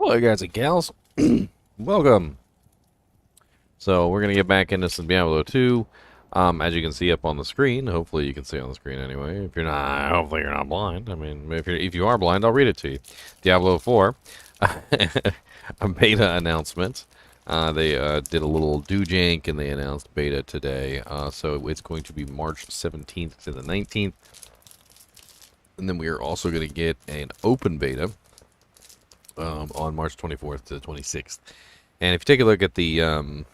Hello, guys and gals. Welcome. So we're gonna get back into some Diablo 2. As you can see up on the screen, hopefully you can see on the screen anyway. If you're not, hopefully you're not blind. I mean, if you are blind, I'll read it to you. Diablo 4, a beta announcement. They did a little doojank and they announced beta today. So it's going to be March 17th to the 19th, and then we are also going to get an open beta on March 24th to the 26th. And if you take a look at the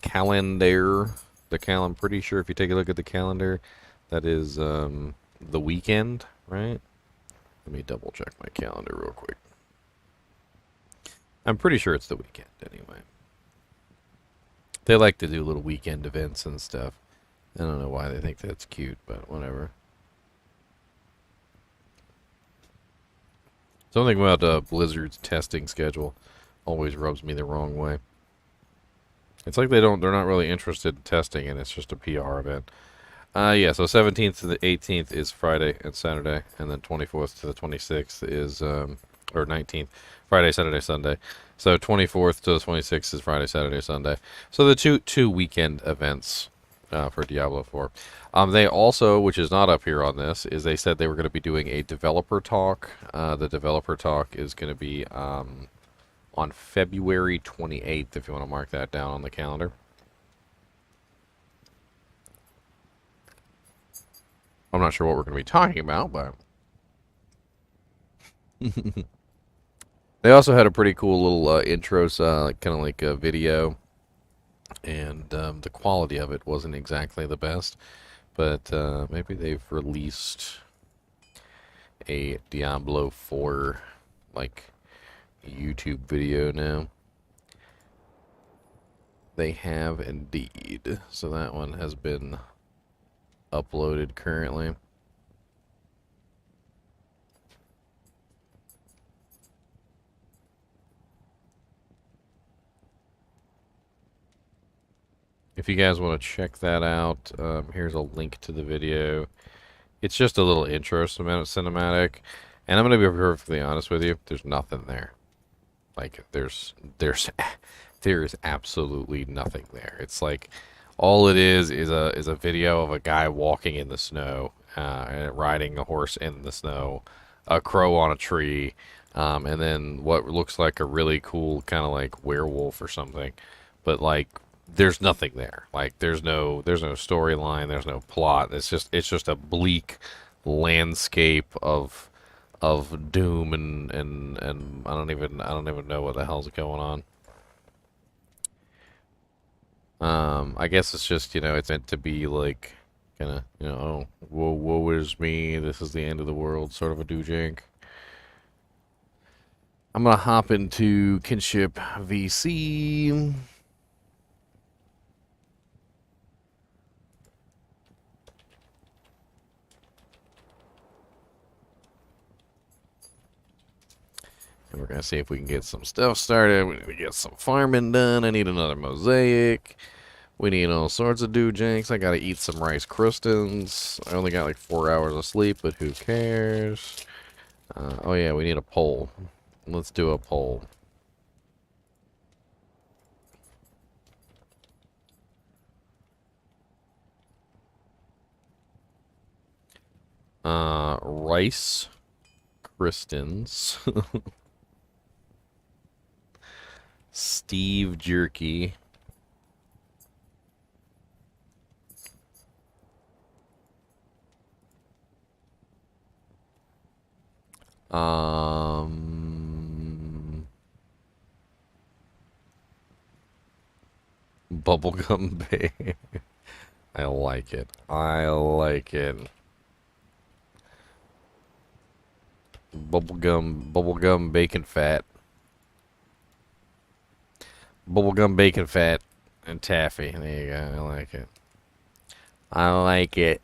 calendar, I'm pretty sure if you take a look at the calendar, that is the weekend, right? Let me double check my calendar real quick. I'm pretty sure it's the weekend anyway. They like to do little weekend events and stuff. I don't know why they think that's cute, but whatever. Something about Blizzard's testing schedule always rubs me the wrong way. It's like they're not really interested in testing, and it's just a PR event. Yeah, so 17th to the 18th is Friday and Saturday, and then 24th to the 26th is, or 19th, Friday, Saturday, Sunday. So 24th to the 26th is Friday, Saturday, Sunday. So the two weekend events for Diablo 4. They also, which is not up here on this, is they said they were going to be doing a developer talk. The developer talk is going to be on February 28th, if you want to mark that down on the calendar. I'm not sure what we're going to be talking about, but they also had a pretty cool little intro, kind of like a video, and the quality of it wasn't exactly the best, but maybe they've released a Diablo 4 like YouTube video now. They have indeed. So that one has been uploaded currently. If you guys want to check that out, here's a link to the video. It's just a little intro cinematic, and I'm going to be perfectly honest with you. There's nothing there. Like there's absolutely nothing there. It's like all it is a video of a guy walking in the snow, and riding a horse in the snow, a crow on a tree, and then what looks like a really cool kind of like werewolf or something. But like there's nothing there. Like there's no storyline, there's no plot. It's just a bleak landscape of doom and I don't even know what the hell's going on. I guess it's just, it's meant to be like kind of, oh, woe is me, this is the end of the world, sort of a doojank. I'm gonna hop into Kinship VC. And we're going to see if we can get some stuff started. We need to get some farming done. I need another mosaic. We need all sorts of doojanks. I got to eat some rice crustins. I only got like 4 hours of sleep, but who cares? Oh yeah, we need a poll. Let's do a poll. Rice crystins. Steve Jerky. Bubblegum Bay. I like it. I like it. Bubblegum bacon fat. Bubblegum bacon fat and taffy. There you go. I like it. I like it.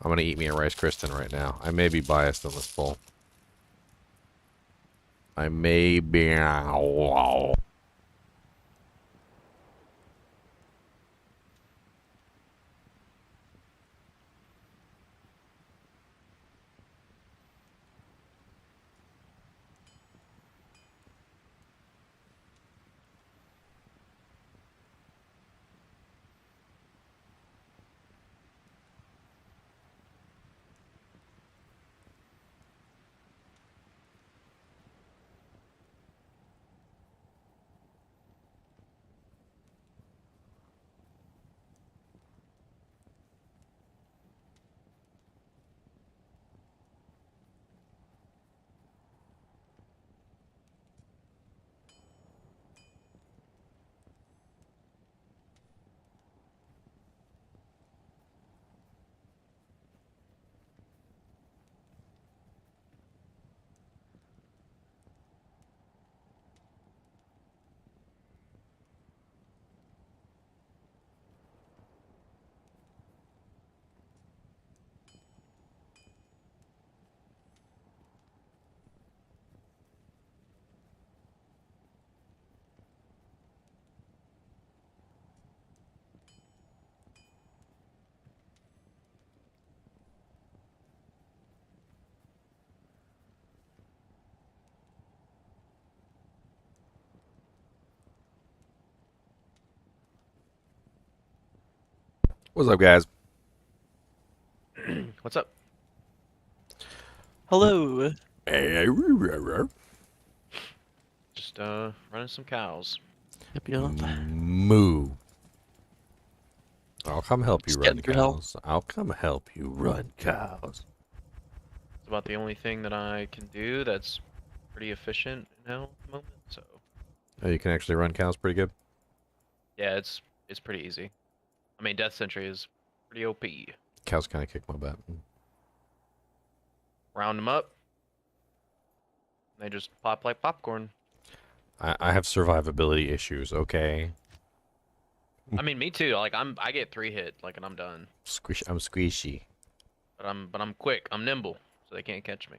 I'm gonna eat me a rice Kristen right now. I may be biased on this poll. I may be. What's up, guys? What's up? Hello. Just running some cows. Moo. I'll come help you Just run getting through hell. cows. I'll come help you run cows. It's about the only thing that I can do that's pretty efficient now at the moment. So Oh, you can actually run cows pretty good? yeah, it's pretty easy. I mean, Death Sentry is pretty OP. Cows kind of kick my butt. Round them up, they just pop like popcorn. I have survivability issues, okay? I mean, me too. Like I get 3 hit, like, and I'm done. I'm squishy. But I'm quick. I'm nimble, so they can't catch me.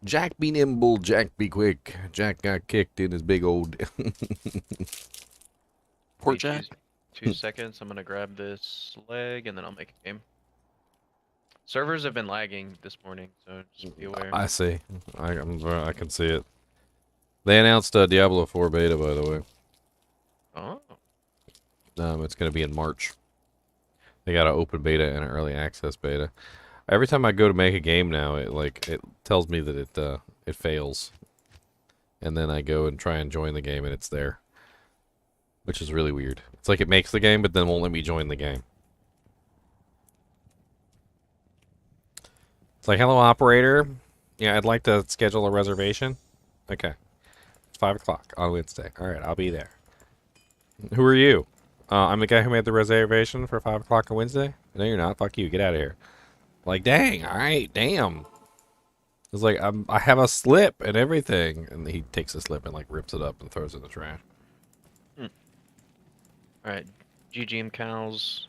Jack be nimble, Jack be quick. Jack got kicked in his big old... Poor Give me Jack. 2 seconds. I'm gonna grab this leg, and then I'll make a game. Servers have been lagging this morning, so just be aware. I see. I can see it. They announced Diablo 4 beta, by the way. Oh. It's going to be in March. They got an open beta and an early access beta. Every time I go to make a game now, it tells me that it fails, and then I go and try and join the game, and it's there, which is really weird. It's like it makes the game, but then won't let me join the game. It's like, hello, operator. Yeah, I'd like to schedule a reservation. Okay, it's 5 o'clock on Wednesday. All right, I'll be there. Who are you? I'm the guy who made the reservation for 5 o'clock on Wednesday. No, you're not. Fuck you. Get out of here. Like, dang. All right. Damn. It's like, I have a slip and everything. And he takes the slip and, like, rips it up and throws it in the trash. Alright. GGM cows,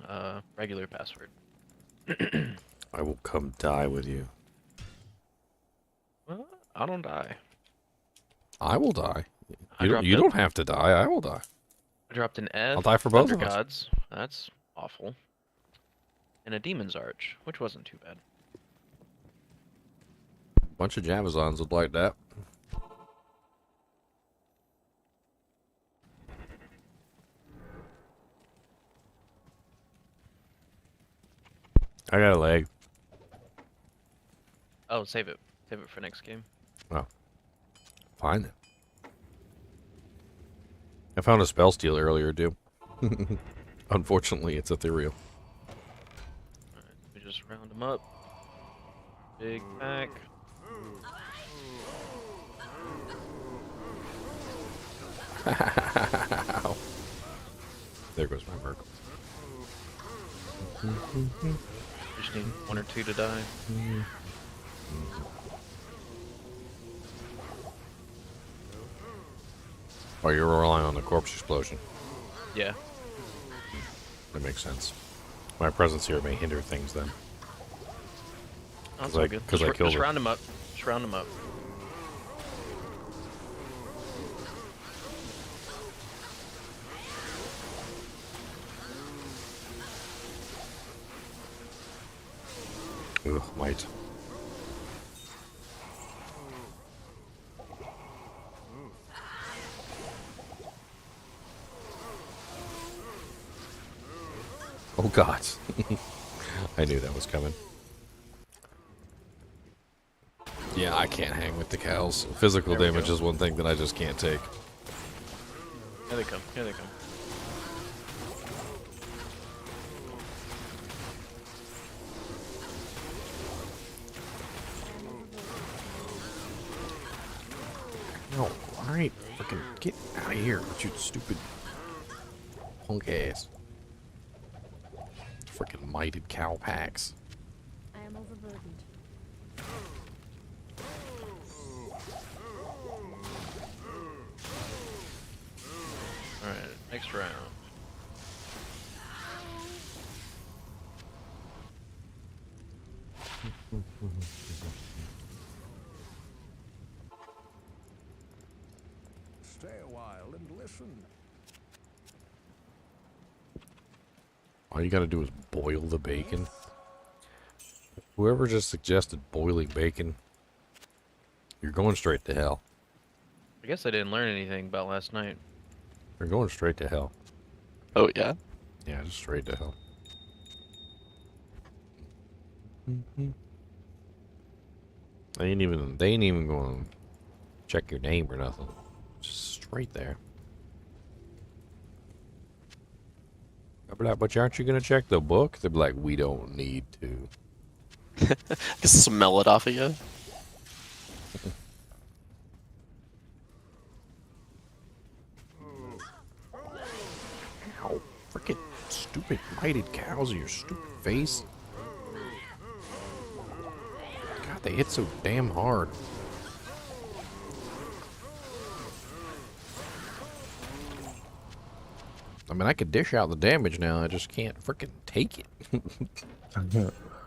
regular password. I will come die with you. Well, I don't die. I will die. I You don't have to die. I will die. I dropped an F. I'll die for both Thunder of us. Gods. That's awful. And a Demon's Arch, which wasn't too bad. Bunch of Javazons would like that. I got a leg. Oh, save it. Save it for next game. Oh. Fine then. I found a spell steal earlier, too. Unfortunately, it's ethereal. Alright, we just round them up. Big pack. There goes my Merc. We just need 1 or 2 to die. Oh, you're relying on the corpse explosion. Yeah. That makes sense. My presence here may hinder things then. That's 'Cause all I- good. 'cause I killed just her. round them up. Just round them up. Ugh, might. Oh god. I knew that was coming. Yeah, I can't hang with the cows. Physical There we damage go. is one thing that I just can't take. Here they come. Here they come. No, alright. Freaking get out of here with your stupid punk ass. Freaking mighted cow packs. I am overburdened. Alright, next round. Stay a while and listen. All you gotta do is boil the bacon. Whoever just suggested boiling bacon, you're going straight to hell. I guess I didn't learn anything about last night. You're going straight to hell. Oh, yeah? Yeah, just straight to hell. They ain't even going to check your name or nothing. Just straight there. I'll be like, but aren't you going to check the book? They'll be like, we don't need to. Just smell it off of you. Ow, freaking stupid mighted cows in your stupid face. God, they hit so damn hard. I mean, I could dish out the damage now. I just can't freaking take it.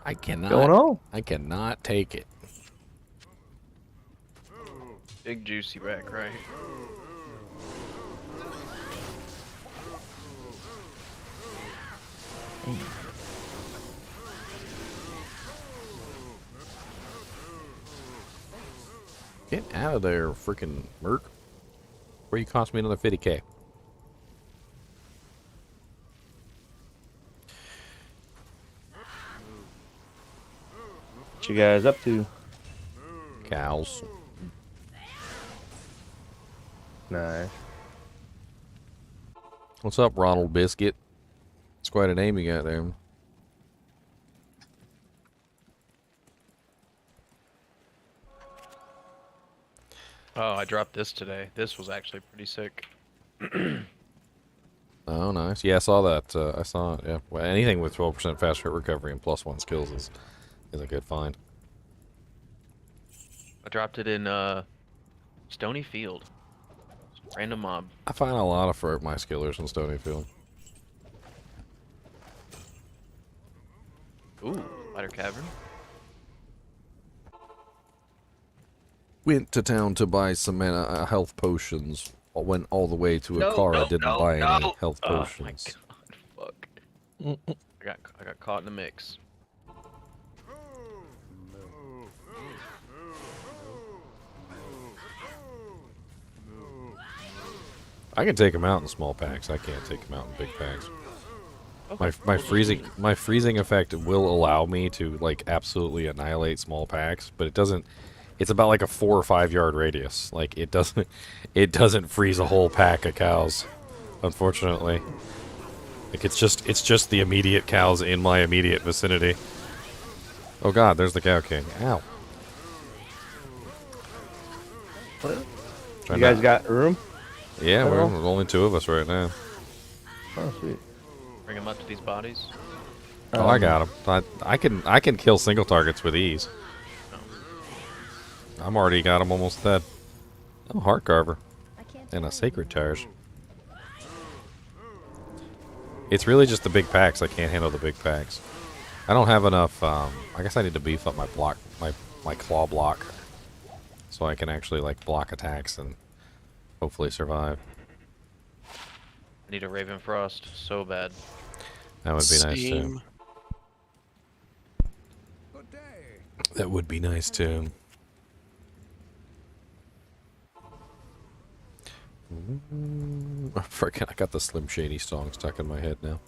I cannot. Going on? I cannot take it. Big juicy rack, right? Get out of there, freaking merc. Where you cost me another 50K. What you guys up to? Cows. Nice. What's up, Ronald Biscuit? It's quite a name you got there. Oh, I dropped this today. This was actually pretty sick. Oh, nice. Yeah, I saw that. I saw it. Yeah. Well, anything with 12% fast hit recovery and +1 skills is a good find. I dropped it in Stony Field. Just random mob. I find a lot of my skillers in Stonyfield. Ooh, Spider Cavern. Went to town to buy some health potions. Went all the way to a car. I didn't buy any health potions. Oh my god, fuck. I got caught in the mix. I can take them out in small packs. I can't take them out in big packs. My freezing effect will allow me to like absolutely annihilate small packs, but it doesn't. It's about like a 4 or 5 yard radius. Like it doesn't freeze a whole pack of cows, unfortunately. Like it's just the immediate cows in my immediate vicinity. Oh god, there's the Cow King. Ow. You guys got room? Yeah, we're only 2 of us right now. Oh, sweet. Bring them up to these bodies. Oh, I got him. I can kill single targets with ease. I'm already got him almost dead. Oh, Heart Carver. I can't And do a Sacred anything. Tires. It's really just the big packs. I can't handle the big packs. I don't have enough. I guess I need to beef up my block, my claw block, so I can actually like block attacks and hopefully survive. I need a Raven Frost so bad. That would be nice too. Same. Good day. That would be nice too. Frickin', I got the Slim Shady song stuck in my head now.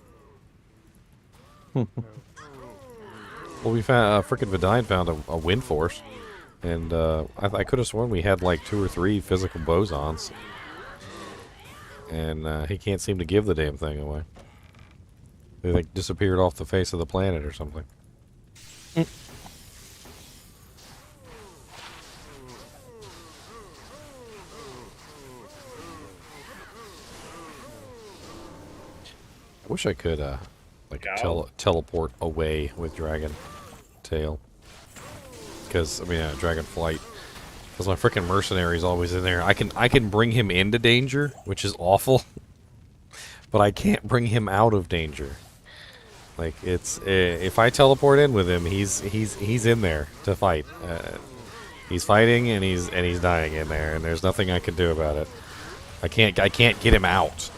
Well, we found frickin' Vidine found a wind force, and I could have sworn we had like 2 or 3 physical bosons, and he can't seem to give the damn thing away. They like disappeared off the face of the planet or something. I wish I could like teleport away with Dragon Tail. Because I mean, Dragon Flight. Because my freaking mercenary's always in there. I can bring him into danger, which is awful. But I can't bring him out of danger. Like it's if I teleport in with him, he's in there to fight. He's fighting and he's dying in there, and there's nothing I can do about it. I can't get him out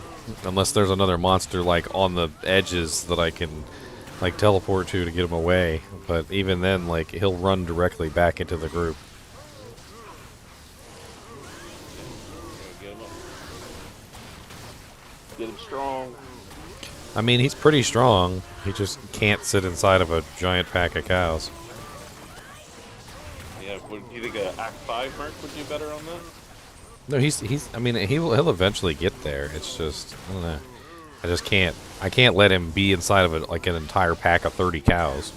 unless there's another monster like on the edges that I can like teleport to get him away. But even then, like he'll run directly back into the group. Get him strong. I mean, he's pretty strong. He just can't sit inside of a giant pack of cows. Would you think a Act 5 Merc would do better on that? No, he's. I mean, he'll eventually get there. It's just, I don't know. I just can't. I can't let him be inside of it like an entire pack of 30 cows.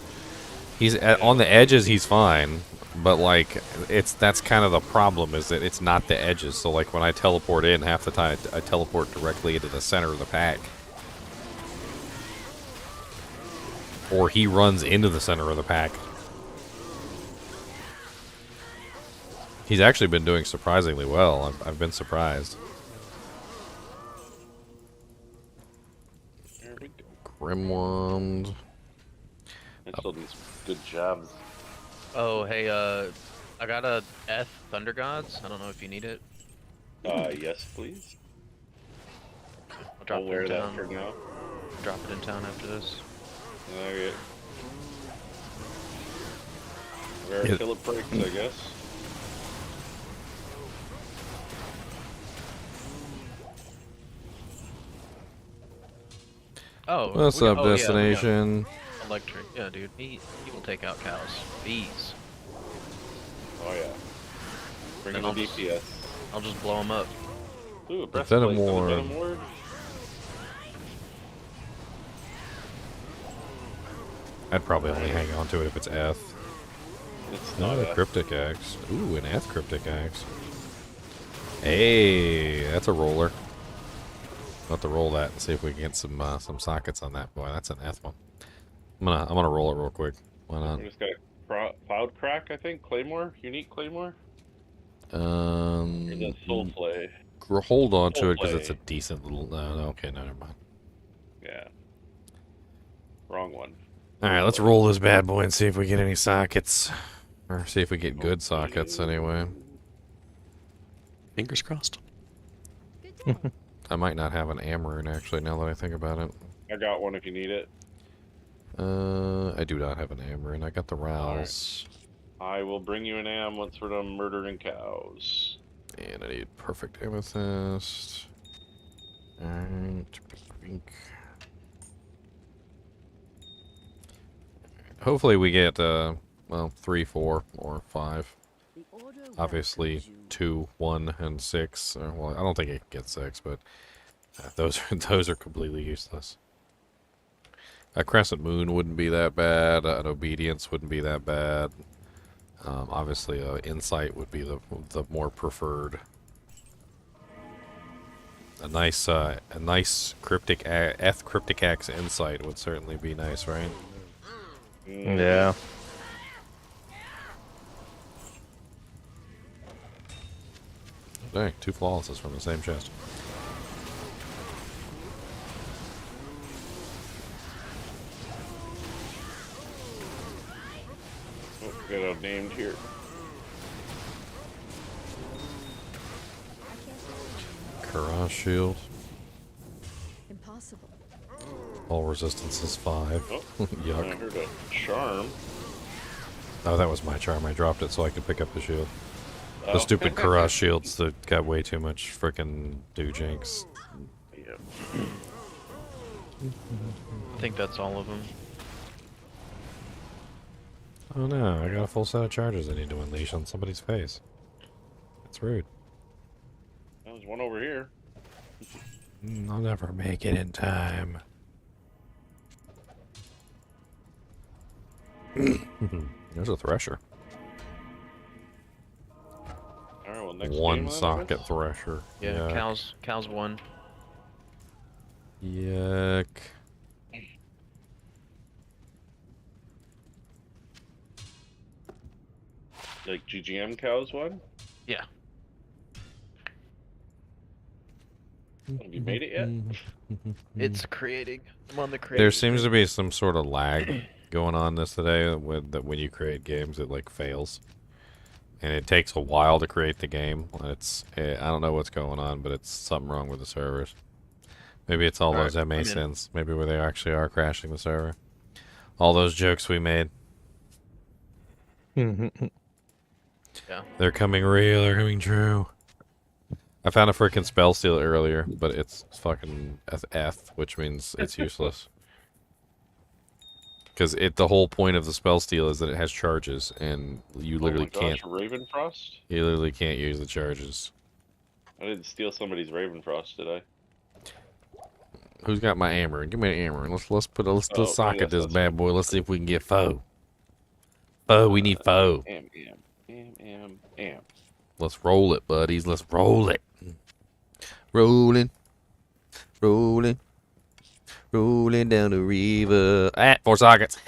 He's on the edges. He's fine, but like that's kind of the problem is that it's not the edges. So like when I teleport in, half the time I teleport directly into the center of the pack, or he runs into the center of the pack. He's actually been doing surprisingly well. I've been surprised. There we go. Grimwand. It still needs good jobs. Oh, hey, I got a F Thunder Gods. I don't know if you need it. Yes, please. I'll drop I'll it wear in that town. for now. Drop it in town after this. Okay. Wear Yeah. kill it breaks, I guess. Oh, What's up, Destination? Yeah. Electric. Yeah, dude. He will take out cows. Bees. Oh yeah. Bring in Then the I'll just- DPS. I'll just blow him up. Ooh, a Venom breastplate. Another Ward. Venom Ward. I'd probably only hang on to it if it's F. It's Not not a a cryptic axe. Ooh, an F cryptic axe. Hey, that's a roller. We'll have to roll that and see if we can get some sockets on that. Boy, that's an F one. I'm gonna roll it real quick. Why not? We just got a cloud crack, I think. Claymore, unique Claymore. Or the soul flay. Hold on to it because it's a Soulflay. decent little. No, okay, no, never mind. Yeah. Wrong one. All right, let's roll this bad boy and see if we get any sockets, or see if we get good sockets anyway. Fingers crossed. Good day. I might not have an Amaroon actually. Now that I think about it, I got one if you need it. I do not have an Amaroon. I got the Rouse, I will bring you an am once we're done murdering cows. and I need perfect amethyst. And hopefully we get well 3, 4, or 5. The order Obviously welcomes you. 2, 1, and 6. Well, I don't think it can get 6, but those are completely useless. A crescent moon wouldn't be that bad. An obedience wouldn't be that bad. Obviously, insight would be the more preferred. A nice cryptic cryptic axe insight would certainly be nice, right? Yeah. Dang, 2 flawlesses from the same chest. Oh, got out named here. Karash shield. Impossible. All resistance is 5. Oh, I Yuck. heard a charm. Oh, that was my charm. I dropped it so I could pick up the shield. Oh. The stupid Karash shields that got way too much frickin' dojinks. Yeah. I think that's all of them. Oh no, I got a full set of charges I need to unleash on somebody's face. That's rude. There's one over here. I'll never make it in time. There's a thresher. Alright, well, next One game then, I socket guess? thresher. Yeah, Yuck. cows won. Yuck. Like GGM cows one? Yeah. Have you made it yet? It's creating. I'm on the creative. There seems to be some sort of lag going on this today that when you create games it like fails. And it takes a while to create the game. I don't know what's going on, but it's something wrong with the servers. Maybe it's all those MA sins. Maybe where they actually are crashing the server. All those jokes we made. Yeah. They're coming real, they're coming true. I found a freaking spell steal earlier, but it's fucking F, which means it's useless. Because the whole point of the spell steal is that it has charges, and you literally can't. Ravenfrost? You literally can't use the charges. I didn't steal somebody's Ravenfrost, did I? Who's got my hammer? Give me an hammer. Let's Oh, socket maybe this that's bad boy. Let's see if we can get foe. Foe, we need foe. Am. Let's roll it, buddies. Let's roll it. Rolling, rolling, rolling down the river. Ah, 4 sockets.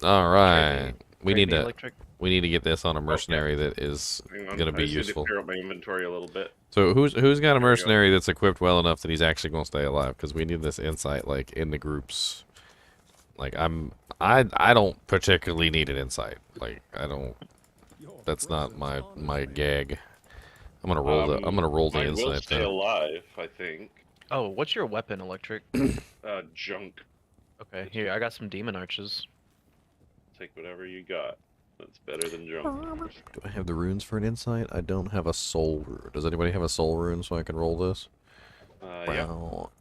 All right, we need to get this on a mercenary that is gonna be useful. Clear up my inventory a little bit. So who's got a mercenary that's equipped well enough that he's actually gonna stay alive? Because we need this insight like in the groups. Like I don't particularly need an insight. Like I don't. That's not my gag. I'm gonna roll the Mine insight. will stay alive, I think. Oh, what's your weapon, Electric? Junk. Okay, here, I got some demon arches. Take whatever you got. That's better than junk. Do I have the runes for an insight? I don't have a soul rune. Does anybody have a soul rune so I can roll this? Yeah. Nope,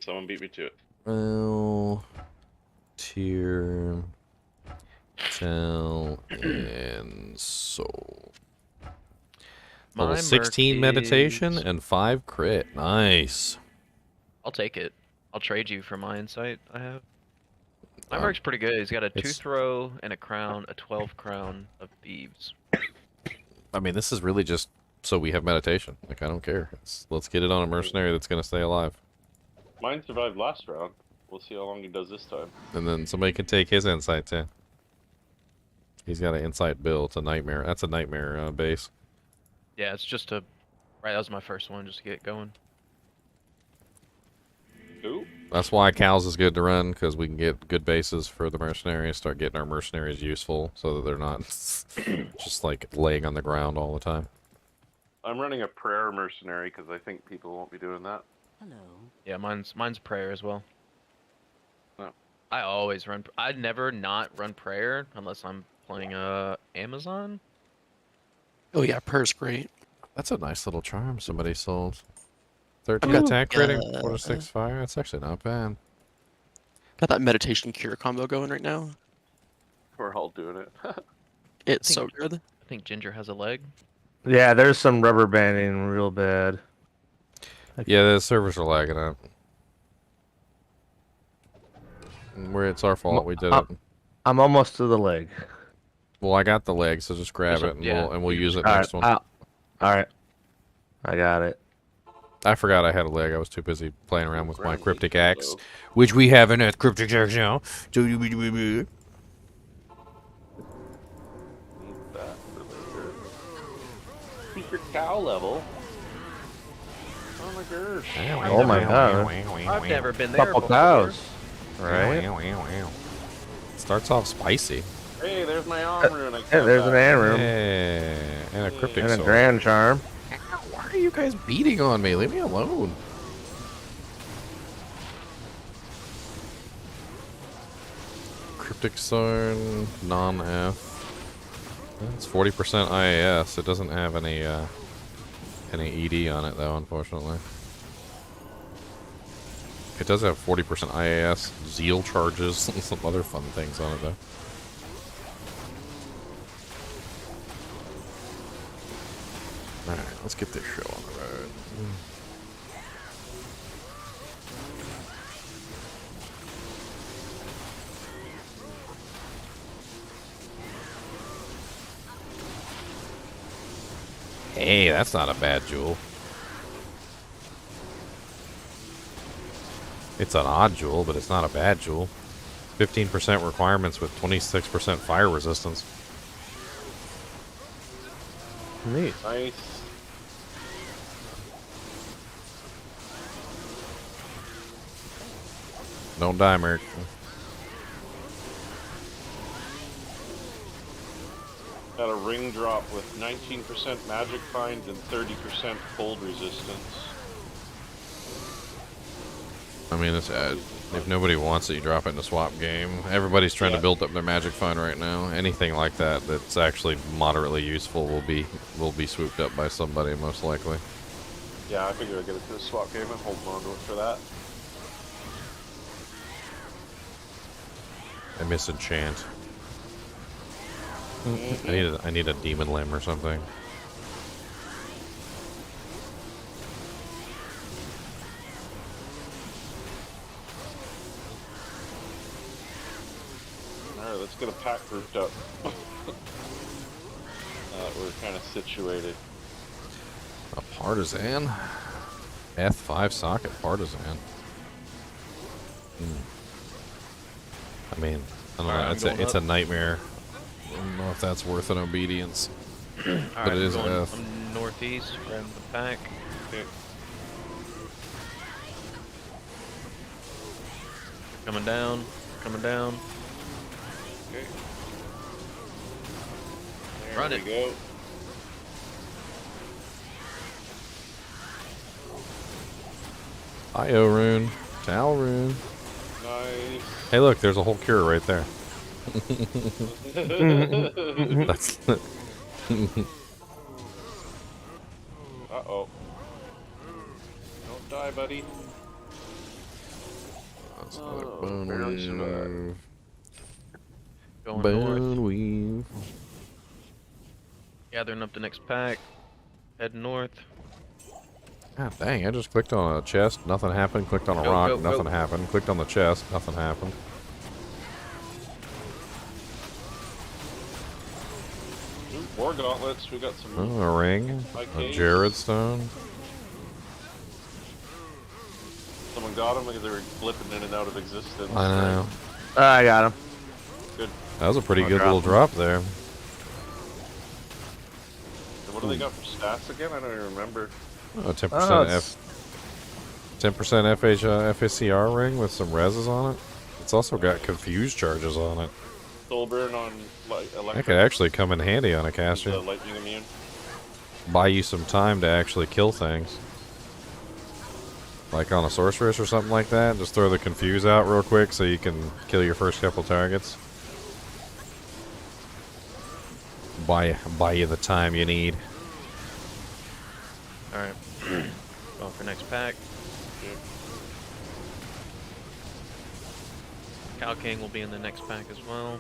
someone beat me to it. Well, tier, tell, and soul. Level 16 meditation and 5 crit. Nice. I'll take it. I'll trade you for my insight I have. My merc's pretty good. He's got a 2 throw and a crown, a 12 crown of thieves. I mean, this is really just so we have meditation. Like, I don't care. Let's get it on a mercenary that's going to stay alive. Mine survived last round. We'll see how long he does this time. And then somebody can take his insight, too. He's got an insight bill. It's a nightmare. That's a nightmare base. Yeah, it's just a... Right, that was my first one, just to get going. Who? That's why cows is good to run, because we can get good bases for the mercenaries, start getting our mercenaries useful, so that they're not just, like, laying on the ground all the time. I'm running a prayer mercenary, because I think people won't be doing that. Hello. Yeah, mine's prayer as well. Oh. I always run... I'd never not run prayer, unless I'm playing Amazon. Oh yeah, prayer's great. That's a nice little charm somebody sold. 13 attack critting, 4 to 6 fire. That's actually not bad. Got that meditation cure combo going right now. We're all doing it. It's so good. I think Ginger has a leg. Yeah, there's some rubber banding real bad. Yeah, the servers are lagging out. It's our fault. We did it. I'm almost to the leg. Well, I got the leg, so just grab it, and yeah. we'll use it All next right, one. all right, I got it. I forgot I had a leg. I was too busy playing around with my cryptic axe, which we have in a cryptic axe now. Need that for later. Secret cow level. Oh my gosh. Oh my god. I've never been there Couple before. cows. Right? Starts off spicy. Hey, there's my arm rune. Yeah, there's an air room. Yeah, and a cryptic And a soul. grand charm. Why are you guys beating on me? Leave me alone. Cryptic sword, non-F. It's 40% IAS. It doesn't have any ED on it though, unfortunately. It does have 40% IAS, zeal charges, and some other fun things on it though. Alright, let's get this show on the road. Hey, that's not a bad jewel. It's an odd jewel, but it's not a bad jewel. 15% requirements with 26% fire resistance. Neat. Nice. Don't die, Merc. Got a ring drop with 19% magic find and 30% cold resistance. I mean, it's if nobody wants it, you drop it in a swap game. Everybody's trying to build up their magic find right now. Anything like that that's actually moderately useful will be swooped up by somebody most likely. Yeah, I figured I'd get it to the swap game and hold on to it for that. I misenchant. I need a demon limb or something. Alright, let's get a pack grouped up. We're kind of situated. A partisan. F5 socket partisan. I mean, I don't know. It's a nightmare. I don't know if that's worth an obedience. Alright, it is I'm F. I'm northeast from the pack. Okay. Coming down. Coming down. Okay. There Run we it. go. IO rune. Tal rune. Nice. Hey, look, there's a whole cure right there. That's. Uh-oh. Don't die, buddy. That's another Oh, bone barely survived. weave. Going north. Bone weave. Gathering up the next pack. Heading north. God dang, I just clicked on a chest, nothing happened. Clicked on a Go, rock, go, nothing go. happened. Clicked on the chest, nothing happened. Ooh, war gauntlets. We got some. Oh, a ring. A Okay. Jared stone. Someone got them because they were flipping in and out of existence. I know. I got him. Good. That was a pretty I'll good drop little them. drop there. And what do they got for stats again? I don't even remember. Oh, 10% Oh, F. 10% FACR ring with some reses on it. It's also got confused charges on it. Soul burn on That electric. could actually come in handy on a Is, caster. lightning immune. Buy you some time to actually kill things. Like on a sorceress or something like that. Just throw the confuse out real quick so you can kill your first couple targets. Buy you the time you need. Alright. Going for next pack. Cow King will be in the next pack as well.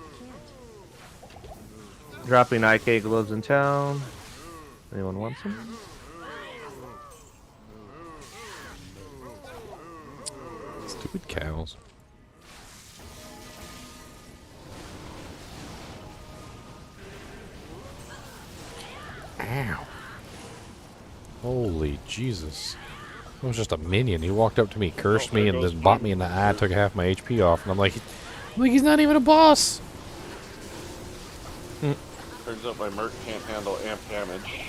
Dropping IK gloves in town. Anyone wants them? Stupid cows. Ow. Holy Jesus. It was just a minion. He walked up to me, cursed me, there and goes then bought me in the eye, took half my HP off, and I'm like, he's not even a boss. Turns out my merc can't handle amp damage.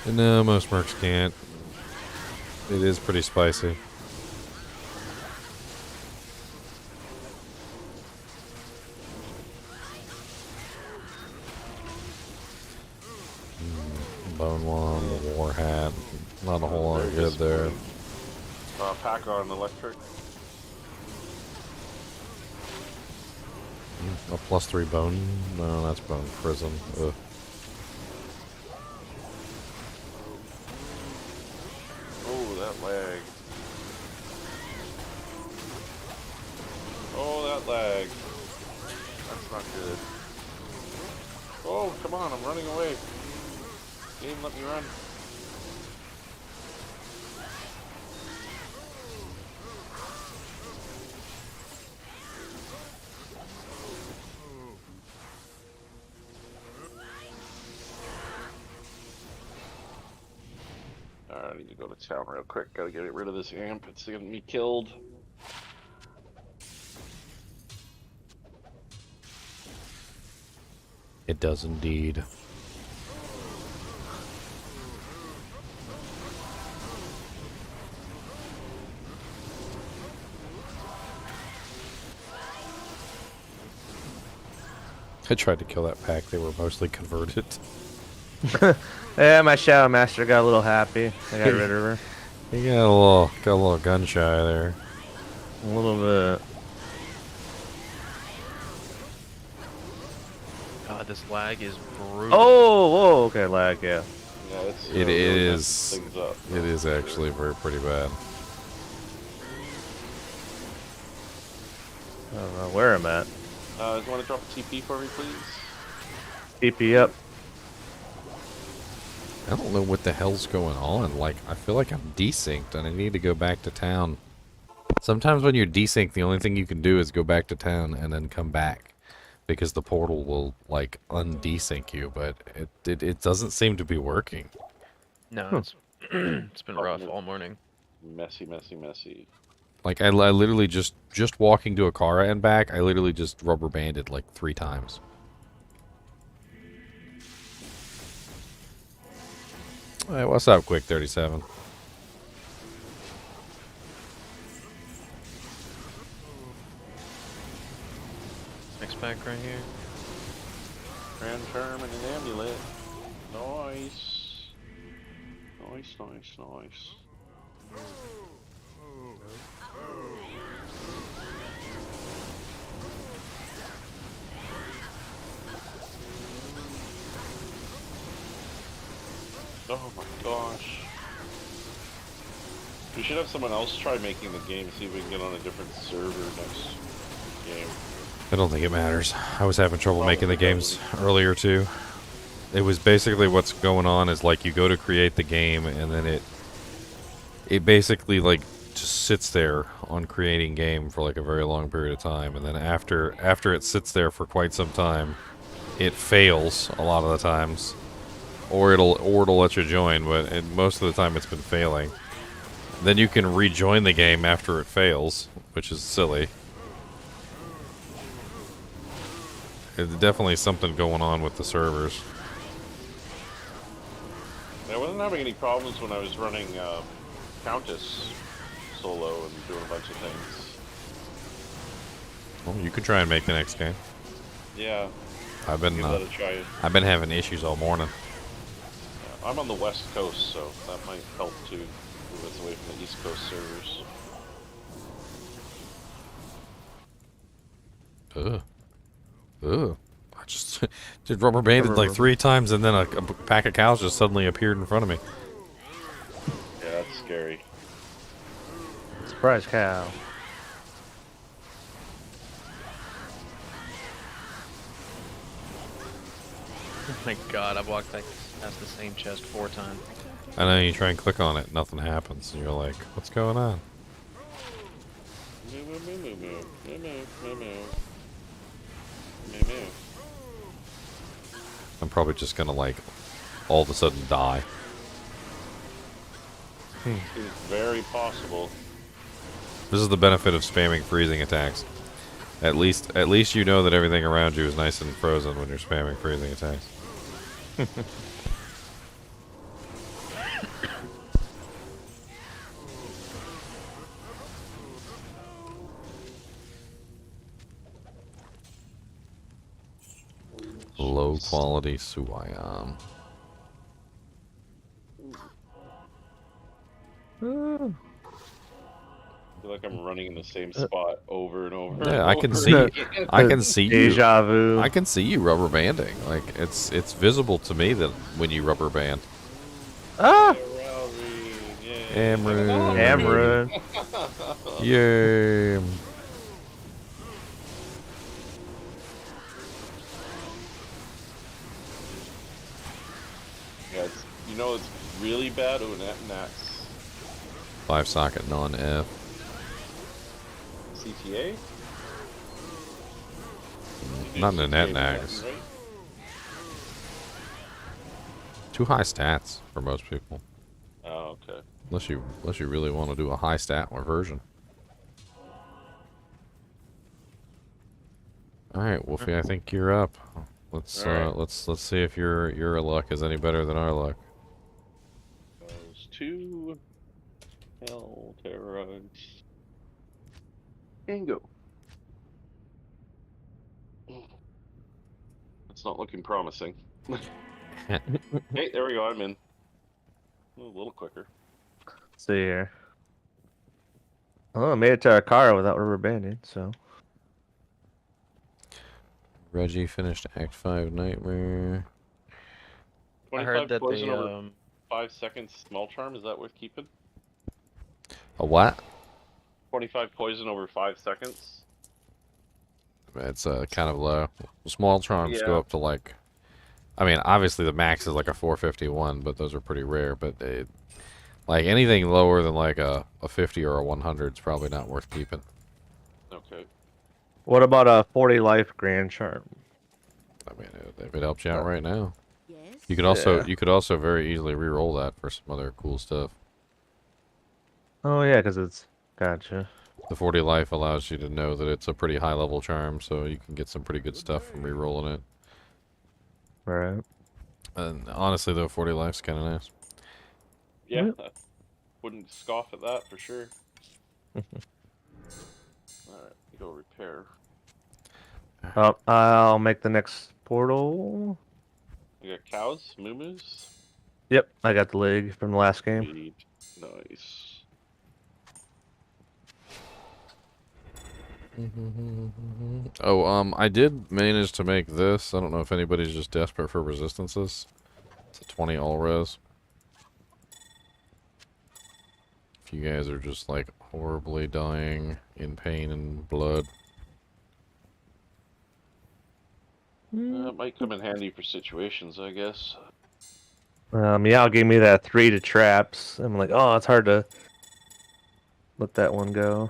No, most mercs can't. It is pretty spicy. Bone wand, the war hat. Not a whole lot of good there. Pack on electric. A +3 bone? No, that's bone prison. Ugh. Oh, that lag. Oh, that lag. That's not good. Oh, come on, I'm running away. Game, let me run. Alright, I need to go to town real quick. Gotta get rid of this amp. It's getting me killed. It does indeed. I tried to kill that pack. They were mostly converted. Yeah, my Shadow Master got a little happy. I got rid of her. He got a little gun shy there. A little bit. God, this lag is brutal. Oh, whoa, okay, lag, yeah. Yeah, it's It really is. messing things up. It is actually pretty bad. I don't know where I'm at. Do you want to drop a TP for me, please? TP up. I don't know what the hell's going on. Like, I feel like I'm desynced and I need to go back to town. Sometimes when you're desynced, the only thing you can do is go back to town and then come back. Because the portal will, like, undesync you, but it doesn't seem to be working. No, it's it's been rough all morning. Messy, messy, messy. Like, I literally just walking to Akara and back, I literally just rubber banded, like, 3 times. Hey, what's up, Quick 37? Next pack right here. Grand Term and an amulet. Nice. Nice, nice, nice. Oh my gosh. We should have someone else try making the game, see if we can get on a different server next game. I don't think it matters. I was having trouble making the games earlier, too. It was basically what's going on is, like, you go to create the game, and then it basically, like, just sits there on creating game for, like, a very long period of time, and then after it sits there for quite some time, it fails a lot of the times. Or it'll let you join, but most of the time it's been failing. Then you can rejoin the game after it fails, which is silly. There's definitely something going on with the servers. I wasn't having any problems when I was running Countess solo and doing a bunch of things. Well, you could try and make the next game. Yeah, I've been give that a try. I've been having issues all morning. I'm on the West Coast, so that might help to move us away from the East Coast servers. Ugh. Ugh. I just did rubber banded like 3 times, and then a pack of cows just suddenly appeared in front of me. Yeah, that's scary. Surprise cow. Oh my god, I've walked past the same chest 4 times. I know you try and click on it, nothing happens, and you're like, what's going on? Moo moo moo moo moo moo moo moo moo moo. I'm probably just gonna, like, all of a sudden die. It's very possible. This is the benefit of spamming freezing attacks. At least you know that everything around you is nice and frozen when you're spamming freezing attacks. Low quality Suayam. I feel like I'm running in the same spot over and over. Yeah, and I can over see. again. I can see you. Deja vu. I can see you rubber banding. Like it's visible to me that when you rubber band. Ah! Amrun. Amrun. Yay. Yeah, you know it's really bad. Oh, Nats. 5-socket non-F. CTA? Not in the net CTA nags. right? Too high stats for most people. Oh, okay. Unless you really want to do a high stat version. All right, Wolfie, I think you're up. Let's All right. let's see if your luck is any better than our luck. Those 2 hell terrorites. And go. It's not looking promising. Hey, there we go. I'm in. A little quicker. Let's see here. Oh, I made it to our car without rubber banding, so. Reggie finished Act 5 Nightmare. I heard that poison they over 5 seconds small charm. Is that worth keeping? A what? 25 poison over 5 seconds. It's kind of low. Small charms go Yeah. up to like, I mean, obviously the max is like a 451, but those are pretty rare. But like anything lower than like a 50 or a 100 is probably not worth keeping. Okay. What about a 40 life grand charm? I mean, if it helps you out right now, Yes. you could also very easily re-roll that for some other cool stuff. Oh yeah, because it's gotcha. The 40 life allows you to know that it's a pretty high level charm, so you can get some pretty good stuff from re-rolling it. Right. And honestly, though, 40 life's kind of nice. Yeah. I wouldn't scoff at that for sure. Alright, you go repair. I'll make the next portal. You got cows? Moo-moos? Yep, I got the leg from the last game. Sweet. Nice. Oh, I did manage to make this. I don't know if anybody's just desperate for resistances. It's a 20 all res. If you guys are just like horribly dying in pain and blood. It might come in handy for situations, I guess. Meow gave me that 3 to traps. I'm like, oh, it's hard to let that one go.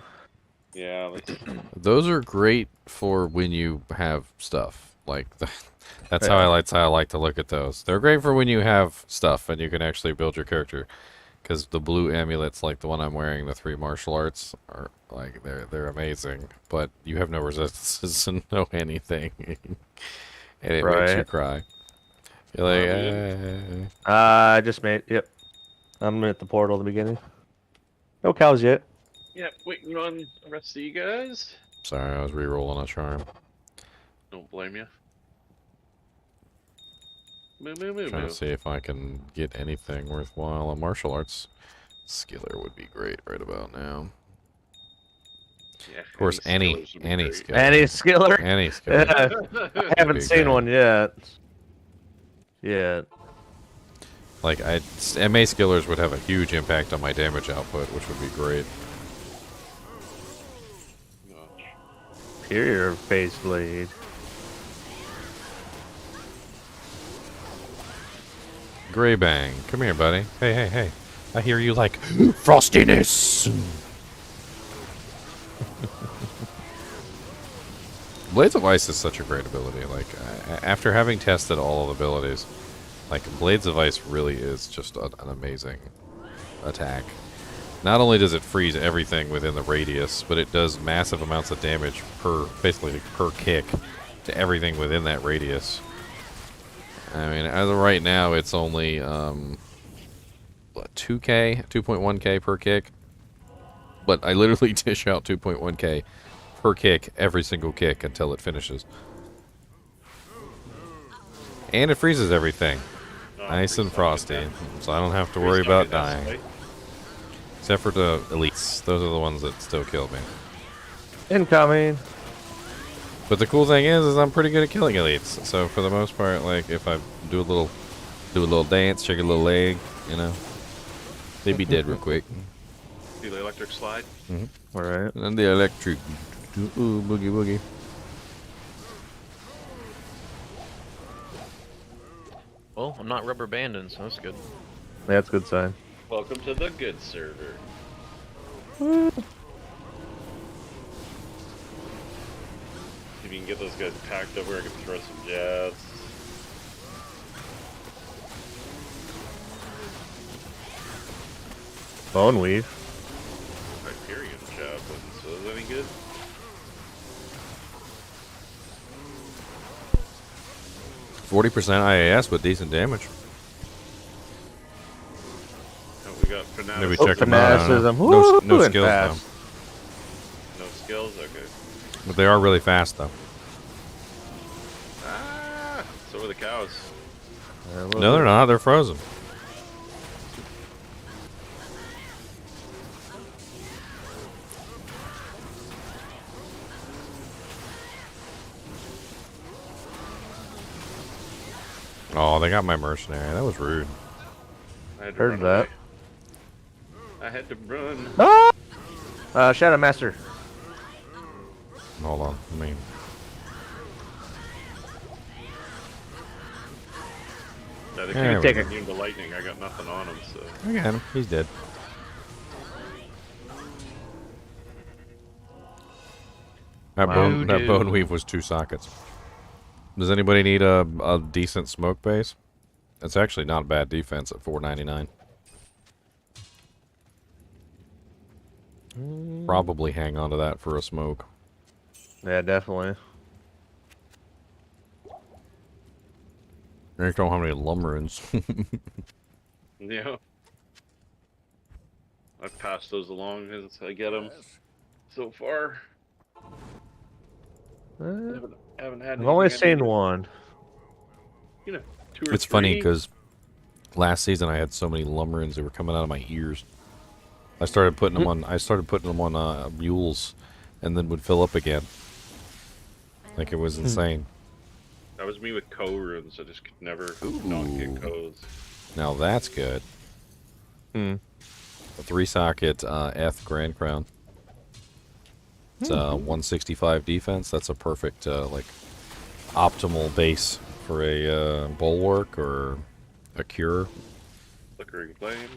Yeah, that's... Those are great for when you have stuff. Like that's Yeah. how I like to look at those. They're great for when you have stuff and you can actually build your character. Because the blue amulets, like the one I'm wearing, the 3 martial arts, are like they're amazing. But you have no resistances and no anything, and it makes you Right. cry. You're like, yeah. I just made. Yep. I'm at the portal at the beginning. No cows yet. Yeah, waiting on the rest of you guys. Sorry, I was re-rolling a charm. Don't blame you. Moo moo moo Trying moo. to see if I can get anything worthwhile. A martial arts skiller would be great right about now. Yeah, Of course, any skillers would be great. skiller. Any skiller? Any skiller. I haven't Big seen guy. one yet. Yeah. Like, MA skillers would have a huge impact on my damage output, which would be great. Superior face blade. Gray Bang, come here, buddy. Hey, hey, hey. I hear you like frostiness. Blades of Ice is such a great ability. Like, after having tested all of the abilities, like, Blades of Ice really is just an amazing attack. Not only does it freeze everything within the radius, but it does massive amounts of damage basically per kick to everything within that radius. I mean, as of right now, it's only 2.1k per kick. But I literally dish out 2.1k per kick every single kick until it finishes. And it freezes everything. Nice and frosty, so I don't have to worry about dying. Except for the elites. Those are the ones that still kill me. Incoming. But the cool thing is I'm pretty good at killing elites. So for the most part, like if I do a little dance, shake a little leg, you know, they'd be dead real quick. Do the electric slide? All right. And the electric, ooh, boogie woogie. Well, I'm not rubber banding, so that's good. That's a good sign. Welcome to the good server. If you can get those guys packed over, I can throw some jabs. Bone weave. Hyperion javelin, so is that any good? %40 IAS with decent damage. What we got for now? Maybe Oh, check them out. fanaticism. No Woo, and skills though. fast. No skills? Okay. But they are really fast though. Ah! So are the cows. No, they're not. They're frozen. Oh, they got my mercenary. That was rude. I had to Heard run that. away. I had to run. Ah! Shadow Master. Hold on. Yeah, they There can't we take go. immune to lightning. I got nothing on him, so. I got him. He's dead. That Wow. bone weave was 2 sockets. Does anybody need a decent smoke base? It's actually not a bad defense at 499. Probably hang on to that for a smoke. Yeah, definitely. I don't know how many lumberins. Yeah. I've passed those along as I get them Yes. so far. I've Haven't had only anything I seen needed. one. You know, 2 or It's 3. funny because last season I had so many lumberins that were coming out of my ears. I started putting them on. I started putting them on mules, and then would fill up again. Like it was insane. That was me with co runes. I just could never not get co's. Now that's good. Hmm. A 3-socket Eth Grand Crown. It's 165 defense. That's a perfect like optimal base for a bulwark or a cure. Flickering flame.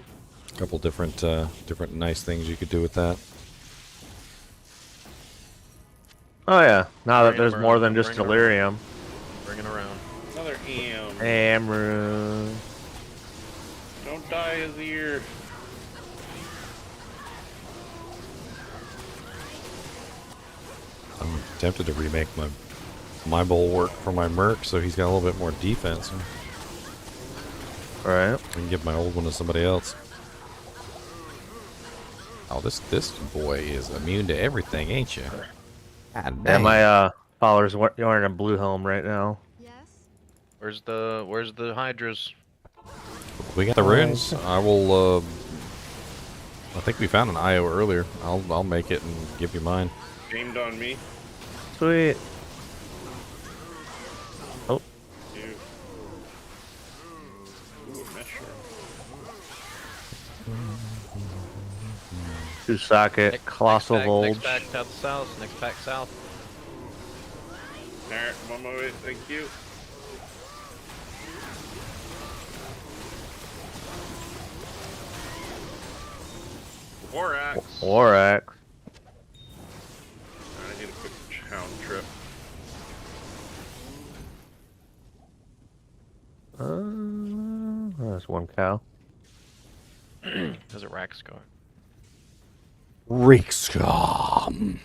A couple different nice things you could do with that. Oh yeah. Now that Bring there's him more around, than just bring him delirium. Bring it around. Another am. Amru. Don't die, Azir. I'm tempted to remake my bulwark for my merc, so he's got a little bit more defense. Right. I can give my old one to somebody else. Oh, this boy is immune to everything, ain't you? God Yeah, dang. my follower's wearing a blue helm right now. Yes. Where's the hydras? We got the runes. I will. I think we found an IO earlier. I'll make it and give you mine. Aimed on me. Sweet. Oh, You. Ooh, a mesh. 2-socket, Colossal Volge. Next pack south. Next pack south. Alright, I'm on my way. Thank you. War axe. Warak. I need a quick town trip. There's one cow. There's a rack scar. Rickscom.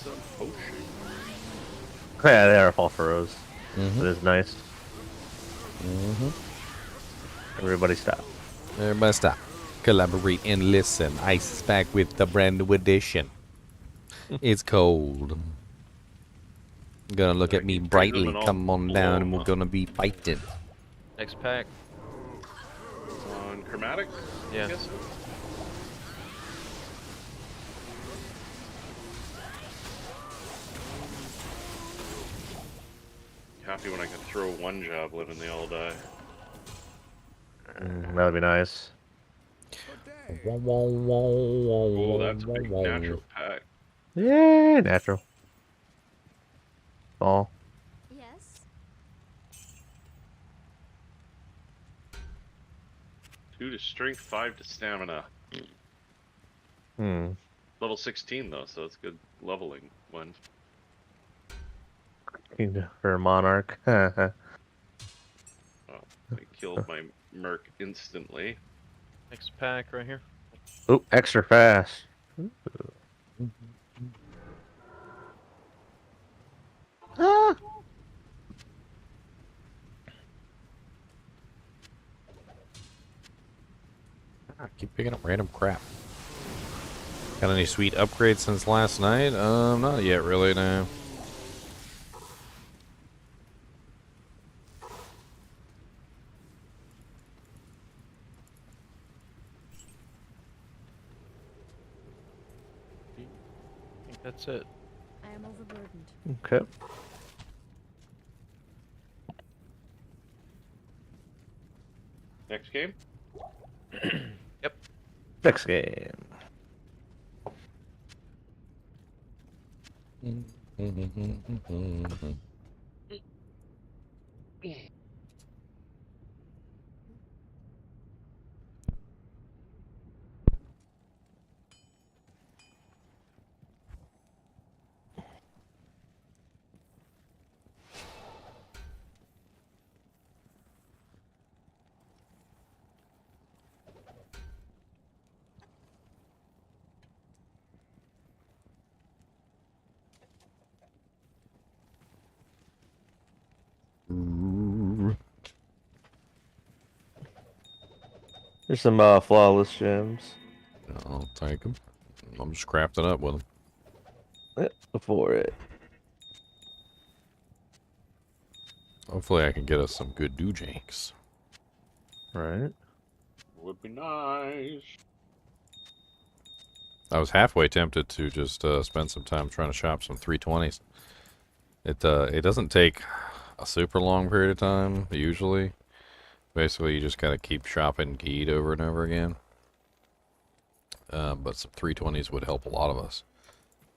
Some potion. Yeah, they are fall furrows. Mm-hmm. It is nice. Mm-hmm. Everybody stop. Everybody stop. Collaborate and listen. Ice is back with the brand new edition. It's cold. Gonna look at me brightly. Come on down and we're gonna be fighting. Next pack. On chromatic? Yeah. I guess. Happy when I can throw one javelin and they all die. That would be nice. Oh, that's a big natural pack. Yeah, natural. Fall. Yes. 2 to strength, 5 to stamina. Hmm. Level 16 though, so it's good leveling one. For a monarch. Oh, I killed my merc instantly. Next pack right here. Oh, extra fast. Ah. I keep picking up random crap. Got any sweet upgrades since last night? Not yet, really. No. I think that's it. I am overburdened. Okay. Next game? Yep. Next game. There's some flawless gems. I'll take them. I'm just crafting up with them. Before it. Hopefully I can get us some good doojanks. Right. Would be nice. I was halfway tempted to just spend some time trying to shop some 320s. It doesn't take a super long period of time, usually. Basically, you just gotta keep shopping Geed over and over again. But some 320s would help a lot of us.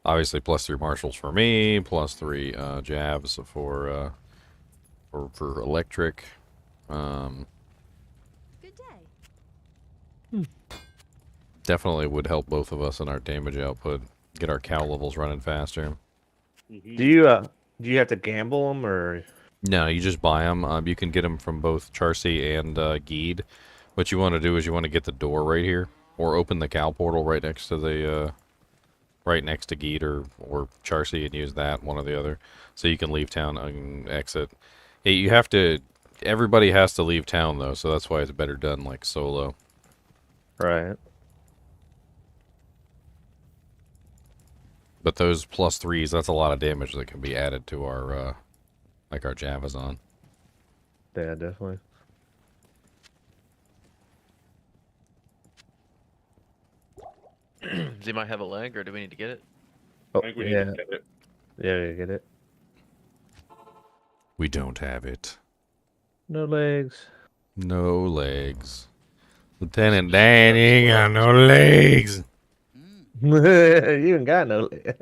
Obviously, +3 marshals for me, +3 jabs for electric. Good day. Definitely would help both of us in our damage output. Get our cow levels running faster. Mm-hmm. Do you have to gamble them or? No, you just buy them. You can get them from both Charcy and Geed. What you want to do is you want to get the door right here, or open the cow portal right next to the right next to Geed or Charcy, and use that, one or the other, so you can leave town and exit. You have to. Everybody has to leave town though, so that's why it's better done like solo. Right. But those +3s, that's a lot of damage that can be added to our like our Javazon. Yeah, definitely. Does he might have a leg, or do we need to get it? Oh, I think we need yeah. to get it. Yeah, you get it. We don't have it. No legs. No legs. Lieutenant Dan, you ain't got no legs. You ain't got no legs.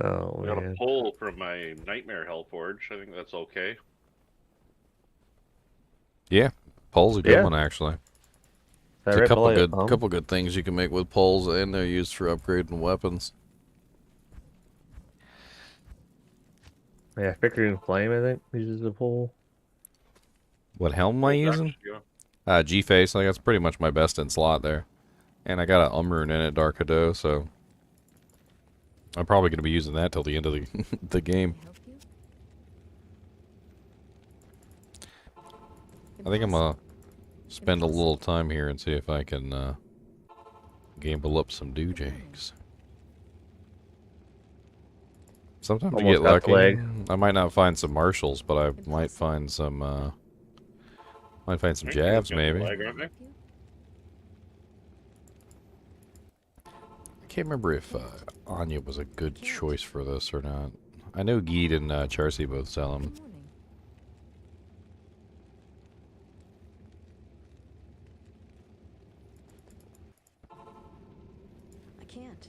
Oh, I got a man. pull from my Nightmare Hellforge. I think that's okay. Yeah, pole's a good Yeah. one actually. That There's a right couple below you, good Pump. couple good things you can make with poles, and they're used for upgrading weapons. Yeah, Flickering Flame, I think, uses a pole. What helm am I using? Yeah. G-Face. Like that's pretty much my best in slot there. And I got an Umrune in it, Dark Hado, so I'm probably going to be using that till the end of the the game. Can I help you? I think I'm gonna spend a Impossible. little time here and see if I can gamble up some doojanks. Sometimes you Almost get got the lucky. leg. I might not find some marshals, but I might Impossible. find some might find some I think jabs it's got the maybe. leg. Can I aren't they? help you? I can't remember if Anya was a good choice for this or not. I know Geed and Charcy both sell them. Good morning. I can't.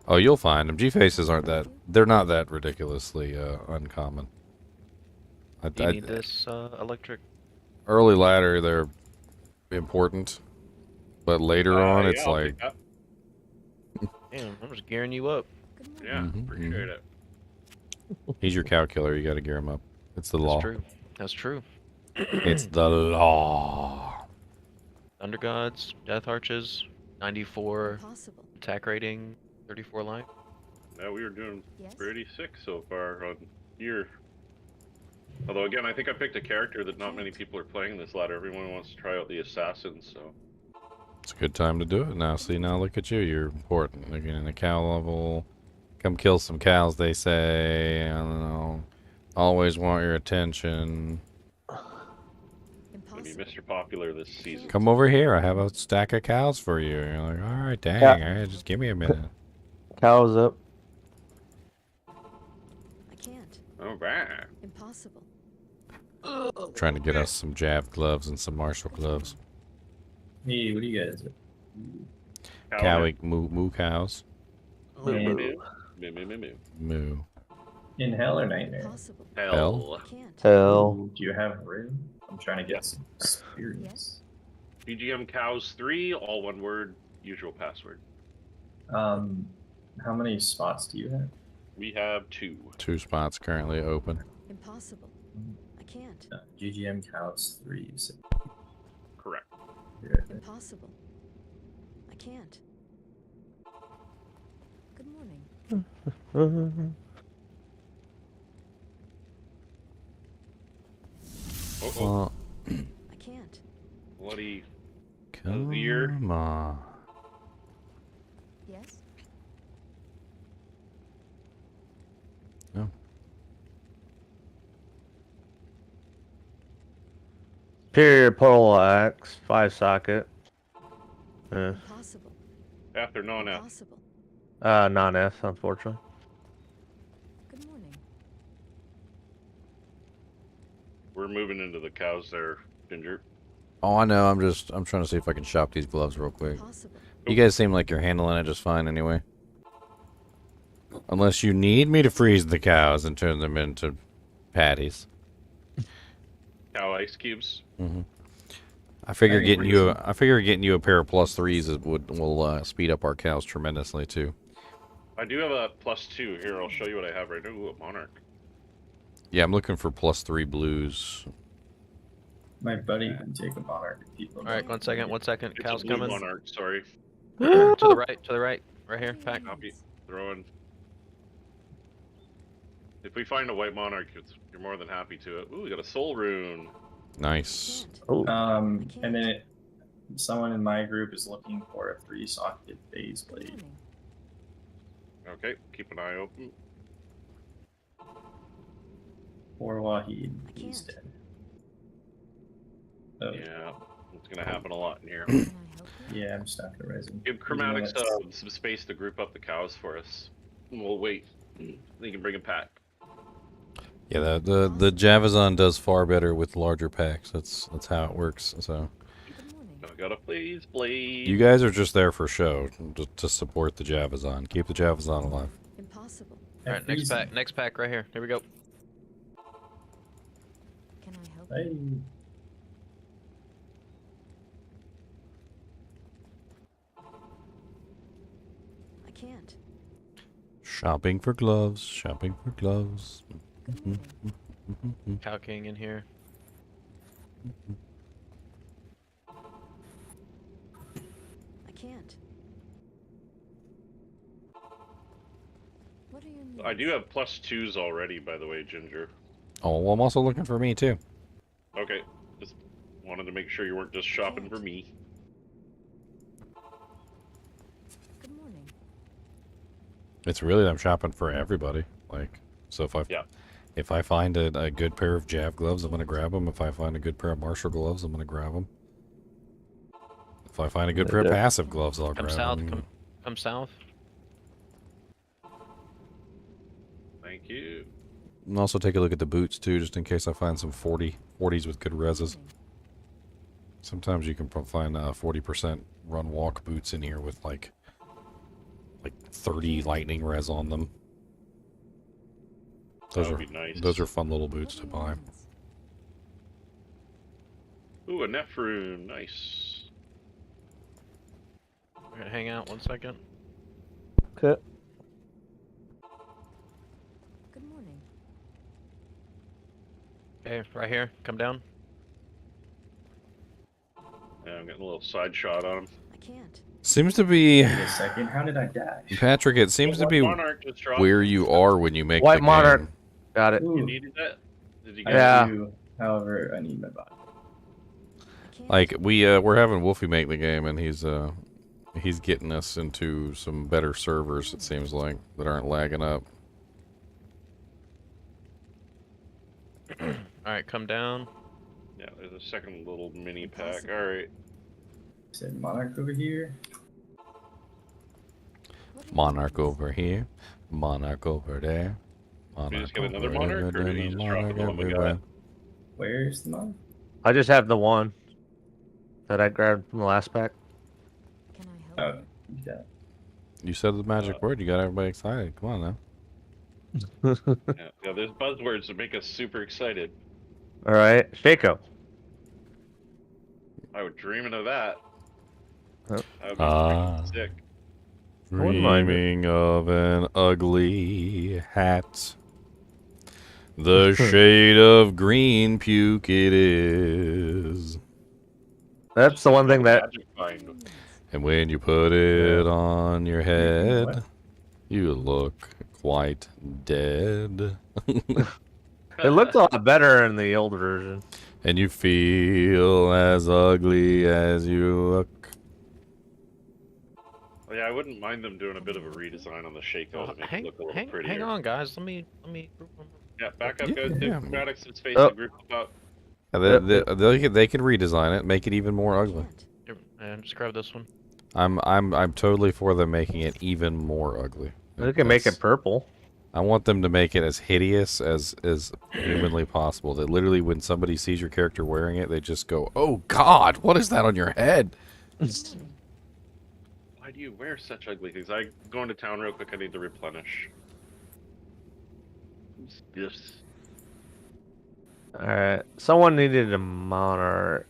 Oh, you'll find them. G-Faces aren't that... They're not that ridiculously uncommon. Do you need this electric? Early ladder, they're important. But later on, it's Yeah, I'll like... take that. Damn, I'm just gearing you up. Good morning. Yeah, Mhm, appreciate it. He's your cow killer. You got to gear him up. It's the law. That's true. That's true. It's the law. Thunder Gods, Death Arches, 94 Impossible. attack rating, 34 life. Yeah, we were doing Yes. pretty sick so far on here. Although again, I think I picked a character that not many people are playing this ladder. Everyone wants to try out the assassin, so It's a good time to do it now. See, now look at you. You're important. You're getting a cow level. Come kill some cows, they say. I don't know. Always want your attention. maybe Impossible. Mr. Popular this season. Come over here. I have a stack of cows for you. You're like, all right, dang. Yeah. All right, just give me a minute. Cows up. I can't. All right. Impossible. Trying to get us some jab gloves and some martial gloves. Hey, what do you guys? Cow, moo cows. Moo. Moo. In hell or nightmare? Impossible. Hell. I can't. Hell. Do you have room? I'm trying to get some experience. BGM cows 3, all one word, usual password. How many spots do you have? We have 2. 2 spots currently open. Impossible. I can't. GGM counts 3. You said. Correct. You're- Impossible. I can't. Good morning. Oh, I can't. bloody. Come Ear. on. Yes? Superior pole axe, 5 socket. Impossible. F or non-F. Impossible. Non-F, unfortunately. Good morning. We're moving into the cows there, Ginger. Oh, I know. I'm trying to see if I can shop these gloves real quick. Impossible. You guys seem like you're handling it just fine anyway. Unless you need me to freeze the cows and turn them into patties. Cow ice cubes. I figure Any getting reason? you a pair of +3s will speed up our cows tremendously too. I do have a +2 here. I'll show you what I have right now. Ooh, a monarch. Yeah, I'm looking for +3 blues. My buddy can take a monarch if people. All right, 1 second, 1 second. It's Cow's a blue coming. monarch. Sorry. To the right, right here. Pack. Copy. Throwing. If we find a white monarch, you're more than happy to it. Ooh, we got a soul rune. Nice. Can't. Oh, And then someone in my group is looking for a 3-socket phase Good blade. morning. Okay, keep an eye open. Or Wahid. I He's can't. dead. Oh, Yeah, it's gonna happen a lot in here. Can I help you? yeah, I'm stuck at resin. Give Chromatics some space to group up the cows for us. And we'll wait. They can bring a pack. Yeah, the Javazon does far better with larger packs. That's how it works. So Good morning. I gotta please, blade. you guys are just there for show, just to support the Javazon. Keep the Javazon alive. Impossible. All right, next pack right here. Here we go. Can I help Hey. you? I can't. Shopping for gloves. Shopping for gloves. Good morning. Cow King in here. I can't. What are your needs? I do have +2s already, by the way, Ginger. Oh, well, I'm also looking for me too. Okay, just wanted to make sure you weren't just shopping for me. Good morning. It's really I'm shopping for everybody. Like, so if I find a good pair of Jav gloves, I'm gonna grab them. If I find a good pair of Marshall gloves, I'm gonna grab them. If I find a good pair of passive gloves, I'll Come grab south. them. Come south. Thank you. And also take a look at the boots too, just in case I find some 40s with good reses. Sometimes you can find 40% run walk boots in here with like 30 lightning res on them. That would be nice. Those are fun little boots to buy. Ooh, a Nephrune. Nice. We're gonna hang out 1 second. okay. Good morning. Okay, right here. Come down. Yeah, I'm getting a little side shot on him. I can't. Seems to be, Wait a second. How did I die? Patrick, it seems to One be monarch just dropped. where you are when you make White the monarch. game. Got it. Ooh, You needed that? Did you I get Yeah. do. However, I need my body. I can't. Like we're having Wolfie make the game, and he's getting us into some better servers. It seems like that aren't lagging up. All right, come down. Yeah, there's a second little mini pack. Alright. Said monarch over here. What are your Monarch needs? over here, monarch over there. Did you just get another over monarch, there, or did you just drop monarch the one we got? everywhere. Where's the monarch? I just have the one that I grabbed from the last pack. Can Oh, yeah. You said the magic word. You got everybody excited. Come on now. Yeah, there's buzzwords that make us super excited. All right, Shaco. I was dreaming of that. Oh. That would be Ah. freaking sick. I wouldn't mind it. Dreaming of an ugly hat. The shade of green puke it is. That's the one thing that Magic find. And when you put it on your What? head, you look quite dead. it looked a lot better in the old version. And you feel as ugly as you look. Well, yeah, I wouldn't mind them doing a bit of a redesign on the Shaco to make it look a little prettier. hang on, guys. Let me. Yeah, back up, Yeah, guys. yeah. Chromatic's face Oh. the group up. They can redesign it, make it even more ugly. Here, and just grab this one. I'm totally for them making it even more ugly. They can make it purple. I want them to make it as hideous as humanly possible. That literally, when somebody sees your character wearing it, they just go, "Oh God, what is that on your head?" Why do you wear such ugly things? I go into town real quick. I need to replenish. Yes. All right, someone needed a monarch.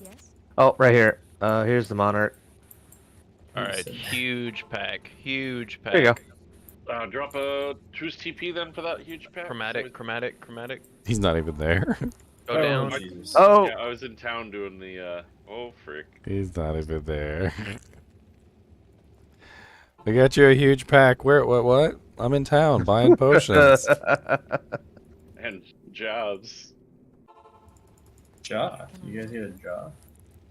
Yes? Oh, right here. Here's the monarch. All right, huge pack. Huge pack. There you go. Drop a choose TP then for that huge pack. Chromatic. He's not even there. Go down. Jesus. Oh, Yeah, I was in town doing the. Oh frick! He's not even there. I got you a huge pack. Where? What? I'm in town buying potions. And jobs. Jaw. You guys get a jaw?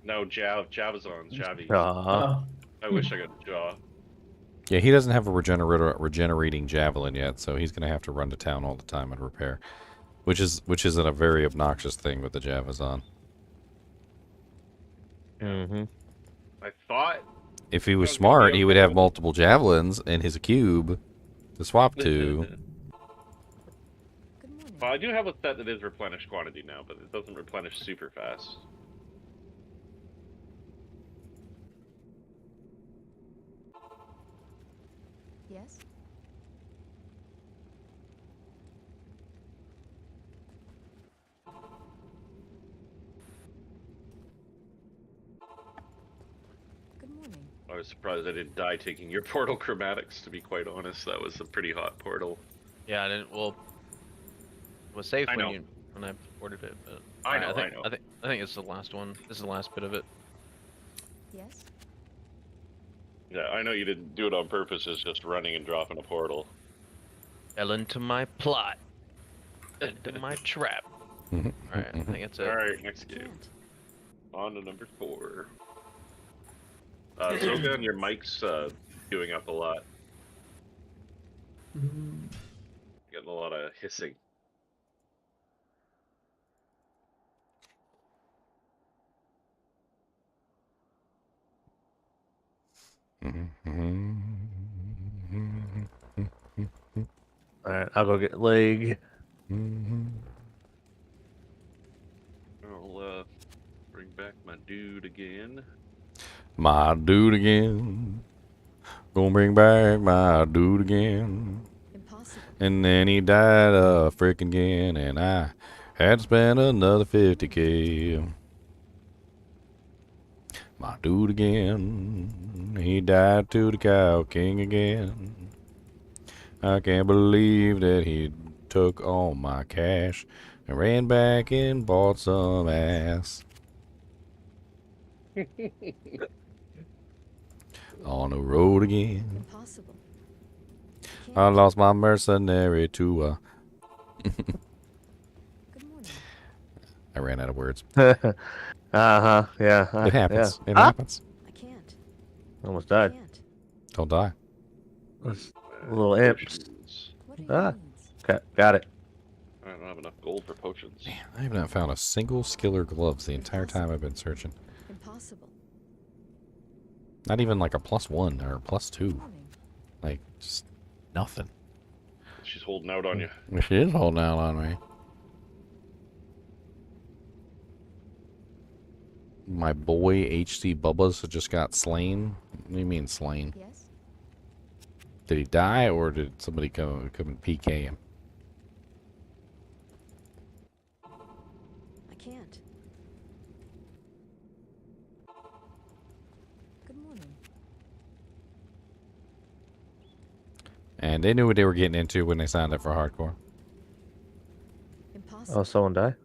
No, Javazons, Javi. Aw. Oh. I wish I got a jaw. Yeah, he doesn't have a regenerating javelin yet, so he's gonna have to run to town all the time and repair, which is a very obnoxious thing with the Javazon. Mm-hmm. I thought. If he was Okay, smart, yeah, he would okay. have multiple javelins in his cube to swap to. Good morning. Well, I do have a set that is replenished quantity now, but it doesn't replenish super fast. Yes? Good morning. I was surprised I didn't die taking your portal chromatics, to be quite honest. That was a pretty hot portal. Yeah, I didn't. Well, it was safe I know. when I ordered it. But I know, Alright, I know. I think it's the last one. This is the last bit of it. Yes? Yeah, I know you didn't do it on purpose, it's just running and dropping a portal. Fell into my plot. Into my trap. Alright, I think that's it. Alright, next game. Can't. On to number 4. Zogan, your mic's doing up a lot. Getting a lot of hissing. All right, I'll go get leg. I'll bring back my dude again. My dude again. Gonna bring back my dude again. Impossible. And then he died frickin' again, and I had to spend another 50K. My dude again. He died to the Cow King again. I can't believe that he took all my cash and ran back and bought some ass. On the road again. Impossible. I lost my mercenary to Good morning. I ran out of words. Uh-huh, yeah. It happens. Yeah. It happens. I can't. Almost I died. can't. Don't die. Little imps. Potions. What are Ah. your needs? Okay, got it. I don't have enough gold for potions. Man, I have not found a single skiller gloves the entire time I've been searching. Impossible. Not even like a +1 or a +2. Good morning. Like, just nothing. She's holding out on you. She is holding out on me. My boy HC Bubba's just got slain. What do you mean slain? Yes? Did he die, or did somebody come and PK him? I can't. Good morning. And they knew what they were getting into when they signed up for hardcore. Impossible. Oh, someone died?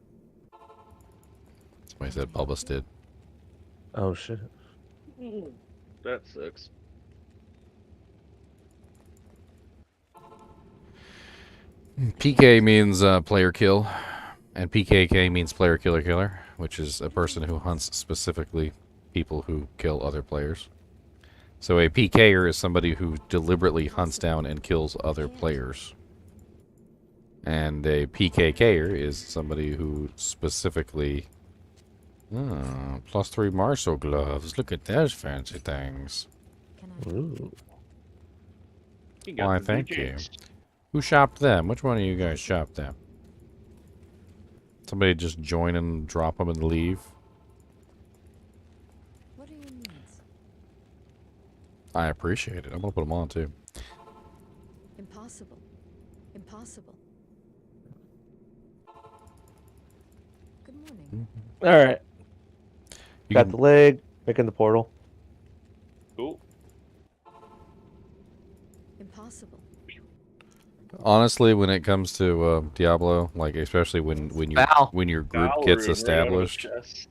Somebody said Bubba's did. Oh, shit. That sucks. PK means player kill, and PKK means player killer killer, which is a person who hunts specifically people who kill other players. So a PKer is somebody who deliberately hunts down and kills other players. And a PKKer is somebody who specifically... Oh, +3 Marshall gloves. Look at those fancy things. Can I? Ooh. You got Why, the thank DJs. you. Who shopped them? Which one of you guys shopped them? Somebody just join and drop them and leave? What are your needs? I appreciate it. I'm gonna put them on too. Impossible. Impossible. Good morning. All right. You Got can- the leg. Making the portal. Cool. Impossible. Honestly, when it comes to Diablo, like especially when Val. your group Valor gets and right out of the established. chest.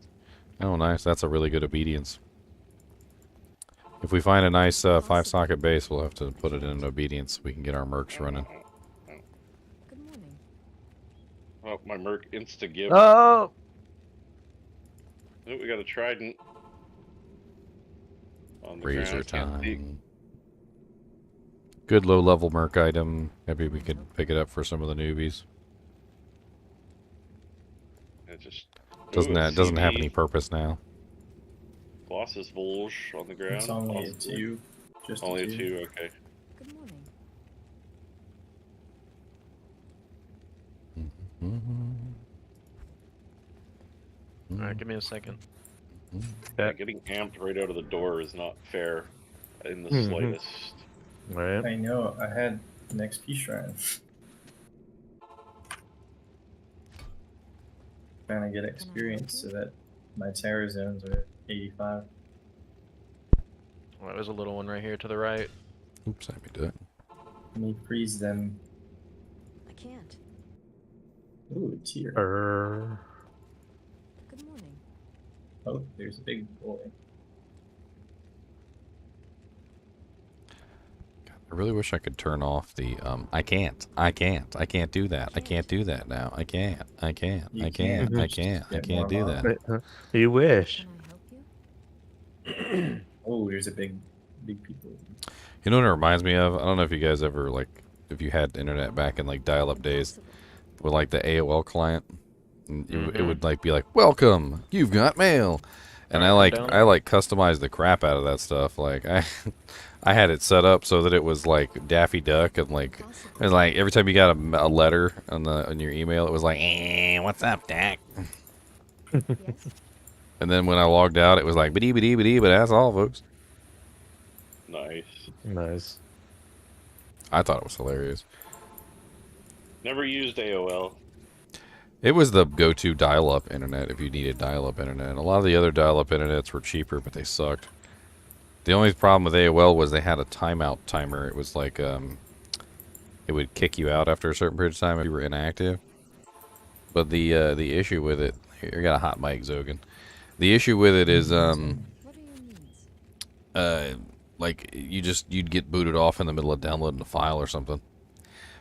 Oh, nice. That's a really good obedience. If we find a nice 5-socket base, we'll have to put it in obedience so we can get our mercs running. Good morning. Oh, my merc insta give. Oh! Oh, we got a trident. On the Razor ground, can't see. time. Good low-level merc item. Maybe we could pick it up for some of the newbies. It just Doesn't Ooh, that doesn't have CV. any purpose now? Colossus Volge on the ground. It's only a Colossus Volge. 2. Just Only a a 2. 2, okay. Good morning. Alright, give me a second. Yeah, getting amped right out of the door is not fair in the Mhm. slightest. All right. I know, I had an XP shrine. Trying to get experience so that my terror zones are at 85. Well, there's a little one right here to the right. Oops, let me do it. Let me freeze them. I can't. Ooh, a tier. Good morning. Oh, there's a big boy. I really wish I could turn off the I can't do that. I can't do that now. I can't You do get more that. mod. You wish. Can I help you? Oh, there's a big people. You know what it reminds me of? I don't know if you guys ever if you had internet back in like dial-up days Impossible. with like the AOL client. And it Mhm. would like be like, "Welcome, you've got mail," and I customized the crap out of that stuff. Like I had it set up so that it was like Daffy Duck, and like it was like every time you got a letter on your email, it was like, "What's up, Dak?" Yes. And then when I logged out, it was like, "Biddy biddy biddy," but that's all, folks. Nice. Nice. I thought it was hilarious. Never used AOL. It was the go-to dial-up internet if you needed dial-up internet. A lot of the other dial-up internets were cheaper, but they sucked. The only problem with AOL was they had a timeout timer. It was like it would kick you out after a certain period of time if you were inactive. But the issue with it, here, you got a hot mic, Zogan. The issue with it is What are your needs? like you'd get booted off in the middle of downloading a file or something.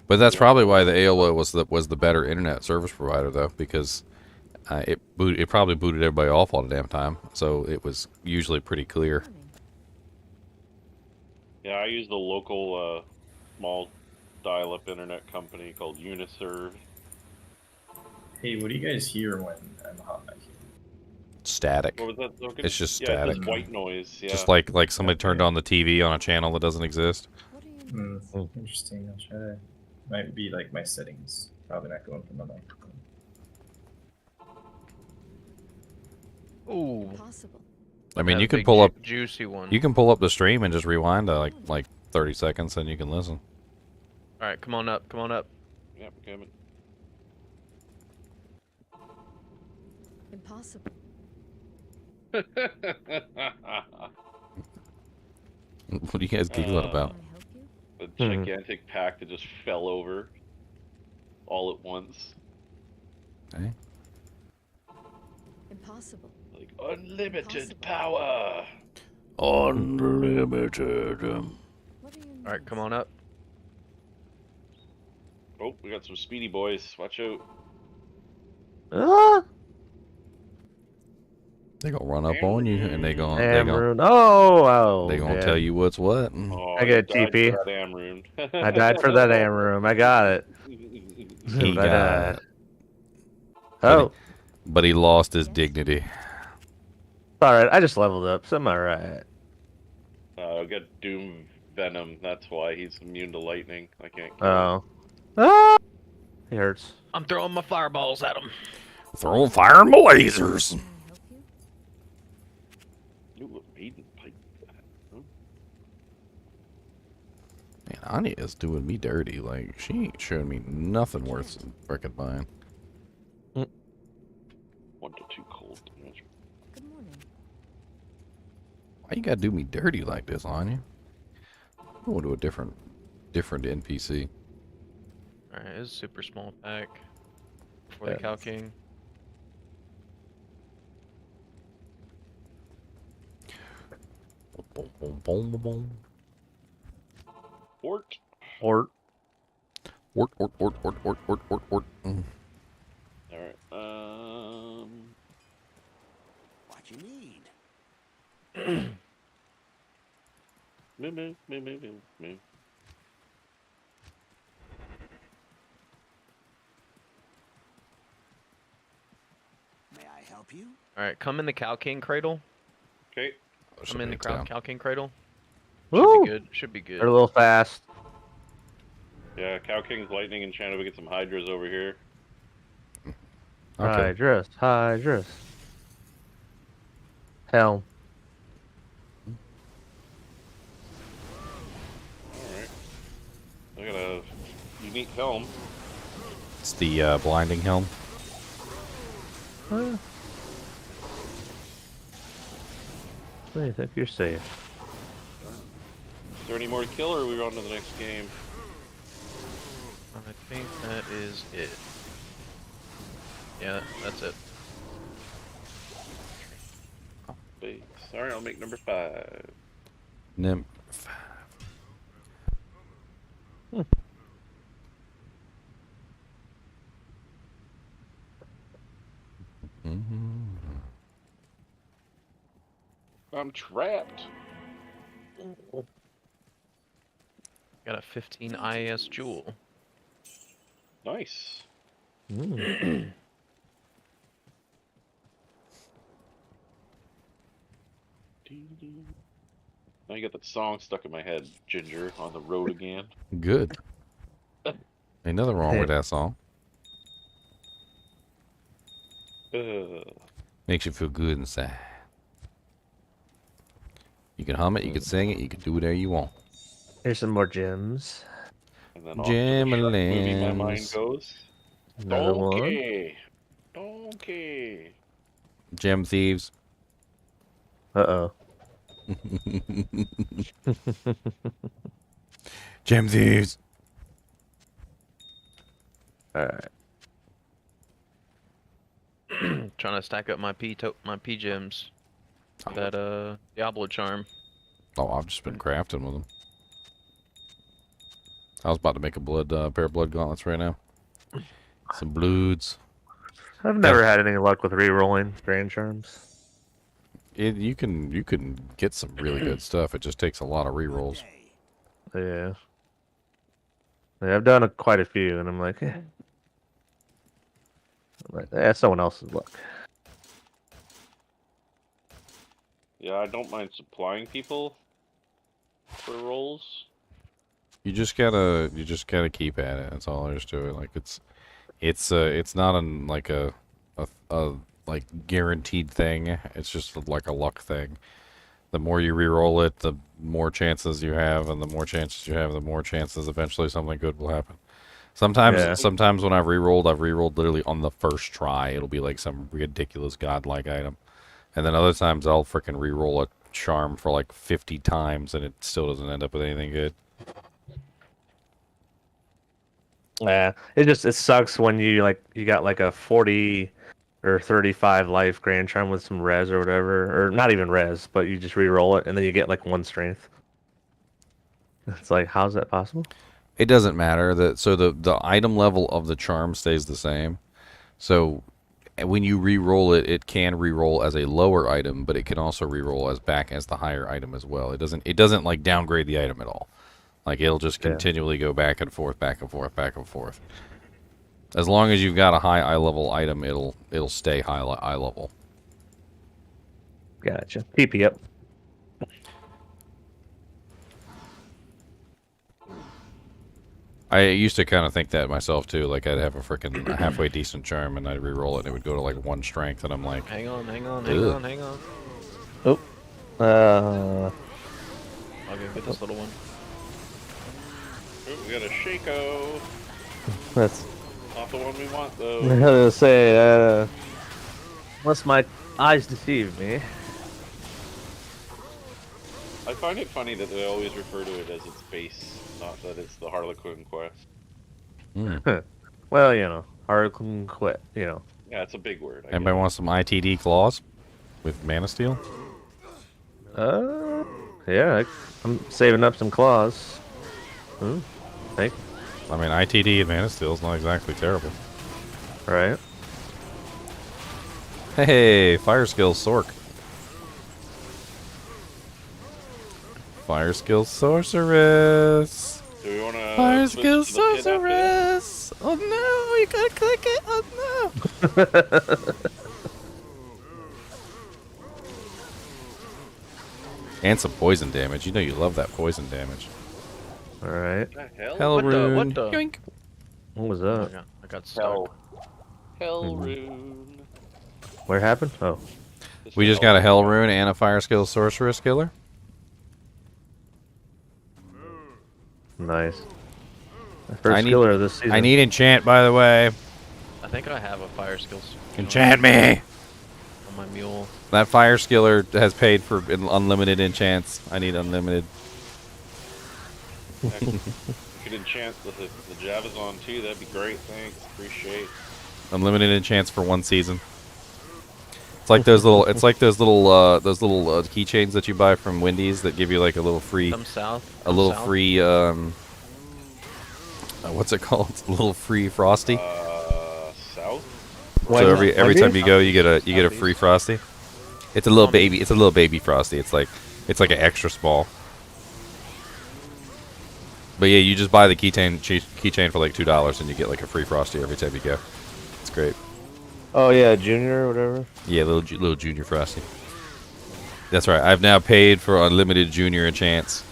But that's probably why the AOL was the better internet service provider though, because it probably booted everybody off all the damn time, so it was usually pretty clear. Morning. Yeah, I use the local small dial-up internet company called Uniserve. Hey, what do you guys hear when I'm hot mic? Static, What was that, Logan? It's just yeah, it's static. just white noise. Yeah. just like somebody turned on the TV on a channel that doesn't exist. What are your needs? Interesting. I'll try to. Might be like my settings. Probably not going from my microphone. Ooh. Impossible. I mean, That you can big pull up. juicy one. You can pull up the stream and just rewind to like 30 seconds, and you can listen. All right, come on up. Come on up. Yep, coming. Impossible. What are you guys giggling about? Can I help you? A gigantic pack that just fell over all at once. Hey? Impossible. Like unlimited Impossible. power. Unlimited. What are your All right, come needs? on up. Oh, we got some speedy boys. Watch out. Ah, They gonna run up on you, and they gonna Amrune. Oh, they gonna yeah. tell you what's what. Oh, I get you died TP. for that Amrune. I died for that Amrune. I got it. He But I got died. it. Oh, But he lost his dignity. alright. I just leveled up, so I'm alright. I got Doom Venom. That's why he's immune to lightning. I can't kill him. Oh. Ah! He hurts. I'm throwing my fireballs at him. Throwing fire and lasers. Can I help you? Ooh, a maiden pipe. Man, Anya is doing me dirty. Like, she ain't showing me nothing worth freaking buying. 1 to 2 cold damage. Good morning. Why you gotta do me dirty like this, Anya? I'm going to a different NPC. All right, it's a super small pack for the Yeah. Cow King. Boom, boom, boom, boom, boom. Fort. Or Ort. Alright. What you need? Moo. May I help you? All right, come in the Cow King cradle. Okay. I'm in the Down. Cow King cradle. Should woo! be good. Should be good. They're a little fast. Yeah, Cow King's lightning enchanted. We get some Hydras over here. Okay. Hydras. Helm. Alright. I got a unique helm. It's the blinding helm. Huh? What do you think? You're safe. Is there any more to kill, or are we on to the next game? I think that is it. Yeah, that's it. Wait, sorry, I'll make number 5. Nim. I'm trapped. Got a 15 IAS jewel. Nice. Mm. Now you got that song stuck in my head, Ginger, on the road again. Good. Ain't nothing wrong with that song. Makes you feel good inside. You can hum it, you can sing it, you can do whatever you want. Here's some more gems. And then off to the Shrek movie my mind Jammalins. goes. Another one. Donkey. Gem thieves. Uh-oh. Gem thieves. Alright. Trying to stack up my P gems. For that Diablo charm. Oh, I've just been crafting with them. I was about to make a pair of blood gauntlets right now. Some bloods. I've never had any luck with re-rolling grand charms. You can get some really good stuff. It just takes a lot of rerolls. Yeah. Yeah, I've done quite a few, and I'm like, eh. I'm like, someone else's luck. Yeah, I don't mind supplying people for rolls. You just gotta keep at it. That's all there is to it. Like it's not like a like guaranteed thing. It's just like a luck thing. The more you re-roll it, the more chances you have, and the more chances you have, the more chances eventually something good will happen. Sometimes, Yeah. sometimes when I've re-rolled literally on the first try. It'll be like some ridiculous godlike item, and then other times I'll freaking re-roll a charm for like 50 times, and it still doesn't end up with anything good. Yeah, it sucks when you got like a 40 or 35 life grand charm with some res or whatever, or not even res, but you just re-roll it and then you get like 1 strength. It's like, how's that possible? It doesn't matter. The item level of the charm stays the same. So when you re-roll it, it can re-roll as a lower item, but it can also re-roll as back as the higher item as well. It doesn't like downgrade the item at all. Like it'll just continually go back and forth, back and forth, back and forth. As long as you've got a high eye level item, it'll stay high level. Gotcha. PP up. I used to kind of think that myself too. Like I'd have a halfway decent charm, and I'd re-roll it, and it would go to like 1 strength, and I'm like, Hang on. Oh. I'll go get this little one. Ooh, we got a Shaco. That's. Not the one we want, I though. was gonna say, unless my eyes deceive me. I find it funny that they always refer to it as its base, not that it's the Harlequin quest. Well, you know, Harlequin quit. You know. Yeah, it's a big word. I anybody guess. want some ITD claws with Mana Steel? Yeah, I'm saving up some claws. Thank. I mean, ITD and Mana Steel is not exactly terrible. Right. Hey, Fire Skills Sork. Fire Skills Sorceress. Do we want to Fire Skills Sorceress. Oh no, you gotta click it. Oh no. And some poison damage. You know you love that poison damage. All right. What the hell? Hell What the- rune. what the- Yoink. What was Oh, that? yeah, I got stuck. Hell rune. Where happened? Oh. We just got a Hell Rune and a Fire Skills Sorceress killer. Nice. My I first need- killer of this season. I need enchant, by the way. I think I have a fire skills. Enchant me. On my mule. That Fire Skiller has paid for unlimited enchants. I need unlimited. You could enchant the Javazon too, that'd be great, thanks. Appreciate. Unlimited enchants for 1 season. It's like those little. It's like those little keychains that you buy from Wendy's that give you like a little free. Come south. A little free. What's it called? A little free frosty. South? So every time you go, you get a free frosty. It's a little baby. It's a little baby frosty. It's like an extra small. But yeah, you just buy the keychain for like $2, and you get like a free frosty every time you go. It's great. Oh yeah, junior or whatever. Yeah, little junior frosty. That's right. I've now paid for unlimited junior enchants.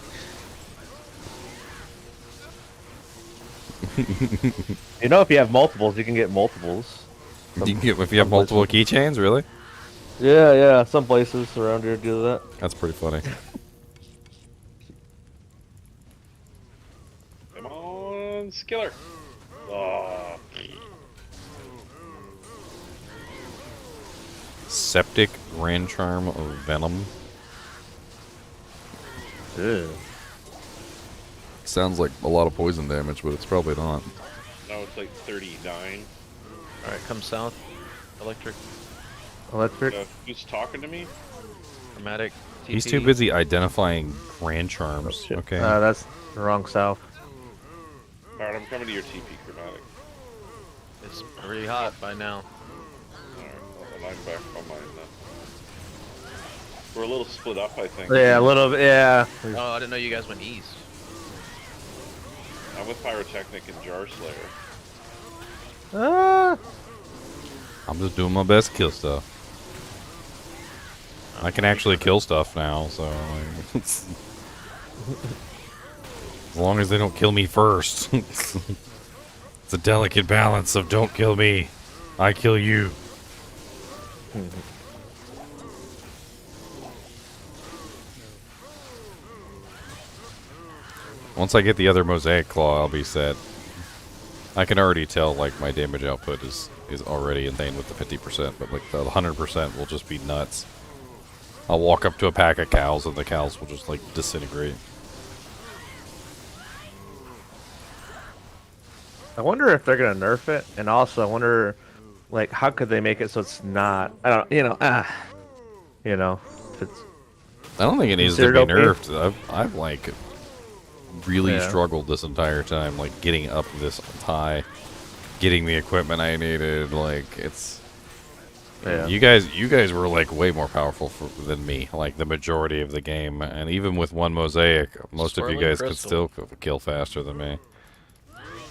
You know, if you have multiples, you can get multiples. You can get if you have multiple keychains, really? Yeah. Some places around here do that. That's pretty funny. Come on, Skiller. Oh. Septic Grand Charm of Venom. Ew. Sounds like a lot of poison damage, but it's probably not. No, it's like 39. Alright, come south. Electric. Electric. Who's talking to me? Chromatic. TP. He's too busy identifying Grand Charms. Shit. Okay. That's the wrong south. Alright, I'm coming to your TP, Chromatic. It's pretty hot by now. Alright, well, I'm back on mine then. We're a little split up, I think. Yeah, a little bit. Yeah. Oh, I didn't know you guys went east. I'm with Pyrotechnic and Jar Slayer. I'm just doing my best to kill stuff. I can actually kill stuff now, so like, as long as they don't kill me first. It's a delicate balance of don't kill me, I kill you. Once I get the other mosaic claw, I'll be set. I can already tell, like, my damage output is already insane with the 50%, but, like, the 100% will just be nuts. I'll walk up to a pack of cows, and the cows will just, like, disintegrate. I wonder if they're gonna nerf it, and also I wonder, like, how could they make it so it's not? I don't, if it's I don't think it needs to be considered OP. nerfed. I've like, really Yeah. struggled this entire time, like, getting up this high, getting the equipment I needed, like, it's... Yeah. You guys were, like, way more powerful than me, like, the majority of the game, and even with one mosaic, most of you Swirling guys could crystal. still kill faster than me.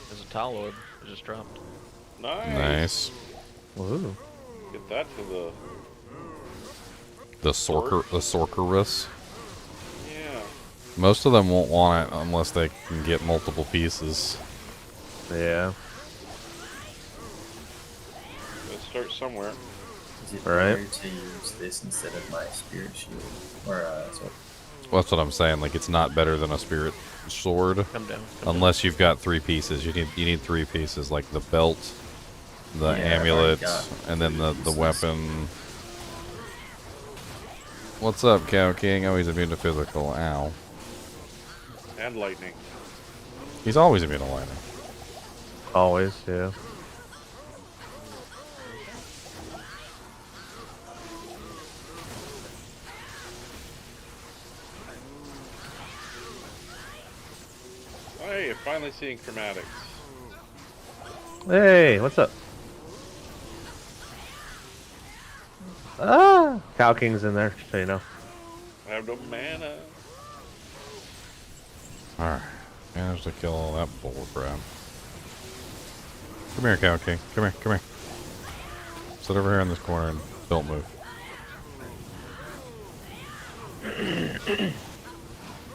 There's a towel orb. It just dropped. Nice. Nice. Ooh. Get that to the. The Sorceress. Yeah. Most of them won't want it unless they can get multiple pieces. Yeah. Let's start somewhere. Is it Alright. better to use this instead of my spirit shield? Or, sword? Well, that's what I'm saying. Like, it's not better than a spirit sword, Come down. unless you've got 3 pieces. You need 3 pieces, like the belt, the Yeah, I've already amulet, got and then 3 the pieces. weapon. What's up, Cow King? Oh, he's immune to physical. Ow. And lightning. He's always immune to lightning. Always, yeah. Hey, you're finally seeing chromatics. Hey, what's up? Ah, Cow King's in there, so you know. I have no mana. Alright. Managed to kill all that bull crap. Come here, Cow King. Come here, come here. Sit over here in this corner and don't move.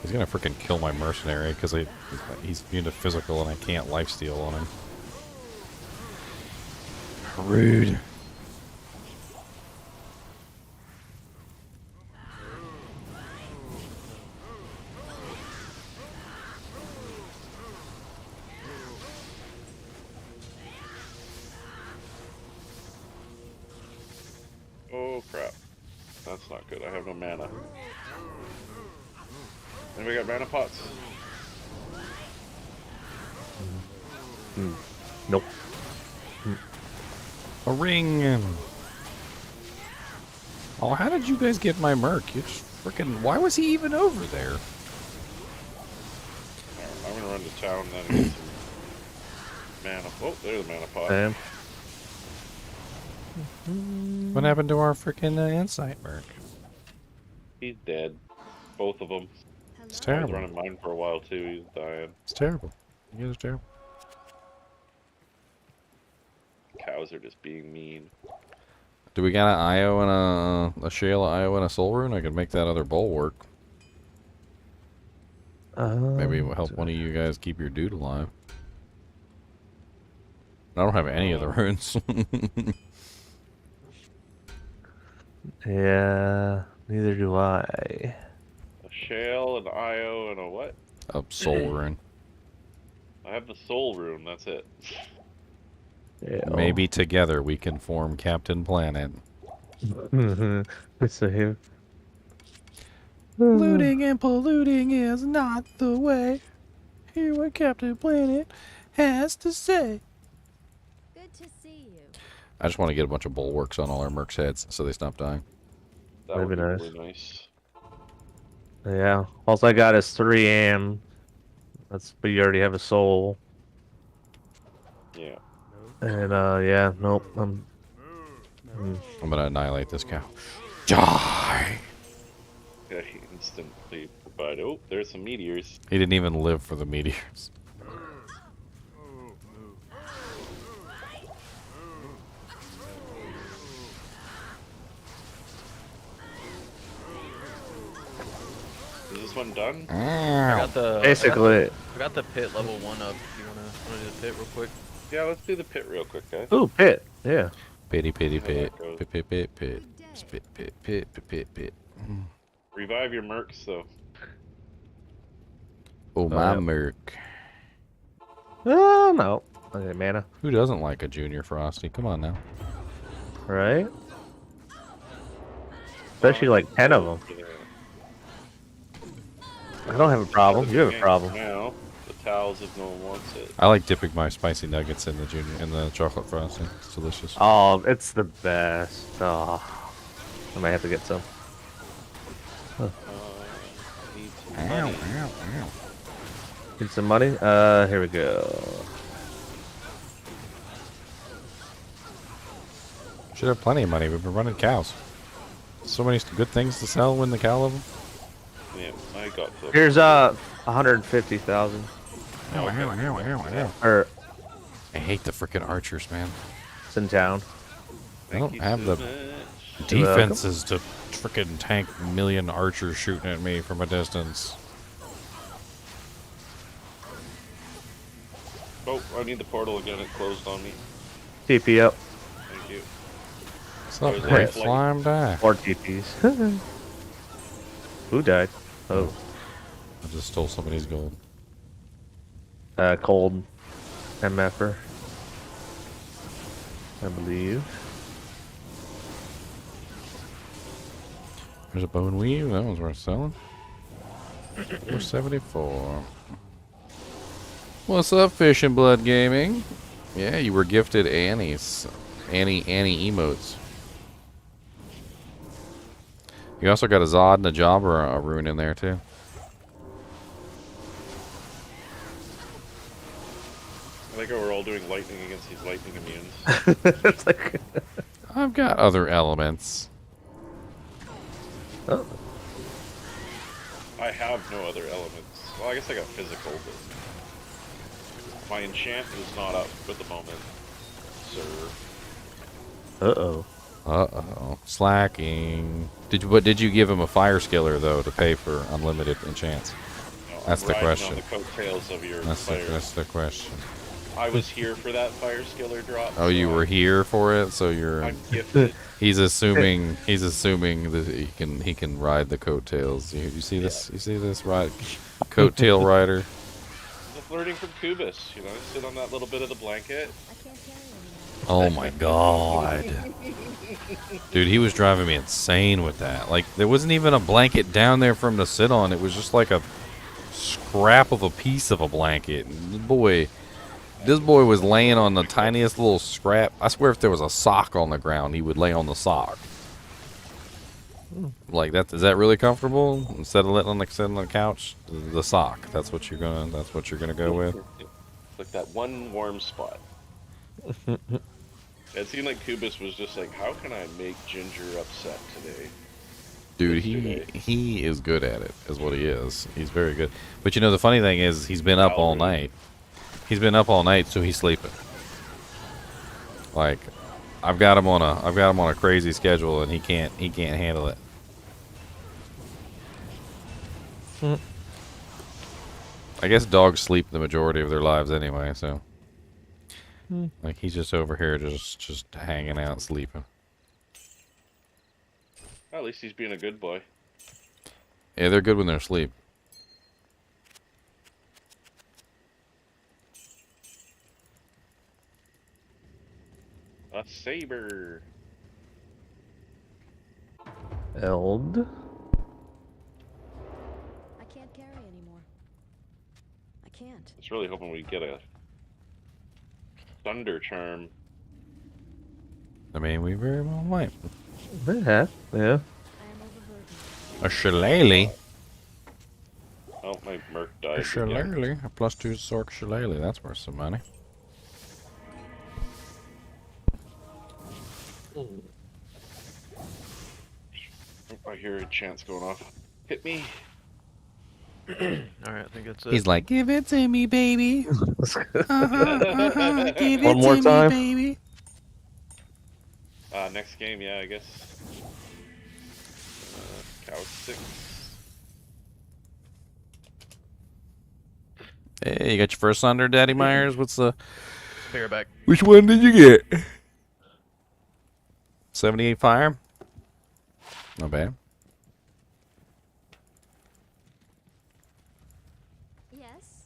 He's gonna freaking kill my mercenary because he's immune to physical and I can't lifesteal on him. Rude. Oh crap. That's not good. I have no mana. And we got mana pots. Nope. A ring. Oh, how did you guys get my merc? You just freaking. Why was he even over there? I'm gonna run to town then and get some mana. Oh, there's the mana pot. Sam. What happened to our freaking insight merc? He's dead. Both of them. It's I was terrible. running mine for a while too. He's dying. It's terrible. You guys are terrible. Cows are just being mean. Do we got an IO and a shale of IO and a soul rune? I could make that other bowl work. Maybe it will help one of you guys keep your dude alive. I don't have any of the runes. Yeah, neither do I. A shale, an IO, and a what? A soul rune. I have the soul rune. That's it. Yeah. Maybe together we can form Captain Planet. It's a him. Looting and polluting is not the way. Hear what Captain Planet has to say. Good to see you. I just want to get a bunch of bulwarks on all our mercs' heads so they stop dying. That That'd would be be nice. really nice. Yeah. All I got is 3 am. But you already have a soul. Yeah. And yeah, nope. I'm gonna annihilate this cow. Die! Yeah, he instantly provide. Oh, there's some meteors. He didn't even live for the meteors. Is this one done? I got the Basically. I got the pit level 1 up. Do you wanna do the pit real quick? Yeah, let's do the pit real quick, guys. Ooh, pit. Yeah. Pitty pitty See how pit. that goes. Pit pit pit pit. Spit pit pit pit pit pit. Revive your mercs though. Oh my yeah. merc. Oh no. Okay, mana. Who doesn't like a junior frosty? Come on now. Right? Especially like 10 of them. I don't have a problem. You have a problem. Now the towels if no one wants it. I like dipping my spicy nuggets in the chocolate frosting. It's delicious. Oh, it's the best. Oh, I might have to get some. Need some Ow, money. ow, ow. Need some money? Here we go. Should have plenty of money. We've been running cows. So many good things to sell when the cow level. Yeah, I got the. Here's 150,000. Ow, ow, ow, ow, ow. Or I hate the freaking archers, man. it's in town. I don't Thank you have so the much. defenses to freaking tank a million archers shooting at me from a distance. Oh, I need the portal again. It closed on me. TP up. Thank you. It's not There's great. like- Fly 'em die. Or TPs. Who died? Oh, I just stole somebody's gold. cold MFer. I believe. There's a bone weave. That one's worth selling. 474. What's up, Fish and Blood Gaming? Yeah, you were gifted Annie's. Annie emotes. You also got a Zod and a Jobber rune in there, too. I think we're all doing lightning against these lightning immunes. It's like, I've got other elements. oh, I have no other elements. Well, I guess I got physical, but my enchant is not up at the moment, sir. uh-oh. Uh-oh. Slacking. Did you give him a fire skiller, though, to pay for unlimited enchants? No, That's I'm the riding question. on the coattails of your That's fire. the question. I was here for that fire skiller drop. Oh, so you were here for it, so you're... I'm gifted. He's assuming that he can ride the coattails. You see this? You see this ride coattail rider? Just learning from Kubis, you know, sit on that little bit of the blanket. I can't carry anymore. Oh my god. Dude, he was driving me insane with that. Like, there wasn't even a blanket down there for him to sit on. It was just like a scrap of a piece of a blanket. And this boy was laying on the tiniest little scrap. I swear if there was a sock on the ground, he would lay on the sock. Like that, is that really comfortable? Instead of sitting on the couch, the sock. That's what you're gonna go with. Like that one warm spot. It seemed like Kubis was just like, how can I make Ginger upset today? Dude, he is good at it, is what he is. He's very good. But you know, the funny thing is, he's been up all night. He's been up all night, so he's sleeping. Like, I've got him on a crazy schedule, and he can't handle it. I guess dogs sleep the majority of their lives anyway, so like he's just over here just hanging out, sleeping. Well, at least he's being a good boy. Yeah, they're good when they're asleep. A saber. Eld. I can't carry anymore. I can't. I was really hoping we'd get a thunder charm. I mean, we very well might. Yeah. I am overburdened. A shillelagh. Oh, my merc A died. shillelagh. A +2 Sork shillelagh. That's worth some money. I hear a chance going off. Hit me. Alright, I think that's it. He's like, give it to me, baby. Give it One more to time. me, baby. Next game, yeah, I guess. Cow 6. Hey, you got your first thunder, Daddy Myers? What's the... Back. Which one did you get? 78 fire. Not bad. Yes.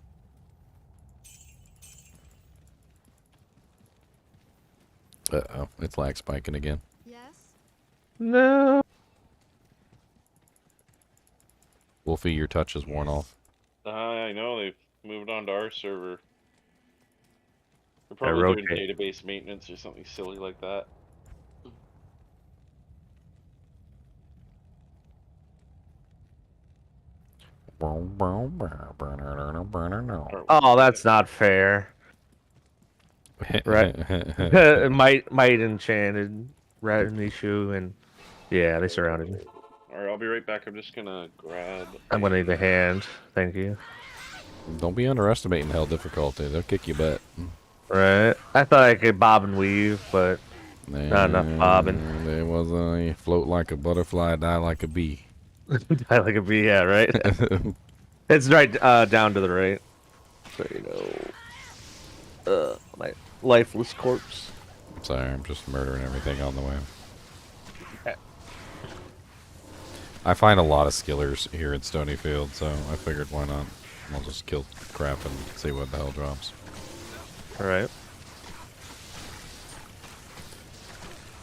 Uh-oh, it's lag spiking again. Yes. No. Wolfie, your touch is worn off. I know, they've moved on to our server. They're I probably doing rotate. database maintenance or something silly like that. Oh, that's not fair. Right. might enchanted rat an issue, and yeah, they surrounded me. Alright, I'll be right back. I'm just gonna grab. I'm gonna need the hand. Thank you. Don't be underestimating hell difficulty. They'll kick your butt. Right. I thought I could bob and weave, but not enough bobbing. There wasn't a float like a butterfly, die like a bee. I like a bee, yeah, right. It's right down to the right. So you know, my lifeless corpse. Sorry, I'm just murdering everything on the way. I find a lot of skillers here in Stonyfield, so I figured why not? I'll just kill crap and see what the hell drops. All right.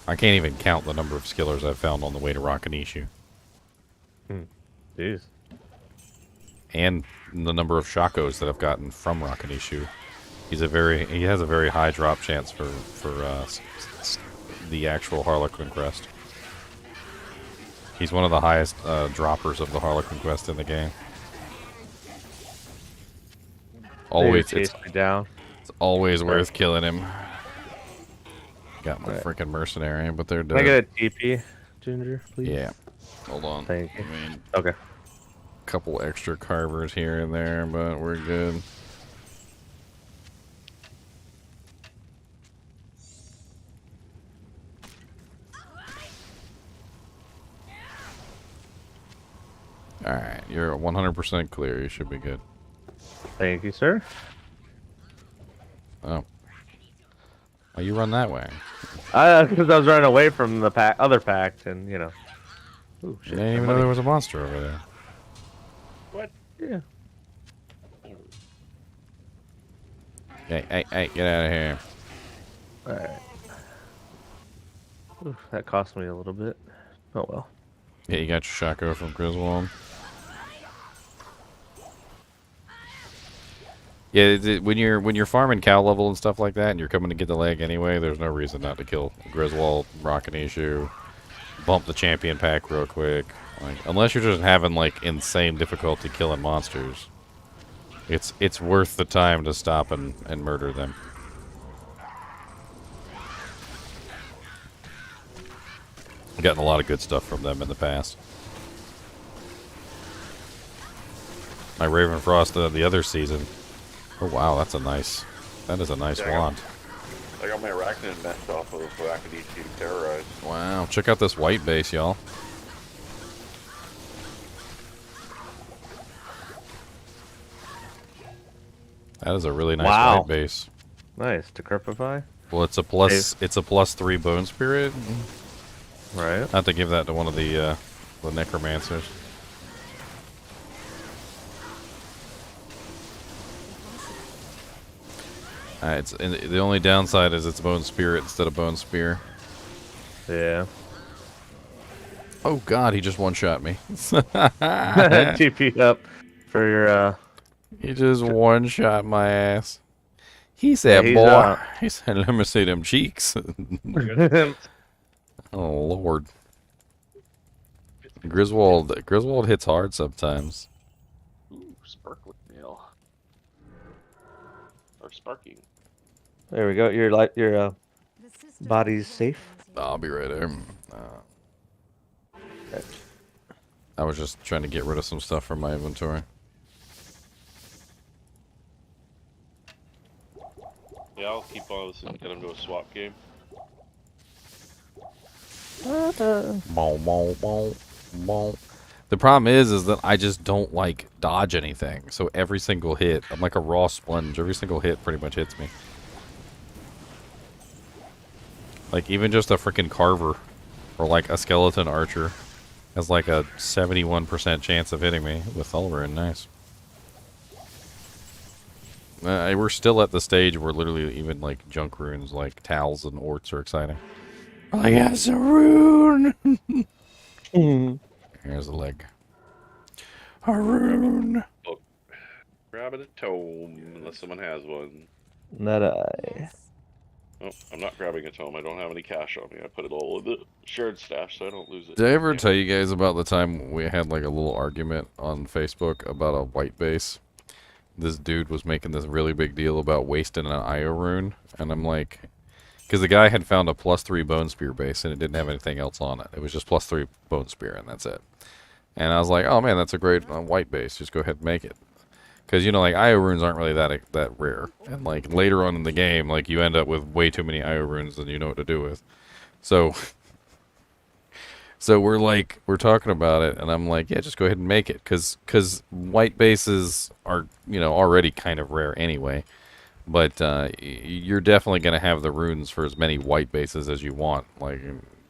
I can't even count the number of skillers I've found on the way to Rakanishu. Jeez. And the number of Shakos that I've gotten from Rakanishu. He has a very high drop chance for the actual Harlequin crest. He's one of the highest droppers of the Harlequin quest in the game. Always, it's always worth killing him. Got my freaking mercenary, but they're dead. Can I get a TP, Ginger, please? Yeah. Hold on. Thank you. I mean, Okay. couple extra carvers here and there, but we're good. Alright, you're 100% clear. You should be good. Thank you, sir. Oh. Oh, you run that way. Because I was running away from the other pact, and you know. Ooh, I shit. didn't even know there was a monster over there. What? Yeah. Hey, get out of here. Alright. Ooh, that cost me a little bit. Oh well. Yeah, you got your Shako from Griswold. Yeah, when you're farming cow level and stuff like that, and you're coming to get the leg anyway, there's no reason not to kill Griswold, Rakanishu, bump the champion pack real quick. Like, unless you're just having like insane difficulty killing monsters, it's worth the time to stop and murder them. I've gotten a lot of good stuff from them in the past. My Ravenfrost the other season. Oh wow, that is a nice Yeah, wand. I got my arachnid nest off of Arachnidian Terrorize. Wow, check out this white base, y'all. That is a really nice white base. Nice. To Decrepify? Well, it's a +3 bone spirit. Right. I have to give that to one of the necromancers. The only downside is it's bone spirit instead of bone spear. Yeah. Oh god, he just one-shot me. TP up for your He just one-shot my ass. He said, he's boy, he said, let me see them cheeks. Oh lord. Griswold hits hard sometimes. Ooh, sparkling nail. Or sparking. There we go. Your body's safe. I'll be right there. I was just trying to get rid of some stuff from my inventory. Yeah, I'll keep all this and get him to a swap game. Bow, bow, bow, bow. The problem is that I just don't like dodge anything. So every single hit, I'm like a raw sponge. Every single hit pretty much hits me. Like even just a freaking carver or like a skeleton archer has like a 71% chance of hitting me with Ulrun. Nice. We're still at the stage where literally even like junk runes like Tals and Orts are exciting. Like, yes, a rune! Here's the leg. A rune! Grabbing a tome, unless someone has one. Not I. Yes. Oh, I'm not grabbing a tome. I don't have any cash on me. I put it all in the shared stash so I don't lose it. Did I ever tell you guys about the time we had like a little argument on Facebook about a white base? This dude was making this really big deal about wasting an IO rune, and I'm like, because the guy had found a +3 bone spear base and it didn't have anything else on it. It was just +3 bone spear and that's it. And I was like, oh man, that's a great white base. Just go ahead and make it. Because, you know, like, IO runes aren't really that rare. And, like, later on in the game, like, you end up with way too many IO runes than you know what to do with. So, so we're talking about it, and I'm like, yeah, just go ahead and make it. Because white bases are, you know, already kind of rare anyway. But you're definitely going to have the runes for as many white bases as you want. Like,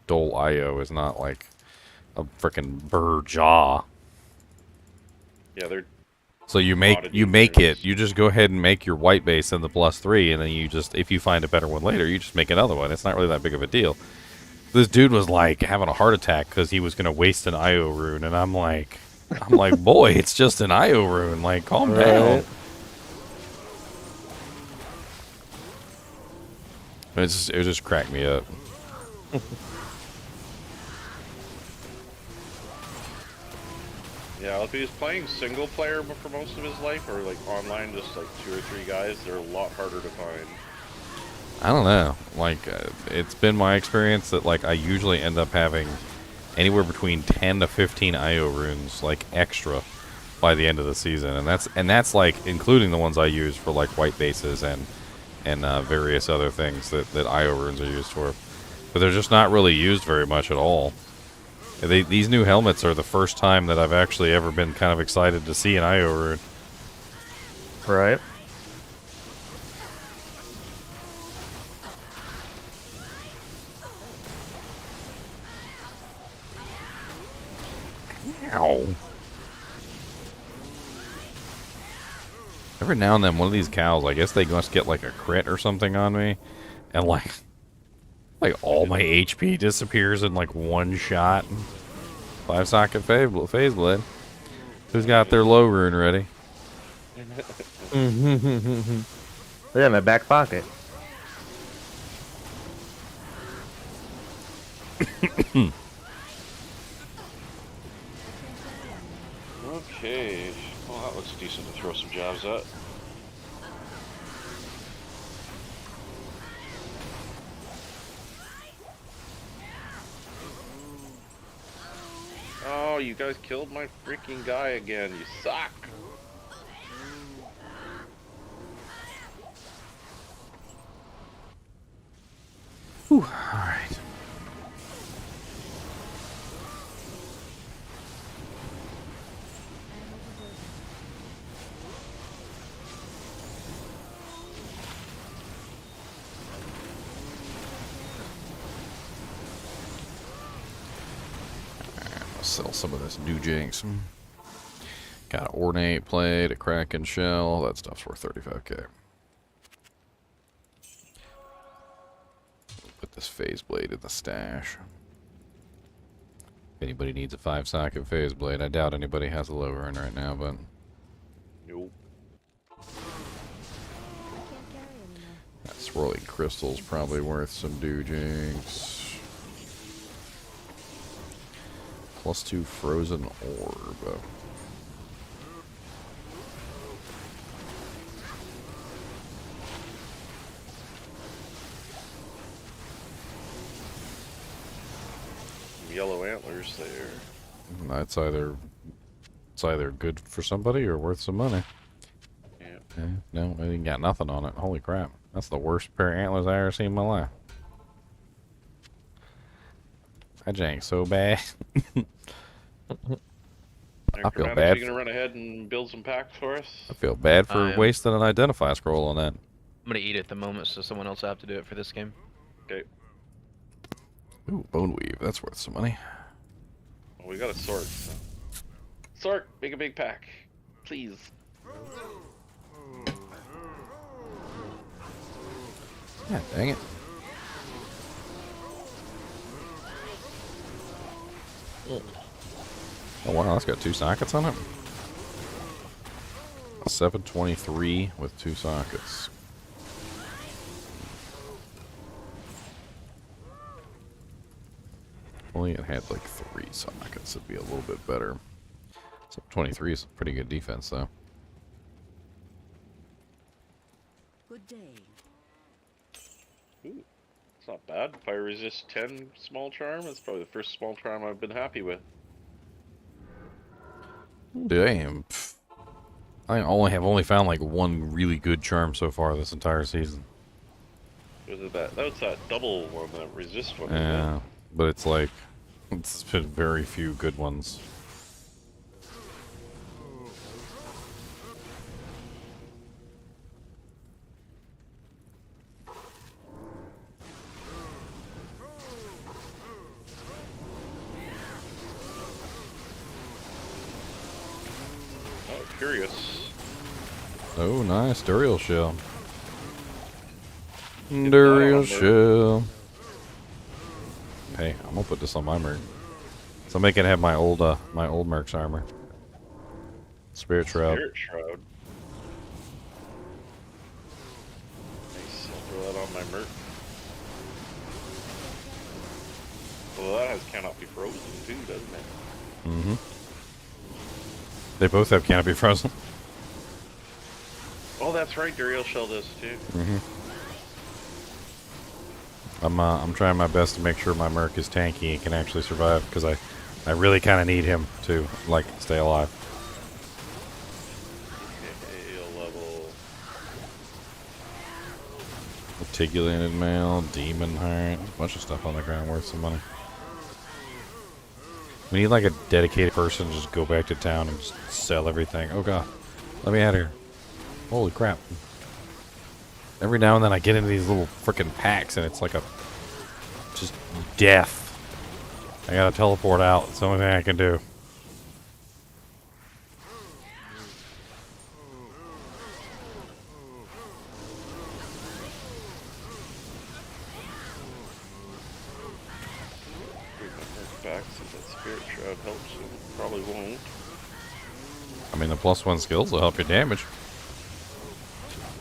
Dole IO is not, like, a frickin' burr jaw. Yeah, they're... So you make it. You just go ahead and make your white base in the +3, and then you just, if you find a better one later, you just make another one. It's not really that big of a deal. This dude was like having a heart attack because he was gonna waste an IO rune, and I'm like, boy, it's just an IO rune. Like, calm down. It just cracked me up. Yeah, if he was playing single player for most of his life, or like online, just like 2 or 3 guys, they're a lot harder to find. I don't know. Like, it's been my experience that like I usually end up having anywhere between 10 to 15 IO runes, like extra, by the end of the season, and that's like including the ones I use for like white bases and various other things that IO runes are used for. But they're just not really used very much at all. These new helmets are the first time that I've actually ever been kind of excited to see an IO rune. Right. Ow. Every now and then, one of these cows, I guess they must get like a crit or something on me, and like all my HP disappears in like one shot. 5-socket phase blade. Who's got their low rune ready? Yeah, in my back pocket. Okay, well that looks decent to throw some jabs at. Oh, you guys killed my freaking guy again. You suck. Whew, alright. Sell some of this new jinx. Got an ornate plate, a kraken shell. That stuff's worth 35k. Put this phase blade in the stash. If anybody needs a 5-socket phase blade, I doubt anybody has a low run right now, but Nope. that swirling crystal's probably worth some do jinx. +2 frozen orb. Yellow antlers there. That's either good for somebody or worth some money. Yeah. Okay. No, I ain't got nothing on it. Holy crap. That's the worst pair of antlers I ever seen in my life. That jank so bad. I feel bad. You gonna run ahead and build some packs for us? I feel bad for wasting an identify scroll on that. I'm gonna eat at the moment, so someone else will have to do it for this game. Okay. Ooh, bone weave. That's worth some money. Well, we got a sword. So. Sword, make a big pack, please. Yeah, dang it. Oh wow, that's got 2 sockets on it. 723 with 2 sockets. Only it had like 3 sockets, it'd be a little bit better. 723 is pretty good defense though. Good day. Ooh, it's not bad. Fire resist 10 small charm. That's probably the first small charm I've been happy with. Damn. I only found like 1 really good charm so far this entire season. Was it that? That was that double one, that resist one. Yeah, but it's like it's been very few good ones. Oh, curious. Oh, nice. Duriel shell. Duriel shell. Hey, I'm gonna put this on my merc. So I'm making have my old merc's armor. Spirit Shroud. Spirit Shroud. Nice. I'll throw that on my merc. Well, that has cannot be frozen too, doesn't it? Mm-hmm. They both have canopy frozen. Oh, that's right. Duriel Shell does too. Mm-hmm. I'm trying my best to make sure my merc is tanky and can actually survive because I really kind of need him to like stay alive. Okay, level. Reticulated mail, demon heart, a bunch of stuff on the ground worth some money. We need like a dedicated person to just go back to town and just sell everything. Oh god, let me out of here. Holy crap. Every now and then I get into these little freaking packs and it's like a just death. I gotta teleport out. It's the only thing I can do. Back since that Spirit Shroud helps. It probably won't. I mean, the +1 skills will help your damage.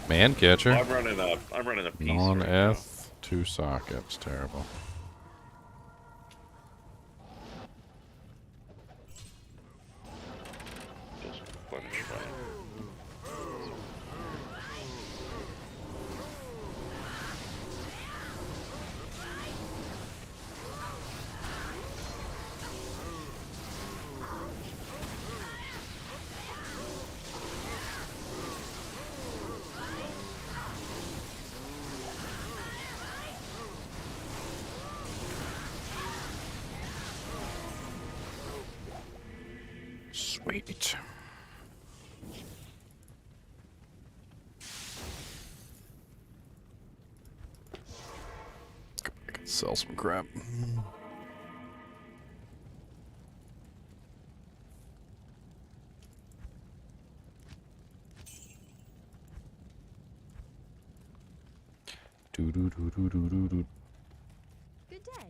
Man catcher. Well, I'm running a piece. Non right now. F, 2 sockets. Terrible. Just replenish my. Sweet. I can sell some crap. Do do do do do do do. Good day.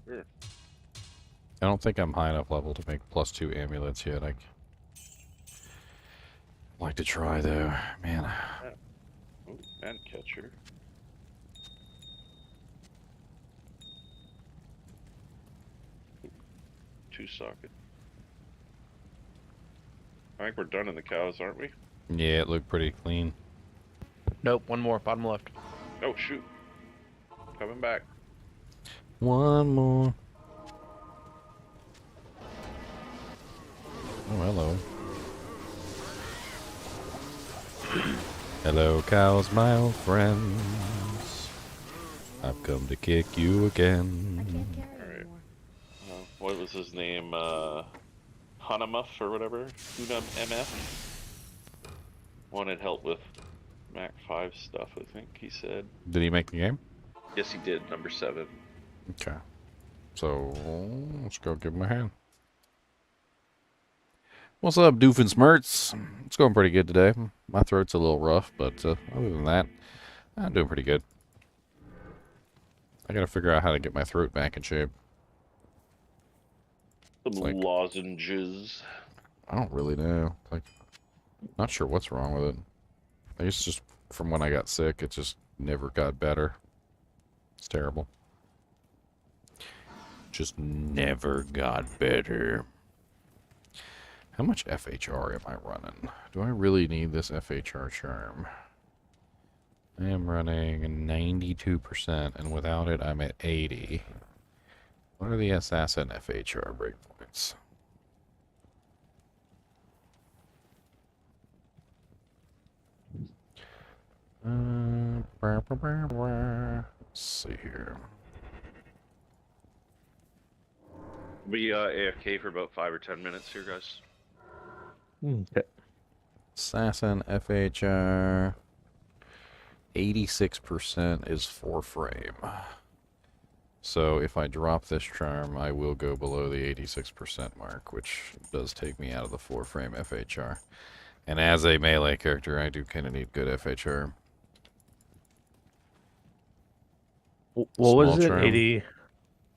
Sure. I don't think I'm high enough level to make +2 amulets yet. I'd like to try though, man. Ooh, man catcher. Ooh, 2 socket. I think we're done in the cows, aren't we? Yeah, it looked pretty clean. Nope, one more, bottom left. Oh shoot! Coming back. One more. Oh, hello. Hello, cows, my old friends. I've come to kick you I again. can't carry Alright. anymore. What was his name? Hanamuff or whatever? Unum MF? Wanted help with Mac 5 stuff, I think he said. Did he make the game? Yes, he did. Number 7. Okay. So let's go give him a hand. What's up, Doofenshmirtz? It's going pretty good today. My throat's a little rough, but other than that, I'm doing pretty good. I gotta figure out how to get my throat back in shape. Some like- lozenges. I don't really know. Like, not sure what's wrong with it. I guess just from when I got sick, it just never got better. It's terrible. Just never got better. How much FHR am I running? Do I really need this FHR charm? I am running 92%, and without it, I'm at 80. What are the assassin FHR breakpoints? Let's see here. We AFK for about 5 or 10 minutes here, guys. Okay. Assassin FHR 86% is 4 frame. So if I drop this charm, I will go below the 86% mark, which does take me out of the 4 frame FHR. And as a melee character, I do kind of need good FHR. What Small was it? charm. 80.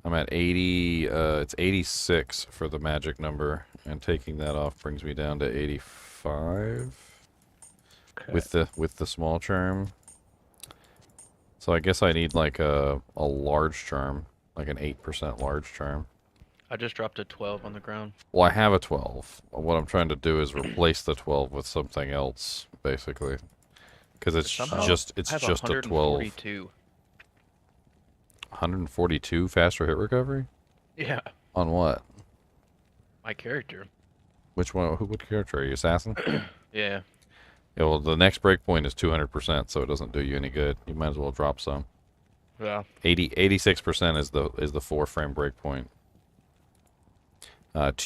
I'm at 80, it's 86 for the magic number, and taking that off brings me down to 85 Okay. with the small charm. So I guess I need like a large charm, like an 8% large charm. I just dropped a 12 on the ground. Well, I have a 12. What I'm trying to do is replace the 12 with something else, basically. Because it's Somehow just I have a 12. 142. 142 faster hit recovery? Yeah, On what? my character. Which one? What character are you? Assassin? Yeah. Yeah, well, the next breakpoint is 200%, so it doesn't do you any good. You might as well drop some. Yeah. 86% is the 4 frame breakpoint.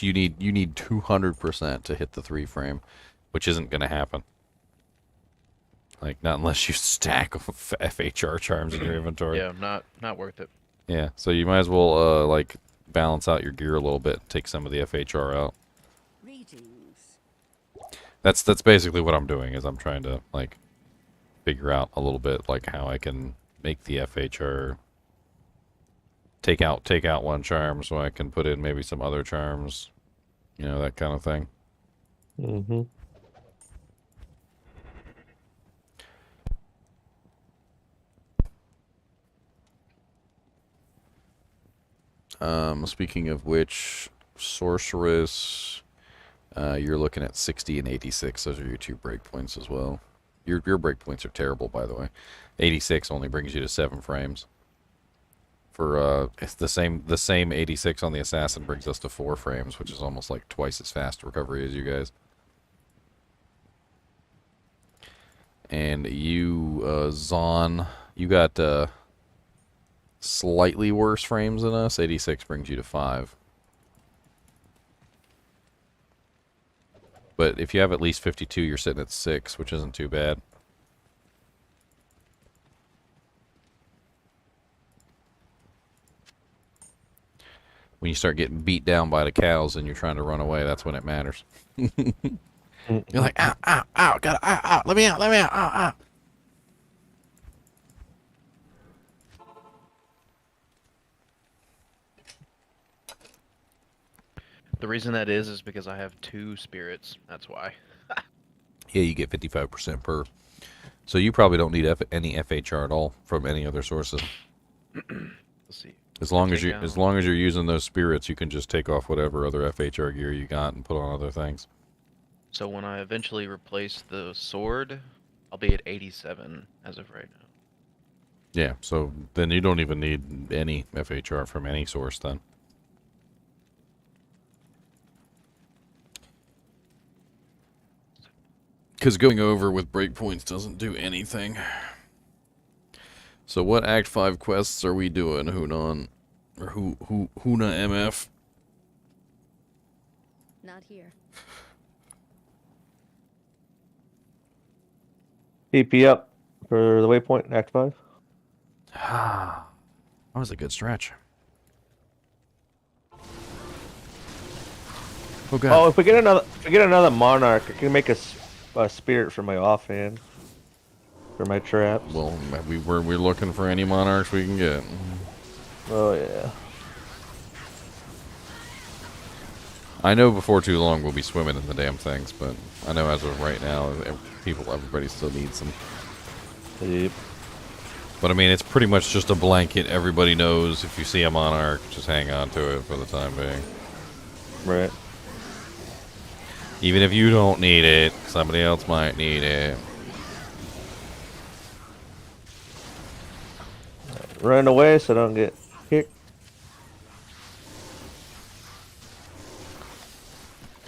You need 200% to hit the 3 frame, which isn't going to happen. Like, not unless you stack FHR charms in your inventory. Yeah, not worth it. Yeah, so you might as well like balance out your gear a little bit, take some of the FHR out. Greetings. That's basically what I'm doing, is I'm trying to like figure out a little bit like how I can make the FHR take out one charm so I can put in maybe some other charms, you know, that kind of thing. Mm-hmm. Speaking of which, Sorceress, you're looking at 60 and 86. Those are your 2 breakpoints as well. Your breakpoints are terrible, by the way. 86 only brings you to 7 frames. For it's the same 86 on the Assassin brings us to 4 frames, which is almost like twice as fast recovery as you guys. And you, Zon, you got slightly worse frames than us. 86 brings you to 5. But if you have at least 52, you're sitting at 6, which isn't too bad. When you start getting beat down by the cows and you're trying to run away, that's when it matters. You're like, ow, ow, ow, gotta, ow, ow, let me out, ow, ow. The reason that is because I have 2 spirits. That's why. Yeah, you get 55% per. So you probably don't need any FHR at all from any other sources. Let's see. As long as Take you're using those spirits, you can just take off whatever other FHR gear you got and put on other things. So when I eventually replace the sword, I'll be at 87 as of right now. Yeah, so then you don't even need any FHR from any source then. Because going over with breakpoints doesn't do anything. So what Act 5 quests are we doing, Hunan? Or Huna MF? Not here. PP up for the waypoint, Act 5. That was a good stretch. Oh god. Oh, if we get another monarch, I can make a spirit for my offhand. For my traps. Well, we're looking for any monarchs we can get. Oh yeah. I know before too long we'll be swimming in the damn things, but I know as of right now, everybody still needs them. Yep. But I mean, it's pretty much just a blanket. Everybody knows if you see a monarch, just hang on to it for the time being. Right. Even if you don't need it, somebody else might need it. Run away so I don't get kicked.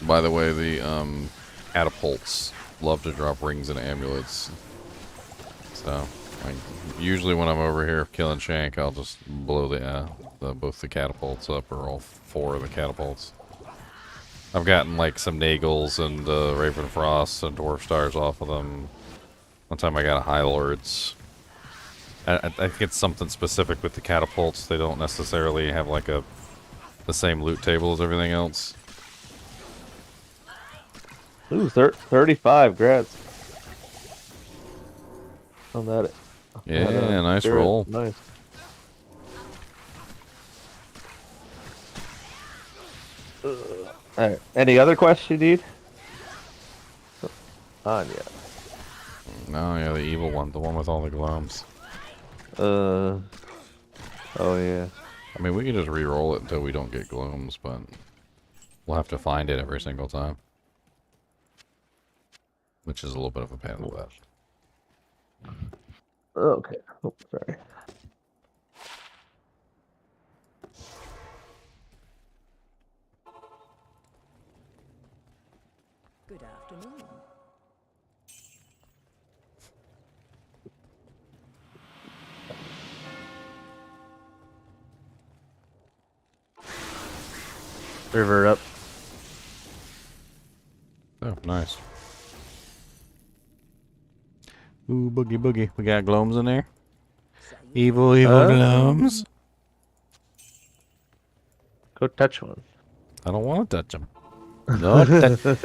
By the way, the catapults love to drop rings and amulets. So, usually when I'm over here killing Shank, I'll just blow both the catapults up, or all 4 of the catapults. I've gotten like some Nagels and Raven Frosts and Dwarf Stars off of them. One time I got a High Lords. I think it's something specific with the catapults. They don't necessarily have like the same loot table as everything else. Ooh, 35 grats. On that. Yeah, nice roll. Nice. Alright. Any other quests you need? Anya. No, yeah, the evil one, the one with all the gloms. Oh yeah. I mean, we can just re-roll it until we don't get glooms, but we'll have to find it every single time. Which is a little bit of a pain in the butt. Okay. Oh, sorry. Good afternoon. River up. Oh, nice. Ooh, boogie boogie. We got glomes in there? Evil glomes? Go touch one. I don't want to touch them. No,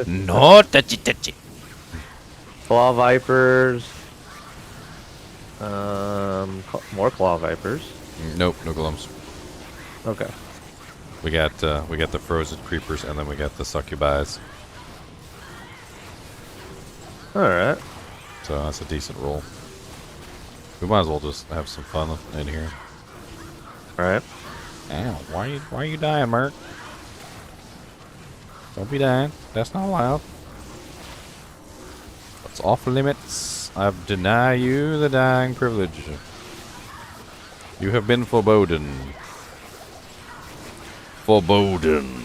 no touchy. Claw vipers. More claw vipers. Nope, no glomes. Okay. We got the frozen creepers, and then we got the succubi. All right. So that's a decent roll. We might as well just have some fun in here. All right. Ow! Why are you dying, Merc? Don't be dying. That's not allowed. That's off limits. I deny you the dying privilege. You have been forbidden. Foreboding.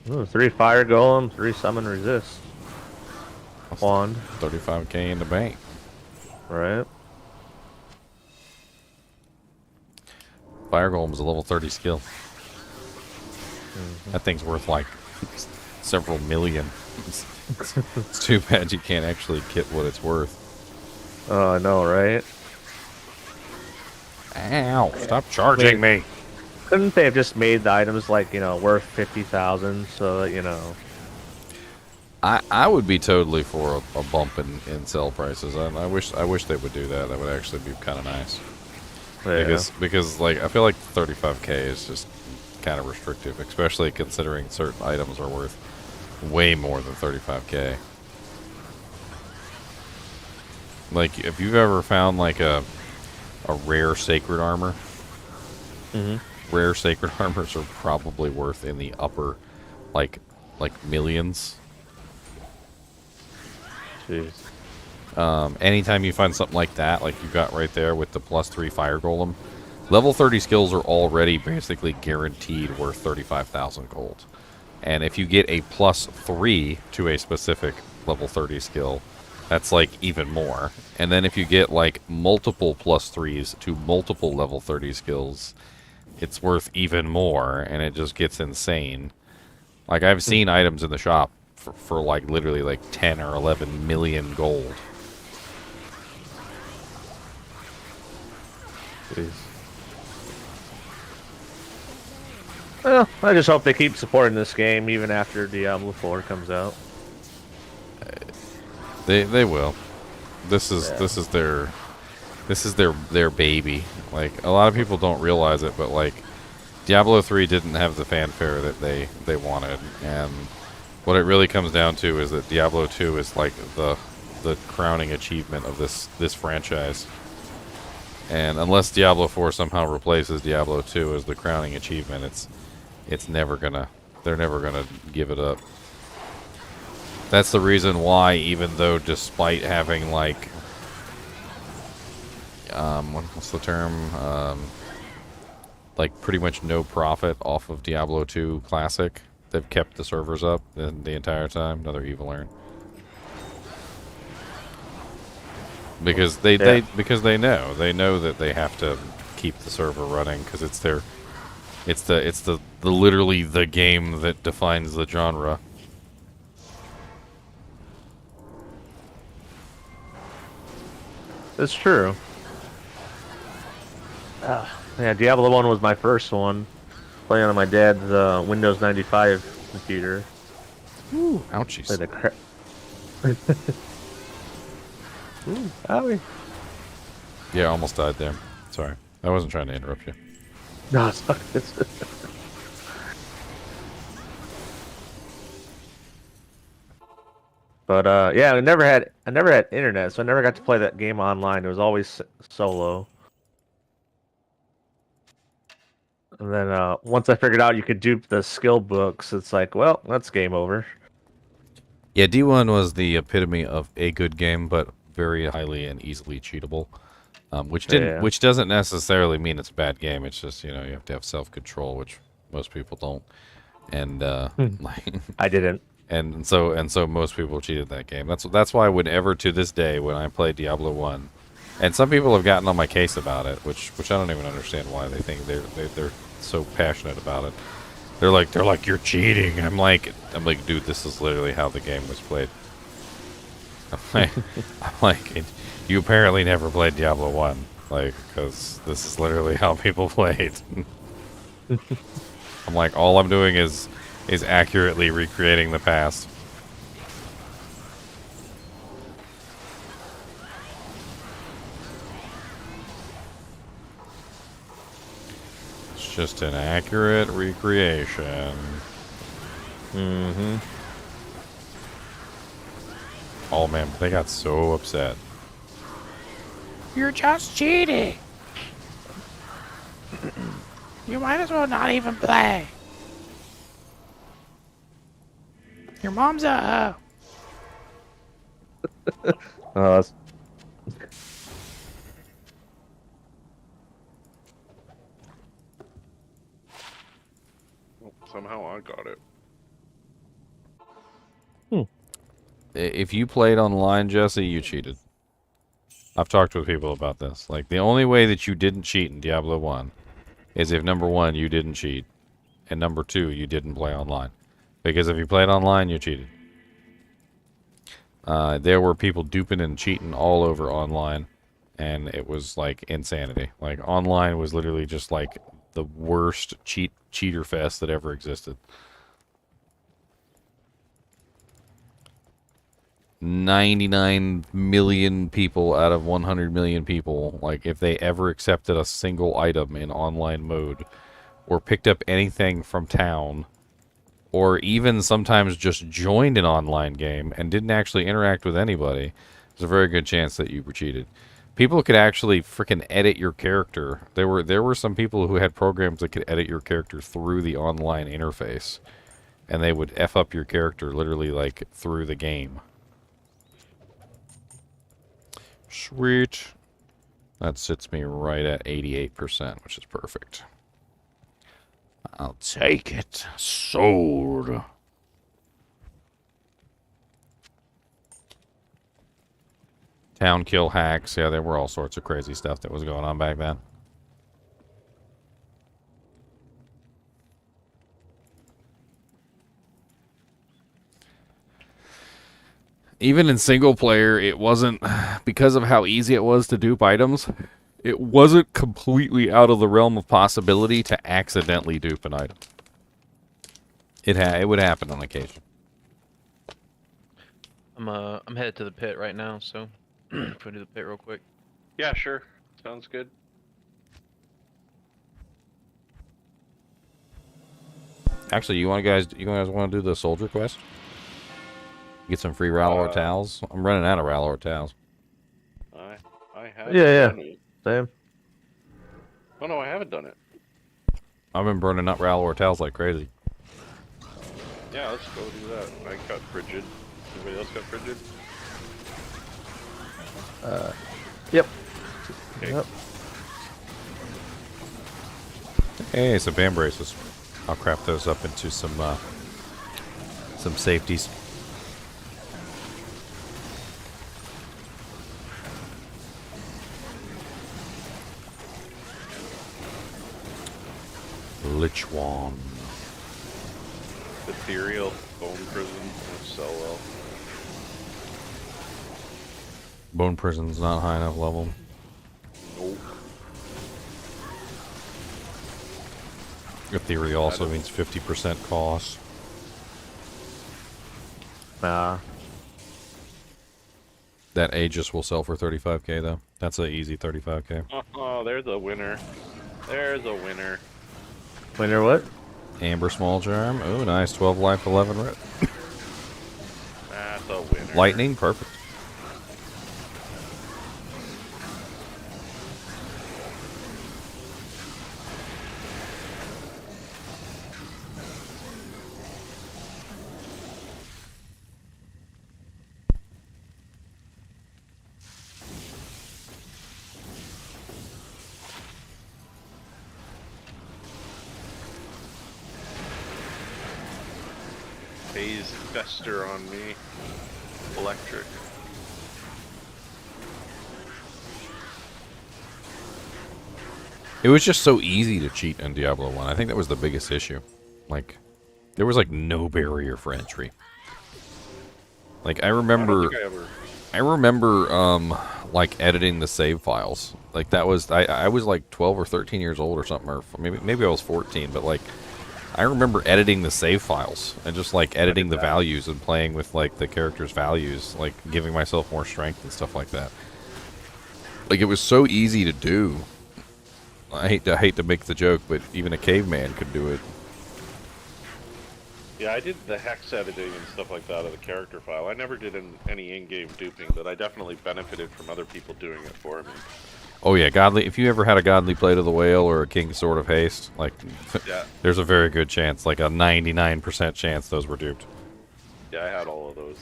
Ooh, 3 fire golem, 3 summon resist. Wand. 35k in the bank. Right. Fire Golem's a level 30 skill. That thing's worth like several million. It's too bad you can't actually get what it's worth. Oh, I know, right? Ow! Stop charging me! Couldn't they have just made the items like, worth 50,000 so that, I would be totally for a bump in sell prices. I wish they would do that. That would actually be kind of nice. Yeah. Because like I feel like 35k is just kind of restrictive, especially considering certain items are worth way more than 35k. Like if you've ever found like a rare sacred armor, rare sacred armors are probably worth in the upper like millions. Jeez. Anytime you find something like that, like you got right there with the +3 fire golem, level 30 skills are already basically guaranteed worth 35,000 gold. And if you get a +3 to a specific level 30 skill, that's like even more. And then if you get like multiple +3s to multiple level 30 skills, it's worth even more, and it just gets insane. Like I've seen items in the shop for like literally like 10 or 11 million gold. Jeez. Well, I just hope they keep supporting this game even after Diablo 4 comes out. They will. This is Yeah. their baby. Like, a lot of people don't realize it, but like Diablo 3 didn't have the fanfare that they wanted, and what it really comes down to is that Diablo 2 is like the crowning achievement of this franchise. And unless Diablo 4 somehow replaces Diablo 2 as the crowning achievement, they're never gonna give it up. That's the reason why, even though despite having like what's the term? Like pretty much no profit off of Diablo 2 Classic, they've kept the servers up the entire time. Another evil urn. Because they know that they have to keep the server running because it's the literally the game that defines the genre. It's true. Yeah, Diablo 1 was my first one. Playing on my dad's Windows 95 computer. Ooh, ouchies. Play the crap. Ooh, owie. Yeah, almost died there. Sorry. I wasn't trying to interrupt you. No, it's not. But yeah, I never had internet, so I never got to play that game online. It was always solo. And then once I figured out you could dupe the skill books, it's like, well, that's game over. Yeah, D1 was the epitome of a good game, but very highly and easily cheatable. Which doesn't necessarily mean it's a bad game. It's just, you have to have self-control, which most people don't. And I didn't. And so most people cheated that game. That's why whenever to this day when I play Diablo 1, and some people have gotten on my case about it, which I don't even understand why they think they're so passionate about it. They're like you're cheating. I'm like, dude, this is literally how the game was played. I'm like, you apparently never played Diablo 1, like, because this is literally how people played. I'm like, all I'm doing is accurately recreating the past. It's just an accurate recreation. Mm-hmm. Oh man, they got so upset. You're just cheating. You might as well not even play. Your mom's a hoe. Oh, that's... Somehow I got it. If you played online, Jesse, you cheated. I've talked with people about this. Like, the only way that you didn't cheat in Diablo 1 is if, number one, you didn't cheat, and number two, you didn't play online. Because if you played online, you cheated. There were people duping and cheating all over online, and it was, like, insanity. Like, online was literally just, like, the worst cheater fest that ever existed. 99 million people out of 100 million people, like, if they ever accepted a single item in online mode or picked up anything from town or even sometimes just joined an online game and didn't actually interact with anybody, there's a very good chance that you were cheated. People could actually freaking edit your character. There were some people who had programs that could edit your character through the online interface, and they would F up your character literally, like, through the game. Sweet. That sits me right at 88%, which is perfect. I'll take it. Sold. Town kill hacks. Yeah, there were all sorts of crazy stuff that was going on back then. even in single player, it wasn't, because of how easy it was to dupe items, it wasn't completely out of the realm of possibility to accidentally dupe an item. It would happen on occasion. I'm headed to the pit right now, so can we do the pit real quick? Yeah, sure. Sounds good. Actually, you guys want to do the soldier quest? Get some free Rallor towels. I'm running out of Rallor towels. I have Yeah. done it. Same. Oh no, I haven't done it. I've been burning up Rallor towels like crazy. Yeah, let's go do that. I got frigid. Anybody else got frigid? Yep. Okay. Yep. Hey, some band braces. I'll craft those up into some safeties. Lich one. Ethereal bone prison will sell well. Bone prison's not high enough level. Nope. Ethereal also means 50% cost. Nah. That Aegis will sell for 35k though. That's an easy 35k. Oh, there's a winner. There's a winner. Winner what? Amber small charm. Oh, nice. 12 life, 11 red. That's a winner. Lightning, perfect. Phase fester on me. Electric. It was just so easy to cheat in Diablo 1. I think that was the biggest issue. Like, there was like no barrier for entry. Like, I remember like editing the save files. Like that was I was like 12 or 13 years old or something, or maybe I was 14, but like I remember editing the save files and just like editing the values and playing with like the character's values, like giving myself more strength and stuff like that. Like it was so easy to do. I hate to make the joke, but even a caveman could do it. Yeah, I did the hex editing and stuff like that of the character file. I never did any in-game duping, but I definitely benefited from other people doing it for me. Oh yeah, godly. If you ever had a godly plate of the whale or a king's sword of haste, like, Yeah. there's a very good chance, like a 99% chance, those were duped. Yeah, I had all of those.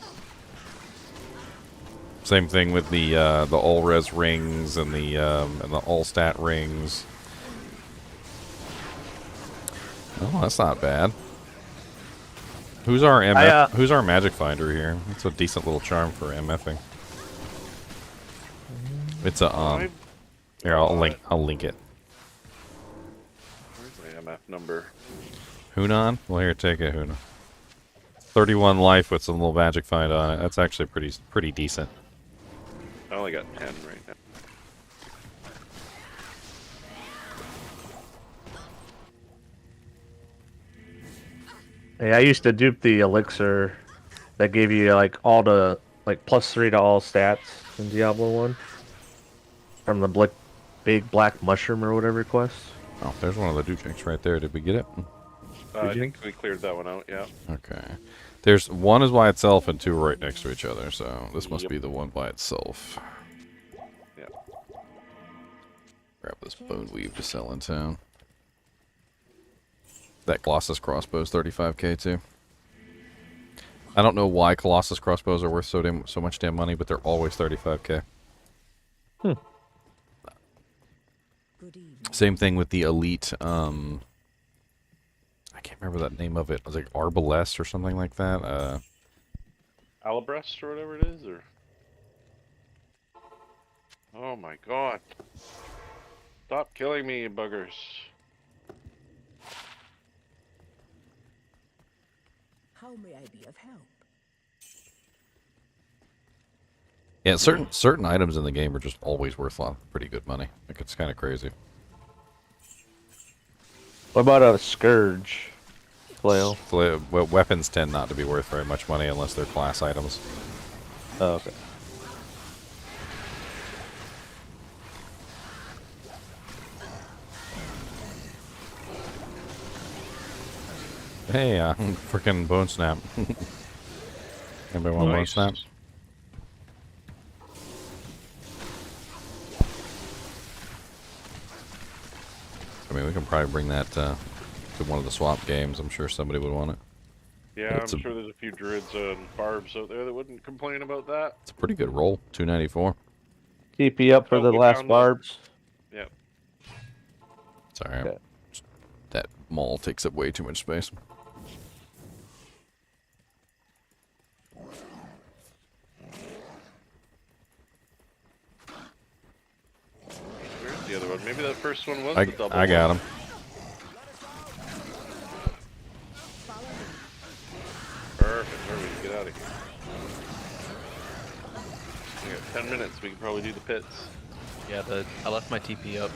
Same thing with the all res rings and the all stat rings. Oh, that's not bad. Who's our MF? Who's our magic finder here? It's a decent little charm for MFing. It's a Here, I'll link it. Where's my MF number? Hunan? Well, here, take it, Hunan. 31 life with some little magic find on it. That's actually pretty decent. I only got 10 right now. Yeah, I used to dupe the elixir that gave you like all the like +3 to all stats in Diablo 1 from the big black mushroom or whatever quest. Oh, there's one of the dupes right there. Did we get it? I think we cleared that one out, yeah. Okay. There's one is by itself and two right next to each other, so this must be the one by itself. Yeah. Grab this bone weave to sell in town. That Colossus crossbow is 35k too. I don't know why Colossus crossbows are worth so much damn money, but they're always 35k. Same thing with the elite. I can't remember that name of it. It was like Arbalest or something like that. Alabrest or whatever it is, or... Oh my god. Stop killing me, you buggers. How may I be of help? Yeah, certain items in the game are just always worth pretty good money. Like, it's kind of crazy. What about a scourge? Flail. Weapons tend not to be worth very much money unless they're class items. Oh, okay. Hey, freaking bone snap. Anybody want bone snap? I mean, we can probably bring that to one of the swap games. I'm sure somebody would want it. Yeah, I'm sure there's a few druids and barbs out there that wouldn't complain about that. It's a pretty good roll, 294. TP up for the last barbs. Yep. Sorry, okay. That mall takes up way too much space. Where's the other one? Maybe that first one was the double I got him. Perfect. Where we can get out of here. We got 10 minutes. We can probably do the pits. Yeah, I left my TP up.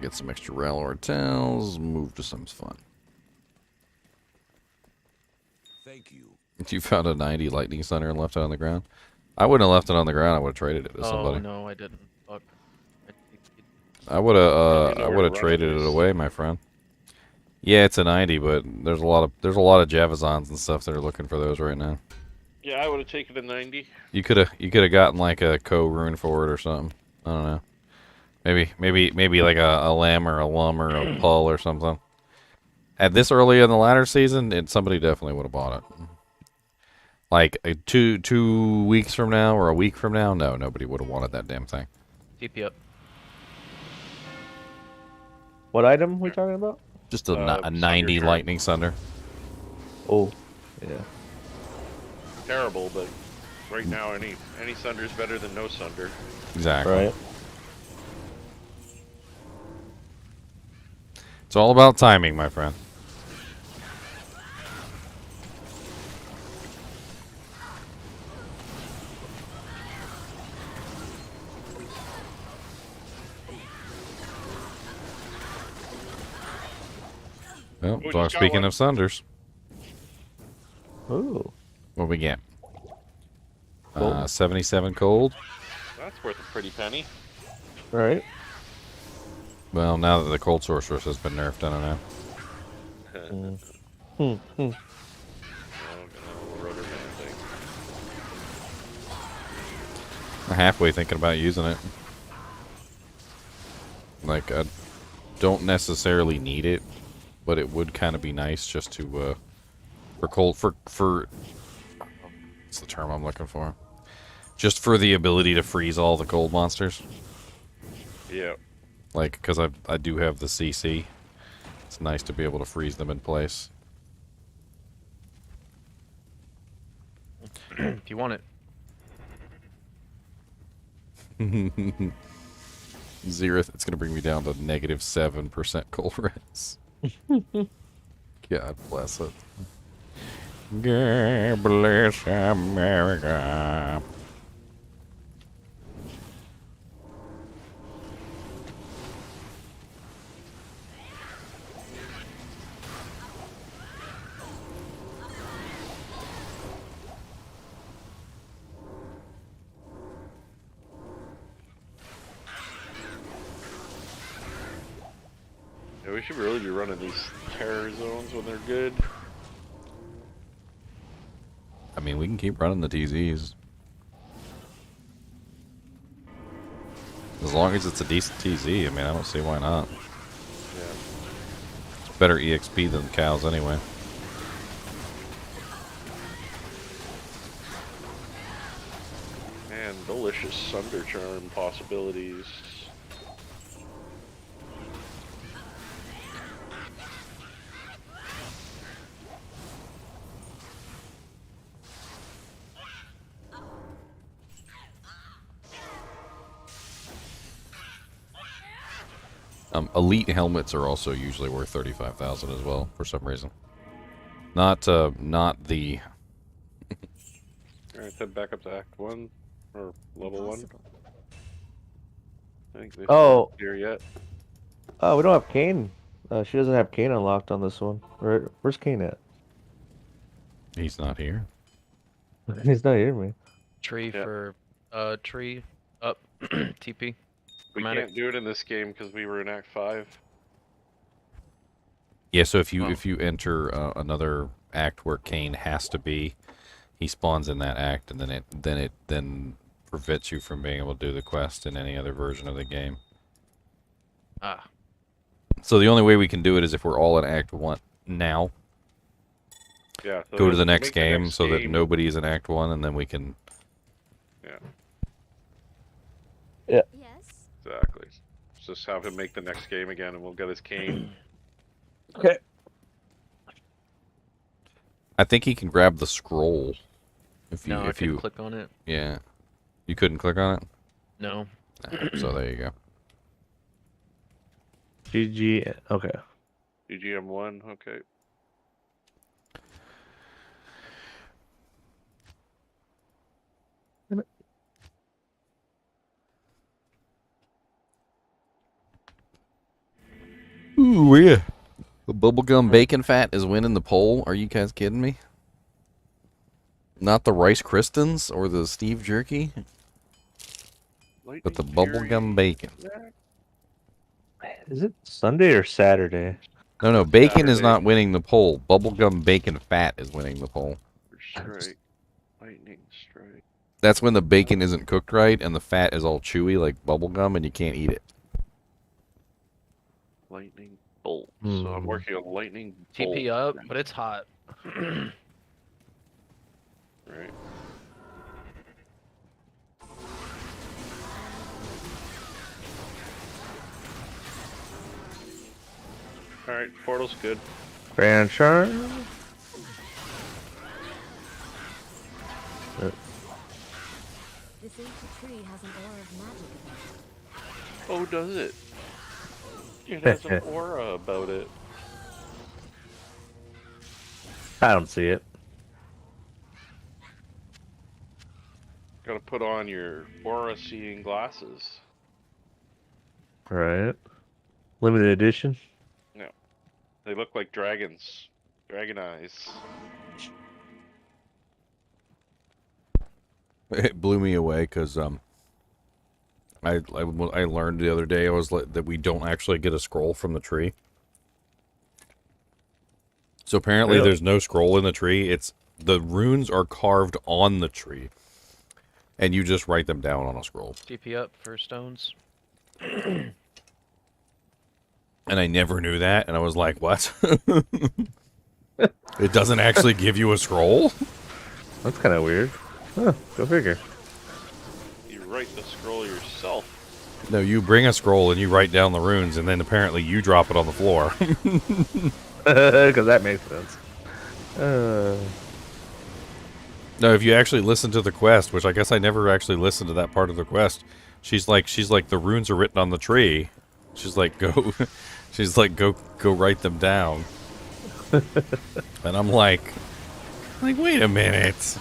Get some extra railroad tails. Move to some fun. Thank you. You found a 90 lightning center and left it on the ground. I wouldn't have left it on the ground. I would have traded it to somebody. Oh no, I didn't. Fuck. I would have traded it away, my friend. Yeah, it's a 90, but there's a lot of Javazons and stuff that are looking for those right now. Yeah, I would have taken a 90. You could have gotten like a rune for it or something. I don't know. Maybe like a lamb or a lum or a pull or something. At this early in the ladder season, somebody definitely would have bought it. Like two weeks from now or a week from now, no, nobody would have wanted that damn thing. TP up. What item are we talking about? Just a 90 lightning thunder. Oh, yeah. Terrible, but right now any sunder is better than no sunder. Exactly. Right. It's all about timing, my friend. Well, speaking of sunders. Ooh. What we get? 77 cold. That's worth a pretty penny. Right. Well, now that the cold sorceress has been nerfed, I don't know. I'm halfway thinking about using it. Like, I don't necessarily need it, but it would kind of be nice just to what's the term I'm looking for? Just for the ability to freeze all the cold monsters. Yeah. Like, because I do have the CC. It's nice to be able to freeze them in place. If you want it. Zereth, it's going to bring me down to -7% cold res. God bless it. God bless America. Yeah, we should really be running these terror zones when they're good. I mean, we can keep running the TZs. As long as it's a decent TZ, I mean, I don't see why not. Yeah. It's better EXP than cows anyway. Man, delicious Sunder Charm possibilities. Elite helmets are also usually worth 35,000 as well for some reason. Not the Alright, head back up to Act 1 or level 1. Impossible. I think this Oh. isn't here yet. Oh, we don't have Kane. She doesn't have Kane unlocked on this one. Where's Kane at? He's not here. He's not here, man. Tree Yeah. for tree up TP. We Dramatic. can't do it in this game because we were in Act 5. Yeah, so if Oh. you enter another act where Kane has to be, he spawns in that act, and then it prevents you from being able to do the quest in any other version of the game. Ah. So the only way we can do it is if we're all in Act 1 now. Yeah. So Go to the make next game so that game- nobody is in Act 1, and then we can... Yes. Exactly. Just have him make the next game again, and we'll get his cane. Okay. I think he can grab the scroll. If you, No, I if can you, click on it. yeah, you couldn't click on it. No. So there you go. GG. Okay. GGM1, okay. Ooh, yeah. The bubblegum bacon fat is winning the poll. Are you guys kidding me? Not the Rice Kristons or the Steve Jerky, but the bubblegum bacon. Is it Sunday or Saturday? No, bacon is Saturday. not winning the poll. Bubblegum bacon fat is winning the poll. Strike. Lightning strike. That's when the bacon isn't cooked right and the fat is all chewy like bubblegum and you can't eat it. Lightning bolt. So I'm working on lightning bolt. TP up, but it's hot. Right. Alright, portal's good. Grand Charm. This ancient tree has an aura of magic about it. Oh, does it? It has an aura about it. I don't see it. Gotta put on your aura seeing glasses. Right. Limited edition. They look like dragons. Dragon eyes. It blew me away because I learned the other day that we don't actually get a scroll from the tree. So apparently Really? there's no scroll in the tree. It's the runes are carved on the tree, and you just write them down on a scroll. TP up for stones. And I never knew that, and I was like, "What? It doesn't actually give you a scroll?" That's kind of weird. Huh, go figure. You write the scroll yourself. No, you bring a scroll and you write down the runes, and then apparently you drop it on the floor. Because that makes sense. No, if you actually listen to the quest, which I guess I never actually listened to that part of the quest, she's like, the runes are written on the tree. She's like, go write them down. And I'm like, wait a minute.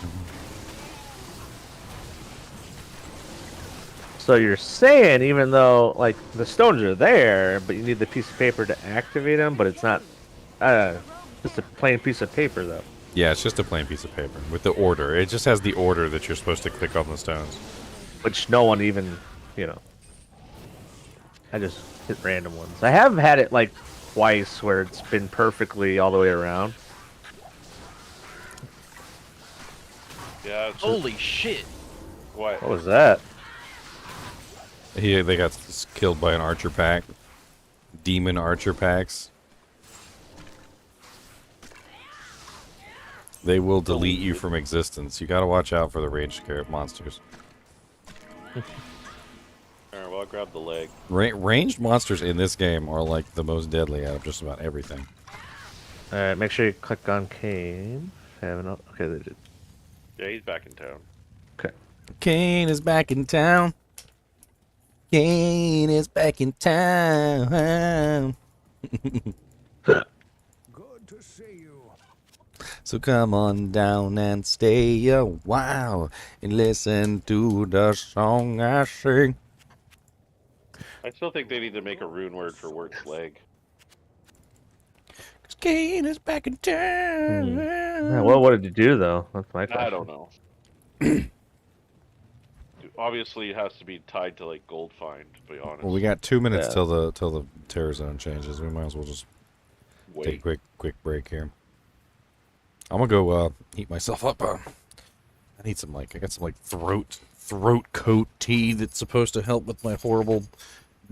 So you're saying, even though like the stones are there, but you need the piece of paper to activate them, but it's not just a plain piece of paper though. Yeah, it's just a plain piece of paper with the order. It just has the order that you're supposed to click on the stones. Which no one even, I just hit random ones. I have had it like twice where it's been perfectly all the way around. Yeah, it's Holy shit! what? What was that? They got killed by an archer pack. Demon archer packs. They will delete you from existence. You gotta watch out for the ranged monsters. Alright, well, I'll grab the leg. Ranged monsters in this game are like the most deadly out of just about everything. Alright, make sure you click on Kane. Okay, they did. Yeah, he's back in town. Okay. Kane is back in town. Kane is back in town. Good to see you. So come on down and stay a while and listen to the song I sing. I still think they need to make a rune word for Wert's leg. 'Cause Kane is back in town. Yeah, what did you do though? That's my question. I don't know. Obviously, it has to be tied to like gold find. To be honest. Well, we got 2 minutes Yeah. till the terror zone changes. We might as well just take a quick break here. I'm gonna go heat myself up. I need some I got some throat coat tea that's supposed to help with my horrible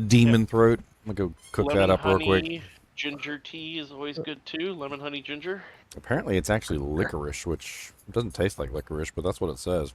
demon throat. I'm gonna go cook that up real quick. Ginger tea is always good too. Lemon honey ginger. Apparently, it's actually licorice, which doesn't taste like licorice, but that's what it says.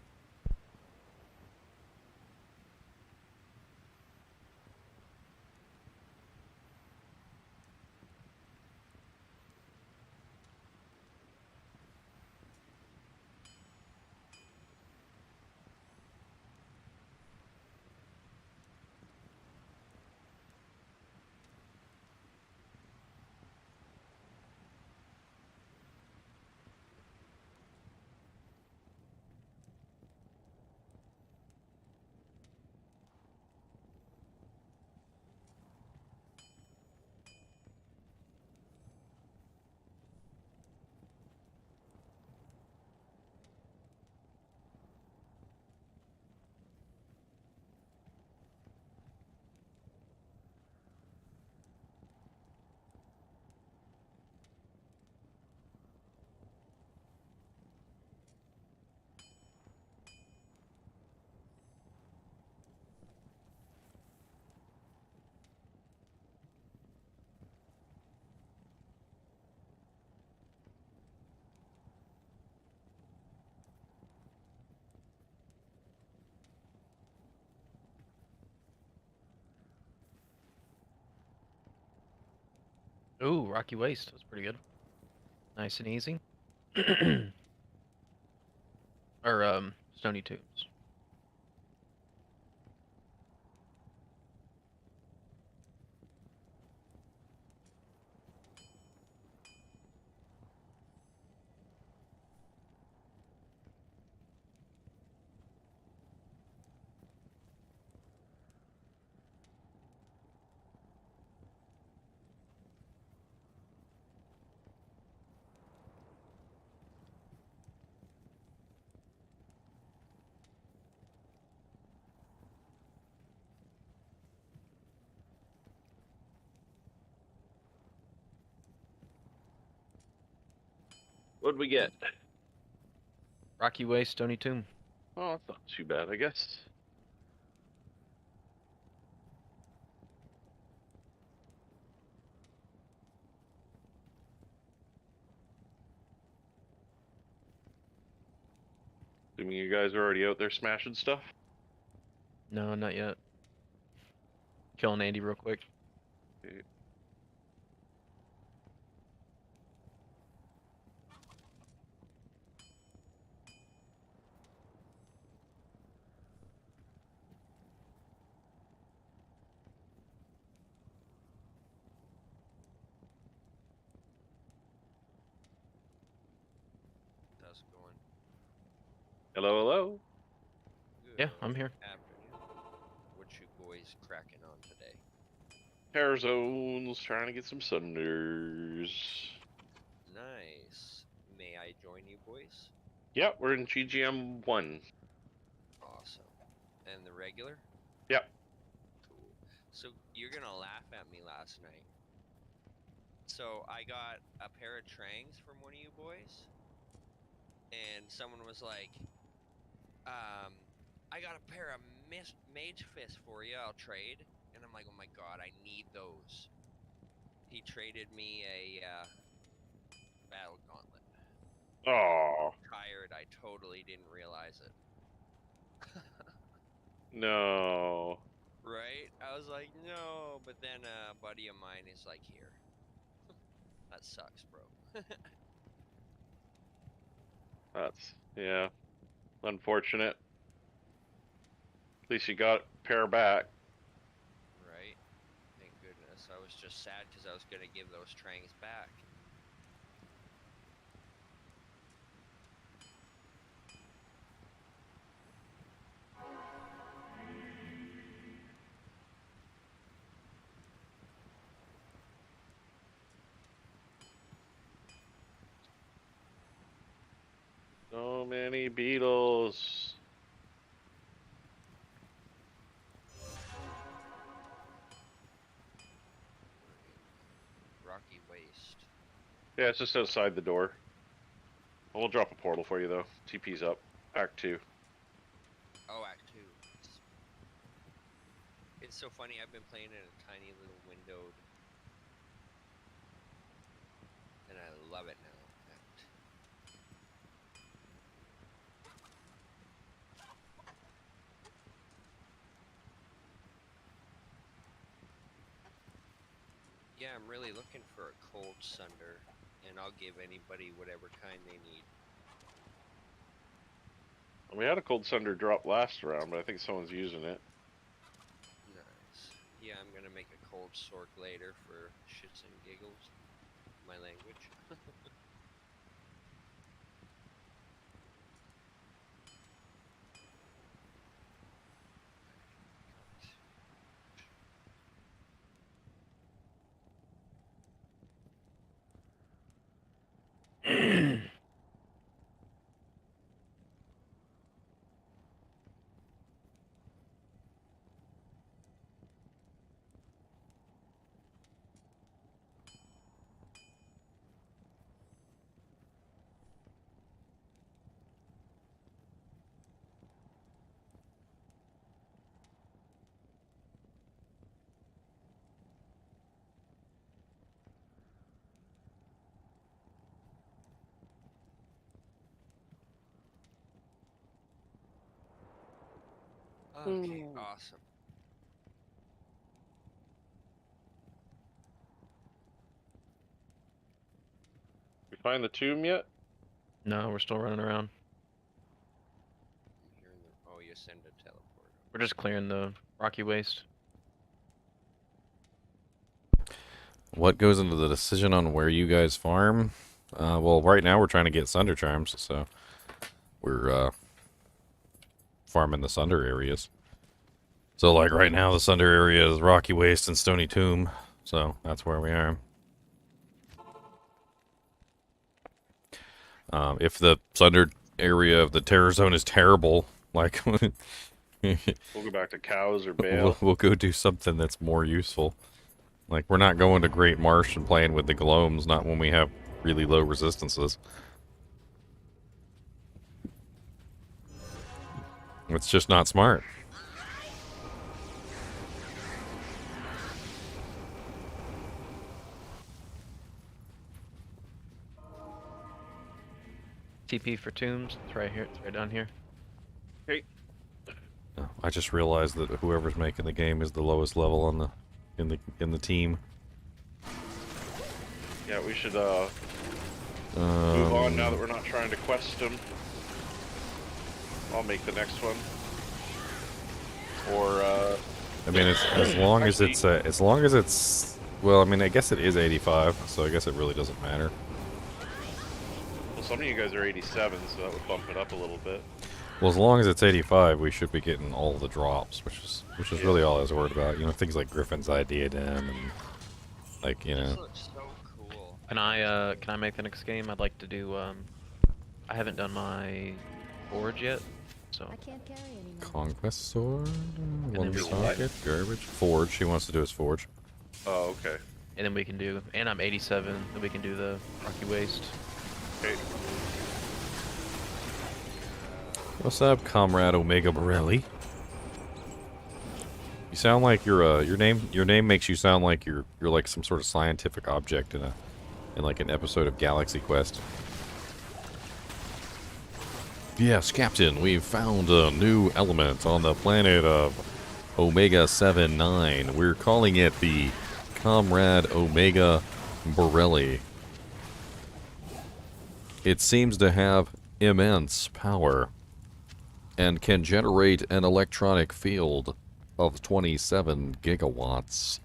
Ooh, Rocky Waste. That's pretty good. Nice and easy. Or, Stony Tombs. What'd we get? Rocky Waste, Stony Tomb. Oh, that's not too bad, I guess. Assuming you guys are already out there smashing stuff. No, not yet. Killing Andy real quick. Okay. How's it going? Hello, hello. Yeah, I'm here. Afternoon. What you boys cracking on today? Terror zones, trying to get some sunders. Nice. May I join you boys? Yep, we're in GGM 1. Awesome. And the regular? Yep. Cool. So you're gonna laugh at me last night. So I got a pair of trangs from one of you boys, and someone was like, I got a pair of mage fists for you, I'll trade. And I'm like, oh my god, I need those. He traded me a battle gauntlet. Oh. Tired, I totally didn't realize it. No. Right? I was like, no, but then a buddy of mine is like, here. That sucks, bro. That's, yeah, unfortunate. At least you got a pair back. Right? Thank goodness. I was just sad because I was going to give those trangs back. many beetles. Rocky Waste. Yeah, it's just outside the door. We'll drop a portal for you though. TP's up. Act 2. Oh, Act 2. It's so funny, I've been playing in a tiny little windowed, and I love it now. Yeah, I'm really looking for a cold sunder, and I'll give anybody whatever kind they need. We had a cold sunder drop last round, but I think someone's using it. Nice. Yeah, I'm gonna make a cold sork later for shits and giggles. My language. Okay, awesome. You find the tomb yet? No, we're still running around. I'm hearing the. Oh, you send a teleporter. We're just clearing the rocky waste. What goes into the decision on where you guys farm? Well, right now we're trying to get Sunder Charms, so we're farming the Sunder areas. So, like right now, the Sunder area is Rocky Waste and Stony Tomb, so that's where we are. If the Sunder area of the Terror Zone is terrible, like We'll go back to cows or bale. we'll go do something that's more useful. Like, we're not going to Great Marsh and playing with the Gloams, not when we have really low resistances. It's just not smart. TP for tombs. It's right here. It's right down here. Okay. I just realized that whoever's making the game is the lowest level on the in the team. Yeah, we should move on now that we're not trying to quest them. I'll make the next one. Or I mean, it's as long as it's well, I mean, I guess it is 85, so I guess it really doesn't matter. well, some of you guys are 87, so that would bump it up a little bit. Well, as long as it's 85, we should be getting all the drops, which is really all I was worried about. You know, things like Griffin's Eye Diadem and like, you know. This looks so cool. Can I make the next game? I'd like to do I haven't done my forge yet, so I can't carry anymore. Conquest Sword, one then we- socket, garbage, forge. He wants to do his forge. Oh, okay. and then we can do. And I'm 87. Then we can do the rocky waste. Okay. What's up, Comrade Omega Borelli? You sound like you're your name makes you sound like you're like some sort of scientific object in like an episode of Galaxy Quest. Yes, Captain, we've found a new element on the planet of Omega 7-9. We're calling it the Comrade Omega Borelli. It seems to have immense power and can generate an electronic field of 27 gigawatts.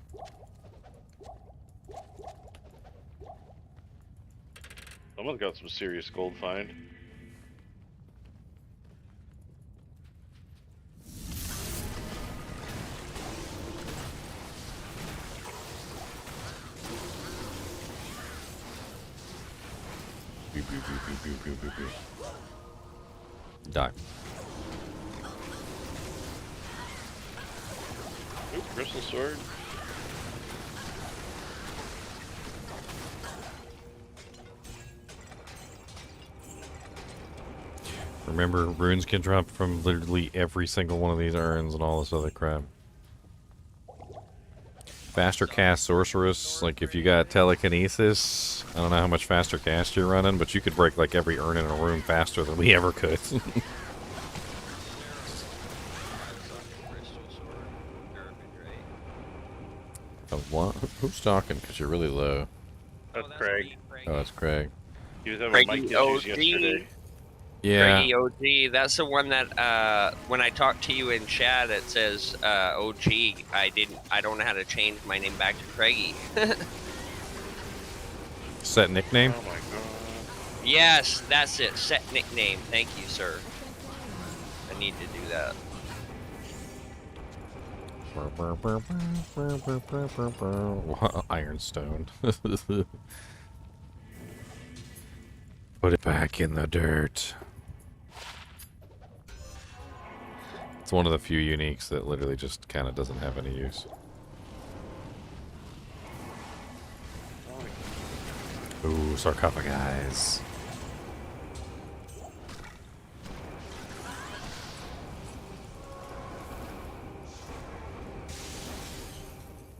Someone's got some serious gold find. Die. Ooh, crystal sword. Remember, runes can drop from literally every single one of these urns and all this other crap. Faster cast sorceress, like if you got telekinesis, I don't know how much faster cast you're running, but you could break like every urn in a room faster than we ever could. Oh, what? Who's talking? Because you're really low. That's Craig. Oh, that's Craig. He was having Craigie mic issues OG. yesterday. Yeah. Craigie OG, that's the one that when I talk to you in chat, it says OG. I don't know how to change my name back to Craigie. Set nickname? Oh my god. Yes, that's it. Set nickname. Thank you, sir. I need to do that. Ironstone. Put it back in the dirt. It's one of the few uniques that literally just kind of doesn't have any use. Ooh, sarcophagi.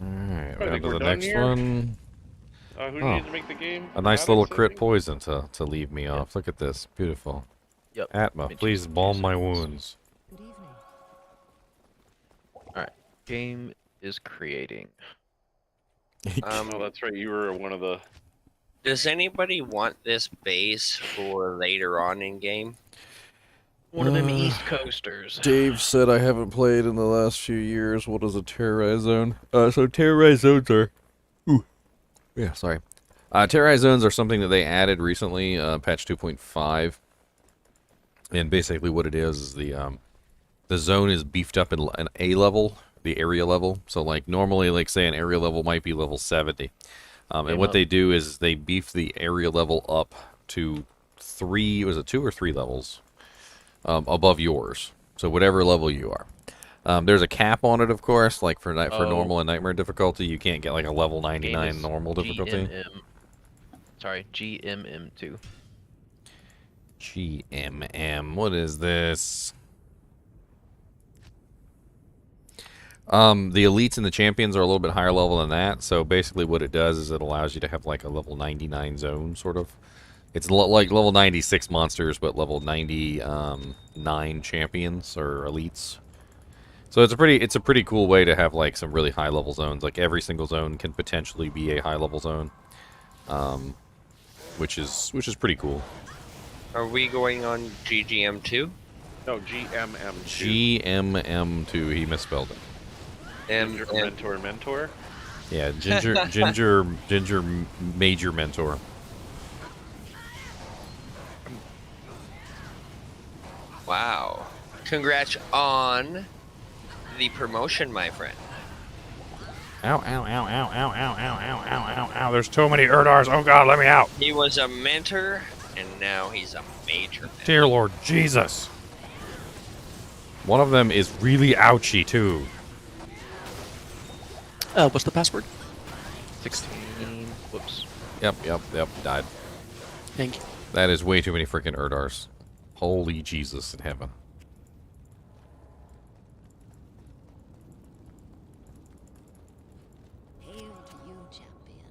Alright, I on think to we're the done next here. one. Who Oh. needs to make the game? A nice Rabbit little City? crit poison to leave me off. Look at this. Beautiful. Yep. Atma, Made please some balm my poisons. wounds. Good evening. Alright. Game is creating. Oh, that's right. You were one of the. Does anybody want this base for later on in game? One of them East Coasters. Dave said I haven't played in the last few years. What is a terrorized zone? So terrorized zones are... Ooh. Yeah, sorry. Terrorized zones are something that they added recently, patch 2.5. And basically what it is the zone is beefed up in an A level, the area level. So like normally, like say an area level might be level 70. And what they do is they beef the area level up to 2 or 3 levels above yours. So whatever level you are. There's a cap on it, of course, like for normal and nightmare difficulty, you can't get like a level 99 normal difficulty. Sorry, GMM2. GMM, what is this? The elites and the champions are a little bit higher level than that, so basically what it does is it allows you to have like a level 99 zone, sort of. It's like level 96 monsters, but level 99 champions or elites. So it's a pretty cool way to have like some really high level zones. Like every single zone can potentially be a high level zone, which is pretty cool. Are we going on GGM2? No, GMM2. GMM2. He misspelled it. Mentor. Yeah, ginger major mentor. Wow. Congrats on the promotion, my friend. Ow, ow, ow, ow, ow, ow, ow, ow, ow, ow, ow. There's too many Erdars. Oh god, let me out. He was a mentor, and now he's a major mentor. Dear Lord Jesus. One of them is really ouchy, too. What's the password? 16. Whoops. Yep, died. Thank you. That is way too many freaking Erdars. Holy Jesus in heaven. Hail to you, champion.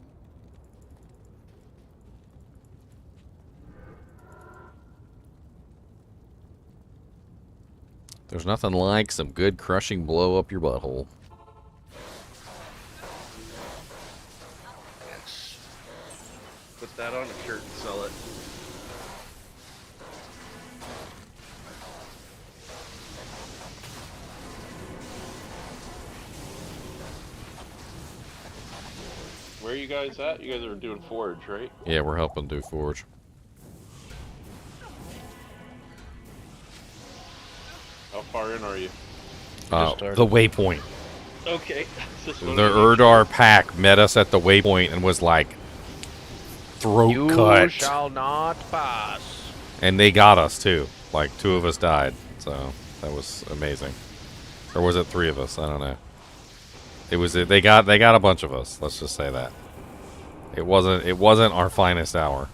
There's nothing like some good crushing blow up your butthole. Yes. Put that on a shirt and sell it. Where are you guys at? You guys are doing Forge, right? Yeah, we're helping do Forge. How far in are you? The waypoint. Okay. The Erdar pack met us at the waypoint and was like, throat You cut. shall not pass. And they got us too. Like 2 of us died, so that was amazing. Or was it 3 of us? I don't know. It was they got a bunch of us. Let's just say that. It wasn't our finest hour.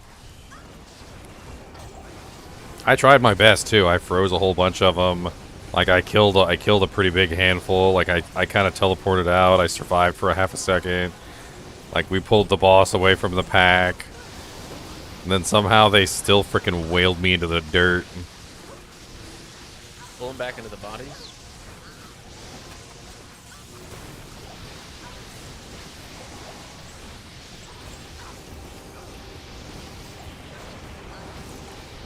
I tried my best too. I froze a whole bunch of them. Like I killed a pretty big handful. Like I kind of teleported out. I survived for a half a second. Like we pulled the boss away from the pack. And then somehow they still freaking wailed me into the dirt. Pull them back into the bodies.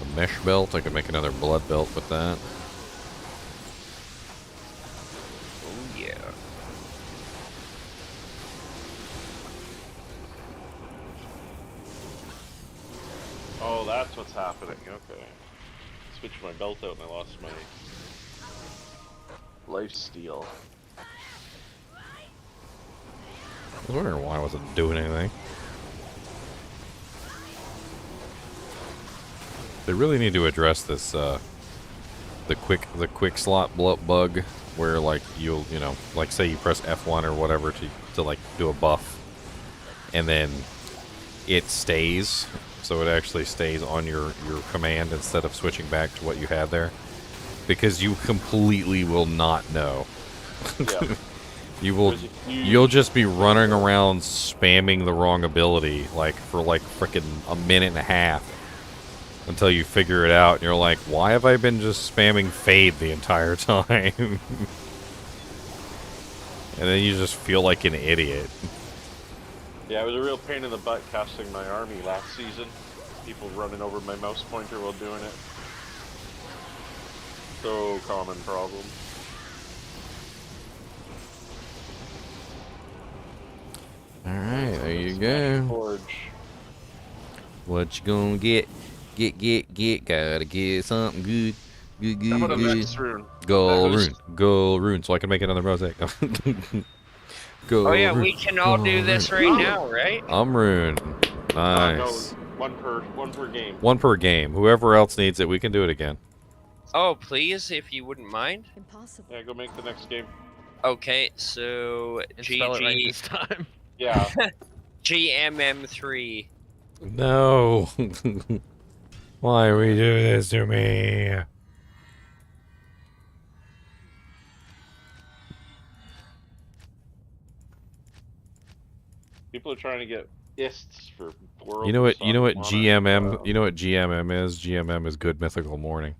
A mesh belt. I could make another blood belt with that. Oh yeah. Oh, that's what's happening. Okay. Switched my belt out and I lost my life steal. I was wondering why I wasn't doing anything. They really need to address this, the quick slot bug, where like you know, like say you press F1 or whatever to like do a buff, and then it stays, so it actually stays on your command instead of switching back to what you had there, because you completely will not know. Yeah. You'll just be running around spamming the wrong ability like for like frickin' a minute and a half until you figure it out and you're like, why have I been just spamming fade the entire time? And then you just feel like an idiot. Yeah, it was a real pain in the butt casting my army last season. People running over my mouse pointer while doing it. So common problem. Alright, there you go. Forge. What you gonna get? Get. Gotta get something good. How about a Good. Vex rune? Gold rune, so I can make another mosaic. Gold Oh yeah, rune. we can all do Gold this rune. right now, right? I'm rune. No, Nice. one per game. One per game. Whoever else needs it, we can do it again. Oh, please, if you wouldn't mind. Impossible. Yeah, go make the next game. Okay, so And spell it right GG this time. Yeah. GMM3. No. Why we do this to me? People are trying to get ists for world. You know what GMM, you know what GMM is? GMM is good mythical morning.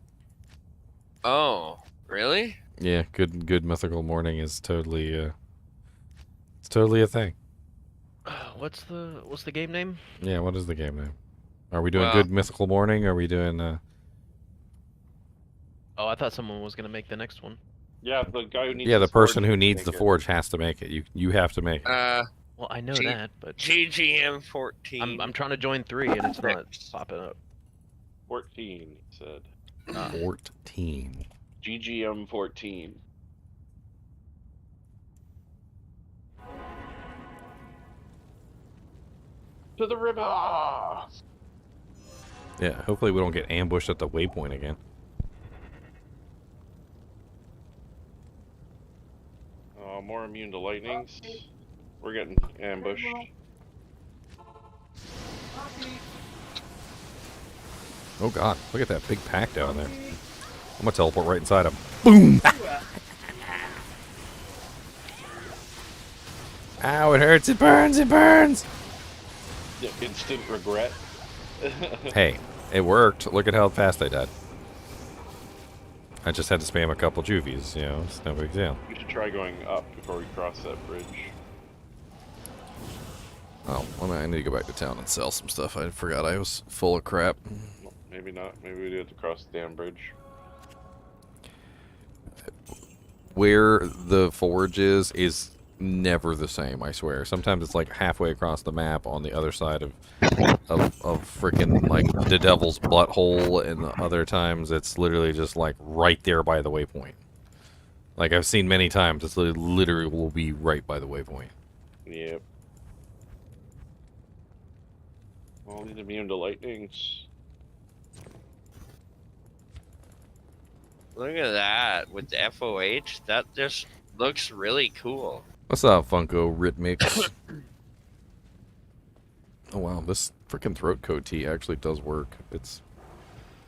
Oh, really? Yeah, good mythical morning is totally it's totally a thing. What's the game name? Yeah, what is the game name? Are we doing Well- good mythical morning? Are we doing Oh, I thought someone was gonna make the next one. Yeah, the guy who needs. yeah, the person forge who can needs make the it. forge has to make it. You have to make it. Well, I know G- that, but GGM14. I'm trying to join 3 and it's not popping up. 14, he said. 14. GGM 14. To the river! Yeah, hopefully we don't get ambushed at the waypoint again. More immune to lightnings. We're getting ambushed. Oh god, look at that big pack down there. I'm gonna teleport right inside him. Boom! Ow, it hurts, it burns, it burns! Yeah, instant regret. Hey, it worked. Look at how fast I died. I just had to spam a couple juvies, you know, it's no big deal. We should try going up before we cross that bridge. Oh, well, I need to go back to town and sell some stuff. I forgot I was full of crap. Maybe not. Maybe we do have to cross the damn bridge. Where the forge is never the same, I swear. Sometimes it's like halfway across the map on the other side of freaking like the devil's butthole, and the other times it's literally just like right there by the waypoint. Like I've seen many times, it's literally will be right by the waypoint. Yep. All these immune to lightnings. Look at that with the FOH. That just looks really cool. What's up, Funko Rhythmics? Oh wow, this freaking throat coat tee actually does work. It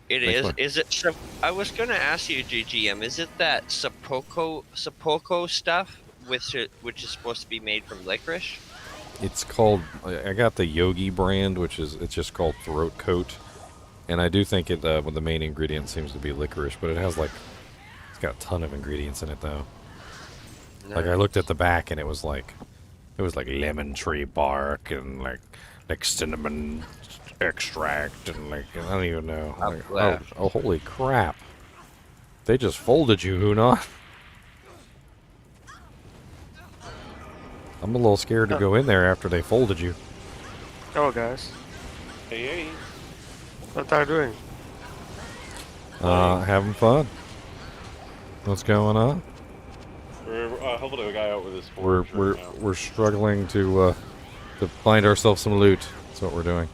Makes is. my- Is it? I was gonna ask you, GGM. Is it that Sepulco stuff, which is supposed to be made from licorice? It's called. I got the Yogi brand, it's just called throat coat, and I do think it. Well, the main ingredient seems to be licorice, but it's got a ton of ingredients in it though. Like I looked at the back and it was like lemon tree bark and like cinnamon extract and like I don't even know. Oh, holy crap! They just folded you, Hunan. I'm a little scared to go in there after they folded you. Hello, guys. Hey. What are you doing? Having fun. What's going on? We're helping a guy out with his forge right now. We're struggling to find ourselves some loot. That's what we're doing.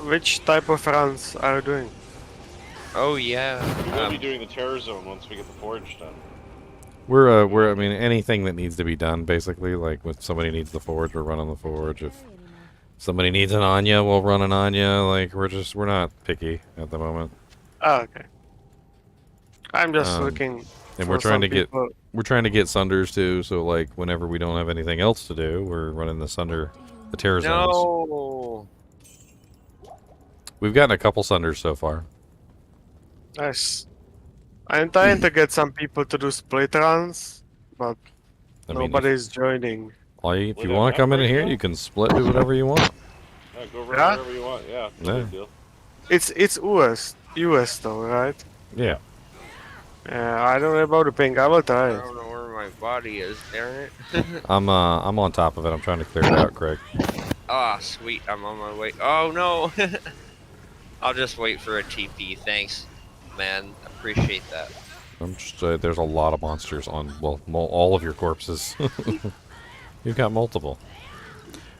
Which type of runs are you doing? Oh yeah. We'll be doing the terror zone once we get the forge done. We're I mean anything that needs to be done basically. Like if somebody needs the forge, we're running the forge. If somebody needs an Anya, we'll run an Anya. Like we're not picky at the moment. Oh, okay. I'm just looking. And for we're trying some to get people. we're trying to get Sunders too. So like whenever we don't have anything else to do, we're running the terror zones. No. We've gotten a couple Sunders so far. Nice. I'm trying to get some people to do split runs, but I mean, nobody's joining. if you want to come in here, you can split, do whatever you want. Yeah, go run wherever you want. Yeah, no big deal. It's US though, right? Yeah. Yeah, I don't know about the ping. I will try I it. don't know where my body is. Darn it. I'm on top of it. I'm trying to clear it out, Craig. Ah, sweet. I'm on my way. Oh no. I'll just wait for a TP. Thanks, man. Appreciate that. I'm just there's a lot of monsters on all of your corpses. You've got multiple.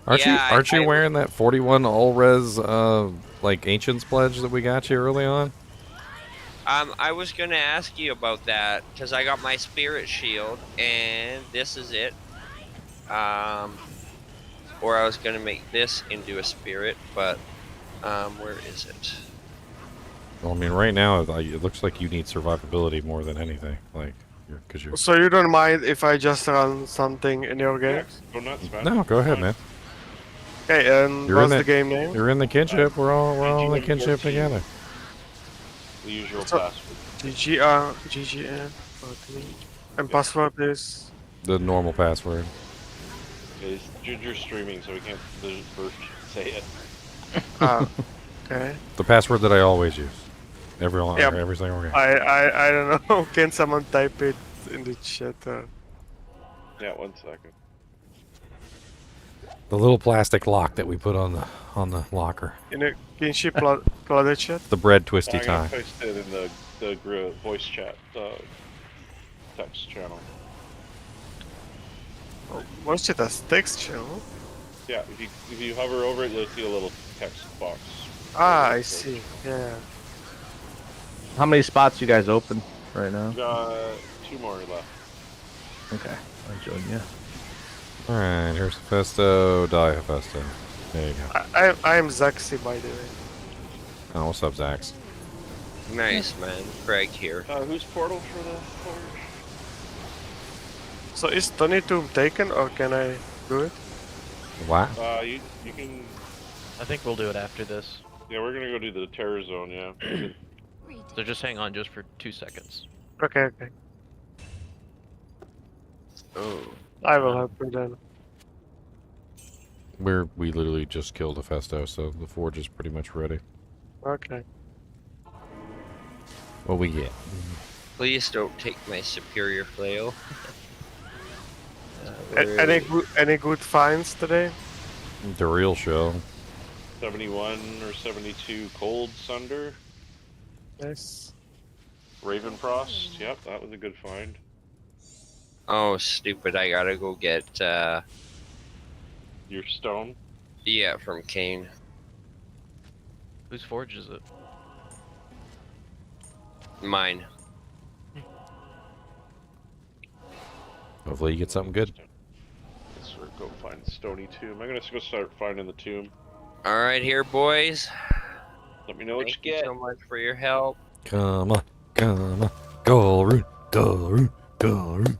Aren't you wearing that 41 all res like Ancients pledge that we got you early on? I was gonna ask you about that because I got my spirit shield and this is it. Or I was gonna make this into a spirit, but where is it? Well, I mean, right now it looks like you need survivability more than anything, like because you're. So you don't mind if I just run something in your game? Go nuts, man. No, go ahead, man. Okay, and what's the game name? You're in the kinship. We're all in the kinship together. The usual password. DGR, GGN, 14. And password is? The normal password. Okay, Ginger streaming, so we can't say it. Okay. The password that I always use. Every single game. I don't know. Can someone type it in the chat? Yeah, 1 second. The little plastic lock that we put on the locker. In a kinship clouded chat? The bread twisty I'm tie. gonna post it in the voice chat text channel. What's it as text channel? Yeah, if you hover over it, you'll see a little text box. Ah, I see. Yeah. How many spots you guys open right now? Got 2 more left. Okay, I'll join you. Alright, here's Hephaestus. Die Hephaestus. There you go. I am Zaxi, by the way. Oh, what's up, Zax? Nice, man. Craig here. Who's portal for the forge? So is Tony Tomb taken, or can I do it? Wow. You can. I think we'll do it after this. Yeah, we're gonna go do the terror zone. Yeah. So just hang on just for 2 seconds. Okay, okay. Oh. I will help you then. We literally just killed Hephaestus, so the forge is pretty much ready. Okay. What we get? Please don't take my superior flail. Any good finds today? The real show. 71 or 72 cold sunder. Nice. Raven Frost. Yep, that was a good find. Oh, stupid. I gotta go get, Your stone. yeah, from Kane. Whose forge is it? Mine. Hopefully you get something good. Let's go find the Stony Tomb. I'm gonna go start finding the tomb. All right, here, boys. Let me know what Thank you you get. so much for your help. Come on, come on. Go root, go root, go root.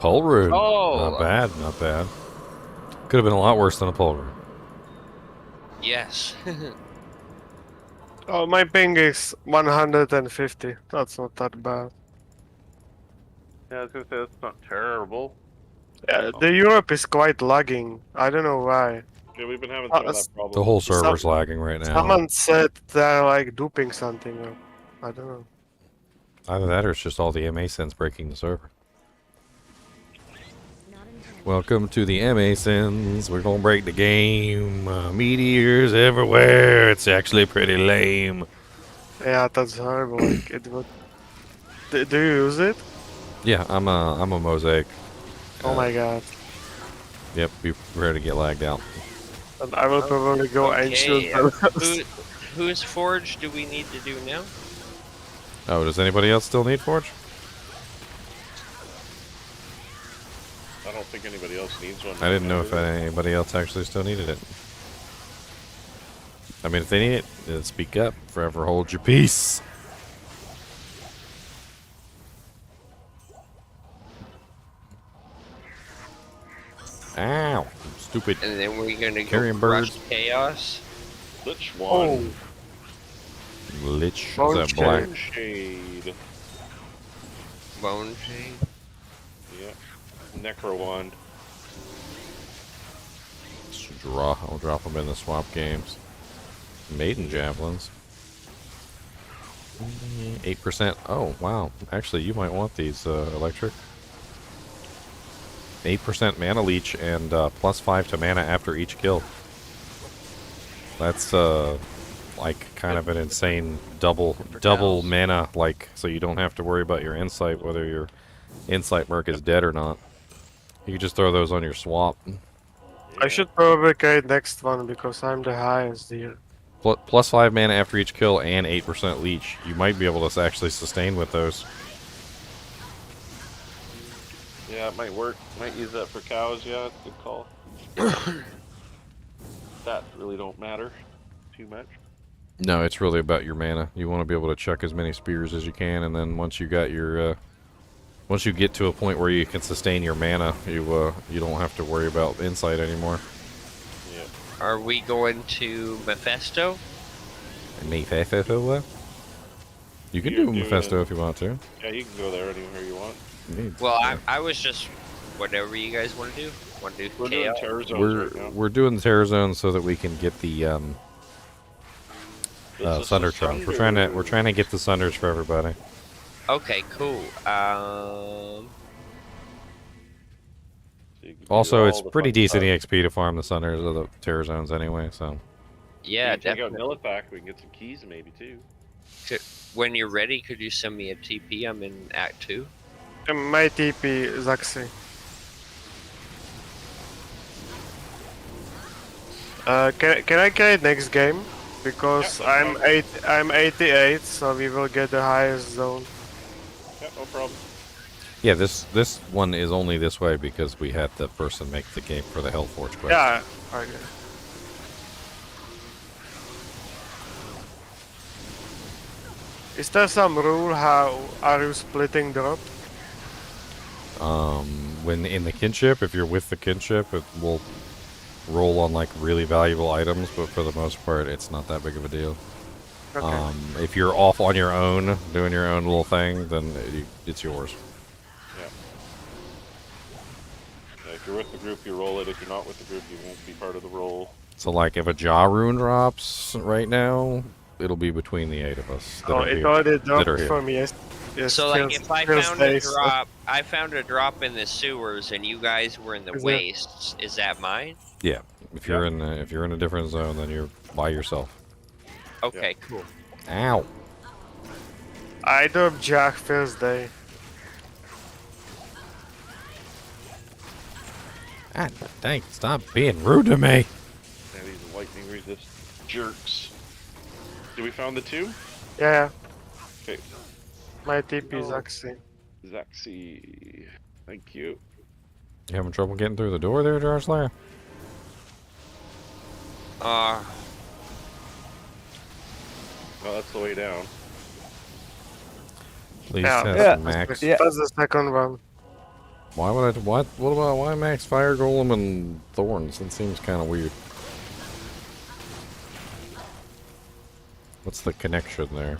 Pole root. Oh. Not bad, not bad. Could have been a lot worse than a pole root. Yes. Oh, my ping is 150. That's not that bad. Yeah, I was gonna say that's not terrible. Yeah, the Europe is quite lagging. I don't know why. Yeah, we've been having some of that problem. The whole server's lagging right now. Someone said they're like duping something. Or, I don't know. Either that or it's just all the MA sins breaking the server. Welcome to the MA sins. We're gonna break the game. Meteors everywhere. It's actually pretty lame. Yeah, that's horrible. Like it would. Do you use it? Yeah, I'm a mosaic. Oh my god. Yep, be prepared to get lagged out. And I will probably go ancient. Whose forge do we need to do now? Oh, does anybody else still need forge? I don't think anybody else needs one. I didn't know if anybody else actually still needed it. I mean, if they need it, then speak up. Forever hold your peace. Ow! Stupid. And then we're gonna go carrion crush birds. chaos. Lich one. Lich. Is Bone that black? Shade. Bone shade. Yep. Necro wand. I'll drop them in the swap games. Maiden javelins. 8%. Oh, wow. Actually, you might want these, electric. 8% mana leech and +5 to mana after each kill. That's like kind of an insane double mana, like, so you don't have to worry about your insight, whether your insight merc is dead or not. You can just throw those on your swap. I should probably create next one because I'm the highest here. +5 mana after each kill and 8% leech. You might be able to actually sustain with those. Yeah, it might work. Might use that for cows. Yeah, it's a good call. That really don't matter too much. No, it's really about your mana. You want to be able to chuck as many spears as you can, and then once you got your, once you get to a point where you can sustain your mana, you don't have to worry about insight anymore. Yeah. Are we going to Mephisto? Mephisto? You can do Mephisto if you want to. Yeah, you can go there anywhere you want. Well, I was just whatever you guys want to do. Want to do We're doing chaos? terror zones right now. We're doing the terror zone so that we can get the Sunder trunks. We're trying to get the Sunders for everybody. Okay, cool. Also, it's pretty decent EXP to farm the Sunders of the terror zones anyway. So yeah, Take out definitely. Nilipack, we can get some keys maybe too. When you're ready, could you send me a TP? I'm in Act 2. My TP, Zaxi. Can I create next game? Because I'm 88, so we will get the highest zone. Yeah, no problem. yeah, this one is only this way because we had the person make the game for the Hellforge quest. Yeah, okay. Is there some rule how are you splitting drop? When in the kinship, if you're with the kinship, it will roll on like really valuable items, but for the most part, it's not that big of a deal. Okay. If you're off on your own, doing your own little thing, then it's yours. Yeah. Yeah. If you're with the group, you roll it. If you're not with the group, you won't be part of the roll. So like if a Jaw rune drops right now, it'll be between the 8 of us. That Oh, are it here- already that dropped are here. for me. Yes. So like if I found a days. drop, I found a drop in the sewers, and you guys were in the Is it? wastes. Is that mine? Yeah. If you're in a different zone, then you're by yourself. Okay, cool. Ow. I dropped Jack first day. Ah, dang! Stop being rude to me. Yeah, these white lightning resist jerks. Did we found the two? Yeah. Okay. My TP is Oh. Axie. Zaxi. Thank you. You having trouble getting through the door there, Jarslayer? Oh, that's the way down. Please Yeah, test yeah. max. That's the second one. Why would I? What about why max fire golem and thorns? That seems kind of weird. What's the connection there?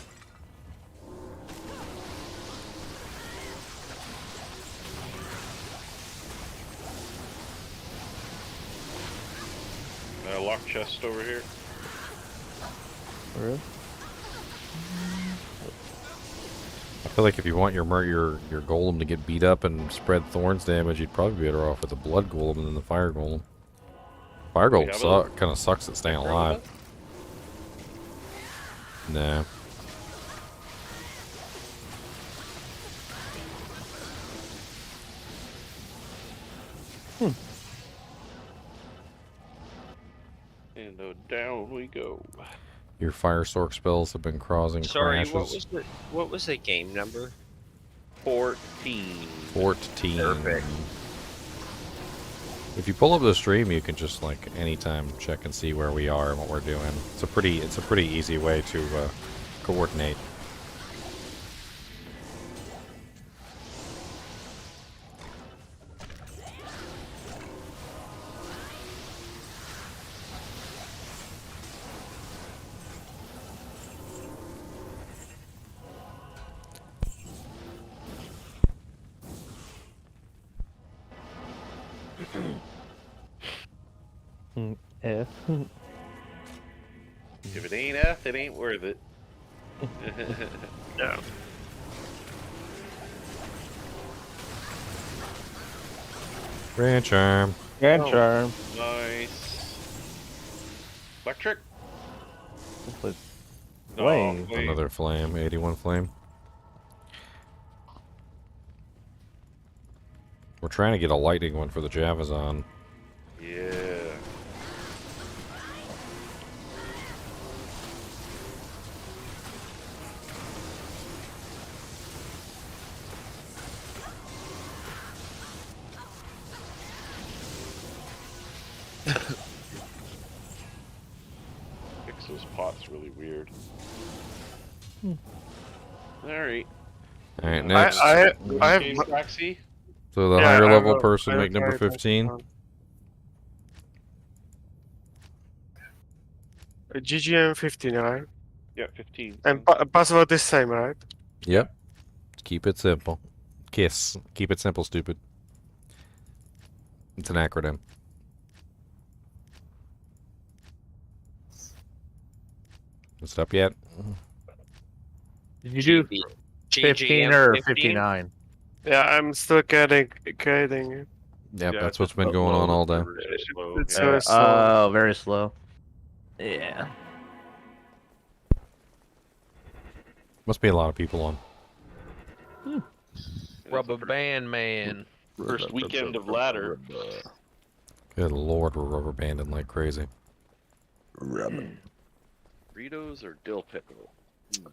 Lock chest over here. Really? I feel like if you want your golem to get beat up and spread thorns damage, you'd probably be better off with the blood golem than the fire golem. Fire golem kind of sucks at staying alive. Nah. And down we go. Your fire sork spells have been causing Sorry, crashes. what was the game number? 14. 14. Perfect. If you pull up the stream, you can just like anytime check and see where we are and what we're doing. It's a pretty easy way to coordinate. F. If it ain't F, it ain't worth it. Yeah. Grand charm. Grand charm. Nice. Electric? Flame. Another flame. 81 flame. We're trying to get a lightning one for the Javazon. Yeah. Pixel's pot's really weird. Alright. Alright, next. I have. Taxi? So the Yeah, higher I level will- person I will make number carry that 15. one. GGM 15, right? Yeah, 15. And password is same, right? Yep. Keep it simple. KISS. Keep it simple, stupid. It's an acronym. What's up yet? Did you do 15 or 59? Yeah, I'm still getting it. Yep, that's what's been going on all day. It's so slow. Oh, very slow. Yeah. Must be a lot of people on. Rubber band man. First weekend of ladder. Good lord, we're rubber banding like crazy. Burritos or dill pickle?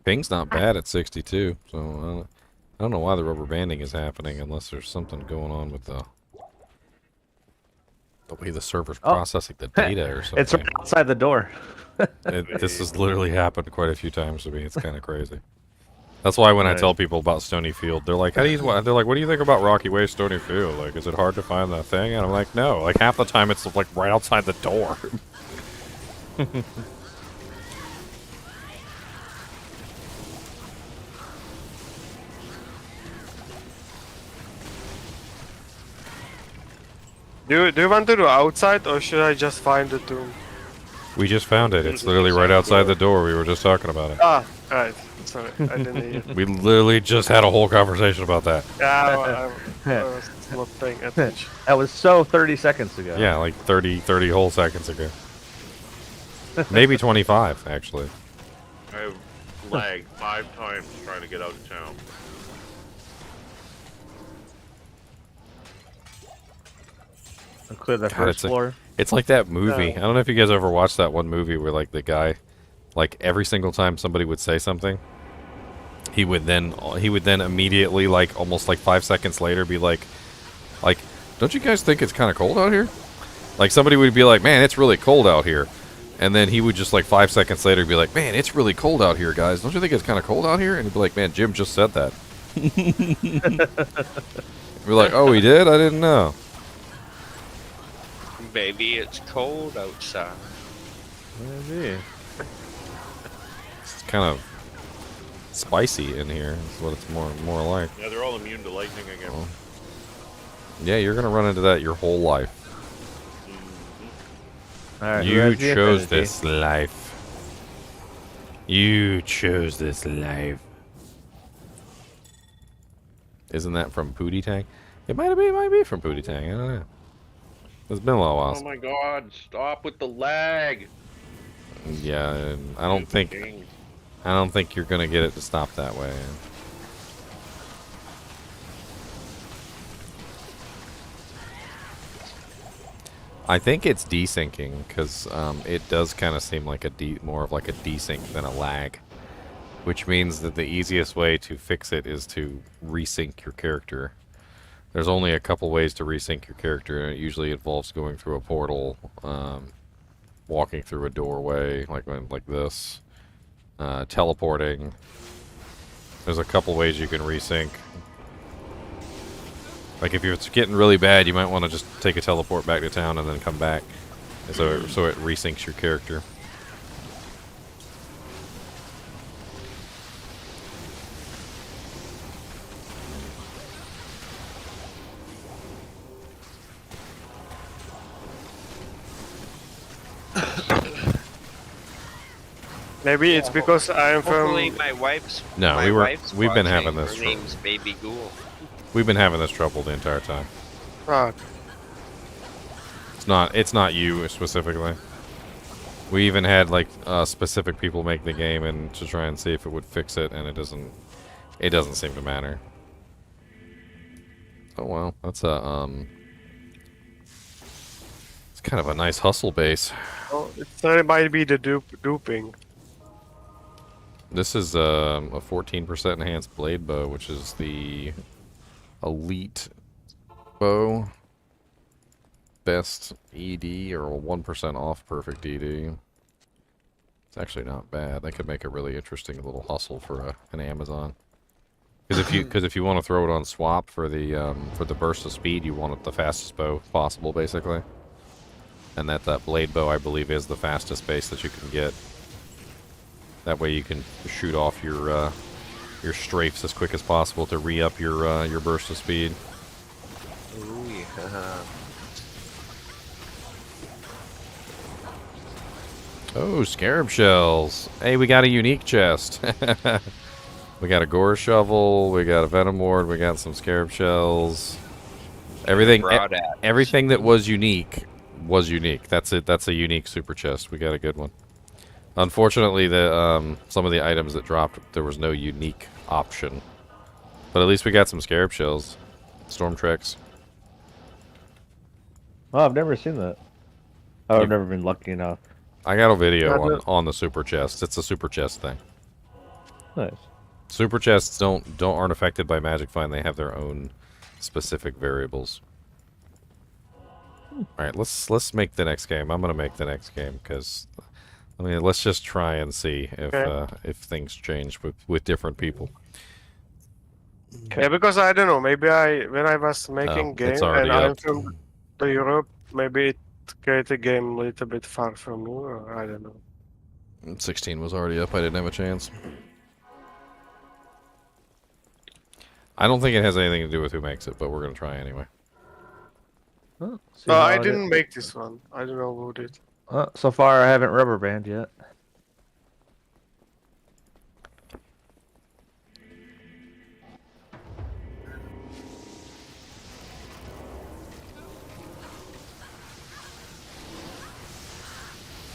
Ping's not bad at 62, so I don't know why the rubber banding is happening unless there's something going on with the way the server's processing the data or something. It's right outside the door. This has literally happened quite a few times to me. It's kind of crazy. That's why when I tell people about Stony Field, they're like, "How do you?" They're like, "What do you think about Rocky Way, Stony Field? Like, is it hard to find that thing?" And I'm like, "No. Like half the time, it's like right outside the door." Do you want to do outside or should I just find the tomb? We just found it. It's literally right outside the door. We were just talking about it. Ah, right. Sorry, I didn't hear. We literally just had a whole conversation about that. Yeah, I was not paying attention. That was so 30 seconds ago. Yeah, like 30 whole seconds ago. Maybe 25, actually. I have lagged 5 times trying to get out of town. Clear the first floor. It's like that movie. I don't know if you guys ever watched that one movie where like the guy, like every single time somebody would say something, he would then immediately, like almost like 5 seconds later, be like, don't you guys think it's kind of cold out here? Like somebody would be like, man, it's really cold out here. And then he would just like 5 seconds later be like, man, it's really cold out here, guys. Don't you think it's kind of cold out here? And he'd be like, man, Jim just said that. We're like, oh, he did? I didn't know. Baby, it's cold outside. Maybe. It's kind of spicy in here. Is what it's more like. Yeah, they're all immune to lightning again. Well, yeah, you're gonna run into that your whole life. Alright, You chose this life. You chose this life. Isn't that from Pootie Tang? It might be from Pootie Tang. I don't know. It's been a little while. Oh my god, stop with the lag! Yeah, I don't think you're gonna get it to stop that way. I think it's desyncing because it does kind of seem like more of like a desync than a lag, which means that the easiest way to fix it is to resync your character. There's only a couple ways to resync your character, and it usually involves going through a portal, walking through a doorway like this, teleporting. There's a couple ways you can resync. Like if it's getting really bad, you might want to just take a teleport back to town and then come back, so it resyncs your character. Maybe it's because I'm Hopefully from. my wife's. No, my wife's we've been watching. having this Her name's Baby Ghoul. We've been having this trouble the entire time. Ah, It's not you specifically. We even had like specific people make the game and to try and see if it would fix it, and it doesn't seem to matter. Oh well, that's it's kind of a nice hustle base. oh, it might be the duping. This is a 14% enhanced blade bow, which is the elite bow. Best ED, or 1% off perfect ED. It's actually not bad. That could make a really interesting little hustle for an Amazon. Because if you want to throw it on swap for the burst of speed, you want it the fastest bow possible, basically. And that blade bow, I believe, is the fastest base that you can get. That way you can shoot off your strafes as quick as possible to re-up your burst of speed. Ooh, yeah. Oh, scarab shells. Hey, we got a unique chest. We got a gore shovel, we got a venom ward, we got some scarab shells. Everything that was unique was unique. That's it. That's a unique super chest. We got a good one. Unfortunately, some of the items that dropped, there was no unique option. But at least we got some scarab shells. Storm treks. Oh, I've never seen that. I've never been lucky enough. I got a video on the super chest. It's a super chest thing. Nice. Super chests aren't affected by Magic Find. They have their own specific variables. All right, let's make the next game. I'm gonna make the next game because, I mean, let's just try and see if things change with different people. Yeah, because I don't know. Maybe when I was making game and I'm from the Europe, maybe it created a game a little bit far from me, or I don't know. 16 was already up. I didn't have a chance. I don't think it has anything to do with who makes it, but we're gonna try anyway. Oh, I didn't make this one. I don't know who did. So far, I haven't rubber band yet.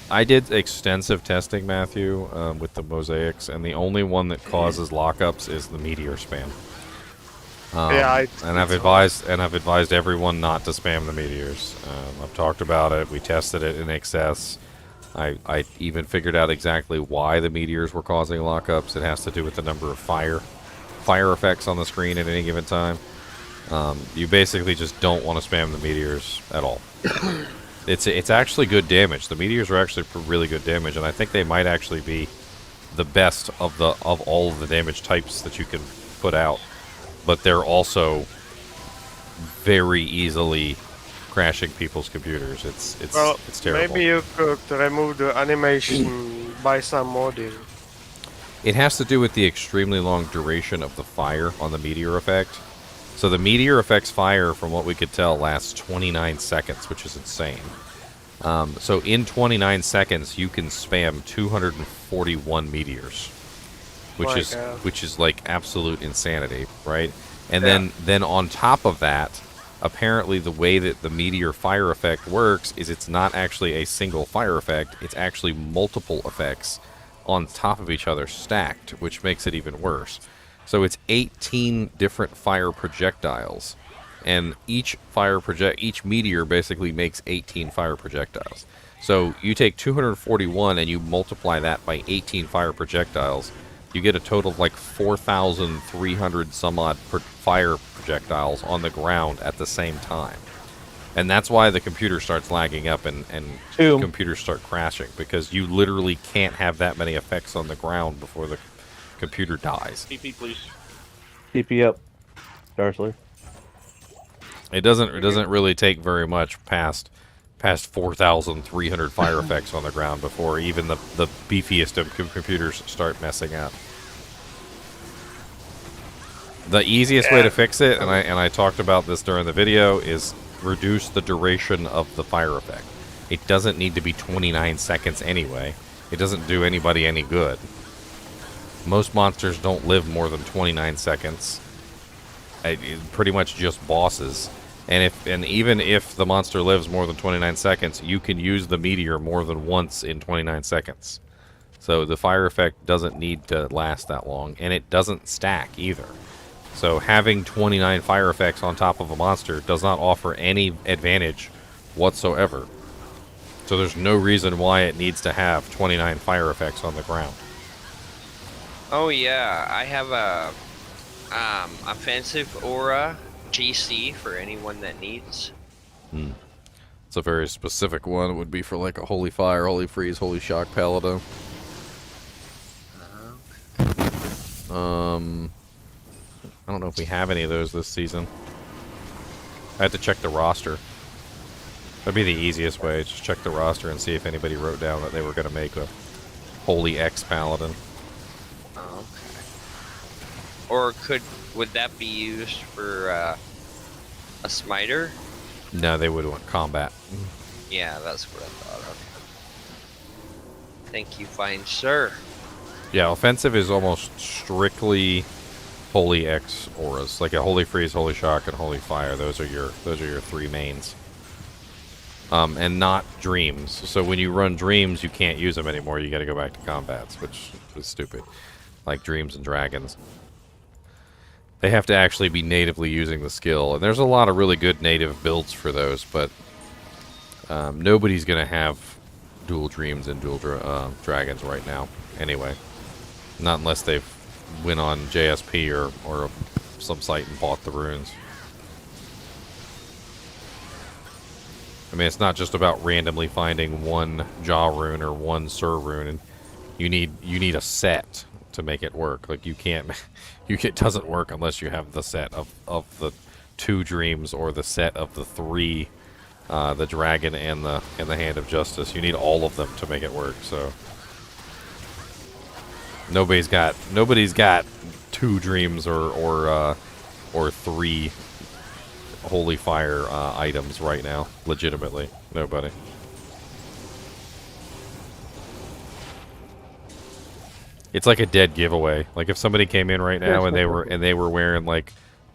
I did extensive testing, Matthew, with the mosaics, and the only one that causes lockups is the meteor spam. And I've advised everyone not to spam the meteors. I've talked about it. We tested it in excess. I even figured out exactly why the meteors were causing lockups. It has to do with the number of fire effects on the screen at any given time. You basically just don't want to spam the meteors at all. It's actually good damage. The meteors are actually really good damage, and I think they might actually be the best of all of the damage types that you can put out. But they're also very easily crashing people's computers. It's terrible. Maybe you could remove the animation by some modding. It has to do with the extremely long duration of the fire on the meteor effect. So the meteor effect's fire, from what we could tell, lasts 29 seconds, which is insane. So in 29 seconds, you can spam 241 meteors, which is like absolute insanity, right? And then on top of that, apparently the way that the meteor fire effect works is it's not actually a single fire effect; it's actually multiple effects on top of each other stacked, which makes it even worse. So it's 18 different fire projectiles, and each meteor basically makes 18 fire projectiles. So you take 241 and you multiply that by 18 fire projectiles, you get a total of like 4,300 some odd fire projectiles on the ground at the same time. And that's why the computer starts lagging up and computers start crashing, because you literally can't have that many effects on the ground before the computer dies. TP, please. TP up, Darsley. It doesn't really take very much past 4,300 fire effects on the ground before even the beefiest of computers start messing up. The easiest way to fix it, and I talked about this during the video, is reduce the duration of the fire effect. It doesn't need to be 29 seconds anyway. It doesn't do anybody any good. Most monsters don't live more than 29 seconds. Pretty much just bosses. And even if the monster lives more than 29 seconds, you can use the meteor more than once in 29 seconds. So the fire effect doesn't need to last that long, and it doesn't stack either. So having 29 fire effects on top of a monster does not offer any advantage whatsoever. So there's no reason why it needs to have 29 fire effects on the ground. Oh yeah, I have a offensive aura GC for anyone that needs. It's a very specific one. It would be for like a Holy Fire, Holy Freeze, Holy Shock Paladin. I don't know if we have any of those this season. I had to check the roster. That'd be the easiest way. Just check the roster and see if anybody wrote down that they were going to make a Holy X Paladin. Oh, okay. Or would that be used for a smiter? No, they would want combat. Yeah, that's what I thought. Okay. Thank you, fine sir. Yeah, offensive is almost strictly Holy X auras, like a Holy Freeze, Holy Shock, and Holy Fire. Those are your three mains. And not Dreams. So when you run Dreams, you can't use them anymore. You got to go back to combats, which is stupid. Like Dreams and Dragons. They have to actually be natively using the skill, and there's a lot of really good native builds for those, but nobody's going to have dual Dreams and dual Dragons right now, anyway. Not unless they've went on JSP or some site and bought the runes. I mean, it's not just about randomly finding one Jaw rune or one Sur rune, and you need a set to make it work. Like it doesn't work unless you have the set of the 2 Dreams or the set of the 3, the Dragon and the Hand of Justice. You need all of them to make it work. So nobody's got 2 Dreams or 3 Holy Fire items right now. Legitimately, nobody. It's like a dead giveaway. Like if somebody came in right now and they were wearing like,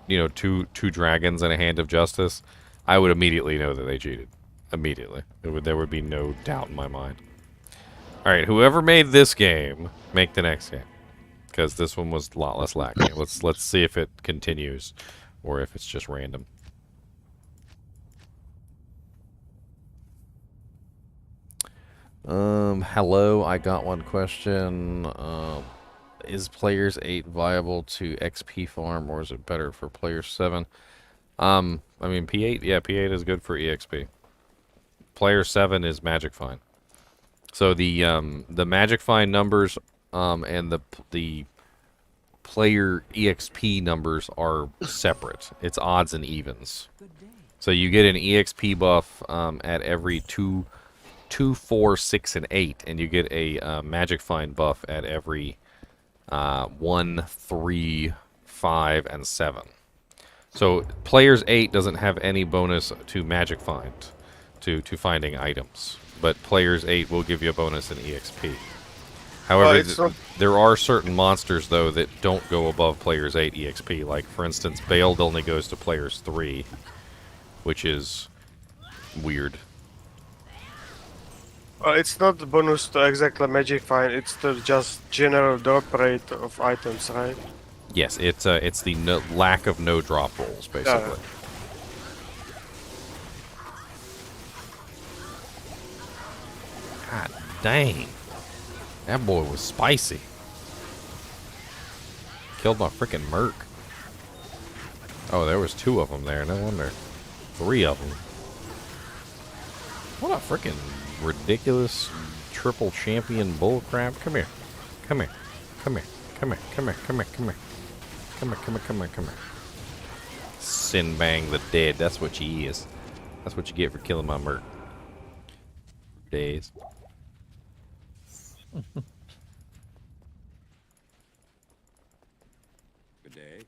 you know, two Dragons and a Hand of Justice, I would immediately know that they cheated. Immediately, there would be no doubt in my mind. All right, whoever made this game, make the next game, because this one was a lot less lacking. Let's see if it continues or if it's just random. Hello, I got one question. Is Players 8 viable to XP farm, or is it better for Players 7? I mean, P8, yeah, P8 is good for EXP. Player 7 is Magic Find. So the Magic Find numbers and the player EXP numbers are separate. It's odds and evens. So you get an EXP buff at every 2, 4, 6, and 8, and you get a Magic Find buff at every 1, 3, 5, and 7. So Players 8 doesn't have any bonus to Magic Find, to finding items, but Players 8 will give you a bonus in EXP. However, there are certain monsters, though, that don't go above Players 8 EXP. Like, for instance, Baled only goes to Players 3, which is weird. It's not the bonus to exactly Magic Find, it's the just general drop rate of items, right? Yes, it's the lack of no drop rolls, basically. God dang. That boy was spicy. Killed my freaking Merc. Oh, there was 2 of them there. No wonder. 3 of them. What a freaking ridiculous triple champion bullcrap. Come here. Come here. Come here. Come here. Come here. Come here. Come here. Come here. Come here. Come here. Come here. Sinbang the dead. That's what he is. That's what you get for killing my Merc. Days. Good day.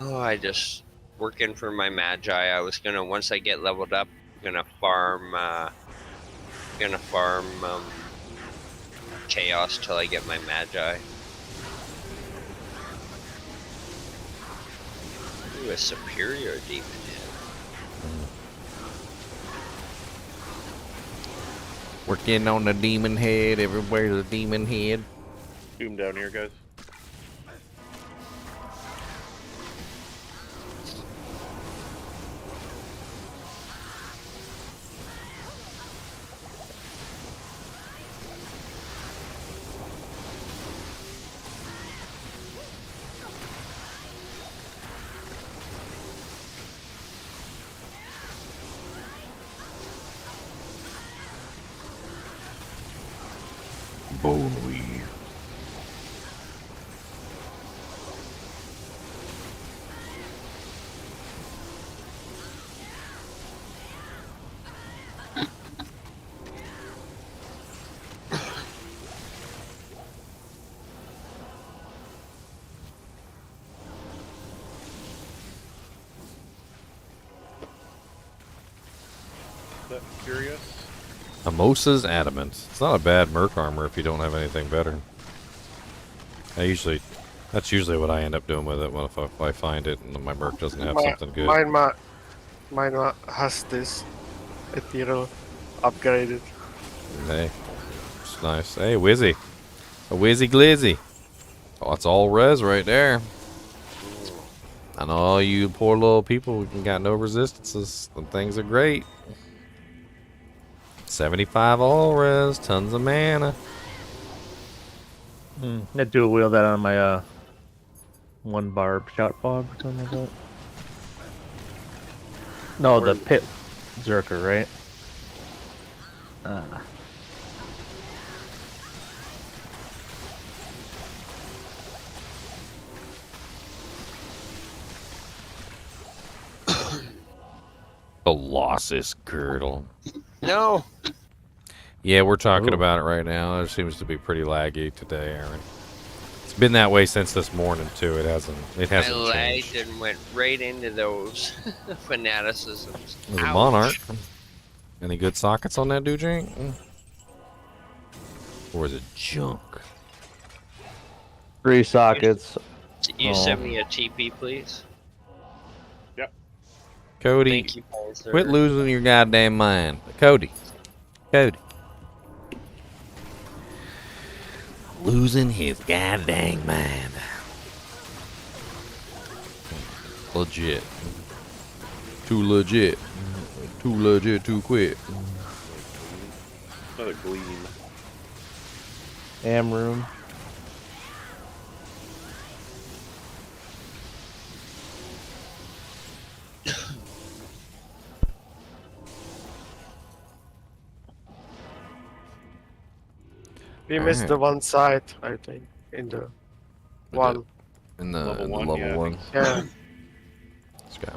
Oh, I just working for my Magi. I was gonna, once I get leveled up, gonna farm Chaos till I get my Magi. Ooh, a superior demon head. Working on the demon head. Everywhere's a demon head. Doom down here, guys. Boneweave. That curious? Mimosa's Adamant. It's not a bad Merc armor if you don't have anything better. That's usually what I end up doing with it when if I find it and my Merc doesn't have something good. Mine has this Ethereal upgraded. Hey, it's nice. Hey, Wizzy. A Wizzy Glizzy. Oh, it's all res right there. And all you poor little people who got no resistances, the things are great. 75 all res, tons of mana. I dual wield that on my 1 barb shout fog or something like that. No, the pit Zerker, right? Colossus Girdle. No. Yeah, we're talking about it right now. It seems to be pretty laggy today, Aaron. It's been that way since this morning too. It hasn't I changed. lagged and went right into those fanaticisms. There's a Monarch. Any good sockets on that Dujink? Or is it junk? 3 sockets. You send me a TP, please. Yep. Cody, Thank you, sir. quit losing your goddamn mind. Cody. Losing his goddamn mind. Legit. Too legit. Too legit, too quick. Another gleam. Am room. We missed the one side, I think, in the one. In the Level one, level yeah, I one. think so. Yeah. Let's go.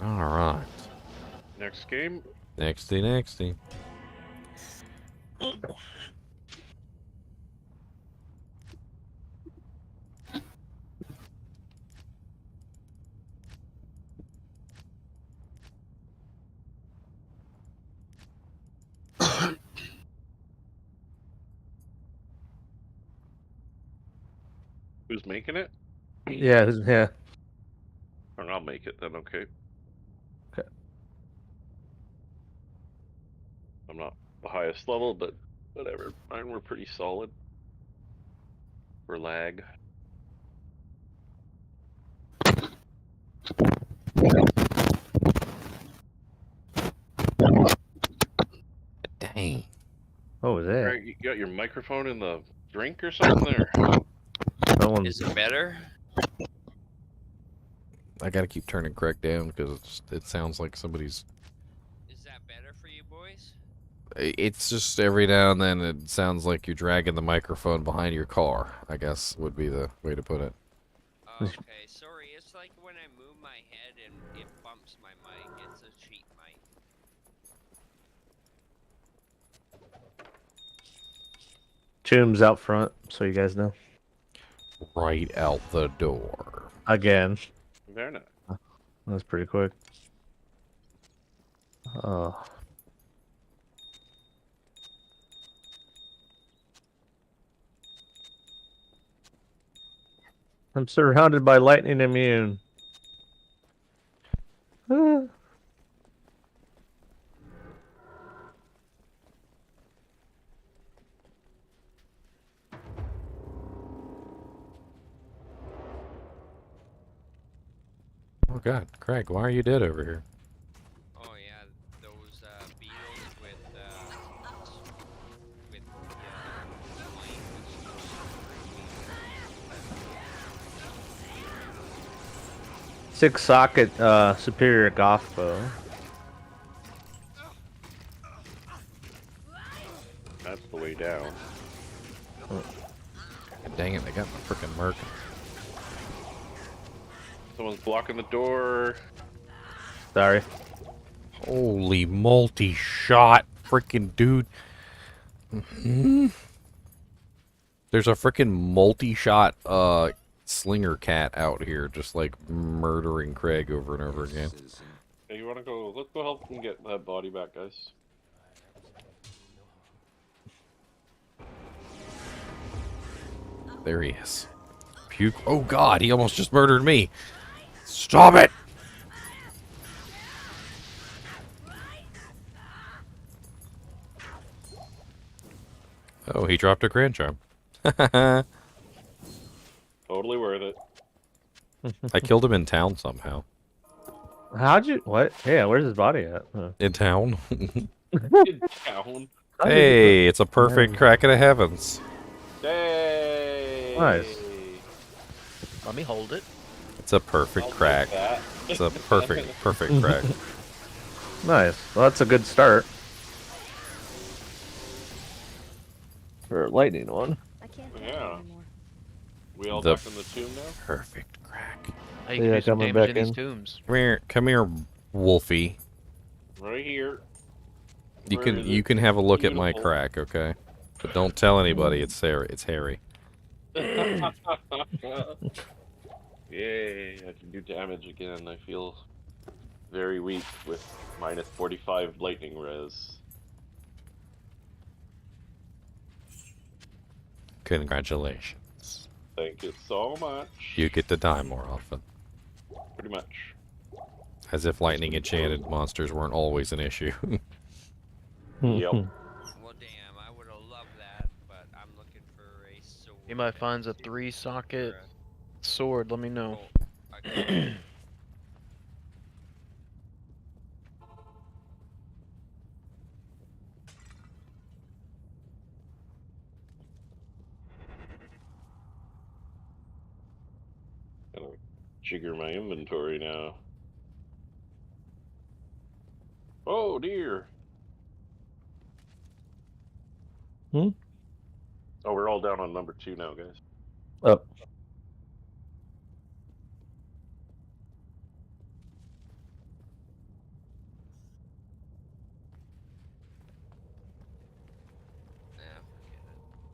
All right. Next game. Nexty. Who's making it? Yeah, yeah. Or I'll make it then, okay. Okay. I'm not the highest level, but whatever. Mine were pretty solid. For lag. Dang. What was that? Greg, you got your microphone in the drink or something there? Is it better? I gotta keep turning Craig down because it sounds like somebody's. Is that better for you boys? It's just every now and then it sounds like you're dragging the microphone behind your car, I guess would be the way to put it. Okay, sorry. It's like when I move my head and it bumps my mic. It's a cheap mic. Tomb's out front, so you guys know. Right out the door. Again. Very nice. That was pretty quick. Oh. I'm surrounded by lightning immune. Ah. Oh god, Craig, why are you dead over here? Oh yeah, those beetles with Six socket superior goth bow. That's the way down. Dang it, they got my frickin' merc. Someone's blocking the door. Sorry. Holy multi-shot frickin' dude. There's a frickin' multi-shot slinger cat out here just like murdering Craig over and over again. Hey, you wanna go? Let's go help him get that body back, guys. There he is. Puke. Oh god, he almost just murdered me. Stop it! Oh, he dropped a grand charm. Totally worth it. I killed him in town somehow. How'd you? What? Yeah, where's his body at? Huh. In town? In town. Hey, it's a perfect crack of the heavens. Hey. Nice. Let me hold it. It's a perfect crack. It's a perfect crack. Nice. Well, that's a good start. For a lightning one. I can't Yeah. anymore. We all The back in the tomb now? perfect crack. Hey, you can do some coming damage back in these in. tombs. Come here, Wolfie. Right here. You Where can is you it? can have a look at my Beautiful. crack, okay? But don't tell anybody. It's Harry. It's Harry. Yay! I can do damage again. I feel very weak with minus 45 lightning res. Congratulations. Thank you so much. You get to die more often. Pretty much. As if lightning enchanted monsters weren't always an issue. Yep. Well, damn, I would have loved that, but I'm looking for a sword. Anybody finds a 3-socket sword, let me know. Okay. Gotta jigger my inventory now. Oh dear. Hmm? Oh, we're all down on number 2 now, guys. Up. Yeah, forget it.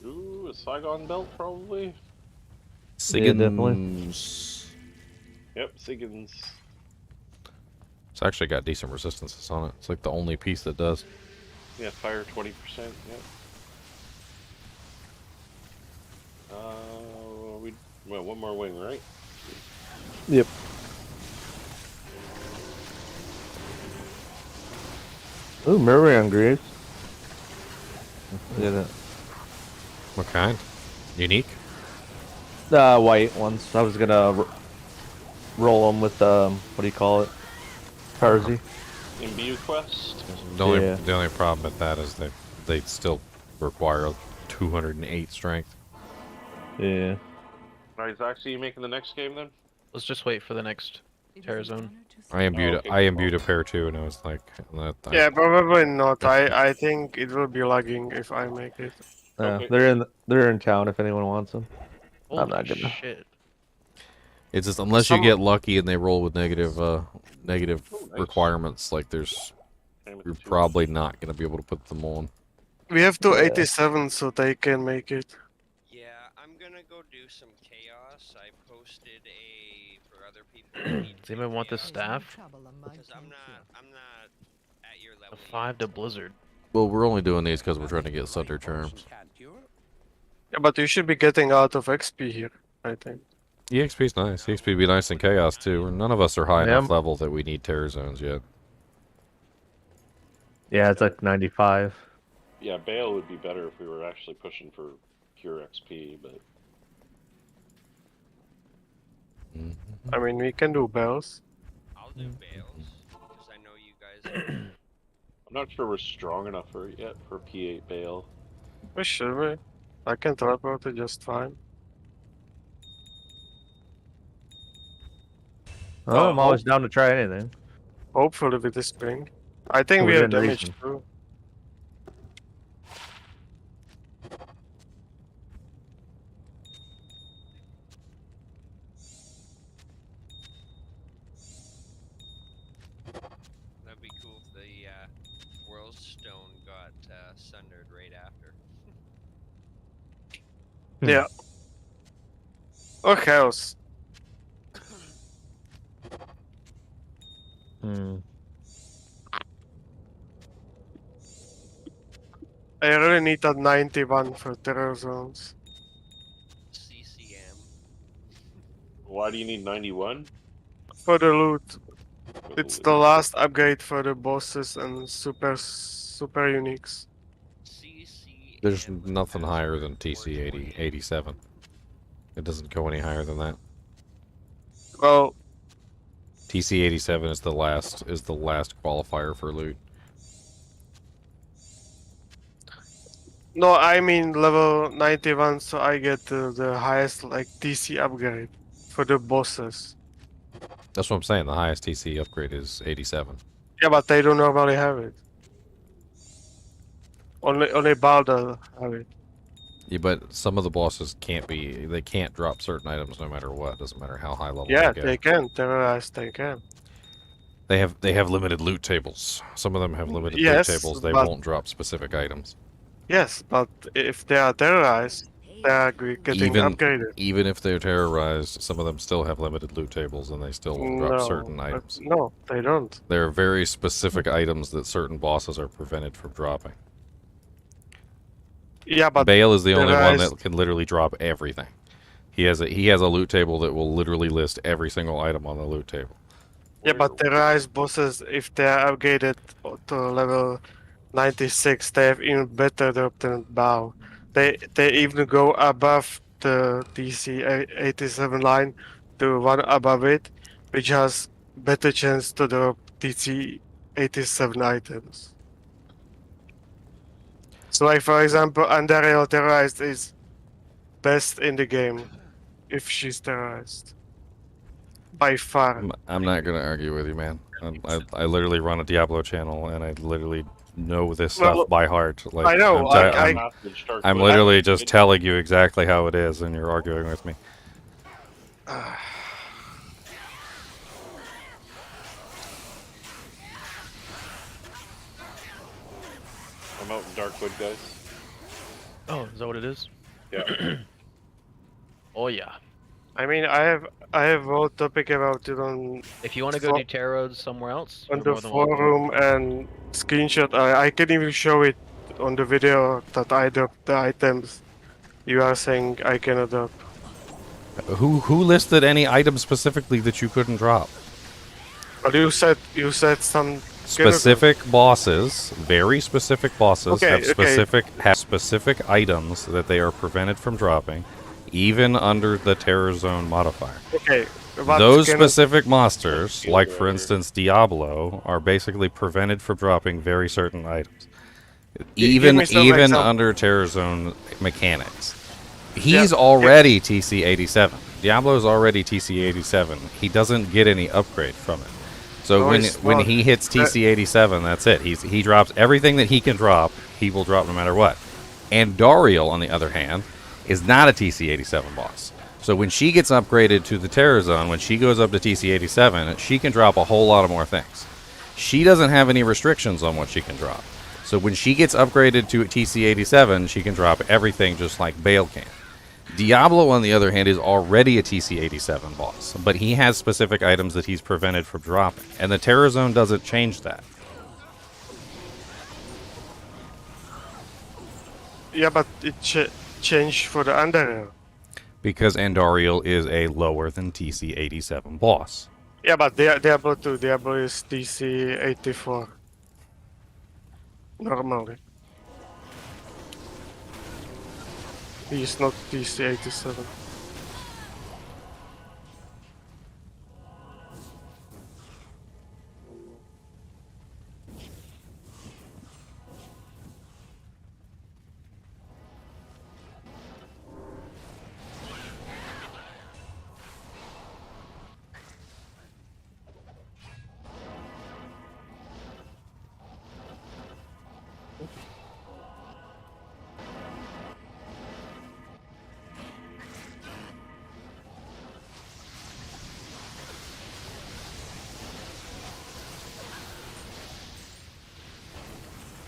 Ooh, a Saigon belt probably? Yeah, definitely. Siggins. Yep, Siggins. It's actually got decent resistances on it. It's like the only piece that does. Yeah, fire 20%, yep. Well, one more wing, right? Yep. Ooh, Miriam Greaves. Look at that. What kind? Unique? White ones. I was gonna roll them with what do you call it? Tarzi. Imbue quest? The only problem with that is they still require 208 strength. Yeah. Alright, Zach, so you making the next game then? Let's just wait for the next Terra Zone. I imbued okay. I imbued a pair too, and I was like, Yeah, probably not. I think it will be lagging if I make it. Okay. They're in town if anyone wants them. Holy I'm not gonna. shit. It's just unless you get lucky and they roll with negative nice. requirements, like you're probably not gonna be able to put them on. We have to 87 so they can make it. Yeah, I'm gonna go do some chaos. I posted for other people. Who need Does anybody want this staff? Because I'm not at your level. A 5 to Blizzard. Well, we're only doing these because we're trying to get Sunder terms. Yeah, but you should be getting out of XP here, I think. EXP's nice. EXP would be nice in Chaos too. None of us are high enough level that we need Terror Zones yet. Yeah, it's like 95. Yeah, Bale would be better if we were actually pushing for pure XP, but... I mean, we can do bells. I'll do bales, because I know you guys are... I'm not sure we're strong enough for it yet for P8 Bale. We should be. I can teleport it just fine. Oh, I'm always down to try anything. Hopefully with this spring. I think we have Within damage reason. too. That'd be cool if the World Stone got sundered right after. Yeah. Or chaos. I really need a 91 for terror zones. CCM. Why do you need 91? For the loot. For It's loot? the last upgrade for the bosses and super uniques. CCM. There's nothing higher than TC 87. It doesn't go any higher than that. Well, TC 87 is the last qualifier for loot. no, I mean level 91, so I get the highest like TC upgrade for the bosses. That's what I'm saying. The highest TC upgrade is 87. Yeah, but they don't normally have it. Only Baldur have it. Yeah, but some of the bosses they can't drop certain items no matter what. Doesn't matter how high level Yeah, they go. they can terrorize. They can. They have limited loot tables. Some of them have limited loot Yes, tables. They but won't drop specific items. yes, but if they are terrorized, they are getting upgraded. Even if they're terrorized, some of them still have limited loot tables and they still won't drop certain items. No, they don't. There are very specific items that certain bosses are prevented from dropping. Yeah, but Bale is the only one terrorized- that can literally drop everything. He has a loot table that will literally list every single item on the loot table. Yeah, but terrorized bosses, if they are upgraded to level 96, they have even better drop than Bow. They even go above the TC 87 line to one above it, which has better chance to drop TC 87 items. So, like for example, Andariel terrorized is best in the game if she's terrorized. By far. I'm not gonna argue with you, man. I literally run a Diablo channel and I literally know this stuff by heart. Like I know. I'm literally just telling you exactly how it is, and you're arguing with me. I'm out in Darkwood, guys. Oh, is that what it is? Yeah. Oh yeah. I mean, I have whole topic about it on. If you want to go do tarot somewhere else, on you're the more than welcome. forum and screenshot. I can even show it on the video that I dropped the items. You are saying I cannot drop. Who listed any item specifically that you couldn't drop? But you said some Specific bosses, very specific bosses, Okay, have specific items that they are prevented from dropping, even under the terror zone modifier. Okay. Those specific monsters, like for instance Diablo, are basically prevented from dropping very certain items, even under terror zone mechanics. He's already TC 87. Diablo's already TC 87. He doesn't get any upgrade from it. So when he hits TC 87, that's it. He drops everything that he can drop. He will drop no matter what. And Dariel, on the other hand, is not a TC 87 boss. So when she gets upgraded to the terror zone, when she goes up to TC 87, she can drop a whole lot of more things. She doesn't have any restrictions on what she can drop. So when she gets upgraded to TC 87, she can drop everything just like Bale can. Diablo, on the other hand, is already a TC 87 boss, but he has specific items that he's prevented from dropping, and the terror zone doesn't change that. Yeah, but it changed for the Andariel. Because Andariel is a lower than TC 87 boss. Yeah, but Diablo 2, Diablo is TC 84. Normally. He's not TC 87.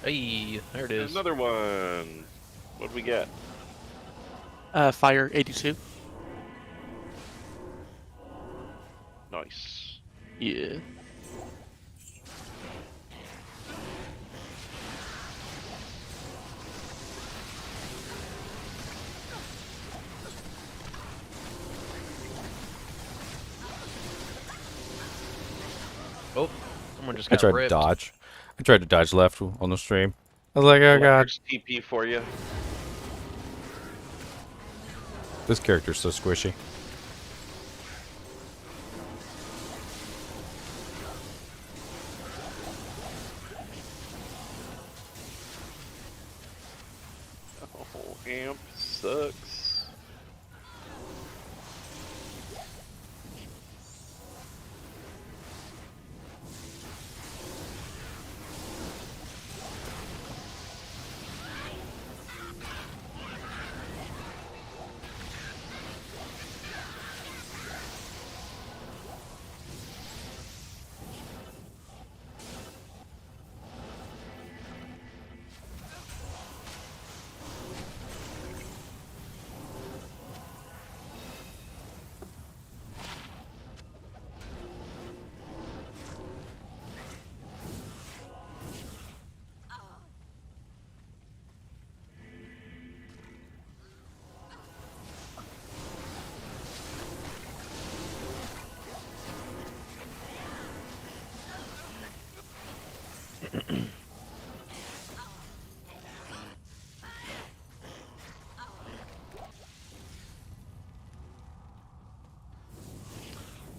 Hey, there it is. Another one. What'd we get? Fire 82. Nice. Yeah. Oh, someone just I got tried ripped. to dodge. I tried to dodge left on the stream. I was like, oh god. Electric's TP for you. This character's so squishy. Oh, amp sucks.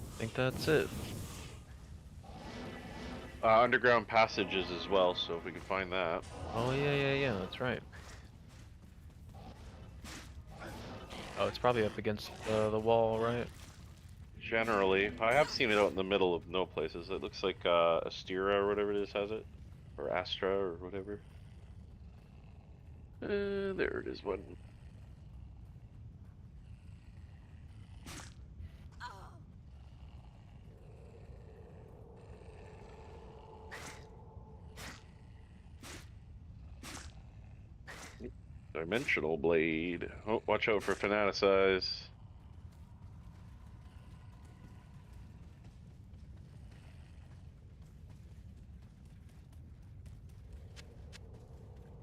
I think that's it. Underground passages as well, so if we can find that. Oh yeah, that's right. Oh, it's probably up against the wall, right? Generally, I have seen it out in the middle of no places. It looks like Astera or whatever it is has it, or Astra or whatever. There it is. One. Dimensional blade. Oh, watch out for fanaticize.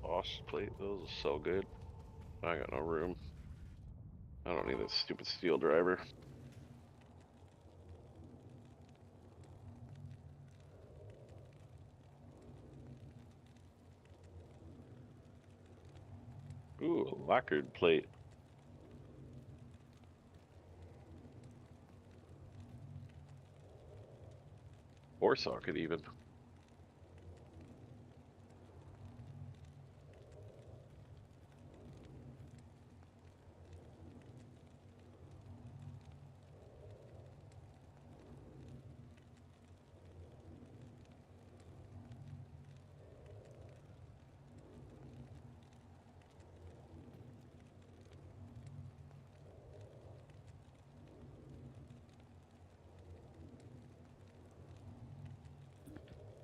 Boss plate. Those are so good. I got no room. I don't need that stupid steel driver. Ooh, a lacquered plate. Or socket even.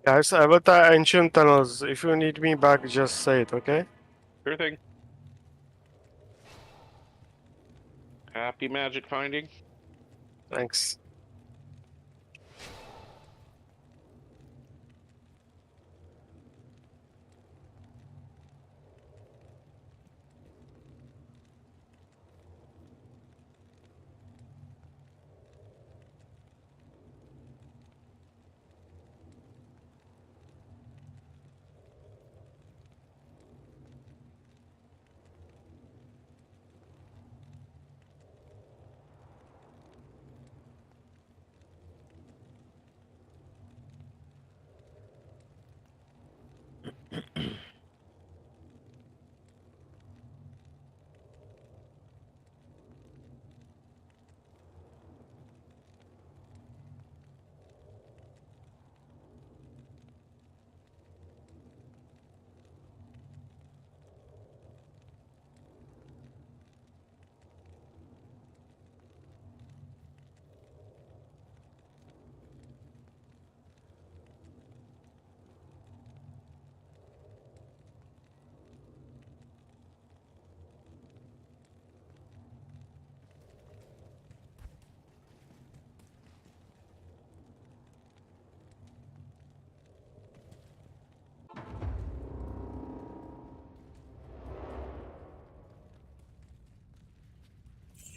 Guys, I will try ancient tunnels. If you need me back, just say it, okay? Sure thing. Happy magic finding. Thanks.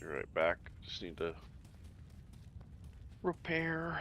Be right back. Just need to repair.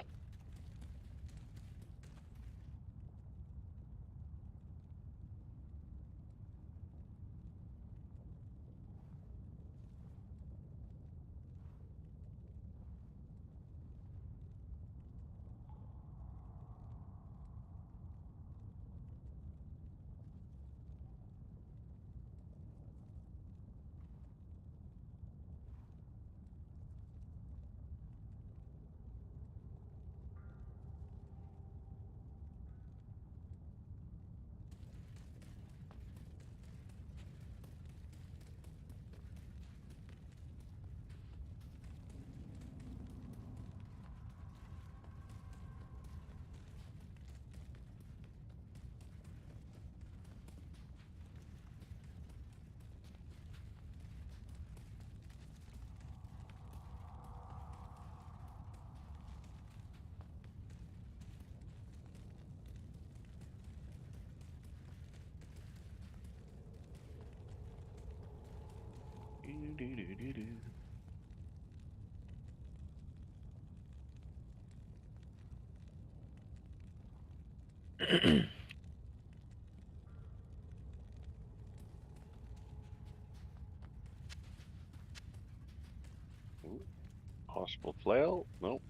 Possible flail? Nope.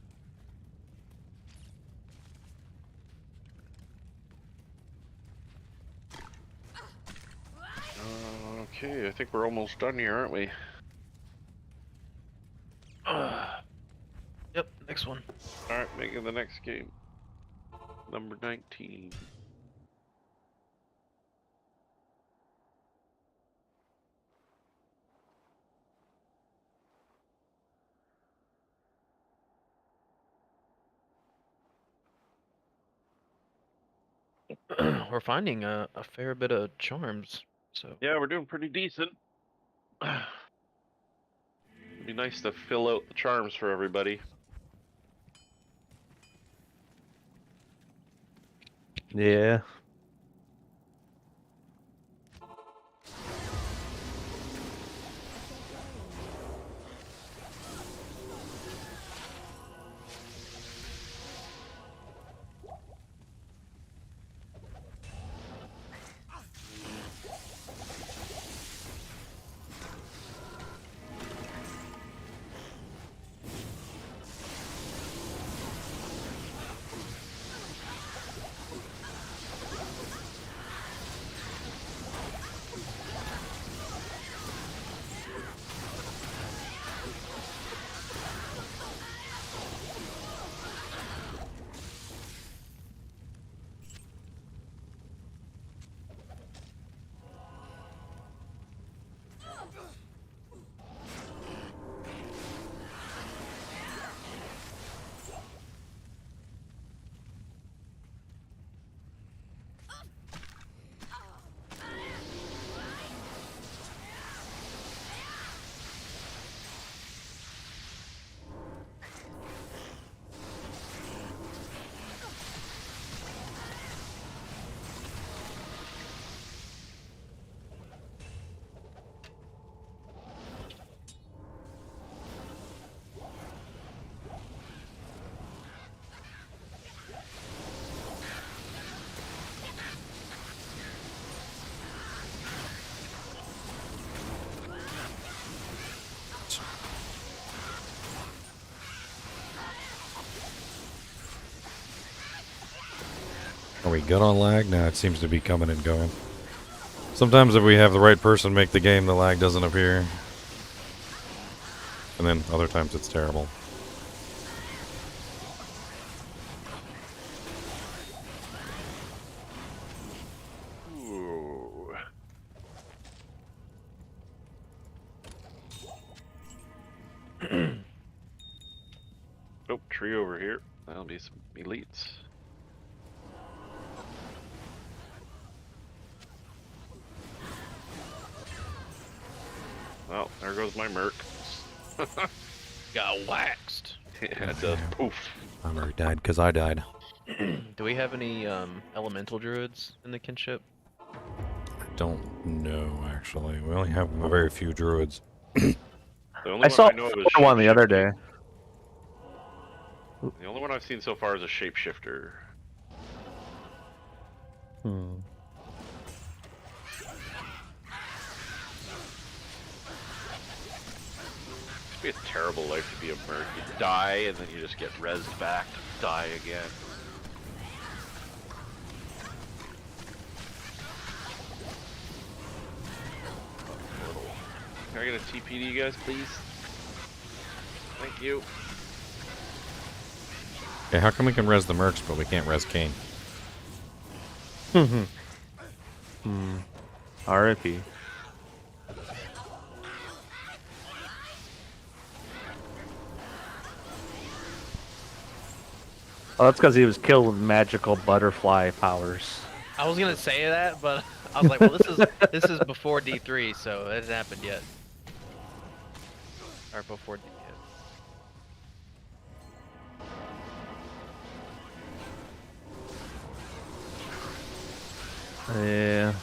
Okay, I think we're almost done here, aren't we? Yep, next one. Alright, making the next game. Number 19. We're finding a fair bit of charms, so. Yeah, we're doing pretty decent. It'd be nice to fill out the charms for everybody. Yeah. Are we good on lag? No, it seems to be coming and going. Sometimes if we have the right person make the game, the lag doesn't appear. And then other times it's terrible. Ooh. Oh, tree over here. That'll be some elites. Well, there goes my merc. Got waxed. Yeah, it does. Poof. I already died because I died. Do we have any elemental druids in the kinship? I don't know, actually. We only have a very few druids. The only I saw one I know of is one the other day. The only one I've seen so far is a shapeshifter. Hmm. It'd be a terrible life to be a merc. You die and then you just get rezzed back to die again. Can I get a TP to you guys, please? Thank you. Okay, how come we can res the mercs, but we can't res Kane? R.I.P. Oh, that's because he was killed with magical butterfly powers. I was gonna say that, but I was like, well, this is before D3, so it hasn't happened yet. Or before D. Yeah.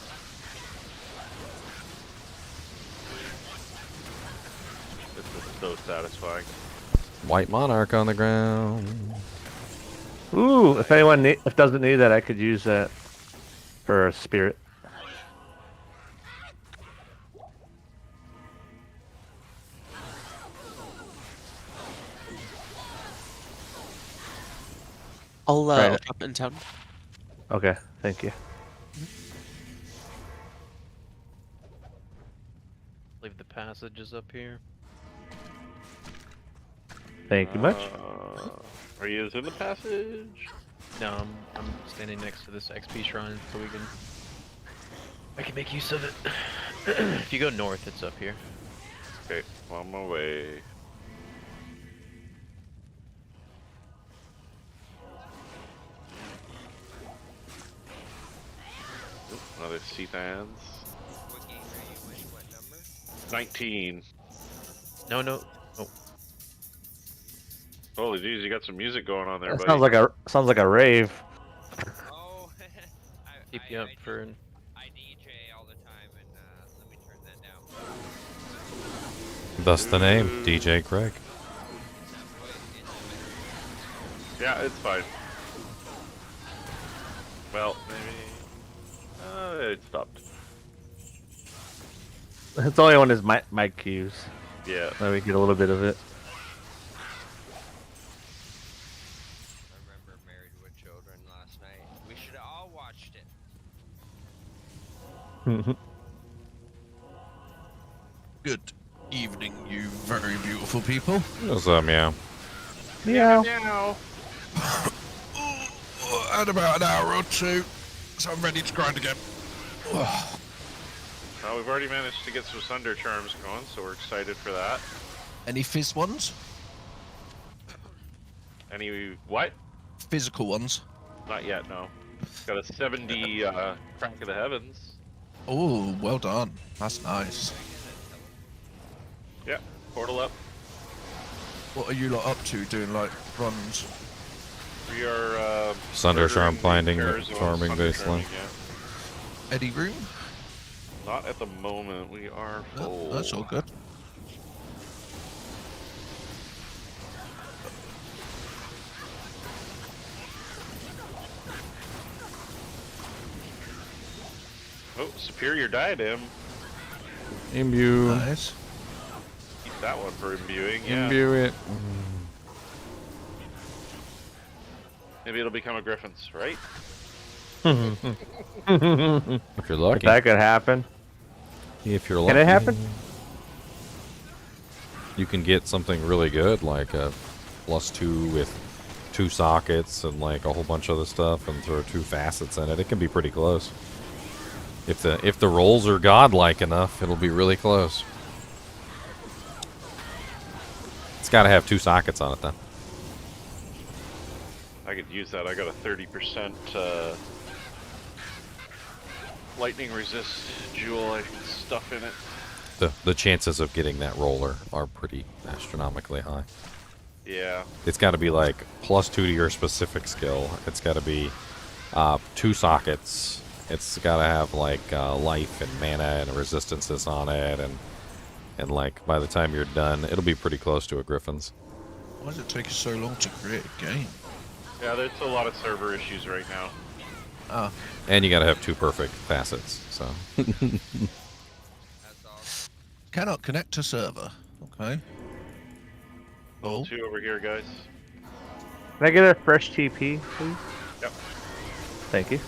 so satisfying. White Monarch on the ground. Ooh, if anyone doesn't need that, I could use that for a spirit. I'll Right. I'll drop it in town. Okay, thank you. Leave the passages up here. Thank you much. Are you in the passage? No, I'm standing next to this XP shrine, so I can make use of it. If you go north, it's up here. Okay, on my way. Oop, another Seathans. What game are you in? What number? 19. No. Oh, Holy jeez, you got some music going on there, That buddy. sounds like a rave. Oh, keep you up for. I DJ all the time, and let me turn that down. Thus the name, DJ Craig. Yeah, it's fine. Well, maybe... it stopped. It's only when his mic cues. Yeah. Then we get a little bit of it. I remember Married with Children last night. We should have all watched it. Good evening, you very beautiful people. What's up, meow? Meow. Meow. Had about an hour or two, so I'm ready to grind again. We've already managed to get some Sunder Charms going, so we're excited for that. Any fizz ones? Any... what? Physical ones. Not yet, no. Got a 70 Crack of the Heavens. Oh, well done. That's nice. Yeah, portal up. What are you lot up to, doing like runs? We are Sunder Charm murdering finding, pairs of farming Sunder baseline. Charming, yeah. Any room? Not at the moment, we are full. No, that's all good. Oh, Superior Diadem. Imbue. Nice. Keep that one for imbuing, yeah. Imbue it. Maybe it'll become a Griffin's, right? If you're lucky. If that could happen. If you're lucky. Can it happen? You can get something really good, like a +2 with 2 sockets and like a whole bunch of other stuff, and throw 2 facets in it. It can be pretty close. If the rolls are godlike enough, it'll be really close. It's got to have 2 sockets on it, though. I could use that. I got a 30% lightning resist jewel I can stuff in it. The chances of getting that roller are pretty astronomically high. Yeah. It's got to be like +2 to your specific skill. It's got to be 2 sockets. It's got to have like life and mana and resistances on it, and like by the time you're done, it'll be pretty close to a Griffin's. Why does it take you so long to create a game? Yeah, there's a lot of server issues right now. Ah. And you got to have 2 perfect facets. So. Cannot connect to server. Okay. Level 2 over here, guys. Can I get a fresh TP, please? Yep. Thank you.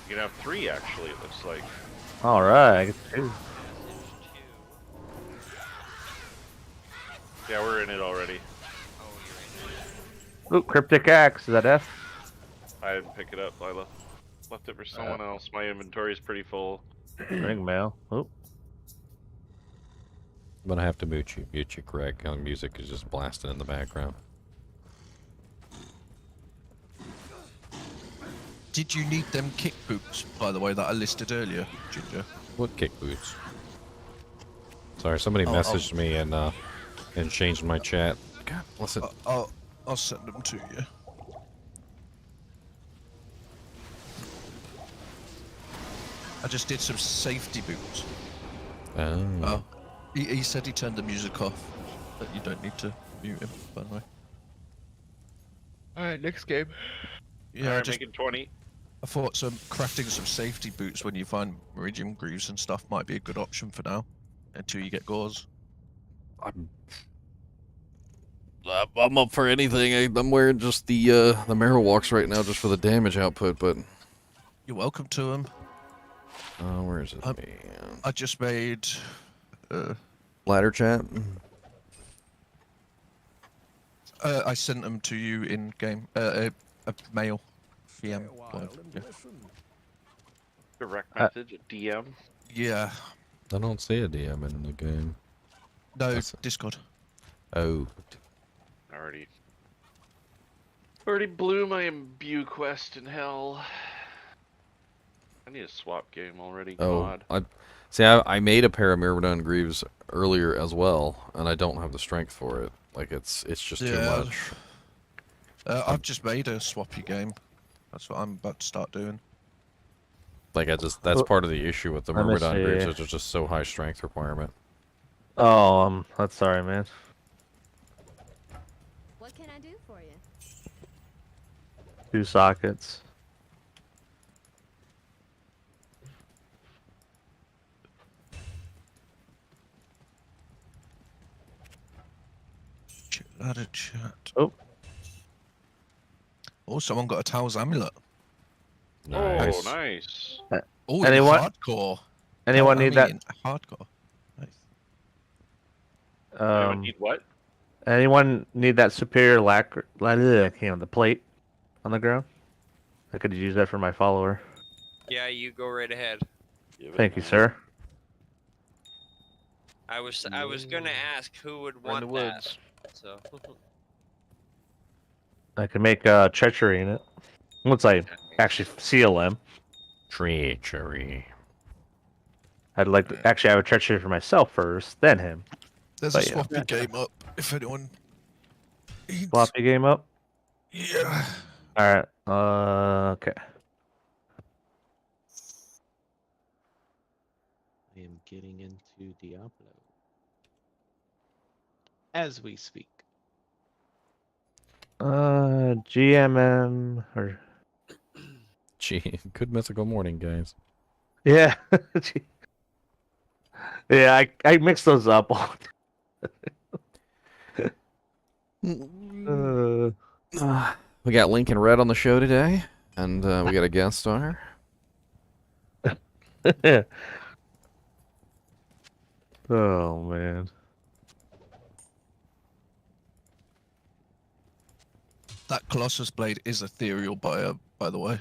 You can have 3 actually, it looks like. All right, I get 2. Yeah, we're in it already. Ooh, Cryptic Axe. Is that F? I didn't pick it up, Lila. Left it for someone else. My inventory is pretty full. Ring mail. Ooh. I'm gonna have to mute you, Craig. Music is just blasting in the background. Did you need them kick boots, by the way, that I listed earlier, Ginger? What kick boots? Sorry, somebody messaged me and changed my chat. God, listen. I'll send them to you. I just did some safety boots. Oh. Oh. He said he turned the music off. But you don't need to mute him, by the way. Alright, next game. Yeah, Alright, making 20. I thought crafting some safety boots when you find meridian grooves and stuff might be a good option for now, until you get gauze. I'm up for anything. I'm wearing just the Marrow Walks right now just for the damage output, but... You're welcome to them. Where is it? I just made... Ladder chat? I sent them to you in game. A mail. PM. Yeah. Direct message, a DM. Yeah. I don't see a DM in the game. No, Discord. Oh. Already blew my imbue quest in hell. I need a swap game already. God. I made a pair of Myrmidon Greaves earlier as well, and I don't have the strength for it. Like it's just too much. I've just made a swappy game. That's what I'm about to start doing. Like that's part of the issue with the Myrmidon Greaves is there's just so high strength requirement. Oh, that's sorry, man. What can I do for you? 2 sockets. Ladder chat. Oh. Oh, someone got a Tao's amulet. Nice. Oh, nice. Oh, anyone? Hardcore. Anyone need that? Hardcore. Nice. Anyone need what? Anyone need that superior lacquer? The plate on the ground. I could use that for my follower. Yeah, you go right ahead. Thank you, sir. I was gonna ask who would We're in the want that. woods. So. I can make treachery in it. Once I actually seal them. Treachery. I'd like to actually have a treachery for myself first, then him. There's a swappy game up if anyone needs. Floppy game up? Yeah. Alright, okay. I am getting into Diablo as we speak. GMM or Gee, good mythical morning, guys. yeah. Yeah, I mix those up all We got Lincoln Red on the show today, and we got a guest star. Oh man. That Colossus Blade is ethereal by the way.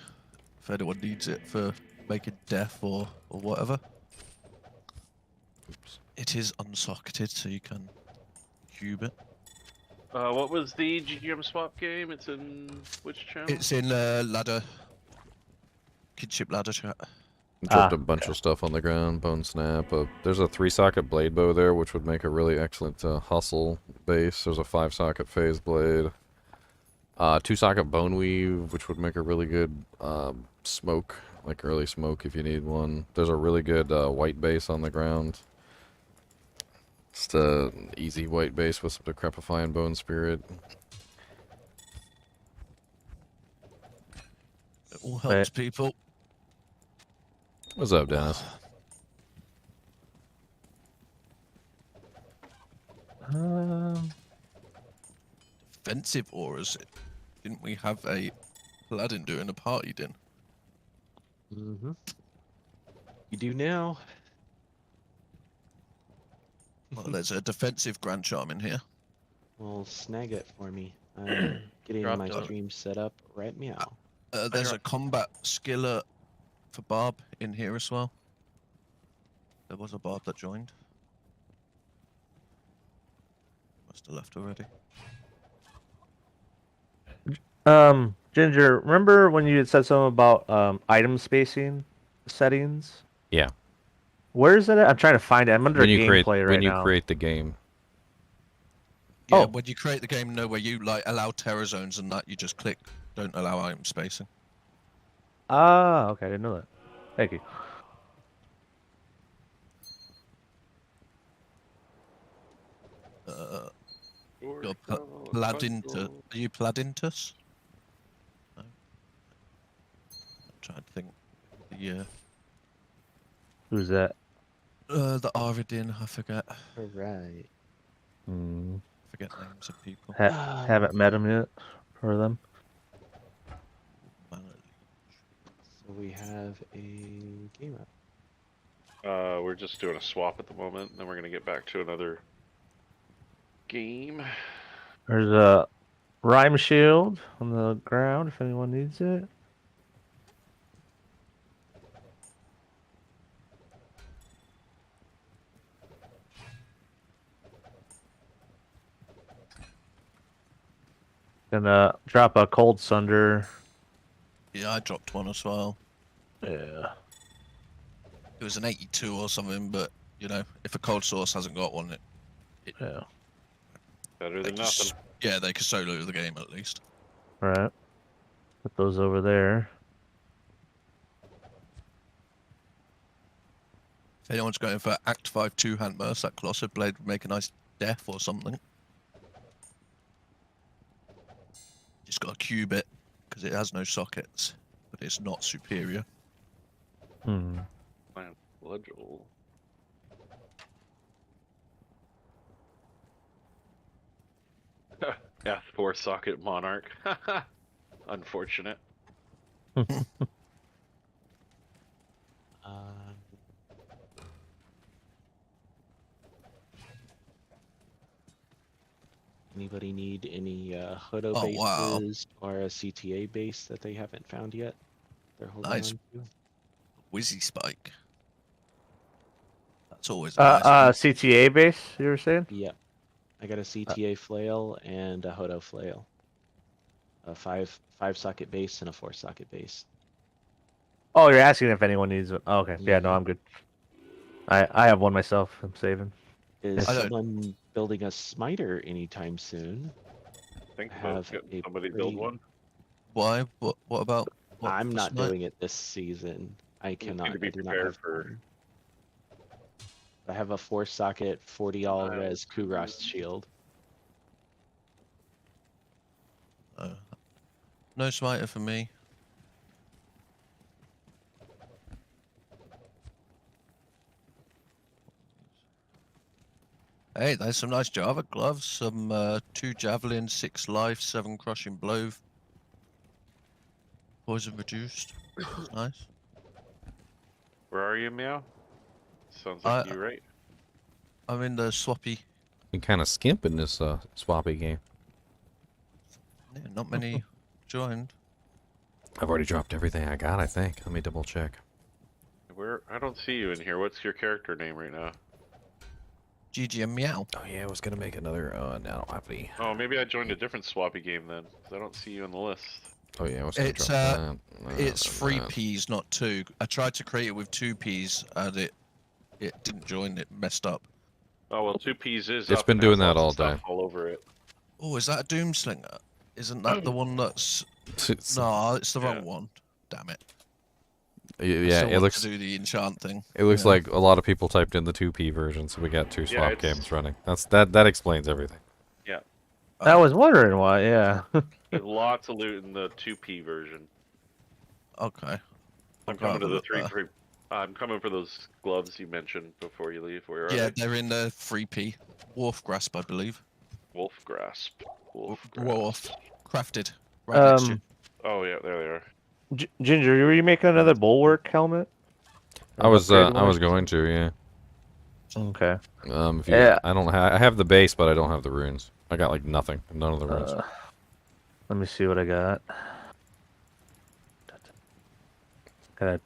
If anyone needs it for making death or whatever. Oops. It is unsocketed, so you can cube it. What was the GGM swap game? It's in which channel? It's in ladder. Kinship ladder chat. Dropped a bunch of stuff on the ground. Bone snap. There's a 3-socket blade bow there, which would make a really excellent hustle base. There's a 5-socket phase blade. 2-socket bone weave, which would make a really good smoke, like early smoke if you need one. There's a really good white base on the ground. Just an easy white base with some decrepifying bone spirit. It all helps people. What's up, Dennis? Defensive auras. Didn't we have a paladin doing a party din? Mm-hmm. You do now. Well, there's a defensive Grand Charm in here. Well, snag it for me. I'm getting my stream set up right meow. There's a combat skillet for Barb in here as well. There was a Barb that joined. Must have left already. Ginger, remember when you had said something about item spacing settings? Yeah. Where is it at? I'm trying to find it. I'm under gameplay right now. When you create the game. Yeah, when you create the game, where you like allow terror zones and that, you just click don't allow item spacing. Ah, okay, I didn't know that. Thank you. You're Are you Pladintus? No. I'm trying to think. Yeah. Who's that? The Aridin, I forget. Alright. Forget names of people. Haven't met him yet. For them. So we have a game up. We're just doing a swap at the moment, and then we're gonna get back to another game. There's a rhyme shield on the ground if anyone needs it. Gonna drop a cold sunder. Yeah, I dropped one as well. Yeah. It was an 82 or something, but you know, if a cold source hasn't got one, Yeah. Better than nothing. Yeah, they can solo the game at least. Right. Put those over there. If anyone's going for Act 5 two-hand burst, that Colossal Blade would make a nice death or something. Just got to cube it, because it has no sockets, but it's not superior. Plant Bludgel. Yeah, 4-socket Monarch. Unfortunate. Anybody need any Hodo bases or a CTA base that they haven't found yet? They're holding on to? Wizzy Spike. That's always a nice one. CTA base, you were saying? Yep. I got a CTA flail and a Hodo flail. A five socket base and a 4-socket base. Oh, you're asking if anyone needs it. Oh, okay. Yeah, no, I'm good. I have one myself. I'm saving. Is someone building a smiter anytime soon? I think somebody build one. Why? What about? I'm not doing it this season. I cannot. To be prepared for. I have a 4-socket 40 all res Kurast shield. No smiter for me. Hey, there's some nice Java gloves. Some 2 javelin, 6 life, 7 crushing blow. Poison reduced. That's nice. Where are you, Meow? Sounds like you right. I'm in the swappy. You kind of skimp in this swappy game. Yeah, not many joined. I've already dropped everything I got, I think. Let me double check. I don't see you in here. What's your character name right now? GG and Meow. Oh yeah, I was gonna make another. No, I don't have any. Oh, maybe I joined a different swappy game then, because I don't see you on the list. Oh yeah, I was gonna drop that. It's 3 Ps, not 2. I tried to create it with 2 Ps, and it didn't join. It messed up. Oh well, 2 Ps is. It's been doing that all day. All over it. Oh, is that a Doomslinger? Isn't that the one that's? No, it's the wrong one. Damn it. Yeah, it looks. To do the enchant thing. It looks like a lot of people typed in the 2P version, so we got 2 swap games running. That explains everything. Yeah. I was wondering why. Yeah. Lots of loot in the 2P version. Okay. I'm coming to the 3. I'm coming for those gloves you mentioned before you leave. Yeah, they're in the 3P. Wolf Grasp, I believe. Wolf Grasp. Wolf. Crafted. Right next to you. Oh yeah, there they are. Ginger, were you making another bulwark helmet? I was going to, yeah. Okay. I have the base, but I don't have the runes. I got like nothing, none of the runes. Let me see what I got. Got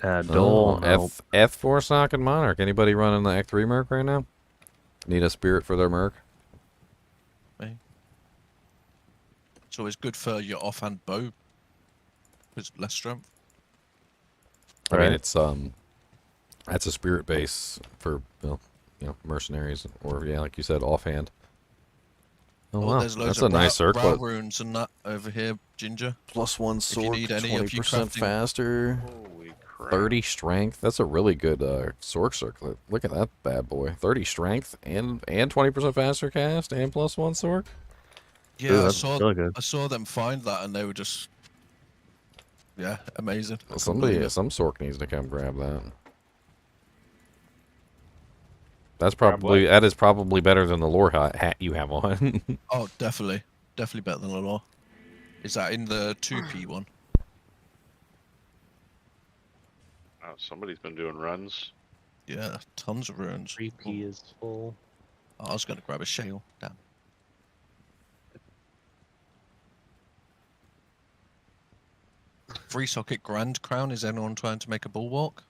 a Dole. F4 socket Monarch. Anybody running the Act 3 Merc right now? Need a spirit for their Merc? Me. It's always good for your offhand bow. It's less strength. I mean, it's that's a spirit base for mercenaries, or like you said, offhand. Oh wow, that's a nice circlet. Runes and that over here, Ginger. +1 sword, if you need any 20% faster. Holy crap! 30 strength. That's a really good Sork circlet. Look at that bad boy. 30 strength and 20% faster cast and +1 Sork. Yeah, Ooh, I that's saw really good. I saw them find that and they were just amazing. I couldn't Somebody, believe it. some Sork needs to come grab that. That is probably better than the lore hat you have on. Oh, definitely better than the law. Is that in the 2P one? Oh, somebody's been doing runs. Yeah, tons of runes. 3P is full. Oh, I was gonna grab a shale. Damn. Free socket Grand Crown. Is anyone trying to make a bulwark?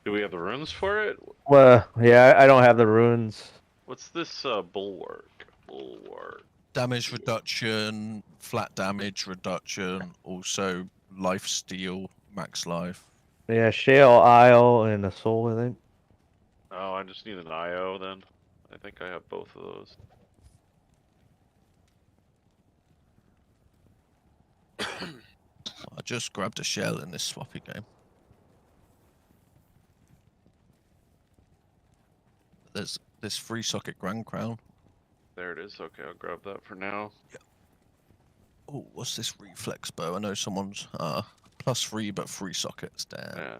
Do we have the runes for it? Well, yeah, I don't have the runes. What's this bulwark? Bulwark. Damage reduction, flat damage reduction, also life steal, max life. Yeah, Shale, Isle, and a Soul, I think. Oh, I just need an IO then. I think I have both of those. I just grabbed a shell in this swappy game. There's this free socket Grand Crown. There it is. Okay, I'll grab that for now. Oh, what's this reflex bow? I know someone's +3 but 3 sockets. Damn.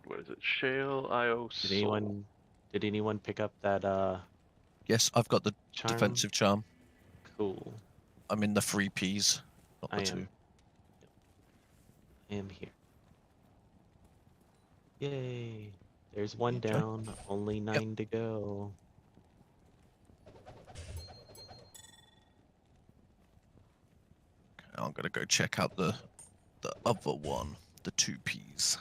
What is it? Shale, IO, Soul. Did anyone pick up that Yes, I've got the charm? defensive charm. Cool. I'm in the 3Ps, not the I 2. am here. Yay. There's one Okay. down, only 9 to go. Okay, I'm gonna go check out the other one, the 2Ps.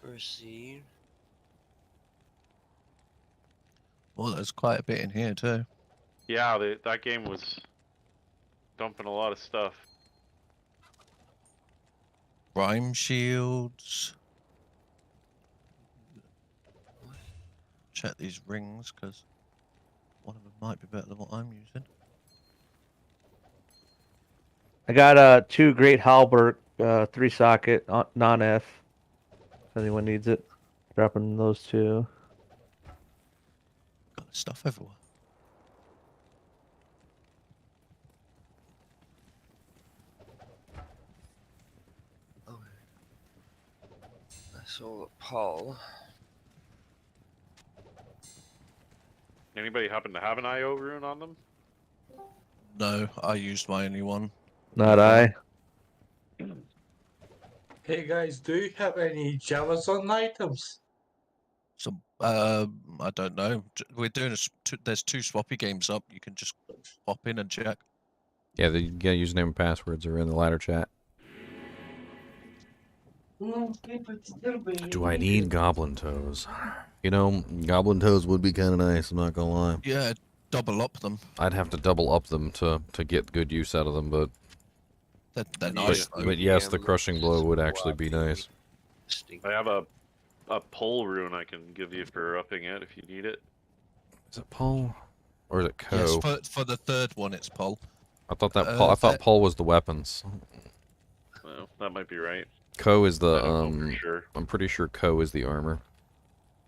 Proceed. Well, there's quite a bit in here too. Yeah, that game was dumping a lot of stuff. Rhyme shields. Check these rings, because one of them might be better than what I'm using. I got 2 Great Halberd, 3 socket, non-F. If anyone needs it. Dropping those 2. Got stuff everywhere. So, Paul. Anybody happen to have an IO rune on them? No, I used my only one. Not I. Hey guys, do you have any Amazon items? Some, I don't know. We're doing there's 2 swappy games up. You can just pop in and check. Yeah, the username and passwords are in the ladder chat. Do I need goblin toes? You know, goblin toes would be kind of nice, I'm not gonna lie. Yeah, double up them. I'd have to double up them to get good use out of them, but... They're nice. But yes, the crushing blow would actually be nice. I have a pole rune I can give you for upping it if you need it. Is it pole? Or is it co? Yes, for the third one it's pole. I thought that I thought pole was the weapons. Well, that might be right. Co is the I don't know for sure. I'm pretty sure co is the armor.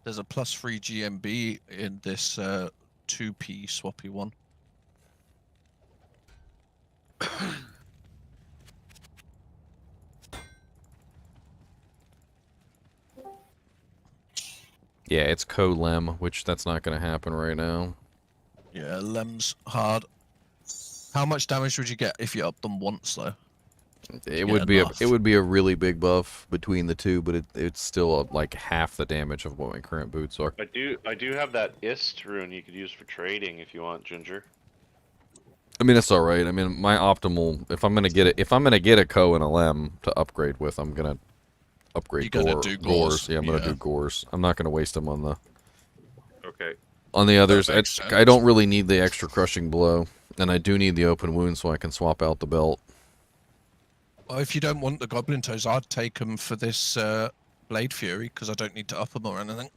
There's a +3 GMB in this 2P swappy one. Yeah, it's co-lem, which that's not going to happen right now. Yeah, lem's hard. How much damage would you get if you up them once though? It would be a really big buff between the two, but it's still like half the damage of what my current boots are. I do have that Ist rune you could use for trading if you want, Ginger. I mean, it's all right. I mean, my optimal if I'm gonna get a co and a lem to upgrade with, I'm gonna upgrade gores. Yeah, I'm gonna do gores. I'm not gonna waste them on the. Okay. On the others, I don't really need the extra crushing blow, and I do need the open wound so I can swap out the belt. Well, if you don't want the goblin toes, I'd take them for this blade fury because I don't need to up them or anything.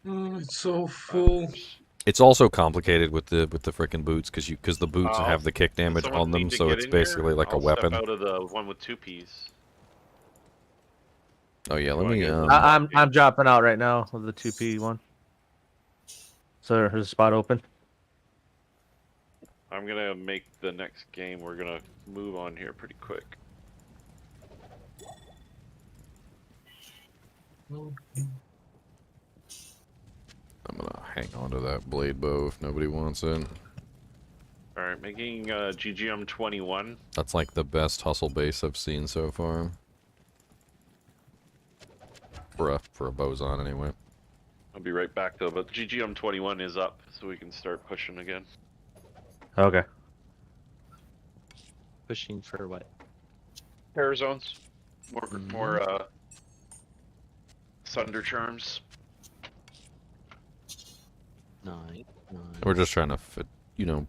It's so full. It's also complicated with the frickin' boots because the boots Oh, have the kick does damage someone on them, need to so get it's in here? basically like a I'll weapon. Step out of the one with 2 Ps. Oh yeah, let wanna me. get in? I'm dropping out right now with the 2P one. So there's a spot open. I'm gonna make the next game. We're gonna move on here pretty quick. I'm gonna hang on to that blade bow if nobody wants it. Alright, making GGM 21. That's like the best hustle base I've seen so far. For a boson anyway. I'll be right back though, but GGM 21 is up, so we can start pushing again. Okay. Pushing for what? Terror zones. More Sunder Charms. Nine. We're just trying to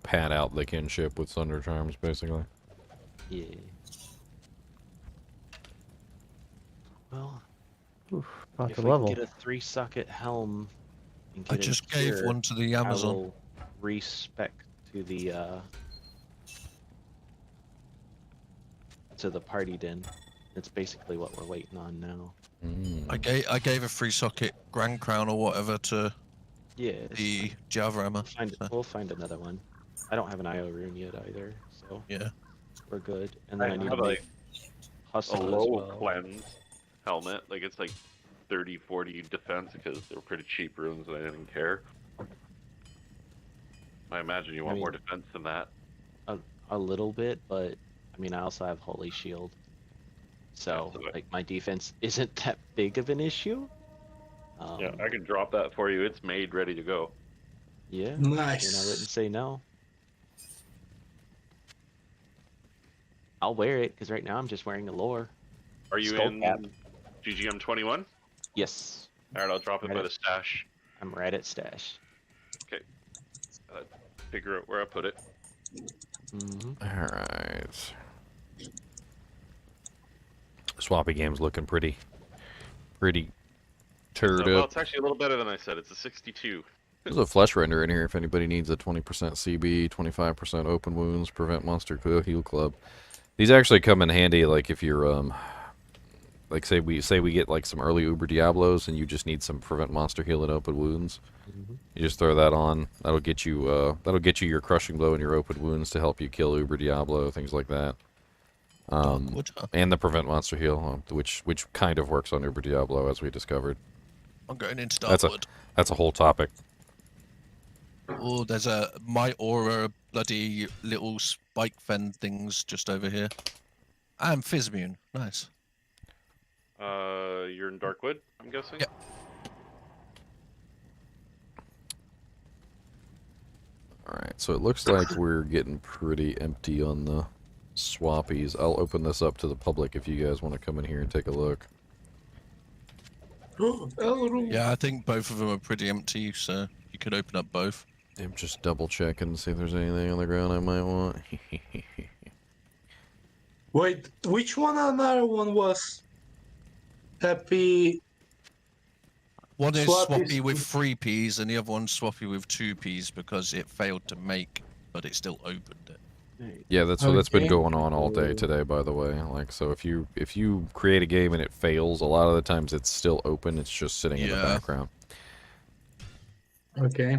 pad out the kinship with Thunder Charms, basically. Yeah. Well, about if to we level. can get a 3-socket helm and I get just in gave here, one to the Amazon. I will respec to the party den. It's basically what we're waiting on now. I gave a 3-socket Grand Crown or whatever to the Java Emma. We'll find another one. I don't have an IO rune yet either, so yeah, we're good. And then I need have to make a hustle low as well. cleanse helmet. Like it's like 30-40 defense because they're pretty cheap runes and I didn't care. I imagine you want more defense than that. A little bit, but I mean I also have Holy Shield. So like my defense isn't that big of an issue. Yeah, I can drop that for you. It's made, ready to go. Yeah. Nice. And I wouldn't say no. I'll wear it because right now I'm just wearing a lore. Are you Skull in cap. GGM 21? Yes. Alright, I'll drop it by the stash. I'm right at stash. Okay. Figure out where I put it. Alright. Swappy game's looking pretty turd Well, up. it's actually a little better than I said. It's a 62. There's a flesh render in here if anybody needs a 20% CB, 25% open wounds, prevent monster heal club. These actually come in handy, like if you're like say we get like some early Uber Diablos and you just need some prevent monster heal and open wounds. You just throw that on. That'll get you your crushing blow and your open wounds to help you kill Uber Diablo, things like that. And the prevent monster heal, which kind of works on Uber Diablo as we discovered. I'm going into Darkwood. That's a whole topic. Oh, there's a my aura bloody little spike fen things just over here. I'm Fizzmune. Nice. You're in Darkwood, I'm guessing? Yeah. Alright, so it looks like we're getting pretty empty on the swappies. I'll open this up to the public if you guys want to come in here and take a look. Yeah, I think both of them are pretty empty, so you could open up both. I'm just double checking to see if there's anything on the ground I might want. Wait, which one another one was? Happy. One is Swappy swappy with 3 Ps, and the other one's swappy with 2 Ps because it failed to make, but it still opened it. Yeah, that's been going on all day today, by the way. Like, so if you create a game and it fails, a lot of the times it's still open. It's just sitting in the background. Okay.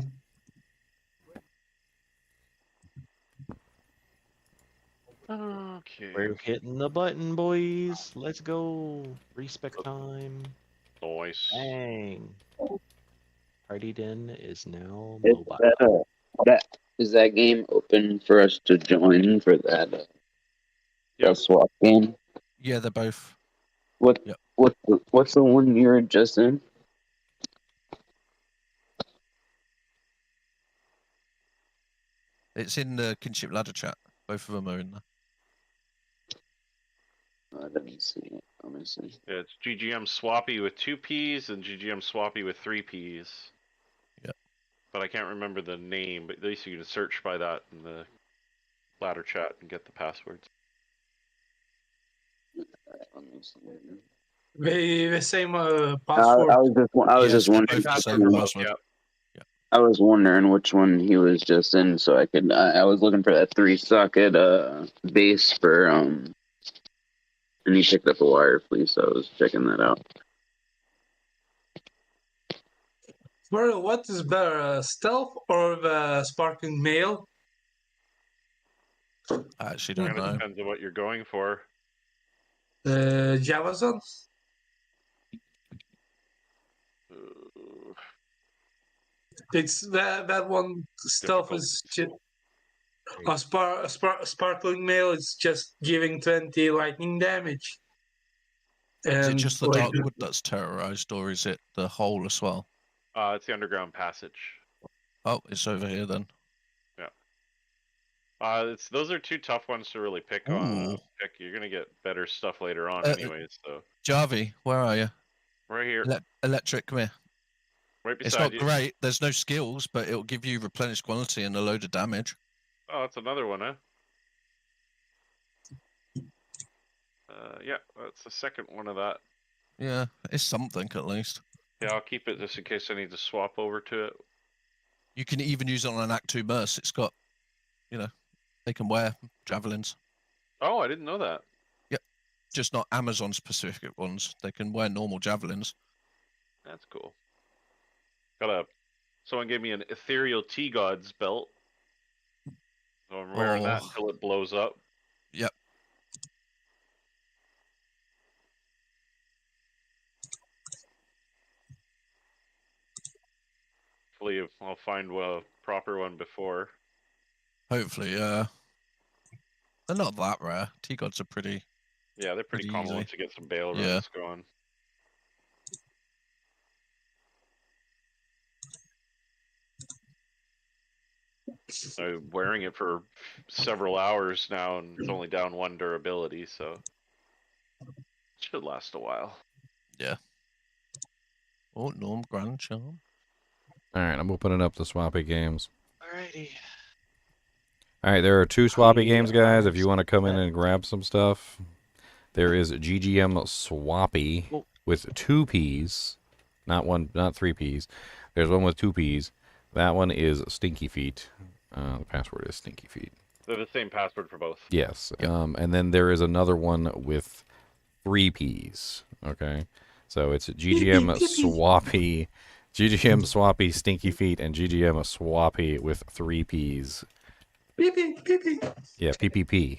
Okay. We're hitting the button, boys. Let's go. Respec time. Nice. Bang. Party den is now Is mobile. is that game open for us to join for that swap game? Yeah, they're both. What's the one you're just in? It's in the kinship ladder chat. Both of them are in there. Let me see. Let me see. Yeah, it's GGM Swappy with 2 Ps and GGM Swappy with 3 Ps. Yeah. But I can't remember the name, but at least you can search by that in the ladder chat and get the passwords. The same I password. was just wondering. I was wondering which one he was just in, so I could. I was looking for that 3-socket base for and he picked up a wire, please. So I was checking that out. Well, what is better, stealth or the sparking mail? I actually don't Kind of know. depends on what you're going for. Javazon? It's that one stealth is sparkling mail is just giving 20 lightning damage. Is it And just the dark wood that's terrorized, or is it the hole as well? It's the underground passage. Oh, it's over here then. Yeah. Those are two tough ones to really pick on. You're gonna get better stuff later on, anyways. So. Jarvie, where are you? Right here. Electric, come here. Right beside It's not you. great. There's no skills, but it'll give you replenished quality and a load of damage. Oh, that's another one, huh? Yeah, that's the second one of that. Yeah, it's something at least. Yeah, I'll keep it just in case I need to swap over to it. You can even use it on an Act 2 burst. It's got, they can wear javelins. Oh, I didn't know that. Yep, just not Amazon specific ones. They can wear normal javelins. That's cool. Someone gave me an ethereal T-Gods belt. So I'm wearing that until it blows up. Yep. Hopefully I'll find a proper one before. Hopefully, yeah. They're not that rare. T-Gods are pretty... Yeah, they're pretty common easy. once you get some bail runs Yeah. going. I'm wearing it for several hours now, and it's only down 1 durability, so it should last a while. Yeah. Oh, Norm Grand Charm. Alright, I'm opening up the swappy games. Alrighty. Alright, there are 2 swappy games, guys. If you want to come in and grab some stuff, there is GGM Swappy with 2 P's. Not 3 P's. There's one with 2 P's. That one is Stinky Feet. The password is Stinky Feet. They're the same password for both. Yes. And then there is another one with 3 P's. Okay. So it's GGM Swappy, GGM Swappy Stinky Feet, and GGM Swappy with 3 P's. PPP. Yeah, PPP.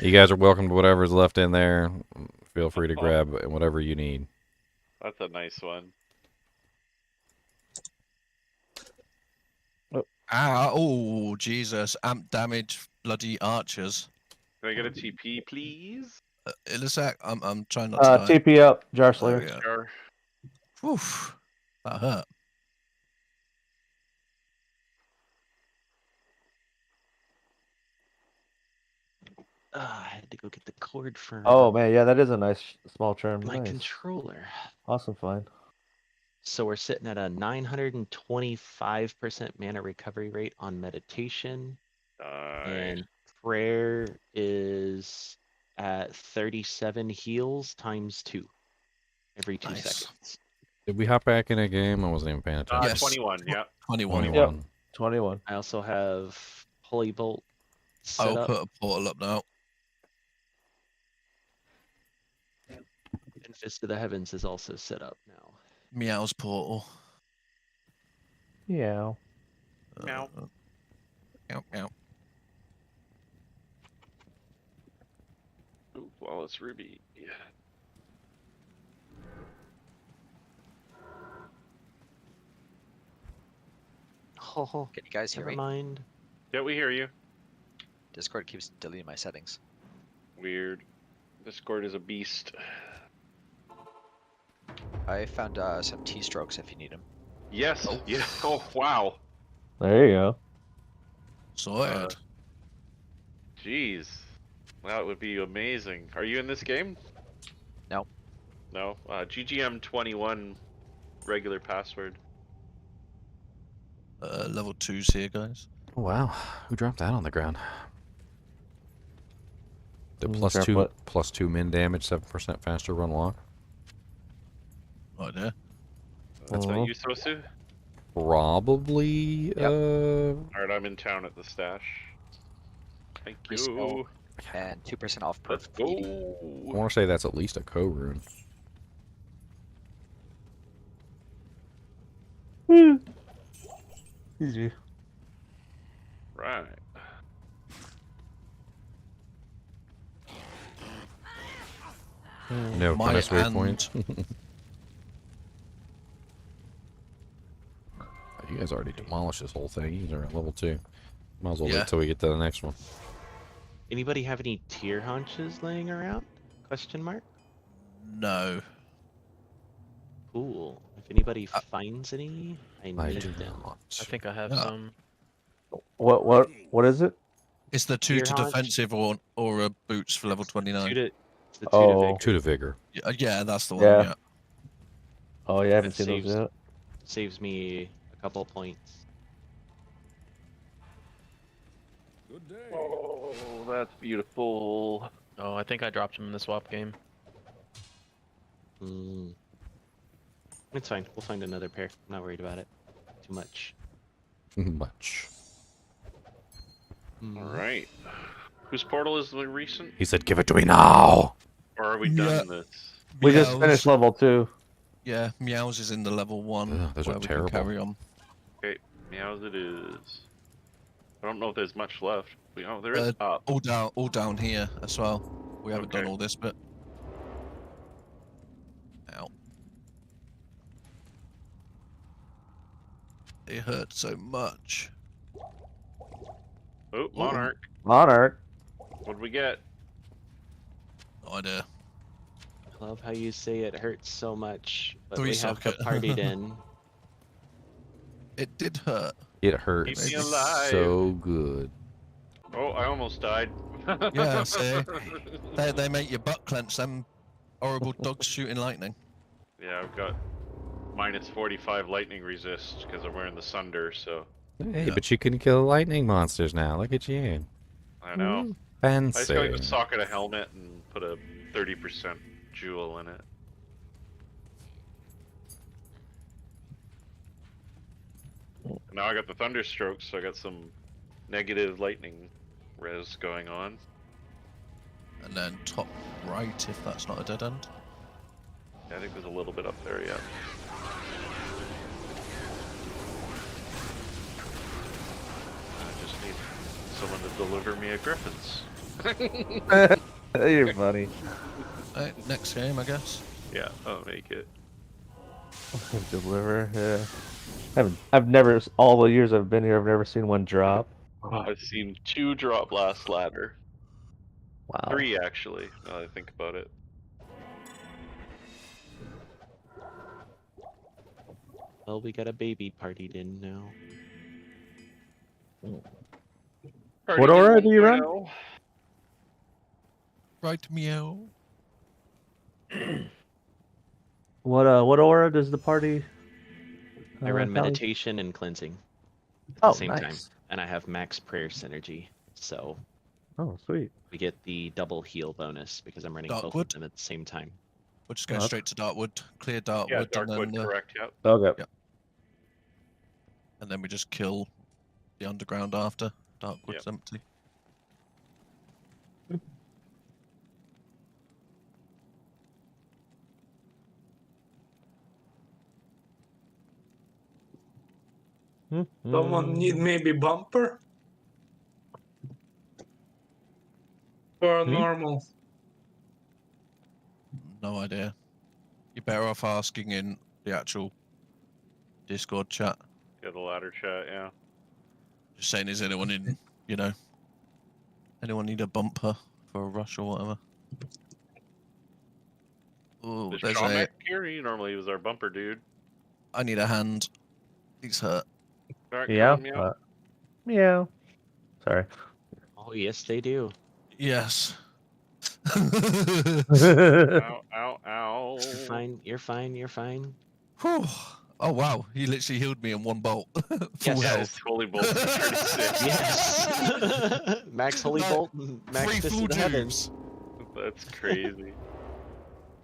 You guys are welcome to whatever's left in there. Feel free to grab whatever you need. That's a nice one. Oh, Jesus. Amp damage, bloody archers. Can I get a TP, please? In a sec, I'm trying not to die. TP up, Jar Slayer. Yeah. Sure. Oof. That hurt. I had to go get the cord for. Oh man, yeah, that is a nice small term. My Nice. controller. Awesome find. So we're sitting at a 925% mana recovery rate on meditation. And prayer is at 37 heals times 2 every 2 seconds. Did we hop back in a game? I wasn't even paying attention. Yes. 21, yeah. 21. Yep. 21. I also have Holy Bolt set I'll up. put a portal up now. And Fist of the Heavens is also set up now. Meow's portal. Yeah. Meow. Meow, meow. Ooh, Wallace Ruby. Yeah. Oh, Can you guys hear never me? mind. Yeah, we hear you. Discord keeps deleting my settings. Weird. Discord is a beast. I found some T-strokes if you need them. Yes. Yeah. Oh, wow. There you go. Sorted. Jeez. That would be amazing. Are you in this game? No. No. GGM21 regular password. level 2s here, guys. Oh, wow. Who dropped that on the ground? The Drop plus two min damage, 7% faster run walk. Right there. That's what you supposed to? Probably. Alright, I'm in town at the stash. Thank you. And 2% off per Let's feeding. go. I want to say that's at least a co-rune. Easy. Right. No My bonus waypoint. You guys already demolished this whole thing. You guys are at level 2. Might as well wait till we get to the next one. Anybody have any tier haunches laying around? Question mark. No. Cool. If anybody finds any, I need them. I think I have Yeah. some. What is it? It's the 2 Tier to haunch. defensive or boots for level 29. It's the 2 to vigor. 2 to vigor. Yeah, that's the one. Yeah. Yeah. Oh, yeah, I haven't It seen those yet. saves me a couple points. Good day. Oh, that's beautiful. Oh, I think I dropped him in the swap game. It's fine. We'll find another pair. I'm not worried about it. Too much. Much. Alright. Whose portal is the recent? He said, "Give it to me now." Or are we done this? We just Meows. finished level 2. Yeah, Meows is in the level 1. Ugh, those are where we terrible. can carry on. Okay, meows it is. I don't know if there's much left. Oh, there is up. All down here as well. We haven't done Okay. all this bit. Ow. It hurt so much. Oh, Monarch. Monarch. What'd we get? No idea. I love how you say it hurts so much, but 3 we have the socket. partied in. It did hurt. It hurts Keep me alive. so good. Oh, I almost died. Yeah, see? They make your butt clench, them horrible dogs shooting lightning. Yeah, I've got minus 45 lightning resist because I'm wearing the Sunder, so. Hey, but you can kill lightning monsters now. Look at you. I know. Fancy. I just gotta go socket a helmet and put a 30% jewel in it. Now I got the Thunderstroke, so I got some negative lightning res going on. And then top right, if that's not a dead end. Yeah, I think there's a little bit up there, yeah. I just need someone to deliver me a Griffin's. You're funny. Right, next game, I guess. Yeah, I'll make it. Deliver, yeah. I've never, all the years I've been here, I've never seen one drop. I've seen 2 drop last ladder. Wow. 3 actually, now that I think about it. Well, we got a baby partied in now. What aura do you run? Right, meow. What aura does the party? I run Callie? meditation and cleansing at Oh, the same nice. time, and I have max prayer synergy, so Oh, sweet. we get the double heal bonus because I'm running both of Darkwood? them at the same time. We're just going Oh. straight to Darkwood. Clear Darkwood, Yeah, and Darkwood, then correct, yep. Okay. and then we just kill the underground after. Darkwood's empty. Someone need maybe bumper? Or normal? No idea. You're better off asking in the actual Discord chat. Yeah, the ladder chat, yeah. Just saying, is anyone in, anyone need a bumper for a rush or whatever? Oh, Is there's Sean a. here? He normally was our bumper dude. I need a hand. He's hurt. Alright, Yeah. come on, meow. Meow. Sorry. Oh, yes, they do. Yes. Ow, ow, ow. You're fine. You're fine. You're fine. Whew. Oh wow, he literally healed me in one bolt. Full Yeah, health. his holy bolts are pretty sick. Yes. Max holy No, bolt, max 3 fist full of the heavens. tubes. That's crazy.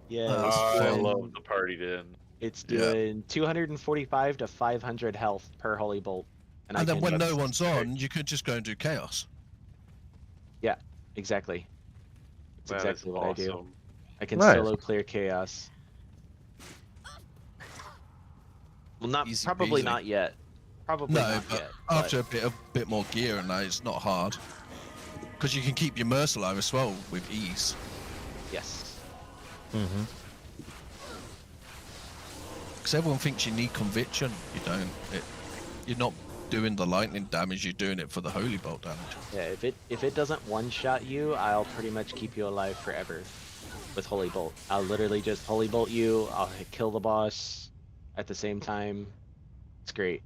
Yeah, That's I fun. love the party din. it's Yeah. doing 245 to 500 health per holy bolt, and I And then can. when no That's one's great. on, you could just go and do chaos. Yeah, exactly. That's That is exactly what I do. awesome. I can Nice. solo clear chaos. Well, not Easy probably peasy. not yet. Probably No, not but yet. after a bit more gear and that, it's not hard. Because you can keep your Merc alive as well with ease. Yes. Mm-hmm. Because everyone thinks you need conviction. You don't. You're not doing the lightning damage. You're doing it for the holy bolt damage. Yeah, if it doesn't one-shot you, I'll pretty much keep you alive forever with holy bolt. I'll literally just holy bolt you. I'll kill the boss at the same time. It's great.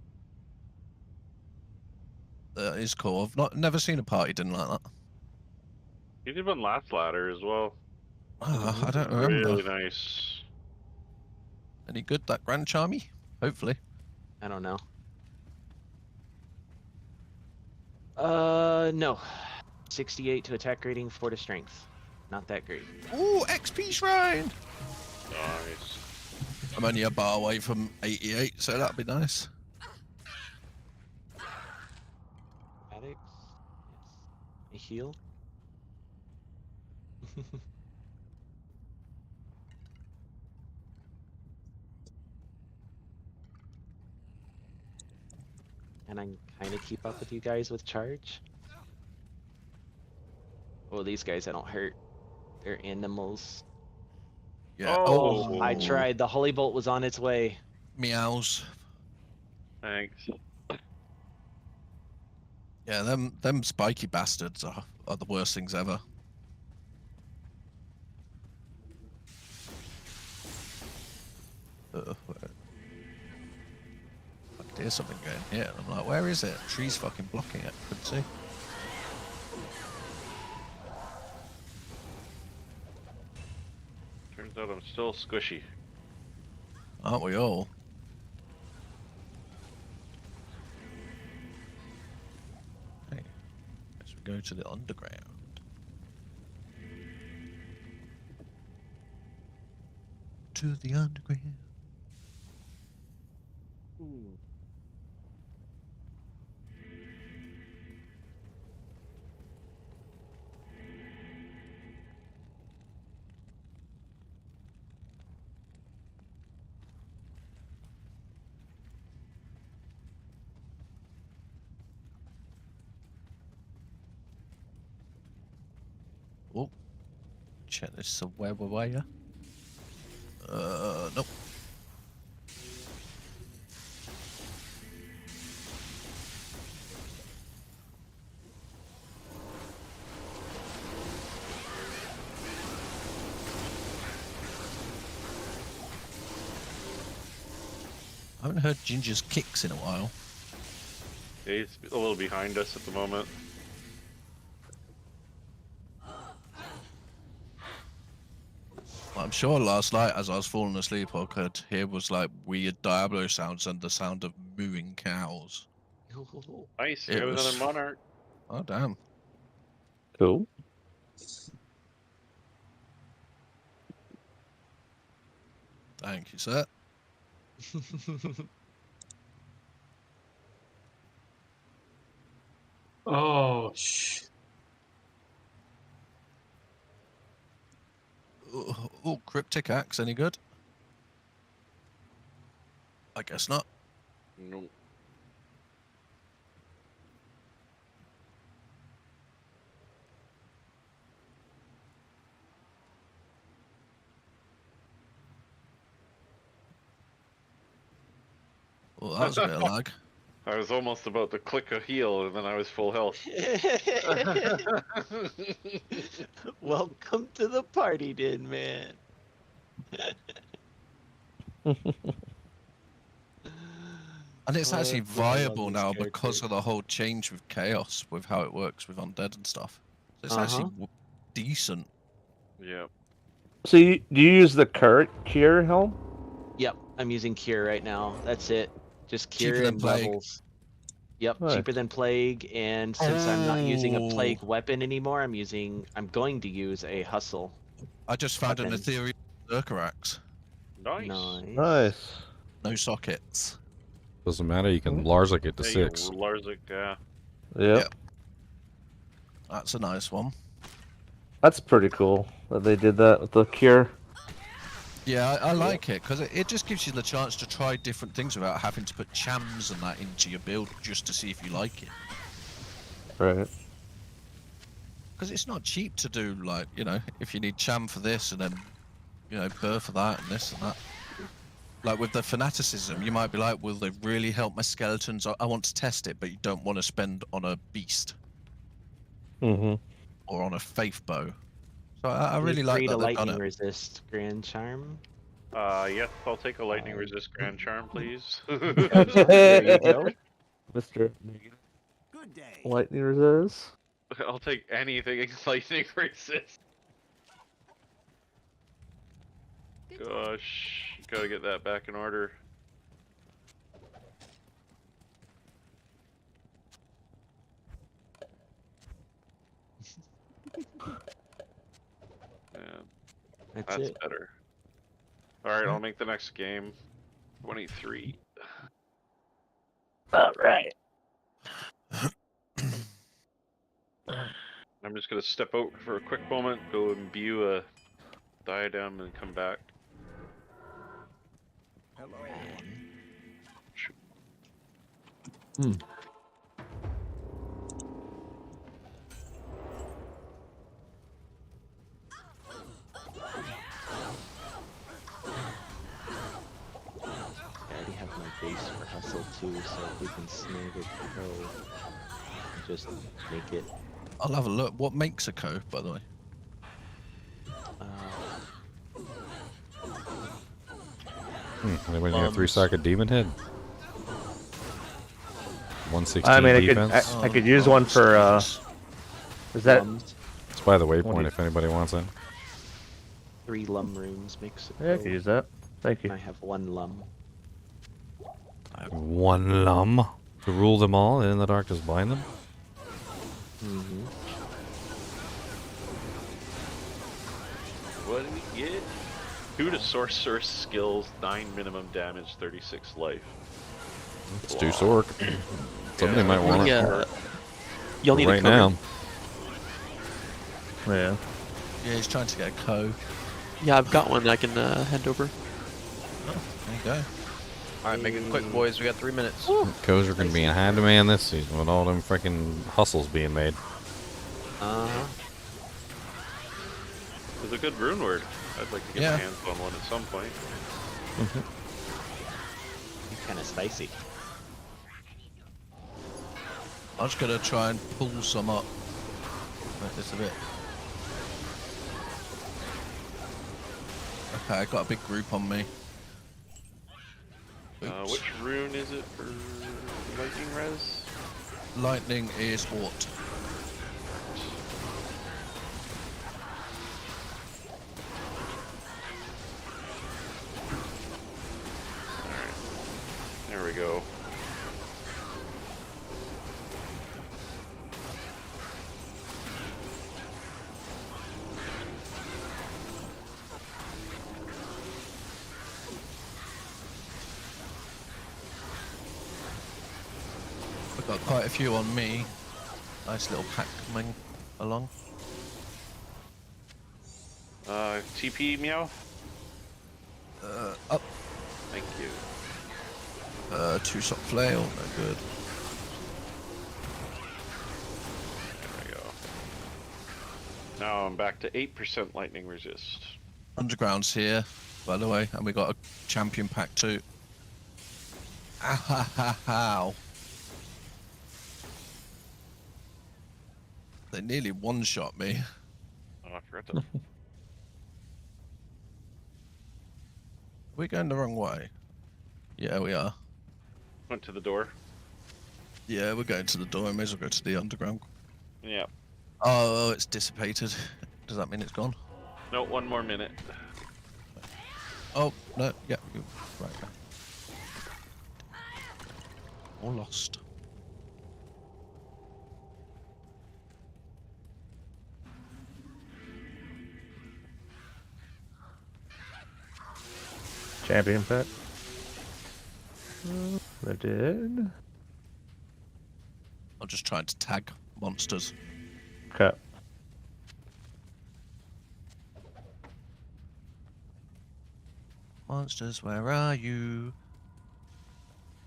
That is cool. I've never seen a party didn't like that. You did one last ladder as well. I don't remember. Really nice. Any good, that Grand Charmy? Hopefully. I don't know. No. 68 to attack rating, 4 to strength. Not that great. Ooh, XP shrine! Nice. I'm only a bar away from 88, so that'd be nice. Addicts? Yes. A heal? And I kind of keep up with you guys with charge. Oh, these guys I don't hurt. They're animals. Yeah. Oh. I tried. The holy bolt was on its way. Meows. Thanks. Yeah, them spiky bastards are the worst things ever. I could hear something going here. And I'm like, where is it? Tree's fucking blocking it. Couldn't see. Turns out I'm still squishy. Aren't we all? Hey, as we go to the underground. To the underground. Oh, check this web away, yeah? Nope. I haven't heard Ginger's kicks in a while. Yeah, he's a little behind us at the moment. I'm sure last night as I was falling asleep I could hear was like weird Diablo sounds and the sound of mooing cows. Nice, we It have was- another monarch. Oh damn. Cool. Thank you, sir. Oh, shh. Oh, cryptic axe, any good? I guess not. No. Well, that was a bit of lag. I was almost about to click a heal and then I was full health. Welcome to the party, din man. And it's actually I love viable this now character. because of the whole change with chaos, with how it works with undead and stuff. So it's actually decent. Yep. So do you use the cure helm? Yep. I'm using Cure right now. That's it. Just Cure Cheaper than and Plague. levels. Yep, Nice. cheaper than Plague. And since I'm not using a Oh. Plague weapon anymore, I'm going to use a Hustle. I just found an weapon. ethereal Berserker axe. Nice. Nice. No sockets. Doesn't matter. You can Larzik it to Yeah, you 6. Larzik, yeah. Yep. That's a nice one. That's pretty cool that they did that with the cure. Yeah, I like it because it just gives you the chance to try different things without having to put chams and that into your build just to see if you like it. Right. Because it's not cheap to do, like, you know, if you need cham for this and then, you know, burr for that and this and that. Like with the fanaticism, you might be like, will they really help my skeletons? I want to test it, but you don't want to spend on a beast. Mm-hmm. Or on a faith bow. So I really like that they've done lightning it. resist Grand Charm. Yes, I'll take a lightning resist Grand Charm, please. There you go. Mr. Lightning resist. I'll take anything lightning resist. Gosh, gotta get that back in order. Yeah, that's it. better. Alright, I'll make the next game 23. Alright. I'm just gonna step out for a quick moment, go imbue a diadem, and come back. Hello. I already have my base for Hustle too, so if we can snag a crow, just make it. I'll have a look. What makes a co, by the way? Anybody need a 3-socket demon head? 116 I mean, defense. I could use one for. Is that? It's by the waypoint if anybody wants it. 3 lum runes makes it. Yeah, I could use that. Thank you. I have 1 lum. 1 lum to rule them all, and in the dark just blind them. What do we get? 2 to sorceress skills, 9 minimum damage, 36 life. Let's do Sork. Somebody might want it. You'll need right a now. Yeah. Yeah, he's trying to get a co. Yeah, I've got one that I can hand over. Oh, there you go. Alright, make it quick, boys. We got 3 minutes. Co's are going to be in high demand this season with all them freaking hustles being made. It's a good rune word. I'd like to get my hands on one at some point. Kind of spicy. I'm just gonna try and pull some up. Like this a bit. Okay, I got a big group on me. Which rune is it for lightning res? Lightning is Ort. There we go. I've got quite a few on me. Nice little pack coming along. TP meow? Up. Thank you. 2-shot flail, no good. There we go. Now I'm back to 8% lightning resist. Underground's here, by the way, and we got a champion pack too. Ow. They nearly one-shot me. Oh, I forgot to... We're going the wrong way. Yeah, we are. Went to the door. Yeah, we're going to the door. I may as well go to the underground. Yeah. Oh, it's dissipated. Does that mean it's gone? No, 1 more minute. Oh, no, yeah, you're right. All lost. Champion pet. I did. I'm just trying to tag monsters. Okay. Monsters, where are you?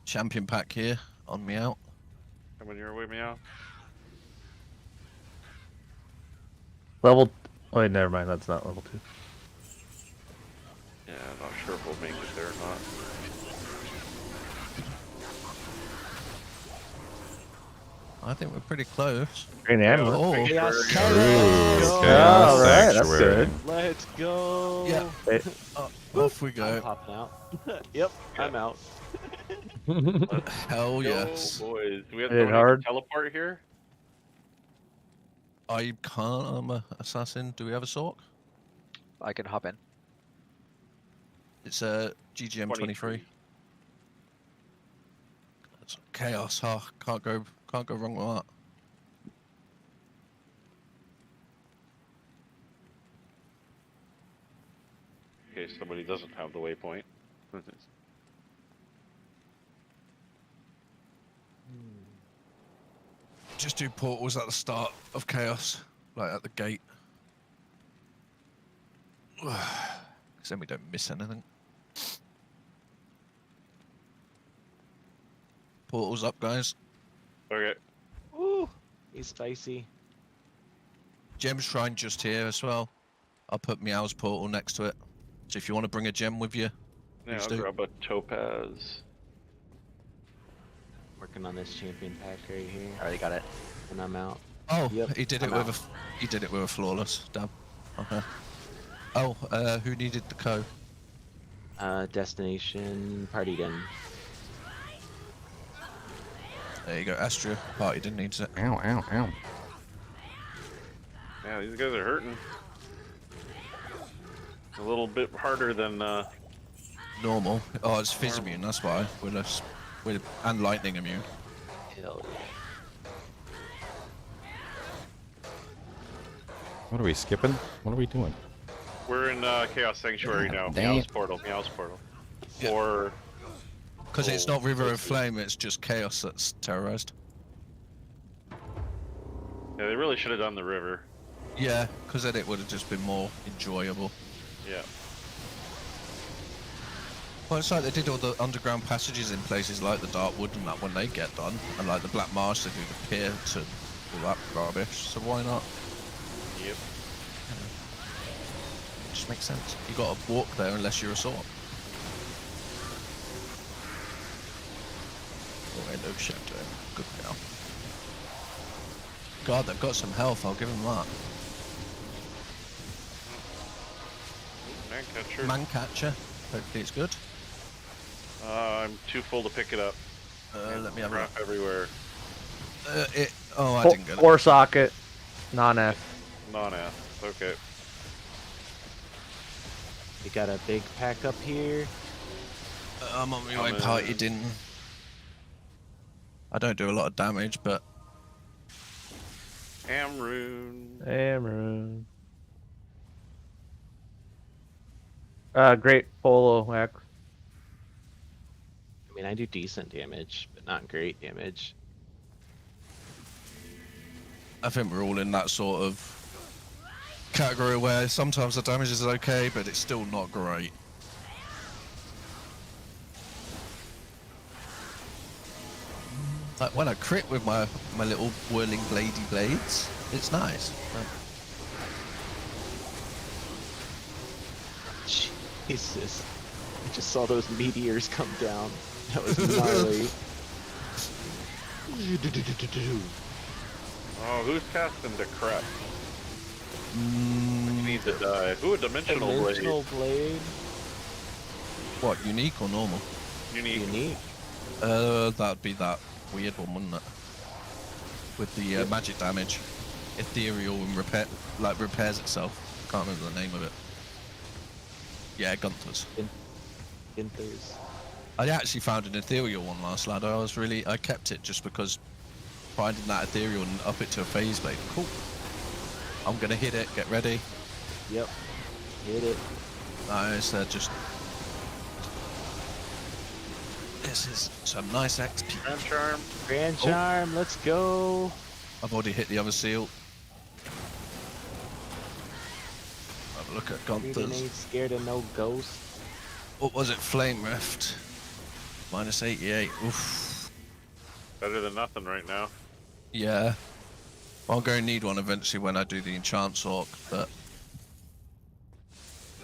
Champion pack here on me out. Coming your way, meow. Level. Oh, wait, never mind. That's not level 2. Yeah, I'm not sure if we'll make it there or not. I think we're pretty close. Green amulet. Oh, Chaos All right, that's good. Let's go. Yeah. Hey. Off we I'm go. popping out. Yep, I'm out. Hell yes. Yo, boys. Do we have Hit it to hard. teleport here? I can't. I'm a assassin. Do we have a sork? I can hop in. It's a GGM 23. That's chaos. Oh, can't go wrong with that. In case somebody doesn't have the waypoint. Just do portals at the start of chaos, like at the gate. Because then we don't miss anything. Portals up, guys. Okay. Ooh, he's spicy. Gem shrine just here as well. I'll put Meow's portal next to it. So if you want to bring a gem with you, Yeah, please I'll do. grab a topaz. Working on this champion pack right here. Already got it. And I'm out. Oh, Yep, he did it I'm with he did it with a flawless. Damn. Okay. Oh, who needed the co? Destination party done. There you go, Astria. Party didn't need it. Ow, ow, ow. Yeah, these guys are hurting. A little bit harder than Normal. Oh, it's fizz immune, that's why. And lightning immune. Hell yeah. What are we skipping? What are we doing? we're in Chaos Sanctuary now. Dang Meow's it. portal. Meow's portal. Yeah. Or Because it's not River of Flame, it's just Chaos that's terrorized. yeah, they really should have done the river. Yeah, because then it would have just been more enjoyable. Yeah. Well, it's like they did all the underground passages in places like the Darkwood and that when they get done, and like the Black Marsh they do the pier to all that rubbish. So why not? Yep. It just makes sense. You got to walk there unless you're a sword. Oh, no shadow. Good now. God, they've got some health. I'll give them that. Man catcher. Man catcher. Hopefully it's good. I'm too full to pick it up. Let me have a crap everywhere. Oh, I didn't get it. 4 socket, non-F. Non-F. Okay. We got a big pack up here. I'm on my way, party didn't. I don't do a lot of damage, but Amrune. Amrune. Great polo X. I mean, I do decent damage, but not great damage. I think we're all in that sort of category where sometimes the damage is okay, but it's still not great. Like when I crit with my little whirling bladey blades, it's nice. But... Jesus. I just saw those meteors come down. That was gnarly. Oh, who's casting the crap? Mm, You need to die. Ooh, a dimensional blade. What, unique or normal? Unique. Unique. That'd be that weird one, wouldn't it? With the magic damage. Ethereal and repairs itself. Can't remember the name of it. Yeah, Gunther's. Gunther's. I actually found an ethereal one last lad. I kept it just because finding that ethereal and up it to a phase blade. Cool. I'm gonna hit it. Get ready. Yep. Hit it. Nice. Just. This is some nice XP. Grand Charm. Grand Charm. Let's go. I've already hit the other seal. Have a look at Gunther's. Ain't scared of no ghost. What was it? Flame Rift. Minus 88. Oof. Better than nothing right now. Yeah. I'll go need one eventually when I do the Enchant Orc, but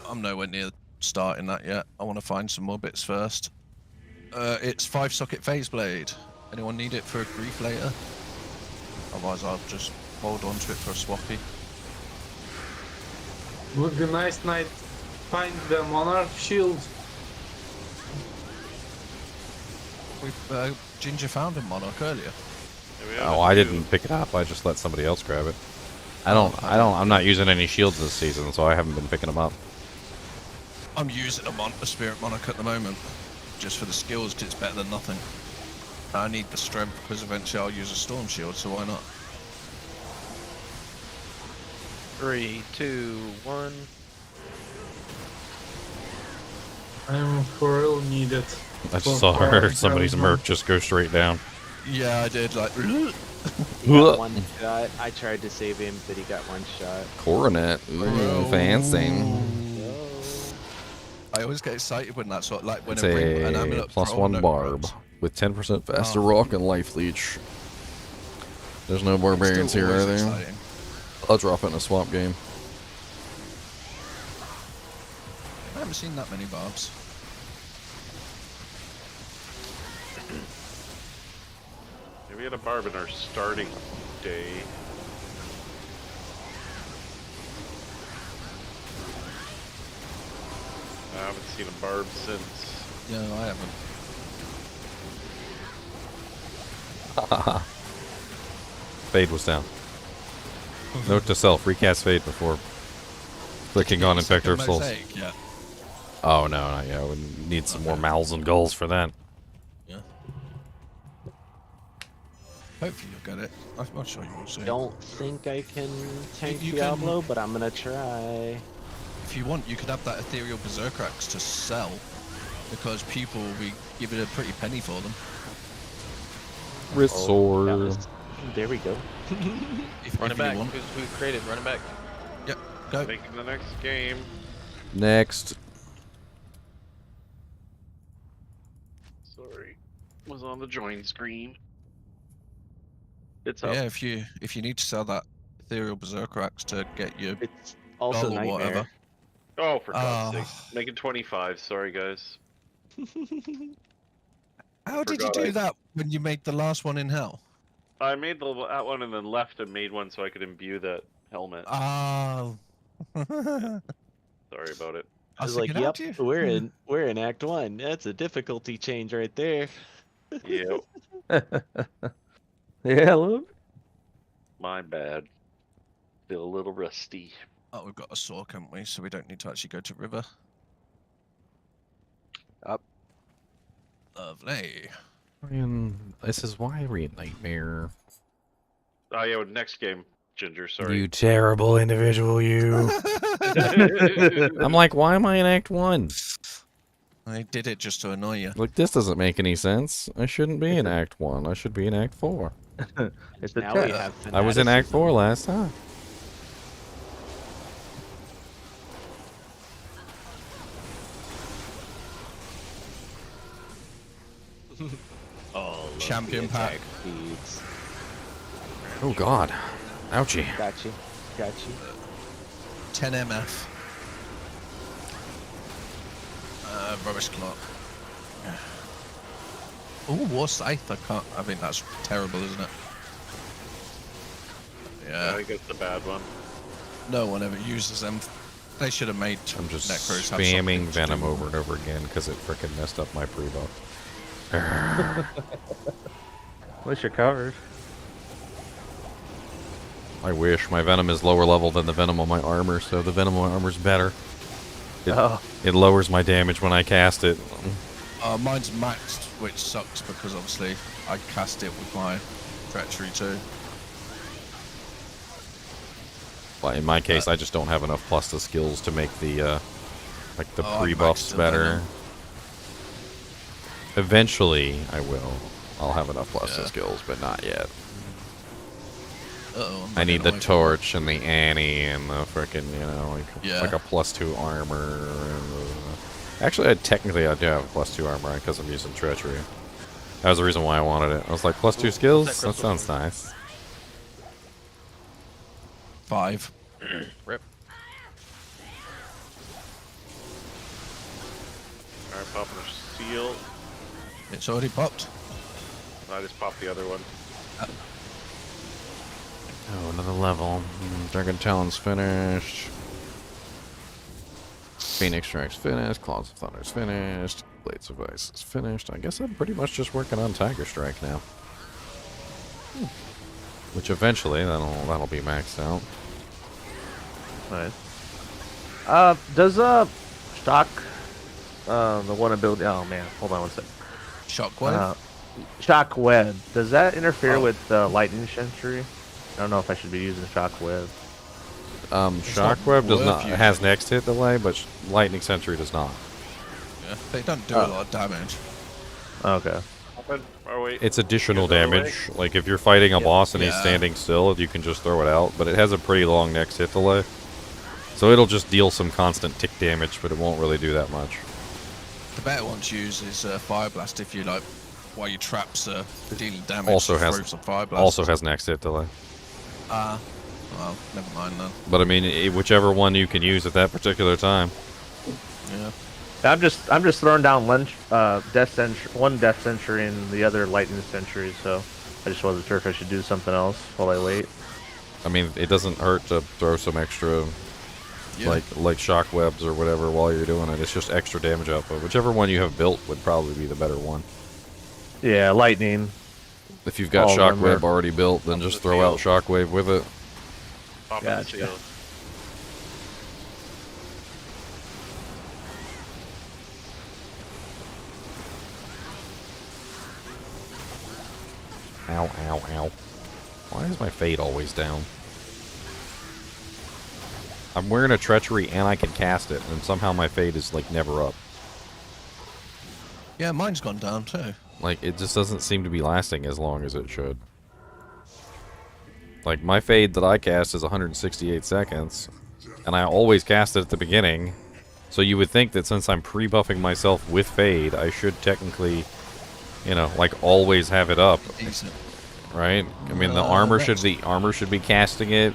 I'm nowhere near starting that yet. I want to find some more bits first. It's 5-socket Phase Blade. Anyone need it for a grief later? Otherwise I'll just hold on to it for a swappy. Would be nice night. Find the Monarch Shield. Ginger found a Monarch earlier. Oh, I didn't pick it up. I just let somebody else grab it. I'm not using any shields this season, so I haven't been picking them up. I'm using a Spirit Monarch at the moment, just for the skills, because it's better than nothing. I need the strength, because eventually I'll use a Storm Shield, so why not? 3, 2, 1. I'm for real needed. I just saw somebody's merc just go straight down. Yeah, I did, like... Got one shot. I tried to save him, but he got one shot. Coronet. Ooh, fancy. I always get excited when that's what, like when It's an a amulet +1 barb with 10% faster rock and life leech. There's no barbarians here, are there? Exciting. I'll drop it in a swamp game. I haven't seen that many barbs. Yeah, we had a barb in our starting day. I haven't seen a barb since. Yeah, I haven't. Fade was down. Note to self, recast Fade before clicking on Infector of Souls. Yeah. Oh, no, not yet. We need some more mouths and gulls for that. Yeah. Hopefully you'll get it. I'm sure you will see. Don't think I can tank You Diablo, but I'm gonna try. If you want, you could have that Ethereal Berserker Axe to sell, because people will be giving a pretty penny for them. Resort. There we go. Run it back. Who created? Run it back. Yep. Go. Making the next game. Next. Sorry, was on the join screen. It's up. Yeah, if you need to sell that Ethereal Berserker Axe to get your it's also gold or nightmare. whatever. Oh, for God's sake. Making 25. Sorry, guys. How did you do that when you made the last one in hell? I made that one and then left and made one so I could imbue that helmet. Oh. Sorry about it. I was like, yep, we're in Act 1. That's a difficulty change right there. Yep. Yeah, look. My bad. Still a little rusty. Oh, we've got a sword, haven't we? So we don't need to actually go to river. Up. Lovely. This is why I read Nightmare. Oh, yeah, next game, Ginger, sorry. You terrible individual, you. I'm like, why am I in Act 1? I did it just to annoy you. Like, this doesn't make any sense. I shouldn't be in Act 1. I should be in Act 4. It's a Now we test. have I was in Act 4 last time. Champion pack. Oh, God. Ouchie. Got you. 10 MF. Rubbish clock. Oh, War Scythe. I think that's terrible, isn't it? Yeah. I think it's the bad one. No one ever uses them. They should have made. I'm just Necros have spamming something to Venom do. over and over again because it frickin' messed up my pre-buff. At least you're covered. I wish. My Venom is lower level than the Venom on my armor, so the Venom on my armor's better. It lowers my damage when I cast it. Mine's maxed, which sucks because obviously I cast it with my treachery too. Well, in my case, I just don't have enough plus the skills to make the like the pre-buffs better. Eventually, I will. I'll have enough plus the skills, but not yet. I need the torch and the Annie and the frickin', you know, like a +2 armor. Actually, technically I do have a +2 armor because I'm using treachery. That was the reason why I wanted it. I was like, +2 skills? That sounds nice. 5. Rip. Alright, popping a seal. It's already popped. I just popped the other one. Oh, another level. Dragon Talon's finished. Phoenix Strike's finished. Claws of Thunder's finished. Blades of Ice is finished. I guess I'm pretty much just working on Tiger Strike now. Which eventually that'll be maxed out. Nice. Does Shock the one ability? Oh man, hold on one second. Shockwave. Shockwave. Does that interfere with Lightning Sentry? I don't know if I should be using Shockwave. Shockwave does not has next hit delay, but Lightning Sentry does not. Yeah, they don't do a lot of damage. Okay. It's additional damage. Like if you're fighting a boss and he's standing still, you can just throw it out. But it has a pretty long next hit delay, so it'll just deal some constant tick damage, but it won't really do that much. The better one to use is Fire Blast if you like, while your traps are dealing damage. Also Fire has next hit delay. Well, never mind then. But I mean, whichever one you can use at that particular time. Yeah. I'm just throwing down one Death Sentry and the other Lightning Sentry, so I just wasn't sure if I should do something else while I wait. I mean, it doesn't hurt to throw some extra, like shock webs or whatever while you're doing it. It's just extra damage output. Whichever one you have built would probably be the better one. Yeah, Lightning. If you've got Shockwave already built, then just throw out Shockwave with it. Gotcha. Ow, ow, ow. Why is my fade always down? I'm wearing a treachery and I can cast it, and somehow my fade is like never up. Yeah, mine's gone down too. Like, it just doesn't seem to be lasting as long as it should. Like, my fade that I cast is 168 seconds, and I always cast it at the beginning. So you would think that since I'm pre-buffing myself with fade, I should technically, you know, like always have it up. Decent. Right? I mean, the armor should be casting it,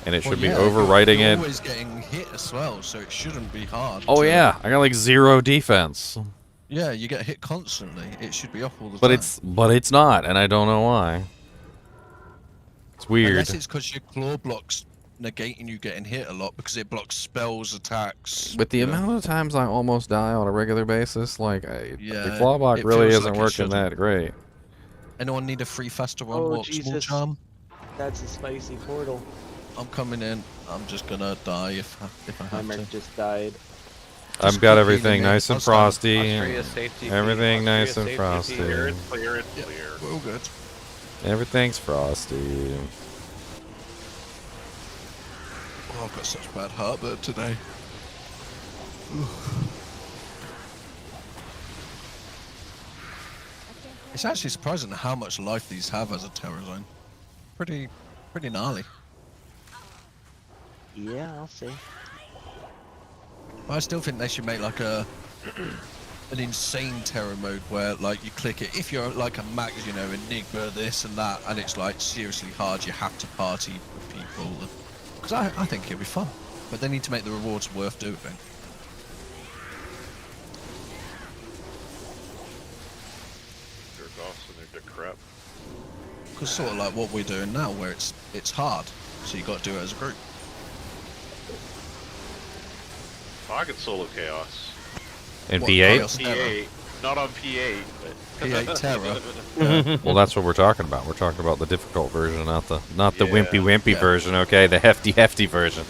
and it should be overwriting it. You're always getting hit as well, so it shouldn't be hard. Oh yeah, I got like 0 defense. Yeah, you get hit constantly. It should be off all the time. But it's not, and I don't know why. It's weird. Unless it's because your claw blocks negating you getting hit a lot because it blocks spells, attacks. With the amount of times I almost die on a regular basis, like the claw block really isn't working that great. Anyone need a free faster one? Walk small charm. That's a spicy portal. I'm coming in. I'm just gonna die if I have Hammer to. just died. I've got everything nice and I'll stand. frosty. Everything nice and frosty. Clear, clear. We're all good. Everything's frosty. Oh, I've got such bad heartburn today. It's actually surprising how much life these have as a terror zone. Pretty gnarly. Yeah, I'll see. But I still think they should make like an insane terror mode where like you click it if you're like a max, you know, Enigma, this and that, and it's like seriously hard. You have to party with people. Because I think it'd be fun, but they need to make the rewards worth doing. Jerk offs and they're decrep. Because sort of like what we're doing now, where it's hard, so you got to do it as a group. Oh, I could solo chaos. In P8? P8. Not on P8, but P8 Terror. Yeah. Well, that's what we're talking about. We're talking about the difficult version, not the wimpy version, okay? The hefty version.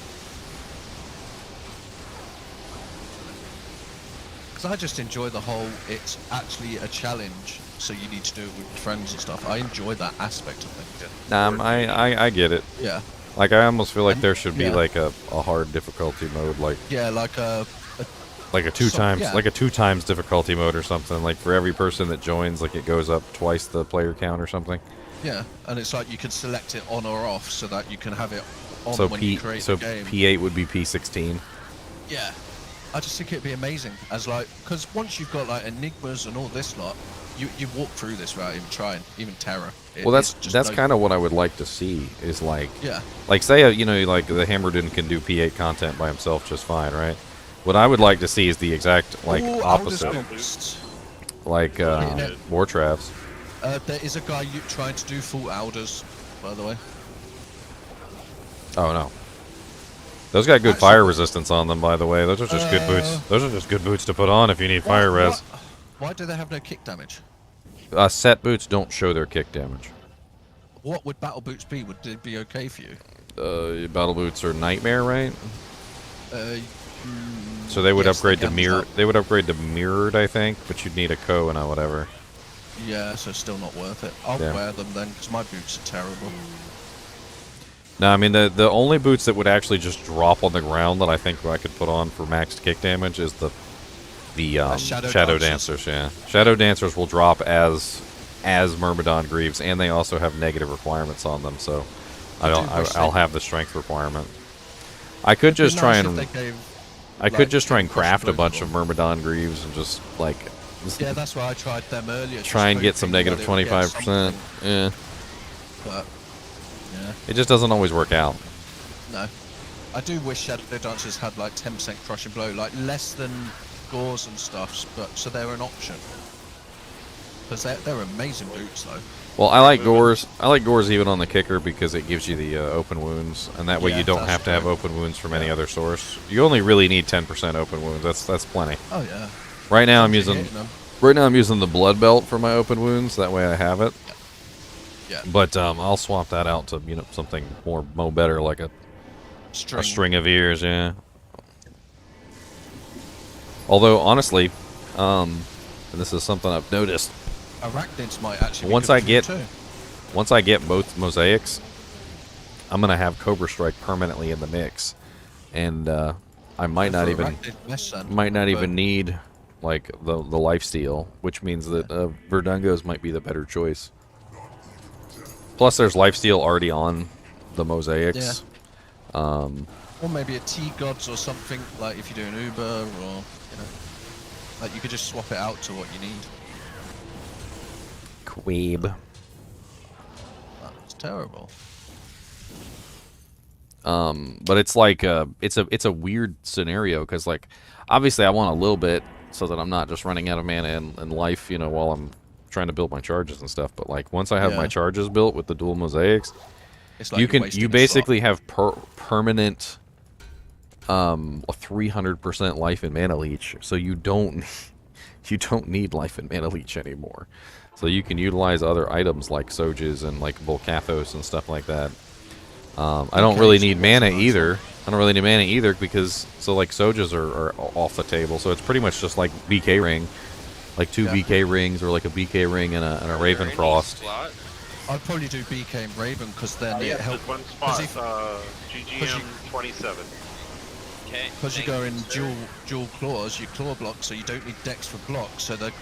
Because I just enjoy the whole, it's actually a challenge, so you need to do it with friends and stuff. I enjoy that aspect of things. I get it. Yeah. Like, I almost feel like there should be yeah. like a hard difficulty mode, like like a two times difficulty mode or something. Like for every person that joins, like it goes up twice the player count or something. Yeah, and it's like you can select it on or off so that you can have it on So when you create the game. P8 would be P16. Yeah, I just think it'd be amazing as like, because once you've got like enigmas and all this lot, you walk through this without even trying, even terror. Well, that's kind of what I would like to see is like, yeah, like say you know, like the Hammerden can do P8 content by himself just fine, right? What I would like to see is the exact like opposite, like War Travs. There is a guy trying to do full Alders, by the way. Oh no, those got good fire resistance on them, by the way. Those are just good boots. Those are just good boots to put on if you need fire res. Why do they have no kick damage? Set boots don't show their kick damage. What would battle boots be? Would they be okay for you? Battle boots are nightmare, right? So they would upgrade to mirror. They would upgrade to mirrored, I think, but you'd need a Ko and a whatever. Yeah, so still not worth it. I'll wear them then, because my boots are terrible. No, I mean the only boots that would actually just drop on the ground that I think I could put on for maxed kick damage is the Shadow Dancers. Yeah, Shadow Dancers will drop as Myrmidon Greaves, and they also have negative requirements on them. So I'll have the strength requirement. I could just try and craft a bunch of Myrmidon Greaves and just like. Yeah, that's why I tried them earlier. Try and get some negative 25%. Yeah. But yeah. It just doesn't always work out. No. I do wish Shadow Dancers had like 10% crushing blow, like less than Gores and stuff, but so they're an option. Because they're amazing boots though. Well, I like Gores. I like Gores even on the kicker because it gives you the open wounds, and that way you don't have to have open wounds from any other source. You only really need 10% open wounds. That's plenty. Oh yeah. Right now I'm using the blood belt for my open wounds. That way I have it. Yeah. But I'll swap that out to something more better, like a string of ears. Yeah. Although honestly, and this is something I've noticed. Arachnids might actually. Once I get both mosaics, I'm gonna have Cobra Strike permanently in the mix, and I might not even need like the lifesteal, which means that Verdungos might be the better choice. Plus, there's lifesteal already on the mosaics. Yeah. Or maybe a T-Gods or something, like if you're doing Uber, or like you could just swap it out to what you need. Queeb. That's terrible. But it's like it's a weird scenario because like obviously I want a little bit so that I'm not just running out of mana and life, while I'm trying to build my charges and stuff. But like once I have my charges built with the dual mosaics, it's like you basically have permanent 300% life and mana leech, so you don't need life and mana leech anymore. So you can utilize other items like Soges and like Volcathos and stuff like that. I don't really need mana either. I don't really need mana either because like Sojas are off the table. So it's pretty much just like BK ring, like two BK rings or like a BK ring and a Raven Frost. I'd probably do BK and Raven because then it helps. One spot, GGM 27. Okay. Because you go in dual claws, you claw block, so you don't need dex for block. So the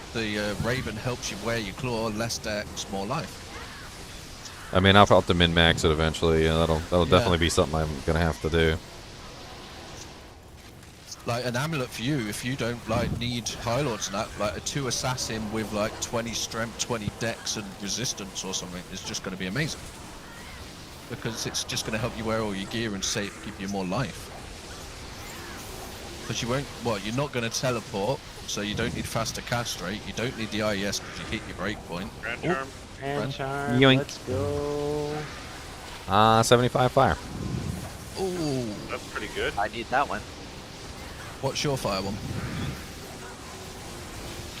Raven helps you wear your claw, less dex, more life. I mean, I'll have to min-max it eventually. That'll definitely be something I'm gonna have to do. Like an amulet for you, if you don't need High Lords and that, like a 2 assassin with like 20 strength, 20 dex and resistance or something is just going to be amazing. Because it's just going to help you wear all your gear and give you more life. Because you're not going to teleport, so you don't need faster castrate, you don't need the IES because you hit your breakpoint. Grand charm, Yoink. let's go. 75 fire. Ooh. That's pretty good. I need that one. What's your fire one?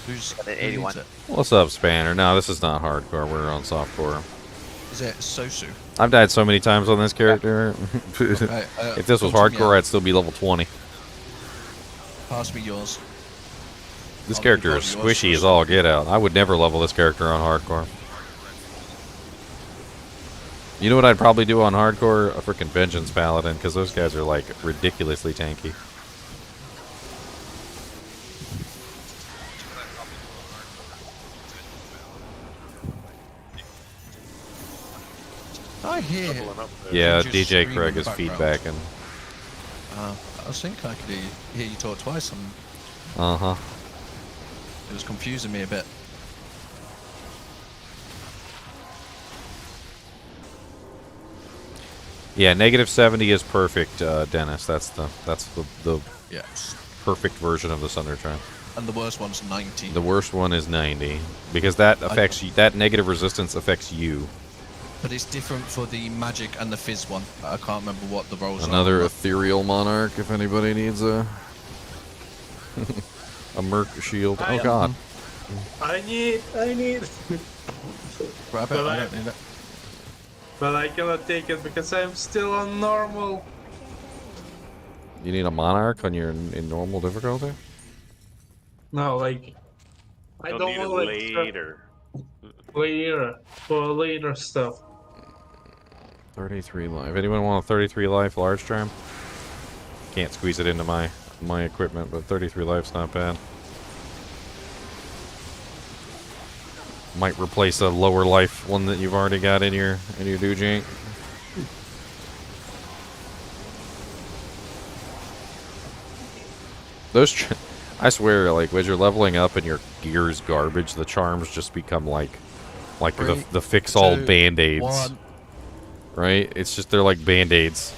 Who's got an 81? What's up, Spanner? No, this is not hardcore. We're on softcore. Is it Sosu? I've died so many times on this character. Okay, if this was hardcore, I'd still be level 20. Pass me yours. This character is squishy as all get out. I would never level this character on hardcore. You know what I'd probably do on hardcore? A freaking Vengeance Paladin, because those guys are like ridiculously tanky. I hear. Yeah, Ginger's DJ screaming Craig in is the background. feedbacking. I think I could hear you talk twice. Uh-huh. It was confusing me a bit. Yeah, -70 is perfect, Dennis. That's the Yes. perfect version of the Thunder Trap. And the worst one's 90. The worst one is 90 because that affects you. That negative resistance affects you. But it's different for the magic and the fizz one. I can't remember what the roles Another are. ethereal monarch. If anybody needs a a merc shield. Oh God. I need. Grab it. I don't need it. But I cannot take it because I'm still on normal. You need a monarch on your in normal difficulty. No, like I You'll don't need it want like later for later stuff. 33 life. Anyone want a 33 life large tram? Can't squeeze it into my equipment, but 33 life's not bad. Might replace a lower life one that you've already got in your doujink. Those, I swear, like as you're leveling up and your gear's garbage, the charms just become like the fix all band-aids. Right? It's just they're like band-aids.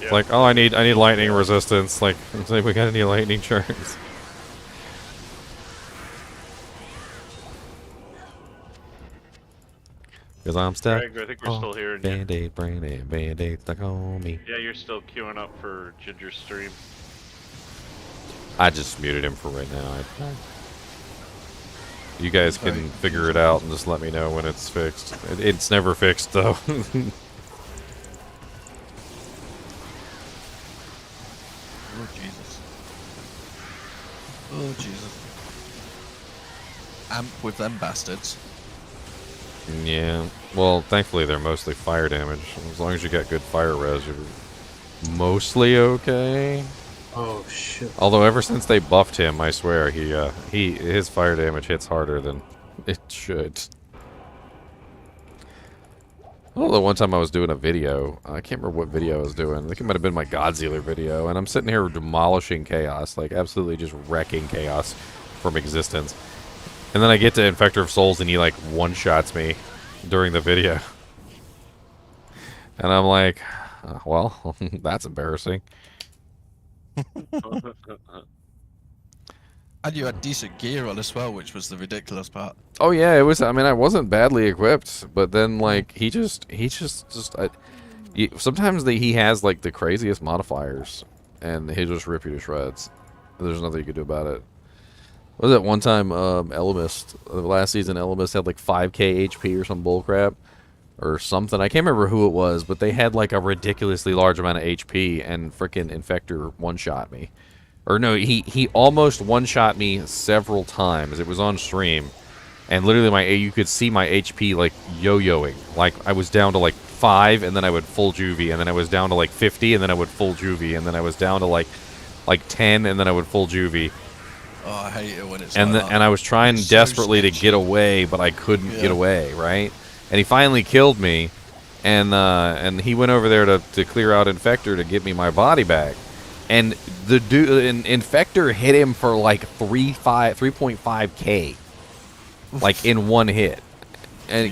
It's like, oh, I need lightning resistance. Like, it's like we got any lightning charms. Because I'm stuck. Greg, I think we're still here. Band-aid, band-aid, stuck on me. Yeah, you're still queuing up for Ginger's stream. I just muted him for right now. You guys can figure it out and just let me know when it's fixed. It's never fixed, though. Oh, Jesus. Oh, Jesus. Amp with them bastards. Yeah. Well, thankfully they're mostly fire damage. As long as you got good fire res, you're mostly okay. Oh shit. Although ever since they buffed him, I swear his fire damage hits harder than it should. Oh, the one time I was doing a video, I can't remember what video I was doing. I think it might have been my Godzilla video, and I'm sitting here demolishing chaos, like absolutely just wrecking chaos from existence. And then I get to Infector of Souls, and he like one-shots me during the video. And I'm like, well, that's embarrassing. And you had decent gear on as well, which was the ridiculous part. Oh yeah, it was. I mean, I wasn't badly equipped, but then like he sometimes he has like the craziest modifiers, and he'll just rip you to shreds. There's nothing you can do about it. What was it one time? Elemist, last season, Elemist had like 5k HP or some bullcrap or something. I can't remember who it was, but they had like a ridiculously large amount of HP, and frickin' Infector one-shot me. Or no, he almost one-shot me several times. It was on stream, and literally you could see my HP like yo-yoing. Like I was down to like 5, and then I would full juvie, and then I was down to like 50, and then I would full juvie, and then I was down to like 10, and then I would full juvie. Oh, I hate it when it's And like that. and I was trying desperately to get away, but I couldn't get away, right? And he finally killed me, and he went over there to clear out Infector to get me my body back. And the dude, Infector hit him for like 3.5k, like in one hit, and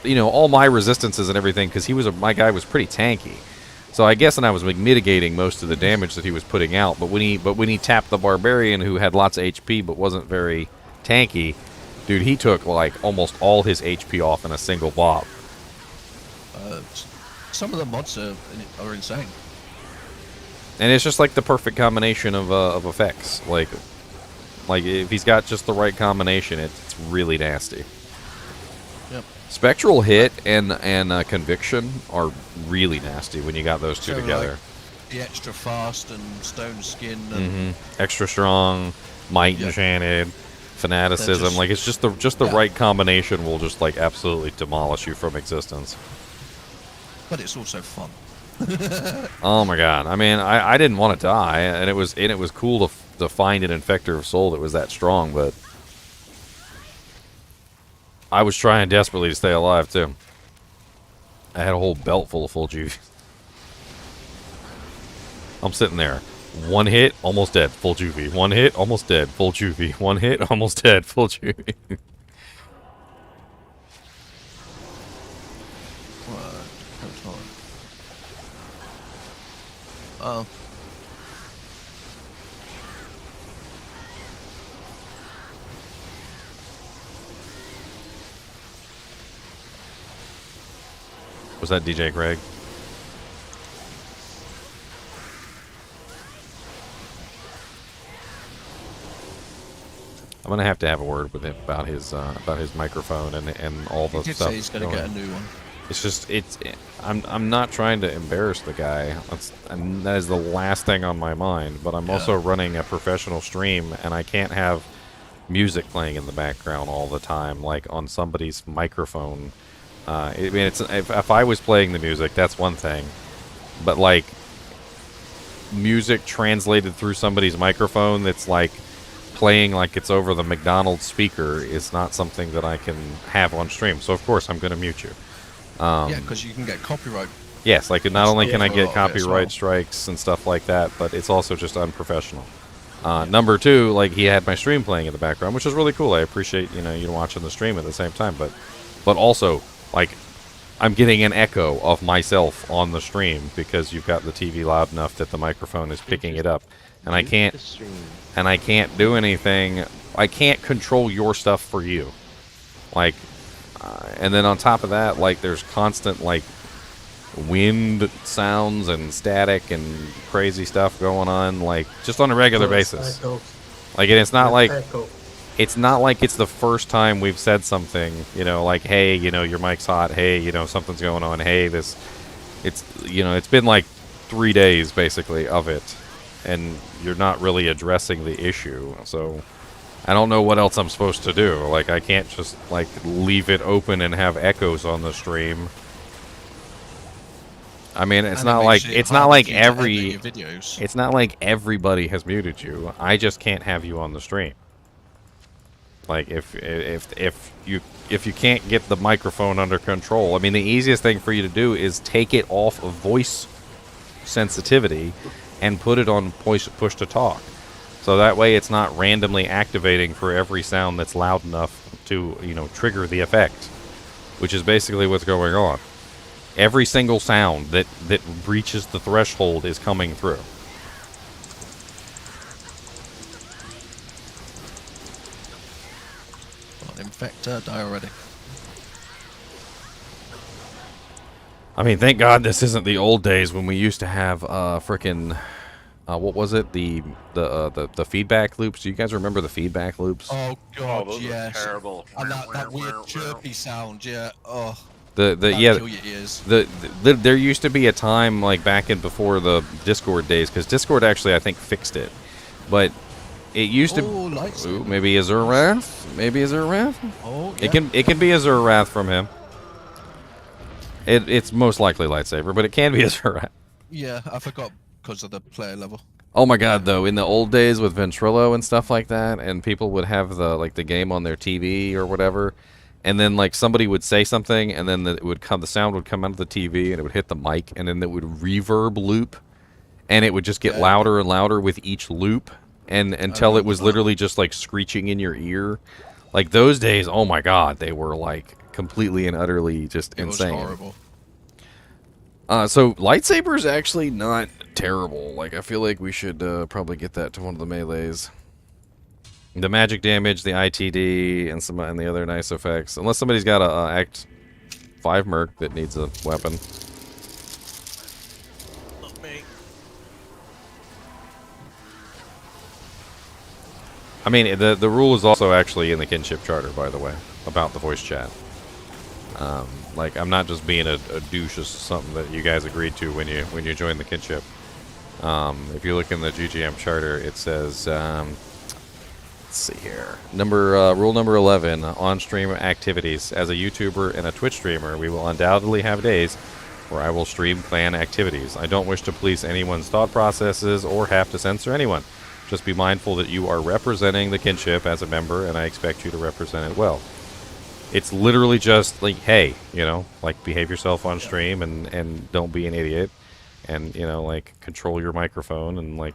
you know all my resistances and everything because my guy was pretty tanky, so I guess I was like mitigating most of the damage that he was putting out. But when he tapped the barbarian who had lots of HP but wasn't very tanky, dude, he took like almost all his HP off in a single bop. Some of the mods are insane. And it's just like the perfect combination of effects. Like if he's got just the right combination, it's really nasty. Yep. Spectral Hit and Conviction are really nasty when you got those two together. Like the extra fast and stone skin. And Extra strong. Might Enchanted, Fanaticism. Like it's just the right combination will just like absolutely demolish you from existence. But it's also fun. Oh my god! I mean, I didn't want to die, and it was cool to find an Infector of Soul that was that strong, but I was trying desperately to stay alive too. I had a whole belt full of full juice. I'm sitting there. One hit, almost dead, full juvie. One hit, almost dead, full juvie. One hit, almost dead, full juvie. Oh. Was that DJ Greg? I'm gonna have to have a word with him about his microphone and all the He did stuff. say he's gonna get a new one. It's just I'm not trying to embarrass the guy. And that is the last thing on my mind. But I'm also running a professional stream, and I can't have music playing in the background all the time, like on somebody's microphone. I mean, it's if I was playing the music, that's one thing, but like music translated through somebody's microphone that's like playing like it's over the McDonald's speaker is not something that I can have on stream. So of course I'm going to mute you. Yeah, because you can get copyright. Yes, like not only can I get for a lot of it as copyright well. strikes and stuff like that, but it's also just unprofessional. Number two, like he had my stream playing in the background, which is really cool. I appreciate you watching the stream at the same time, but also like I'm getting an echo of myself on the stream because you've got the TV loud enough that the microphone is picking it up, and I can't do anything. I can't control your stuff for you, like. And then on top of that, like there's constant like wind sounds and static and crazy stuff going on, like just on a regular basis. Like, and it's not like it's the first time we've said something, like, hey, your mic's hot, hey, something's going on, hey, it's been like 3 days basically of it, and you're not really addressing the issue, so. I don't know what else I'm supposed to do. Like, I can't just, like, leave it open and have echoes on the stream. I mean, it's not like everybody has muted you. I just can't have you on the stream. Like, if you can't get the microphone under control, I mean, the easiest thing for you to do is take it off of voice sensitivity and put it on push to talk. So that way it's not randomly activating for every sound that's loud enough to, trigger the effect, which is basically what's going on. Every single sound that breaches the threshold is coming through. Infector, die already. I mean, thank God this isn't the old days when we used to have frickin'... what was it? The feedback loops. Do you guys remember the feedback loops? Oh god, those yes. are terrible. And that weird chirpy sound, yeah. Oh. Kill your ears. There used to be a time like back in before the Discord days, because Discord actually I think fixed it, but it used to. Ooh, maybe a Zerwrath. Maybe a Zerwrath. Oh, yeah. It can be a Zerwrath from him. It's most likely lightsaber, but it can be a Zerwrath. Yeah, I forgot. Because of the player level. Oh my god, though, in the old days with Ventrilo and stuff like that, and people would have the game on their TV or whatever, and then like somebody would say something, and then the sound would come out of the TV, and it would hit the mic, and then it would reverb loop, and it would just get louder and louder with each loop, and until it was literally just like screeching in your ear. Like those days, oh my god, they were like completely and utterly just insane. It was horrible. So lightsaber is actually not terrible. Like, I feel like we should probably get that to one of the melees. The magic damage, the ITD, and the other nice effects. Unless somebody's got a Act 5 Merc that needs a weapon. Not me. I mean, the rule is also actually in the kinship charter, by the way, about the voice chat. Like, I'm not just being a douche. It's something that you guys agreed to when you joined the kinship. If you look in the GGM charter, it says Let's see here. Rule number 11, on-stream activities. As a YouTuber and a Twitch streamer, we will undoubtedly have days where I will stream clan activities. I don't wish to police anyone's thought processes or have to censor anyone. Just be mindful that you are representing the kinship as a member, and I expect you to represent it well. It's literally just like, hey, you know, like behave yourself on stream and don't be an idiot, and you know, like control your microphone and like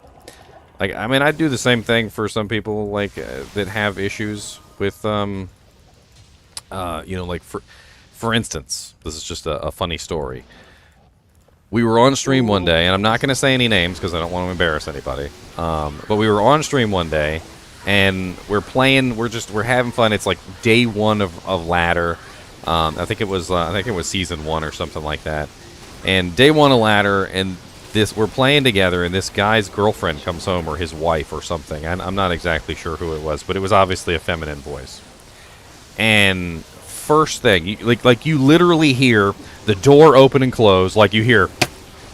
I mean, I do the same thing for some people like that have issues with you know, like for instance, this is just a funny story. We were on stream one day, and I'm not going to say any names because I don't want to embarrass anybody. But we were on stream one day, and we're playing. We're having fun. It's like day one of ladder. I think it was season 1 or something like that. And day 1 of ladder, and we're playing together, and this guy's girlfriend comes home, or his wife or something. I'm not exactly sure who it was, but it was obviously a feminine voice. And first thing, you literally hear the door open and close, like you hear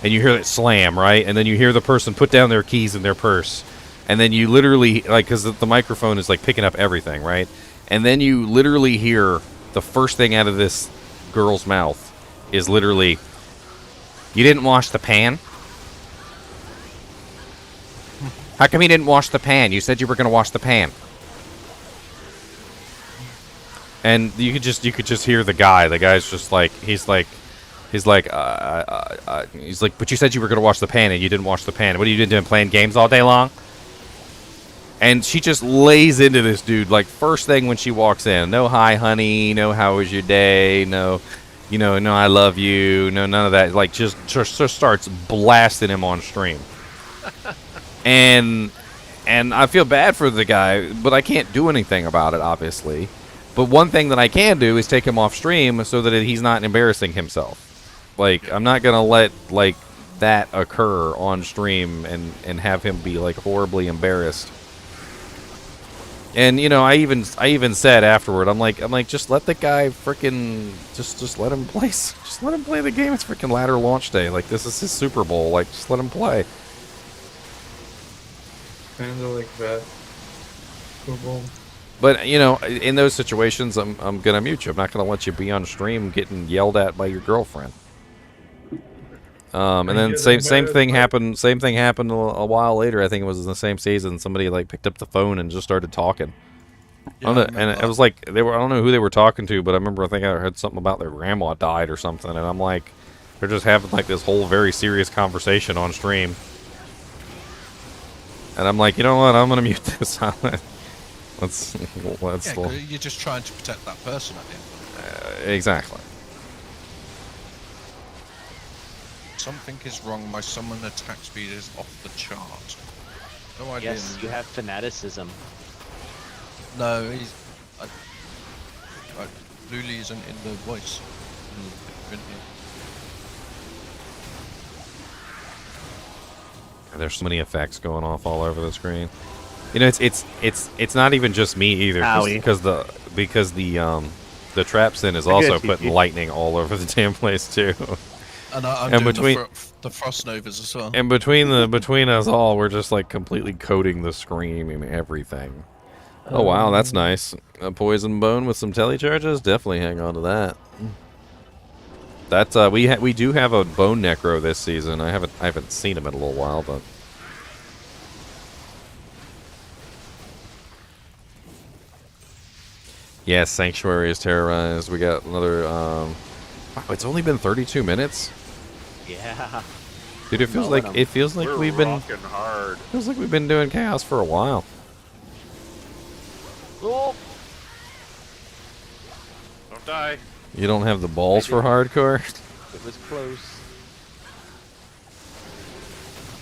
it slam, right? And then you hear the person put down their keys in their purse, and then you literally, like, because the microphone is like picking up everything, right? And then you literally hear the first thing out of this girl's mouth is literally, "You didn't wash the pan? How come you didn't wash the pan? You said you were going to wash the pan." And you could just hear the guy. The guy's just like, he's like, "But you said you were going to wash the pan and you didn't wash the pan. What are you doing, playing games all day long?" And she just lays into this dude, like, first thing when she walks in. No, "Hi, honey." No, "How was your day?" No, you know, no, "I love you." No, none of that. Like, just starts blasting him on stream. And I feel bad for the guy, but I can't do anything about it, obviously. But one thing that I can do is take him off stream so that he's not embarrassing himself. Like, I'm not gonna let like that occur on stream and have him be like horribly embarrassed. And you know, I even said afterward, I'm like, just let the guy freaking just let him play. Just let him play the game. It's freaking ladder launch day. Like, this is his Super Bowl. Like, just let him play. Kind of like that. Football. But you know, in those situations, I'm gonna mute you. I'm not gonna let you be on stream getting yelled at by your girlfriend. And then same thing happened. Same thing happened a while later. I think it was in the same season. Somebody like picked up the phone and just started talking. Yeah, and it was like I don't know who they were talking to, but I remember I think I heard something about their grandma died or something, and I'm like, they're just having like this whole very serious conversation on stream. And I'm like, you know what? I'm gonna mute this. Let's. Yeah, you're just trying to protect that person at the end of it. Exactly. Something is wrong. My summon attack speed is off the chart. No idea. Yes, you have fanaticism. No, he's. Luli isn't in the voice. There's so many effects going off all over the screen. You know, it's not even just me either, because the trap sin is also putting lightning all over the damn place too. And I'm doing the frost novas as well. And between us all, we're just like completely coating the screen and everything. Oh wow, that's nice. A poison bone with some telecharges. Definitely hang on to that. That's we do have a bone necro this season. I haven't seen him in a little while, but. Yes, Sanctuary is terrorized. We got another. Wow, it's only been 32 minutes. Yeah. Dude, it feels like we've been hard. Feels like we've been doing chaos for a while. Oh. Don't die. You don't have the balls for hardcore. It was close.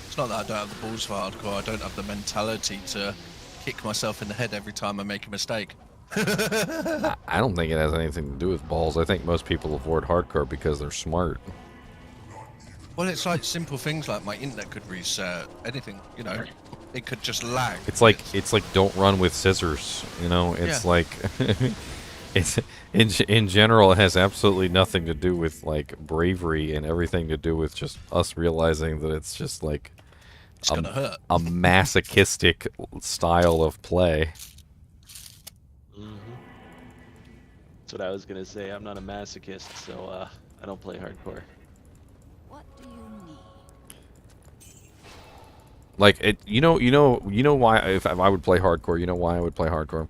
It's not that I don't have the balls for hardcore. I don't have the mentality to kick myself in the head every time I make a mistake. I don't think it has anything to do with balls. I think most people avoid hardcore because they're smart. Well, it's like simple things like my internet could reset, anything, you know, it could just lag. It's like don't run with scissors, you know. It's like it's in general, it has absolutely nothing to do with like bravery and everything to do with just us realizing that it's just like it's gonna hurt. A masochistic style of play. what I was gonna say. I'm not a masochist, so I don't play hardcore. What do you need? Like it, you know why if I would play hardcore, you know why I would play hardcore.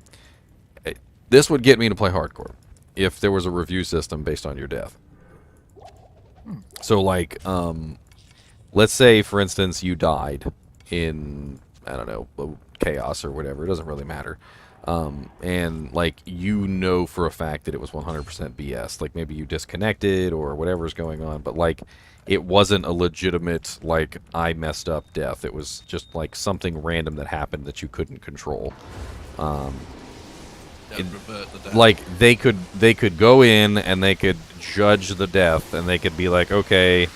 This would get me to play hardcore if there was a review system based on your death. So like, let's say for instance you died in, I don't know, chaos or whatever. It doesn't really matter. And like you know for a fact that it was 100% BS. Like maybe you disconnected or whatever's going on, but like it wasn't a legitimate like I messed up death. It was just like something random that happened that you couldn't control. Like they could go in and they could judge the death and they could be like, okay,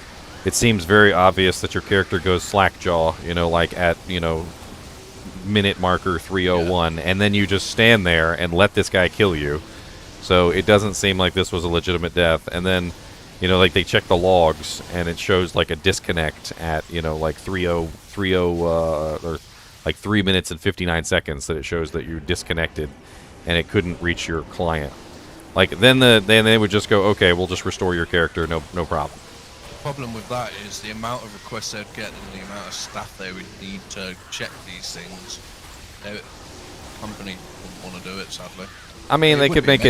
it seems very obvious that your character goes slackjaw, you know, like at, you know, minute marker 301, and then you just stand there and let this guy kill you. So it doesn't seem like this was a legitimate death. And then, you know, like they check the logs and it shows like a disconnect at, you know, like 30 or like 3 minutes and 59 seconds that it shows that you disconnected and it couldn't reach your client. Like then they would just go, okay, we'll just restore your character, no problem. The problem with that is the amount of requests they'd get and the amount of staff they would need to check these things. The company wouldn't want to do it, sadly. I mean, they could make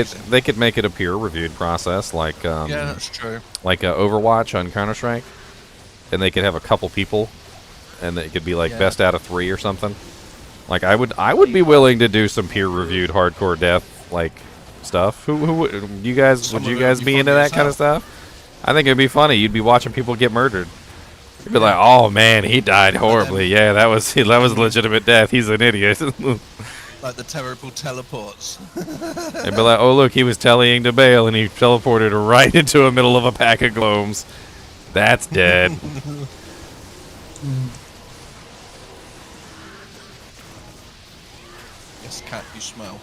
it a peer-reviewed process, like yeah, that's true. Like Overwatch on Counter-Strike, and they could have a couple people, and it could be like best out of 3 or something. Like I would be willing to do some peer-reviewed hardcore death like stuff. Who would you guys be into that kind of stuff? I think it'd be funny. You'd be watching people get murdered. You'd be like, "Oh man, he died horribly. Yeah, that was a legitimate death. He's an idiot." Like the terrible teleports. They'd be like, "Oh look, he was tellying to bail and he teleported right into the middle of a pack of glomes. That's dead." Yes, cat, you smell.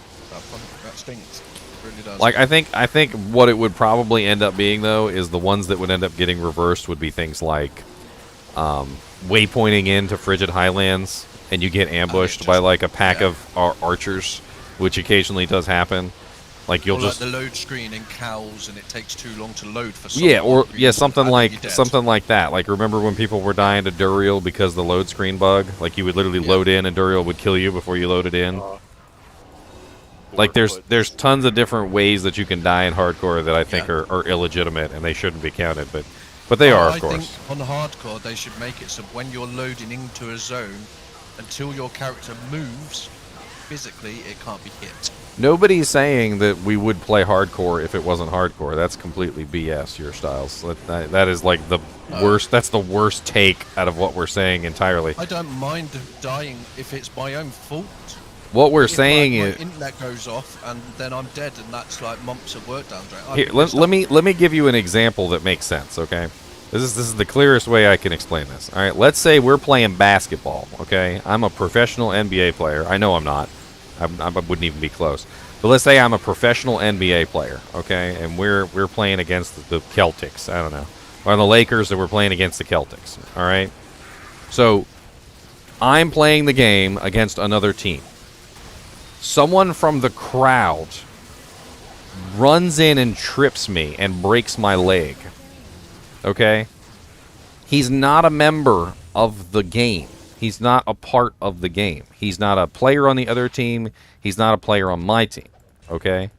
That stinks. It really does. Like I think what it would probably end up being though is the ones that would end up getting reversed would be things like waypointing into Frigid Highlands and you get ambushed by like a pack of archers, which occasionally does happen. Like you'll just like the load screen in cows and it takes too long to load for something like that. Like remember when people were dying to Duriel because the load screen bug? Like you would literally load in and Duriel would kill you before you loaded in. Like there's tons of different ways that you can die in hardcore that I think are illegitimate and they shouldn't be counted, but they are, of course. I think on hardcore they should make it so when you're loading into a zone, until your character moves, physically it can't be hit. Nobody's saying that we would play hardcore if it wasn't hardcore. That's completely BS, your styles. That is like the worst. That's the worst take out of what we're saying entirely. I don't mind dying if it's my own fault. What we're saying is my internet goes off and then I'm dead, and that's like months of work down the drain. Here, let me give you an example that makes sense. Okay, this is the clearest way I can explain this. All right, let's say we're playing basketball. Okay, I'm a professional NBA player. I know I'm not. I wouldn't even be close. But let's say I'm a professional NBA player. Okay, and we're playing against the Celtics. I don't know, or the Lakers, and we're playing against the Celtics. All right, so I'm playing the game against another team. Someone from the crowd runs in and trips me and breaks my leg. Okay? He's not a member of the game. He's not a part of the game. He's not a player on the other team. He's not a player on my team. Okay?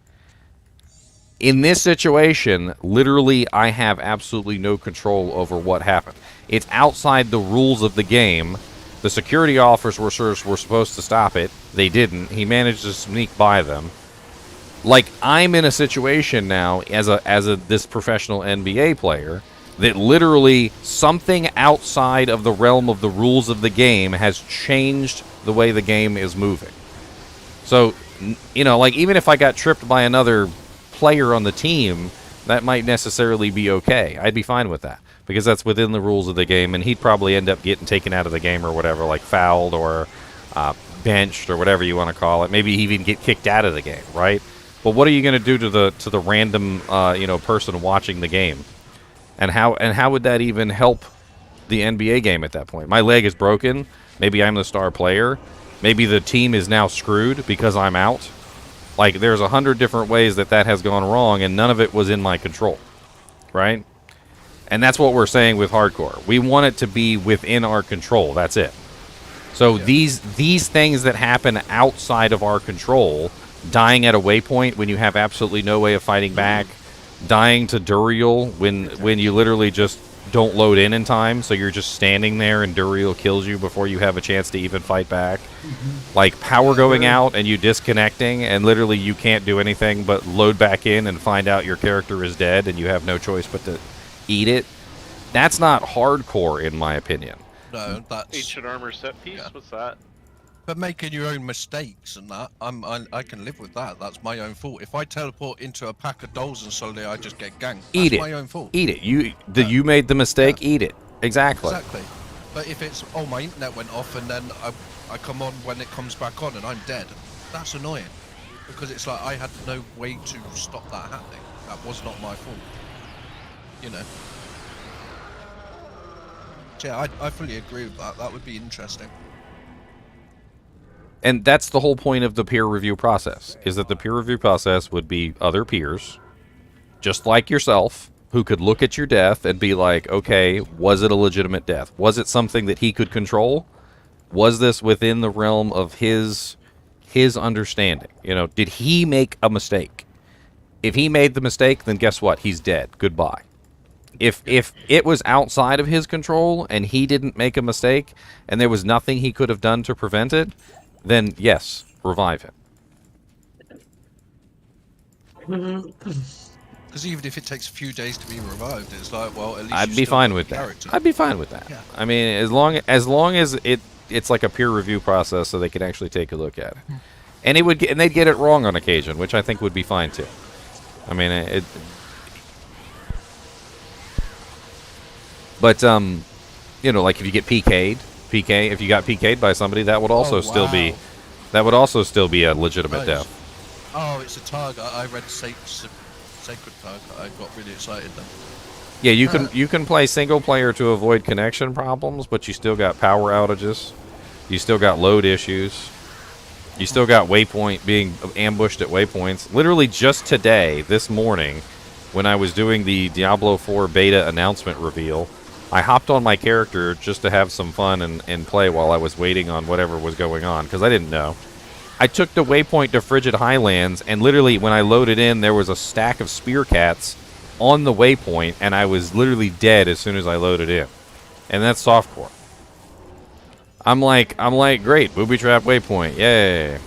In this situation, literally, I have absolutely no control over what happened. It's outside the rules of the game. The security officers were supposed to stop it. They didn't. He managed to sneak by them. Like, I'm in a situation now as this professional NBA player that literally something outside of the realm of the rules of the game has changed the way the game is moving. So, you know, like, even if I got tripped by another player on the team, that might necessarily be okay. I'd be fine with that, because that's within the rules of the game, and he'd probably end up getting taken out of the game or whatever, like fouled or benched or whatever you want to call it. Maybe he even get kicked out of the game, right? But what are you going to do to the random person watching the game? And how would that even help the NBA game at that point? My leg is broken. Maybe I'm the star player. Maybe the team is now screwed because I'm out. Like, there's 100 different ways that has gone wrong, and none of it was in my control, right? And that's what we're saying with hardcore. We want it to be within our control. That's it. So these things that happen outside of our control, dying at a waypoint when you have absolutely no way of fighting back, dying to Duriel when you literally just don't load in time, so you're just standing there and Duriel kills you before you have a chance to even fight back. Like power going out and you disconnecting and literally you can't do anything but load back in and find out your character is dead and you have no choice but to eat it. That's not hardcore in my opinion. No, that's Ancient armor set piece. What's that? But making your own mistakes and that, I can live with that. That's my own fault. If I teleport into a pack of dolls and suddenly I just get ganked, Eat that's it. my own fault. Eat it. You made the mistake. Eat it. Exactly. Exactly. But if it's, oh, my internet went off and then I come on when it comes back on and I'm dead, that's annoying. Because it's like I had no way to stop that happening. That was not my fault. You know. Yeah, I fully agree with that. That would be interesting. And that's the whole point of the peer review process, is that the peer review process would be other peers, just like yourself, who could look at your death and be like, okay, was it a legitimate death? Was it something that he could control? Was this within the realm of his understanding? You know, did he make a mistake? If he made the mistake, then guess what? He's dead. Goodbye. If it was outside of his control and he didn't make a mistake and there was nothing he could have done to prevent it, then yes, revive him. Because even if it takes a few days to be revived, it's like, well, at least I'd be fine with that. I'd be fine with that. Yeah. I mean, as long as it's like a peer review process, so they can actually take a look at it, and they'd get it wrong on occasion, which I think would be fine too. I mean, but you know, like if you get if you got PK'd by somebody, that would also still be a legitimate death. Oh, it's a target. I read Sacred Target. I got really excited then. Yeah, you can play single player to avoid connection problems, but you still got power outages. You still got load issues. You still got waypoint being ambushed at waypoints. Literally just today, this morning, when I was doing the Diablo 4 beta announcement reveal, I hopped on my character just to have some fun and play while I was waiting on whatever was going on, because I didn't know. I took the waypoint to Frigid Highlands, and literally when I loaded in, there was a stack of spear cats on the waypoint, and I was literally dead as soon as I loaded in. And that's softcore. I'm like, great, booby trap waypoint, yay.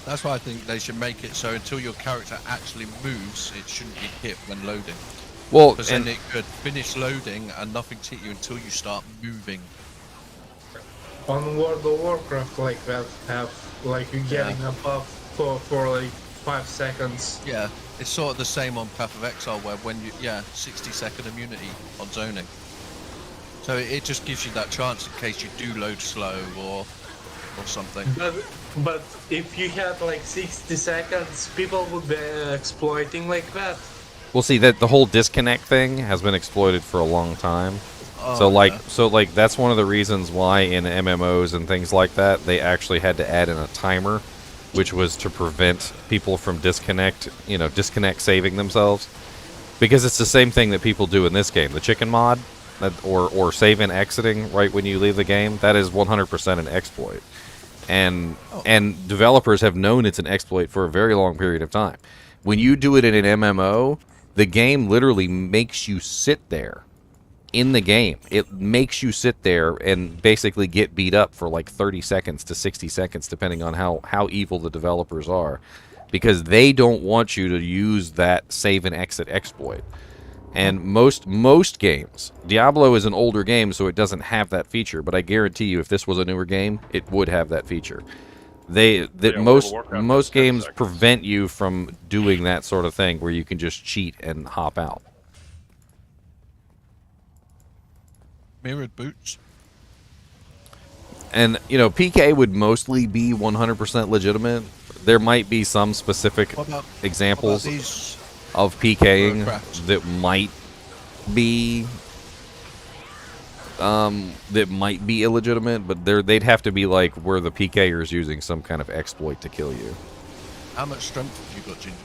That's why I think they should make it so until your character actually moves, it shouldn't be hit when loading. Well, because then it could finish loading and nothing's hit you until you start moving. On World of Warcraft, like that, have like you getting a buff for like 5 seconds. Yeah, it's sort of the same on Path of Exile, where when you 60-second immunity on zoning. So it just gives you that chance in case you do load slow or something. But if you had like 60 seconds, people would be exploiting like that. Well, see, that the whole disconnect thing has been exploited for a long time. So that's one of the reasons why in MMOs and things like that, they actually had to add in a timer, which was to prevent people from disconnect saving themselves. Because it's the same thing that people do in this game. The chicken mod, or save and exiting right when you leave the game, that is 100% an exploit. And developers have known it's an exploit for a very long period of time. When you do it in an MMO, the game literally makes you sit there in the game. It makes you sit there and basically get beat up for like 30 seconds to 60 seconds, depending on how evil the developers are, because they don't want you to use that save and exit exploit. And most games, Diablo is an older game, so it doesn't have that feature, but I guarantee you if this was a newer game, it would have that feature. Most games prevent you from doing that sort of thing where you can just cheat and hop out. Mirrored boots. And, you know, PK would mostly be 100% legitimate. There might be some specific examples of PKing that might be that might be illegitimate, but they'd have to be like where the PKer is using some kind of exploit to kill you. How much strength have you got, Ginger?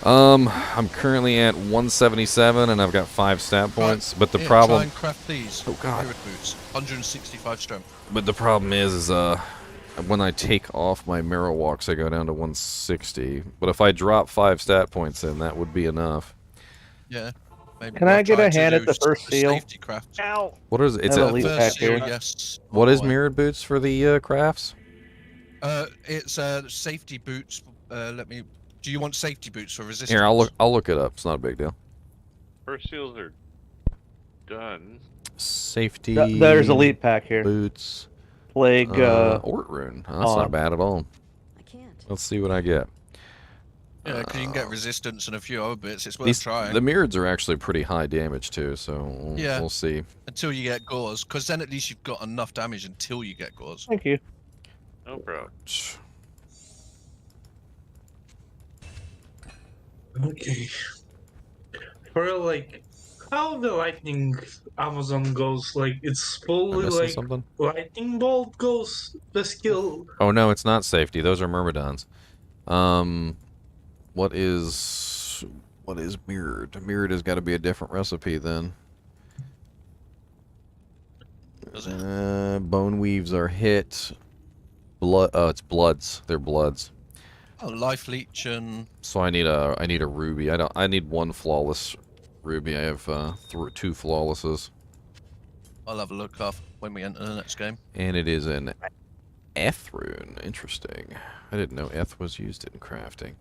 I'm currently at 177, and I've got 5 stat points. But the problem. Try and craft these. Oh God. Mirrored boots. 165 strength. But the problem is when I take off my marrow walks, I go down to 160. But if I drop 5 stat points in, that would be enough. Yeah. Maybe Can I get a hand at the first seal? Safety craft. Ow. What is it? It's a a first seal, yes. What is mirrored boots for the crafts? It's safety boots. Do you want safety boots for resistance? Here, I'll look it up. It's not a big deal. First seals are done. Safety. There's elite pack here. Boots. Plague. Ort rune. Oh, that's not bad at all. I can't. Let's see what I get. Yeah, because you can get resistance and a few other bits. It's worth trying. The mirrors are actually pretty high damage too, so we'll see. Until you get gauze, because then at least you've got enough damage until you get gauze. Thank you. No problem. Okay. For like, how the lightning Amazon goes, like it's fully like something? lightning bolt goes the skill. Oh no, it's not safety. Those are myrmidons. What is mirrored? Mirrored has got to be a different recipe then. Bone weaves are hit. Blood. Oh, it's bloods. They're bloods. Oh, life leech and. So I need a ruby. I need 1 flawless ruby. I have 2 flawlesses. I'll have a look off when we enter the next game. And it is an eth rune. Interesting. I didn't know eth was used in crafting.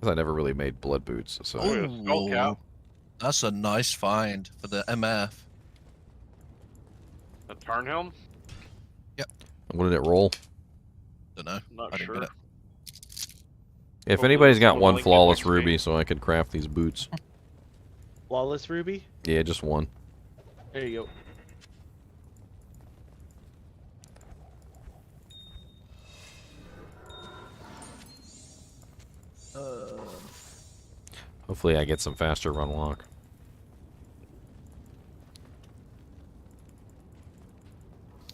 Because I never really made blood boots. So. Ooh, that's a nice find for the MF. A Tarnhelm? Yep. What did it roll? Don't know. Not I didn't sure. get it. If anybody's got 1 flawless ruby, so I could craft these boots. Flawless ruby? Yeah, just 1. There you go. Hopefully I get some faster run lock.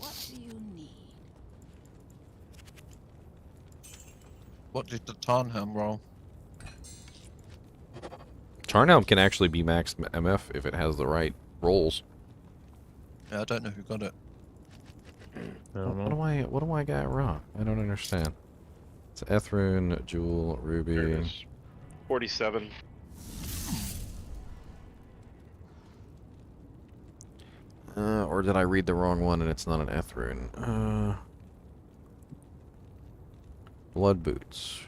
What do you need? What did the Tarnhelm roll? Tarnhelm can actually be max MF if it has the right rolls. Yeah, I don't know who got it. What do I got wrong? I don't understand. It's Ethrune, Jewel, Ruby. 47. Or did I read the wrong one and it's not an Ethrune? Blood boots.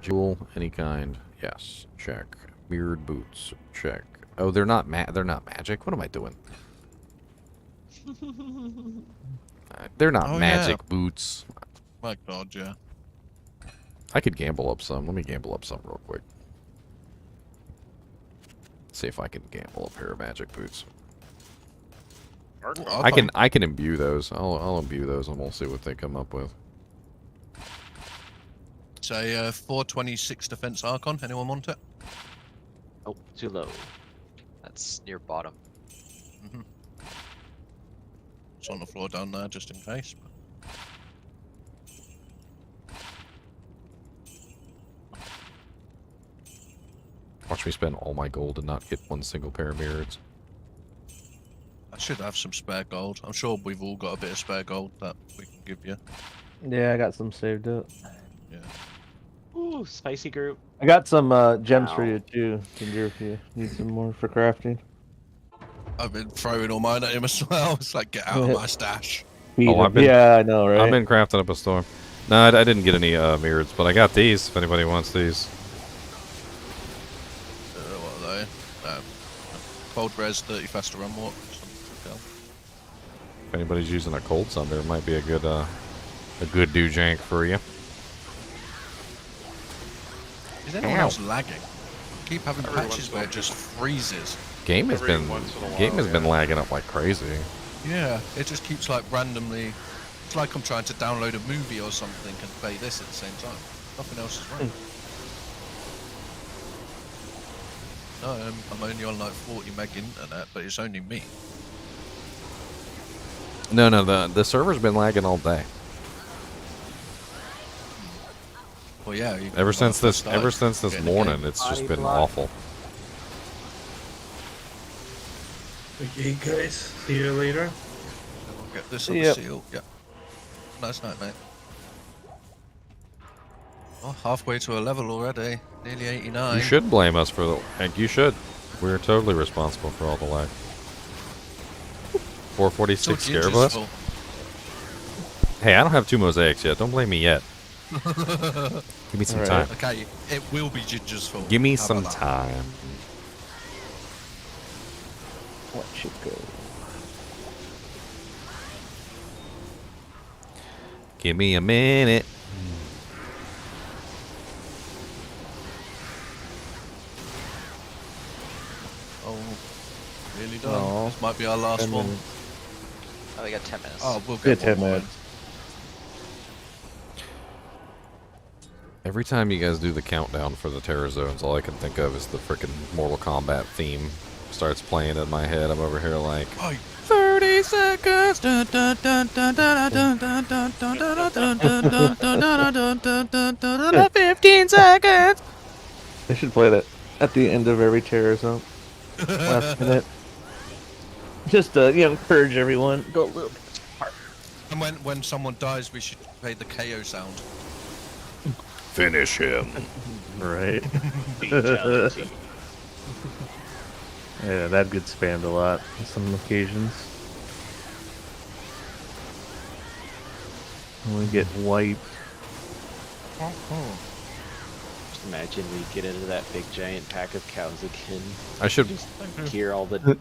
Jewel, any kind. Yes. Check. Mirrored boots. Check. Oh, they're not magic. What am I doing? They're not magic boots. My God, yeah. I could gamble up some. Let me gamble up some real quick. See if I can gamble a pair of magic boots. I can imbue those. I'll imbue those and we'll see what they come up with. Say 426 defense Archon. Anyone want it? Oh, too low. That's near bottom. It's on the floor down there just in case. Watch me spend all my gold and not hit 1 single pair of mirrors. I should have some spare gold. I'm sure we've all got a bit of spare gold that we can give you. Yeah, I got some saved up. Yeah. Ooh, spicy group. I got some gems for you too, Ginger, if you need some more for crafting. I've been throwing all mine at him as well. It's like, get out of my stash. Yeah, I know, right? I've been crafting up a storm. No, I didn't get any mirrors, but I got these if anybody wants these. What are they? Cold res 30 faster run walk. If anybody's using a cold sunder, it might be a good do jank for you. Is anyone else lagging? Keep having patches where it just freezes. Game has been lagging up like crazy. Yeah, it just keeps like randomly. It's like I'm trying to download a movie or something and play this at the same time. Nothing else is running. No, I'm only on like 40 meg internet, but it's only me. No, the server's been lagging all day. Well, yeah. Ever since this morning, it's just been awful. Okay, guys. See you later. We'll get this other seal. Yeah. Nice night, mate. Oh, halfway to a level already. Nearly 89. You should blame us for the lag. You should. We're totally responsible for all the lag. 446 scare bus? Hey, I don't have 2 mosaics yet. Don't blame me yet. Give me some time. Okay, it will be Ginger's fault. Give me some time. What should go? Give me a minute. Oh, really done. This might be our last one. Oh, we got 10 minutes. Oh, we'll get 10 minutes. Every time you guys do the countdown for the Terror Zones, all I can think of is the frickin' Mortal Kombat theme starts playing in my head. I'm over here like, 30 seconds. 15 seconds. They should play that at the end of every Terror Zone. Last minute. Just to encourage everyone. Go a little bit hard. And when someone dies, we should play the KO sound. Finish him. Right. Yeah, that gets spammed a lot on some occasions. We get wiped. Just imagine we get into that big giant pack of cows again. I should just hear all the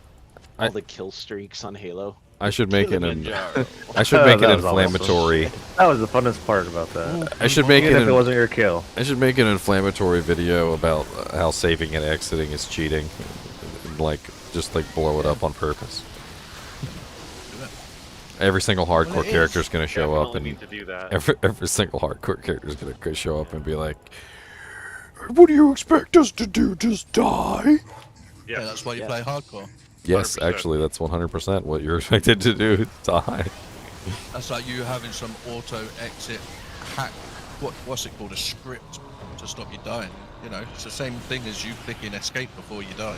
kill streaks on Halo. I should make it an inflammatory. That was the funnest part about that. I should make Even if it wasn't your kill. I should make an inflammatory video about how saving and exiting is cheating. Like, just like blow it up on purpose. Every single hardcore character is going to show up, and every single hardcore character is going to show up and be like, "What do you expect us to do? Just die?" Yeah, that's why you play hardcore. Yes, 100%. Actually, that's 100% what you're expected to do. Die. That's like you having some auto exit hack. What's it called? A script to stop you dying. You know, it's the same thing as you clicking escape before you die.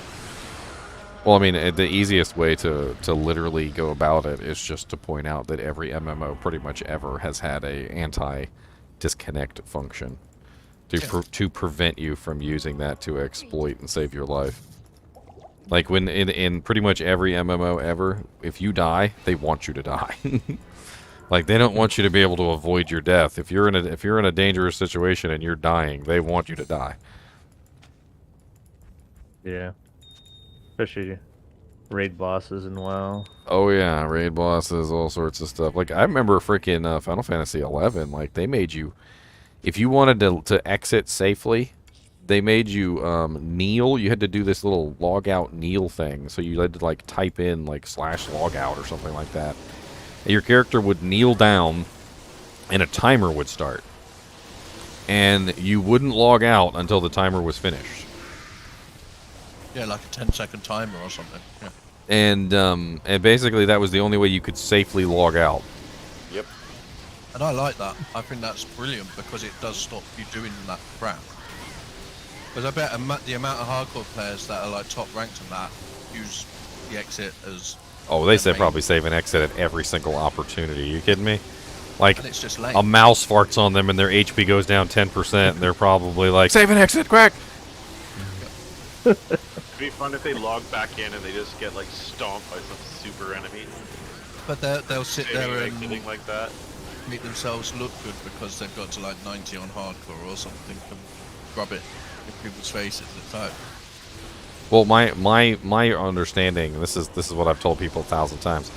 Well, I mean, the easiest way to literally go about it is just to point out that every MMO pretty much ever has had a anti-disconnect function to prevent you from using that to exploit and save your life. Like when in pretty much every MMO ever, if you die, they want you to die. Like they don't want you to be able to avoid your death. If you're in a dangerous situation and you're dying, they want you to die. Yeah. Especially raid bosses and WoW. Oh yeah, raid bosses, all sorts of stuff. Like I remember freaking Final Fantasy 11. Like they made you, if you wanted to exit safely, they made you kneel. You had to do this little log out kneel thing. So you had to like type in like /logout or something like that. And your character would kneel down, and a timer would start, and you wouldn't log out until the timer was finished. Yeah, like a 10-second timer or something. Yeah. And basically that was the only way you could safely log out. Yep. And I like that. I think that's brilliant because it does stop you doing that crap. Because I bet the amount of hardcore players that are like top ranked in that use the exit as. Oh, they say probably save and exit at every single opportunity. Are you kidding me? Like and it's just lame. A mouse farts on them and their HP goes down 10%, and they're probably like, save and exit, quick! It'd be fun if they log back in and they just get like stomped by some super enemy. But they'll sit there and exiting like that. Make themselves look good because they've got to like 90 on hardcore or something and rub it in people's faces at the time. Well, my understanding, this is what I've told people 1,000 times,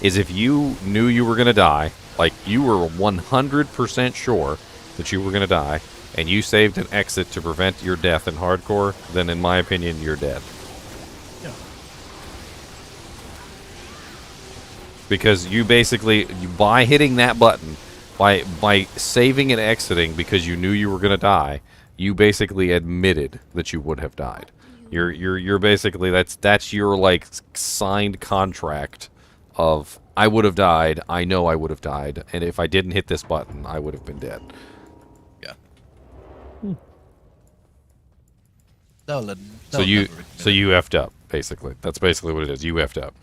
is if you knew you were gonna die, like you were 100% sure that you were gonna die, and you saved an exit to prevent your death in hardcore, then in my opinion, you're dead. Yeah. Because you basically, by hitting that button, by saving and exiting because you knew you were going to die, you basically admitted that you would have died. You're basically, that's your like signed contract of I would have died. I know I would have died. And if I didn't hit this button, I would have been dead. Yeah. So you effed up, basically. That's basically what it is. You effed up.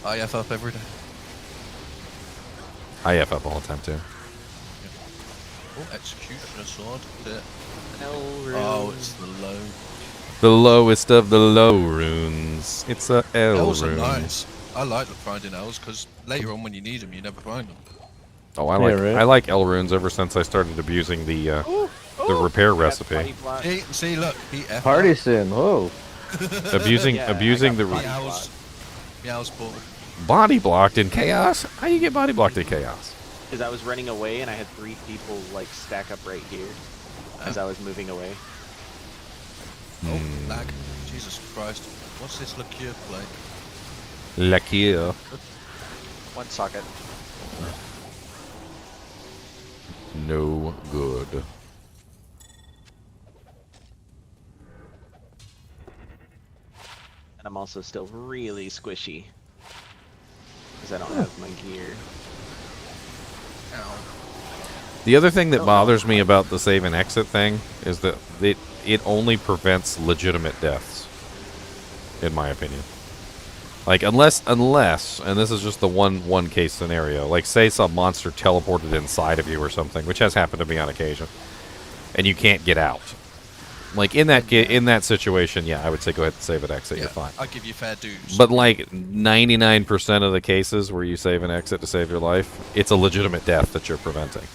I F up every day. I F up all the time, too. Oh, executioner sword. Oh, it's the low. The lowest of the low runes. It's a L Elves rune. are nice. I like finding elves because later on when you need them, you never find them. Oh, I like L runes ever since I started abusing the repair recipe. See, look, Party sim. Whoa. abusing the Meow's ball. body blocked in chaos. How you get body blocked in chaos? Because I was running away and I had 3 people like stack up right here as I was moving away. Oh, lag. Jesus Christ. What's this liqueur play? Liqueur. 1 socket. No good. And I'm also still really squishy. Because I don't have my gear. Ow. The other thing that bothers me about the save and exit thing is that it only prevents legitimate deaths, in my opinion. Like, unless, and this is just the one case scenario, like say some monster teleported inside of you or something, which has happened to me on occasion, and you can't get out. Like, in that situation, yeah, I would say go ahead and save and exit, you're fine. I give you fair dues. But like 99% of the cases where you save and exit to save your life, it's a legitimate death that you're preventing.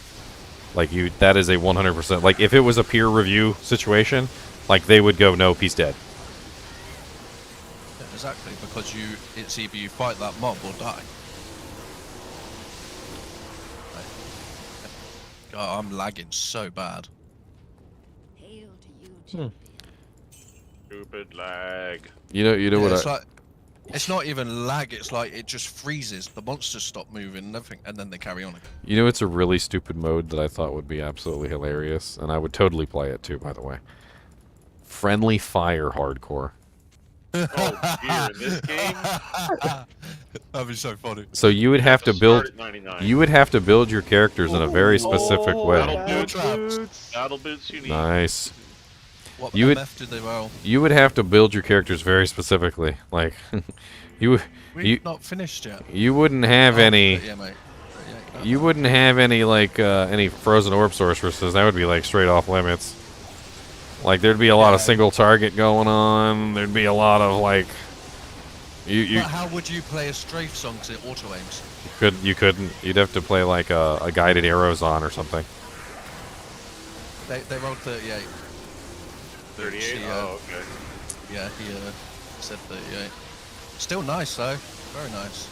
Like, that is a 100%, like, if it was a peer review situation, like, they would go, nope, he's dead. Yeah, exactly, because it's either you fight that mob or die. God, I'm lagging so bad. Stupid lag. You know what it's like, it's not even lag, it's like it just freezes. The monsters stop moving and everything, and then they carry on again. You know, it's a really stupid mode that I thought would be absolutely hilarious, and I would totally play it too, by the way. Friendly fire hardcore. Oh dear, in this game? That'd be so funny. So you would have to build, your characters in a very specific way. Battle boots you need. Nice. What you MF did they roll? You would have to build your characters very specifically. Like, We've not finished yet. You wouldn't have any. Yeah, mate. You wouldn't have any like any frozen orb sorceresses. That would be like straight off limits. Like there'd be a lot of single target going on. There'd be a lot of like. But how would you play a strafe song because it auto aims? You couldn't. You'd have to play like a guided arrows on or something. They rolled 38. 38? Oh, okay. Yeah, he said 38. Still nice, though. Very nice.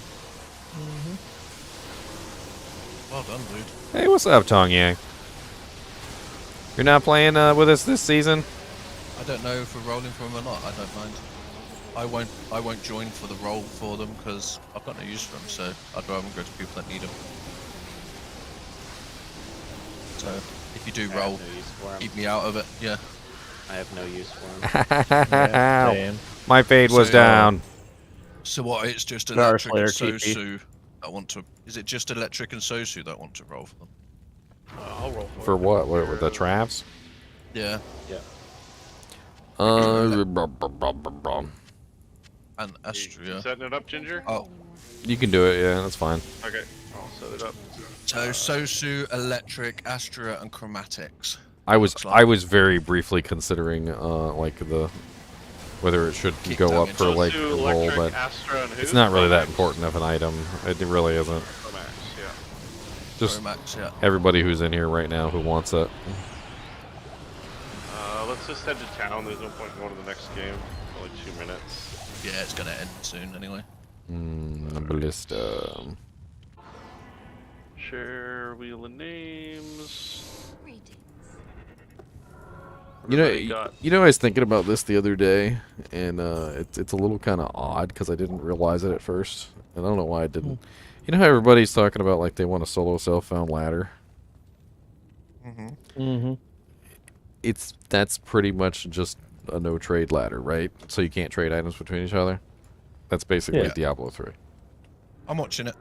Well done, dude. Hey, what's up, Tong Yang? You're not playing with us this season? I don't know if we're rolling for them or not. I don't mind. I won't join for the roll for them because I've got no use for them, so I'd rather go to people that need them. So, if you do roll, keep me out of it, yeah. I have no use for them. My fade was down. So what, it's just Electric and Sosu that want to... Is it just Electric and Sosu that want to roll for them? I'll roll for what? What with the traps? Yeah. Yeah. And Astria. You setting it up, Ginger? Oh. You can do it, yeah, that's fine. Okay, I'll set it up. So Sosu, Electric, Astria, and Chromatics. I was very briefly considering like whether it should go up for like the roll, but it's not really that important of an item. It really isn't. Just everybody who's in here right now who wants it. Let's just head to town. There's no point in going to the next game. Only 2 minutes. Yeah, it's gonna end soon anyway. Ballista. Share wheel of names. You know, I was thinking about this the other day, and it's a little kind of odd because I didn't realize it at first, and I don't know why I didn't. You know how everybody's talking about like they want a solo self-found ladder. That's pretty much just a no trade ladder, right? So you can't trade items between each other. That's basically Yeah. Diablo 3. I'm watching it.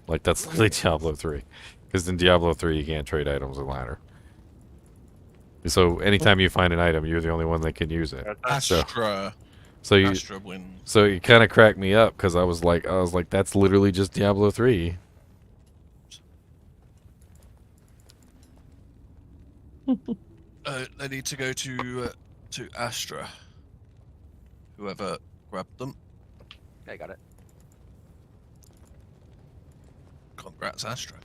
Like, that's literally Diablo 3. Because in Diablo 3, you can't trade items with ladder. So anytime you find an item, you're the only one that can use it. Astra. So you, Astra wins. so you kind of cracked me up because I was like, that's literally just Diablo 3. They need to go to Astra. Whoever grabbed them. I got it. Congrats, Astra.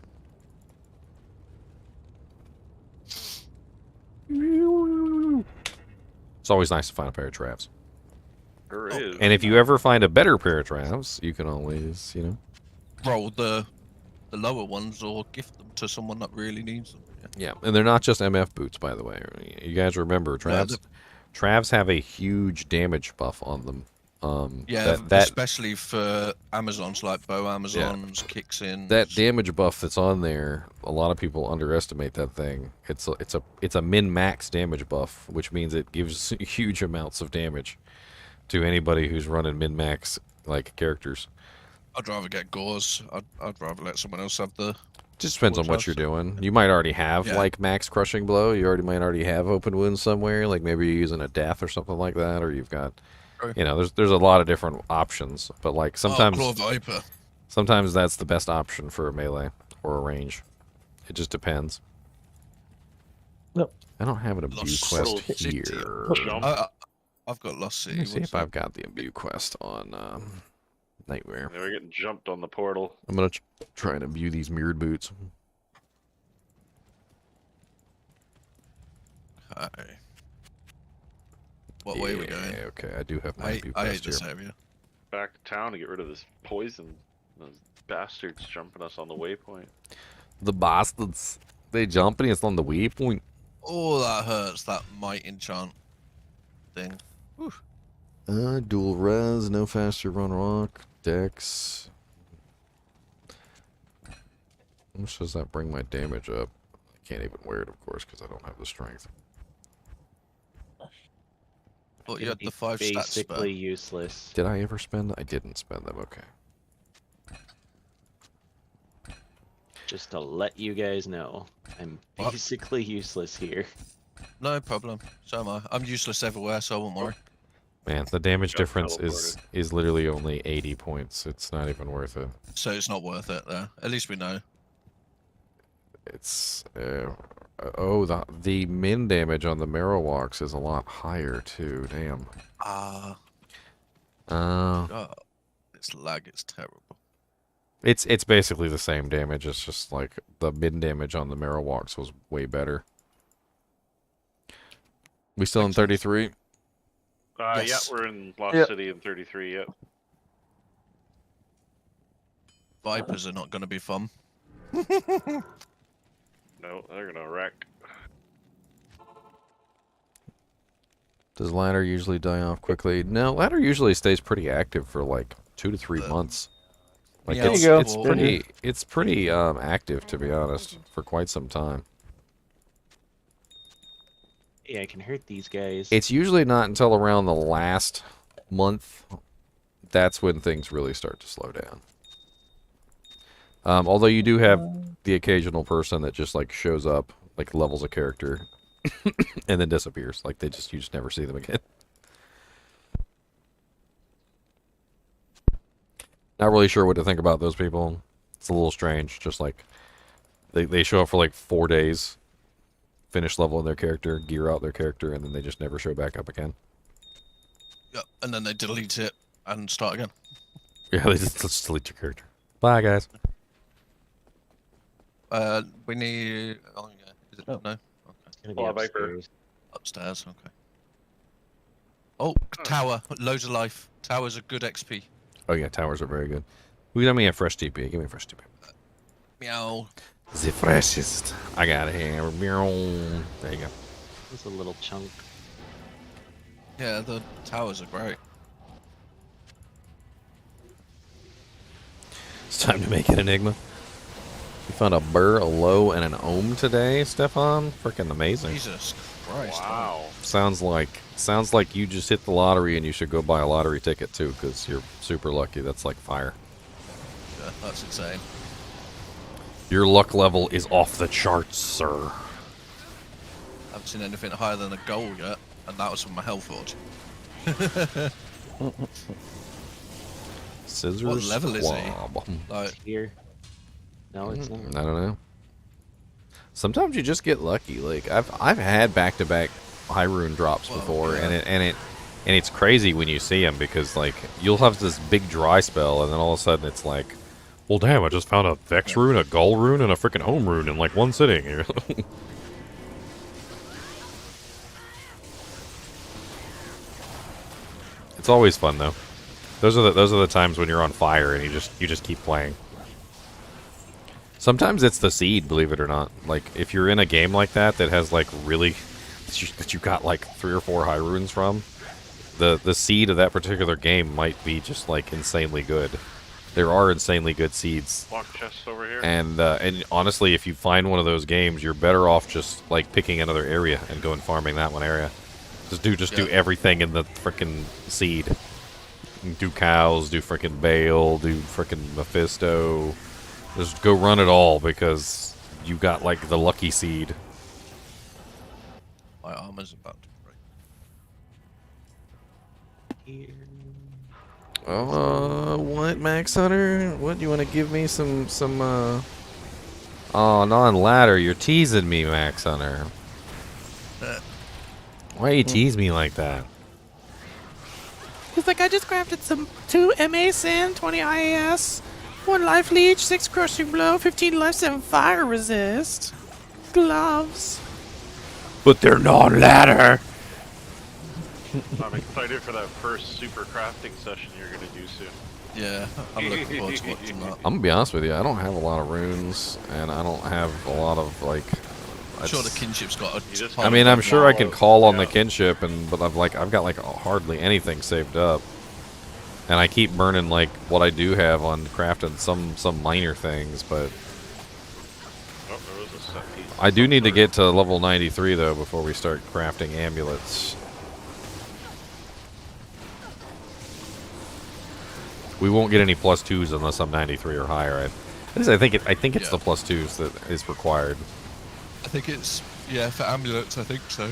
It's always nice to find a pair of traps. Sure is. And if you ever find a better pair of traps, you can always, you know. Roll the lower ones or gift them to someone that really needs them. Yeah, and they're not just MF boots, by the way. You guys remember, Travs have a huge damage buff on them. Yeah, especially for Amazons like bow Amazons, kicks in. That damage buff that's on there, a lot of people underestimate that thing. It's a min-max damage buff, which means it gives huge amounts of damage to anybody who's running min-max like characters. I'd rather get gauze. I'd rather let someone else have the. Just depends on what you're doing. You might already have like max crushing blow. You might already have open wounds somewhere. Like maybe you're using a death or something like that, or you've got, you know, there's a lot of different options. But like sometimes, Claw Viper. Sometimes that's the best option for a melee or a range. It just depends. Nope. I don't have an imbue quest here. I've got Lost City. Let me see if I've got the imbue quest on Nightmare. We're getting jumped on the portal. I'm gonna try and imbue these mirrored boots. Okay. What way are we going? Okay, I do have my imbue I hate quest this here. area. Back to town to get rid of this poison. Those bastards jumping us on the waypoint. The bastards. They jumping us on the waypoint. Oh, that hurts. That might enchant thing. Whew. Dual res, no faster run rock, dex. How much does that bring my damage up? I can't even wear it, of course, because I don't have the strength. But you had the 5 stats. Basically useless. Did I ever spend? I didn't spend them. Okay. Just to let you guys know, I'm basically useless here. No problem. So am I. I'm useless everywhere, so I won't worry. Man, the damage difference is literally only 80 points. It's not even worth it. So it's not worth it, though. At least we know. It's the min damage on the marrow walks is a lot higher too. Damn. God, this lag is terrible. It's basically the same damage. It's just like the min damage on the marrow walks was way better. We still in 33? Yeah, we're in Lost City in 33. Yep. Vipers are not going to be fun. No, they're gonna wreck. Does ladder usually die off quickly? No, ladder usually stays pretty active for like 2 to 3 months. Like it's pretty active, to be honest, for quite some time. Yeah, I can hurt these guys. It's usually not until around the last month that's when things really start to slow down. Although you do have the occasional person that just like shows up, like levels a character, and then disappears. Like you just never see them again. Not really sure what to think about those people. It's a little strange. Just like they show up for like 4 days, finish leveling their character, gear out their character, and then they just never show back up again. Yep, and then they delete it and start again. Yeah, they just delete your character. Bye, guys. We need. Oh yeah. Is it? No. Okay. Gonna be upstairs. Upstairs. Okay. Oh, tower. Loads of life. Towers are good XP. Oh yeah, towers are very good. Give me a fresh TP. Give me a fresh TP. Meow. The freshest. I got it here. Meow. There you go. It's a little chunk. Yeah, the towers are great. It's time to make an enigma. You found a burr, a low, and an ohm today, Stefan. Freaking amazing. Jesus Christ. Wow. Sounds like you just hit the lottery and you should go buy a lottery ticket too, because you're super lucky. That's like fire. Yeah, that's insane. Your luck level is off the charts, sir. I haven't seen anything higher than a gold yet, and that was from my health forge. Scissors. What level is he? Like here. No, it's not. I don't know. Sometimes you just get lucky. Like I've had back-to-back high rune drops before, yeah. and it's crazy when you see them, because like you'll have this big dry spell, and then all of a sudden it's like, well, damn! I just found a Vex rune, a Gull rune, and a freaking Home rune in like one sitting. It's always fun though. Those are the times when you're on fire and you just keep playing. Sometimes it's the seed, believe it or not. Like if you're in a game like that has like really that you got like 3 or 4 high runes from, the seed of that particular game might be just like insanely good. There are insanely good seeds. Block chests over here. And honestly, if you find one of those games, you're better off just like picking another area and going farming that one area. Just do everything in the frickin' seed. Do cows, do frickin' Bale, do frickin' Mephisto. Just go run it all, because you got like the lucky seed. My armor's about to break. What, Max Hunter? What, you want to give me some Oh, non-ladder, you're teasing me, Max Hunter. Why you tease me like that? He's like, I just crafted some 2 MA Sin, 20 IAS, 1 Life Leech, 6 Crushing Blow, 15 Life, 7 Fire Resist, gloves. But they're non-ladder! I'm excited for that first super crafting session you're gonna do soon. Yeah, I'm looking forward to watching that. I'm gonna be honest with you, I don't have a lot of runes, and I don't have a lot of, like... I'm sure the kinship's got a I mean, I'm sure I can call on the kinship, but I've got like hardly anything saved up, and I keep burning like what I do have on crafting some minor things, but Oh, there was a set piece. I do need to get to level 93 though before we start crafting amulets. We won't get any +2s unless I'm 93 or higher. I think it's the +2s that is required. I think it's, yeah, for amulets, I think so.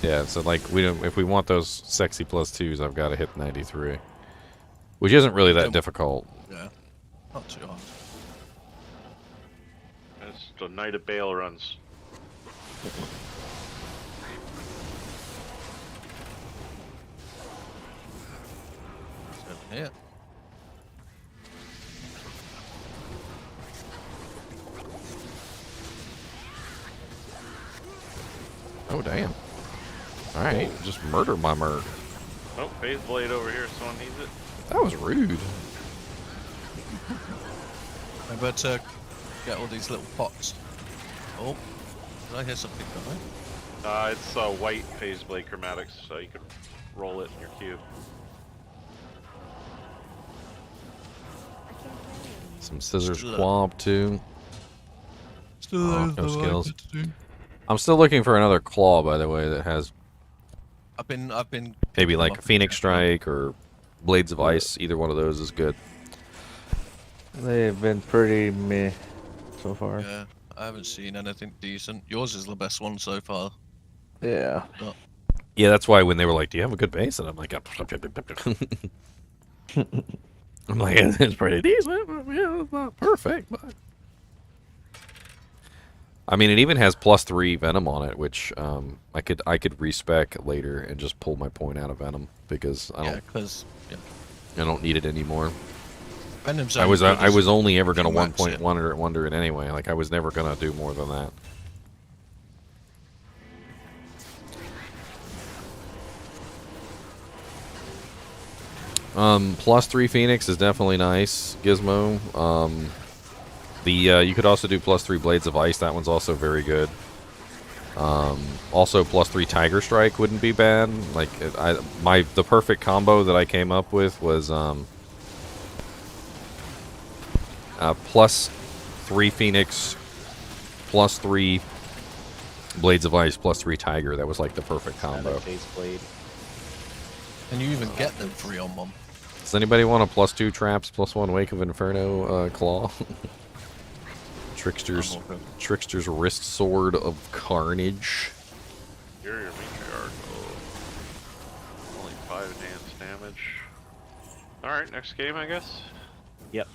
Yeah, so like if we want those sexy +2s, I've got to hit 93, which isn't really that difficult. Yeah, not too hard. It's the Knight of Bale runs. Yeah. Oh damn! All right, just murder my merc. Oh, phase blade over here. Someone needs it. That was rude. I better get all these little pots. Oh, did I hear something behind? It's white phase blade chromatics, so you can roll it in your cube. Some scissors quab too. Still no skills. I'm still looking for another claw, by the way, that has. I've been. Maybe like Phoenix Strike or Blades of Ice. Either one of those is good. They've been pretty meh so far. Yeah, I haven't seen anything decent. Yours is the best one so far. Yeah. But Yeah, that's why when they were like, "Do you have a good base?" and I'm like, I'm like, it's pretty decent. Yeah, it's not perfect, but. I mean, it even has +3 venom on it, which I could respec later and just pull my point out of venom because I don't need it anymore. Venom's I was only ever gonna 1.1 it anyway. Like I was never gonna do more than that. +3 Phoenix is definitely nice, Gizmo. You could also do +3 Blades of Ice. That one's also very good. Also +3 Tiger Strike wouldn't be bad. Like the perfect combo that I came up with was +3 Phoenix, +3 Blades of Ice plus 3 Tiger. That was like the perfect combo. Face blade. And you even get them 3 on 1. Does anybody want a plus 2 traps, plus 1 Wake of Inferno claw? Trickster's wrist sword of carnage. You're your matriarch. Only 5 enhanced damage. Alright, next game, I guess. Yep,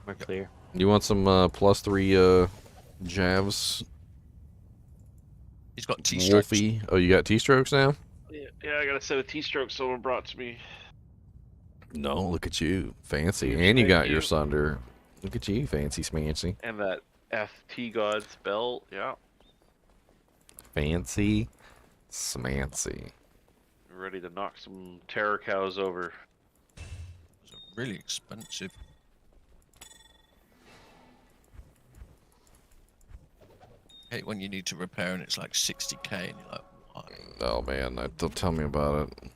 we're clear. You want some plus 3 Javs? He's got T-strokes. Wolfie. Oh, you got T-strokes now? Yeah, I got a set of T-strokes someone brought to me. No, look at you. Fancy. Yes, And you got thank your you. Sunder. Look at you, fancy smancy. And that FT God's belt, yeah. Fancy smancy. Ready to knock some terror cows over. Those are really expensive. I hate when you need to repair and it's like 60k and you're like, why? Oh man, don't tell me about it.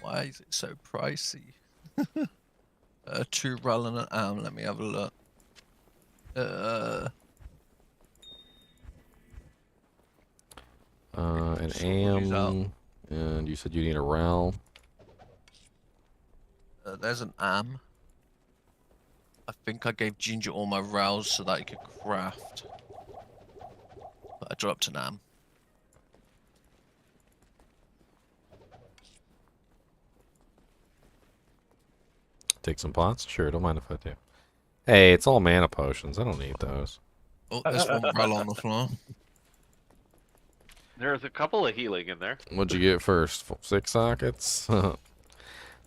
Why is it so pricey? 2 roll and an arm, let me have a look. An am, and you said you need a row. There's an am. I think I gave Ginger all my rows so that he could craft. But I dropped an am. Take some pots? Sure, don't mind if I do. Hey, it's all mana potions. I don't need those. Oh, there's one roll on the floor. There's a couple of healing in there. What'd you get first? 6 sockets?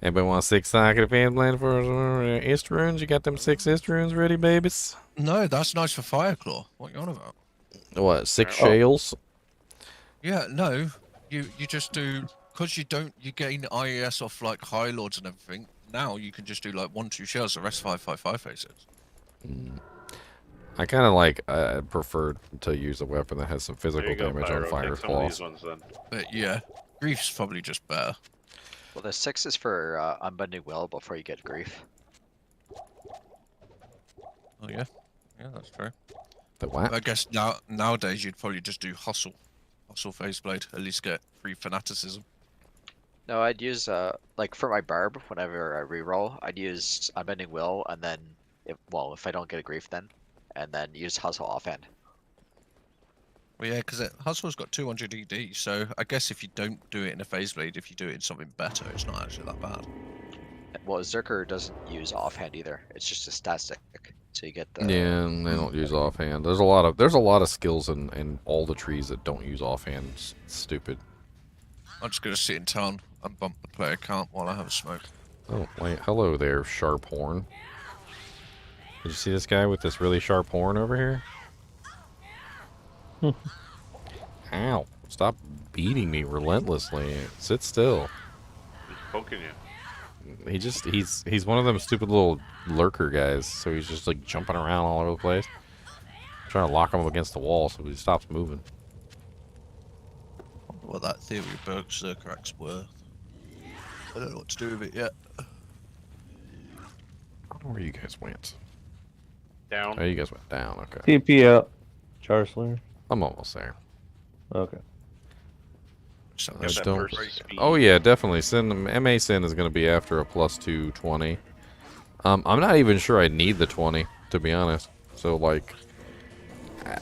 Anybody want 6 socket fan plan for ist runes? You got them 6 ist runes ready, babies? No, that's nice for Fireclaw. What are you on about? What, 6 shales? Yeah, no. You just do, because you gain IES off like High Lords and everything. Now you can just do like 1-2 shells, the rest 5-5-5 faces. I kind of like, prefer to use a weapon that has some physical damage on fire claws. But yeah, Grief's probably just better. Well, the 6 is for Unbending Will before you get Grief. Oh yeah, yeah, that's true. The what? I guess nowadays you'd probably just do Hustle Faceblade, at least get 3 Fanaticism. No, I'd use like for my barb whenever I reroll, I'd use Unbending Will and then if I don't get a Grief then, and then use Hustle offhand. Well, yeah, because Hustle's got 200 ED, so I guess if you don't do it in a Faceblade, if you do it in something better, it's not actually that bad. Well, Zerker doesn't use offhand either. It's just a stat stick, so you get the. Yeah, and they don't use offhand. There's a lot of skills in all the trees that don't use offhand. It's stupid. I'm just gonna sit in town and bump the player count while I have a smoke. Oh wait, hello there, sharp horn. Did you see this guy with this really sharp horn over here? Ow! Stop beating me relentlessly. Sit still. He's poking you. He's one of them stupid little lurker guys. So he's just like jumping around all over the place, trying to lock him up against the wall so he stops moving. What that theory of Berserker's worth. I don't know what to do with it yet. I don't know where you guys went. Down. Oh, you guys went down. Okay. TP up, Charsler. I'm almost there. Okay. I don't... Oh yeah, definitely. MA Sin is going to be after a +2 20. I'm not even sure I need the 20, to be honest. So like,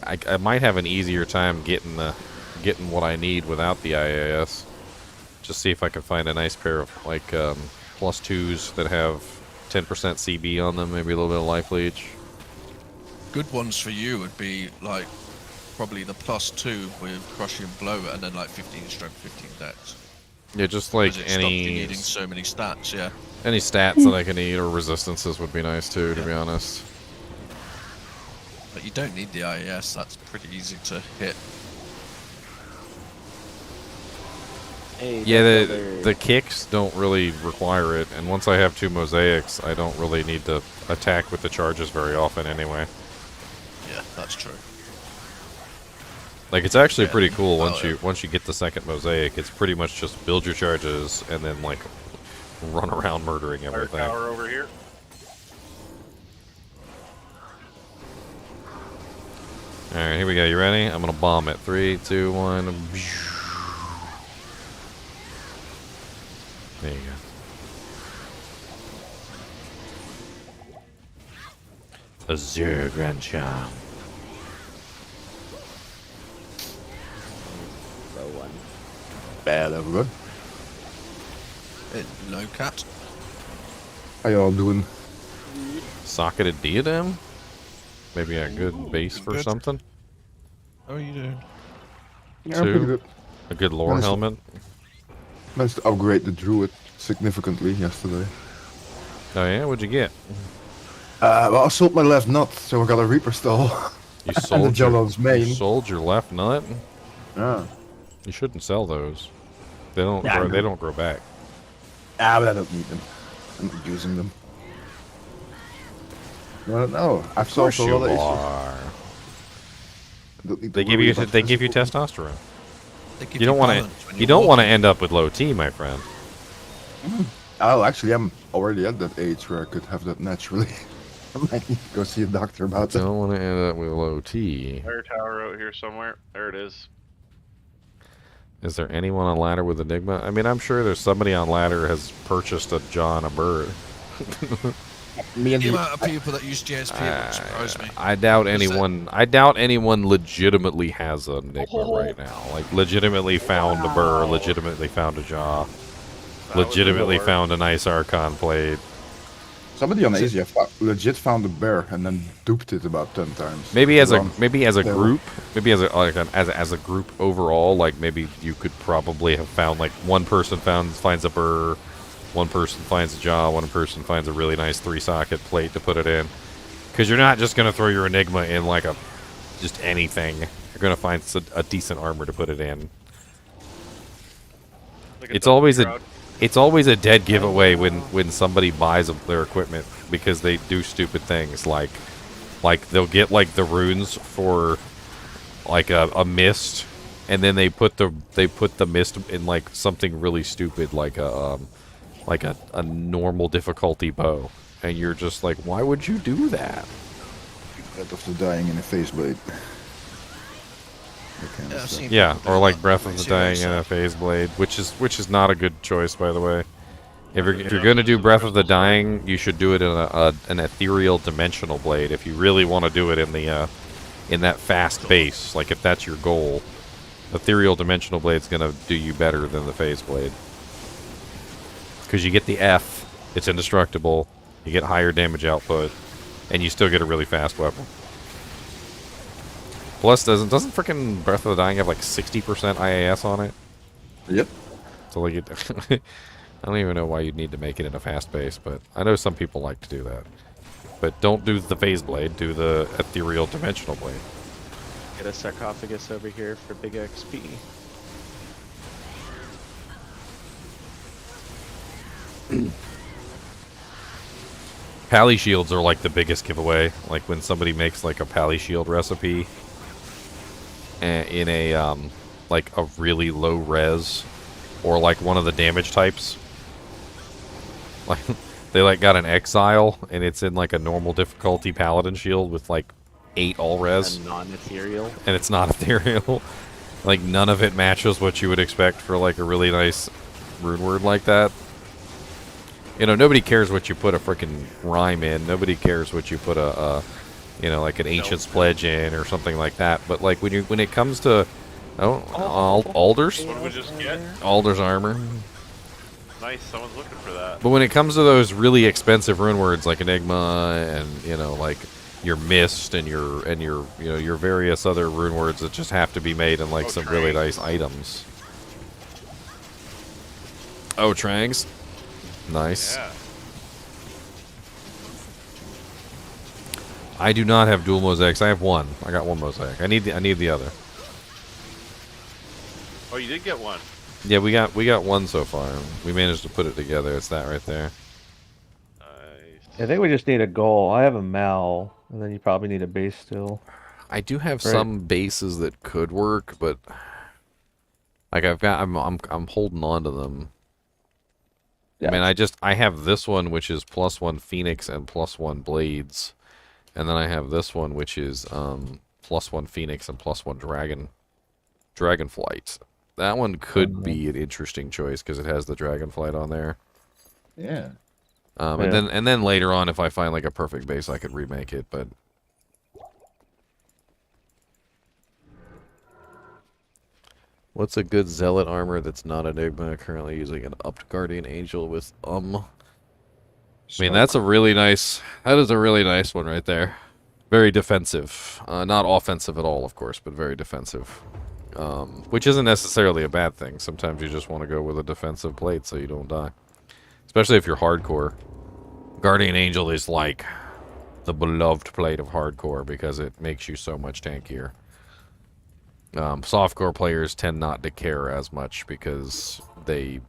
I might have an easier time getting what I need without the IAS. Just see if I can find a nice pair of like +2s that have 10% CB on them, maybe a little bit of life leech. Good ones for you would be like probably the +2 with crushing blow and then like 15 strength, 15 dex. Yeah, just like any needing so many stats, yeah. Any stats that I can eat or resistances would be nice too, to be honest. But you don't need the IES, that's pretty easy to hit. Hey, yeah, the kicks don't really require it, and once I have 2 mosaics, I don't really need to attack with the charges very often anyway. Yeah, that's true. Like, it's actually pretty cool once you get the second mosaic. It's pretty much just build your charges and then like run around murdering everything. Fire tower over here. Alright, here we go. You ready? I'm gonna bomb it. 3, 2, 1. There you go. Azure Grandchamp. Low one. Bad, everyone. Low cat. How y'all doing? Socketed diadem? Maybe a good base for good. something? How are you doing? Yeah, I'm pretty good. A good lore Managed to- helmet? Managed to upgrade the druid significantly yesterday. Oh yeah? What'd you get? Well, I sold my left nut, so I got a Reaper stall. You and the sold your, Jolon's main. you sold your left nut? Yeah. You shouldn't sell those. They don't Yeah, I grow, know. they don't grow back. Ah, but I don't need them. I'm not using them. Well, no, I've Of sold course a you lot of are. issues. They give you testosterone. They give You don't want balance when to. You you're don't want to walking. end up with low T, my friend. Oh, actually, I'm already at that age where I could have that naturally. I might need to go see a doctor about that. Don't want to end up with low T. Fire tower out here somewhere. There it is. Is there anyone on ladder with Enigma? I mean, I'm sure there's somebody on ladder has purchased a John a bird. Me and The you. amount of people that use GSP would surprise me. I doubt Is it- anyone. I doubt anyone legitimately has an Enigma right now. Like legitimately found a burr, legitimately found a jaw, legitimately found a nice Archon plate. Somebody on Asia legit found a bear and then duped it about 10 times. Maybe as a Wrong. group, maybe as a group overall, like maybe you could probably have found like one person finds a burr, one person finds a jaw, one person finds a really nice 3-socket plate to put it in. Because you're not just gonna throw your Enigma in like just anything. You're gonna find a decent armor to put it in. It's always a dead giveaway when somebody buys their equipment because they do stupid things like they'll get like the runes for like a mist, and then they put the mist in like something really stupid like a normal difficulty bow, and you're just like, why would you do that? Breath of the Dying in a face blade. Yeah, or like Breath of the Dying and a phase blade, which is not a good choice, by the way. If you're gonna do Breath of the Dying, you should do it in an ethereal dimensional blade. If you really want to do it in that fast base, like if that's your goal, ethereal dimensional blade's gonna do you better than the phase blade. Because you get the F, it's indestructible, you get higher damage output, and you still get a really fast weapon. Plus, doesn't frickin' Breath of the Dying have like 60% IAS on it? Yep. So like, I don't even know why you'd need to make it in a fast pace, but I know some people like to do that. But don't do the phase blade, do the ethereal dimensional blade. Get a sarcophagus over here for big XP. Pally shields are like the biggest giveaway. Like when somebody makes like a Pally shield recipe in a like a really low res or like one of the damage types. Like they like got an exile and it's in like a normal difficulty paladin shield with like 8 all res. And non-ethereal. And it's not ethereal. Like none of it matches what you would expect for like a really nice rune word like that. You know, nobody cares what you put a freaking rhyme in. Nobody cares what you put you know, like an Ancient's Pledge in or something like that. But like when it comes to Alders, What did we just get? Alders armor. Nice, someone's looking for that. But when it comes to those really expensive rune words like Enigma and you know like your Mist and your you know your various other rune words that just have to be made in like some really nice items. Oh, Trangs. Nice. Yeah. I do not have dual mosaics. I have one. I got one mosaic. I need the other. Oh, you did get one. Yeah, we got one so far. We managed to put it together. It's that right there. I think we just need a goal. I have a Mal, and then you probably need a base still. I do have Right. some bases that could work, but like I'm holding on to them. Yeah. I mean, I have this one which is +1 Phoenix and +1 Blades, and then I have this one which is +1 Phoenix and +1 Dragonflight. That one could be an interesting choice because it has the Dragonflight on there. Yeah. And then later on, if I find like a perfect base, I could remake it. But what's a good Zealot armor that's not Enigma? Currently using an upped Guardian Angel with I mean, that's a really nice. That is a really nice one right there. Very defensive. Not offensive at all, of course, but very defensive. Which isn't necessarily a bad thing. Sometimes you just want to go with a defensive plate so you don't die. Especially if you're hardcore. Guardian Angel is like the beloved plate of hardcore because it makes you so much tankier. Softcore players tend not to care as much because they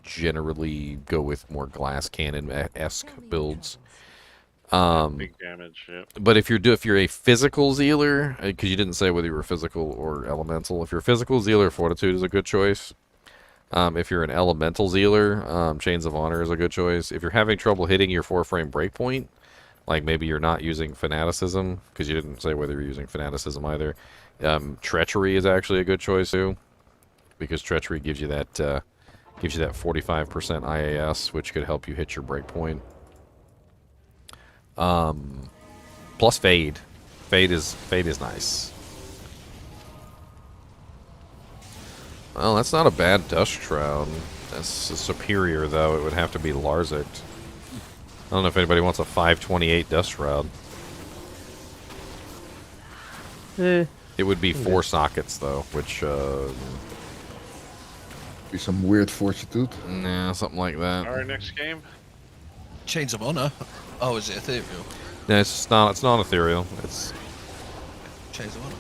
generally go with more glass cannon-esque builds. Big damage, yeah. But if you're a physical Zealer, because you didn't say whether you were physical or elemental, if you're a physical Zealer, Fortitude is a good choice. If you're an elemental Zealer, Chains of Honor is a good choice. If you're having trouble hitting your 4-frame breakpoint, like maybe you're not using Fanaticism, because you didn't say whether you're using Fanaticism either, Treachery is actually a good choice too, because Treachery gives you that 45% IAS, which could help you hit your breakpoint. Plus Fade. Fade is nice. Well, that's not a bad Dust Shroud. That's superior, though. It would have to be Larzik. I don't know if anybody wants a 528 Dust Shroud. It would be 4 sockets, though, which, be some weird Fortitude. Nah, something like that. Alright, next game. Chains of Honor. Oh, is it ethereal? No, it's not ethereal. It's Chains of Honor.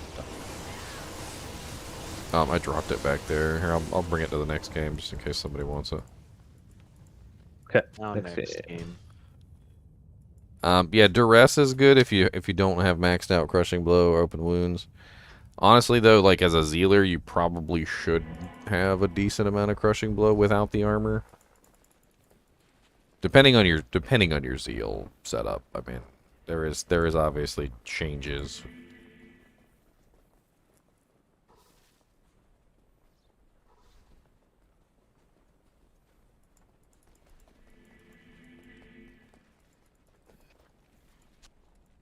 I dropped it back there. Here, I'll bring it to the next game just in case somebody wants it. Okay. Next game. Yeah, Duress is good if you don't have maxed out Crushing Blow or Open Wounds. Honestly, though, like as a Zealer, you probably should have a decent amount of Crushing Blow without the armor. Depending on your Zeal setup. I mean, there is obviously changes.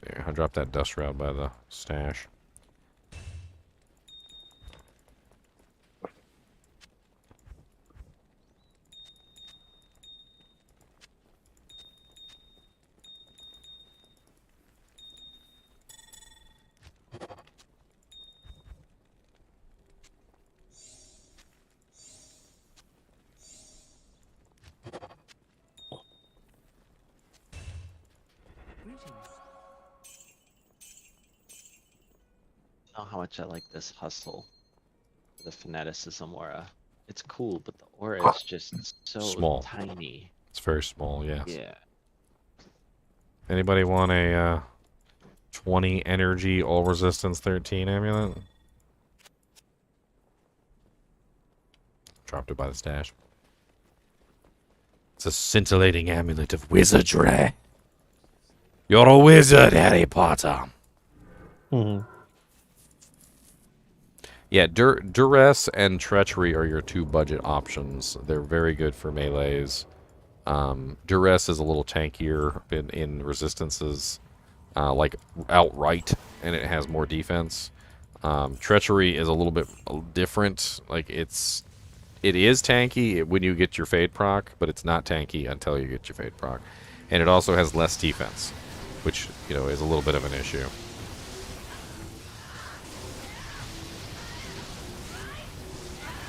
There, I dropped that Dust Shroud by the stash. Know how much I like this hustle. The Fanaticism aura. It's cool, but the aura is just so small. Tiny. It's very small, yes. Yeah. Anybody want a 20 energy all resistance 13 amulet? Dropped it by the stash. It's a scintillating amulet of wizardry. You're a wizard, Harry Potter. Yeah, Duress and Treachery are your 2 budget options. They're very good for melees. Duress is a little tankier in resistances, like outright, and it has more defense. Treachery is a little bit different. Like it is tanky when you get your Fade proc, but it's not tanky until you get your Fade proc. And it also has less defense, which, you know, is a little bit of an issue.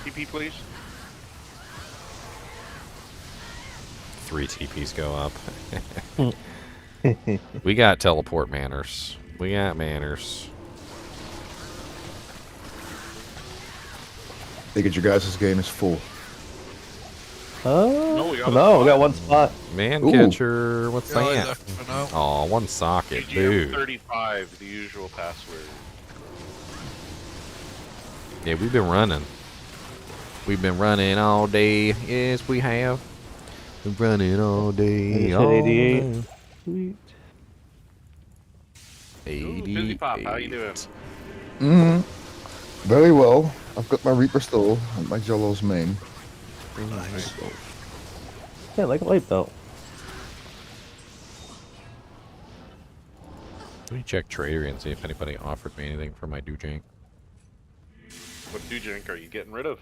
TP, please. 3 TPs go up. We got teleport manners. We got manners. I think your guys' game is full. No, we got one spot. Man catcher, what's that? Oh, Aw, 1 socket, dude. 35, the usual password. Yeah, we've been running. We've been running all day. Yes, we have. Been running all day. All 88. day. Sweet. Busy Pop, how you doing? Very well. I've got my Reaper still and my Jolo's main. Nice. Yeah, like a light belt. Let me check Trader and see if anybody offered me anything for my Dujink. What Dujink are you getting rid of?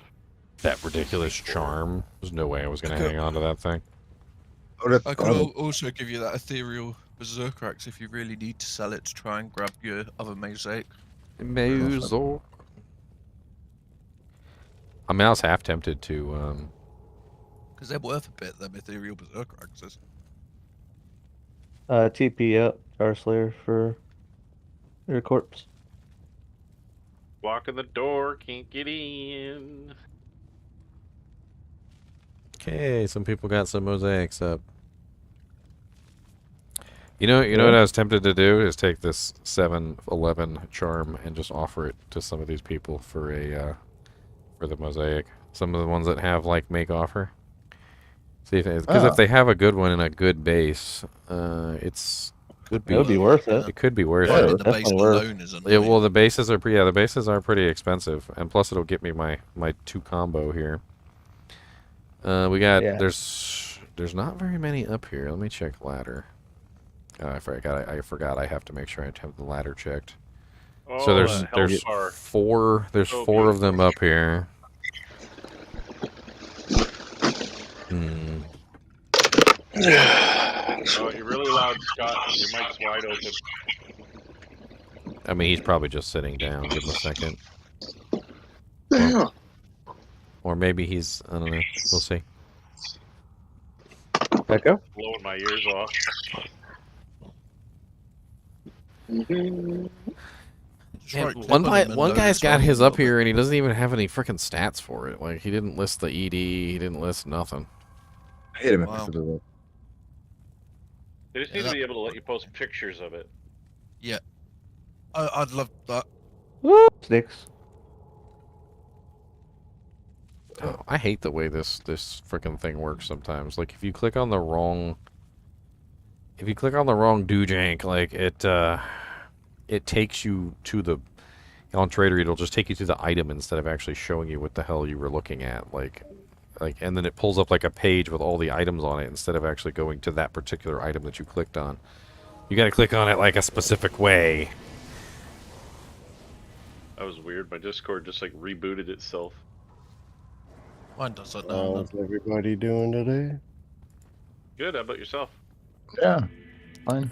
That ridiculous charm. There's no way I was going to hang on to that thing. I could also give you that ethereal berserker axe if you really need to sell it to try and grab your other mosaic. Mosaic. I mean, I was half tempted to. Because they're worth a bit, them ethereal berserker axes. TP up, Starslayer for your corpse. Walk in the door, can't get in. Okay, some people got some mosaics up. You know what I was tempted to do is take this 7-11 charm and just offer it to some of these people for a for the mosaic. Some of the ones that have like make offer. See if if they have a good one and a good base, it would be worth it. It could be worth Finding it. the base alone is Yeah, well, the bases are the bases are pretty expensive, and plus it'll get me my 2 combo here. We got there's not very many up here. Let me check ladder. I forgot. I have to make sure I have the ladder checked. Oh, so there's four of them up here. Oh, you're really loud, Scott. Your mic's wide open. I mean, he's probably just sitting down. Give him a second. Or maybe he's, I don't know. We'll see. Echo? Blowing my ears off. One guy's got his up here and he doesn't even have any freaking stats for it. Like, he didn't list the ED, he didn't list nothing. I hate him if I do that. They just need to be able to let you post pictures of it. Yeah. I'd love that. Sticks. Oh, I hate the way this freaking thing works sometimes. Like, if you click on the wrong Dujink, like it takes you to the on Trader. It'll just take you to the item instead of actually showing you what the hell you were looking at. Like, and then it pulls up like a page with all the items on it instead of actually going to that particular item that you clicked on. You got to click on it like a specific way. That was weird. My Discord just like rebooted itself. Mine does that now. How's everybody doing today? Good. How about yourself? Yeah, fine.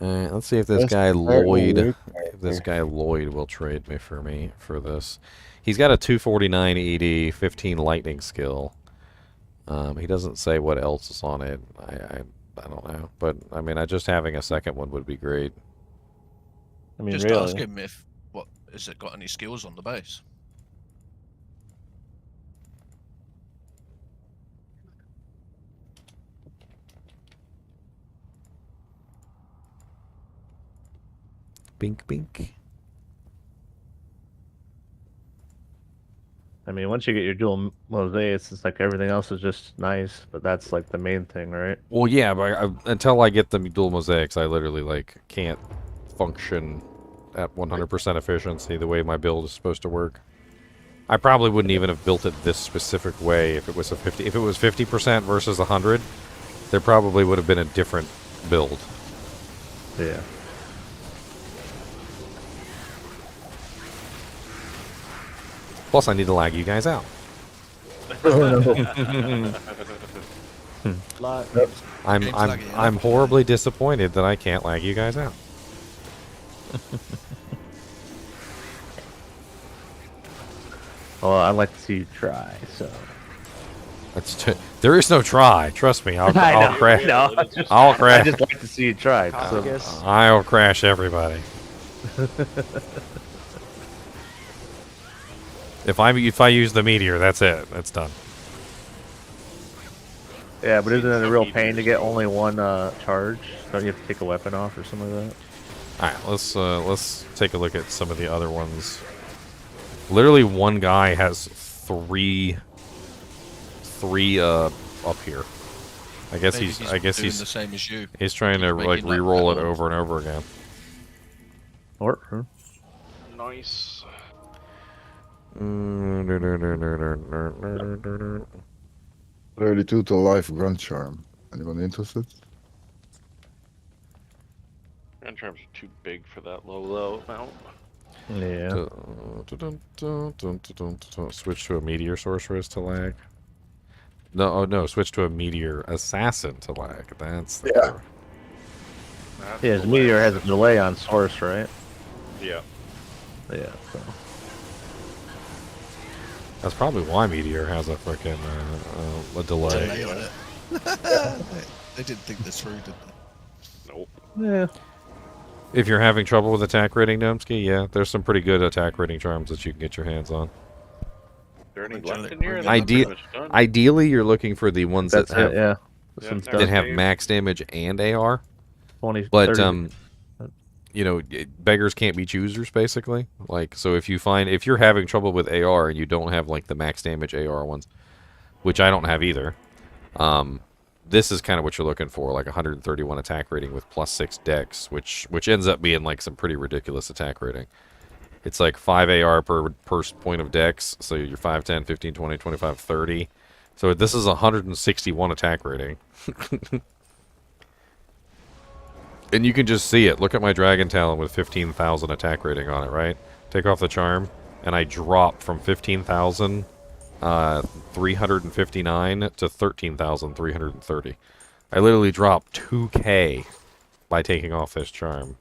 Alright, let's see if this guy Lloyd will trade me for this. He's got a 249 ED, 15 lightning skill. He doesn't say what else is on it. I don't know, but I mean, just having a second one would be great. I mean, just really. ask him if has it got any skills on the base. Bink, bink. I mean, once you get your dual mosaics, it's like everything else is just nice, but that's like the main thing, right? Well, yeah, but until I get the dual mosaics, I literally like can't function at 100% efficiency the way my build is supposed to work. I probably wouldn't even have built it this specific way if it was 50% versus 100. There probably would have been a different build. Yeah. Plus, I need to lag you guys out. I'm horribly disappointed that I can't lag you guys out. Well, I'd like to see you try, so. There is no try. Trust me. I'll crash. No. I'll crash. I just like to see you try. So. I'll crash everybody. If I use the meteor, that's it. That's done. Yeah, but isn't it a real pain to get only one charge? Don't you have to take a weapon off or something like that? All right, let's take a look at some of the other ones. Literally, one guy has three up here. I guess Maybe he's doing the same as you. He's trying to like re-roll it over and over again. Or Nice. 32 to life Grunt Charm. Anyone interested? Grand Charms are too big for that low amount. Yeah. Switch to a Meteor Sorceress to lag. No, oh no, switch to a Meteor Assassin to lag. That's the Yeah. Yeah, his Meteor has a delay on source, right? Yeah. Yeah. So. That's probably why Meteor has a freaking a delay. Delay on it. They didn't think this through, did they? Nope. Yeah. If you're having trouble with attack rating, Domsky, yeah, there's some pretty good attack rating charms that you can get your hands on. There any left in here? Ideally, you're looking for the ones that have that have max damage and AR. 20, but 30. You know, beggars can't be choosers, basically. Like, so if you're having trouble with AR and you don't have like the max damage AR ones, which I don't have either, this is kind of what you're looking for, like 131 attack rating with +6 dex, which ends up being like some pretty ridiculous attack rating. It's like 5 AR per point of dex, so you're 5, 10, 15, 20, 25, 30. So this is 161 attack rating. And you can just see it. Look at my Dragon Talon with 15,000 attack rating on it, right? Take off the charm, and I drop from 15,359 to 13,330. I literally dropped 2k by taking off this charm.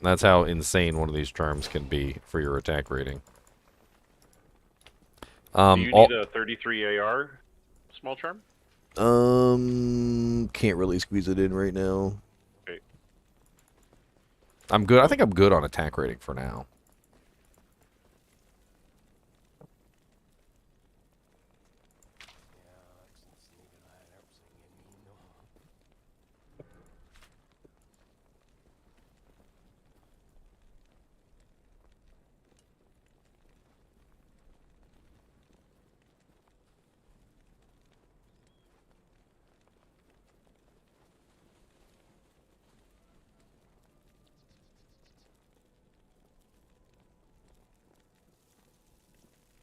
That's how insane one of these charms can be for your attack rating. Do you need a 33 AR small charm? Can't really squeeze it in right now. I'm good. I think I'm good on attack rating for now.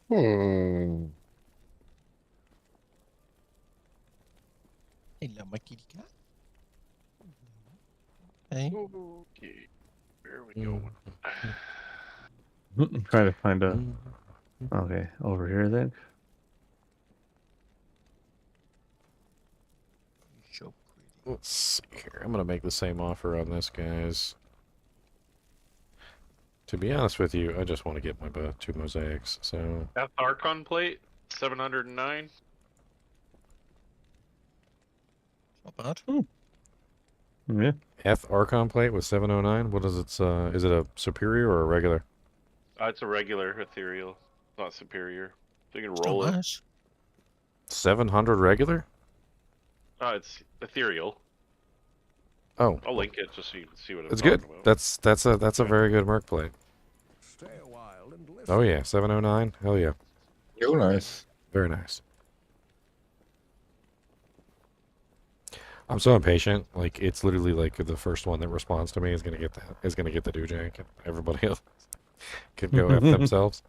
Hmm. Hello, my kitty cat. Hey. Okay, where are we going? I'm trying to find a. Okay, over here, I think. Let's see here. I'm going to make the same offer on this, guys. To be honest with you, I just want to get my 2 mosaics, so... That Archon plate, 709. Not bad. Yeah. F Archon plate with 709? What is it? Is it a superior or a regular? It's a regular ethereal, not superior. So you can roll Still it. nice. 700 regular? It's ethereal. Oh. I'll link it just so you can see what It's talking good. about. That's a very good merc plate. Oh yeah, 709. Hell yeah. Oh, nice. Very nice. I'm so impatient. Like, it's literally like the first one that responds to me is gonna get that. Is gonna get the Dujak, and everybody else can go F themselves.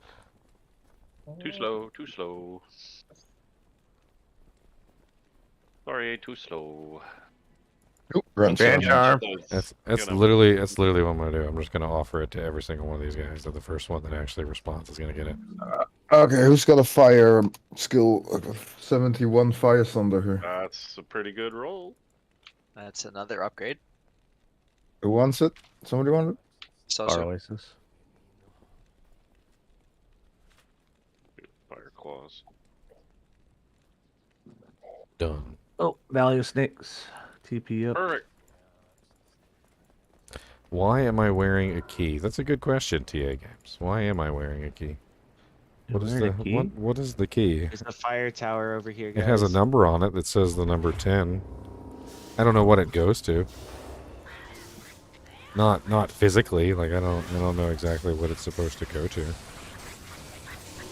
Too slow. Too slow. Sorry, too slow. Grand Charm. That's literally what I'm gonna do. I'm just gonna offer it to every single one of these guys. That the first one that actually responds is gonna get it. Okay, who's got a fire skill? 71 fire thunder here. That's a pretty good roll. That's another upgrade. Who wants it? Somebody want it? So Oasis. Fire claws. Done. Oh, Valley of Snakes. TP up. Perfect. Why am I wearing a key? That's a good question, TA Games. Why am I wearing a key? You're What is wearing the a key? what is the key? There's a fire tower over here, guys. It has a number on it that says the number 10. I don't know what it goes to. Not physically, like I don't know exactly what it's supposed to go to.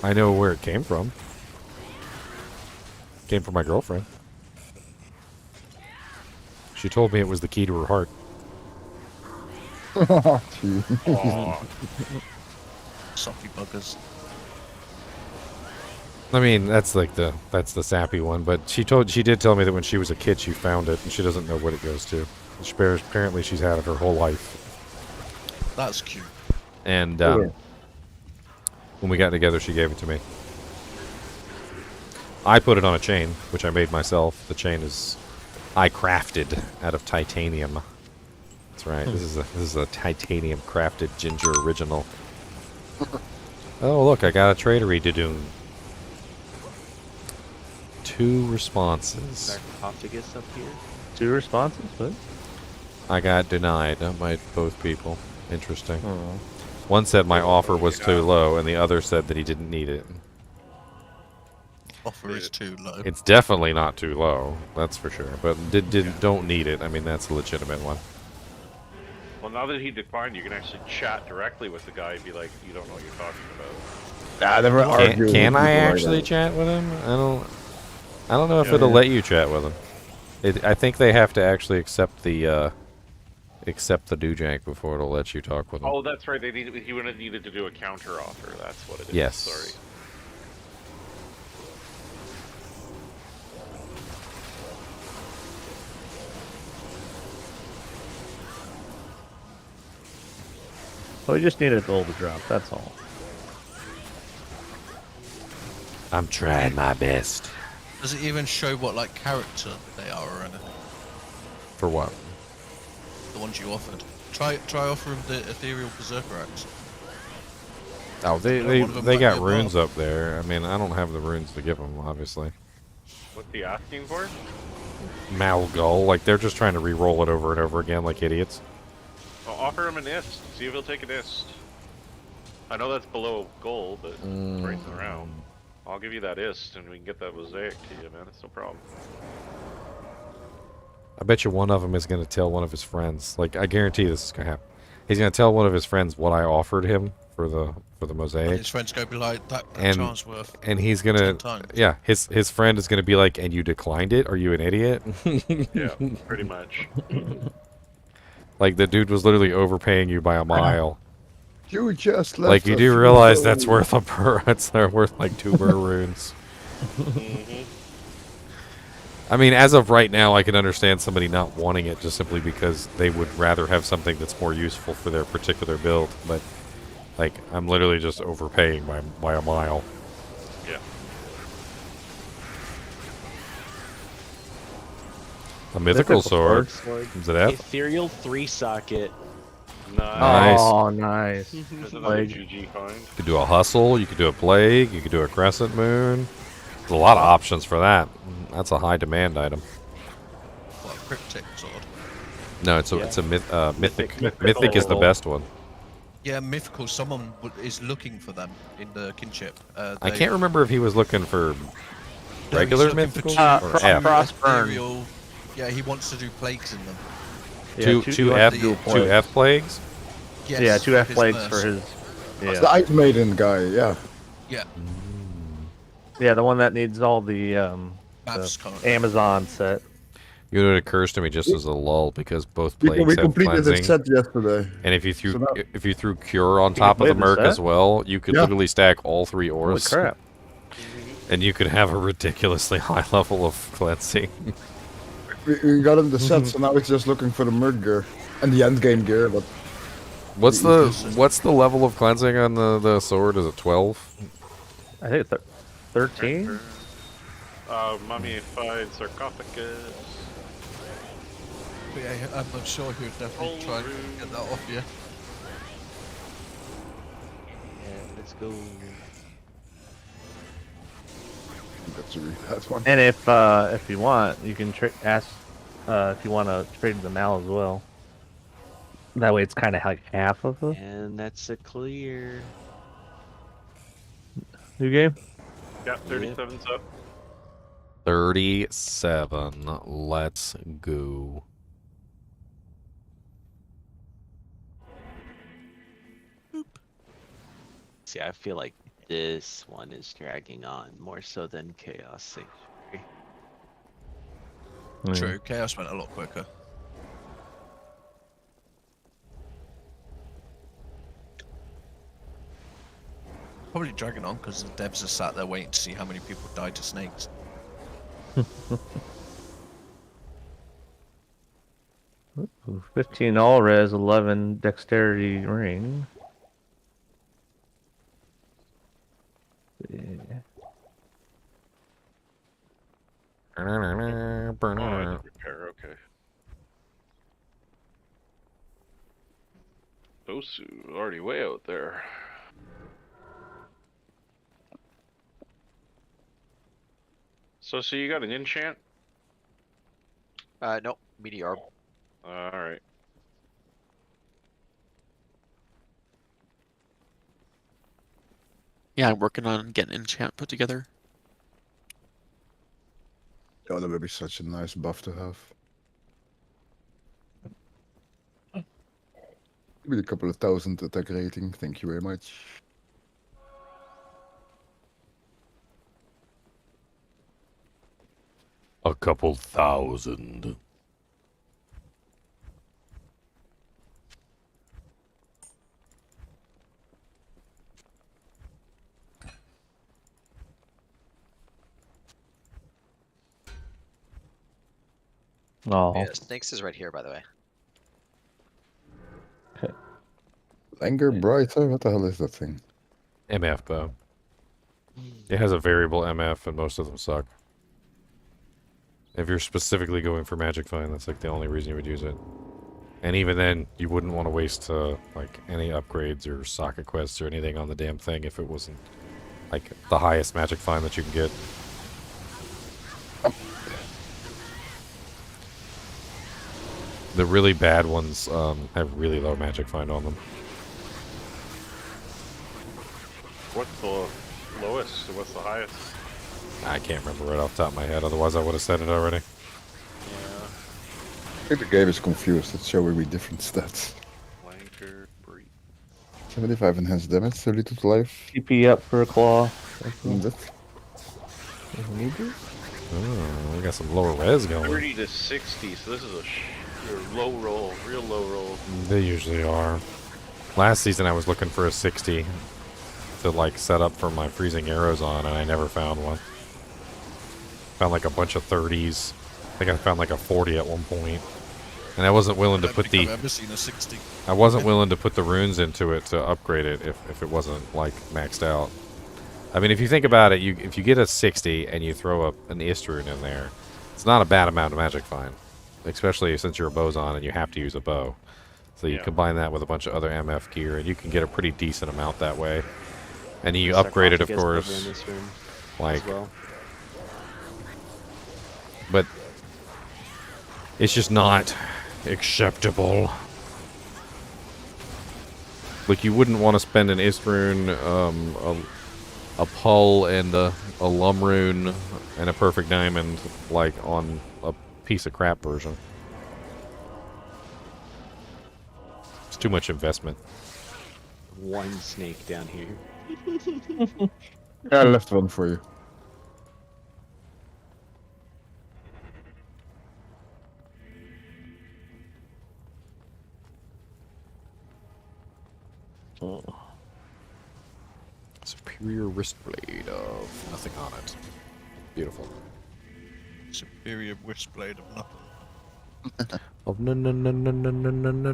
I know where it came from. It came from my girlfriend. She told me it was the key to her heart. Oh, gee. Soppy buggers. I mean, that's the sappy one, but she did tell me that when she was a kid she found it and she doesn't know what it goes to. Apparently she's had it her whole life. That's cute. And when we got together, she gave it to me. I put it on a chain, which I made myself. The chain I crafted out of titanium. That's right. This is a titanium crafted ginger original. Oh look, I got a tradery to do. 2 responses. Sarcophagus up here. 2 responses? What? I got denied by both people. Interesting. One said my offer was too low, and the other said that he didn't need it. Offer is too low. It's definitely not too low, that's for sure. But don't need it. I mean, that's a legitimate one. Well, now that he declined, you can actually chat directly with the guy and be like, "You don't know what you're talking about." Can I actually chat with him? I don't know if it'll let you chat with him. I think they have to actually accept the dojank before it'll let you talk with him. Oh, that's right. He would have needed to do a counter offer. That's what it is. Yes. Sorry. Well, we just need a gold to drop. That's all. I'm trying my best. Does it even show what like character they are or anything? For what? The ones you offered. Try offering the ethereal berserker axe. Oh, they got runes up there. I mean, I don't have the runes to give them, obviously. What's he asking for? Malgul, like they're just trying to re-roll it over and over again like idiots. Well, offer him an ist. See if he'll take an ist. I know that's below goal, but it's right around. I'll give you that ist, and we can get that mosaic to you, man. It's no problem. I bet you one of them is going to tell one of his friends. Like, I guarantee this is going to happen. He's going to tell one of his friends what I offered him for the mosaic. His friend's going to be like, that charm's worth. And he's going to, yeah, his friend is going to be like, and you declined it? Are you an idiot? Yeah, pretty much. Like, the dude was literally overpaying you by a mile. You just left Like, you do realize that's worth a that's worth like 2 burr runes. I mean, as of right now, I can understand somebody not wanting it just simply because they would rather have something that's more useful for their particular build. But, like, I'm literally just overpaying by a mile. Yeah. A mythical sword. Is it F? Ethereal 3-socket. Nice. Oh, nice. GG find. You could do a hustle, you could do a plague, you could do a crescent moon. There's a lot of options for that. That's a high demand item. What, a cryptic sword? No, it's a mythic. Mythic is the best one. Yeah, mythical. Someone is looking for them in the kinship. I can't remember if he was looking for regular mythical or F. Frostburn. Yeah, he wants to do plagues in them. Yeah, two F plagues? Yes, yeah, 2 F his plagues nurse. for his. That's the Ice Maiden guy, yeah. Yeah. Yeah, the one that needs all the Amazon set. You know, it occurs to me just as a lull because both plagues We have completed the cleansing. set yesterday. And if you So now- threw cure on top of the completed the merc as set? well, you could Yeah. literally stack all 3 ores. Holy crap. And you could have a ridiculously high level of cleansing. We got him the set, so now he's just looking for the merc gear and the end game gear. But What's the level of cleansing on the sword? Is it 12? I think it's 13. Mummified sarcophagus. But yeah, I'm sure he would definitely try and get that off you. Yeah, let's go. that's a really bad one. And if you want, you can ask if you want to trade the Mal as well. That way, it's kind of like half of it. And that's a clear. New game. Yeah, 37's up. 37. Let's go. See, I feel like this one is dragging on more so than Chaos Sanctuary. True, Chaos went a lot quicker. Probably dragging on because the devs are sat there waiting to see how many people die to snakes. 15 all res, 11 dexterity ring. Yeah. Repair, okay. Bosu already way out there. So you got an enchant? No, meteor. Alright. Yeah, I'm working on getting enchant put together. Oh, that would be such a nice buff to have. With a couple of thousand attack rating, thank you very much. A couple thousand. Oh. Yeah, Snakes is right here, by the way. Anger Brighter? What the hell is that thing? MF bow. It has a variable MF, and most of them suck. If you're specifically going for Magic Find, that's like the only reason you would use it. And even then, you wouldn't want to waste like any upgrades or socket quests or anything on the damn thing if it wasn't like the highest Magic Find that you can get. The really bad ones have really low Magic Find on them. What's the lowest and what's the highest? I can't remember right off the top of my head, otherwise I would have said it already. I think the game is confused. It's showing me different stats. Flanker, break. 75 enhanced damage, 32 to life. TP up for a claw. Oh, we got some lower res going. 30 to 60, so this is a low roll, real low roll. They usually are. Last season I was looking for a 60 to like set up for my freezing arrows on, and I never found one. Found like a bunch of 30s. I think I found like a 40 at one point. And I wasn't willing to put the... I've ever seen a 60. I wasn't willing to put the runes into it to upgrade it if it wasn't like maxed out. I mean, if you think about it, if you get a 60 and you throw an Ist rune in there, it's not a bad amount of Magic Find. Especially since you're a Bozon and you have to use a bow. So you combine that with a bunch of other MF gear, and you can get a pretty decent amount that way. And you upgrade it, of course. Like, well. but it's just not acceptable. Like, you wouldn't want to spend an Ist rune, a Pull, and a Lum rune, and a Perfect Diamond, like, on a piece of crap version. It's too much investment. One snake down here. I left one for you. Superior wrist blade of nothing on it. Beautiful. Superior wrist blade of nothing. Of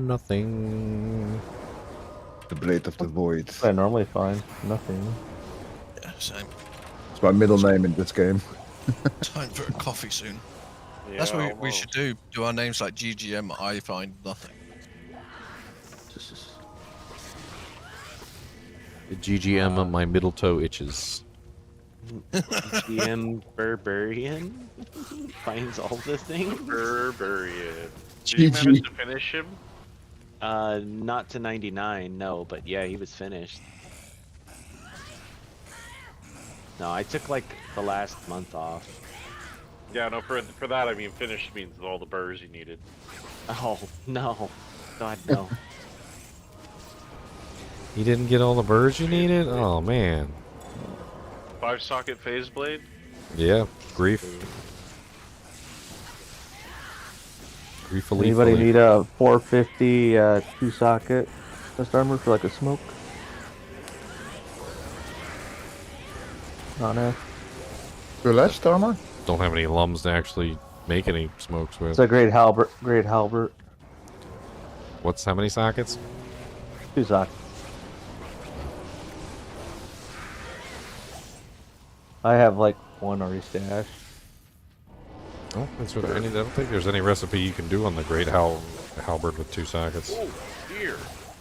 nothing. The Blade of the Void. I normally find nothing. Yeah, same. It's my middle name in this game. Time for a coffee soon. Yeah, That's what we should do. Do our names like GGM, I find nothing. The GGM of my middle toe itches. GM Berberian finds all the things. Berberian. Did you manage to finish him? Not to 99, no, but yeah, he was finished. No, I took like the last month off. Yeah, no, for that I mean finished means all the burrs you needed. Oh, no. God, no. You didn't get all the birds you needed? Oh, man. 5-socket phase blade? Yeah, grief. Griefully. Anybody need a 450 2-socket chest armor for like a smoke? on it. Burlesque armor? Don't have any lums to actually make any smokes with. It's a great halberd. Great halberd. What's how many sockets? 2 sockets. I have like 1 already stashed. Oh, that's what I don't think there's any recipe you can do on the great halberd with 2 sockets. Oh, dear.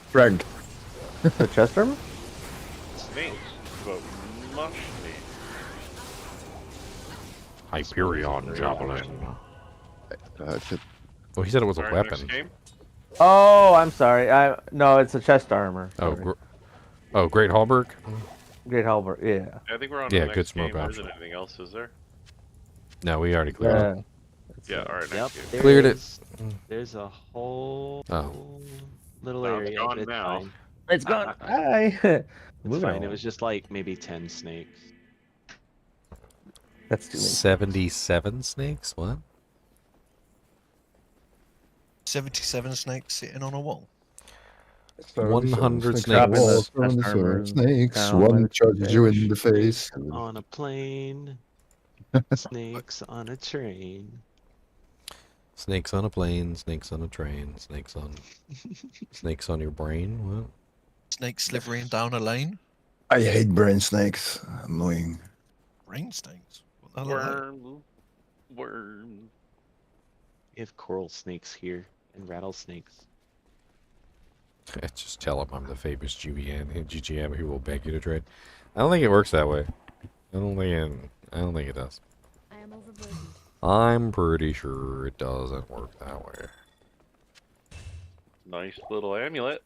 Frank. The chest armor? Snakes. But mush meat. Hyperion javelin. Shit. Well, he said it was a Alright, weapon. next game? Oh, I'm sorry. No, it's a chest armor. Oh, great halberd. Great halberd. Yeah. I think we're on Yeah, the next good smoke game. There option. isn't anything else, is there? No, we already cleared it. Yeah, alright, Yep, next game. there Cleared it. is- There's a whole Oh. little Now it's area. gone It's now. fine. It's gone. Hi. It's fine. It was just like maybe 10 snakes. That's too many. 77 snakes? What? 77 snakes sitting on a wall. 100 Walls snakes. on the sword. Snakes. down One like charges you in the face. On a plane. Snakes on a train. Snakes on a plane, snakes on a train, snakes on your brain. What? Snakes slithering down a lane. I hate brain snakes. Annoying. Brain snakes. What the hell are they? Worm. We have coral snakes here and rattlesnakes. Just tell him I'm the famous GGM who will beg you to trade. I don't think it works that way. I don't think it does. I am overburdened. I'm pretty sure it doesn't work that way. Nice little amulet.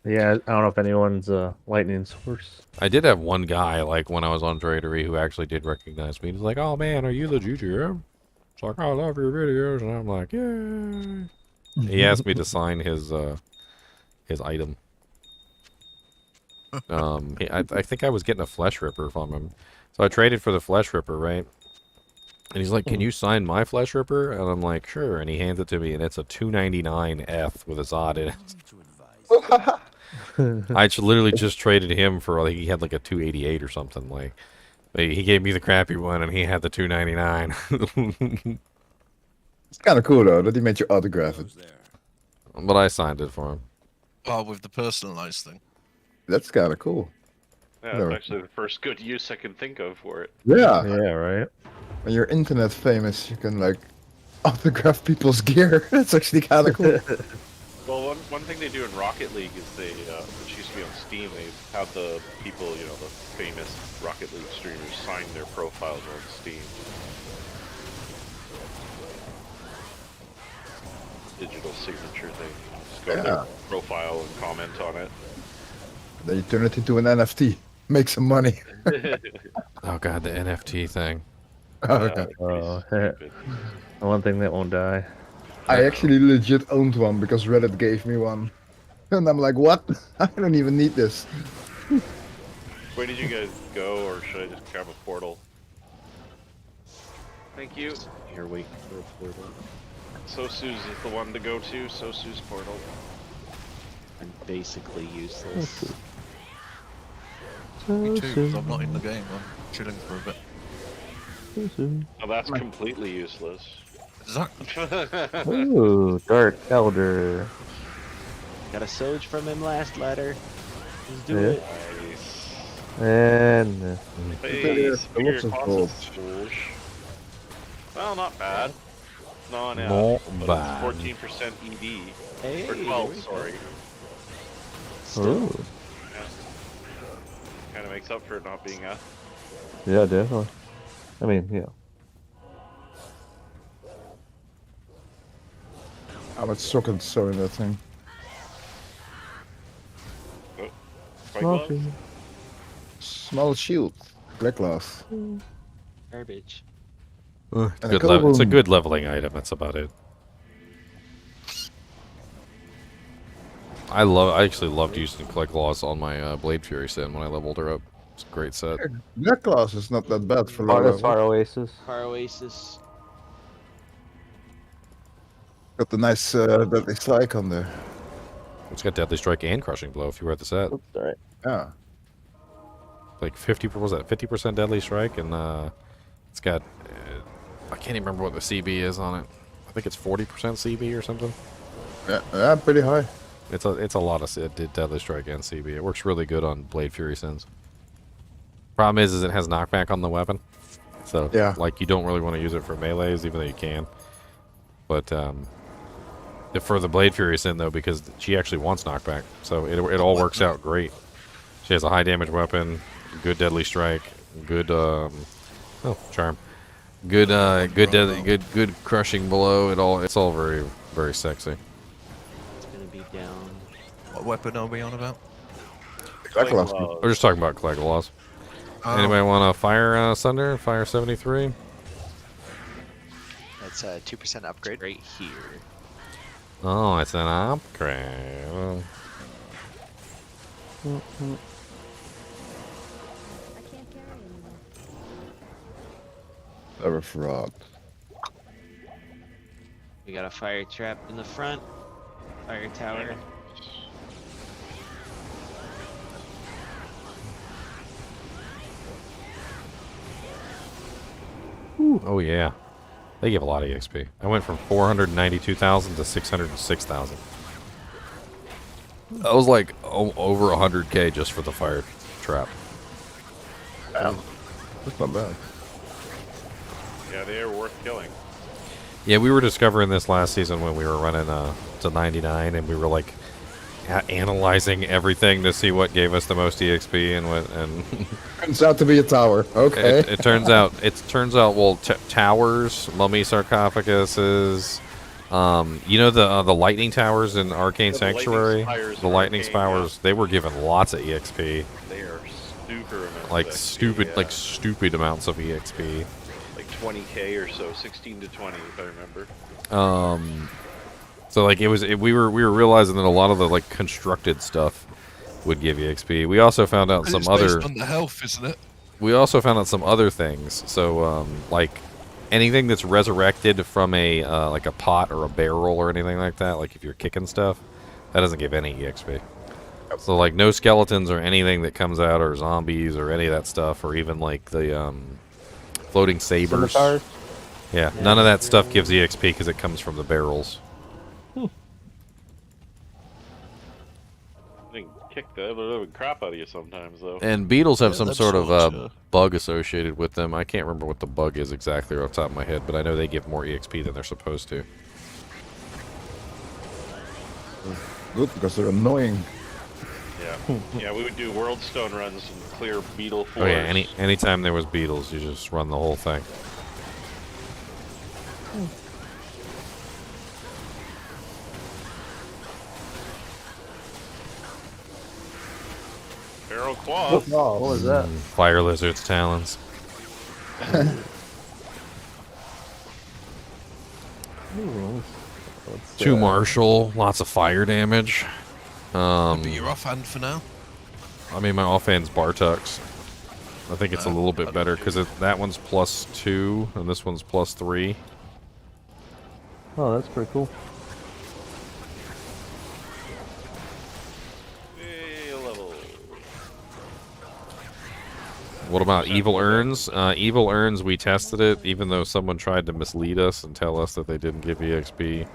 Yeah, I don't know if anyone's lightning source. I did have one guy, like, when I was on Tradery who actually did recognize me. He's like, oh man, are you the GGM? It's like, I love your videos. And I'm like, yay. He asked me to sign his item. I think I was getting a Flesh Ripper from him. So I traded for the Flesh Ripper, right? And he's like, can you sign my Flesh Ripper? And I'm like, sure. And he hands it to me, and it's a 299F with a Zod in it. I literally just traded him for, like, he had like a 288 or something. Like, he gave me the crappy one, and he had the 299. It's kind of cool though that he made you autograph it. But I signed it for him. Oh, with the personalized thing. That's kind of cool. Yeah, No. that's actually the first good use I can think of for it. Yeah. Yeah, right. When you're internet famous, you can like autograph people's gear. That's actually kind of cool. Well, one thing they do in Rocket League is they, which used to be on Steam, they have the people, you know, the famous Rocket League streamers sign their profiles on Steam. Digital signature thing. Just go to their profile and comment on it. Then you turn it into an NFT. Make some money. Oh god, the NFT thing. Okay. The one thing that won't die. I actually legit owned one because Reddit gave me one. And I'm like, what? I don't even need this. Where did you guys go, or should I just grab a portal? Thank you. Here, wait for a portal. Sosu's is the one to go to. Sosu's portal. I'm basically useless. Me too, 'cause I'm not in the game. I'm chilling for a bit. Oh, that's completely useless. Exactly. Ooh, Dark Elder. Got a Soj from him last letter. Let's do Yeah. it. And Hey, Spear lots of Claws gold. is foolish. Well, not bad. No, Not but bad. 14% ED. Hey, Or there 12, we go. sorry. Ooh. Kind of makes up for it not being a. Yeah, definitely. I mean, yeah. How much socket so in that thing? Oh, Small glove? Small shield. Black glass. Garbage. It's, And a it's a cobble. good leveling item. That's about it. I actually loved using Click Claws on my Blade Fury Sin when I leveled her up. It's a great set. Black glass is not that bad for low That's level. Far Oasis. Far Oasis. Got the nice deadly strike on there. It's got Deadly Strike and Crushing Blow if you were at the set. Oops, alright. Yeah. like 50. What was that? 50% deadly strike, and it's got. I can't even remember what the CB is on it. I think it's 40% CB or something. Yeah, pretty high. It's a lot of deadly strike and CB. It works really good on Blade Fury Sins. Problem is it has knockback on the weapon, so yeah, like you don't really want to use it for melees, even though you can. But for the Blade Fury Sin though, because she actually wants knockback, so it all works out great. She has a high damage weapon, good deadly strike, good charm, good good crushing blow. It's all very very sexy. It's gonna be down. What weapon are we on about? We're just talking about Cleglaws. Oh. Anybody want to fire Sunder? Fire 73? That's a 2% upgrade. Right here. Oh, it's an upgrade. Never frog. We got a fire trap in the front. Fire tower. Ooh. Oh yeah, they give a lot of EXP. I went from 492,000 to 606,000. That was like over 100k just for the fire trap. Damn, that's not bad. Yeah, they are worth killing. Yeah, we were discovering this last season when we were running to 99, and we were like analyzing everything to see what gave us the most EXP and what. And turns out to be a tower. Okay. It turns out. Well, towers, mummy sarcophaguses. You know the lightning towers in Arcane Sanctuary. The lightning spires. They were given lots of EXP. They are super amounts. Like of XP, stupid, yeah. like stupid amounts of EXP. Like 20k or so, 16 to 20 if I remember. So like we were realizing that a lot of the like constructed stuff would give you XP. We also found out some other. Based on the health, isn't it? We also found out some other things. So like anything that's resurrected from a like a pot or a barrel or anything like that, like if you're kicking stuff, that doesn't give any EXP. So like no skeletons or anything that comes out, or zombies or any of that stuff, or even like the floating sabers. Yeah, none of that stuff gives EXP because it comes from the barrels. They can kick the living crap out of you sometimes, though. And beetles have some sort of bug associated with them. I can't remember what the bug is exactly off the top of my head, but I know they give more EXP than they're supposed to. Good, because they're annoying. Yeah, yeah, we would do world stone runs and clear beetle floors. Oh yeah, anytime there was beetles, you just run the whole thing. Feral claws. Oh, what was that? Fire lizard's talons. Two martial, lots of fire damage. But you're offhand for now. I mean, my offhand's Bartux. I think it's a little bit better because that one's +2 and this one's +3. Oh, that's pretty cool. What about Evil Urns? Evil Urns, we tested it, even though someone tried to mislead us and tell us that they didn't give EXP.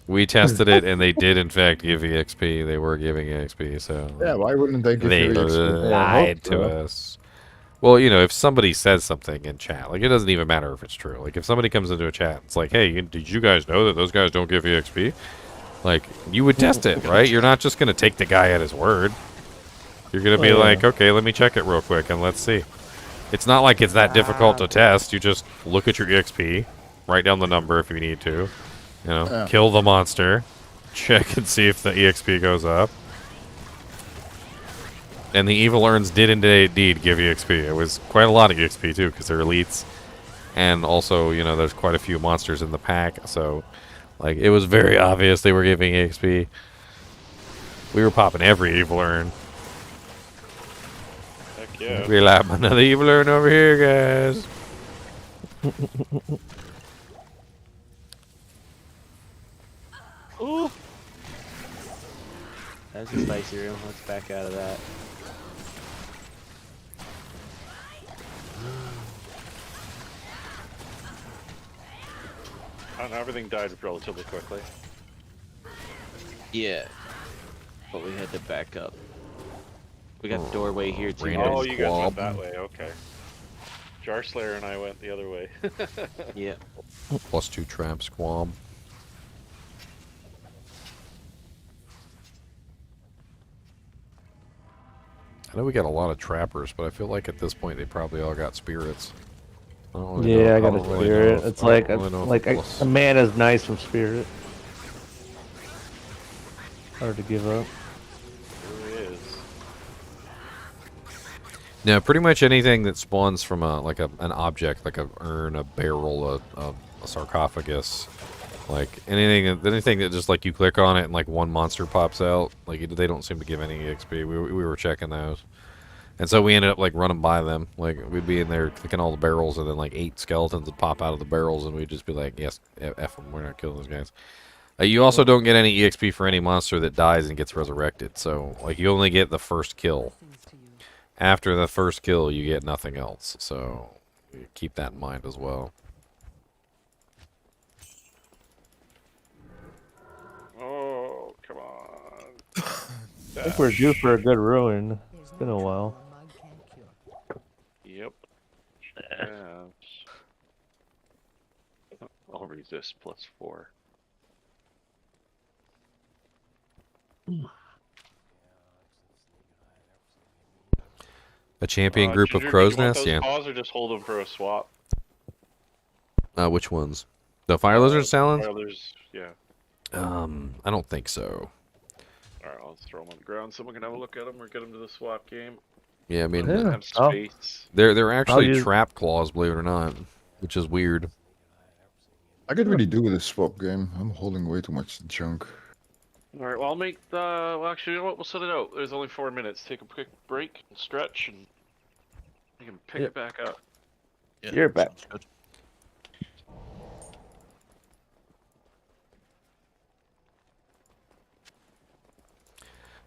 We tested it, and they did, in fact, give EXP. They were giving EXP, so... Yeah, why wouldn't they give they you EXP? lied to us. Well, you know, if somebody says something in chat, like, it doesn't even matter if it's true. Like, if somebody comes into a chat, it's like, hey, did you guys know that those guys don't give EXP? Like, you would test it, right? You're not just going to take the guy at his word. You're going to be like, okay, let me check it real quick, and let's see. It's not like it's that difficult to test. You just look at your EXP, write down the number if you need to, you know, kill the monster, check and see if the EXP goes up. And the Evil Urns did indeed give EXP. It was quite a lot of EXP, too, because they're elites. And also, you know, there's quite a few monsters in the pack, so, like, it was very obvious they were giving EXP. We were popping every Evil Urn. Heck yeah. We have another Evil Urn over here, guys. Ooh. That's a spicy room. Let's back out of that. And everything died relatively quickly. Yeah. But we had to back up. We got the doorway here too. Oh, you guys went that way, okay. Jar Slayer and I went the other way. Yeah. +2 trap squab. I know we got a lot of trappers, but I feel like at this point they probably all got spirits. I don't really know, I got a don't really spirit. know if- It's I like don't really know if like plus- a man is nice from spirit. Hard to give up. It really is. Yeah, pretty much anything that spawns from an object, like a urn, a barrel, a sarcophagus, like anything that just like you click on it and like one monster pops out. Like they don't seem to give any EXP. We were checking those, and so we ended up like running by them. Like we'd be in there clicking all the barrels, and then like 8 skeletons would pop out of the barrels, and we'd just be like, "Yes, F them. We're not killing those guys." You also don't get any EXP for any monster that dies and gets resurrected. So like you only get the first kill. After the first kill, you get nothing else. So keep that in mind as well. Oh, come on. I think we're due for a good ruin. It's been a while. Yep. Yeah. I'll resist +4. A champion group of Ginger, crow's do you want nests, those yeah. paws or just hold them for a swap? Which ones? The fire lizard talons? Fire lizards, yeah. I don't think so. Alright, I'll just throw them on the ground. Someone can have a look at them or get them to the swap game. Yeah, I mean, Have space. they're actually use- trap claws, believe it or not, which is weird. I could really do with a swap game. I'm holding way too much junk. Alright, well, I'll make the. Well, actually, you know what? We'll set it out. There's only 4 minutes. Take a quick break and stretch, and you can pick it back up. Yeah, You're back. Good.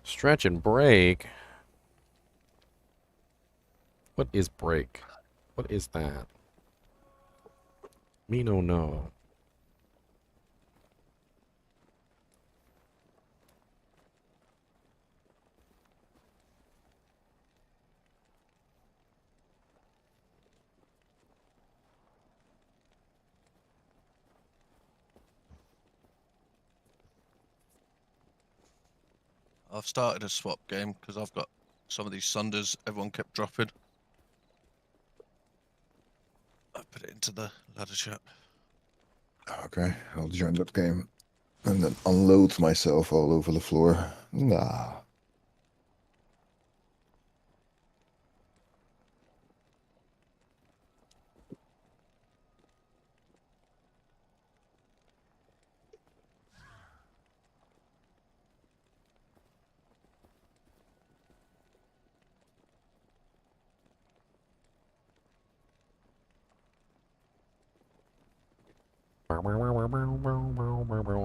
Stretch and break. What is break? What is that? Me no know. I've started a swap game because I've got some of these Sunders everyone kept dropping. I put it into the ladder chat. Okay, I'll join that game. And then unload myself all over the floor. Nah.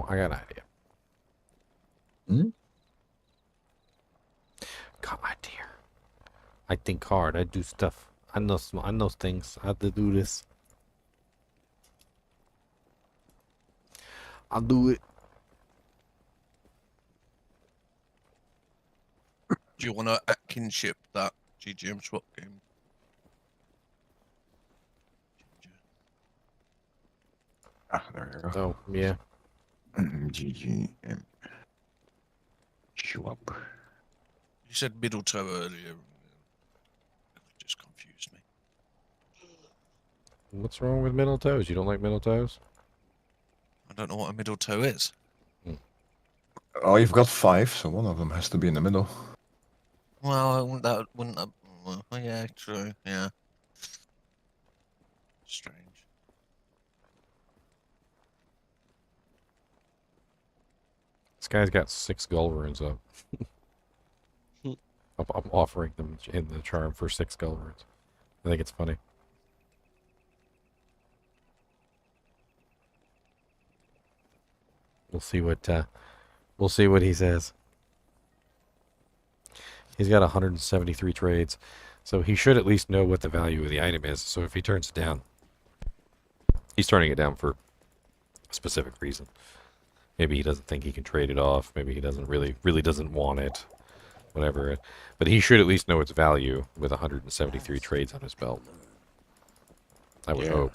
I got an idea. Hmm? Got an idea. I think hard. I do stuff. I know things. I have to do this. I'll do it. Do you want to Atkinship that GGM swap game? Ah, there you go. Oh, yeah. GGM. Swap. You said middle toe earlier. It just confused me. What's wrong with middle toes? You don't like middle toes? I don't know what a middle toe is. Oh, you've got 5, so one of them has to be in the middle. Well, that wouldn't. Well, yeah, true. Yeah. Strange. This guy's got 6 gull runes up. I'm offering them in the charm for 6 gull runes. I think it's funny. We'll see what he says. He's got 173 trades, so he should at least know what the value of the item is. So if he turns it down, he's turning it down for specific reason. Maybe he doesn't think he can trade it off. Maybe he doesn't really doesn't want it. Whatever. But he should at least know its value with 173 trades on his belt. I would hope.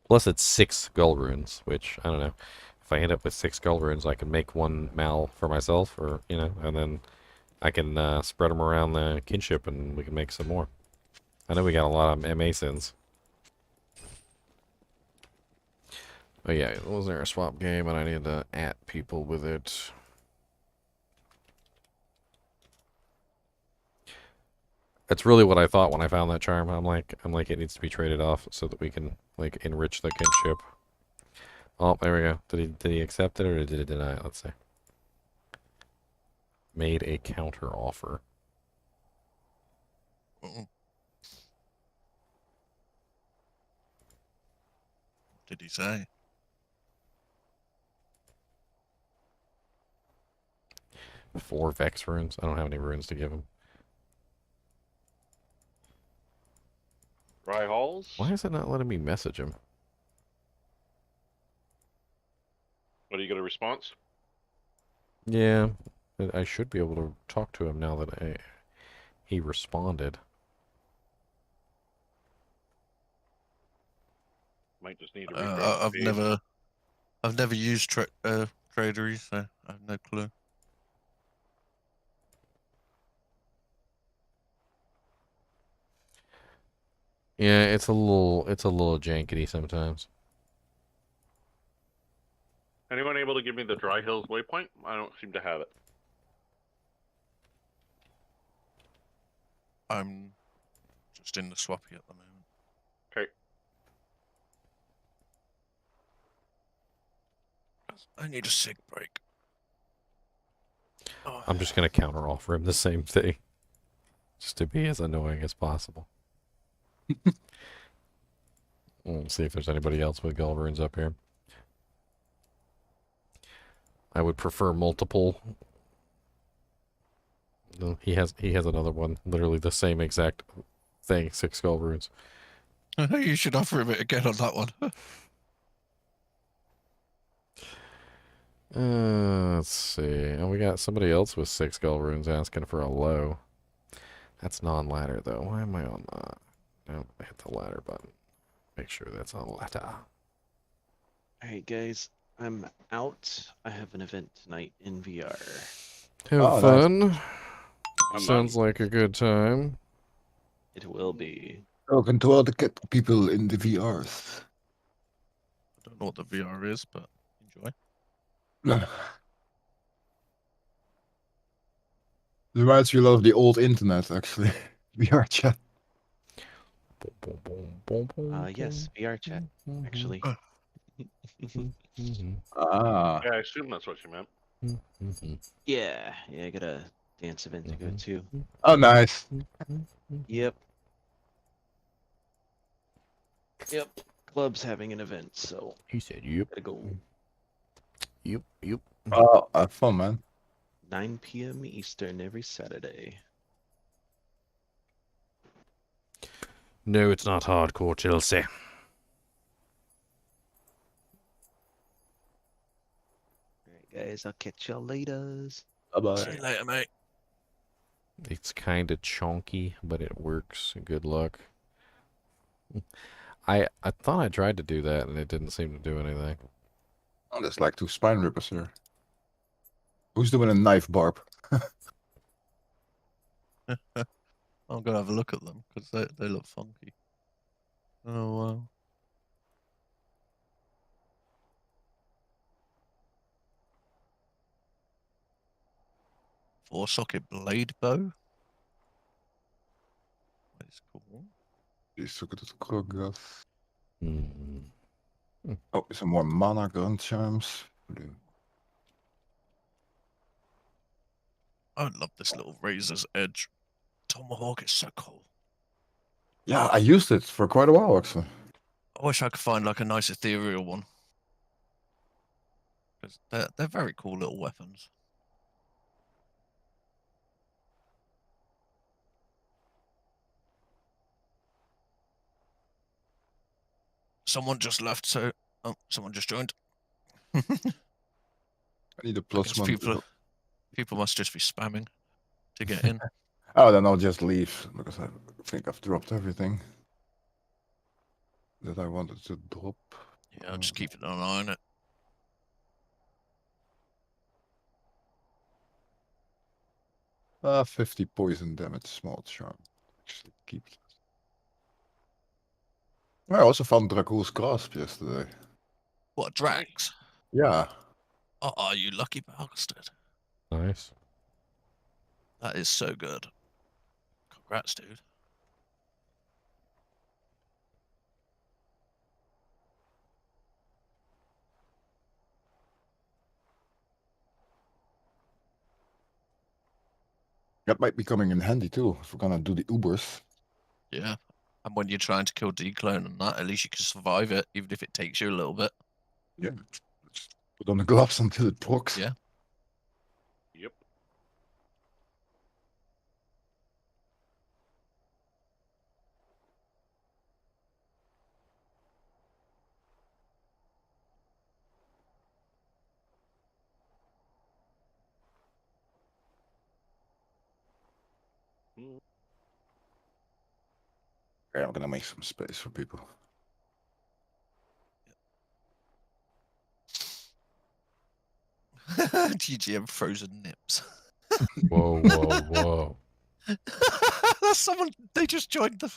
Plus it's 6 gull runes, which, I don't know. If I end up with 6 gull runes, I can make one mal for myself, or, you know, and then I can spread them around the kinship and we can make some more. I know we got a lot of MA sins. Oh yeah, was there a swap game and I need to at people with it? That's really what I thought when I found that charm. I'm like, it needs to be traded off so that we can, like, enrich the kinship. Oh, there we go. Did he accept it or did he deny it? Let's see. Made a counter offer. Did he say? Four Vex runes. I don't have any runes to give him. Dry halls? Why is it not letting me message him? What, do you get a response? Yeah, I should be able to talk to him now that he responded. Might just need to I've never used Tradery, so I have no clue. Yeah, it's a little jankety sometimes. Anyone able to give me the Dry Hills waypoint? I don't seem to have it. I'm just in the swappy at the moment. Okay. I need a sig break. Oh. I'm just gonna counter offer him the same thing, just to be as annoying as possible. We'll see if there's anybody else with gull runes up here. I would prefer multiple. No, he has another one, literally the same exact thing, 6 gull runes. You should offer him it again on that one. Let's see. Oh, we got somebody else with 6 gull runes asking for a low. That's non-ladder though. Why am I on that? No, I hit the ladder button. Make sure that's on ladder. Alright guys, I'm out. I have an event tonight in VR. Have fun. Nice. Sounds like a good time. It will be. Welcome to all the people in the VRs. I don't know what the VR is, but enjoy. Reminds me of the old internet, actually. VR chat. Yes, VR chat, actually. Ah. Yeah, I assume that's what you meant. Yeah, I got a dance event to go to. Oh, nice. Yep. Club's having an event, so. He said, "Yep." Gotta go. Yep. Oh, have fun, man. 9 p.m. Eastern every Saturday. No, it's not hardcore, Chelsea. Alright, guys, I'll catch y'all later. Bye-bye. See you later, mate. It's kind of chonky, but it works. Good luck. I thought I tried to do that, and it didn't seem to do anything. Oh, there's like 2 spine rippers here. Who's doing a knife barb? I'm gonna have a look at them because they look funky. Oh wow. 4-socket blade bow. That's cool. Zoek het kroggas. Mm. Oh, some more mana gun charms. I love this little razor's edge tomahawk. It's so cool. Yeah, I used it for quite a while, actually. I wish I could find like a nice ethereal one. 'Cause they're very cool little weapons. Someone just left, so someone just joined. I need a plus one. People must just be spamming to get in. Oh, then I'll just leave because I think I've dropped everything that I wanted to drop. Yeah, I'll just keep an eye on it. 50 poison damage, small charm. Actually, keep it. I also found Dracula's Grasp yesterday. What, Drax? Yeah. Oh, you lucky bastard. Nice. That is so good. Congrats, dude. That might be coming in handy too if we're gonna do the Ubers. Yeah. And when you're trying to kill Declone and that, at least you can survive it, even if it takes you a little bit. Yeah. Just put on the gloves until it procs. Yeah. Yep. Yeah, I'm gonna make some space for people. GGM frozen nips. Whoa, whoa, whoa. That's someone, they just joined the...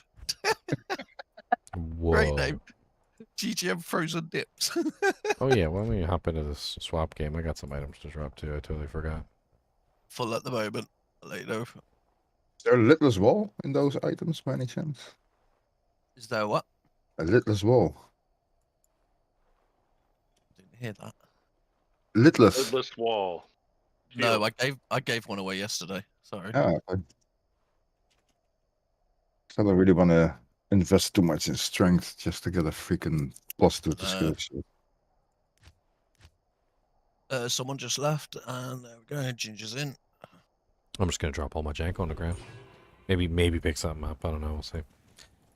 Whoa. Great name. GGM frozen nips. Oh yeah, why don't we hop into this swap game? I got some items to drop too. I totally forgot. Full at the moment. I'll let you know. Is there a litless wall in those items by any chance? Is there what? A litless wall. Didn't hear that. Litless. Lidless wall. No, I gave one away yesterday. Sorry. Yeah. I don't really want to invest too much in strength just to get a freaking plus 2 to skill shit. Someone just left, and there we go. Ginger's in. I'm just gonna drop all my jank on the ground. Maybe pick something up. I don't know. We'll see.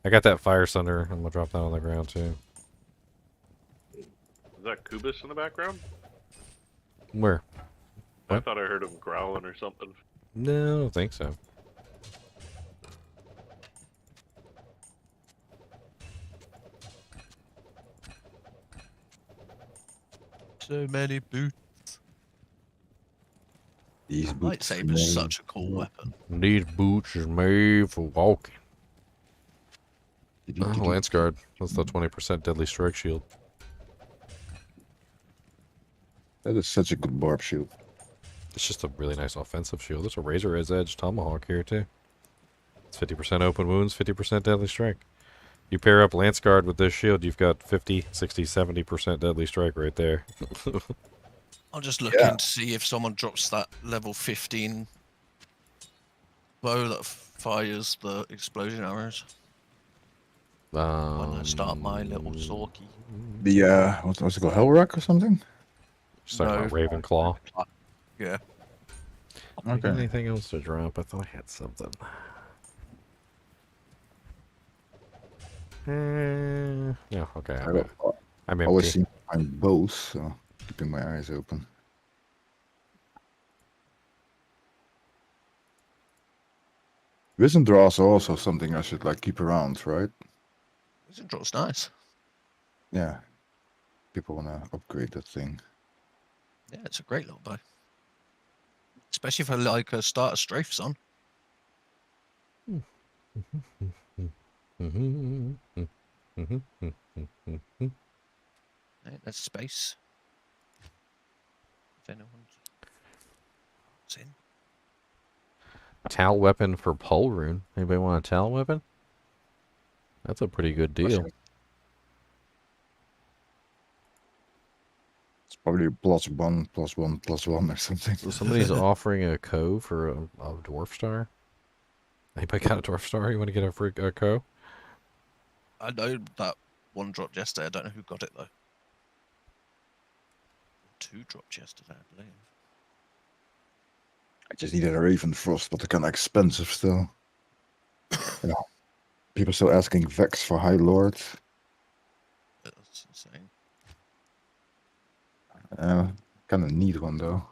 I got that fire thunder. I'm gonna drop that on the ground too. Is that Kubus in the background? Where? I What? thought I heard him growling or something. No, I don't think so. So many boots. These boots. Lightsaber's such a cool weapon. These boots is made for walking. Oh, Lance Guard. That's the 20% deadly strike shield. That is such a good barb shield. It's just a really nice offensive shield. There's a Razor's Edge Tomahawk here too. It's 50% open wounds, 50% deadly strike. You pair up Lance Guard with this shield, you've got 50, 60, 70% deadly strike right there. I'll just look in to see if someone drops that level 15 bow that fires the explosion arrows. When I start my little Zorky. The what's it called? Hellrock or something? Just talking about Ravenclaw. Yeah. Okay. Anything else to drop? I thought I had something. Yeah, okay. I'm I always empty. seem to find bows, so keeping my eyes open. Wisdom draws are also something I should like keep around, right? Wisdom draw's nice. Yeah. People wanna upgrade that thing. Yeah, it's a great little bow. Especially if I like start a strafes on. Right, there's space. If anyone's in. Tal weapon for pole rune. Anybody want a Tal weapon? That's a pretty good deal. It's probably +1, +1, +1 or something. So somebody's offering a co for a dwarf star. Anybody got a dwarf star? You want to get a co? I know that one dropped yesterday. I don't know who got it though. Two dropped yesterday, I believe. I just needed a Raven Frost, but they're kind of expensive still. You know, people still asking Vex for High Lord. That's insane. Kind of need one though.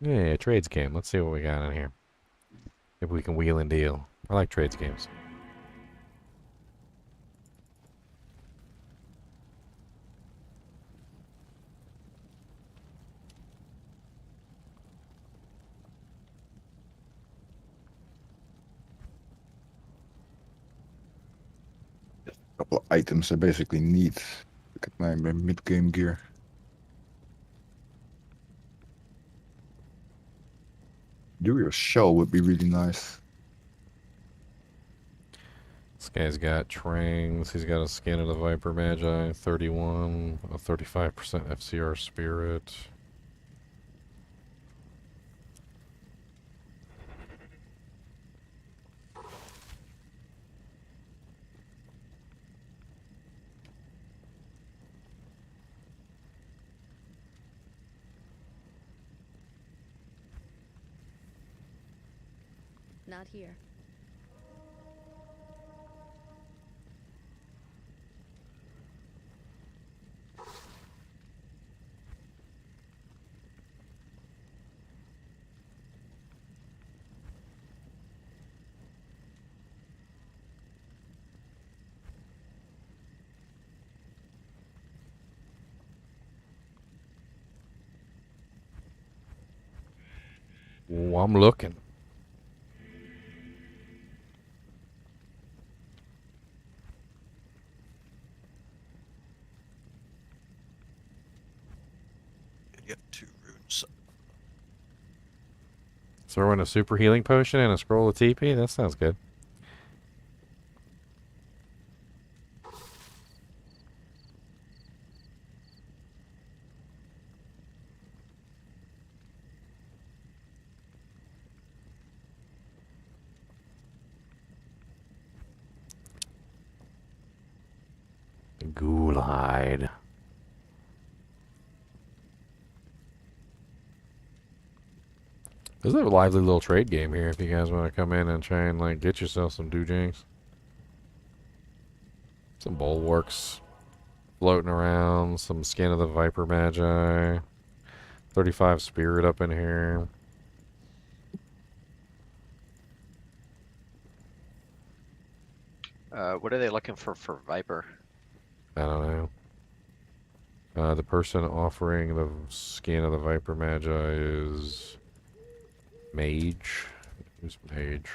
Yeah, trades game. Let's see what we got in here. If we can wheel and deal. I like trades games. A couple of items I basically need. Look at my mid-game gear. Your shell would be really nice. This guy's got Trangs. He's got a Skin of the Viper Magi, 31, a 35% FCR Spirit. Not here. Oh, I'm looking. Get 2 runes. Throw in a super healing potion and a scroll of TP? That sounds good. Ghoul hide. There's a lively little trade game here if you guys want to come in and try and like get yourself some doojangs. Some bulwarks floating around, some Skin of the Viper Magi, 35 Spirit up in here. What are they looking for Viper? I don't know. The person offering the Skin of the Viper Magi is Mage. Who's Mage?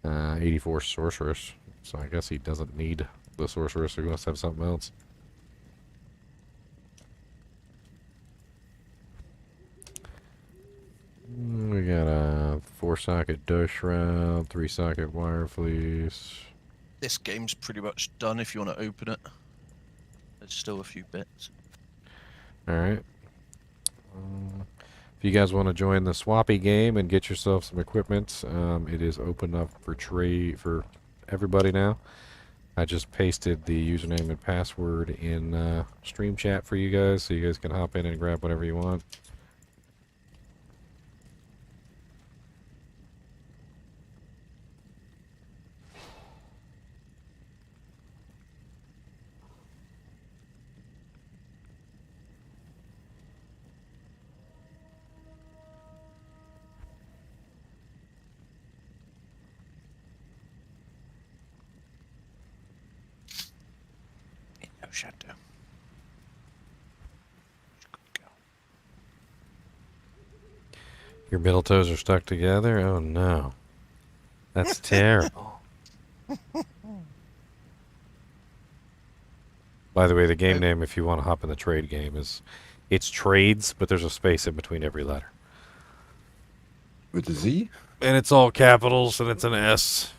84 Sorceress. So I guess he doesn't need the Sorceress. He must have something else. We got a 4-socket Dush Route, 3-socket Wire Fleece. This game's pretty much done if you want to open it. There's still a few bits. Alright. If you guys want to join the Swappy game and get yourself some equipment, it is open up for trade for everybody now. I just pasted the username and password in stream chat for you guys, so you guys can hop in and grab whatever you want. No shadow. Your middle toes are stuck together? Oh no. That's terrible. By the way, the game name, if you want to hop in the trade game, it's trades, but there's a space in between every letter. With a Z? And it's all capitals, and it's an S.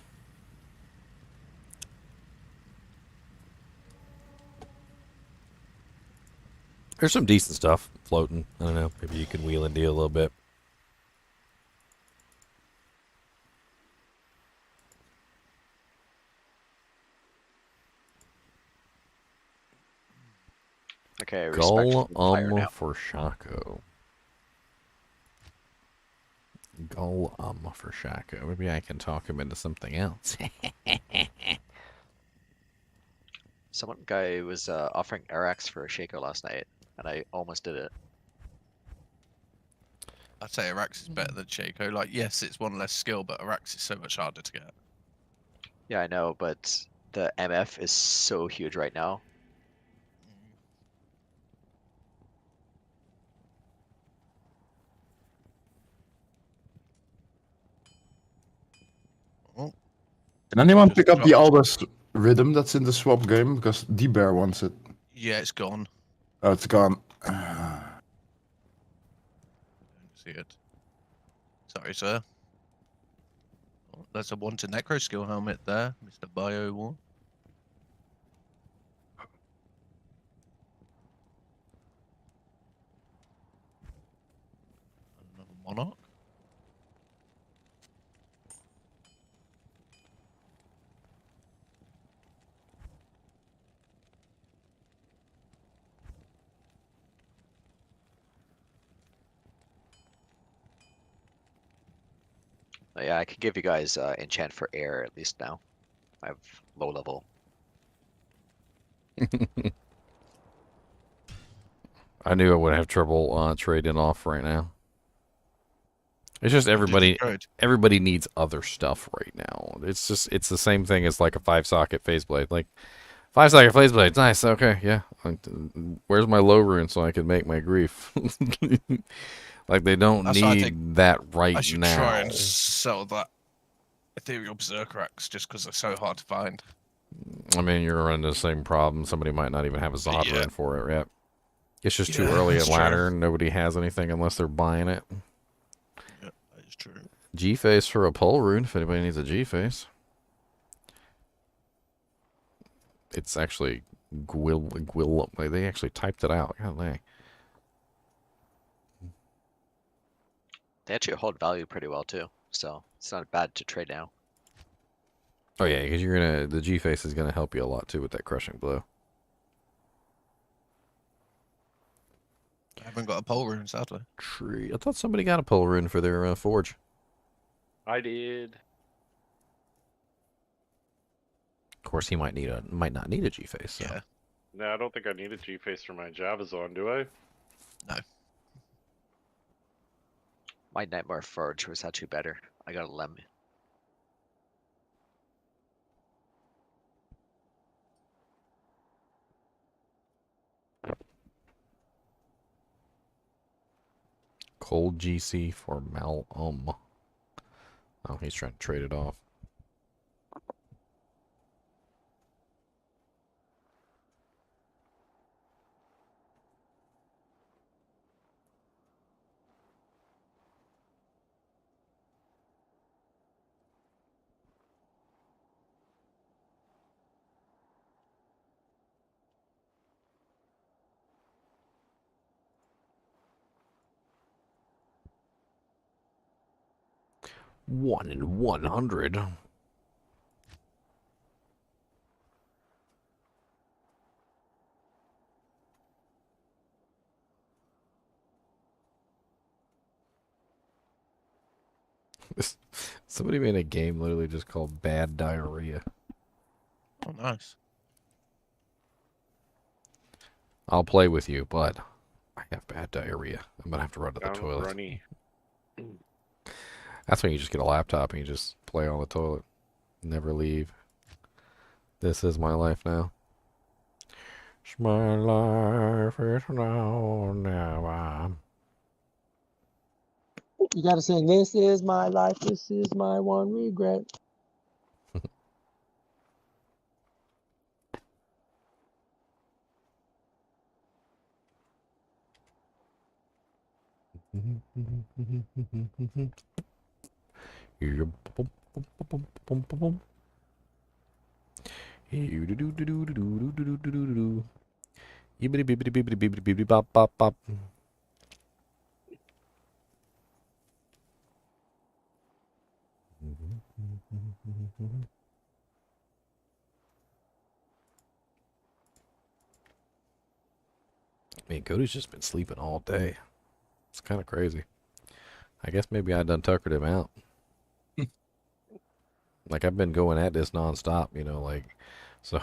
There's some decent stuff floating. I don't know. Maybe you can wheel and deal a little bit. Okay, respect Gull the fire now. for Shaco. Gull for Shaco. Maybe I can talk him into something else. Someone guy was offering Arax for a Shaco last night, and I almost did it. I'd say Arax is better than Shaco. Like, yes, it's one less skill, but Arax is so much harder to get. Yeah, I know, but the MF is so huge right now. Can anyone pick up the Aldous rhythm that's in the swap game? Because D-Bear wants it. Yeah, it's gone. Oh, it's gone. See it. Sorry, sir. Oh, there's a wanted necro skill helmet there, Mr. Bio War. Another monarch. Yeah, I can give you guys enchant for air at least now. I have low level. I knew I would have trouble trading off right now. It's just everybody needs other stuff right now. It's the same thing as like a 5-socket phase blade. Like 5-socket phase blade, nice, okay, yeah. Where's my low rune so I can make my grief? Like they don't need that right now. I should try and sell that Ethereal Berserker axe just because they're so hard to find. I mean, you're running the same problem. Somebody might not even have a Zod rune for it yet. It's just too early in ladder. Nobody has anything unless they're buying it. Yeah, that is true. G-face for a pole rune if anybody needs a G-face. It's actually Gwil. They actually typed it out. God dang. They actually hold value pretty well too, so it's not bad to trade now. Oh yeah, because the G-face is gonna help you a lot too with that crushing blow. I haven't got a pole rune, sadly. I thought somebody got a pole rune for their forge. I did. Of course, he might not need a G-face. So. Yeah. No, I don't think I need a G-face for my Javazon, do I? No. My Nightmare Forge was actually better. I got a Lem. Cold GC for Mal. Oh, he's trying to trade it off. One in 100. Somebody made a game literally just called Bad Diarrhea. Oh, nice. I'll play with you, but I have bad diarrhea. I'm gonna have to run to the toilet. Runny. That's when you just get a laptop and you just play on the toilet. Never leave. This is my life now. It's my life is now or never. You gotta sing, "This is my life, this is my one regret." Bop. mean, Cody's just been sleeping all day. It's kind of crazy. I guess maybe I done tuckered him out. Like I've been going at this nonstop, you know, like so.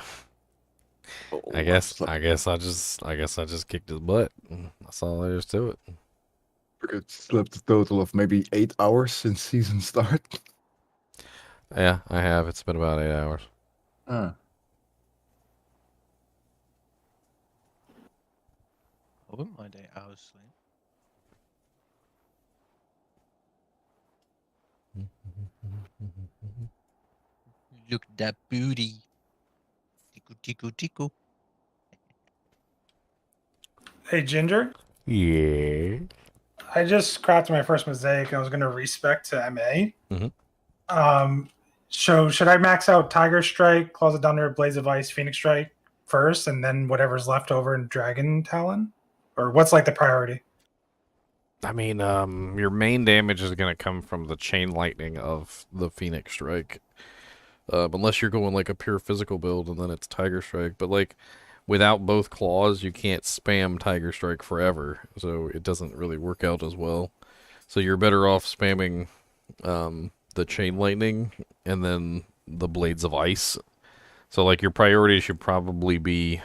I guess I just kicked his butt. That's all there is to it. I slept a total of maybe 8 hours since season start. Yeah, I have. It's been about 8 hours. Ah. I wouldn't mind 8 hours sleep. Look at that booty. Tickle, tickle, tickle. Hey, Ginger. Yeah. I just crafted my first mosaic. I was going to respec to MA. So should I max out Tiger Strike, Claws of Thunder, Blaze of Ice, Phoenix Strike first, and then whatever's left over in Dragon Talon? Or what's like the priority? I mean, your main damage is going to come from the chain lightning of the Phoenix Strike. Unless you're going like a pure physical build, and then it's Tiger Strike. But like, without both claws, you can't spam Tiger Strike forever, so it doesn't really work out as well. So you're better off spamming the chain lightning and then the blades of ice. So like your priority should probably be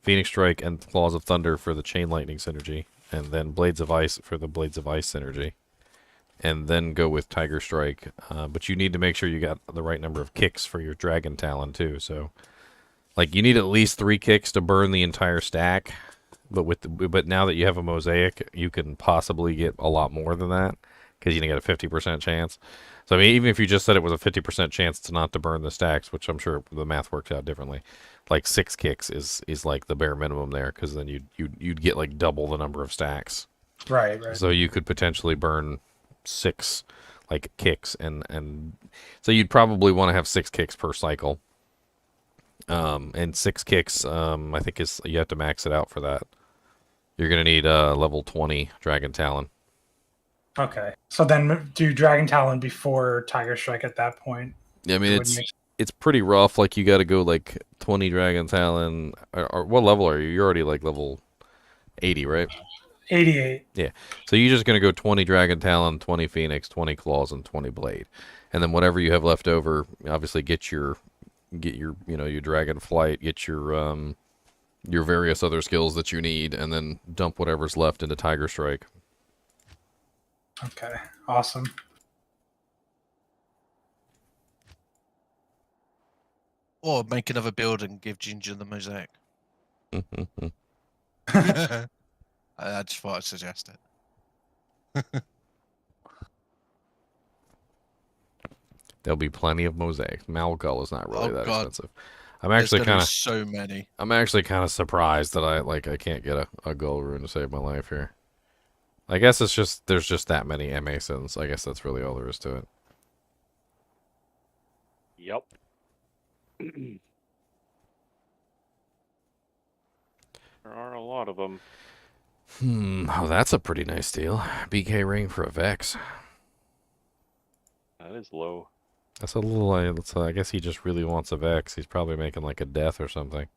Phoenix Strike and Claws of Thunder for the chain lightning synergy, and then Blades of Ice for the Blades of Ice synergy, and then go with Tiger Strike. But you need to make sure you got the right number of kicks for your Dragon Talon too. So, like, you need at least 3 kicks to burn the entire stack. But now that you have a mosaic, you can possibly get a lot more than that because you get a 50% chance. So I mean, even if you just said it was a 50% chance to burn the stacks, which I'm sure the math works out differently, like 6 kicks is like the bare minimum there, because then you'd get like double the number of stacks. Right. So you could potentially burn 6 like kicks, and so you'd probably want to have 6 kicks per cycle. And 6 kicks, I think you have to max it out for that. You're gonna need level 20 Dragon Talon. Okay. So then do Dragon Talon before Tiger Strike at that point. Yeah, I mean it's pretty rough. Like you got to go like 20 Dragon Talon. Or what level are you? You're already like level 80, right? 88. Yeah. So you're just gonna go 20 Dragon Talon, 20 Phoenix, 20 Claws, and 20 Blade, and then whatever you have left over, obviously get your your Dragon Flight, get your various other skills that you need, and then dump whatever's left into Tiger Strike. Okay. Awesome. Or make another build and give Ginger the mosaic. I just thought I'd suggest it. There'll be plenty of mosaics. Malgull is not really that expensive. I'm There's actually kind of so many. I'm actually kind of surprised that I can't get a gold rune to save my life here. I guess there's just that many MA-Sins. I guess that's really all there is to it. Yep. There are a lot of them. Oh, that's a pretty nice deal. BK ring for a Vex. That is low. That's a little. I guess he just really wants a Vex. He's probably making like a death or something.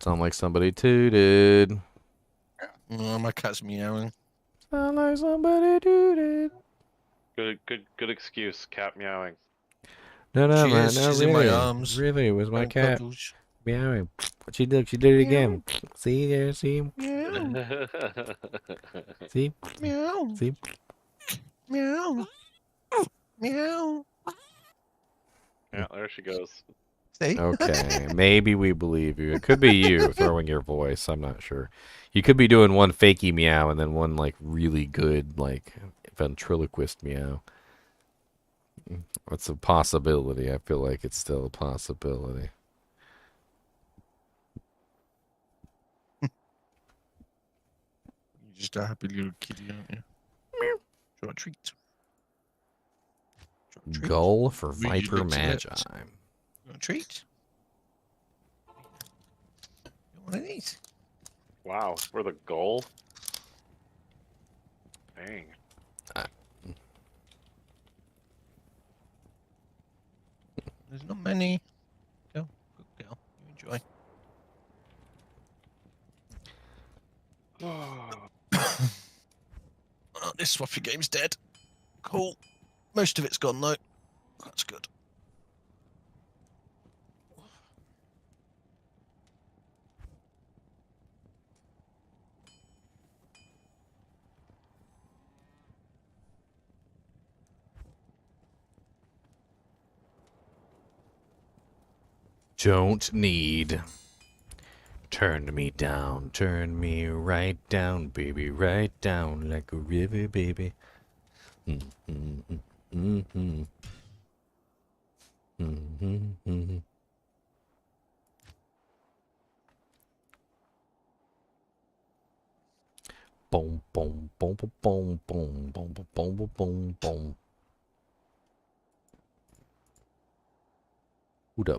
Sound like somebody tooted. Oh, my cat's meowing. Sound like somebody tooted. Good excuse. Cat meowing. No, She's in my arms. Really, it was my cat Cuddles. meowing. What she did? She did it again. See there? See? See? Meow. See? Meow. Meow. Yeah, there she goes. See? Okay, maybe we believe you. It could be you throwing your voice. I'm not sure. You could be doing one fakey meow and then one like really good like ventriloquist meow. It's a possibility. I feel like it's still a possibility. You're just a happy little kitty, aren't you? Meow. Do you want a treat? Gull for Really Viper looks at Magi. it. A treat. What are these? Wow, for the goal. Dang. There's not many. Go, good girl. You enjoy. Oh, this Swaffy game's dead. Cool. Most of it's gone though. That's good. Don't need. Turn me down, turn me right down, baby, right down like a river, baby. Boom, boom, boom, boom, boom, boom, boom, boom, boom, boom, boom. Who da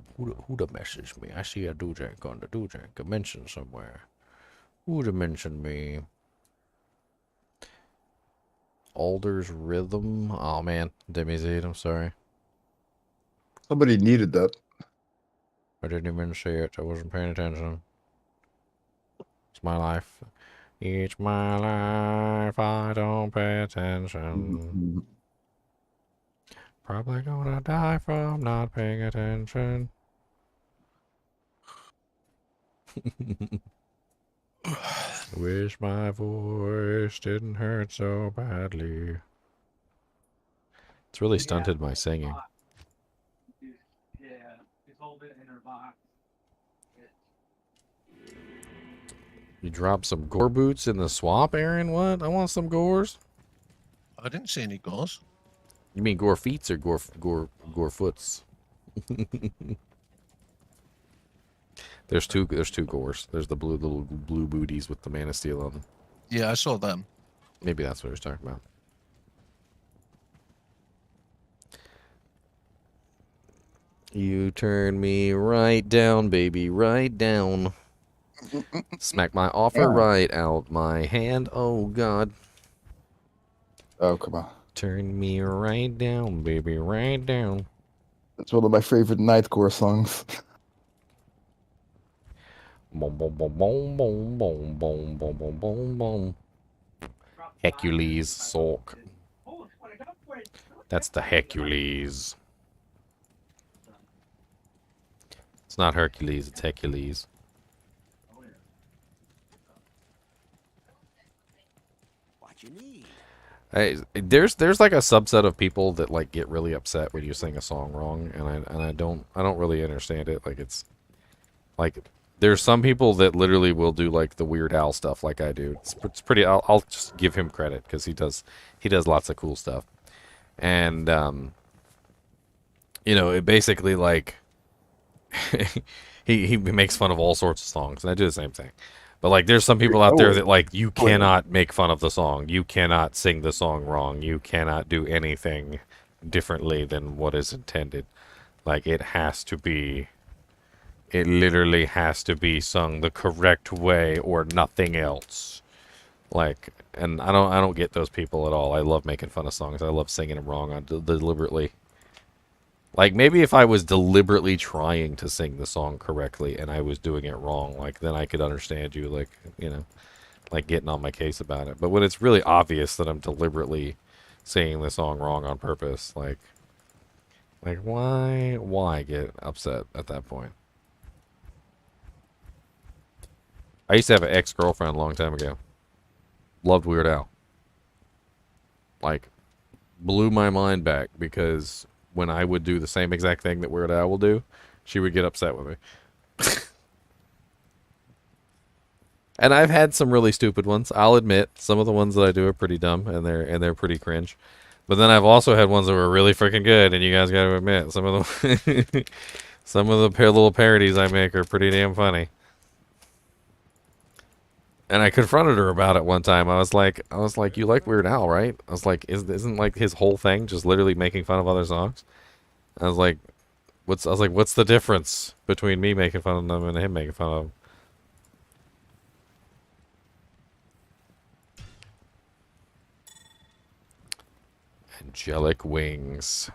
messaged me? I see a dojank on the dojank. A mention somewhere. Who da mentioned me? Alder's Rhythm. Oh man, Demi-Zed, I'm sorry. Somebody needed that. I didn't even see it. I wasn't paying attention. It's my life. It's my life. I don't pay attention. Probably gonna die from not paying attention. Wish my voice didn't hurt so badly. It's really stunted my singing. You dropped some gore boots in the swamp, Aaron? What? I want some gores. I didn't see any gores. You mean gore feets or gore foots? There's two gores. There's the little blue booties with the Man of Steel on them. Yeah, I saw them. Maybe that's what he was talking about. You turn me right down, baby, right down. Smack my offer right out my hand. Oh, God. Oh, come on. Turn me right down, baby, right down. That's one of my favorite Nightcore songs. Boom, boom, boom, boom, boom, boom, boom, boom, boom, boom, boom. Hercules Sulk. That's the Hercules. It's not Hercules, it's Hercules. Hey, there's like a subset of people that like get really upset when you sing a song wrong, and I don't really understand it. Like it's like there's some people that literally will do like the Weird Al stuff like I do. It's pretty. I'll just give him credit because he does lots of cool stuff, and you know, it basically like he makes fun of all sorts of songs, and I do the same thing. But like, there's some people out there that like you cannot make fun of the song. You cannot sing the song wrong. You cannot do anything differently than what is intended. Like it has to be. It literally has to be sung the correct way or nothing else. Like, and I don't get those people at all. I love making fun of songs. I love singing them wrong deliberately. Like, maybe if I was deliberately trying to sing the song correctly and I was doing it wrong, like, then I could understand you, like, you know, like getting on my case about it. But when it's really obvious that I'm deliberately singing the song wrong on purpose, like why get upset at that point? I used to have an ex-girlfriend a long time ago. Loved Weird Al. Like, blew my mind back because when I would do the same exact thing that Weird Al will do, she would get upset with me. And I've had some really stupid ones. I'll admit, some of the ones that I do are pretty dumb and they're pretty cringe. But then I've also had ones that were really freaking good, and you guys got to admit, some of the little parodies I make are pretty damn funny. And I confronted her about it one time. I was like, you like Weird Al, right? I was like, isn't like his whole thing just literally making fun of other songs? I was like, what's the difference between me making fun of them and him making fun of them? Angelic Wings.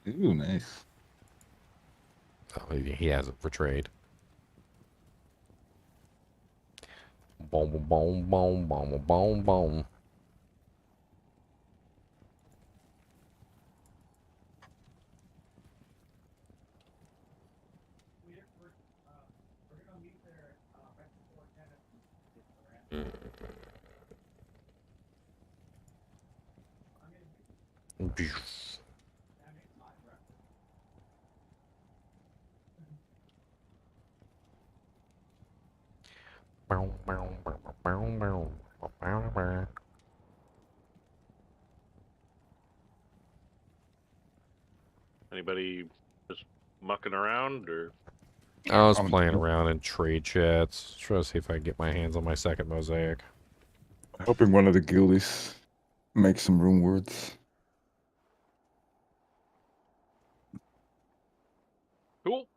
Ooh, nice. Oh, he hasn't portrayed. Boom, boom, boom, boom, boom, boom. Anybody just mucking around or? I was playing around in trade chats, trying to see if I can get my hands on my second mosaic. Hoping one of the guildies makes some rune words. Cool.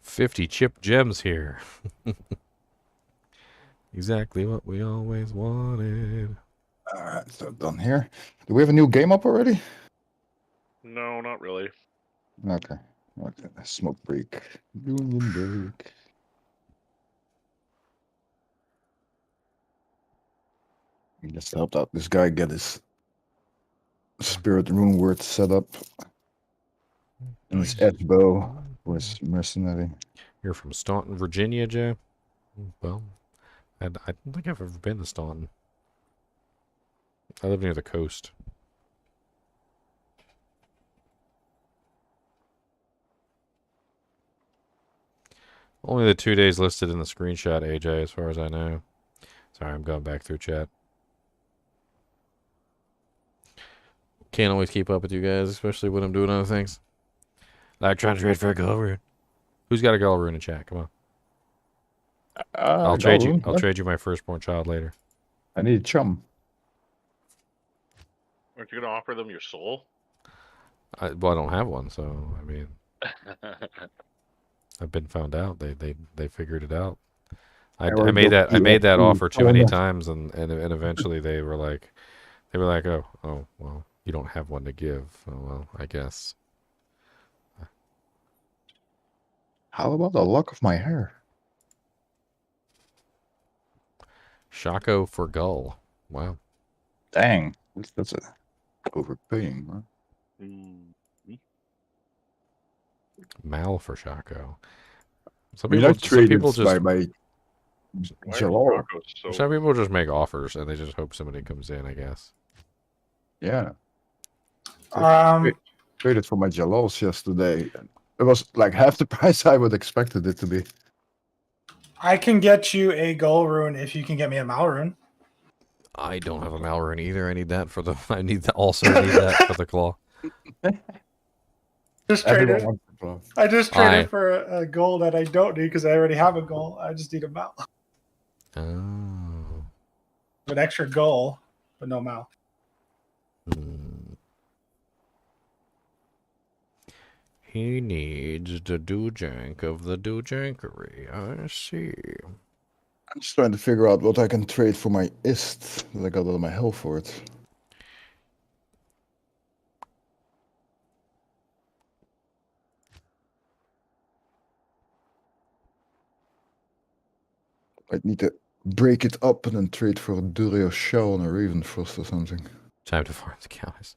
$50 chip gems here. Exactly what we always wanted. Alright, so done here. Do we have a new game up already? No, not really. Okay. Smoke break. Union break. We just helped out this guy get his spirit rune word set up. And his edge bow for his mercenary. You're from Staunton, Virginia, Joe? Well, I don't think I've ever been to Staunton. I live near the coast. Only the 2 days listed in the screenshot, AJ, as far as I know. Sorry, I'm going back through chat. Can't always keep up with you guys, especially when I'm doing other things. Like trying to trade for a Gull Rune. Who's got a Gull Rune in chat? Come on. I'll trade you. I'll trade you my firstborn child later. I need a chum. Aren't you gonna offer them your soul? Well, I don't have one, so I mean, I've been found out. They figured it out. I made that offer too many times, and eventually they were like, oh well, you don't have one to give. Oh well, I guess. How about the lock of my hair? Shaco for Gull. Wow. Dang, that's overpaying, man. Mal for Shaco. Some people just Jalal. Some people just make offers and they just hope somebody comes in, I guess. Yeah. Traded for my Jalals yesterday. It was like half the price I would expected it to be. I can get you a Gull Rune if you can get me a Mal Rune. I don't have a Mal Rune either. I need that for the. Also need that for the claw. Just traded. I just traded for a goal that I don't need because I already have a goal. I just need a Mal. Oh. An extra goal, but no Mal. He needs the doojank of the doojankery. I see. I'm just trying to figure out what I can trade for my ist that I got out of my hell for it. I'd need to break it up and then trade for a Durio Shell and a Ravenfrost or something. Time to farm the cows.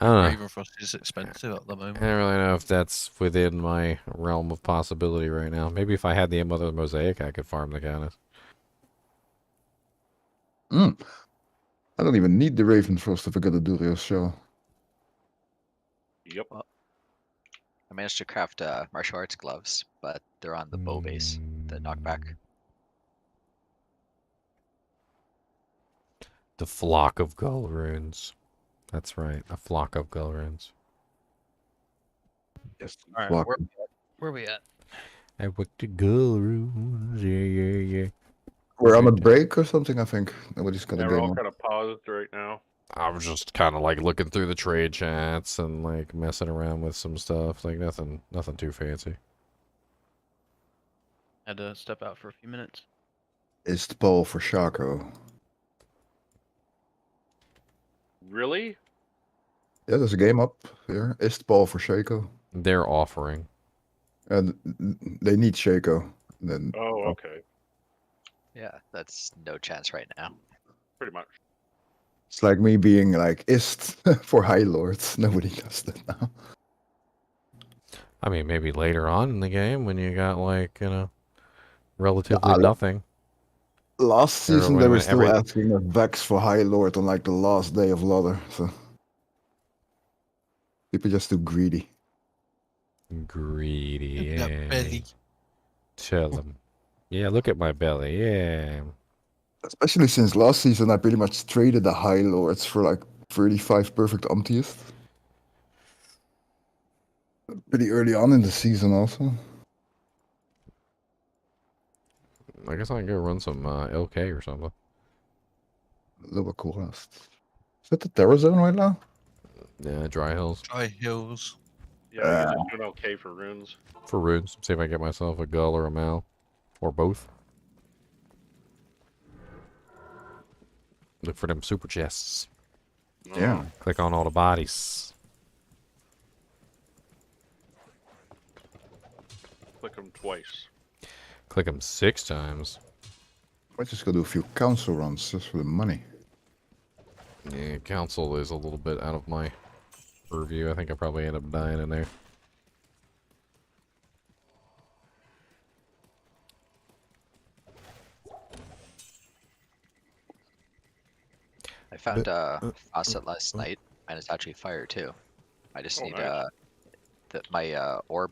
I don't know. Ravenfrost is expensive at the moment. I don't really know if that's within my realm of possibility right now. Maybe if I had the other mosaic, I could farm the cows. I don't even need the Ravenfrost if I got a Durio Shell. Yep. Well, I managed to craft martial arts gloves, but they're on the bow base, the knockback. The flock of Gull Runes. That's right, a flock of Gull Runes. Yes, All right, Where are we at? I worked the girl rooms. Yeah. We're on a break or something, I think. Nobody's got a Yeah, we're game all on. kind of paused right now. I was just kind of like looking through the trade chats and like messing around with some stuff. Like nothing too fancy. Had to step out for a few minutes. Istbal for Shaco. Really? Yeah, there's a game up here. Istbal for Shaco. They're offering. And they need Shaco. Then Oh, okay. Yeah, that's no chance right now. Pretty much. it's like me being like Ist for High Lords. Nobody does that now. I mean, maybe later on in the game when you got like, relatively nothing. Last season Or they were when still asking a Vex for High Lord on like the last day of Ladder, so people just too greedy. Greedy, Look at yeah. that belly. Tell them. Yeah, look at my belly, yeah. Especially since last season I pretty much traded the High Lords for like 35 perfect Umptiest. Pretty early on in the season also. I guess I can go run some LK or something. Lower Coolest. Is that the Terror Zone right now? Yeah, Dry Hills. Dry Hills. Yeah, I guess it's doing okay for runes. For runes. See if I can get myself a Gull or a Mal. Or both. Look for them super chests. Yeah. Click on all the bodies. Click them twice. Click them 6 times. Might just go do a few council runs just for the money. Yeah, council is a little bit out of my purview. I think I probably end up dying in there. I found a faucet last night, and it's actually fire too. I just need nice. my orb.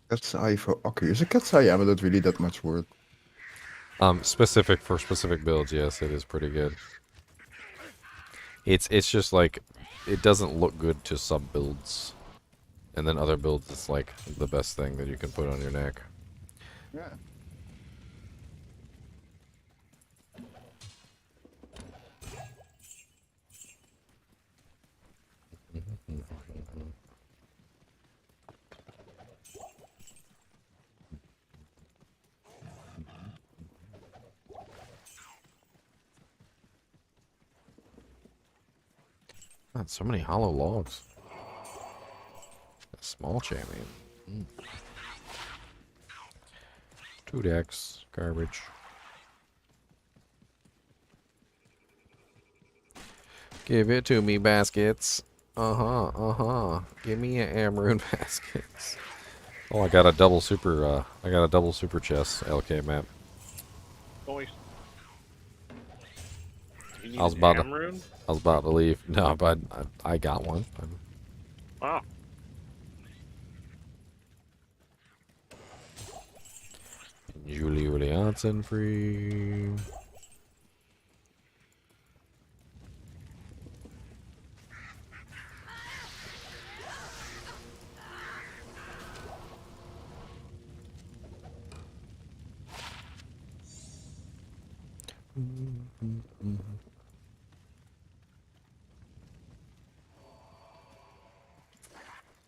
Cat's Eye for Ocker. Is a Cat's Eye amulet really that much worth? Specific for specific builds, yes, it is pretty good. It's just like it doesn't look good to sub builds, and then other builds it's like the best thing that you can put on your neck. Yeah. God, so many hollow logs. A small champion. 2 decks. Garbage. Give it to me, baskets. Give me a Amrune baskets. Oh, I got a double super, chest LK map. Nice. You need I was about Amrune? I was about to leave. No, but I got one. Wow. Julie Williamson free.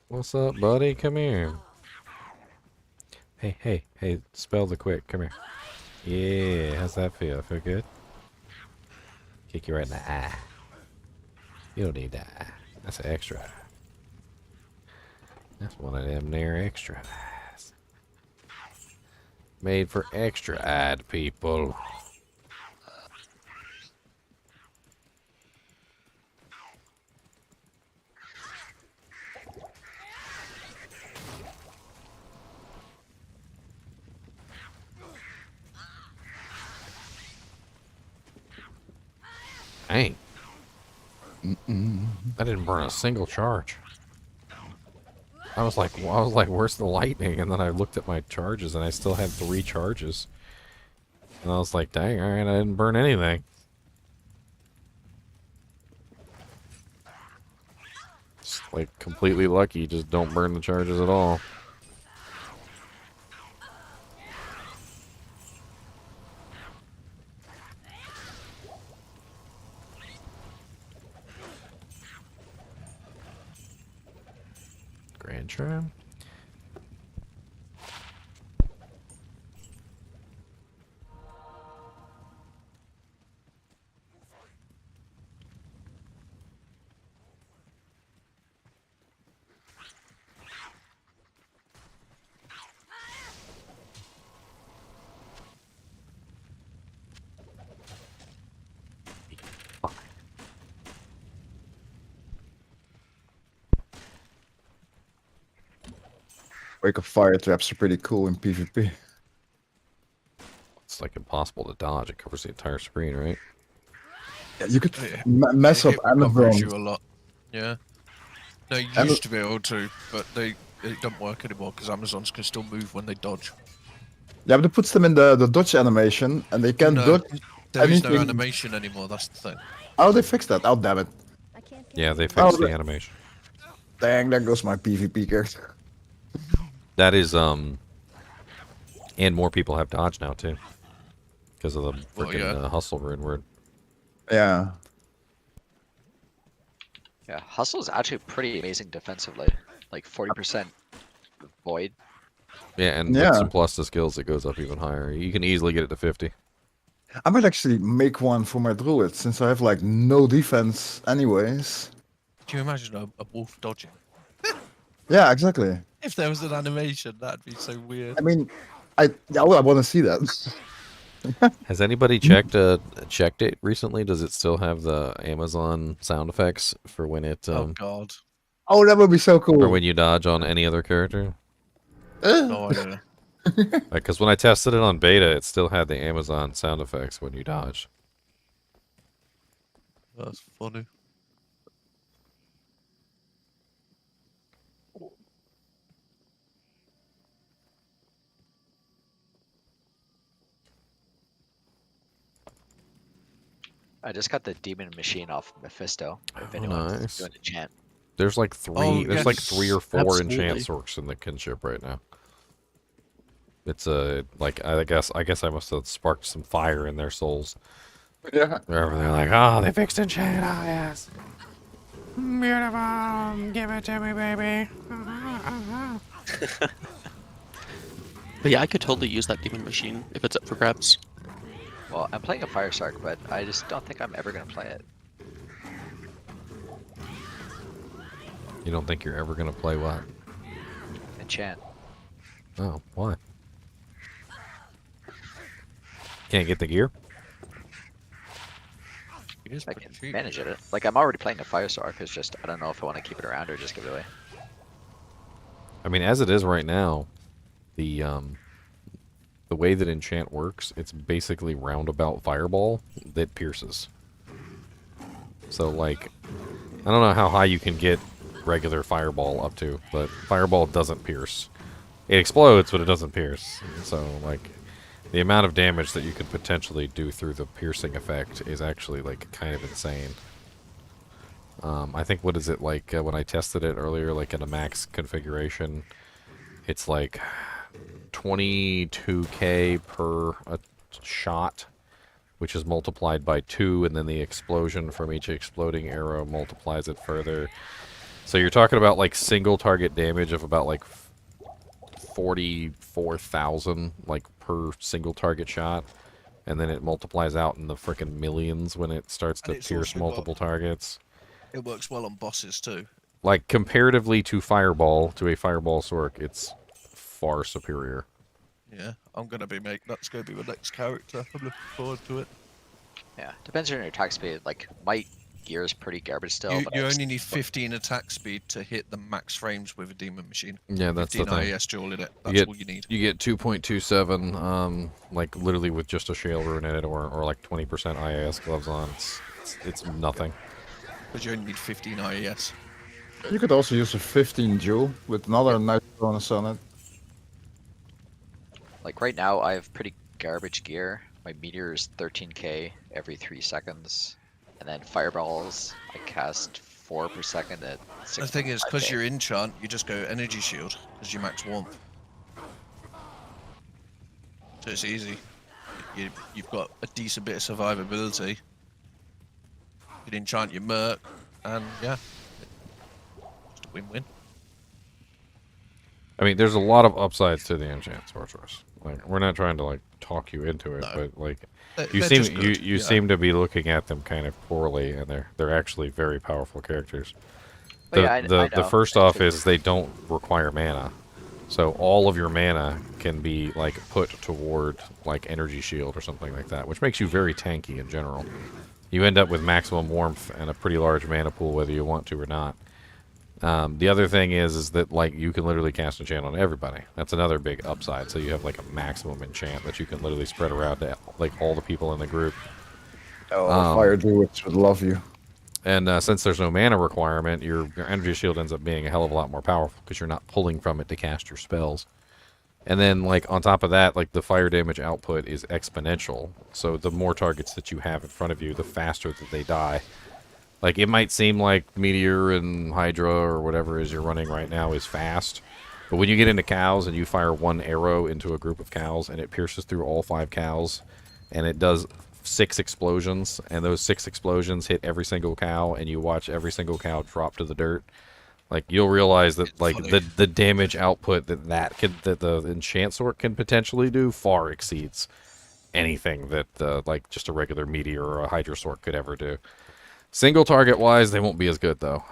What's up, buddy? Come here. Hey, spell the quick. Come here. Yeah, how's that feel? Feel good? Kick you right in the eye. You don't need that. That's an extra. That's one of them there extra eyes. Made for extra-eyed people. Dang. I didn't burn a single charge. I was like, where's the lightning? And then I looked at my charges, and I still had 3 charges. And I was like, dang, all right, I didn't burn anything. it's like completely lucky. Just don't burn the charges at all. Grand Tram. Wake up fire traps are pretty cool in PvP. It's like impossible to dodge. It covers the entire screen, right? Yeah, you could mess up covers you Amazon. a lot. Yeah. They Ama- used to be able to, but it don't work anymore because Amazons can still move when they dodge. Yeah, but it puts them in the dodge animation, and they can No, dodge there is no anything. animation anymore. That's the thing. Oh, they fixed that. Oh, damn it. Yeah, they fixed the the- animation. Dang, there goes my PvP character. That is and more people have dodge now too, because of the freaking hustle rune word. Yeah. Yeah, hustle is actually pretty amazing defensively. Like 40% void. Yeah, and with some plus to skills, it goes up even higher. You can easily get it to 50. I might actually make one for my druid, since I have like no defense anyways. Can you imagine a wolf dodging? Yeah, exactly. If there was an animation, that'd be so weird. I mean, I want to see that. Has anybody checked it recently? Does it still have the Amazon sound effects for when it? Oh God. Oh, that would be so cool. Or when you dodge on any other character? No idea. Because when I tested it on beta, it still had the Amazon sound effects when you dodged. That's funny. I just got the demon machine off Mephisto. If anyone's Nice. doing a chant. There's like three. There's like 3 or 4 absolutely. enchant orcs in the kinship right now. It's like I guess I must have sparked some fire in their souls. Yeah. They're like, oh, they fixed enchant. Oh yes. Beautiful. Give it to me, baby. But yeah, I could totally use that demon machine if it's up for grabs. Well, I'm playing a Fire Sark, but I just don't think I'm ever gonna play it. You don't think you're ever gonna play what? Enchant. Oh, why? Can't get the gear? I can manage it. Like, I'm already playing a Fire Sark, it's just, I don't know if I want to keep it around or just give it away. I mean, as it is right now, the way that enchant works, it's basically roundabout fireball that pierces. So, like, I don't know how high you can get regular fireball up to, but fireball doesn't pierce. It explodes, but it doesn't pierce. So, like, the amount of damage that you could potentially do through the piercing effect is actually, like, kind of insane. I think, what is it, like, when I tested it earlier, like, in a max configuration, it's like 22k per shot, which is multiplied by 2, and then the explosion from each exploding arrow multiplies it further. So you're talking about, like, single target damage of about, like, 44,000, like, per single target shot, and then it multiplies out in the frickin' millions when it starts to pierce multiple targets. It works well on bosses too. Like, comparatively to Fireball, to a Fireball Sork, it's far superior. Yeah, I'm gonna be that's gonna be my next character. I'm looking forward to it. Yeah, depends on your attack speed. Like, my gear is pretty garbage still. You, but you only need 15 attack speed to hit the max frames with a demon machine. Yeah, that's the 15 thing. IES dual in it. That's all you need. You get 2.27, like, literally with just a Shale Rune in it, or like 20% IAS gloves on. It's nothing. Because you only need 15 IES. You could also use a 15 jewel with another nice bonus on it. Like, right now, I have pretty garbage gear. My meteor is 13k every 3 seconds. And then fireballs, I cast 4 per second at 6. The thing is, because you're enchant, you just go energy shield because you max warmth. So it's easy. You've got a decent bit of survivability. You can enchant your merc, and yeah, just a win-win. I mean, there's a lot of upsides to the enchant sorceress. Like, we're not trying to like talk you into it, but like, you seem to be looking at them kind of poorly, and they're actually very powerful characters. The first off is they don't require mana, so all of your mana can be like put toward like energy shield or something like that, which makes you very tanky in general. You end up with maximum warmth and a pretty large mana pool whether you want to or not. The other thing is that like you can literally cast enchant on everybody. That's another big upside. So you have like a maximum enchant that you can literally spread around to like all the people in the group. Oh, fire druids would love you. And since there's no mana requirement, your energy shield ends up being a hell of a lot more powerful because you're not pulling from it to cast your spells. And then, like, on top of that, like, the fire damage output is exponential. So the more targets that you have in front of you, the faster that they die. Like, it might seem like Meteor and Hydra or whatever is you're running right now is fast. But when you get into cows and you fire one arrow into a group of cows and it pierces through all 5 cows and it does 6 explosions, and those 6 explosions hit every single cow, and you watch every single cow drop to the dirt, like, you'll realize that like the damage output that the enchant sword can potentially do far exceeds anything that like just a regular meteor or a hydra sword could ever do. Single target wise, they won't be as good though.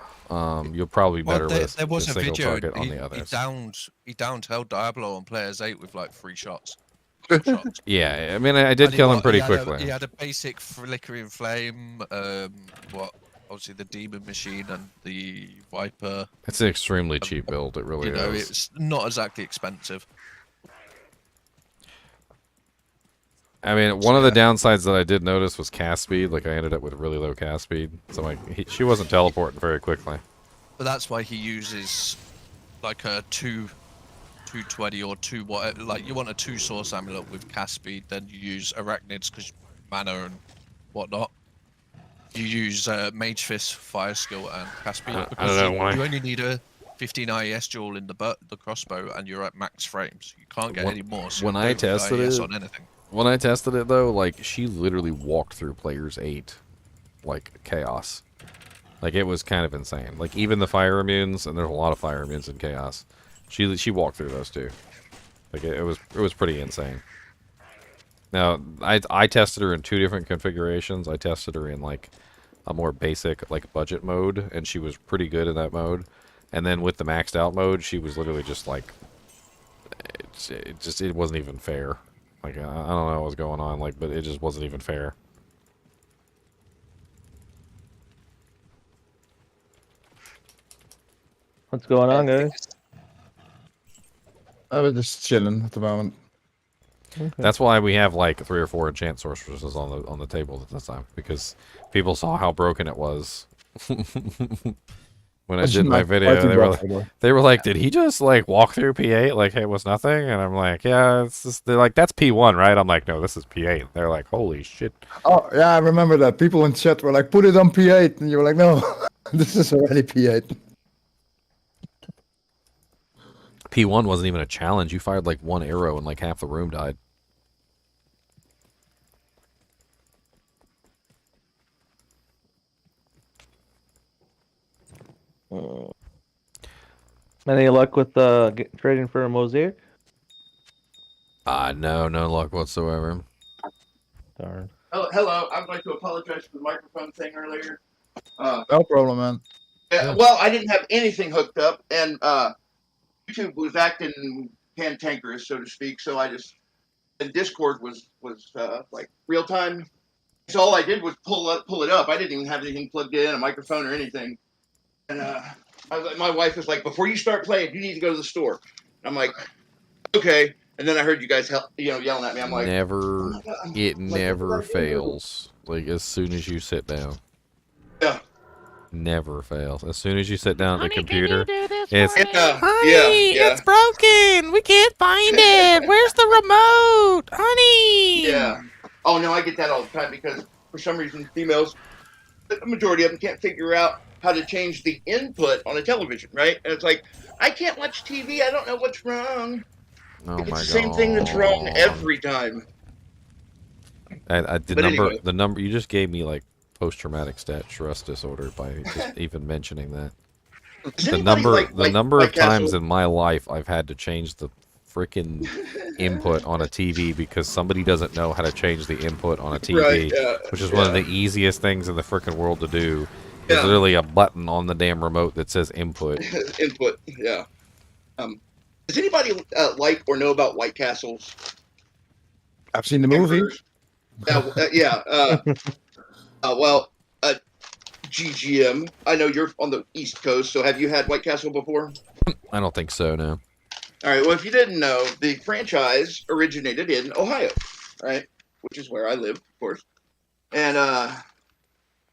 You'll probably be better with there was a a single video. target on the others. He downed hell Diablo on players 8 with like 3 shots. Yeah, I mean, I did kill him pretty quickly. He had a basic flickering flame, obviously the demon machine and the viper. It's an extremely cheap build, it really is. It's not exactly expensive. I mean, one of the downsides that I did notice was cast speed. Like, I ended up with really low cast speed, so like she wasn't teleporting very quickly. But that's why he uses like a 220 or 2 whatever. Like, you want a 2 source amulet with cast speed, then you use arachnids because mana and whatnot. You use Mage Fist, Fire Skill, and cast speed. I don't know why. You only need a 15 IES duel in the crossbow, and you're at max frames. You can't get any more. So When I tested IES it, on anything. When I tested it though, like, she literally walked through players 8, like chaos. Like, it was kind of insane. Like, even the fire immunes, and there's a lot of fire immunes in chaos. She walked through those too. Like, it was pretty insane. Now, I tested her in 2 different configurations. I tested her in like a more basic like budget mode, and she was pretty good in that mode. And then with the maxed out mode, she was literally just like it wasn't even fair. Like, I don't know what was going on, like, but it just wasn't even fair. What's going on, guys? I was just chilling at the moment. Okay. That's why we have like 3 or 4 enchant sorceresses on the table at this time, because people saw how broken it was. When I did my video, they were like, "Did he just like walk through P8 like it was nothing?" And I'm like, "Yeah, it's just," they're like, "That's P1, right?" I'm like, "No, this is P8." They're like, "Holy shit!" Oh yeah, I remember that. People in chat were like, "Put it on P8," and you were like, "No, this is already P8." P1 wasn't even a challenge. You fired like 1 arrow and like half the room died. Any luck with trading for a mosaic? No luck whatsoever. Darn. Oh, hello. I'd like to apologize for the microphone thing earlier. No problem, man. Well, I didn't have anything hooked up, and YouTube was acting cantankerous, so to speak. So I just, and Discord was like real time. So all I did was pull it up. I didn't even have anything plugged in, a microphone or anything. And my wife was like, "Before you start playing, you need to go to the store." And I'm like, "Okay." And then I heard you guys yelling at me. I'm like, never, "Oh my God." it never fails. Like, as soon as you sit down. Yeah. Never fails. As soon as you sit down at the computer, It's Honey, it's broken. We can't find it. Where's the remote, honey? Yeah. Oh no, I get that all the time because for some reason females, the majority of them can't figure out how to change the input on a television, right? And it's like, I can't watch TV. I don't know what's wrong. Oh It's my the god. same thing that's wrong every time. The But number, anyway. the number you just gave me like post-traumatic stress disorder by just even mentioning that. Does The anybody number, like the number White of times Castle? in my life I've had to change the freaking input on a TV because somebody doesn't know how to change the input on a TV, Right, yeah, which is one of yeah. the easiest things in the freaking world to do. Is Yeah. literally a button on the damn remote that says input. Input, yeah. Does anybody like or know about White Castles? I've seen the movie. Well, GGM. I know you're on the East Coast, so have you had White Castle before? I don't think so, no. All right. Well, if you didn't know, the franchise originated in Ohio, right, which is where I live, of course. And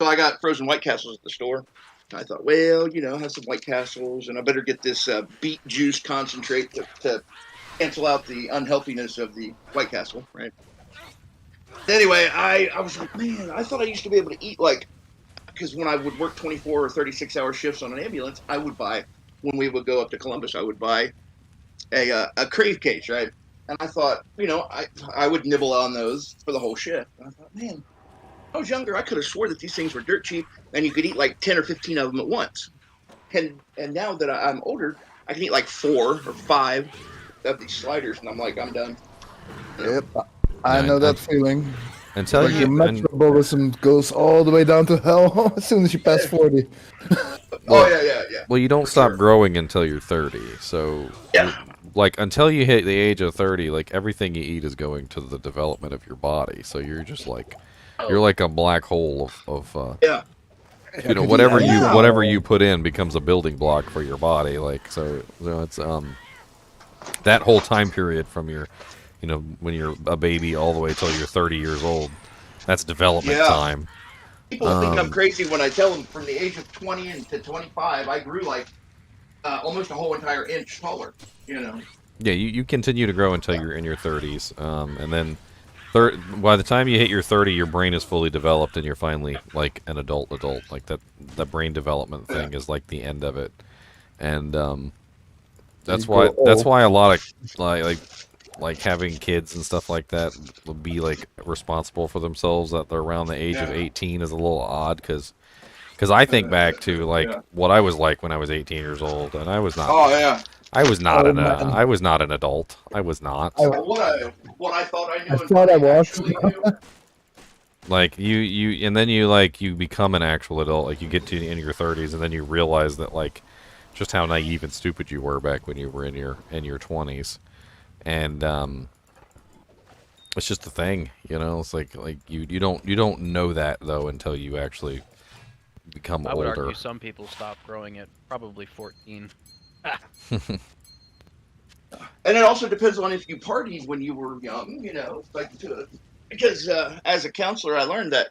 so I got frozen White Castles at the store. I thought, well, I have some White Castles, and I better get this beet juice concentrate to cancel out the unhealthiness of the White Castle, right? Anyway, I was like, man, I thought I used to be able to eat because when I would work 24 or 36-hour shifts on an ambulance, I would buy, when we would go up to Columbus, I would buy a crave case, right? And I thought, I would nibble on those for the whole shift. And I thought, man, when I was younger, I could have swore that these things were dirt cheap, and you could eat like 10 or 15 of them at once. And now that I'm older, I can eat like 4 or 5 of these sliders, and I'm like, I'm done. Yep, I know that feeling. Until like you- your metabolism goes all the way down to hell as soon as you pass 40. Yeah. Well, you don't stop growing until you're 30. So, like, until you hit the age of 30, like, everything you eat is going to the development of your body. So you're just like, you're like a black hole of whatever you put in becomes a building block for your body. Like, so it's that whole time period from your, when you're a baby all the way till you're 30 years old, that's development time. People think I'm crazy when I tell them from the age of 20 to 25, I grew like almost a whole entire inch taller, Yeah, you continue to grow until you're in your 30s, and then by the time you hit your 30, your brain is fully developed, and you're finally like an adult. Like that brain development thing is like the end of it, and that's why a lot of like having kids and stuff like that will be like responsible for themselves that they're around the age of 18 is a little odd because I think back to like what I was like when I was 18 years old, and I was not. Oh yeah. I was not I was not an adult. I was not. What I thought I knew. I thought I was. Like you and then you become an actual adult. Like you get to in your 30s, and then you realize that like just how naive and stupid you were back when you were in your 20s, and it's just a thing, It's like you don't know that though until you actually become I would older. argue some people stop growing at probably 14. And it also depends on if you partied when you were young, because as a counselor, I learned that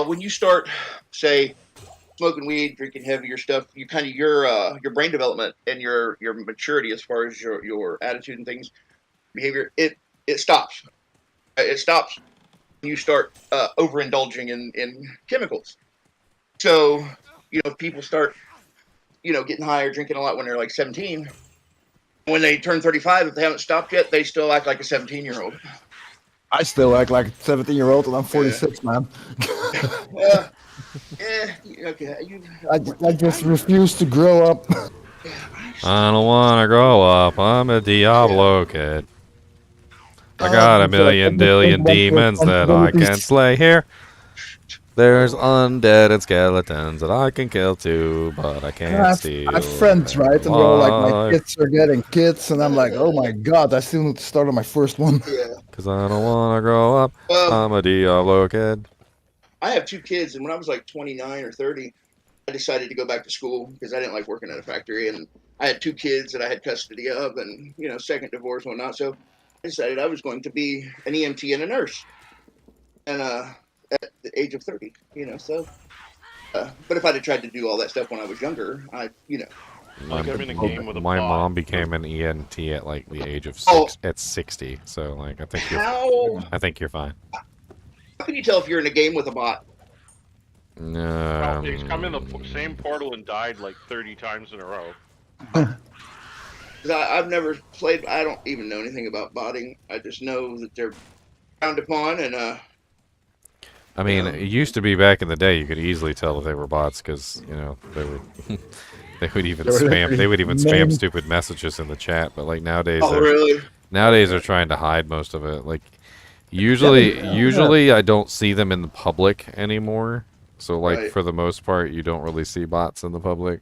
when you start, say, smoking weed, drinking heavier stuff, you kind of your brain development and your maturity as far as your attitude and things, behavior, it stops. It stops when you start overindulging in chemicals. So, if people start, getting high or drinking a lot when they're like 17, when they turn 35, if they haven't stopped yet, they still act like a 17-year-old. I still act like a 17-year-old, and I'm 46, man. Okay. I just refuse to grow up. I don't want to grow up. I'm a Diablo kid. I got a million demons that I can slay here. There's undead and skeletons that I can kill too, but I can't steal. I have friends, right? And they're all like, my kids are getting kids, and I'm like, oh my god, I still need to start on my first one. Yeah. Because I don't want to grow up. I'm a Diablo kid. I have 2 kids, and when I was like 29 or 30, I decided to go back to school because I didn't like working at a factory, and I had 2 kids that I had custody of, and second divorce and whatnot. So I decided I was going to be an EMT and a nurse, and at the age of 30, so. But if I'd have tried to do all that stuff when I was younger, My mom became an ENT at like the age of 60. So like I think you're fine. How can you tell if you're in a game with a bot? Well, he's come in the same portal and died like 30 times in a row. I've never played. I don't even know anything about botting. I just know that they're frowned upon, and I mean, it used to be back in the day. You could easily tell if they were bots because they were. They would even spam. They would even spam stupid messages in the chat. But like nowadays, nowadays they're trying to hide most of it. Like usually I don't see them in the public anymore. So like for the most part, you don't really see bots in the public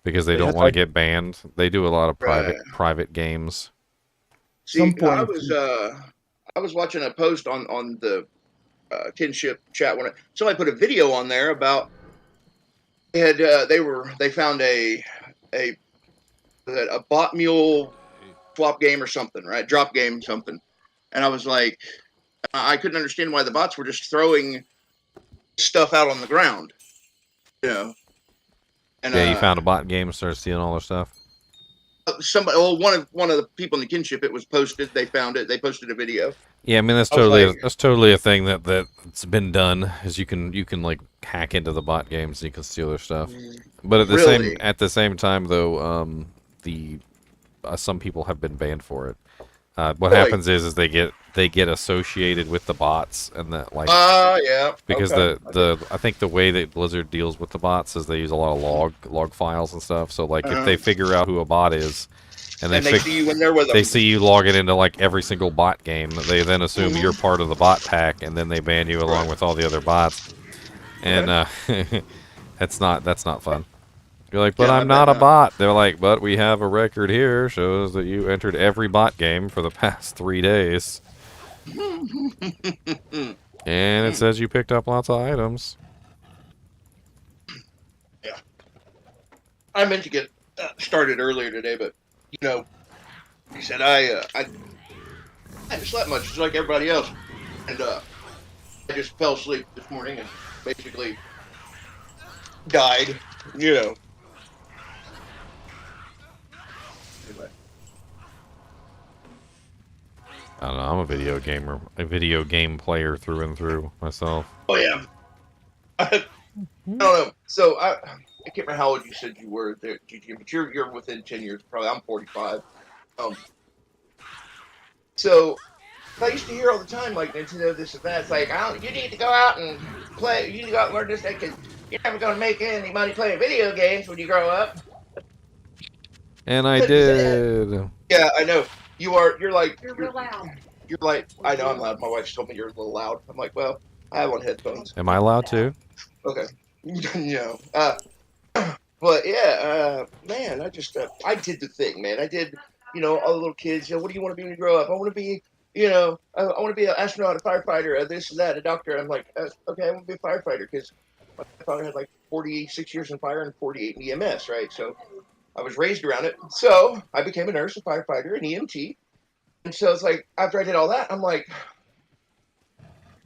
because they don't want to get banned. They do a lot of private games. See, I was watching a post on the kinship chat when somebody put a video on there about they found a bot mule swap game or something, right? Drop game something, and I was like, I couldn't understand why the bots were just throwing stuff out on the ground, And yeah, you found a bot game and started stealing all their stuff. Somebody, one of the people in the kinship, it was posted. They found it. They posted a video. Yeah, I mean that's totally a thing that's been done. Is you can like hack into the bot games and you can steal their stuff. But at the same time though, some people have been banned for it. What happens is they get associated with the bots and that like yeah, because I think the way that Blizzard deals with the bots is they use a lot of log files and stuff. So like if they figure out who a bot is and they see you when they're with them. They see you logging into like every single bot game, they then assume you're part of the bot pack and then they ban you along with all the other bots. And that's not fun. You're like, but I'm not a bot. They're like, but we have a record here shows that you entered every bot game for the past 3 days. And it says you picked up lots of items. Yeah. I meant to get started earlier today, but he said I haven't slept much, just like everybody else, and I just fell asleep this morning and basically died. Anyway. I don't know. I'm a video game player through and through myself. Oh yeah. I don't know. So I can't remember how old you said you were there, GG, but you're within 10 years probably. I'm 45. So I used to hear all the time like Nintendo this and that. It's like, you need to go out and play. You need to go out and learn this thing because you're never going to make any money playing video games when you grow up. And I did. Yeah, I know. You're real loud. You're like, I know I'm loud. My wife told me you're a little loud. I'm like, well, I have on headphones. Am I loud too? Okay. But yeah, man, I did the thing, man. I did, all the little kids, what do you want to be when you grow up? I want to be, I want to be an astronaut, a firefighter, this and that, a doctor. I'm like, okay, I want to be a firefighter because my father had like 46 years in fire and 48 in EMS, right? So I was raised around it. So I became a nurse, a firefighter, an EMT. And so it's like, after I did all that, I'm like,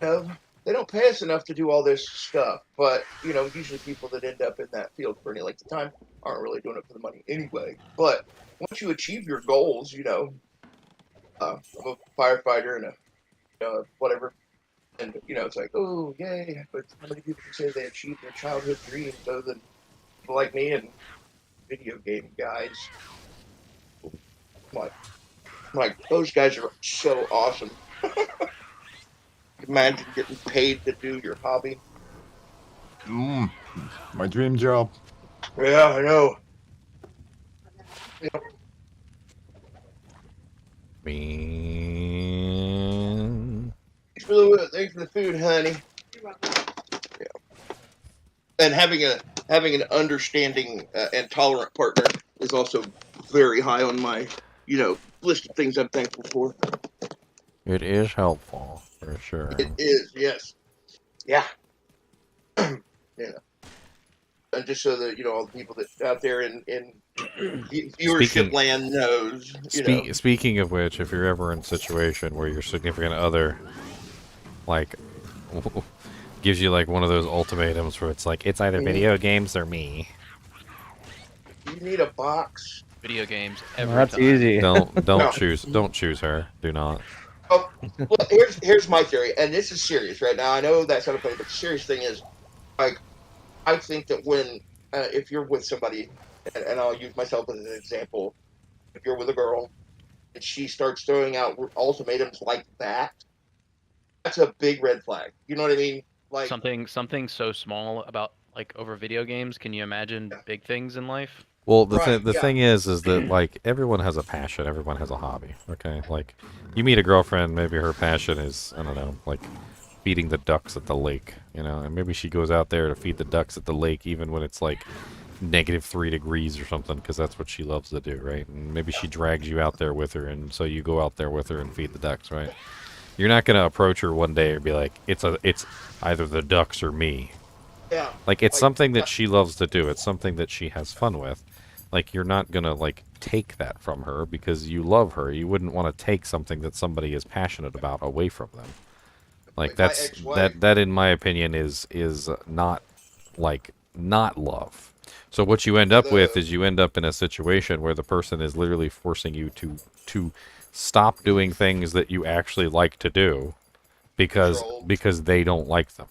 they don't pay us enough to do all this stuff. But, usually people that end up in that field for any length of time aren't really doing it for the money anyway. But once you achieve your goals, I'm a firefighter and whatever. And, it's like, oh, yay. But how many people can say they achieved their childhood dreams other than people like me and video game guys? Like those guys are so awesome. Imagine getting paid to do your hobby. My dream job. Yeah, I know. Man. Thanks for the food, honey. Yeah. And having an understanding and tolerant partner is also very high on my, list of things I'm thankful for. It is helpful, for sure. It is, yes. Yeah. And just so that, all the people that out there in viewership land knows. Speaking of which, if you're ever in a situation where your significant other, like, gives you, like, one of those ultimatums where it's like, it's either video games or me. You need a box. Video games every That's time. easy. Don't choose her. Do not. Oh, well, here's my theory, and this is serious right now. I know that's not a play, but the serious thing is, like, I think that when if you're with somebody, and I'll use myself as an example, if you're with a girl and she starts throwing out ultimatums like that, that's a big red flag. You know what I mean? Like something so small about like over video games. Can you imagine big things in life? Well, the thing is that like everyone has a passion, everyone has a hobby. Okay, like you meet a girlfriend, maybe her passion is, I don't know, like feeding the ducks at the lake, you know, and maybe she goes out there to feed the ducks at the lake even when it's like -3 degrees or something, because that's what she loves to do, right? And maybe she drags you out there with her, and so you go out there with her and feed the ducks, right? You're not gonna approach her one day and be like, it's either the ducks or me. Yeah. Like it's something that she loves to do. It's something that she has fun with. Like you're not gonna like take that from her because you love her. You wouldn't want to take something that somebody is passionate about away from them. Like that's that in my opinion is not like not love. So what you end up with is you end up in a situation where the person is literally forcing you to stop doing things that you actually like to do because they don't like them.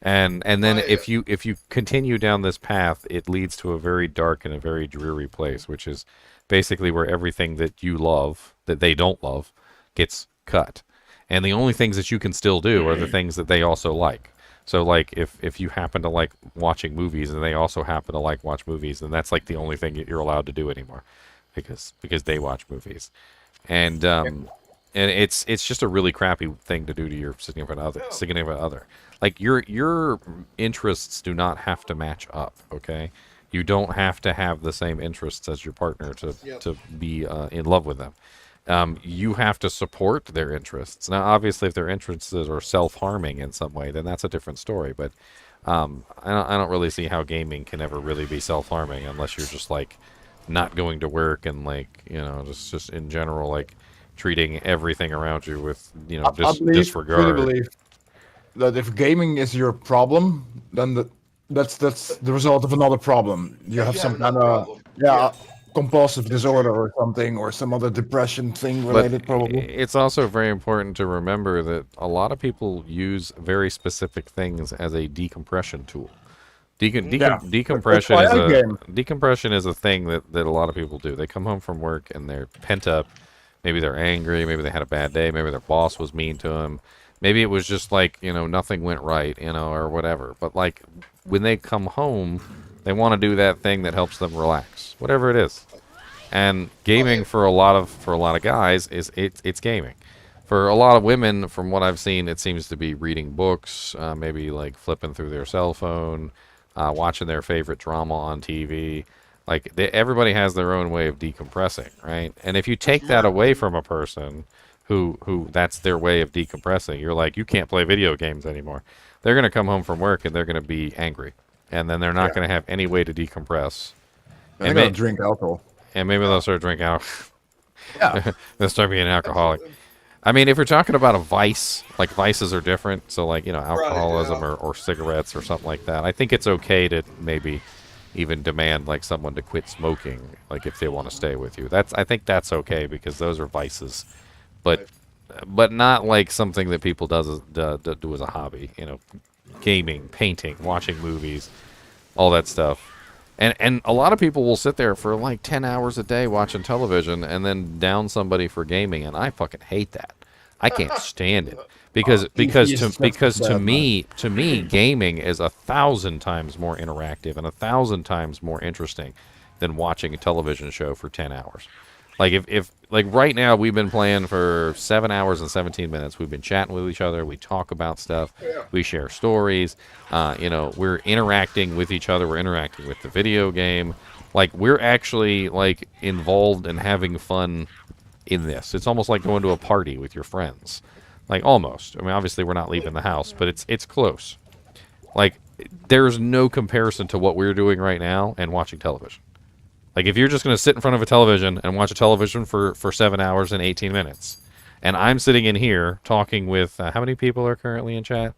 And then if you continue down this path, it leads to a very dark and a very dreary place, which is basically where everything that you love that they don't love gets cut. And the only things that you can still do are the things that they also like. So like if you happen to like watching movies and they also happen to like watch movies, then that's like the only thing that you're allowed to do anymore because they watch movies. And it's just a really crappy thing to do to your significant other. Like your interests do not have to match up, okay? You don't have to have the same interests as your partner to be in love with them. You have to support their interests. Now, obviously, if their interests are self-harming in some way, then that's a different story. But I don't really see how gaming can ever really be self-harming unless you're just like not going to work and like just in general like treating everything around you with disregard. I believe that if gaming is your problem, then that's the result of another problem. You have some kind of compulsive disorder or something, or some other depression thing related, probably. It's also very important to remember that a lot of people use very specific things as a decompression tool. Decompression is a thing that a lot of people do. They come home from work and they're pent up. Maybe they're angry. Maybe they had a bad day. Maybe their boss was mean to them. Maybe it was just like, nothing went right, or whatever. But like when they come home, they want to do that thing that helps them relax, whatever it is. And gaming for a lot of guys it's gaming. For a lot of women, from what I've seen, it seems to be reading books, maybe like flipping through their cell phone, watching their favorite drama on TV. Like everybody has their own way of decompressing, right? And if you take that away from a person who that's their way of decompressing, you're like, you can't play video games anymore. They're going to come home from work and they're going to be angry. And then they're not going to have any way to decompress. And they'll drink alcohol. And maybe they'll start drinking alcohol. Yeah. They'll start being an alcoholic. I mean, if you're talking about a vice, like vices are different. So like, alcoholism or cigarettes or something like that. I think it's okay to maybe even demand like someone to quit smoking, like if they want to stay with you. I think that's okay because those are vices. But not like something that people do as a hobby, gaming, painting, watching movies, all that stuff. And a lot of people will sit there for like 10 hours a day watching television and then down somebody for gaming, and I fucking hate that. I can't stand it because to me gaming is 1,000 times more interactive and 1,000 times more interesting than watching a television show for 10 hours. Like if like right now we've been playing for 7 hours and 17 minutes. We've been chatting with each other. We talk about stuff. We share stories. We're interacting with each other. We're interacting with the video game. Like we're actually like involved and having fun in this. It's almost like going to a party with your friends. Like almost. I mean, obviously we're not leaving the house, but it's close. Like there's no comparison to what we're doing right now and watching television. Like, if you're just going to sit in front of a television and watch a television for 7 hours and 18 minutes, and I'm sitting in here talking with, how many people are currently in chat?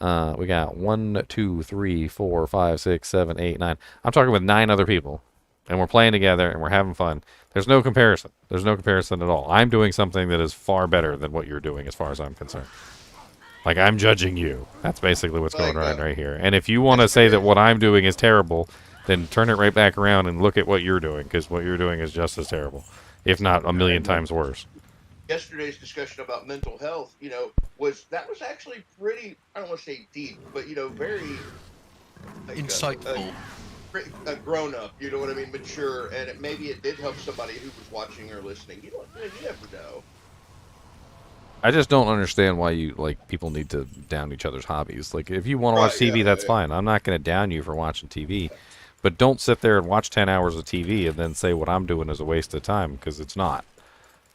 We got 1, 2, 3, 4, 5, 6, 7, 8, 9. I'm talking with 9 other people, and we're playing together, and we're having fun. There's no comparison. There's no comparison at all. I'm doing something that is far better than what you're doing as far as I'm concerned. Like, I'm judging you. That's basically what's going on that. right here. And if you want to say that what I'm doing is terrible, then turn it right back around and look at what you're doing, because what you're doing is just as terrible, if not a million times worse. Yesterday's discussion about mental health, was actually pretty, I don't want to say deep, but very insightful, grown up. You know what I mean? Mature, and maybe it did help somebody who was watching or listening. You never know. I just don't understand why people need to down each other's hobbies. Like, if you want to watch TV, that's fine. I'm not going to down you for watching TV, but don't sit there and watch 10 hours of TV and then say what I'm doing is a waste of time, because it's not.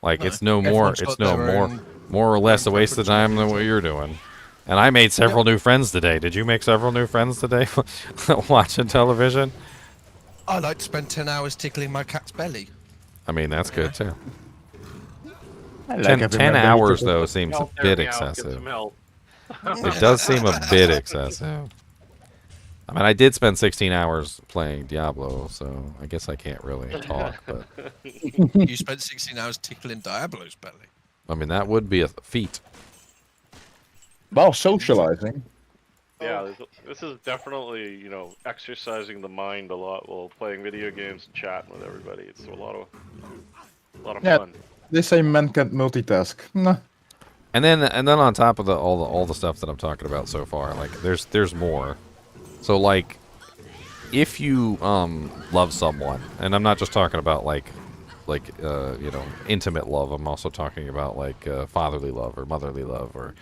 Like, it's no more or less a waste of time than what you're doing. And I made several new friends today. Did you make several new friends today watching television? I like to spend 10 hours tickling my cat's belly. I mean, that's good too. Like 10 hours, though, seems a bit excessive. It does seem a bit excessive. I mean, I did spend 16 hours playing Diablo, so I guess I can't really talk. But you spent 16 hours tickling Diablo's belly. I mean, that would be a feat. Well, socializing. Yeah, this is definitely, exercising the mind a lot while playing video games and chatting with everybody. It's a lot of fun. They say men can't multitask. Nah. And then on top of all the stuff that I'm talking about so far, like there's more. So like, if you love someone, and I'm not just talking about like intimate love. I'm also talking about like fatherly love or motherly love or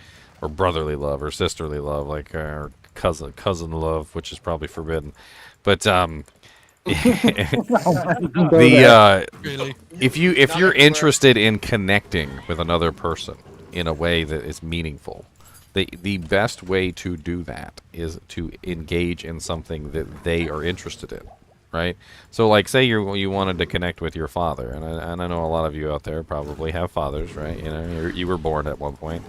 brotherly love or sisterly love, like or cousin love, which is probably forbidden. But if you're interested in connecting with another person in a way that is meaningful, the best way to do that is to engage in something that they are interested in, right? So like, say you wanted to connect with your father, and I know a lot of you out there probably have fathers, right? You were born at one point.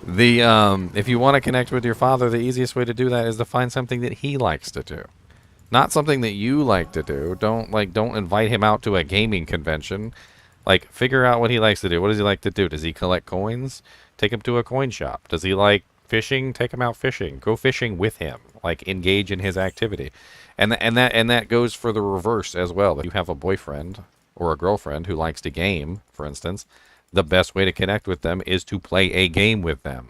If you want to connect with your father, the easiest way to do that is to find something that he likes to do, not something that you like to do. Don't invite him out to a gaming convention. Like, figure out what he likes to do. What does he like to do? Does he collect coins? Take him to a coin shop. Does he like fishing? Take him out fishing. Go fishing with him. Like, engage in his activity. And that goes for the reverse as well. If you have a boyfriend or a girlfriend who likes to game, for instance, the best way to connect with them is to play a game with them.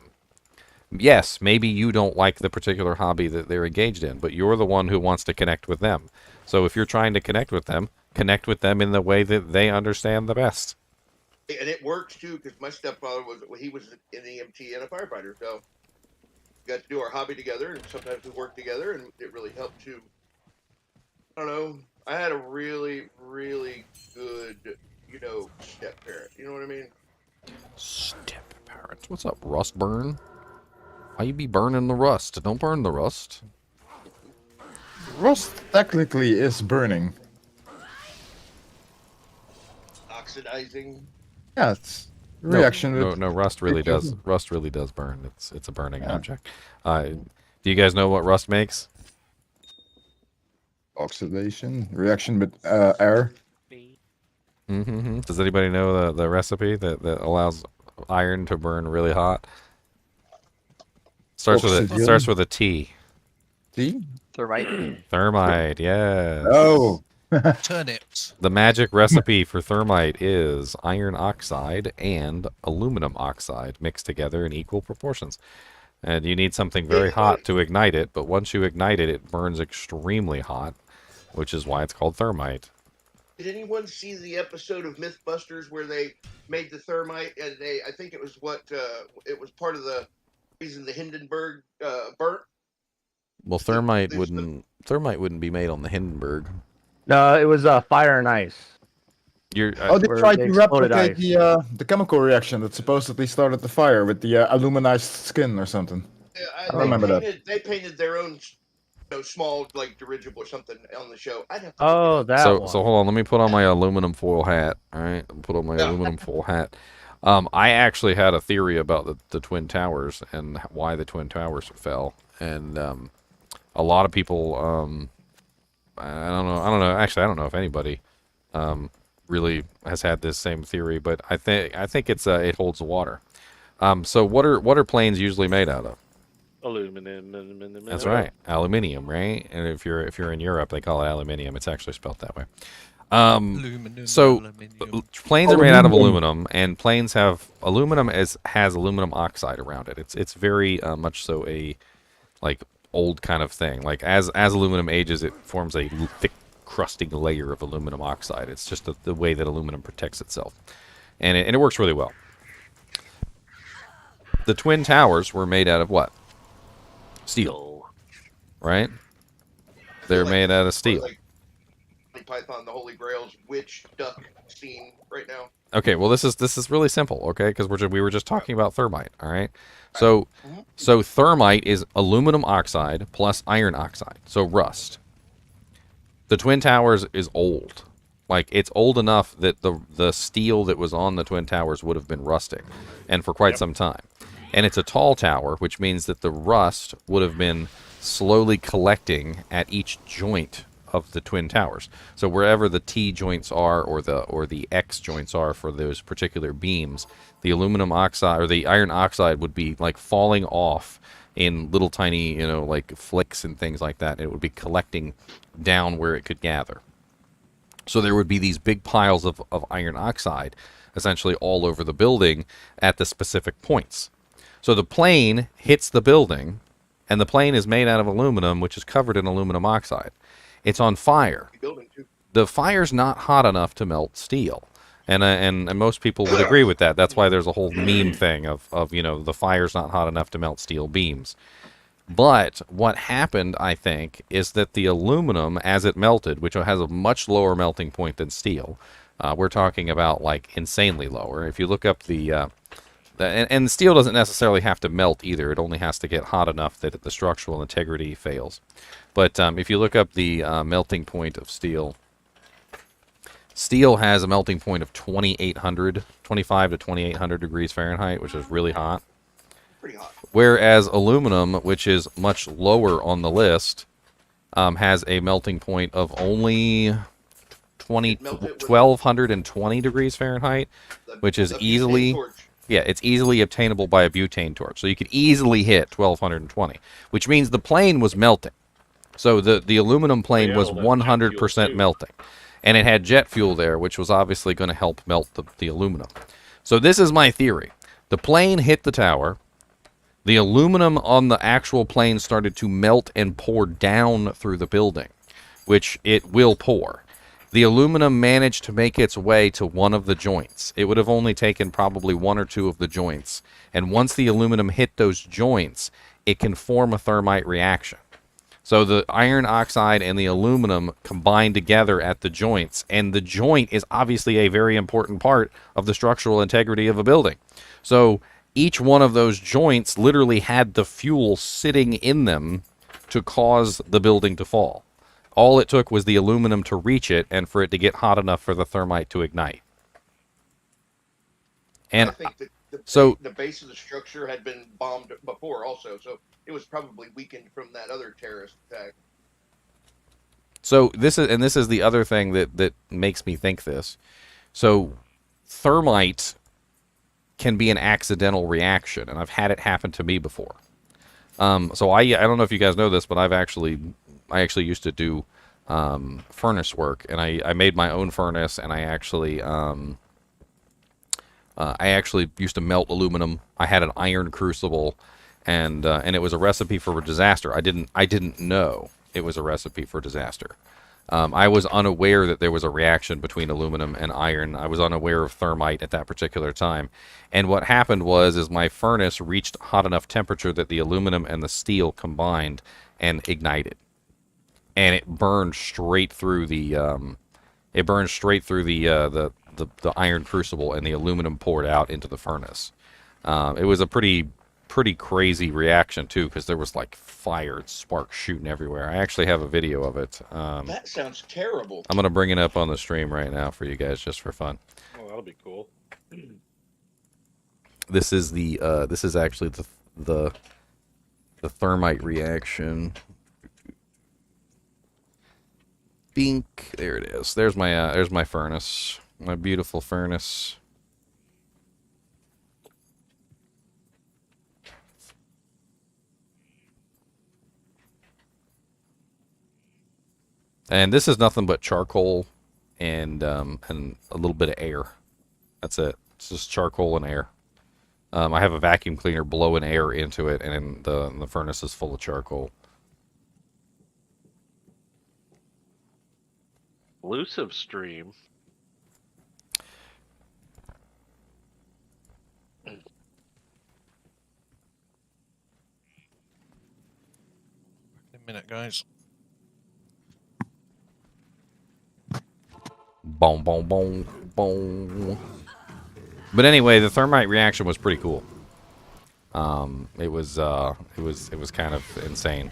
Yes, maybe you don't like the particular hobby that they're engaged in, but you're the one who wants to connect with them. So if you're trying to connect with them in the way that they understand the best. And it works too, because my stepfather was an EMT and a firefighter, so we got to do our hobby together, and sometimes we work together, and it really helped too. I don't know. I had a really, really good, step parent. You know what I mean? Step parent. What's up, Rust Burn? Why you be burning the rust? Don't burn the rust. Rust technically is burning. Oxidizing. Yeah, it's reaction. No, rust really does. Rust really does burn. It's a burning object. Do you guys know what rust makes? Oxidation reaction with air. Does anybody know the recipe that allows iron to burn really hot? Starts with a T. T? Thermite. Thermite, yes. Oh. Turnips. The magic recipe for thermite is iron oxide and aluminum oxide mixed together in equal proportions. And you need something very hot to ignite it, but once you ignite it, it burns extremely hot, which is why it's called thermite. Did anyone see the episode of Mythbusters where they made the thermite, and I think it was it was part of the reason the Hindenburg burnt? Well, thermite wouldn't be made on the Hindenburg. No, it was fire and ice. They tried to replicate the chemical reaction that supposedly started the fire with the aluminized skin or something. Yeah, I remember that. They painted their own small dirigible or something on the show. I'd have to So hold on, let me put on my aluminum foil hat. All right, put on my aluminum foil hat. I actually had a theory about the Twin Towers and why the Twin Towers fell, and a lot of people, I don't know. Actually, I don't know if anybody really has had this same theory, but I think it holds water. So what are planes usually made out of? Aluminum. That's right, aluminium, right? And if you're in Europe, they call it aluminium. It's actually spelled that way. So planes are made out of aluminum, and planes have aluminum has aluminum oxide around it. It's very much so a like old kind of thing. Like as aluminum ages, it forms a thick crusting layer of aluminum oxide. It's just the way that aluminum protects itself, and it works really well. The Twin Towers were made out of what? Steel, right? They're made out of steel. Python, the Holy Grail's witch duck scene right now. Okay, well this is really simple, okay? Because we were just talking about thermite, all right? So thermite is aluminum oxide plus iron oxide, so rust. The Twin Towers is old. Like, it's old enough that the steel that was on the Twin Towers would have been rusting, and for quite some time. And it's a tall tower, which means that the rust would have been slowly collecting at each joint of the Twin Towers. So wherever the T joints are, or the X joints are for those particular beams, the aluminum oxide or the iron oxide would be like falling off in little tiny, like flakes and things like that. It would be collecting down where it could gather. So there would be these big piles of iron oxide essentially all over the building at the specific points. So the plane hits the building, and the plane is made out of aluminum, which is covered in aluminum oxide. It's on fire. The fire's not hot enough to melt steel. And most people would agree with that. That's why there's a whole meme thing of the fire's not hot enough to melt steel beams. But what happened, I think, is that the aluminum, as it melted, which has a much lower melting point than steel, we're talking about like insanely lower. If you look up and steel doesn't necessarily have to melt either. It only has to get hot enough that the structural integrity fails. But if you look up the melting point of steel, steel has a melting point of 25 to 2,800 degrees Fahrenheit, which is really hot. Pretty hot. Whereas aluminum, which is much lower on the list, has a melting point of only 1,220 degrees Fahrenheit, which is easily... Yeah, it's easily obtainable by a butane torch. So you could easily hit 1,220, which means the plane was melting. So the aluminum plane was 100% melting. And it had jet fuel there, which was obviously going to help melt the aluminum. So this is my theory. The plane hit the tower. The aluminum on the actual plane started to melt and pour down through the building, which it will pour. The aluminum managed to make its way to one of the joints. It would have only taken probably one or two of the joints. And once the aluminum hit those joints, it can form a thermite reaction. So the iron oxide and the aluminum combine together at the joints. And the joint is obviously a very important part of the structural integrity of a building. So each one of those joints literally had the fuel sitting in them to cause the building to fall. All it took was the aluminum to reach it and for it to get hot enough for the thermite to ignite. And I think the base of the structure had been bombed before also, so it was probably weakened from that other terrorist attack. So this is the other thing that makes me think this. So thermite can be an accidental reaction, and I've had it happen to me before. So I don't know if you guys know this, but I actually used to do furnace work, and I made my own furnace, and I actually used to melt aluminum. I had an iron crucible, and it was a recipe for a disaster. I didn't know it was a recipe for disaster. I was unaware that there was a reaction between aluminum and iron. I was unaware of thermite at that particular time. And what happened was my furnace reached hot enough temperature that the aluminum and the steel combined and ignited. And it burned straight through the iron crucible, and the aluminum poured out into the furnace. It was a pretty crazy reaction too, because there was like fire and sparks shooting everywhere. I actually have a video of it. That sounds terrible. I'm gonna bring it up on the stream right now for you guys, just for fun. Oh, that'll be cool. This is actually the thermite reaction. Bink. There it is. There's my furnace. My beautiful furnace. And this is nothing but charcoal and a little bit of air. That's it. It's just charcoal and air. I have a vacuum cleaner blowing air into it, and the furnace is full of charcoal. Elusive stream. A minute, guys. Boom, boom, boom, boom. But anyway, the thermite reaction was pretty cool. It was kind of insane.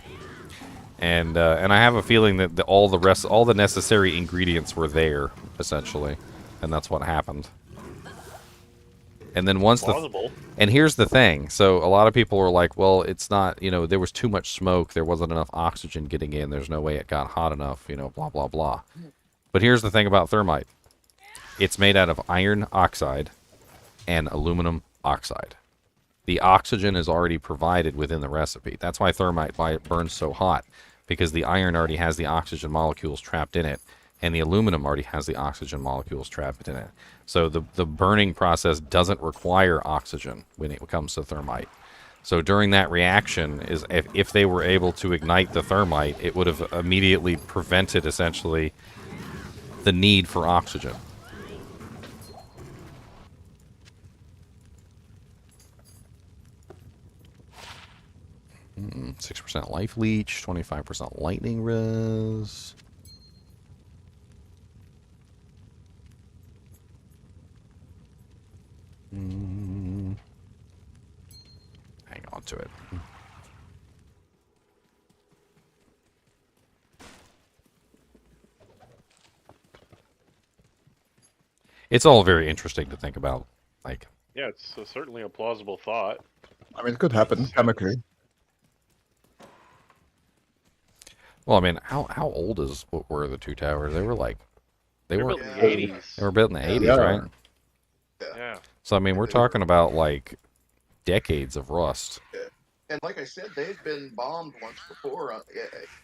And I have a feeling that all the necessary ingredients were there, essentially, and that's what happened. And then once and here's the thing. So a lot of people were like, well, it's not, there was too much smoke, there wasn't enough oxygen getting in, there's no way it got hot enough, blah, blah, blah. But here's the thing about thermite. It's made out of iron oxide and aluminum oxide. The oxygen is already provided within the recipe. That's why thermite burns so hot, because the iron already has the oxygen molecules trapped in it, and the aluminum already has the oxygen molecules trapped in it. So the burning process doesn't require oxygen when it comes to thermite. So during that reaction, if they were able to ignite the thermite, it would have immediately prevented, essentially, the need for oxygen. Mm, 6% life leech, 25% lightning res. Hang on to it. It's all very interesting to think about. Like, yeah, it's certainly a plausible thought. I mean, it could happen chemically. Well, I mean, how old were the two towers? They were like, they were built in the 80s. They were built in the 80s, Yeah. right? Yeah. So I mean, we're talking about like decades of rust. And like I said, they've been bombed once before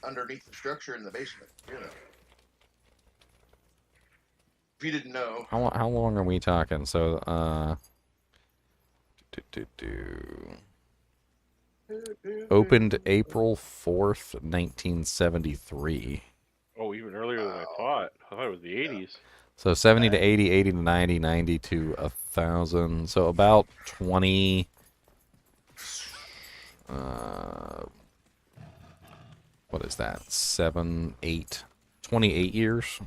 underneath the structure in the basement. If you didn't know. How long are we talking? So, opened April 4th, 1973. Oh, even earlier than I thought. I thought it was the 80s. So 70 to 80, 80 to 90, 90 to 1,000. So about 20. What is that? 7, 8, 28 years.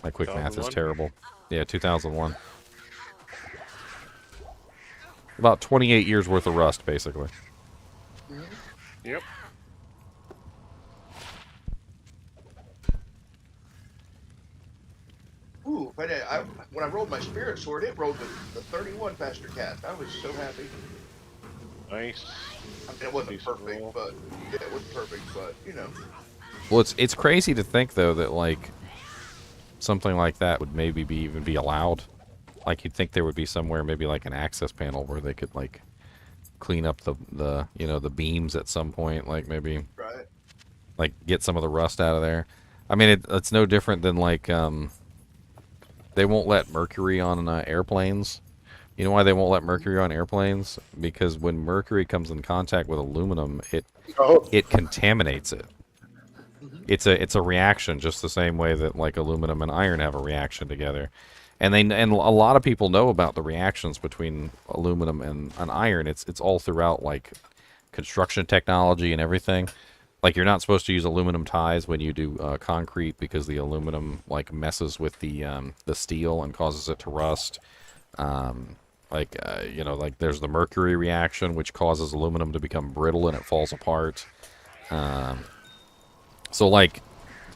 My quick math is terrible. Yeah, 2001. About 28 years worth of rust, basically. Yep. Ooh, but when I rolled my spirit sword, it rolled with the 31 Pastor Cat. I was so happy. Nice. I mean, it wasn't perfect, but yeah, it wasn't perfect, but Well, it's crazy to think though that like something like that would maybe even be allowed. Like you'd think there would be somewhere maybe like an access panel where they could like clean up the the beams at some point, like maybe like get some of the rust out of there. I mean, it's no different than like they won't let mercury on airplanes. You know why they won't let mercury on airplanes? Because when mercury comes in contact with aluminum, it contaminates it. It's a reaction just the same way that like aluminum and iron have a reaction together. And a lot of people know about the reactions between aluminum and iron. It's all throughout like construction technology and everything. Like you're not supposed to use aluminum ties when you do concrete because the aluminum like messes with the steel and causes it to rust. Like there's the mercury reaction which causes aluminum to become brittle and it falls apart. So like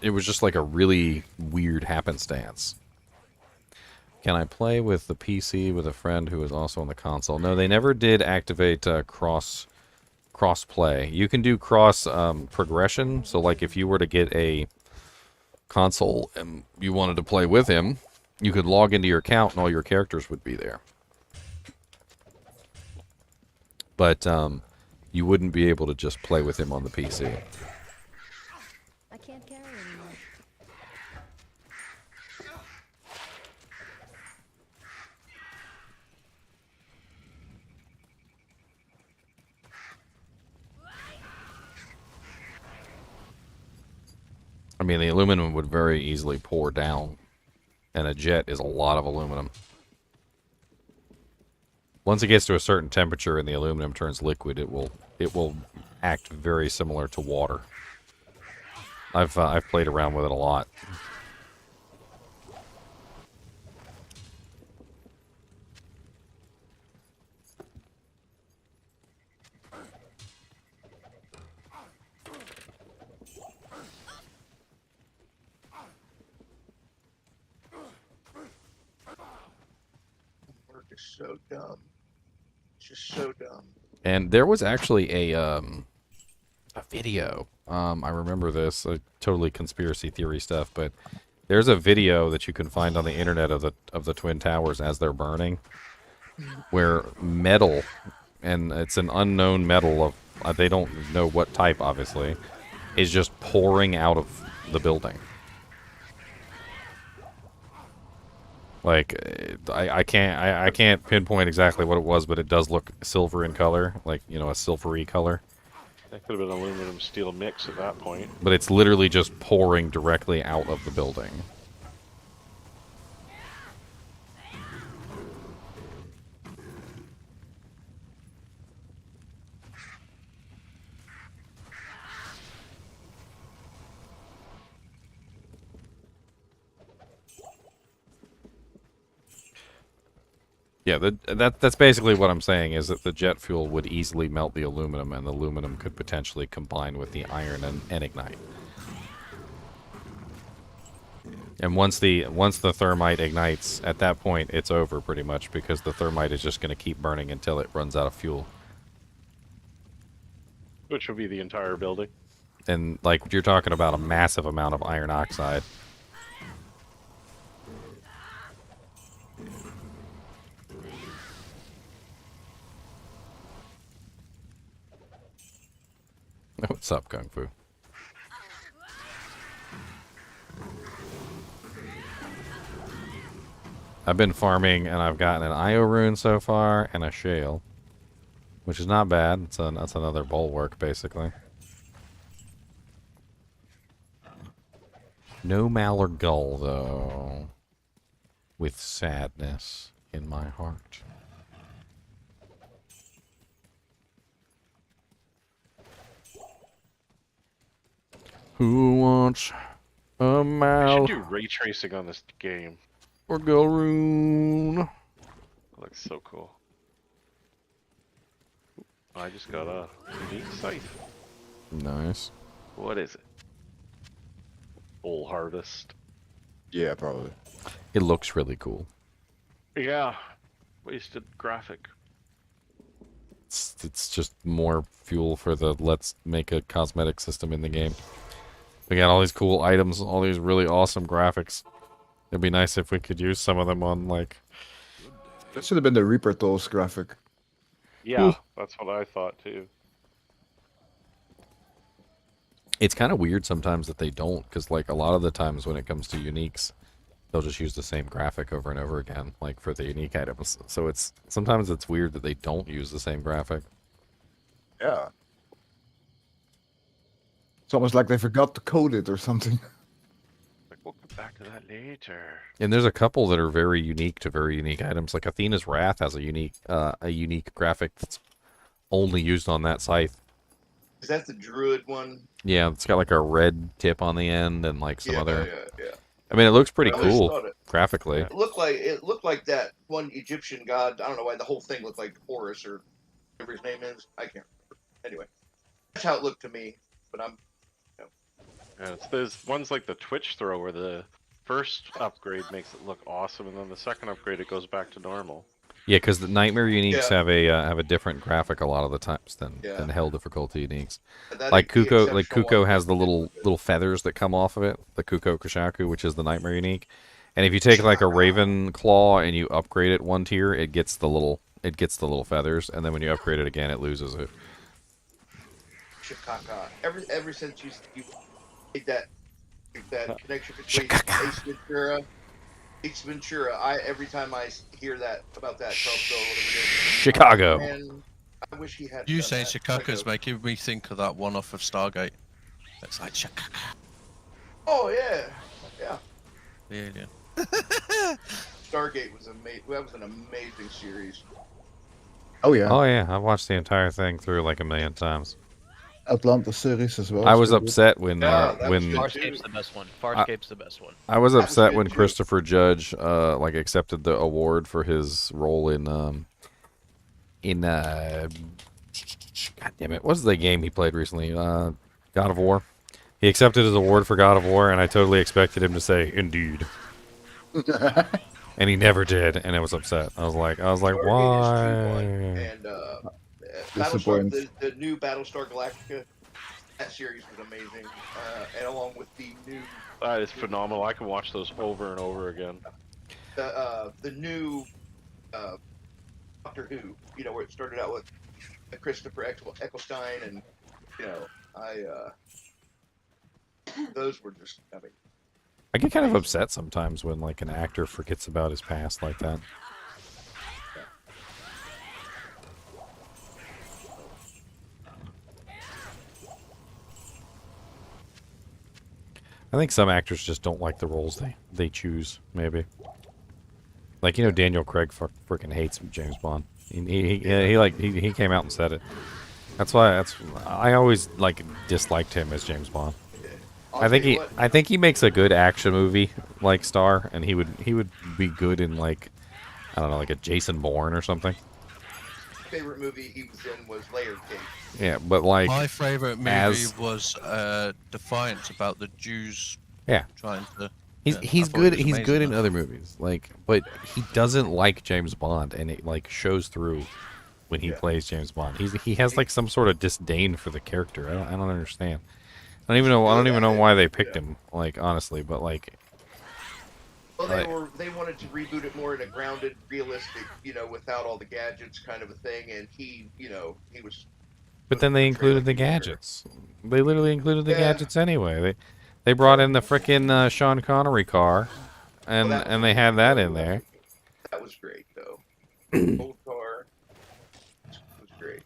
it was just like a really weird happenstance. Can I play with the PC with a friend who is also on the console? No, they never did activate cross play. You can do cross progression. So like if you were to get a console and you wanted to play with him, you could log into your account and all your characters would be there. But you wouldn't be able to just play with him on the PC. I can't carry anymore. I mean, the aluminum would very easily pour down, and a jet is a lot of aluminum. Once it gets to a certain temperature and the aluminum turns liquid, it will act very similar to water. I've played around with it a lot. Work is so dumb. It's just so dumb. And there was actually a video. I remember this, totally conspiracy theory stuff, but there's a video that you can find on the internet of the Twin Towers as they're burning, where metal, and it's an unknown metal of they don't know what type, obviously, is just pouring out of the building. Like, I can't pinpoint exactly what it was, but it does look silver in color, like, you know, a silvery color. That could have been aluminum steel mix at that point. But it's literally just pouring directly out of the building. Yeah, that's basically what I'm saying, is that the jet fuel would easily melt the aluminum, and the aluminum could potentially combine with the iron and ignite. And once the thermite ignites, at that point, it's over pretty much, because the thermite is just going to keep burning until it runs out of fuel. Which would be the entire building. And, like, you're talking about a massive amount of iron oxide. What's up, Kung Fu? I've been farming, and I've gotten an IO rune so far, and a shale. Which is not bad. That's another bulwark, basically. No mallard gull, though. With sadness in my heart. Who wants a We mallard? should do ray tracing on this game. Or Galroon? That looks so cool. I just got a unique scythe. Nice. What is it? Bull harvest. Yeah, probably. It looks really cool. Yeah. Wasted graphic. It's just more fuel for the let's make a cosmetic system in the game. We got all these cool items, all these really awesome graphics. It'd be nice if we could use some of them on, like... That should have been the Reaper Tools graphic. Yeah, that's what I thought too. It's kind of weird sometimes that they don't, because, like, a lot of the times when it comes to uniques, they'll just use the same graphic over and over again, like, for the unique items. So sometimes it's weird that they don't use the same graphic. Yeah. It's almost like they forgot to code it or something. Like, we'll come back to that later. And there's a couple that are very unique to very unique items. Like Athena's Wrath has a unique graphic that's only used on that scythe. Is that the druid one? Yeah, it's got like a red tip on the end and like some other. Yeah. I mean, it looks pretty I always cool thought graphically. It looked like that one Egyptian god. I don't know why the whole thing looked like Horus or whatever his name is. I can't remember. Anyway, that's how it looked to me. But I'm. Yeah, there's ones like the Twitch throw where the first upgrade makes it look awesome, and then the second upgrade it goes back to normal. Yeah, because the Nightmare uniques have a different graphic a lot of the times than Hell difficulty uniques. Like Kuko has the little feathers that come off of it, the Kuko Kushaku, which is the Nightmare unique. And if you take like a Raven Claw and you upgrade it one tier, it gets the little feathers, and then when you upgrade it again, it loses it. Shikaka. Ever since you made that connection between Ace Ventura, every time I hear that about that Charles whatever it is, Chicago. Man, I wish he had. You saying Chicago's making me think of that one off of Stargate. It's like Chicago. Oh yeah, yeah. The Alien. Stargate was amazing. That was an amazing series. Oh yeah. Oh yeah, I've watched the entire thing through like a million times. Atlanta series as well. I is was really good. upset when Farscape's the best one. Farscape's the best one. I was That was upset good, when too. Christopher Judge like accepted the award for his role in God damn it, what was the game he played recently? God of War. He accepted his award for God of War, and I totally expected him to say "Indeed," and he never did, and I was upset. I was like, why? And Battlestar, the new Battlestar Galactica, that series was amazing. And along with the new, That is phenomenal. I can watch those over and over again. the new Doctor Who, you know, where it started out with Christopher Eccleston, and you know, those were just, I mean, I get kind of upset sometimes when like an actor forgets about his past like that. I think some actors just don't like the roles they choose. Maybe, like Daniel Craig freaking hates James Bond. He came out and said it. I always like disliked him as James Bond. I think he makes a good action movie like star, and he would be good in like, I don't know, like a Jason Bourne or something. favorite movie he was in was Layer Cake. Yeah, but like my favorite movie was Defiance, about the Jews. Yeah, trying to. He's good. He's good in other movies, like, but he doesn't like James Bond, and it like shows through when he plays James Bond. He has like some sort of disdain for the character. I don't understand. I don't even know why they picked him. Like, honestly, but like. Well, they wanted to reboot it more in a grounded, realistic, without all the gadgets kind of a thing, and he was. But then they included the gadgets. They literally included the gadgets anyway. They brought in the frickin' Sean Connery car, and they had that in there. That was great, though. Old car was great.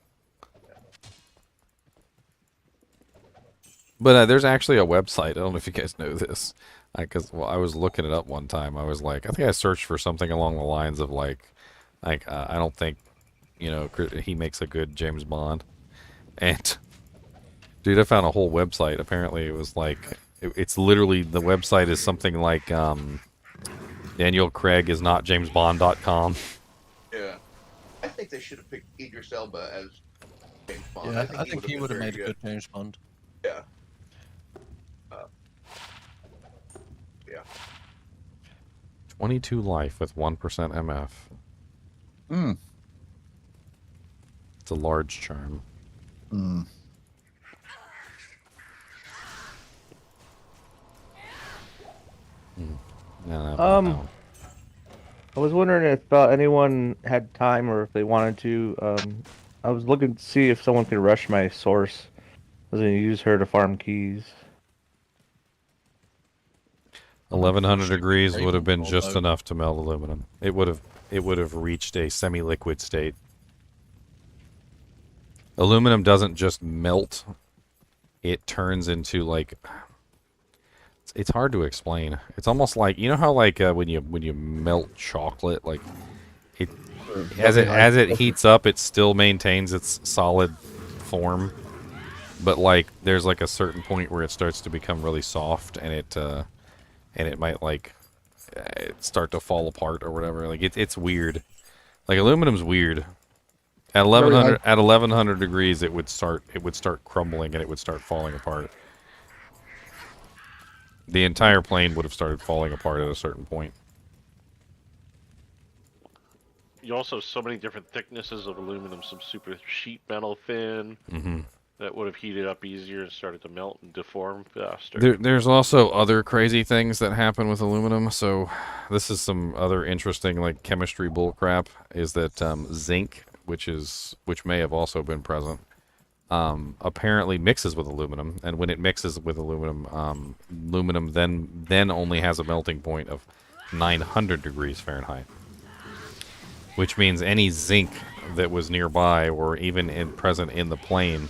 But there's actually a website. I don't know if you guys know this, because I was looking it up one time. I was like, I think I searched for something along the lines of like I don't think he makes a good James Bond, and dude, I found a whole website. Apparently, it was like it's literally the website is something like Daniel Craig is not JamesBond.com. Yeah, I think they should have picked Idris Elba as James Bond. Yeah, I think he would have made a good James Bond. Yeah. Yeah. 22 life with 1% MF. Hmm. It's a large charm. Hmm. No. I was wondering if anyone had time or if they wanted to. I was looking to see if someone could rush my source. I was going to use her to farm keys. 1100 degrees would have been just enough to melt aluminum. It would have reached a semi-liquid state. Aluminum doesn't just melt; it turns into like. It's hard to explain. It's almost like how like when you melt chocolate, like it as it heats up, it still maintains its solid form, but like there's like a certain point where it starts to become really soft, and it might like start to fall apart or whatever. Like it's weird. Like aluminum's weird. At 1100 degrees, it would start crumbling and it would start falling apart. The entire plane would have started falling apart at a certain point. You also have so many different thicknesses of aluminum. Some super sheet metal thin that would have heated up easier and started to melt and deform faster. There's also other crazy things that happen with aluminum. So this is some other interesting like chemistry bullcrap. Is that zinc, which may have also been present, apparently mixes with aluminum, and when it mixes with aluminum, aluminum then only has a melting point of 900 degrees Fahrenheit, which means any zinc that was nearby or even present in the plane,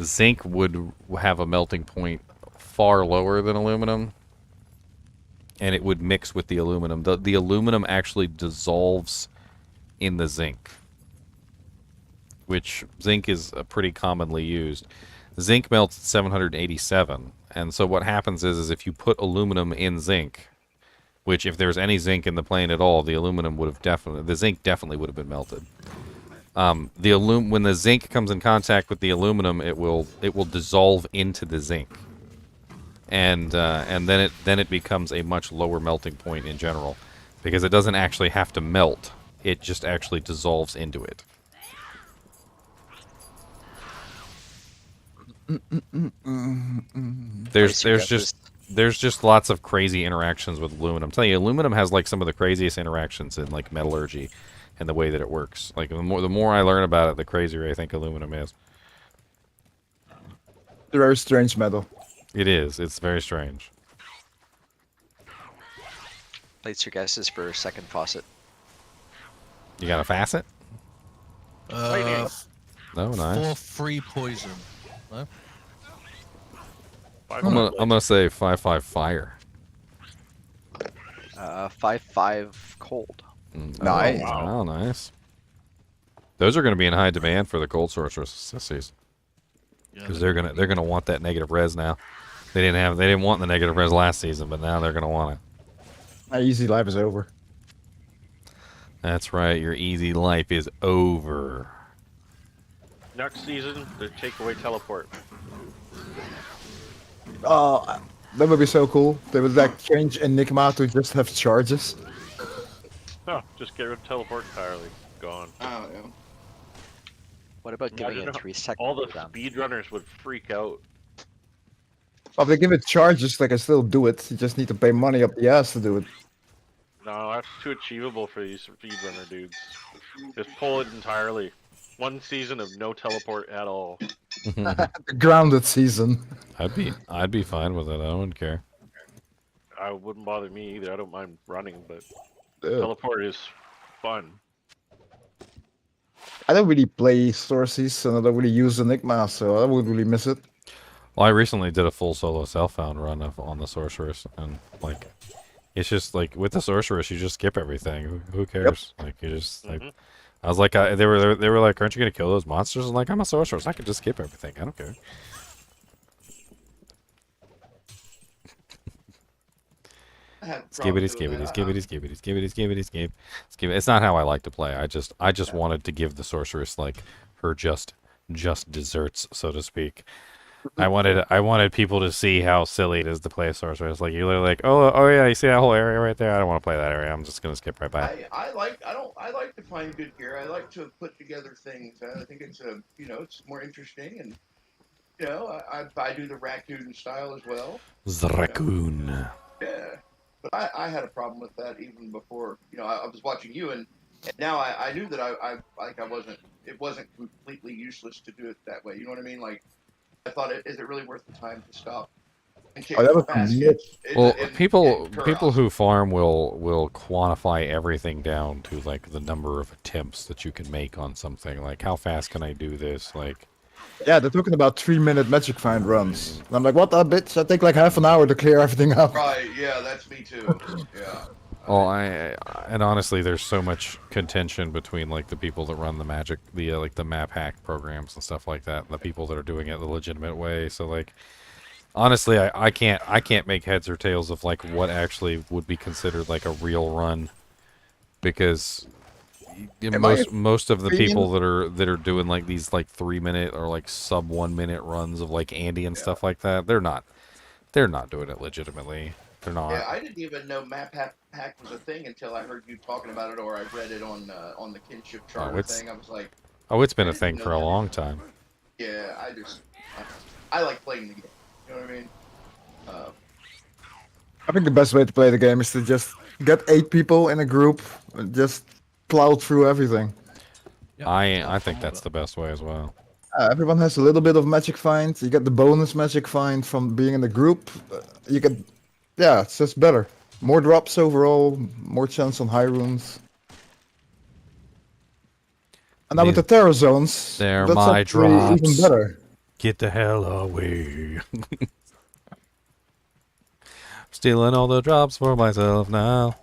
zinc would have a melting point far lower than aluminum, and it would mix with the aluminum. The aluminum actually dissolves in the zinc, which zinc is pretty commonly used. Zinc melts at 787, and so what happens is if you put aluminum in zinc, which if there's any zinc in the plane at all, the aluminum would have the zinc definitely would have been melted. When the zinc comes in contact with the aluminum, it will dissolve into the zinc, and then it becomes a much lower melting point in general, because it doesn't actually have to melt; it just actually dissolves into it. There's just lots of crazy interactions with aluminum. I'm telling you, aluminum has like some of the craziest interactions in like metallurgy and the way that it works. Like the more I learn about it, the crazier I think aluminum is. It's a very strange metal. It is. It's very strange. Place your guesses for second faucet. You got a facet? Uh, No, nice. 4-3 poison. No? I'm gonna say 5-5 fire. 5-5 cold. Nice. Oh, nice. Those are going to be in high demand for the cold sorceress this season, because they're gonna want that negative res now. They didn't want the negative res last season, but now they're gonna want it. My easy life is over. That's right. Your easy life is over. Next season, they take away teleport. Oh, that would be so cool. They would like change Enigma to just have charges. Oh, just get rid of teleport entirely. Gone. Oh, yeah. What about giving it 3 seconds? All the speedrunners would freak out. Well, if they give it charges, they can still do it. You just need to pay money up the ass to do it. No, that's too achievable for these speedrunner dudes. Just pull it entirely. One season of no teleport at all. The grounded season. I'd be fine with it. I wouldn't care. I wouldn't bother me either. I don't mind running, but Yeah. teleport is fun. I don't really play sources and I don't really use Enigma, so I wouldn't really miss it. Well, I recently did a full solo self-found run on the sorceress, and like, it's just like with the sorceress, you just skip everything. Who cares? Like you just like, I was like, they were like, aren't you gonna kill those monsters? I'm like, I'm a sorceress, I can just skip everything. I don't care. Skibbity, skibbity, skibbity, skibbity, skibbity, skibbity, skip. It's not how I like to play. I just wanted to give the sorceress like her just desserts, so to speak. I wanted people to see how silly it is to play a sorceress. Like you're like, oh yeah, you see that whole area right there? I don't want to play that area. I'm just gonna skip right by. I like to find good gear. I like to put together things. I think it's it's more interesting, and I do the raccoon style as well. The raccoon. Yeah, but I had a problem with that even before. I was watching you, and now I knew that it wasn't completely useless to do it that way. You know what I mean? Like I thought, is it really worth the time to stop? Well, people who farm will quantify everything down to like the number of attempts that you can make on something. Like how fast can I do this? Like. Yeah, they're talking about 3-minute magic find runs. And I'm like, what that bitch? I take like half an hour to clear everything up. Right, yeah, that's me too. Yeah. Well, and honestly, there's so much contention between like the people that run the magic, like the map hack programs and stuff like that, and the people that are doing it the legitimate way. So like, honestly, I can't make heads or tails of like what actually would be considered like a real run, because most of the people that are doing like these like 3-minute or like sub 1-minute runs of like Andy and stuff like that, they're not doing it legitimately. They're not. Yeah, I didn't even know map hack was a thing until I heard you talking about it, or I read it on the kinship charter thing. I was like, it's been a thing for a long time. Yeah, I like playing the game. You know what I mean? I think the best way to play the game is to just get 8 people in a group and just plow through everything. I think that's the best way as well. Everyone has a little bit of magic find. You get the bonus magic find from being in the group. You get, it's just better. More drops overall, more chance on high runes. And now with the terror zones, they're that's my drops. even better. Get the hell away. Stealing all the drops for myself now.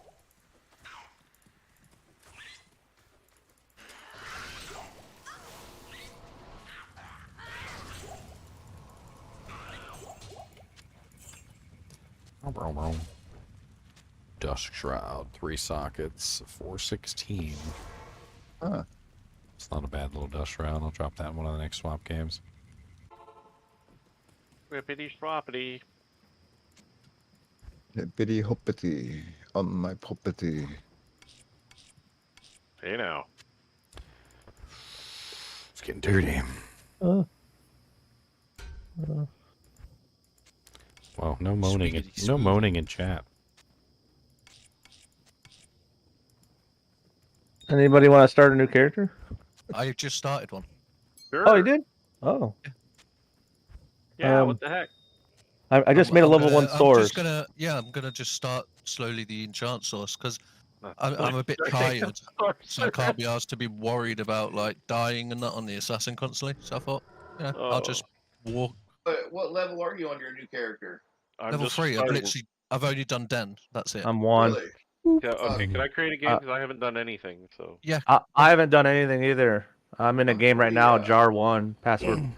Dusk Shroud, 3 sockets, 416. Huh. It's not a bad little Dusk Shroud. I'll drop that in one of the next swap games. Rippity swappity. Hippity hoppity on my property. Hey now. It's getting dirty. Well, no moaning. No moaning in chat. Anybody want to start a new character? I just started one. Sure. Oh, you did? Oh. Yeah, what the heck? I just made a level 1 sword. I'm gonna just start slowly the enchant source because I'm a bit tired, so I can't be asked to be worried about like dying and that on the assassin constantly. So I thought, yeah, I'll just walk. What level are you on your new character? Level 3. I've only done Den. That's it. I'm 1. Really? Yeah, okay, can I create a game? Because I haven't done anything, so... Yeah. I haven't done anything either. I'm in a game right now, Jar 1, password.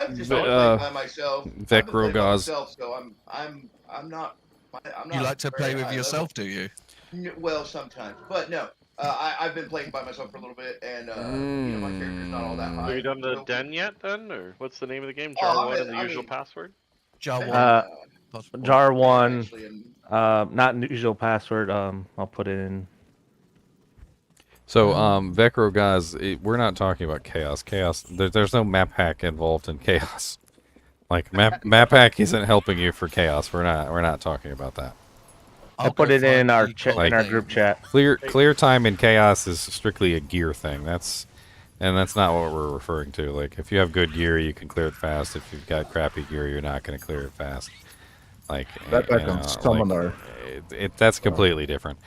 I've just been playing by myself. Vecrogaz. So I'm not. You like to play with yourself, do you? Well, sometimes, but no. I've been playing by myself for a little bit, and you know, my character's not all that high. Have you done the Den yet, then? Or what's the name of the game? Jar 1 and the usual password? Jar 1. Jar 1. Not usual password. I'll put it in. So, Vecro guys, we're not talking about Chaos. There's no map hack involved in Chaos. Like map hack isn't helping you for Chaos. We're not talking about that. I put it in our in our group chat. Clear time in Chaos is strictly a gear thing. That's not what we're referring to. Like if you have good gear, you can clear it fast. If you've got crappy gear, you're not going to clear it fast. Like that on Summoner. That's completely different.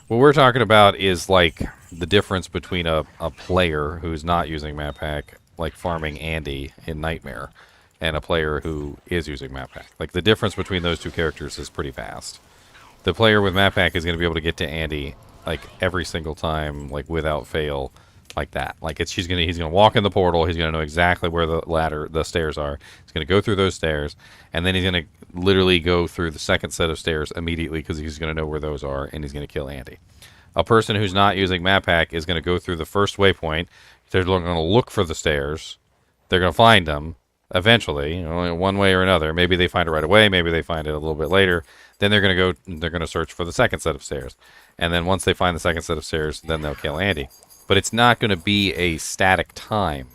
What we're talking about is like the difference between a player who's not using map hack, like farming Andy in Nightmare, and a player who is using map hack. Like the difference between those two characters is pretty vast. The player with map hack is going to be able to get to Andy like every single time, like without fail, like that. Like he's gonna walk in the portal. He's gonna know exactly where the stairs are. He's gonna go through those stairs, and then he's gonna literally go through the second set of stairs immediately because he's gonna know where those are, and he's gonna kill Andy. A person who's not using map hack is gonna go through the first waypoint. They're gonna look for the stairs. They're gonna find them eventually, you know, one way or another. Maybe they find it right away. Maybe they find it a little bit later. Then they're gonna search for the second set of stairs, and then once they find the second set of stairs, then they'll kill Andy. But it's not going to be a static time.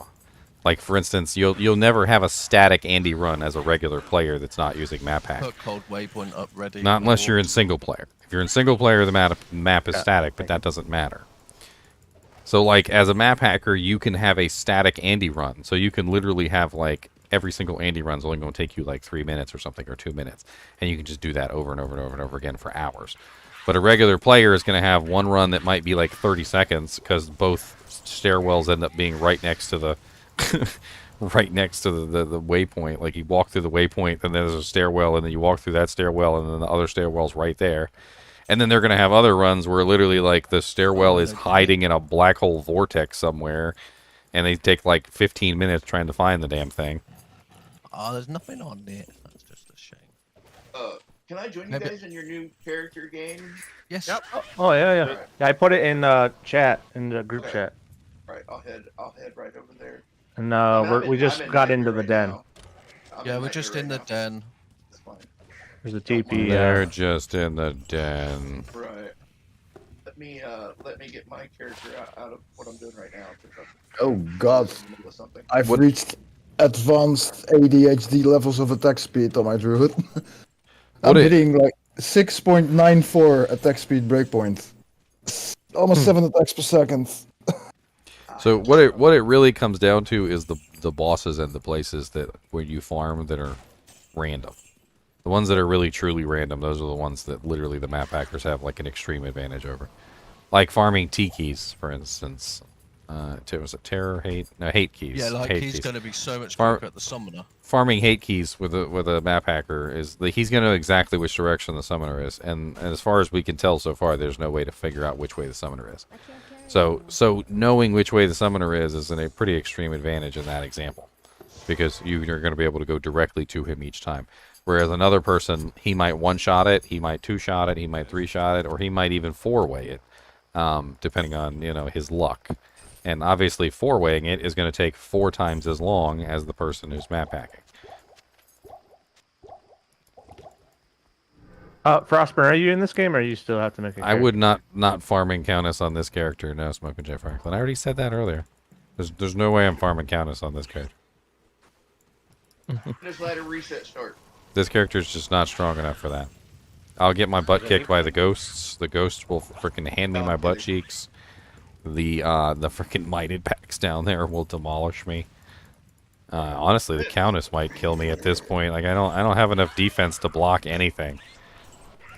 Like for instance, you'll never have a static Andy run as a regular player that's not using map hack. Put cold waypoint up ready. Not unless you're in single player. If you're in single player, the map is static, but that doesn't matter. So like as a map hacker, you can have a static Andy run. So you can literally have like every single Andy run's only going to take you like 3 minutes or something, or 2 minutes, and you can just do that over and over and over and over again for hours. But a regular player is going to have one run that might be like 30 seconds because both stairwells end up being right next to the right next to the waypoint. Like you walk through the waypoint, and there's a stairwell, and then you walk through that stairwell, and then the other stairwell's right there. And then they're going to have other runs where literally like the stairwell is hiding in a black hole vortex somewhere, and they take like 15 minutes trying to find the damn thing. Oh, there's nothing on there. That's just a shame. Can I join you guys in your new character game? Yes. Yep. Oh yeah. Yeah, I put it in chat, in the group chat. Right, I'll head right over there. And we just got into the den. Yeah, we're just in the den. There's a TP. They're just in the den. Right. Let me get my character out of what I'm doing right now. Oh God, I've reached advanced ADHD levels of attack speed on my druid. I'm hitting like 6.94 attack speed breakpoint. Almost 7 attacks per second. So what it really comes down to is the bosses and the places that where you farm that are random. The ones that are really truly random, those are the ones that literally the map hackers have like an extreme advantage over. Like farming T-keys, for instance. Was it terror, hate? No, hate keys. Yeah, like hate he's keys. going to be so much quicker at the summoner. farming hate keys with a map hacker is that he's going to know exactly which direction the summoner is, and as far as we can tell so far, there's no way to figure out which way the summoner is. So knowing which way the summoner is a pretty extreme advantage in that example, because you're going to be able to go directly to him each time. Whereas another person, he might one-shot it, he might two-shot it, he might three-shot it, or he might even four-way it, depending on, his luck. And obviously four-waying it is going to take 4 times as long as the person who's map hacking. Frostburn, are you in this game, or you still have to make a character? I would not farming Countess on this character, no, Smoking J. Franklin. I already said that earlier. There's no way I'm farming Countess on this character. Just let a reset start. This character's just not strong enough for that. I'll get my butt kicked by the ghosts. The ghosts will frickin' hand me my butt cheeks. The frickin' mighted packs down there will demolish me. Honestly, the Countess might kill me at this point. Like I don't have enough defense to block anything.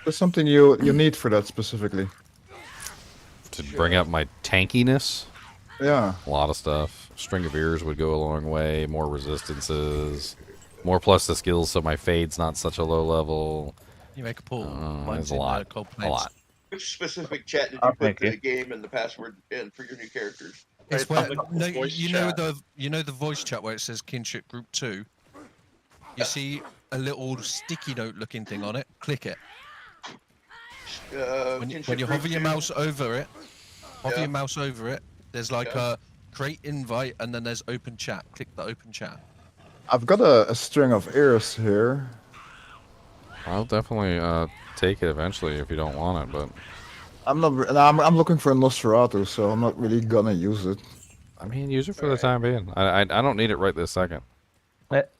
There's something you need for that specifically. To bring up my tankiness. Yeah. A lot of stuff. String of Ears would go a long way. More resistances. More plus the skills, so my fade's not such a low level. You make a pull. There's a lot. A lot. Which specific chat did you put for the game and the password in for your new characters? It's where, no, you know the voice chat where it says Kinship Group 2. You see a little sticky note looking thing on it. Click it. When you hover your mouse over it, your mouse over it. There's like a create invite, and then there's open chat. Click the open chat. I've got a string of ears here. I'll definitely take it eventually if you don't want it, but I'm not. I'm looking for a Nosferatu, so I'm not really gonna use it. I mean, use it for the time being. I don't need it right this second.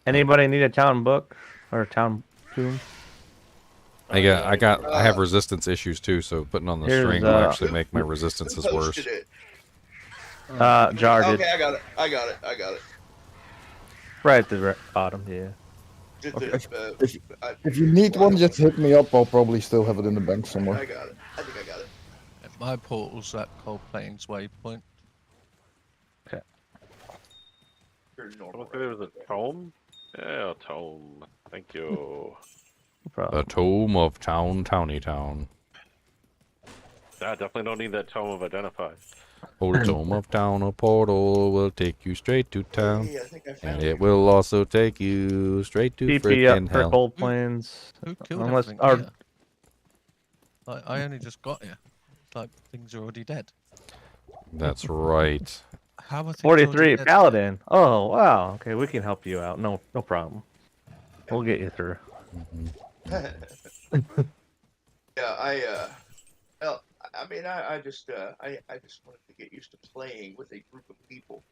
Anybody need a town book or a town tomb? I have resistance issues too, so putting on the string will actually make my resistances worse. Jar did. Okay, I got it. Right at the bottom, yeah. Okay. If you need one, just hit me up. I'll probably still have it in the bank somewhere. I got it. I think I got it. My portal's at Cold Plains Waypoint. Okay. Someone said there was a tome? Yeah, a tome. Thank you. The Tome of Towny Town. I definitely don't need that tome of identify. Oh, the Tome of Town, a portal will take you straight to town, and it will also take you straight to frickin' hell. Cold Plains. Who killed Unless everything here? I only just got here. Like things are already dead. That's right. How are things 43 already dead? Paladin. Oh wow. Okay, we can help you out. No problem. We'll get you through. Yeah, I just wanted to get used to playing with a group of people,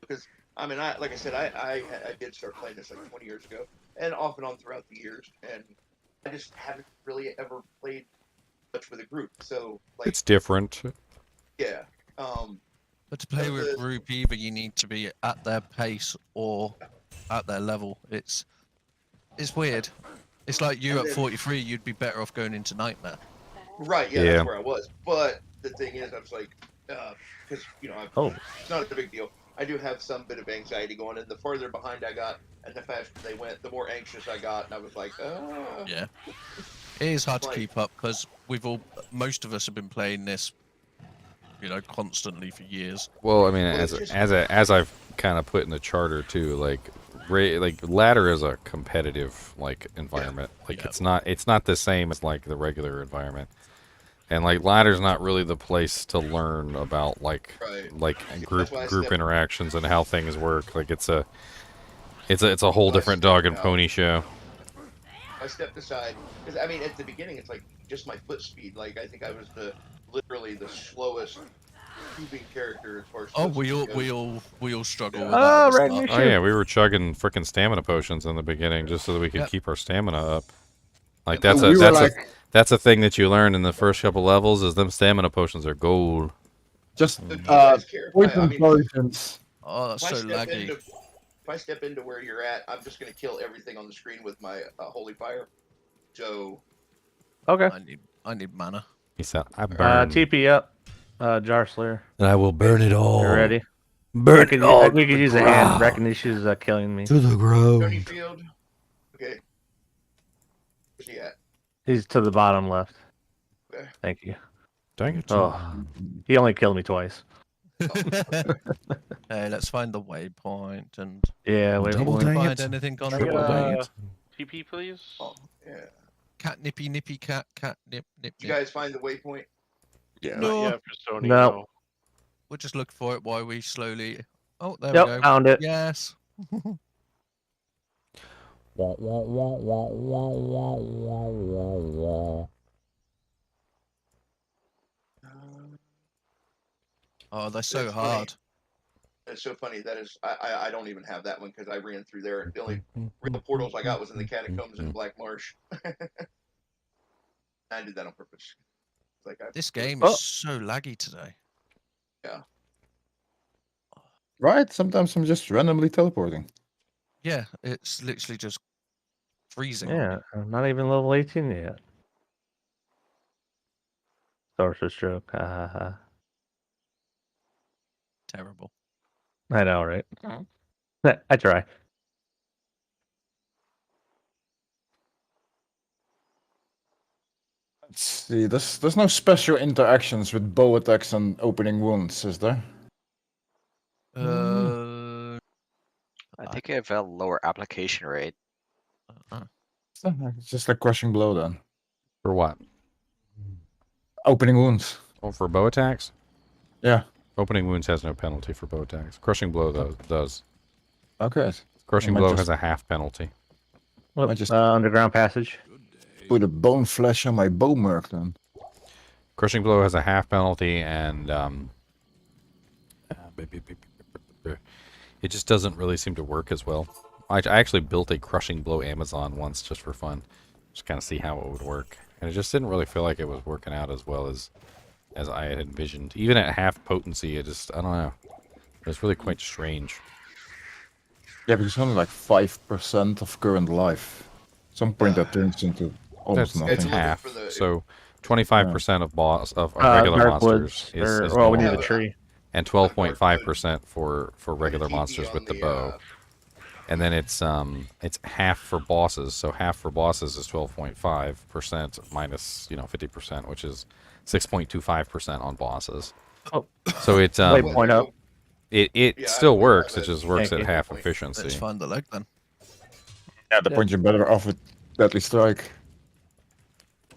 because like I said, I did start playing this like 20 years ago, and off and on throughout the years, and I just haven't really ever played much with a group, so like It's different. yeah. But to play with a group, either you need to be at their pace or at their level. It's weird. It's like you at 43, you'd be better off going into Nightmare. Right, yeah, that's where I was. But the thing is, I was like, because, it's not a big deal. I do have some bit of anxiety going, and the farther behind I got and the faster they went, the more anxious I got, and I was like, Yeah. It is hard to keep up, because most of us have been playing this, constantly for years. Well, I mean, as I've kind of put in the charter too, like ladder is a competitive environment. It's not the same as like the regular environment, and like ladder's not really the place to learn about group interactions and how things work. Like it's a whole different dog and pony show. I stepped aside because at the beginning it's like just my foot speed. Like I think I was literally the slowest cubing character as far as. We all struggle with that. Oh yeah, we were chugging freaking stamina potions in the beginning just so that we could keep our stamina up. Like that's a thing that you learn in the first couple levels is them stamina potions are gold. Just poison potions. Oh, that's so laggy. If I step into where you're at, I'm just gonna kill everything on the screen with my holy fire. So. Okay. I need mana. He said, "I burn." TP up, Jar Slayer. And I will burn it all. You ready? Burn we it all could to the use a hand. ground. Recognition is killing me. To the ground. Stonyfield. Okay. Where's he at? He's to the bottom left. Okay. Thank you. Dang it. Oh, he only killed me twice. Hey, let's find the waypoint and Yeah, Double waypoint. dang find it. anything on Triple dang it. TP, please. Oh, yeah. cat nippy nippy cat nip nip. Did you guys find the waypoint? Yeah. No. Not yet for Stony. No. We'll just look for it while we slowly. Oh, there Yep, we go. found it. Yes. Wah, wah, wah, wah, wah, wah, wah, wah, wah. Oh, they're so That's hard. funny. That's so funny. That is, I don't even have that one because I ran through there. The only real portals I got was in the catacombs in Black Marsh. I did that on purpose. Like This game is so laggy today. Yeah. Right? Sometimes I'm just randomly teleporting. Yeah, it's literally just freezing. Yeah, I'm not even level 18 yet. Sorcerer stroke. Ha ha ha. Terrible. I know, right? I try. Let's see. There's no special interactions with bow attacks and opening wounds, is there? I think I have a lower application rate. It's just like crushing blow then. For what? Opening wounds. Oh, for bow attacks? Yeah. Opening wounds has no penalty for bow attacks. Crushing blow though does. Okay. Crushing I might blow just- has a half penalty. Well, I just underground passage. put a bone flesh on my bow merc then. Crushing blow has a half penalty, and it just doesn't really seem to work as well. I actually built a crushing blow Amazon once just for fun, just kind of see how it would work, and it just didn't really feel like it was working out as well as I had envisioned. Even at half potency, I don't know. It was really quite strange. Yeah, because it's only like 5% of current life. At some point that turns into almost nothing. It's half. So 25% of regular Dark monsters Woods, is well, we need a normal, tree. and 12.5% for regular monsters with the bow. And then it's half for bosses. So half for bosses is 12.5% minus 50%, which is 6.25% on bosses. Oh. So it's Waypoint up. It still works. It just works at half efficiency. Let's find the leg then. Yeah, at the point you're better off with Deadly Strike.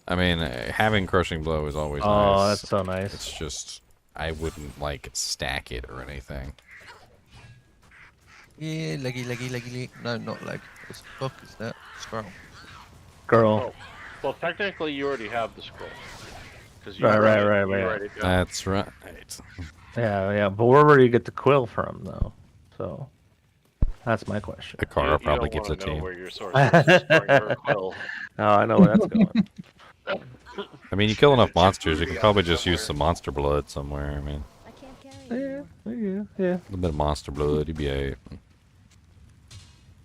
I mean, having crushing blow is always nice. Oh, that's so nice. It's just I wouldn't like stack it or anything. Yeah, leggy. No, not leg. What the fuck is that? Scroll. Girl. Oh, well, technically, you already have the scroll. Right. That's right. Yeah, but where do you get the quill from, though? So, that's my question. Akara probably gives it to you. Where your source is storing your quill. Oh, I know where that's going. I mean, you kill enough monsters, you can probably just use some monster blood somewhere. I mean, Yeah. a little bit of monster blood, you'd be a.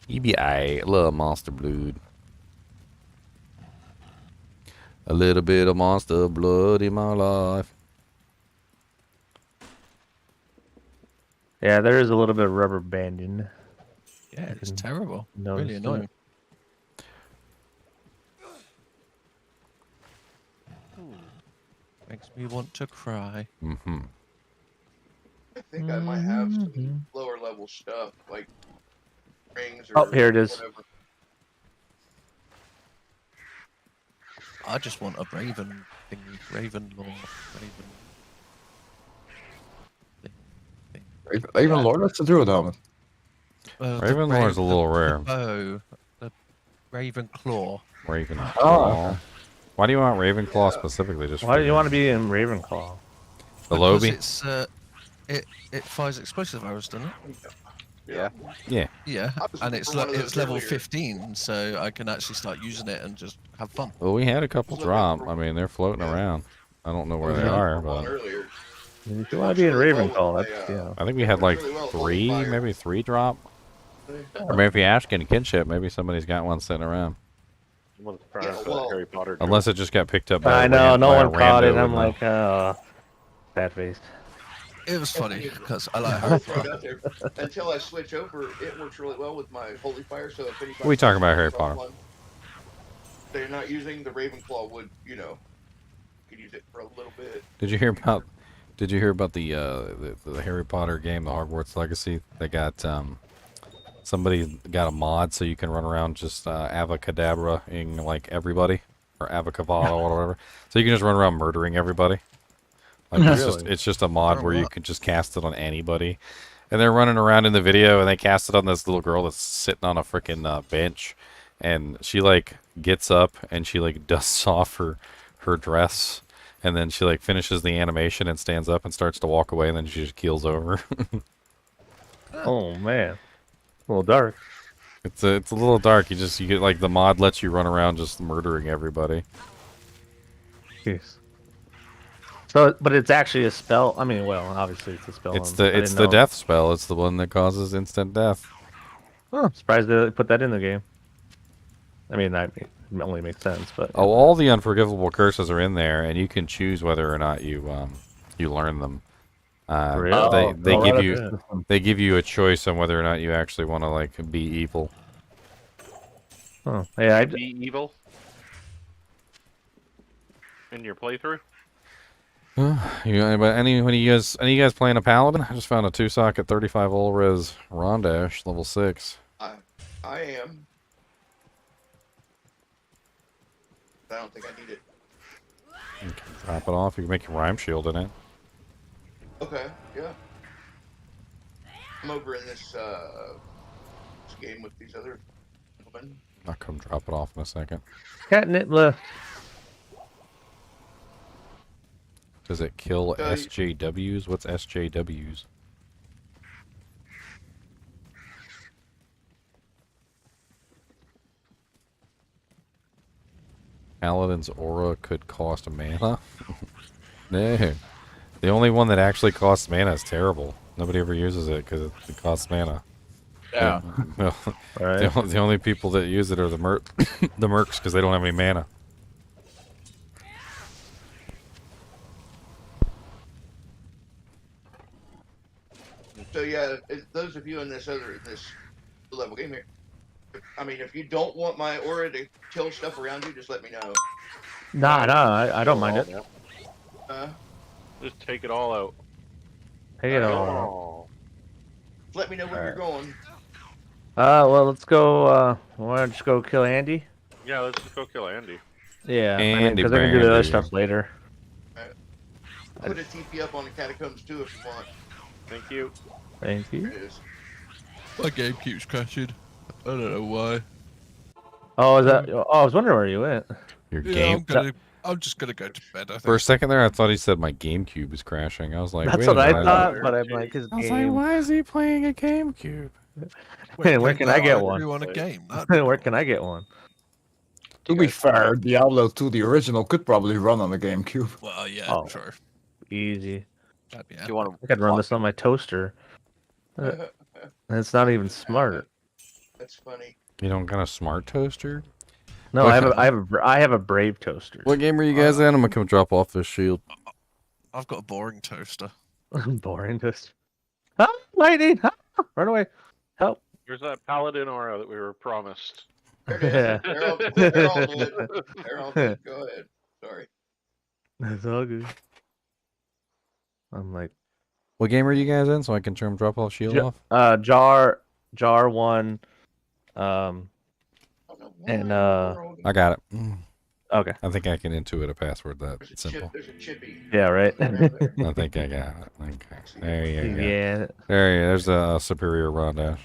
You'd be a little monster blood. A little bit of monster blood in my life. Yeah, there is a little bit of rubber banding. Yeah, it's terrible. Notice Really annoying. Makes me want to cry. Mm-hmm. I think I might have some lower level stuff like rings or Oh, here it is. whatever. I just want a raven thingy. Raven lore. Even Lord, that's the druid helmet. Raven lore is a little rare. Oh, the raven claw. Raven Oh, Claw. okay. Why do you want Ravenclaw specifically? Just Why for do you want to be in Ravenclaw? the Because Lobby? it's it fires explosive arrows, doesn't it? Yeah. Yeah. Yeah, and it's one of it's those level earlier. 15, so I can actually start using it and just have fun. Well, we had a couple drop. I mean, they're floating around. I don't know where they are, but Earlier. If you want to be in Ravenclaw, that's yeah. I think we had like maybe three drop. Or maybe if you ask in kinship, maybe somebody's got one sitting around. Someone's trying to put Harry Potter. Unless it just got picked up by I a know, no by a one caught it. rando I'm in the- like, oh, bad face. It was funny because I like I'll Harry throw it Potter. out there. Until I switch over, it works really well with my Holy Fire. So if anybody We talking about Harry comes across Potter. one they're not using, the Ravenclaw would, you know, could use it for a little bit. Did you hear about? Did you hear about the Harry Potter game, the Hogwarts Legacy? They got somebody got a mod so you can run around just avacadabra-ing like everybody, or avacavada or whatever. So you can just run around murdering everybody. Like it's just a mod where you can just cast it on anybody. And they're running around in the video, and they cast it on this little girl that's sitting on a freaking bench, and she like gets up and she like dusts off her dress, and then she like finishes the animation and stands up and starts to walk away, and then she just keels over. Oh man, a little dark. It's a little dark. You get like the mod lets you run around just murdering everybody. Jeez. So, but it's actually a spell. I mean, well, obviously it's a spell. It's the death spell. It's the one that causes instant death. Oh, surprised they put that in the game. I mean, that only makes sense, but Oh, all the unforgivable curses are in there, and you can choose whether or not you learn them. Really? They give you a choice on whether or not you actually want to like be evil. Oh, yeah, I be evil in your playthrough. Any of you guys playing a paladin? I just found a 2-socket 35 ul res Rondash level 6. I am. I don't think I need it. You can drop it off. You can make your rhyme shield in it. Okay, yeah. I'm over in this game with these other gentlemen. I'll come drop it off in a second. Catnip left. Does it kill SJWs? What's SJWs? Paladin's aura could cost mana? No. The only one that actually costs mana is terrible. Nobody ever uses it because it costs mana. Yeah. Well, Right. the only people that use it are the the mercs because they don't have any mana. So yeah, those of you in this level game here, I mean, if you don't want my aura to kill stuff around you, just let me know. Nah, I don't mind it. Just take it all out. Take it all. Let me know where you're going. Well, let's go. Want to just go kill Andy? Yeah, let's just go kill Andy. Yeah, Andy because I can do the other Brandy. stuff later. Put a TP up on the catacombs too if you want. Thank you. Thank you. There it is. My game keeps crashing. I don't know why. Oh, is that? Oh, I was wondering where you went. Your Yeah, game. I'm just gonna go to bed. I think. For a second there, I thought he said my GameCube is crashing. I was like, That's wait what a I minute. thought, but I'm like, his I was game. like, why is he playing a GameCube? Hey, where can I get one? Everyone a game. Where can I get one? To be fair, Diablo 2, the original, could probably run on the GameCube. Well, yeah, Oh. sure. Easy. That'd be You want I could run this on my toaster. And it's not even smart. That's funny. You don't got a smart toaster? No, I have a Brave toaster. What game are you guys in? I'm gonna come drop off this shield. I've got a boring toaster. Boring toaster. Ah, lightning! Ah, run away! Help! Where's that paladin aura that we were promised? There it is. They're all good. They're all good. Go ahead. Sorry. That's all good. I'm like, What game are you guys in so I can turn drop off shield off? jar 1, and I got it. Okay. I think I can intuit a password that simple. There's a chippy. Yeah, right. I think I got it. Okay. There you go. Yeah. There's a superior Rondash.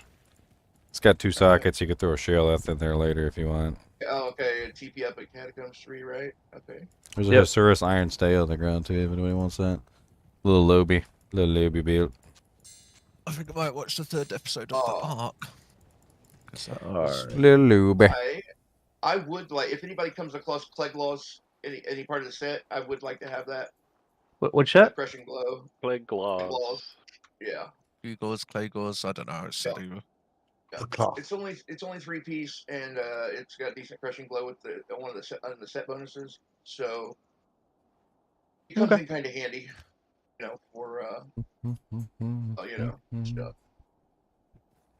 It's got 2 sockets. You could throw a Shaleath in there later if you want. Oh, okay. TP up at Catacombs 3, right? Okay. There's a Hasuras Iron Stay on the ground too if anybody wants that. Little Lobby build. I think I might watch the 3rd episode of the Ark. Little Lobby. I would like, if anybody comes across Plague Laws, any part of the set, I would like to have that. What set? Crushing Glow. Plague Laws. Yeah. Clay Gauze, I don't know how it's said either. Yeah. It's only 3-piece, and it's got decent crushing glow with one of the set bonuses. So it comes in kind of handy. for stuff.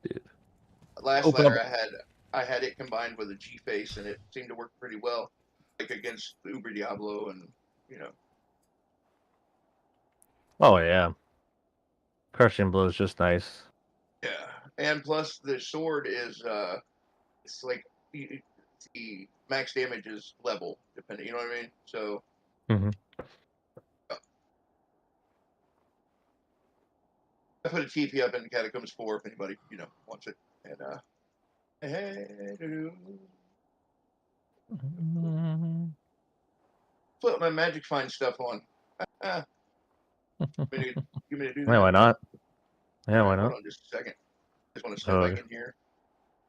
Dude. Last Open ladder up. I had it combined with a G face, and it seemed to work pretty well, like against the Uber Diablo, and Oh yeah. Crushing blow is just nice. yeah. And plus the sword is it's like the max damage is level depending. You know what I mean? So. Mm-hmm. I put a TP up in the Catacombs 4 if anybody, wants it. And put my Magic Find stuff on. Give me to do that. Yeah, why not? Yeah, why Hold not? on just a second. Just want to step back in here.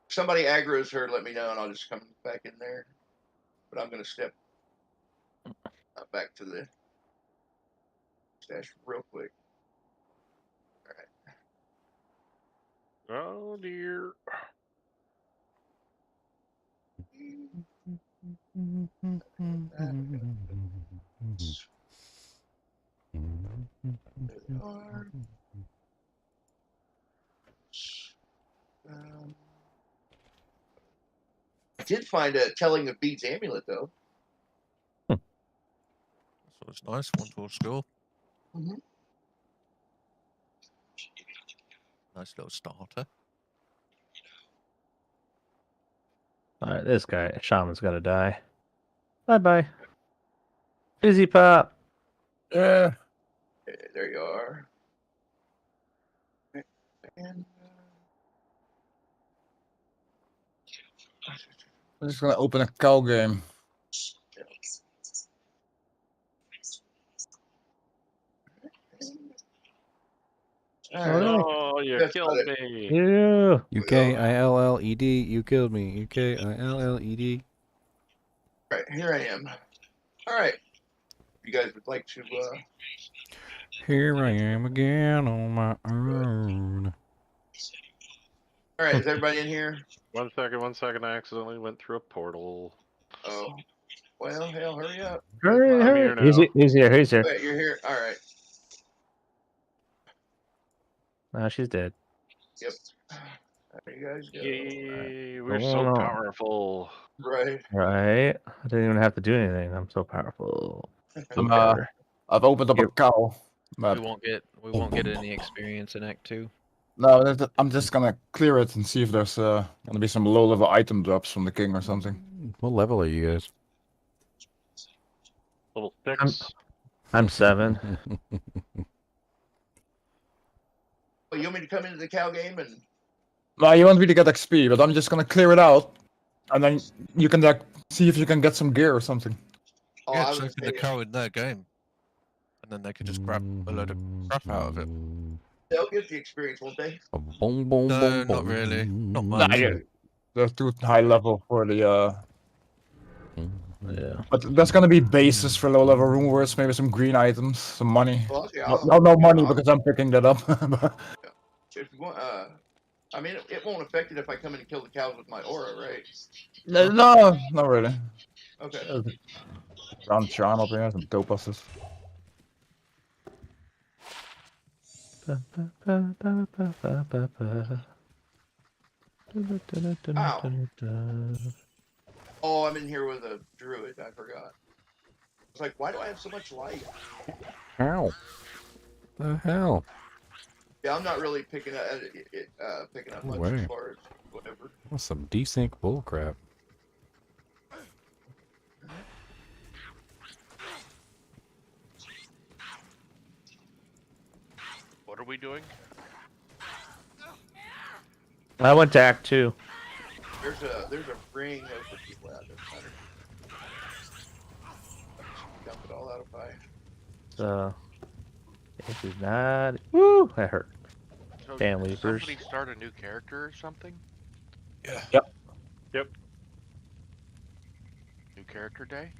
If somebody aggroes her, let me know, and I'll just come back in there. But I'm going to step back to the stash real quick. All right. Oh dear. I did find a Telling of Beads amulet, though. So it's nice. One towards school. Mm-hmm. Nice little starter. Alright, this guy, Shaman's gotta die. Bye-bye. Fizzy Pop. Yeah. There you are. And, I'm just gonna open a cow game. Oh, you killed me. Yeah. UKILLED. You killed me. UKILLED. All right, here I am. All right. You guys would like to. Here I am again on my own. All right, is everybody in here? 1 second. I accidentally went through a portal. Oh. Well, hell, hurry up. Hurry, I'm hurry. here now. He's here. Wait, you're here. All right. She's dead. Yep. There you guys go. Yay, we're Oh, so no. powerful. Right. Right? I didn't even have to do anything. I'm so powerful. I've opened up a cow. But We won't get any experience in Act 2. no, I'm just gonna clear it and see if there's gonna be some low-level item drops from the king or something. What level are you guys? Level 6. I'm 7. Well, you want me to come into the cow game and? No, you won't really get XP, but I'm just gonna clear it out, and then you can see if you can get some gear or something. Oh, Yeah, I was chuck in the cow in their game. And then they could just grab a load of crap out of it. They'll get the experience, won't they? No, not really. Not much. They're too high level for the. Yeah. But there's gonna be bases for low-level room words, maybe some green items, some money. Well, okay, No money because I'm picking that up. If you want, I mean, it won't affect it if I come in and kill the cows with my aura, right? No, not really. Okay. Round charm up here, some topazes. Oh, I'm in here with a druid. I forgot. It's like, why do I have so much life? How? The hell? Yeah, I'm not really picking up much Way. as far as whatever. That's some desync bullcrap. What are we doing? I went to Act 2. There's a ring of the people out there. Dump it all out if I. So, this is not. Woo! That hurt. So Damn did leapers. somebody start a new character or something? Yeah. Yep. New character day?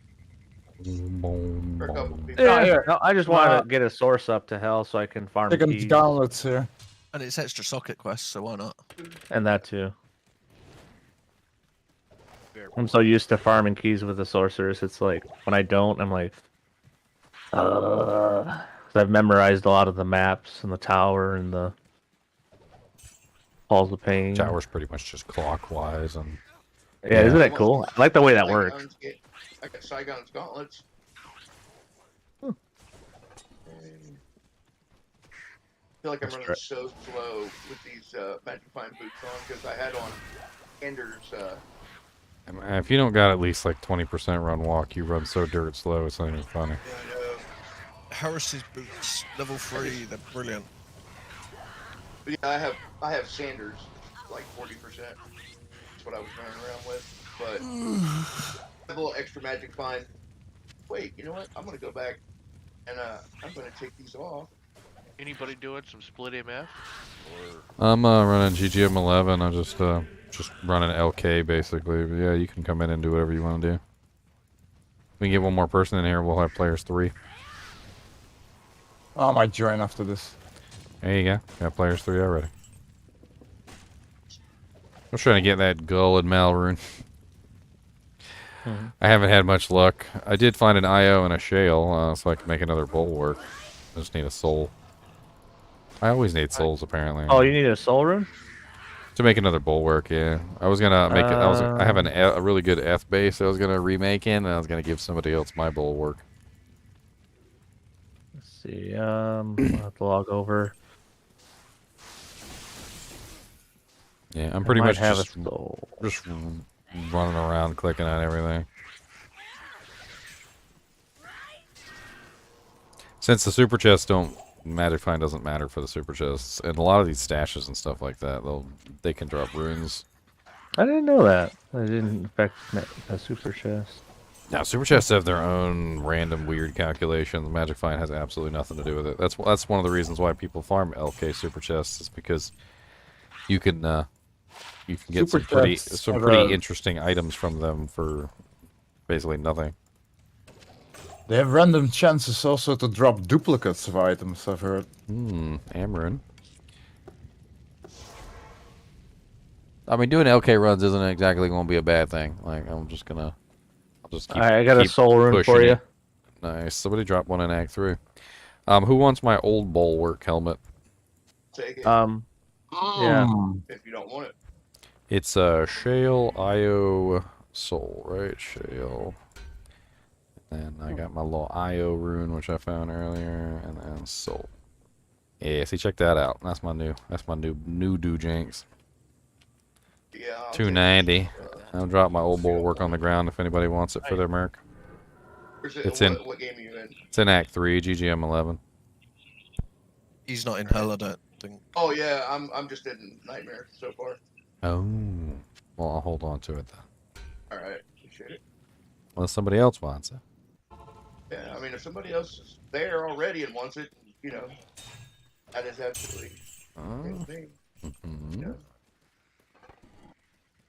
Yeah, no, I just wanted to get a source up to hell so I can farm Taking keys. downloads here. And it's extra socket quests, so why not? And that too. I'm so used to farming keys with the sorcerers. It's like when I don't, I'm like, so I've memorized a lot of the maps and the tower and the halls of pain. Tower's pretty much just clockwise and. Yeah, isn't that cool? I like the way that works. I got Saigon's gauntlets. I feel like I'm running so slow with these magnifying boots on because I had on Ender's. If you don't got at least like 20% run walk, you run so dirt slow, it's not even funny. Heresy's boots, level 3, they're brilliant. But yeah, I have Sanders, like 40%. That's what I was running around with. But a little extra magic find. Wait, you know what? I'm gonna go back and I'm gonna take these off. Anybody doing some split MF? I'm running GGM 11. I'm just running LK basically. But yeah, you can come in and do whatever you want to do. We can get one more person in here. We'll have players 3. I might join after this. There you go. Got players 3 already. I'm trying to get that Gull and Malrune. I haven't had much luck. I did find an IO and a shale, so I can make another bulwark. I just need a soul. I always need souls, apparently. Oh, you need a soul rune? To make another bulwark, yeah. I was gonna make it. I have a really good F base. I was gonna remake in, and I was gonna give somebody else my bulwark. Let's see. I'll have to log over. Yeah, I'm pretty much just running around, clicking on everything. Since the super chests don't. Magic Find doesn't matter for the super chests, and a lot of these stashes and stuff like that, they can drop runes. I didn't know that. I didn't affect a super chest. Now, super chests have their own random weird calculations. Magic Find has absolutely nothing to do with it. That's one of the reasons why people farm LK super chests, is because you can get some pretty interesting items from them for basically nothing. They have random chances also to drop duplicates of items, I've heard. Amarin. I mean, doing LK runs isn't exactly going to be a bad thing. Like, I'll just keep I got a soul rune for you. Nice. Somebody drop one in Act 3. Who wants my old bulwark helmet? Take it. Yeah. If you don't want it. It's Shale, Io, Soul, right? Shale. And I got my little Io rune, which I found earlier, and then Soul. Yeah, see, check that out. That's my new Dujinx. Yeah. 290. I'll drop my old bulwark on the ground if anybody wants it for their merc. It's in. What game are you in? It's in Act 3, GGM 11. He's not in hell, I don't think. Oh yeah, I'm just in Nightmare so far. Oh. Well, I'll hold on to it then. All right, appreciate it. Unless somebody else wants it. Yeah, I mean, if somebody else is there already and wants it, you know, that is absolutely great thing. You know?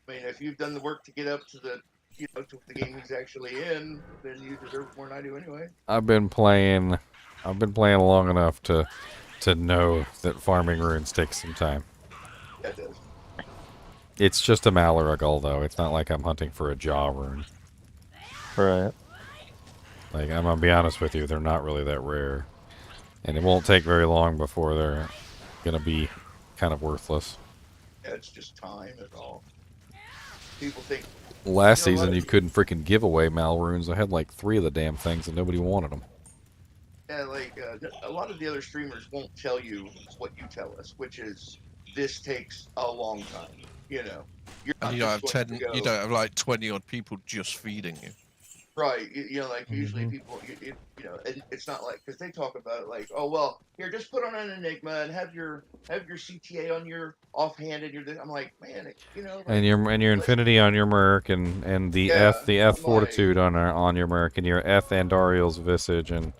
I mean, if you've done the work to get up to the, to the game he's actually in, then you deserve more than I do anyway. I've been playing long enough to know that farming runes takes some time. Yeah, it does. It's just a Malaragal, though. It's not like I'm hunting for a Jaw rune. Right. Like, I'm gonna be honest with you, they're not really that rare. And it won't take very long before they're gonna be kind of worthless. Yeah, it's just time at all. People think... Last season, you couldn't freaking give away Mal runes. I had like 3 of the damn things and nobody wanted them. Yeah, like, a lot of the other streamers won't tell you what you tell us, which is, this takes a long time, you know. You don't have 10, you don't have like 20 odd people just feeding you. Right, like usually people, it's not like, because they talk about it like, oh well, here just put on an Enigma and have your CTA on your offhand and I'm like, man, like, and your Infinity on your Merc and the F Fortitude on your Merc and your F Andariel's Visage and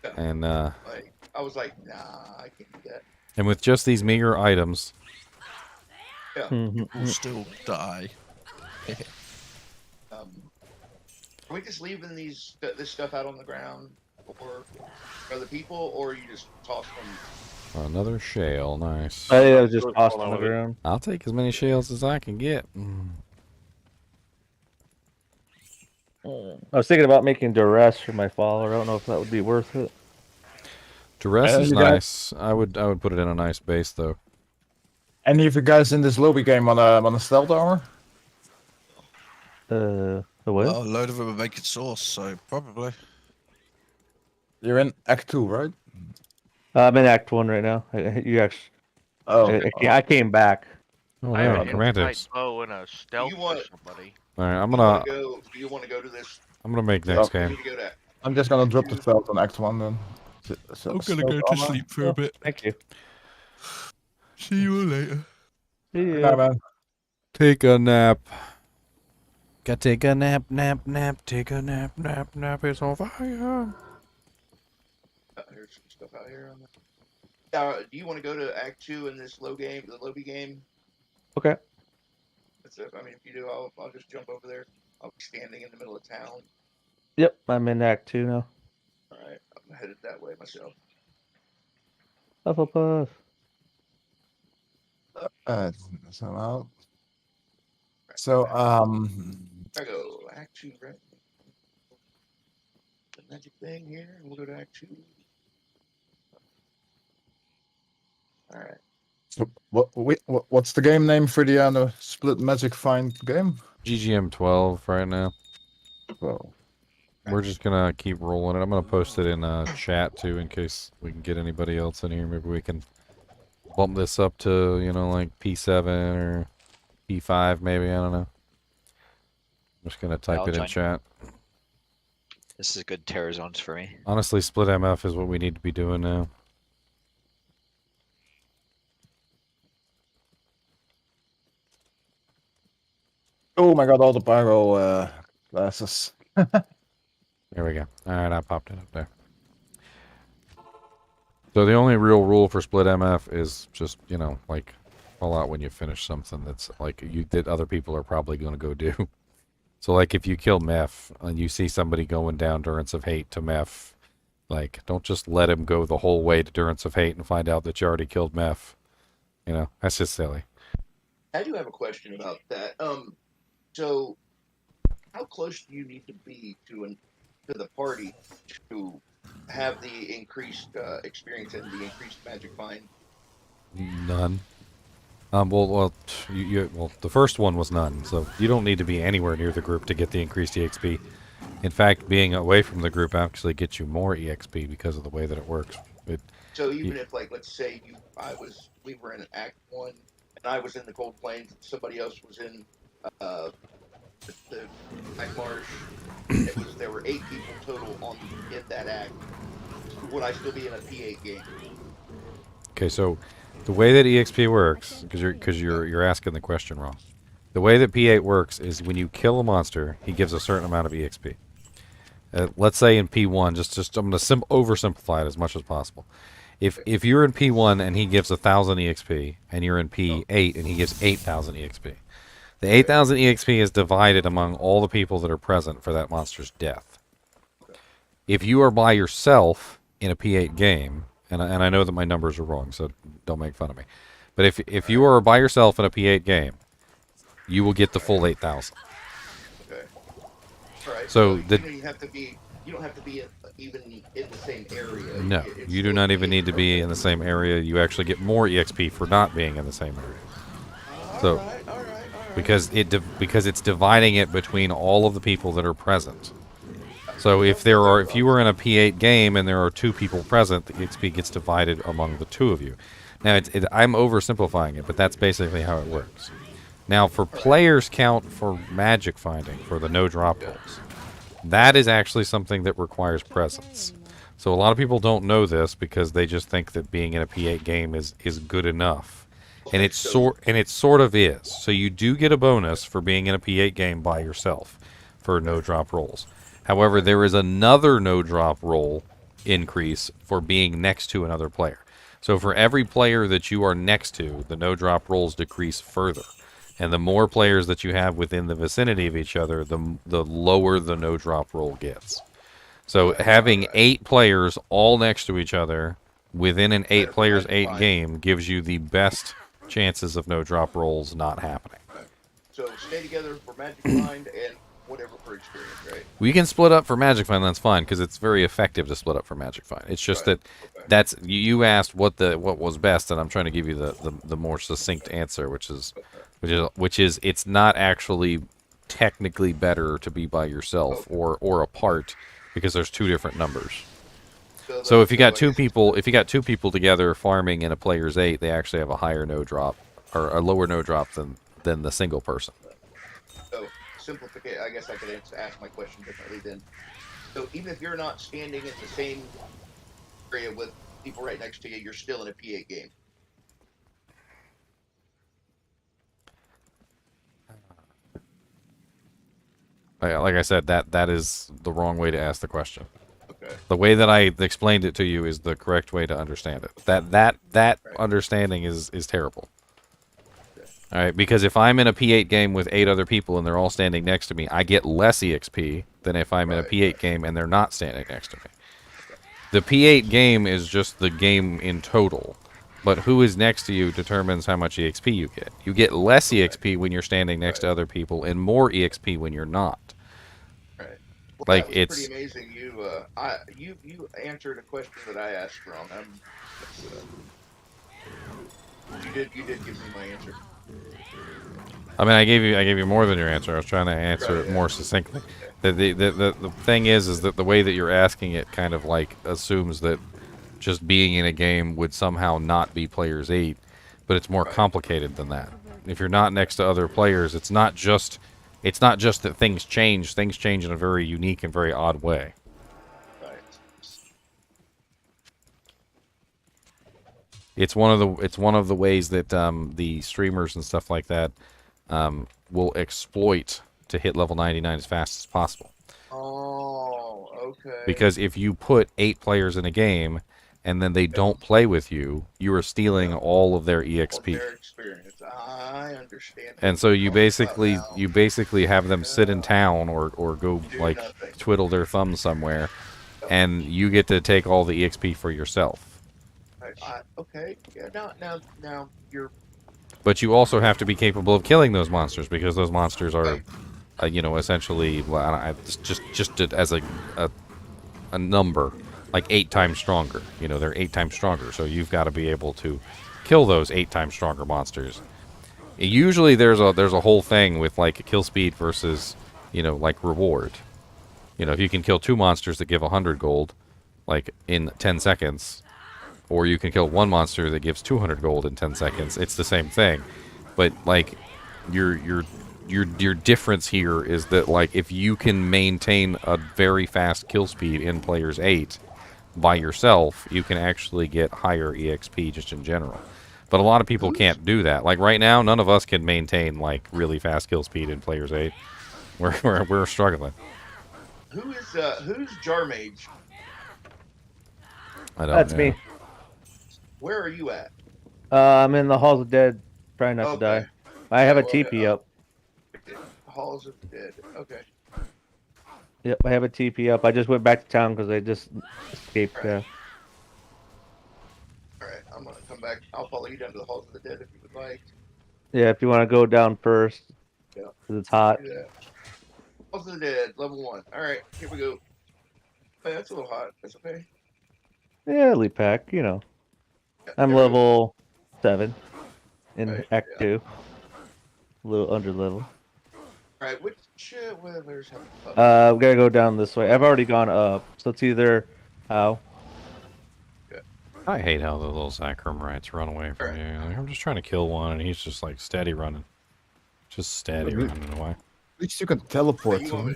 like, I was like, nah, I can't do that. And with just these meager items, We'll still die. Are we just leaving this stuff out on the ground for other people, or you just toss them? Another shale, nice. I think I was just tossed on the ground. I'll take as many shales as I can get. I was thinking about making duress for my follower. I don't know if that would be worth it. Duress is you guys- nice. I would put it in a nice base though. Any of you guys in this lobby game on a stealth armor? The what? Well, a load of them are making sauce, so probably. You're in Act 2, right? I'm in Act 1 right now. You actually. Oh. I came back. Oh I have no, an Semantics. insight bow and a stealth for somebody. All right, I'm Do gonna you want to go to this? I'm gonna make next We game. need to go to I'm just gonna drop the stealth on Act 1 then. I'm gonna go to sleep for a bit. Thank you. See you all later. See Yeah, man. Take a nap. Gotta take a nap, take a nap, it's on fire. There's some stuff out here on that. Do you want to go to Act 2 in this the lobby game? Okay. That's it. I mean, if you do, I'll just jump over there. I'll be standing in the middle of town. Yep, I'm in Act 2 now. All right, I'm headed that way myself. Puff. So out. So, I go Act 2, right? The magic thing here, and we'll go to Act 2. All right. so what's the game name for the split magic find game? GGM 12 right now. Well, We're just gonna keep rolling it. I'm gonna post it in chat too, in case we can get anybody else in here. Maybe we can bump this up to like P7 or P5, maybe. I don't know. I'm just gonna type it in chat. This is good terror zones for me. Honestly, split MF is what we need to be doing now. oh my god, all the pyro glasses. There we go. Alright, I popped it up there. So the only real rule for split MF is just, like, call out when you finish something that's like that other people are probably going to go do. So like if you kill Meph and you see somebody going down Durance of Hate to Meph, like don't just let him go the whole way to Durance of Hate and find out that you already killed Meph. That's just silly. I do have a question about that. So how close do you need to be to the party to have the increased experience and the increased magic find? None. Well, the first one was none, so you don't need to be anywhere near the group to get the increased EXP. In fact, being away from the group actually gets you more EXP because of the way that it works. So even if, like, let's say we were in Act 1 and I was in the Cold Plains and somebody else was in the Black Marsh, there were 8 people total in that act, would I still be in a P8 game? Okay, so the way that EXP works, because you're asking the question wrong. The way that P8 works is when you kill a monster, he gives a certain amount of EXP. Let's say in P1, just I'm going to oversimplify it as much as possible. If you're in P1 and he gives 1,000 EXP, and you're in P8 and he gives 8,000 EXP, the 8,000 EXP is divided among all the people that are present for that monster's death. If you are by yourself in a P8 game, and I know that my numbers are wrong, so don't make fun of me, but if you are by yourself in a P8 game, you will get the full 8,000. Okay. All right. So you don't have to be even in the same area. No, you do not even need to be in the same area. You actually get more EXP for not being in the same area. So, because it's dividing it between all of the people that are present. So if you were in a P8 game and there are 2 people present, the EXP gets divided among the 2 of you. Now I'm oversimplifying it, but that's basically how it works. Now for players count for magic finding, for the no drop rolls, that is actually something that requires presence. So a lot of people don't know this because they just think that being in a P8 game is good enough. And it sort of is. So you do get a bonus for being in a P8 game by yourself for no drop rolls. However, there is another no drop roll increase for being next to another player. So for every player that you are next to, the no drop rolls decrease further. And the more players that you have within the vicinity of each other, the lower the no drop roll gets. So having 8 players all next to each other within an 8 players 8 game gives you the best chances of no drop rolls not happening. So stay together for magic find and whatever for experience, right? We can split up for Magic Find. That's fine because it's very effective to split up for Magic Find. It's just that that's you asked what was best, and I'm trying to give you the more succinct answer, which is it's not actually technically better to be by yourself or apart because there's two different numbers. So if you got two people together farming in a player's 8, they actually have a higher no drop or a lower no drop than the single person. So simplification. I guess I could ask my question differently then. So even if you're not standing in the same area with people right next to you, you're still in a P8 game. Like I said, that is the wrong way to ask the question. Okay. The way that I explained it to you is the correct way to understand it. That understanding is terrible. All right, because if I'm in a P8 game with 8 other people and they're all standing next to me, I get less EXP than if I'm in a P8 game and they're not standing next to me. The P8 game is just the game in total, but who is next to you determines how much EXP you get. You get less EXP when you're standing next to other people and more EXP when you're not. Right. Well, Like that was it's pretty amazing. You answered a question that I asked wrong. You did give me my answer. I mean, I gave you more than your answer. I was trying to answer it more succinctly. The thing is that the way that you're asking it kind of like assumes that just being in a game would somehow not be players 8, but it's more complicated than that. If you're not next to other players, it's not just that things change. Things change in a very unique and very odd way. It's one of the ways that the streamers and stuff like that will exploit to hit level 99 as fast as possible. Oh, okay. Because if you put 8 players in a game and then they don't play with you, you are stealing all of their EXP. Their experience. I understand. And so you basically have them sit in town or go like twiddle their thumbs somewhere, and you get to take all the EXP for yourself. Okay. Yeah. Now you're. But you also have to be capable of killing those monsters because those monsters are, essentially just as a number, like 8 times stronger. They're 8 times stronger. So you've got to be able to kill those 8 times stronger monsters. Usually there's a whole thing with like kill speed versus, like reward. If you can kill 2 monsters that give 100 gold, like in 10 seconds. Or you can kill 1 monster that gives 200 gold in 10 seconds. It's the same thing, but like your difference here is that like if you can maintain a very fast kill speed in players 8 by yourself, you can actually get higher EXP just in general. But a lot of people can't do that. Like right now, none of us can maintain like really fast kill speed in players 8. We're struggling. Who's Jar Mage? I don't That's know. me. Where are you at? I'm in the Halls of Dead, trying not to die. I have a TP up. Halls of Dead. Okay. Yep, I have a TP up. I just went back to town because I just escaped. All right, I'm gonna come back. I'll follow you down to the Halls of the Dead if you would like. Yeah, if you want to go down first, because it's hot. Yeah. Halls of the Dead, level 1. All right, here we go. Hey, that's a little hot. That's okay. Yeah, lead pack, I'm level 7 in Act 2. A little under level. Alright, which weathers have we gotta go down this way. I've already gone up, so it's either how. I hate how the little Zachromrites run away from you. Like, I'm just trying to kill one, and he's just like steady running. Just steady running away. At least you can teleport to him.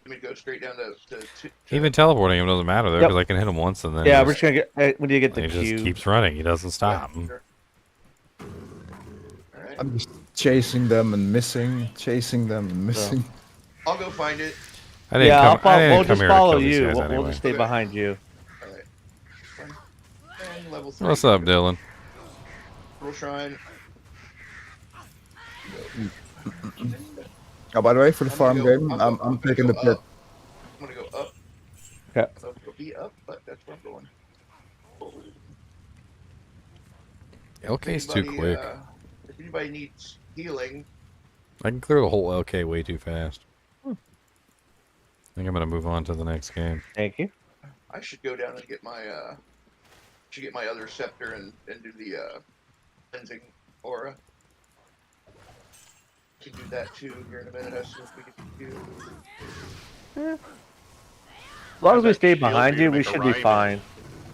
Let me go straight down to Even teleporting him doesn't matter though, because I can hit him once and then yeah, we're just gonna get when you get the he cube. just keeps running. He doesn't stop. I'm just chasing them and missing, chasing them and missing. I'll go find it. I didn't we'll just here to follow kill these you. guys We'll anyway. just stay behind you. Level 3. What's up, Dylan? Pearl Shrine. Oh, by the way, for the farm game, I'm taking the pit. I'm gonna go up. Okay. So it'll be up, but that's where I'm going. LK's too quick. If anybody needs healing, I can clear the whole LK way too fast. think I'm gonna move on to the next game. Thank you. I should go down and get my other scepter and do the cleansing aura. I can do that too here in a minute as soon as we get to As long as we stay behind you, we make a should be rhyme fine.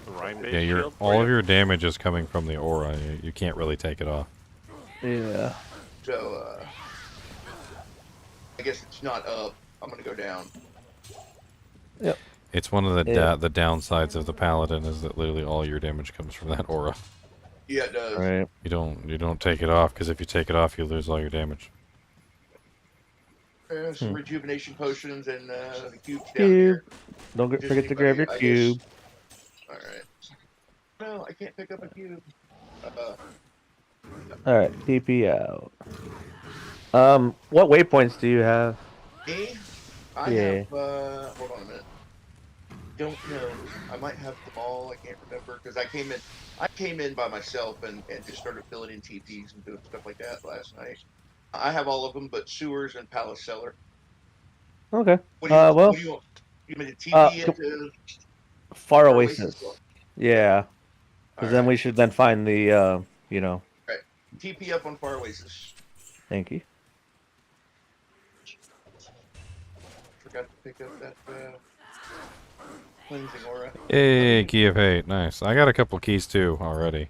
The rhyme-based Yeah, shield for all you? of your damage is coming from the aura. You can't really take it off. Yeah. So I guess it's not up. I'm gonna go down. Yep. It's one of the Yeah. the downsides of the paladin is that literally all your damage comes from that aura. Yeah, it does. Right. You don't take it off because if you take it off, you lose all your damage. Some rejuvenation potions and the cubes down Cube. here. Don't Just forget to grab your anybody, I cube. guess. All right. No, I can't pick up a cube. All right, TP out. What waypoints do you have? Me? I Yeah. have. Hold on a minute. Don't know. I might have them all. I can't remember because I came in by myself and just started filling in TPs and doing stuff like that last night. I have all of them, but sewers and palace cellar. Okay. What do you, Well, what do you want? You mean to TP into Far Oasis? Oasis. Yeah. Because then we should then find the, you know. Right. TP up on Far Oasis. Thank you. Forgot to pick up that cleansing aura. Hey, key of 8, nice. I got a couple keys too already,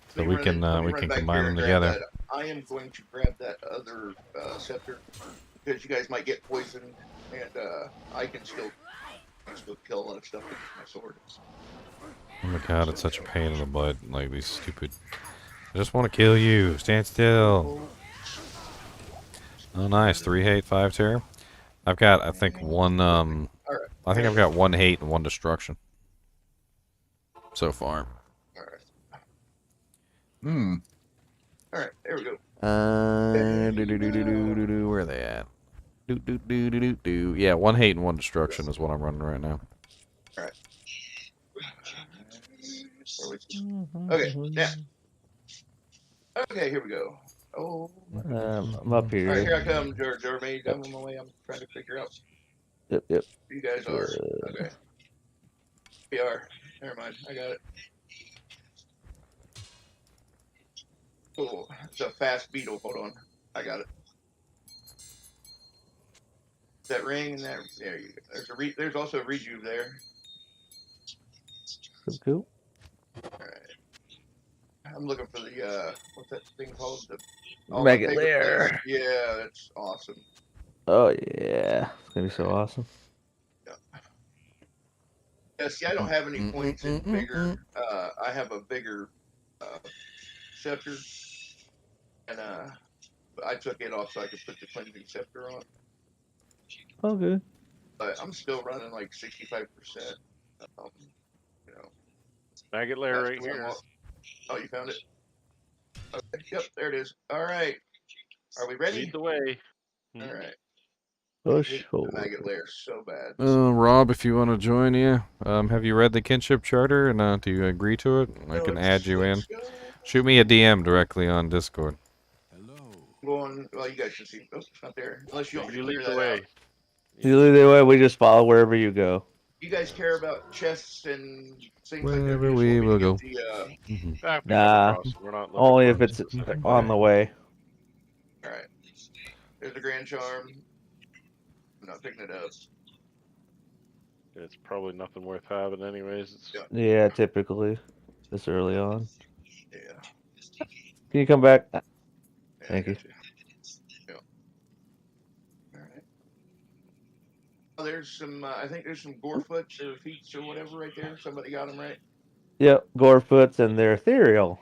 so Let me we run can back combine here them and grab together. that. I am going to grab that other scepter because you guys might get poisoned, and I can still kill a lot of stuff with my sword. Oh my god, it's such a pain in the butt. Like these stupid. I just want to kill you. Stand still. Oh, nice. 3 hate, 5 terror. I've got, I think, one. I think I've got 1 hate and 1 destruction. So far. All right, there we go. Where are they at? Yeah, 1 hate and 1 destruction is what I'm running right now. All right. Okay, now. Okay, here we go. Oh. I'm up here. All right, here I come, Jeremy. I'm on my way. I'm trying to figure out. Yep. You guys are. Okay. We are. Never mind. I got it. Oh, it's a fast beetle. Hold on. I got it. That ring and that. There you go. There's also a rejuve there. Cool. All right. I'm looking for the what's that thing called? The Maggot Lair. Yeah, that's awesome. Oh yeah, it's gonna be so awesome. Yeah, see, I don't have any points in bigger. I have a bigger scepter, and I took it off so I could put the cleansing scepter on. Oh, good. But I'm still running like 65%. You know. Maggot lair right here. Oh, you found it? Okay, yep, there it is. All right. Are we ready? Lead the way. All right. Push The maggot lair so bad. Rob, if you want to join, have you read the kinship charter and do you agree to it? I can add you in. Shoot me a DM directly on Discord. Well, you guys should see. Oh, it's not there. Unless you want me to lead clear the that way. out. You lead the way. We just follow wherever you go. You guys care about chests and things like that? Wherever we will go. Nah, We're not only if it's on the way. All right. There's the grand charm. I'm not picking it up. It's probably nothing worth having, anyways. It's... Yeah, typically this early on. Yeah. Can you come back? Thank you. Yeah. All right. Oh, there's some. I think there's some gorefoots or feats or whatever right there. Somebody got them right. Yep, Gorefoots and they're ethereal.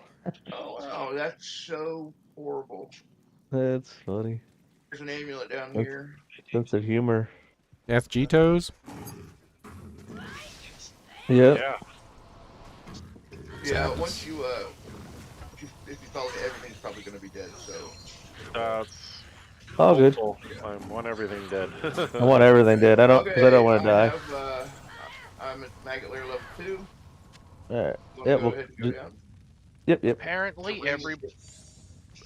Oh wow, that's so horrible. That's funny. There's an amulet down here. Sense of humor. FG toes? Yep. Yeah. Yeah. Once you if you follow me, everything's probably gonna be dead. So. It's all good. I want everything dead. I want everything dead. I don't, because I don't want to die. I'm at maggot layer level 2. All right. Go Yep. ahead and go down. Yep.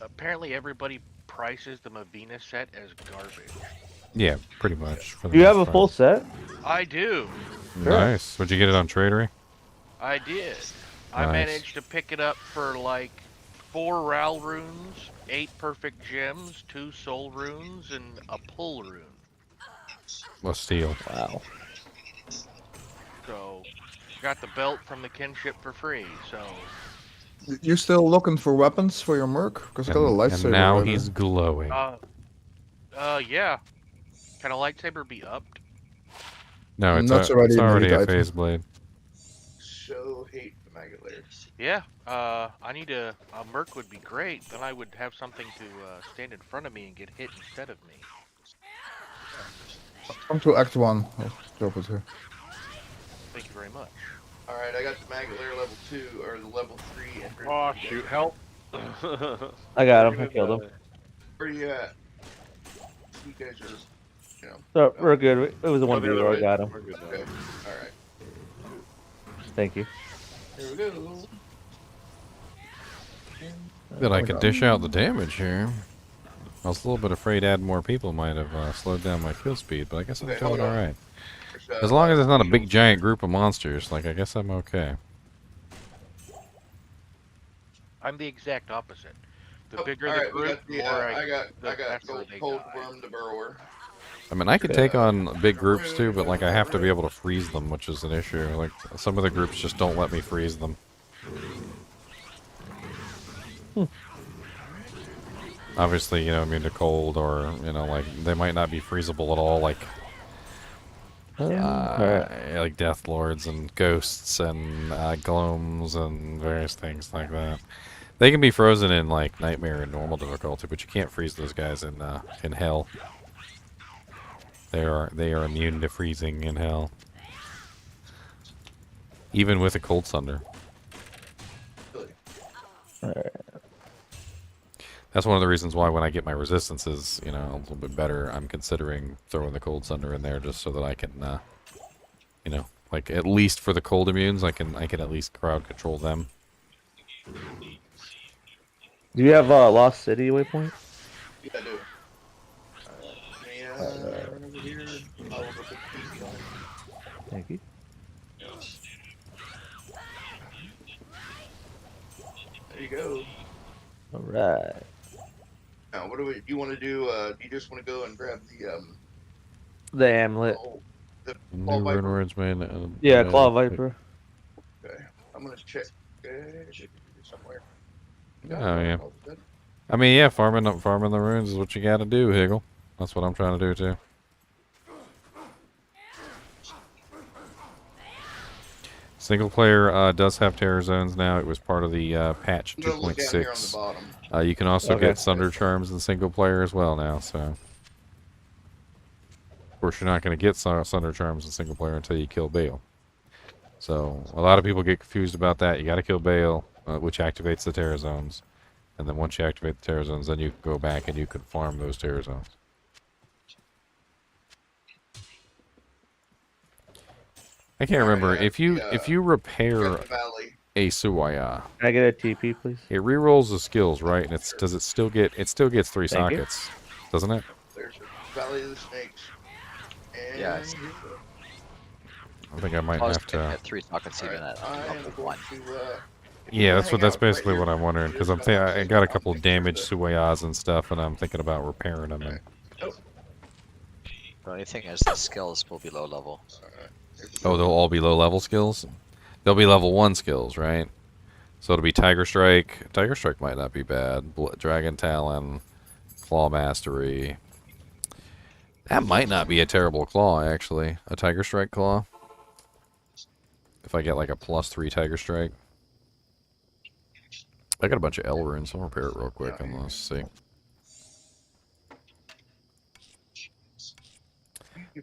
Apparently everybody prices the Mavina set as garbage. Yeah, pretty much. For the Do you most have a part. full set? I do. Nice. Would you get it on Tradery? I did. I Nice. managed to pick it up for like 4 Ral runes, 8 perfect gems, 2 soul runes, and a pull rune. Well, steel. Wow. So, got the belt from the kinship for free. So, You still looking for weapons for your merc? Because I got a lightsaber. And now right he's there. glowing. yeah. Can a lightsaber be upped? No, it's, That's it's already an already elite a item. phase blade. So hate the Magulator. Yeah. I need a merc would be great. Then I would have something to stand in front of me and get hit instead of me. Come to Act 1. I'll drop it here. Thank you very much. Alright, I got the Magulator level 2, or the level 3. And Oh, shoot, help. I got him. I killed him. Where are you at? You guys are, you know. So we're good. It was a 1v where I got him. Okay, alright. Thank you. Here we go. That I could dish out the damage here. I was a little bit afraid adding more people might have slowed down my kill speed, but I guess I'm doing alright. As long as it's not a big giant group of monsters, like, I guess I'm okay. I'm the exact opposite. The Oh, bigger alright, the group, the more I got the faster gold, they cold die. worm the burrower. I mean, I could take on big groups too, but, like, I have to be able to freeze them, which is an issue. Like, some of the groups just don't let me freeze them. Obviously, you know, immune to cold, or, you know, like, they might not be freezable at all, like, like Death Lords and Ghosts and Gloams and various things like that. They can be frozen in, like, Nightmare and normal difficulty, but you can't freeze those guys in Hell. They are immune to freezing in Hell. Even with a Cold Thunder. That's one of the reasons why when I get my resistances, you know, a little bit better, I'm considering throwing the Cold Thunder in there just so that I can, you know, like, at least for the cold immunes, I can at least crowd control them. Do you have Lost City waypoint? Yeah, I do. Run over here. I'll go put the TV on. Thank you. There you go. All right. Now, what do you want to do? Do you just want to go and grab The amulet. the New claw rune viper? words made. Yeah, Claw Viper. Okay, I'm gonna check. Somewhere. Oh yeah. I mean, yeah, farming the runes is what you got to do, Higgle. That's what I'm trying to do too. Single player does have terror zones now. It was part of the patch 2.6. You can also get Thunder Charms in single player as well now. So, of course, you're not going to get Thunder Charms in single player until you kill Bale. So, a lot of people get confused about that. You got to kill Bale, which activates the terror zones, and then once you activate the terror zones, then you can go back and you can farm those terror zones. I can't remember if you repair a Suwaya. Can I get a TP, please? It rerolls the skills, right? And it still gets 3 Thank sockets, doesn't it? There's Valley of the Snakes. And Yeah. I think I might have to. Get 3 sockets even at level 1. Yeah, that's basically what I'm wondering, because I got a couple of damaged Suwayas and stuff, and I'm thinking about repairing them. And... The only thing is the skills will be low level. Oh, they'll all be low level skills? They'll be level 1 skills, right? So it'll be Tiger Strike. Tiger Strike might not be bad. Dragon Talon, Claw Mastery. That might not be a terrible claw, actually. A Tiger Strike claw. If I get like a +3 Tiger Strike. I got a bunch of L runes, so I'll repair it real quick and let's see.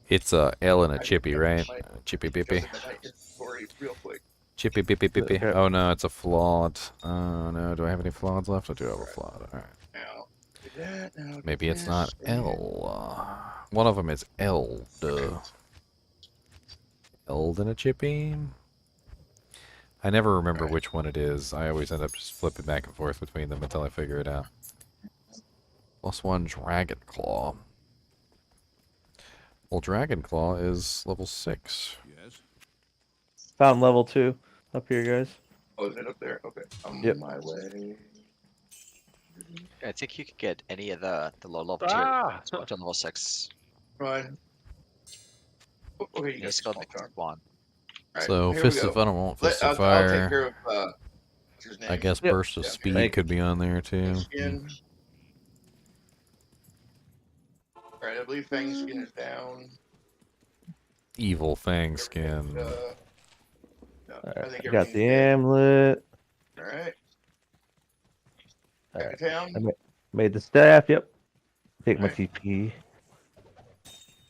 It's a L and a Chippy, right? Chippy Bippy. Chippy Bippy Bippy. Oh no, it's a flawed. Oh no, do I have any flaweds left? I do have a flawed. Alright. Maybe it's not L. One of them is L. Duh. L and a Chippy? I never remember which one it is. I always end up just flipping back and forth between them until I figure it out. +1 Dragon Claw. Well, Dragon Claw is level 6. Yes. Found level 2 up here, guys. Oh, is it up there? Okay. On Yep. my way. I think you could get any of the low level tier up to level 6. Right. Okay, you You got just the go small make charm. one. Alright, So, here we Fist of go. I don't want Fist of I'll take Fire. care of what's his name? I guess Yep. Burst of Yeah. Speed Thank could be on there too. Skin. Alright, I believe Fang Skin is down. Evil Fang Skin. No, Alright, think I got everything's the good. amulet. Alright. Back Alright. to town. I made the staff, yep. Take my Alright. TP.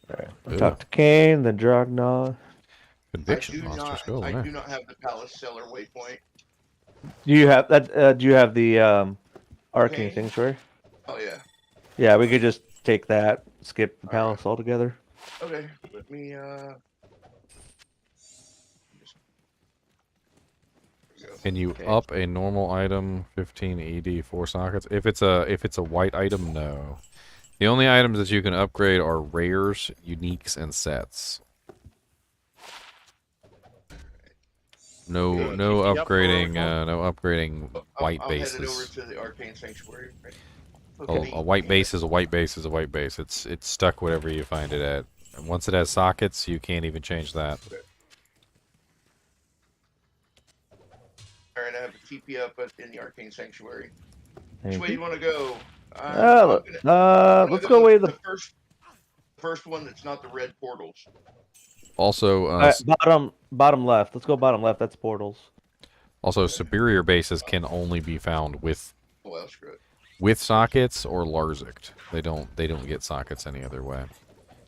Alright. Ugh. Talk to Kane, then Drognaw. Conviction monsters go over I there. do not have the Palace Cellar waypoint. Do you have that? Do you have the Arcane Kane? Sanctuary? Oh yeah. Yeah, we could just take that, skip the All palace altogether. Okay, let me Can you up a normal item 15 ED 4 sockets? If it's a white item, no. The only items that you can upgrade are rares, uniques, and sets. No upgrading white I'll bases. head it over to the Arcane Sanctuary. Right. Oh, a white base is a white base is a white base. It's stuck whatever you find it at. And once it has sockets, you can't even change that. Alright, I have a TP up in the Arcane Sanctuary. Which Thank way you. you want to go? Let's go away the first one that's not the red portals. Also, bottom left. Let's go bottom left. That's portals. Also, superior bases can only be found with Well, screw it. with sockets or Larzict. They don't get sockets any other way.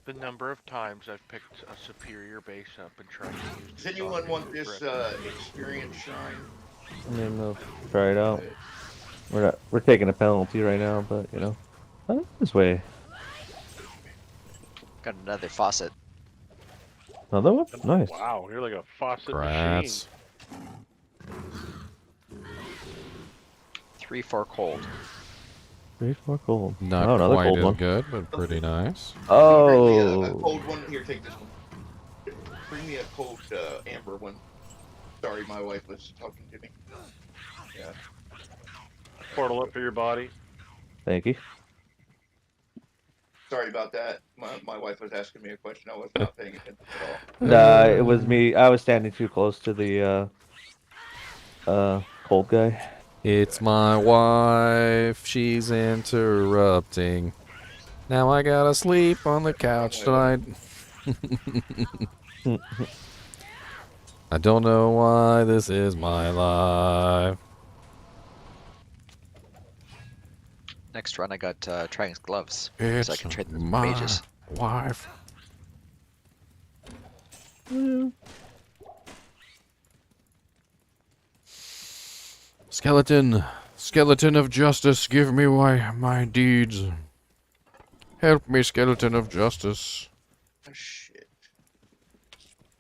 The number of times I've picked a superior base up and tried to use. Does anyone want this experience shrine? I mean, we'll try it out. We're taking a penalty right now, but you know, this way. Got another faucet. Another one? Nice. Wow, you're like a faucet Congrats. machine. 3-4 cold. 3-4 cold. Not another quite cold as one. good, but pretty nice. Oh. A cold one. Here, take this one. Bring me a cold amber one. Sorry, my wife was talking to me. Yeah. Portal up for your body. Thank you. Sorry about that. My wife was asking me a question. I was not paying attention at all. Nah, it was me. I was standing too close to the cold guy. It's my wife. She's interrupting. Now I gotta sleep on the couch tonight. I don't know why this is my life. Next run, I got Triang's gloves, so I It's can trade them for my mages. wife. Skeleton of justice, give me my deeds. Help me, skeleton of justice. Oh, shit.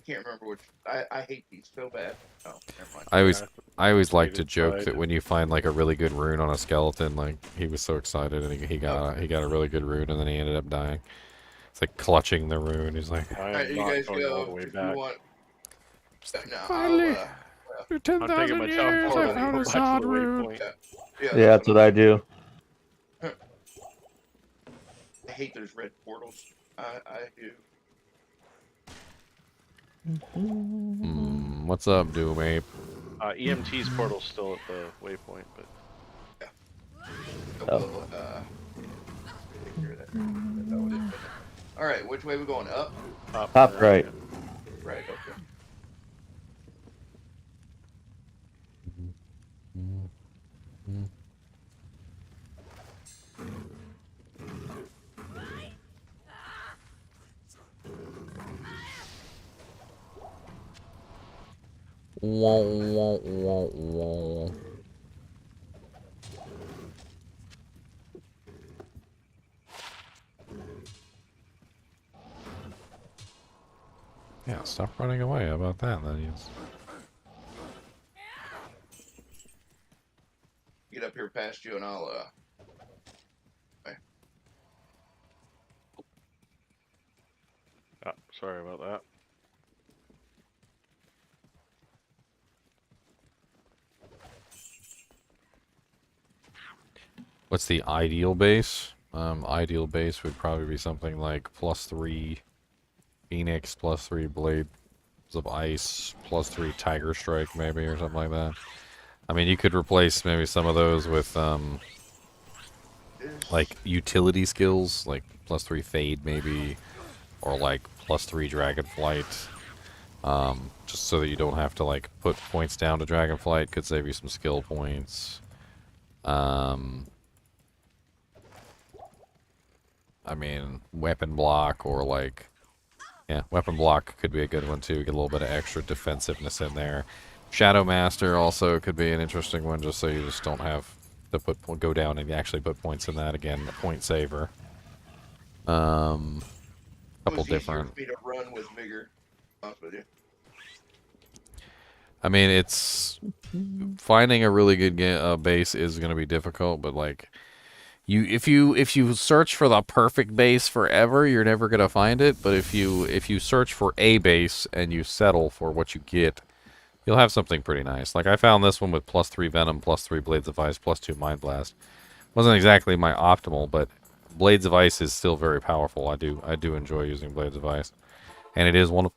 Can't remember which. I hate these so bad. Oh, never mind. I always like to joke that when you find like a really good rune on a skeleton, like he was so excited and he got a really good rune and then he ended up dying. It's like clutching the rune. He's like, Alright, you guys go if you want. No, Finally, I'll, for 10,000 years, I found a solid rune. Yeah, that's what I do. I hate those red portals. I do. What's up, Doom Ape? EMT's portal's still at the waypoint, but Take care of that. Alright, which way we going? Up? Top right. Right, okay. Wah, wah, wah, wah. Yeah, stop running away. How about that, then? Yes. Get up here past you and I'll okay. Sorry about that. What's the ideal base? Ideal base would probably be something like +3 Phoenix, +3 Blades of Ice, +3 Tiger Strike, maybe, or something like that. I mean, you could replace maybe some of those with, like, utility skills, like +3 Fade, maybe, or like +3 Dragonflight. Just so that you don't have to, like, put points down to Dragonflight, could save you some skill points. I mean, weapon block or like, yeah, weapon block could be a good one too. Get a little bit of extra defensiveness in there. Shadow Master also could be an interesting one, just so you just don't have to go down and actually put points in that. Again, a point saver. Couple different. For me to run with vigor. Honest with you. I mean, it's finding a really good base is going to be difficult, but like. If you search for the perfect base forever, you're never gonna find it. But if you search for a base and you settle for what you get, you'll have something pretty nice. Like I found this one with +3 Venom, +3 Blades of Ice, +2 Mind Blast. Wasn't exactly my optimal, but Blades of Ice is still very powerful. I do enjoy using Blades of Ice, and it is one of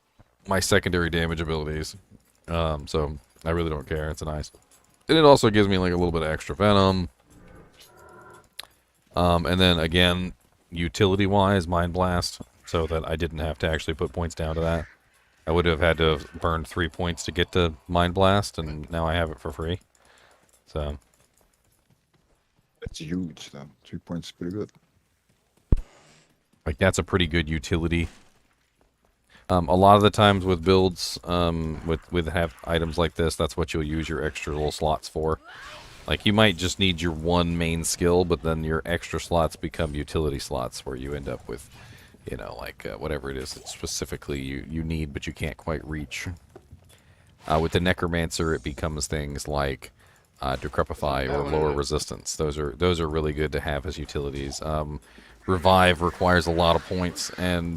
my secondary damage abilities. So I really don't care. It's nice, and it also gives me like a little bit of extra Venom. And then again, utility-wise, Mind Blast, so that I didn't have to actually put points down to that. I would have had to have burned 3 points to get to Mind Blast, and now I have it for free. So that's huge. Then 3 points is pretty good. Like that's a pretty good utility. A lot of the times with builds, with have items like this, that's what you'll use your extra little slots for. Like, you might just need your one main skill, but then your extra slots become utility slots where you end up with, you know, like, whatever it is that specifically you need, but you can't quite reach. With the Necromancer, it becomes things like Decrepify or lower resistance. Those are really good to have as utilities. Revive requires a lot of points, and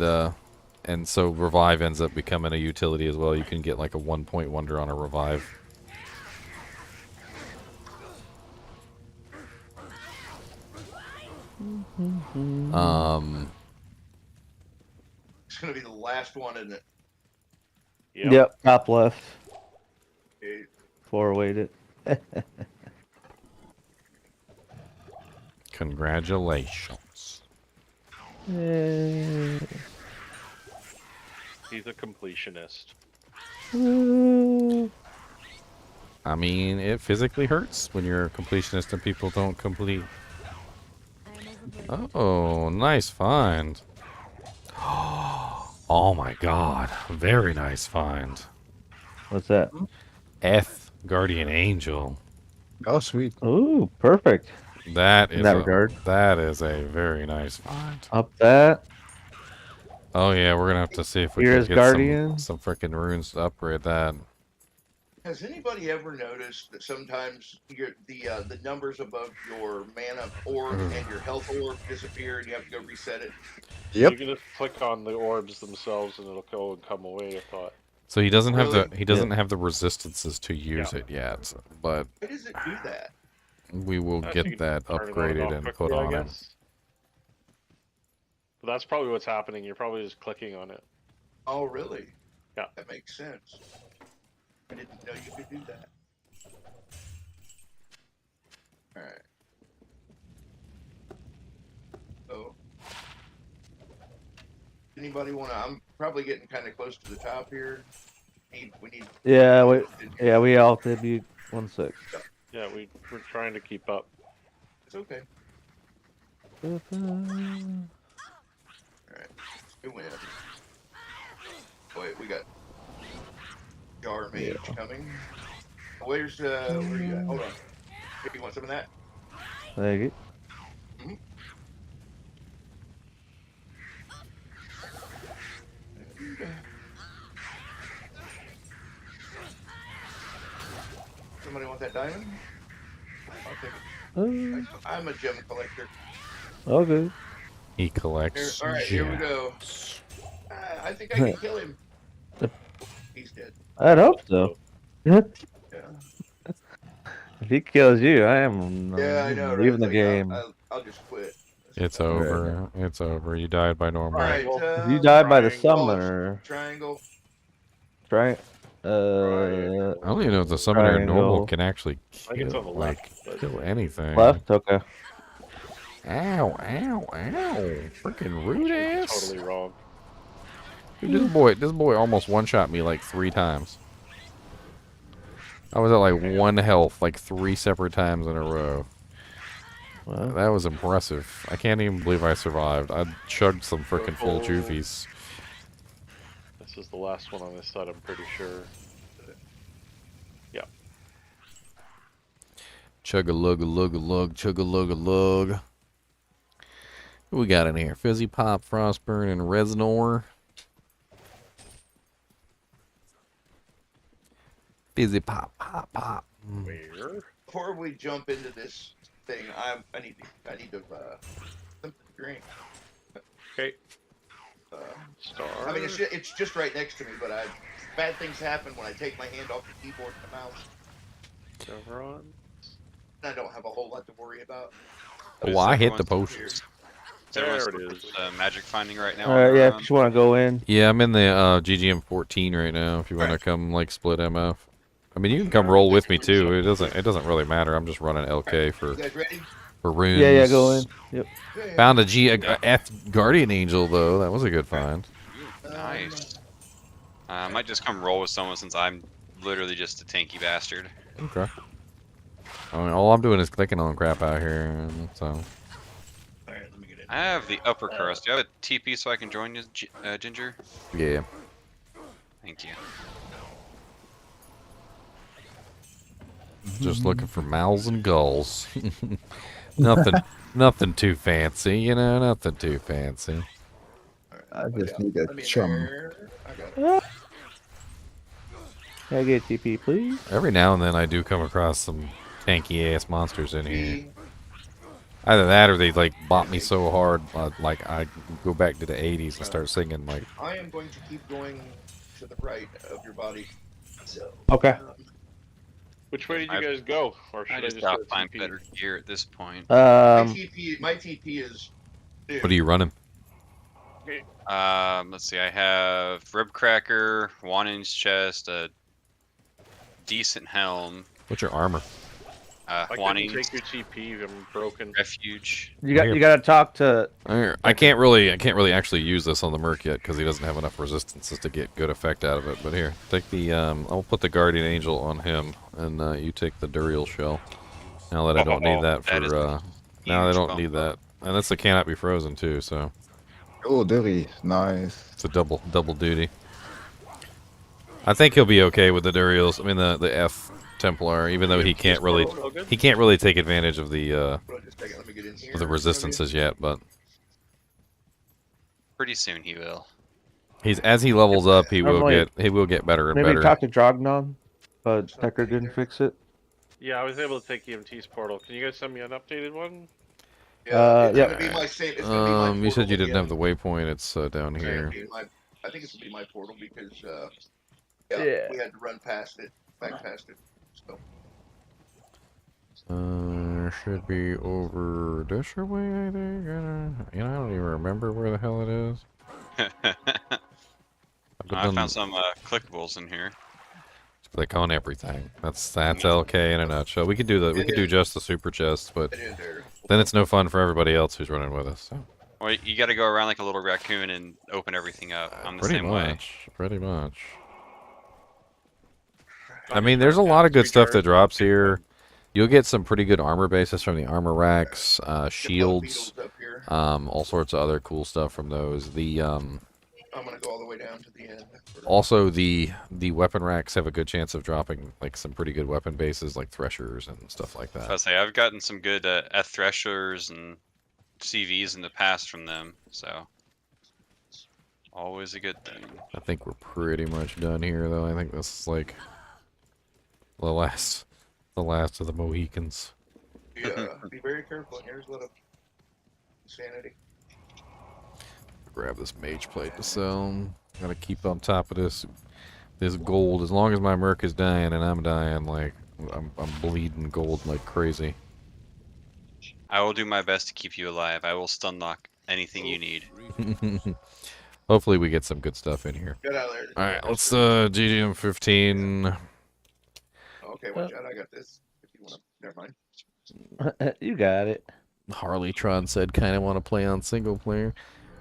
so Revive ends up becoming a utility as well. You can get, like, a 1-point wonder on a Revive. It's gonna be the last one, isn't it? Yep, top left. Okay. 4 weighted. Congratulations. Yay. He's a completionist. I mean, it physically hurts when you're a completionist and people don't complete. Oh, nice find. Oh my god. Very nice find. What's that? F Guardian Angel. Oh, sweet. Ooh, perfect. That is In that regard. That is a very nice find. Up that. Oh yeah, we're gonna have to see if we Here's can get Guardian. some freaking runes to upgrade that. Has anybody ever noticed that sometimes the numbers above your mana orb and your health orb disappear, and you have to go reset it? Yep. You can just click on the orbs themselves, and it'll go and come away. I thought. So he doesn't have Really? he doesn't have the resistances to use it yet, but Why does it do that? we will You get can that turn it on upgraded off and quickly, put I on him. guess. But that's probably what's happening. You're probably just clicking on it. Oh, really? Yeah. That makes sense. I didn't know you could do that. Alright. So, anybody wanna? I'm probably getting kind of close to the top here. We need. Yeah, we all did. Be 1 sec. Yeah, we're trying to keep up. It's okay. Alright. It wins. Wait, we got Jar Mage coming. Where's where you at? Hold on. Here, you want some of that? Thank you. Mm-hmm. Somebody want that diamond? I'll take it. I'm a gem collector. Okay. He collects All right, here we go. I think I can kill him. He's dead. I'd hope so. Yeah. If he kills you, I am Yeah, I know, right? leaving It's the like, game. I'll just quit. It's over. It's over. You died by normal. Alright, If you die by the triangle, summoner, triangle. try. I don't even know if the summoner in normal can actually I think it's on the kill, left, like, but- kill anything. Left? Okay. Ow, ow, ow. Freaking rude ass. Totally wrong. Dude, this boy almost one-shot me like 3 times. I was at like 1 health like 3 separate times in a row. Well, that was impressive. I can't even believe I survived. I chugged some freaking full joofies. This is the last one on this side, I'm pretty sure. Yeah. Chug-a-lug-a-lug-a-lug, chug-a-lug-a-lug. What we got in here? Fizzy Pop, Frostburn, and Reznor. Fizzy Pop, pop, pop. Where? Before we jump into this thing, I need to something to drink. Okay. Star. I mean, it's just right next to me, but bad things happen when I take my hand off the keyboard and the mouse. Chevron. I don't have a whole lot to worry about. Well, I hit the potions. There it is. Magic finding right now. Alright, yeah, if you want to go in. Yeah, I'm in the GGM 14 right now. If you want to come like split MF, I mean you can come roll with me too. It doesn't really matter. I'm just running LK for runes. Yeah, go in. Yep. Found a F Guardian Angel though. That was a good find. Nice. I might just come roll with someone since I'm literally just a tanky bastard. Okay. I mean, all I'm doing is clicking on crap out here, so. I have the upper crust. Do you have a TP so I can join you, Ginger? Yeah. Thank you. Just looking for mouths and gulls. nothing too fancy, you know, nothing too fancy. I just need a chum. Can I get TP, please? Every now and then I do come across some tanky ass monsters in here. Either that or they like bop me so hard, like I go back to the 80s and start singing like. I am going to keep going to the right of your body. So. Okay. Which way did you guys go? Or should I just go gotta find TP? better gear at this point. My TP is. What are you running? Let's see. I have rib cracker, 1-inch chest, a decent helm. What's your armor? I 1 couldn't inch take your TP. I'm broken. refuge. You got to talk to. I can't really actually use this on the Merc yet because he doesn't have enough resistances to get good effect out of it. But here, take the I'll put the Guardian Angel on him, and you take the Duriel Shell. Now that I don't need that for now I don't need that, and that's the cannot be frozen too. So. Oh, Dury, nice. It's a double duty. I think he'll be okay with the Duriels. I mean the F Templar, even though he can't really take advantage of the resistances yet, but Pretty soon he will. as he levels up, he will get better and maybe better. talk to Drognon, but Decker didn't fix it. Yeah, I was able to take EMT's portal. Can you guys send me an updated one? Yeah. You said you didn't have the waypoint. It's down here. I think it's gonna be my portal because Yeah. we had to run past it, back past it. So. Should be over this way, I think. I don't even remember where the hell it is. I found some clickables in here. Click on everything. That's LK in a nutshell. We could do just the super chest, but then it's no fun for everybody else who's running with us. So. Well, you got to go around like a little raccoon and open everything up. I'm the same way. Pretty much. I mean, there's a lot of good stuff that drops here. You'll get some pretty good armor bases from the armor racks, shields, all sorts of other cool stuff from those. I'm gonna go all the way down to the end. Also, the weapon racks have a good chance of dropping like some pretty good weapon bases, like threshers and stuff like that. I say I've gotten some good threshers and CVs in the past from them, so always a good thing. I think we're pretty much done here, though. I think this is like the last of the Mohicans. Yeah, be very careful. Here's a lot of insanity. grab this mage plate to sell. Gotta keep on top of this gold. As long as my merc is dying and I'm dying, like I'm bleeding gold like crazy. I will do my best to keep you alive. I will stun lock anything you need. Hopefully we get some good stuff in here. Get out of there. Alright, let's GGM 15. Okay, watch out. I got this. If you want to, never mind. You got it. Harleytron said kind of want to play on single player.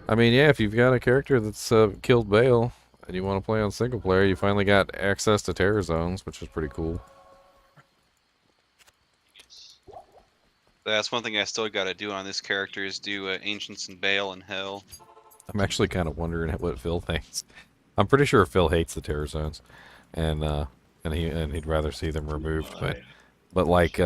I mean, yeah, if you've got a character that's killed Bale and you want to play on single player, you finally got access to terror zones, which is pretty cool. That's one thing I still got to do on this character is do Ancients and Bale and Hell. I'm actually kind of wondering what Phil thinks. I'm pretty sure Phil hates the terror zones, and he'd rather see them removed. But like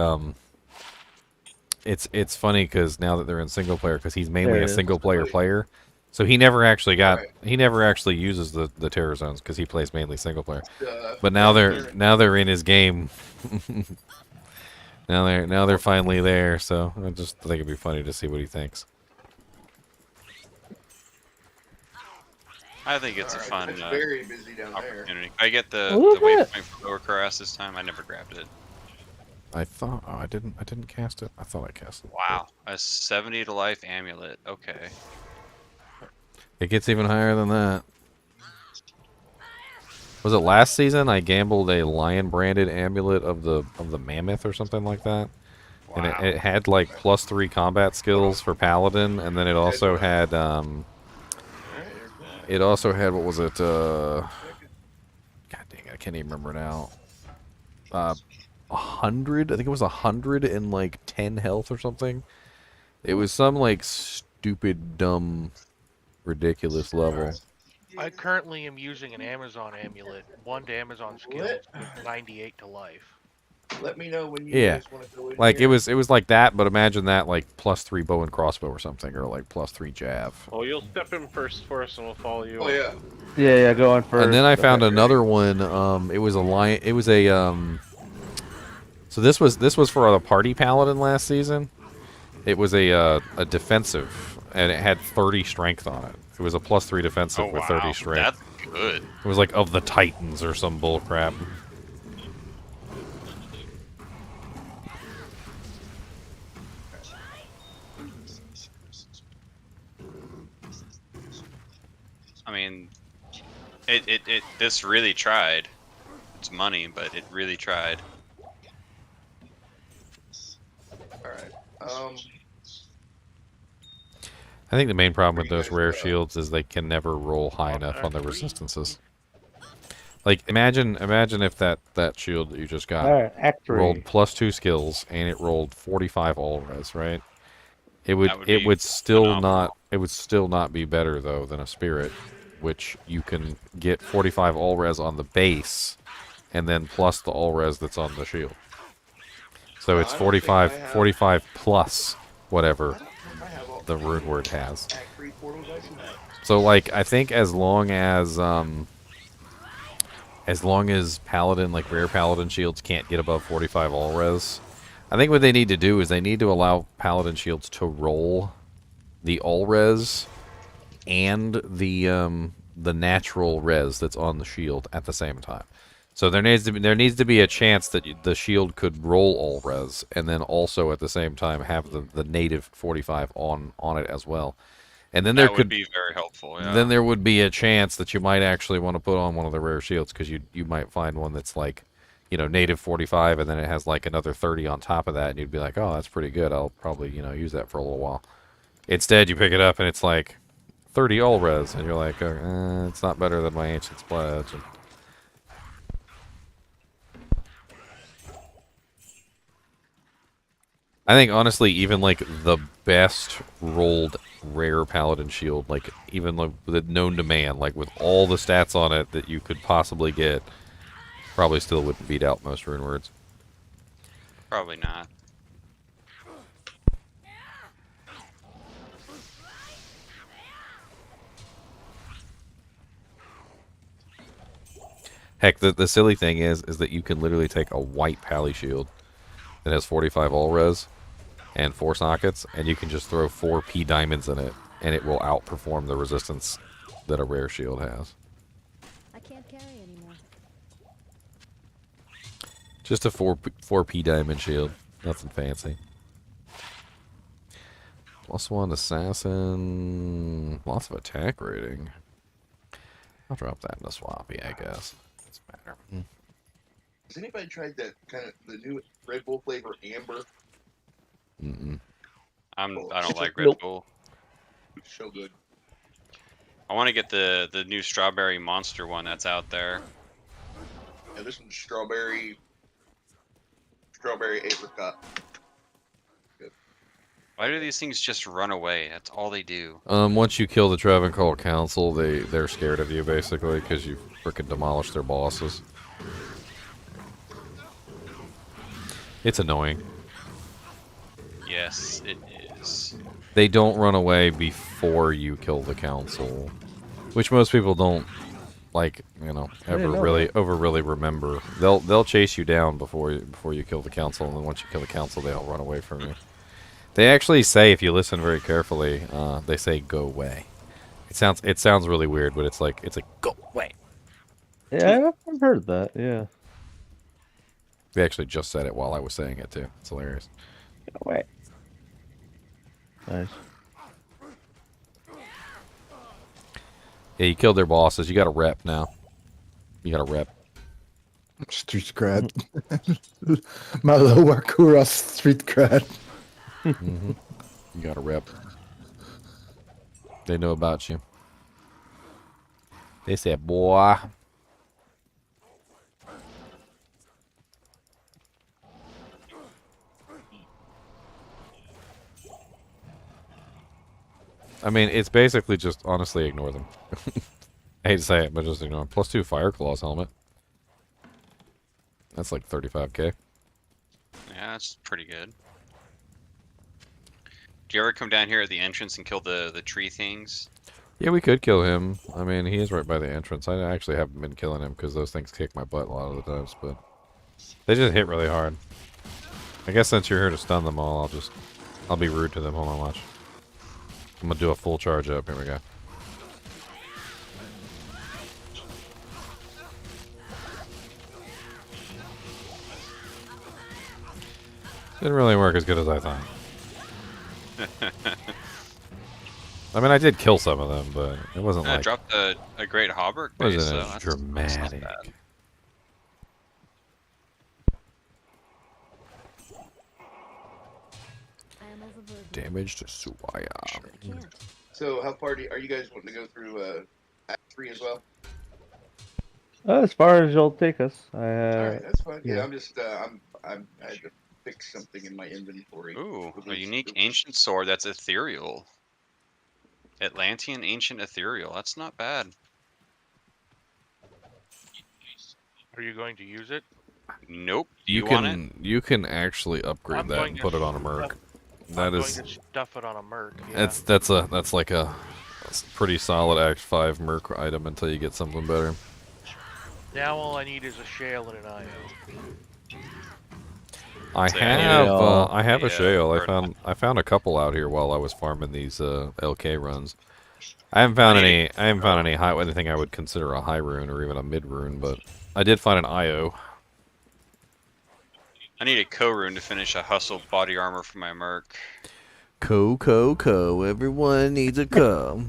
it's funny because now that they're in single player, because he's mainly a single player, so he never actually uses the terror zones because he plays mainly single player. But now they're in his game. Now they're finally there, so I just think it'd be funny to see what he thinks. I think it's a fun It's very busy down opportunity. I get the waypoint for Lower Carras this time. I never grabbed it. I thought I didn't cast it. I thought I cast it. Wow, a 70 to life amulet. Okay. It gets even higher than that. Was it last season? I gambled a lion branded amulet of the mammoth or something like that, and it had like +3 combat skills for paladin, and then it also had what was it? God dang it, I can't even remember now. 100. I think it was 110 health or something. It was some like stupid, dumb, ridiculous level. I currently am using an Amazon amulet, 1 to Amazon skills, with 98 to life. Let me know when you Yeah, guys want to go in like here. it was like that, but imagine that like +3 bow and crossbow or something, or like +3 jav. Oh, you'll step in first for us, and we'll follow you. Oh yeah. Yeah, go on first. And then I found another one. It was a lion. It was a So this was for the party paladin last season. It was a defensive, and it had 30 strength on it. It was a +3 defensive with 30 strength. That's good. It was like of the Titans or some bull crap. I mean, this really tried. It's money, but it really tried. Alright. I think the main problem with those rare shields is they can never roll high enough on their resistances. Like imagine if that shield that you just got rolled +2 skills and it rolled 45 all res, right? It would still not be better though than a spirit, which you can get 45 all res on the base, and then plus the all res that's on the shield. So it's 45 plus whatever the rune word has. So like I think as long as paladin, like rare paladin shields can't get above 45 all res, I think what they need to do is they need to allow paladin shields to roll the all res and the natural res that's on the shield at the same time. So there needs to be a chance that the shield could roll all res and then also at the same time have the native 45 on it as well. And then there could be very helpful. Yeah. Then there would be a chance that you might actually want to put on one of the rare shields, because you might find one that's like, you know, native 45 and then it has like another 30 on top of that, and you'd be like, oh, that's pretty good. I'll probably, you know, use that for a little while. Instead, you pick it up and it's like 30 all res, and you're like, it's not better than my Ancient's Pledge. And I think honestly, even like the best rolled rare paladin shield, like even like with known to man, like with all the stats on it that you could possibly get, probably still wouldn't beat out most rune words. Probably not. Heck, the silly thing is that you can literally take a white pally shield that has 45 all res and 4 sockets, and you can just throw 4 P diamonds in it, and it will outperform the resistance that a rare shield has. I can't carry anymore. Just a 4P diamond shield. Nothing fancy. +1 assassin. Lots of attack rating. I'll drop that in the swappy, I guess. Doesn't matter. Has anybody tried that kind of the new Red Bull flavor amber? Mm-mm. I don't like Red Nope. Bull. So good. I want to get the new strawberry monster one that's out there. Yeah, this one's strawberry apricot. Good. Why do these things just run away? That's all they do. Once you kill the Travancore Council, they're scared of you basically because you frickin' demolished their bosses. It's annoying. Yes, it is. They don't run away before you kill the council, which most people don't like, you know, ever really remember. They'll chase you down before you kill the council, and then once you kill the council, they all run away from you. They actually say, if you listen very carefully, they say "go away." It sounds really weird, but it's like "go away." Yeah, I've heard that. Yeah. They actually just said it while I was saying it too. It's hilarious. Go away. Nice. Yeah, you killed their bosses. You got a rep now. You got a rep. Street cred. My lower Kura street cred. You got a rep. They know about you. They said, boy. I mean, it's basically just honestly ignore them. I hate to say it, but just ignore them. +2 Fire Claws helmet. That's like 35k. Yeah, that's pretty good. Do you ever come down here at the entrance and kill the tree things? Yeah, we could kill him. I mean, he is right by the entrance. I actually haven't been killing him because those things kick my butt a lot of the times, but they just hit really hard. I guess since you're here to stun them all, I'll be rude to them. Hold on, watch. I'm gonna do a full charge up. Here we go. Didn't really work as good as I thought. I mean, I did kill some of them, but it wasn't I like... dropped a great Hauberk base, wasn't so as that's dramatic. not bad. Damage to Suwaya. So how far are you guys wanting to go through Act 3 as well? As far as you'll take us. Alright, that's fine. Yeah, yeah. I'm just I had to fix something in my inventory. Ooh, a unique ancient sword that's ethereal. Atlantean ancient ethereal. That's not bad. Are you going to use it? Nope. You want it? you can actually upgrade I'm that going and to put it on a merc. That I'm is going to stuff it on a merc. Yeah. that's like a pretty solid Act 5 merc item until you get something better. Now all I need is a shale and an IO. I have a shale. I found a couple out here while I was farming these LK runs. I haven't found anything I would consider a high rune or even a mid rune, but I did find an IO. I need a co-rune to finish a hustle body armor for my merc. Co. Everyone needs a co.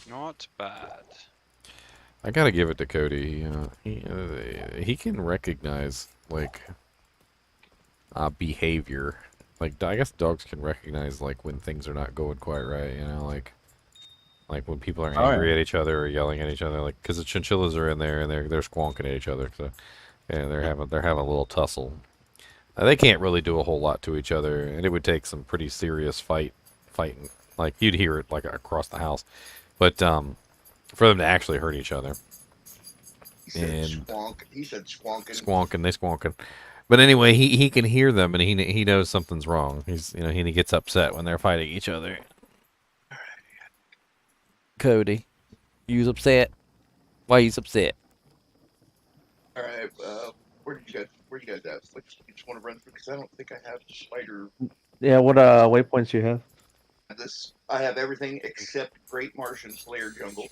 Not bad. I gotta give it to Cody. He can recognize like behavior. Like I guess dogs can recognize like when things are not going quite right. You know, like when people are angry at each other or yelling at each other. Like because the chinchillas are in there and they're squonking at each other. So yeah, they're having a little tussle. They can't really do a whole lot to each other, and it would take some pretty serious fighting. Like you'd hear it like across the house. But for them to actually hurt each other. He said squonking. Squonking. But anyway, he can hear them and he knows something's wrong. He gets upset when they're fighting each other. Cody, you's upset. Why you's upset? All right. Where you guys at? Which you just want to run through? Because I don't think I have the spider. Yeah, what waypoints you have? I have everything except Great Martian Slayer Jungle.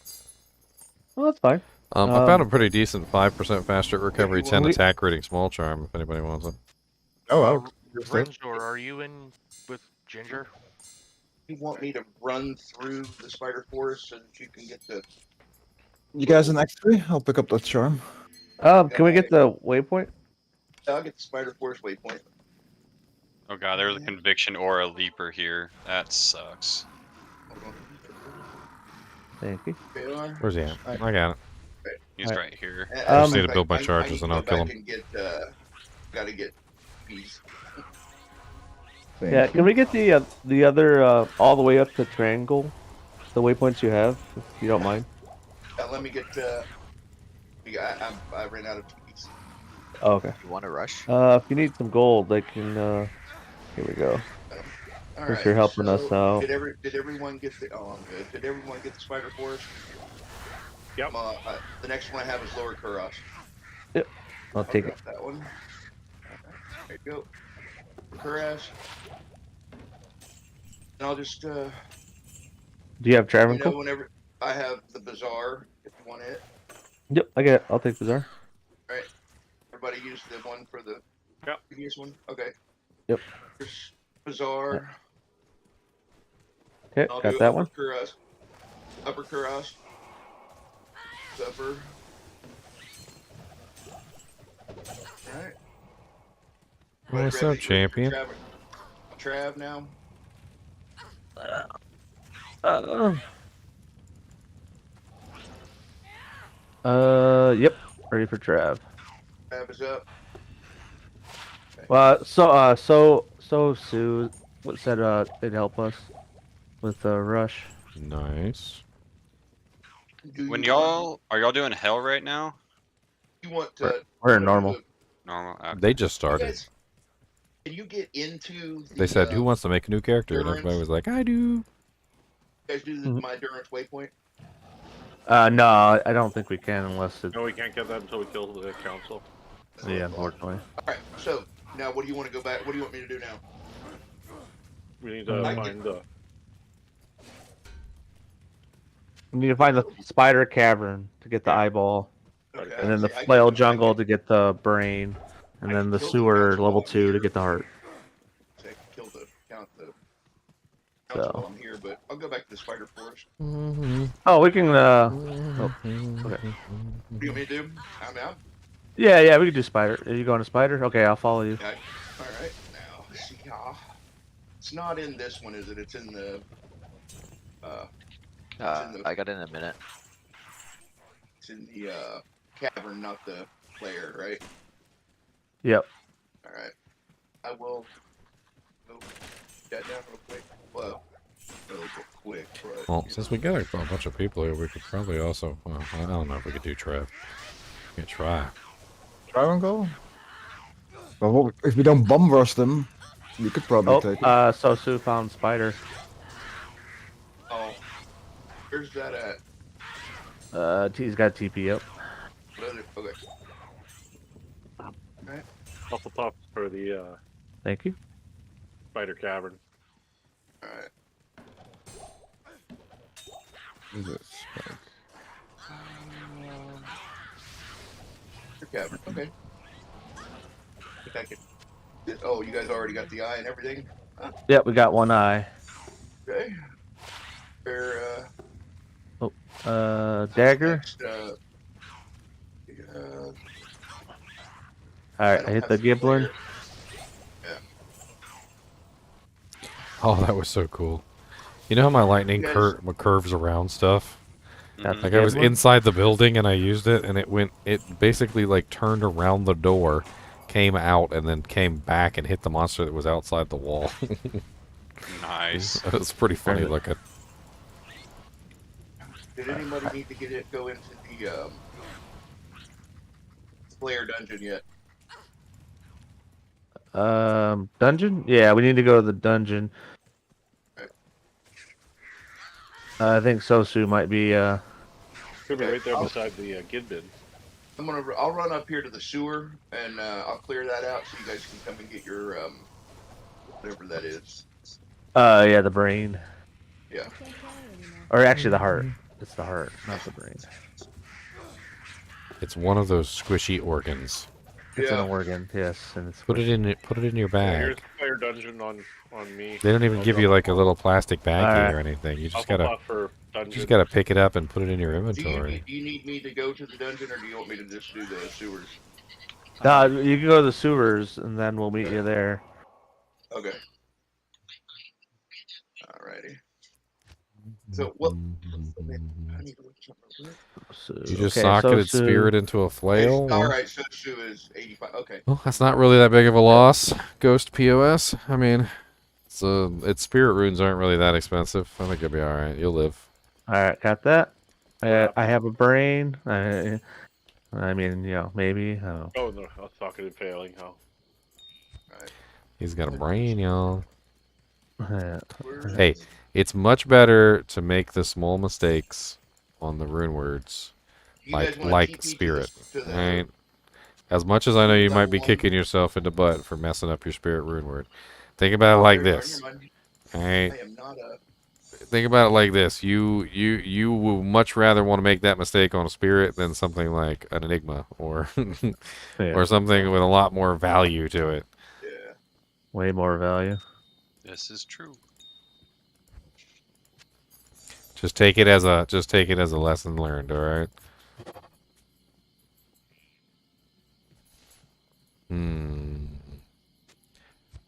Oh, that's fine. I found a pretty decent 5% faster recovery, you 10 want- attack rating small charm, if anybody wants it. Rimsor, are you in with Ginger? You want me to run through the spider forest so that you can get the? You guys an X3? I'll pick up that charm. Can we get the waypoint? I'll get the spider forest waypoint. Oh god, there was a conviction or a leaper here. That sucks. Thank you. Where's he at? I got it. He's right here. I just need to build my charges and I'll kill him. Gotta get these. Yeah, can we get the other all the way up to triangle? The waypoints you have, if you don't mind. Let me get. I ran out of keys. Oh, okay. You want to rush? If you need some gold, they can. Here we go. All Since right, you're helping so us out. Did everyone get the? Oh, I'm good. Did everyone get the spider forest? Yep. The next one I have is Lower Kuros. Yep. I'll take it. That one. There you go. Kuros. And I'll just. Do you have Travancore? Whenever I have the bazaar, if you want it. Yep, I get it. I'll take Bazaar. All right. Everybody use the one for the previous one. Okay. Yep. Here's bazaar. Okay, I'll got do that one. Kuros. Upper Kuros. Upper. Alright. What's up, champion? Trav now. Yep. Ready for Trav. Trav is up. Well, Sue, what said they'd help us with rush. Nice. When y'all are y'all doing hell right now? You want We're in normal. Normal. Okay. They just started. Can you get into the, They said, "Who wants to make a new character?" And Durance? everybody was like, "I do." You guys do my Durance waypoint? No, I don't think we can unless it's. No, we can't get that until we kill the council. Yeah, unfortunately. Alright, so now what do you want to go back? What do you want me to do now? We need to find the. We need to find the spider cavern to get the eyeball, and then the flail jungle to get the brain, and then the sewer level 2 to get the heart. So I can kill the council while I'm here, but I'll go back to the spider forest. Oh, we can. Okay. What do you want me to do? I'm out. Yeah, we can do spider. Are you going to spider? Okay, I'll follow you. Okay. All right. Now, see, it's not in this one, is it? It's in the. I got in a minute. It's in the cavern, not the player, right? Yep. All right. I will go that down real quick. Well, real quick. But, Well, since we got a bunch of people here, we could probably also. Well, I don't know if we could do Trev. We can try. Try and go. Well, if we don't bomb rush them, you could probably take it. So Sue found spider. Oh, where's that at? He's got TP up. Okay. Alright. Off the top for the Thank you. spider cavern. Alright. Is it? Cavern. Okay. Think I could. Oh, you guys already got the eye and everything? Yep, we got one eye. Okay. Where, dagger. next, Alright, I hit the giblin. Oh, that was so cool. You know how my lightning curves around stuff? Like I was inside the building and I used it, and it basically like turned around the door, came out, and then came back and hit the monster that was outside the wall. Nice. It was pretty funny looking. Did anybody need to go into the Slayer dungeon yet? Dungeon? Yeah, we need to go to the dungeon. I think Sosu might be Could be right there beside the Gidbin. I'll run up here to the sewer and I'll clear that out so you guys can come and get your whatever that is. Yeah, the brain. Yeah. Or actually, the heart. It's the heart, not the brain. It's one of those squishy organs. It's an organ, yes, and it's Put it in your Yeah, here's bag. player dungeon on me. They don't even I'll give you drop like a off. little plastic baggie Alright. or anything. You just I'll gotta off for dungeon. pick it up and put it in your Do you inventory. need me to go to the dungeon or do you want me to just do the sewers? No, you can go to the sewers and then we'll meet you there. Okay. Alrighty. So what? You just socketed spirit into a flail. All right, so Sue is 85. Okay. Well, that's not really that big of a loss. Ghost POS. I mean, its spirit runes aren't really that expensive. I think you'll be all right. You'll live. All right, got that. I have a brain. I mean, maybe. I don't know. Oh no, I'll socketed failing. Oh. He's got a brain, y'all. Yeah. Hey, it's much better to make the small mistakes on the rune words, like spirit, right? As much as I know you might be kicking yourself in the butt for messing up your spirit rune word, think about it like this. All right. Think about it like this. You will much rather want to make that mistake on a spirit than something like an enigma or or something with a lot more value to it. Yeah. Way more value. This is true. Just take it as a lesson learned, all right?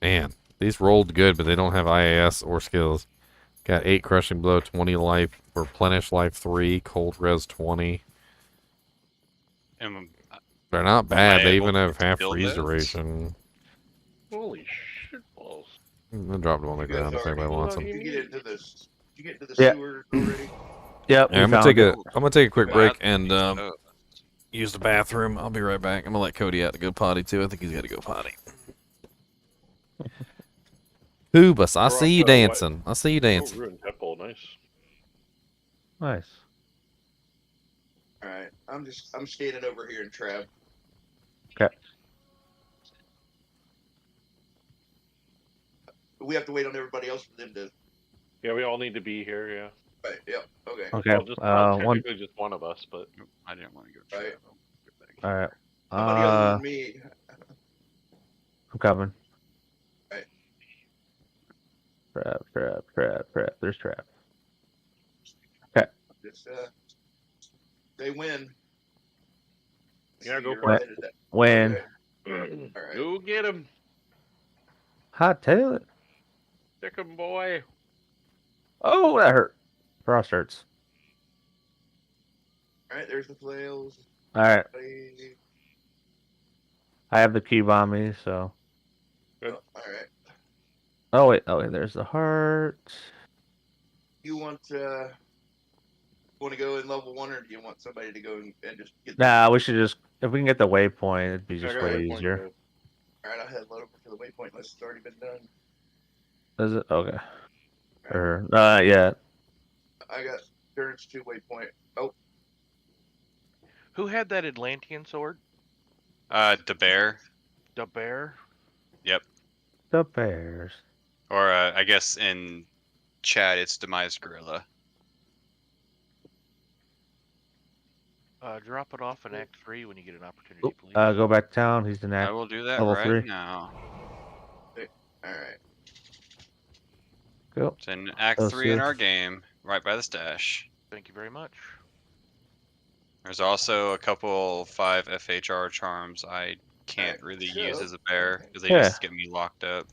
Man, these rolled good, but they don't have IAS or skills. Got 8 crushing blow, 20 life, replenish life 3, cold res 20. They're not bad. They even have half freeze duration. Holy shit balls! I dropped them on the ground if anybody wants them. Did you get into this? Did you get into the sewer already? Yep. Yeah, I'm gonna take a quick break and use the bathroom. I'll be right back. I'm gonna let Cody out to go potty too. I think he's got to go potty. Hoobus, I see you dancing. I see you dancing. Ruined temple, nice. Nice. All right, I'm standing over here in Trav. Okay. We have to wait on everybody else for them to. Yeah, we all need to be here. Yeah. Right. Yep. Okay. Okay. Well, technically just one of us, but I didn't want to go. Right. All right. Somebody other than me. I'm coming. Right. Trap. There's trap. Okay. Just, they win. Yeah, go for it. Win. Okay. All right. Go get him. Hot tail it. Stick him, boy. Oh, that hurt. Frost hurts. All right. There's the flails. All right. I have the cube on me, so. Good. All right. Oh wait. There's the heart. You want to go in level 1, or do you want somebody to go and just get? Nah, we should just if we can get the waypoint, it'd be just way easier. All right, I'll head over for the waypoint unless it's already been done. Is it okay? Or yeah. I got turns to waypoint. Oh. Who had that Atlantean sword? The bear. The bear. Yep. The bears. Or I guess in chat it's Demise Gorilla. Drop it off in Act 3 when you get an opportunity, please. Go back to town. He's in Act. I will do that level right 3. now. All right. Cool. It's in Act 3 in our game, right by the stash. Thank you very much. There's also a couple 5 FHR charms I can't really use as a bear because they just get me locked up.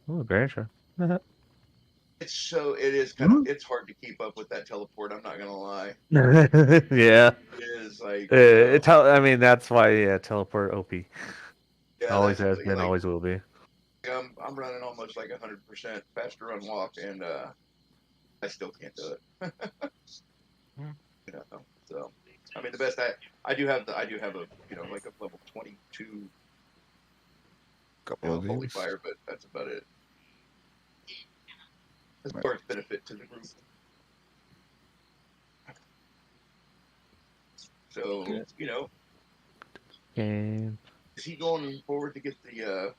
Oh, very true. It is kind of it's hard to keep up with that teleport. I'm not gonna lie. Yeah. It is like. I mean, that's why teleport OP. Yeah, always has been, always will be. I'm running almost like 100% faster run walk, and I still can't do it. So I mean, the best I do have a like a level 22 couple of holy these. fire, but that's about it. As far as benefit to the group. So you know, Game. is he going forward to get the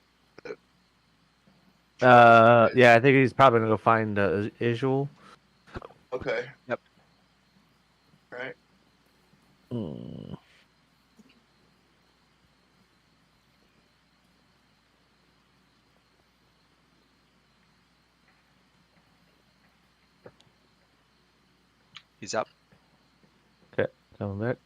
Yeah, I think he's probably gonna go find Isuel. Okay. Yep. Right. Hmm. He's up. Okay, coming back.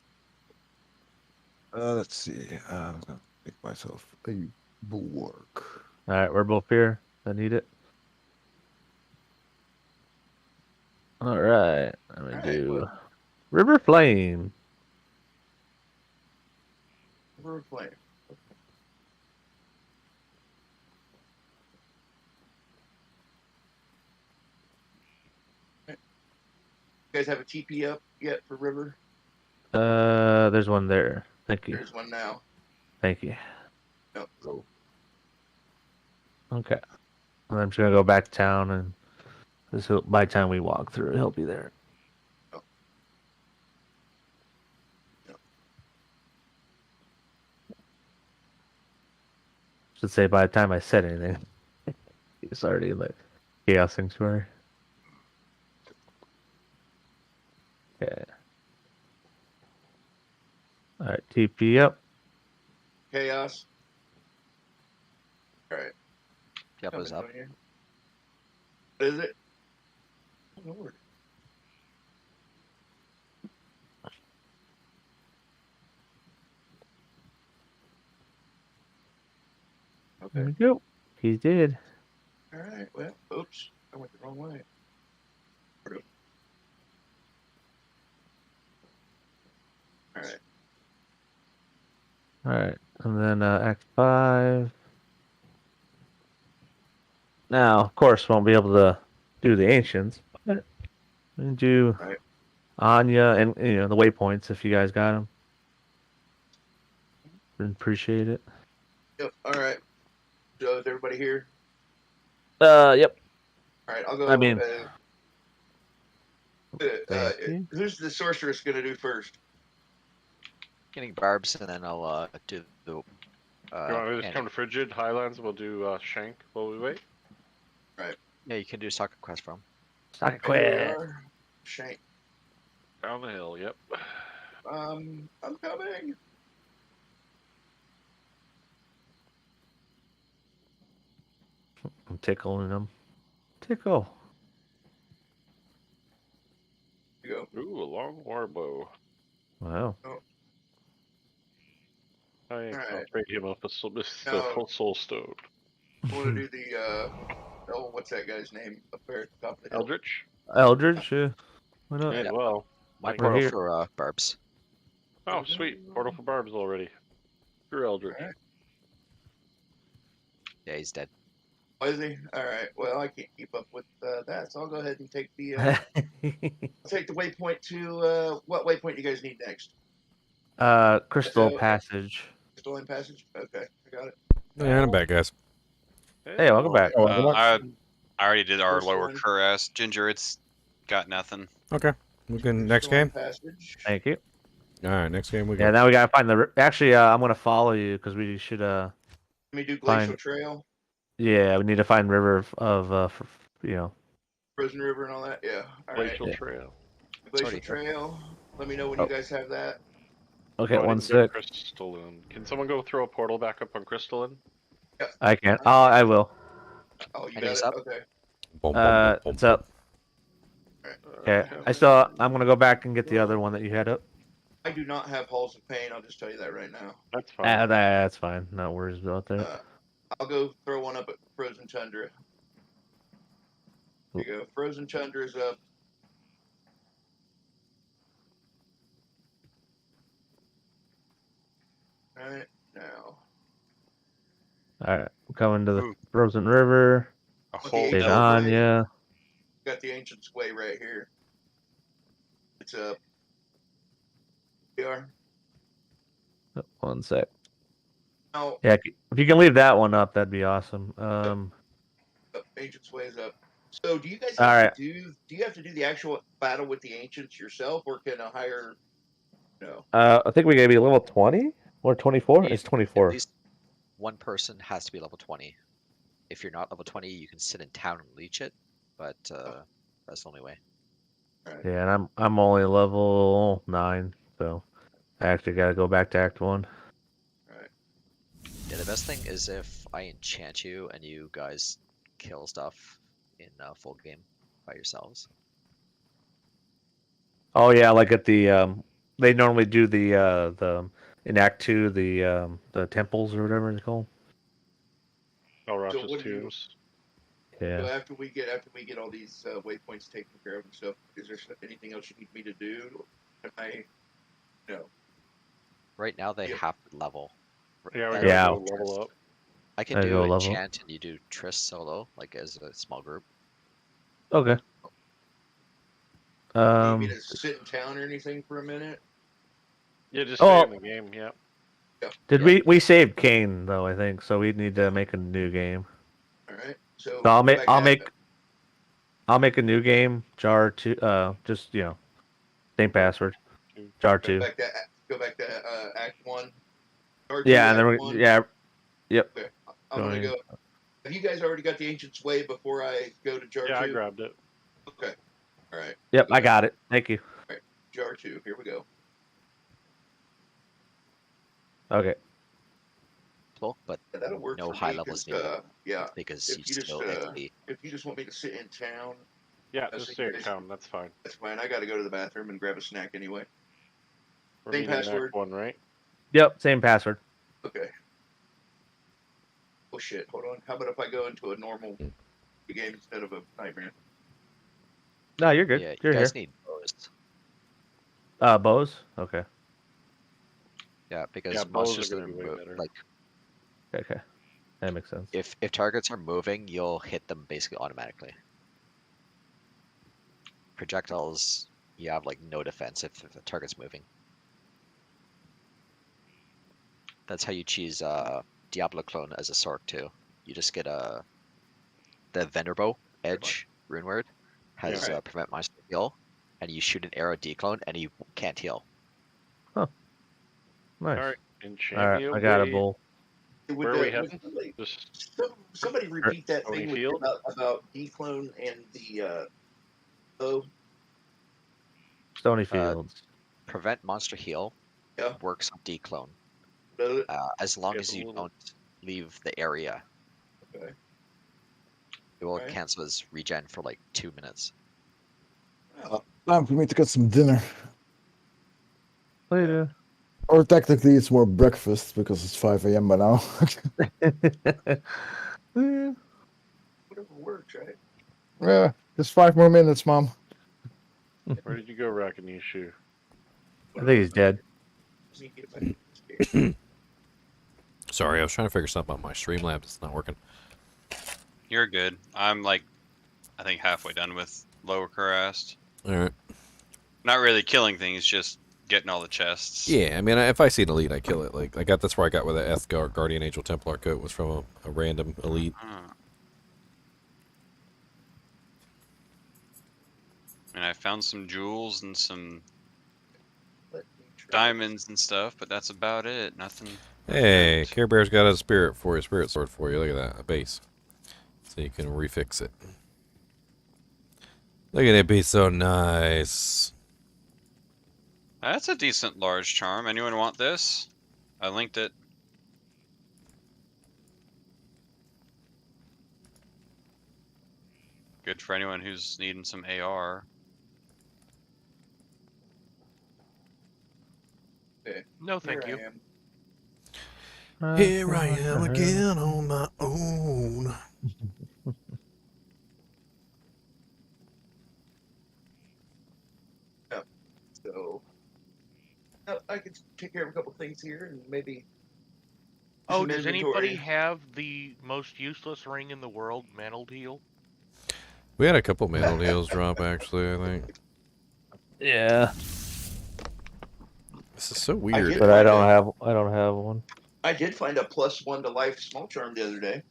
Let's see. I'm gonna make myself a bulwark. All right, we're both here. I need it. All right, I'm gonna do River Flame. River Flame. You guys have a TP up yet for River? There's one there. Thank you. There's one now. Thank you. No. So Okay. And I'm just gonna go back to town, and this will, by the time we walk through, he'll be there. Should say by the time I said anything, he's already in the Chaos Sanctuary. Okay. All right, TP up. Chaos. All right. Diablo's up. What is it? Oh, Lord. There we go. He did. All right. Well, oops. I went the wrong way. All right. All right, and then Act 5. Now, of course, won't be able to do the ancients, but we can do Anya and the waypoints if you guys got them. Appreciate it. Yep. All right. So is everybody here? Yep. All right. I'll go. I mean, who's the sorceress gonna do first? Getting barbs, and then I'll do the. You want me to just come to Frigid Highlands? We'll do Shank while we wait. Right. Yeah, you can do Socket Quest from. Socket Quest. Shank. Down the hill. Yep. I'm coming. I'm tickling them. Tickle. You go. Ooh, a long war bow. Wow. Oh. I'll trade him up a full soul stone. I want to do the what's that guy's name up there at the top of the hill? Eldritch. Eldritch, why not? Yeah, well, My we're portal here. for barbs. Oh, sweet. Portal for barbs already. Through Eldritch. Right. Yeah, he's dead. Oh, is he? All right. Well, I can't keep up with that, so I'll go ahead and take the I'll take the waypoint to what waypoint you guys need next? Crystal Passage. Crystal Passage. Okay, I got it. Yeah, I'm back, guys. Hey, welcome back. I already did our First lower one. cuirass. Ginger, it's got nothing. Okay. We can next game. Passage. Thank you. All right, next game we go. Yeah, now we gotta find the. Actually, I'm gonna follow you because we should. Let me do Glacial find... Trail. Yeah, we need to find River of Frozen River and all that. Yeah. All Glacial right. Trail. Glacial Trail. Let me know when you guys have that. Okay, Oh, I one didn't get sec. Crystalline. Can someone go throw a portal back up on Crystalline? I can. Oh, I will. Oh, you And got he's it. up. Okay. It's up. Okay, I'm gonna go back and get the other one that you had up. I do not have Halls of Pain. I'll just tell you that right now. That's fine. That's fine. Not worries about that. I'll go throw one up at Frozen Tundra. There you go. Frozen Tundra is up. All right, now. All right, I'm coming to the Frozen River. Save Anya. Got the Ancient's Way right here. It's up. Here. One sec. Now, Yeah, if you can leave that one up, that'd be awesome. Ancient's Way is up. So, do you guys All have right. to do? Do you have to do the actual battle with the Ancients yourself, or can a higher No. I think we gotta be level 20 or 24. It's At 24. least one person has to be level 20. If you're not level 20, you can sit in town and leech it, but that's the only way. Yeah, and I'm only level 9, so I actually gotta go back to Act 1. Yeah, the best thing is if I enchant you and you guys kill stuff in full game by yourselves. Oh yeah, like at the they normally do the in Act 2 the temples or whatever it's called. Oh, So Roch's what do you? tombs. Yeah. So after we get all these waypoints taken care of and stuff, is there anything else you need me to do? Can I? No. Right now they have to level. Yeah, we That- gotta go level up. I can I do go level. enchant and you do Triss solo, like as a small group. Okay. Need me to sit in town or anything for a minute? Yeah, just stay in the game. Yeah. Did we saved Kane though? I think so. We need to make a new game. All right. So I'll go back to I'll make a new game. Jar 2. Just same password. Jar 2. Go back to Act 1. Yeah, and then Act 1. Yep. Okay. I'm gonna go. Have you guys already got the Ancient's Way before I go to Jar 2? Yeah, I grabbed it. Okay. All right. Yep, I got it. Thank you. All right. Jar 2. Here we go. Okay. But that'll work no for high me, levels 'cause, needed. yeah. Because If you you just still XP. if you just want me to sit in town. Yeah, I just think stay in guys- town. That's fine. That's fine. I got to go to the bathroom and grab a snack anyway. We're Same meeting in Act password. 1, right? Yep, same password. Okay. Oh shit! Hold on. How about if I go into a normal game instead of a nightmare? No, you're good. Yeah, You're you guys here. need bows. Bows? Okay. Yeah, because Yeah, most bows just are gonna be way better. like Okay. That makes sense. if targets are moving, you'll hit them basically automatically. Projectiles, you have like no defense if the target's moving. That's how you choose Diablo clone as a sword too. You just get the Venerable Edge rune word has Yeah. prevent monster heal, and you shoot an arrow declone and you can't heal. Huh. Nice. All right, enchant All right, me I got a away. bowl. Where are we heading? Just Somebody repeat that Stony thing with Field? about declone and the Stony Fields. Prevent monster heal works on declone. As long as you don't leave the area. Okay. It will Right. cancel as regen for like 2 minutes. Time for me to get some dinner. Later. Or technically, it's more breakfast because it's 5 a.m. by now. Whatever works, right? Yeah, just 5 more minutes, Mom. Where did you go, Rakanishu? I think he's dead. Sorry, I was trying to figure something out my Streamlabs. It's not working. You're good. I'm like, I think halfway done with Lower Curast. Alright. Not really killing things, just getting all the chests. Yeah, I mean, if I see an elite, I kill it. Like, that's where I got where the Eth Guardian Angel Templar coat was from a random elite. And I found some jewels and some diamonds and stuff, but that's about it. Nothing. Hey, Care Bear's got a spirit sword for you. Look at that, a base. So you can refix it. Look at it be so nice. That's a decent large charm. Anyone want this? I linked it. Good for anyone who's needing some AR. No, thank you. Here I am again on my own. So I could take care of a couple things here and maybe. Oh, some does inventory. anybody have the most useless ring in the world, Mantle Deal? We had a couple mantle deals drop, actually, I think. Yeah. This is so weird. But I don't have one. I did find a +1 to life small charm the other day.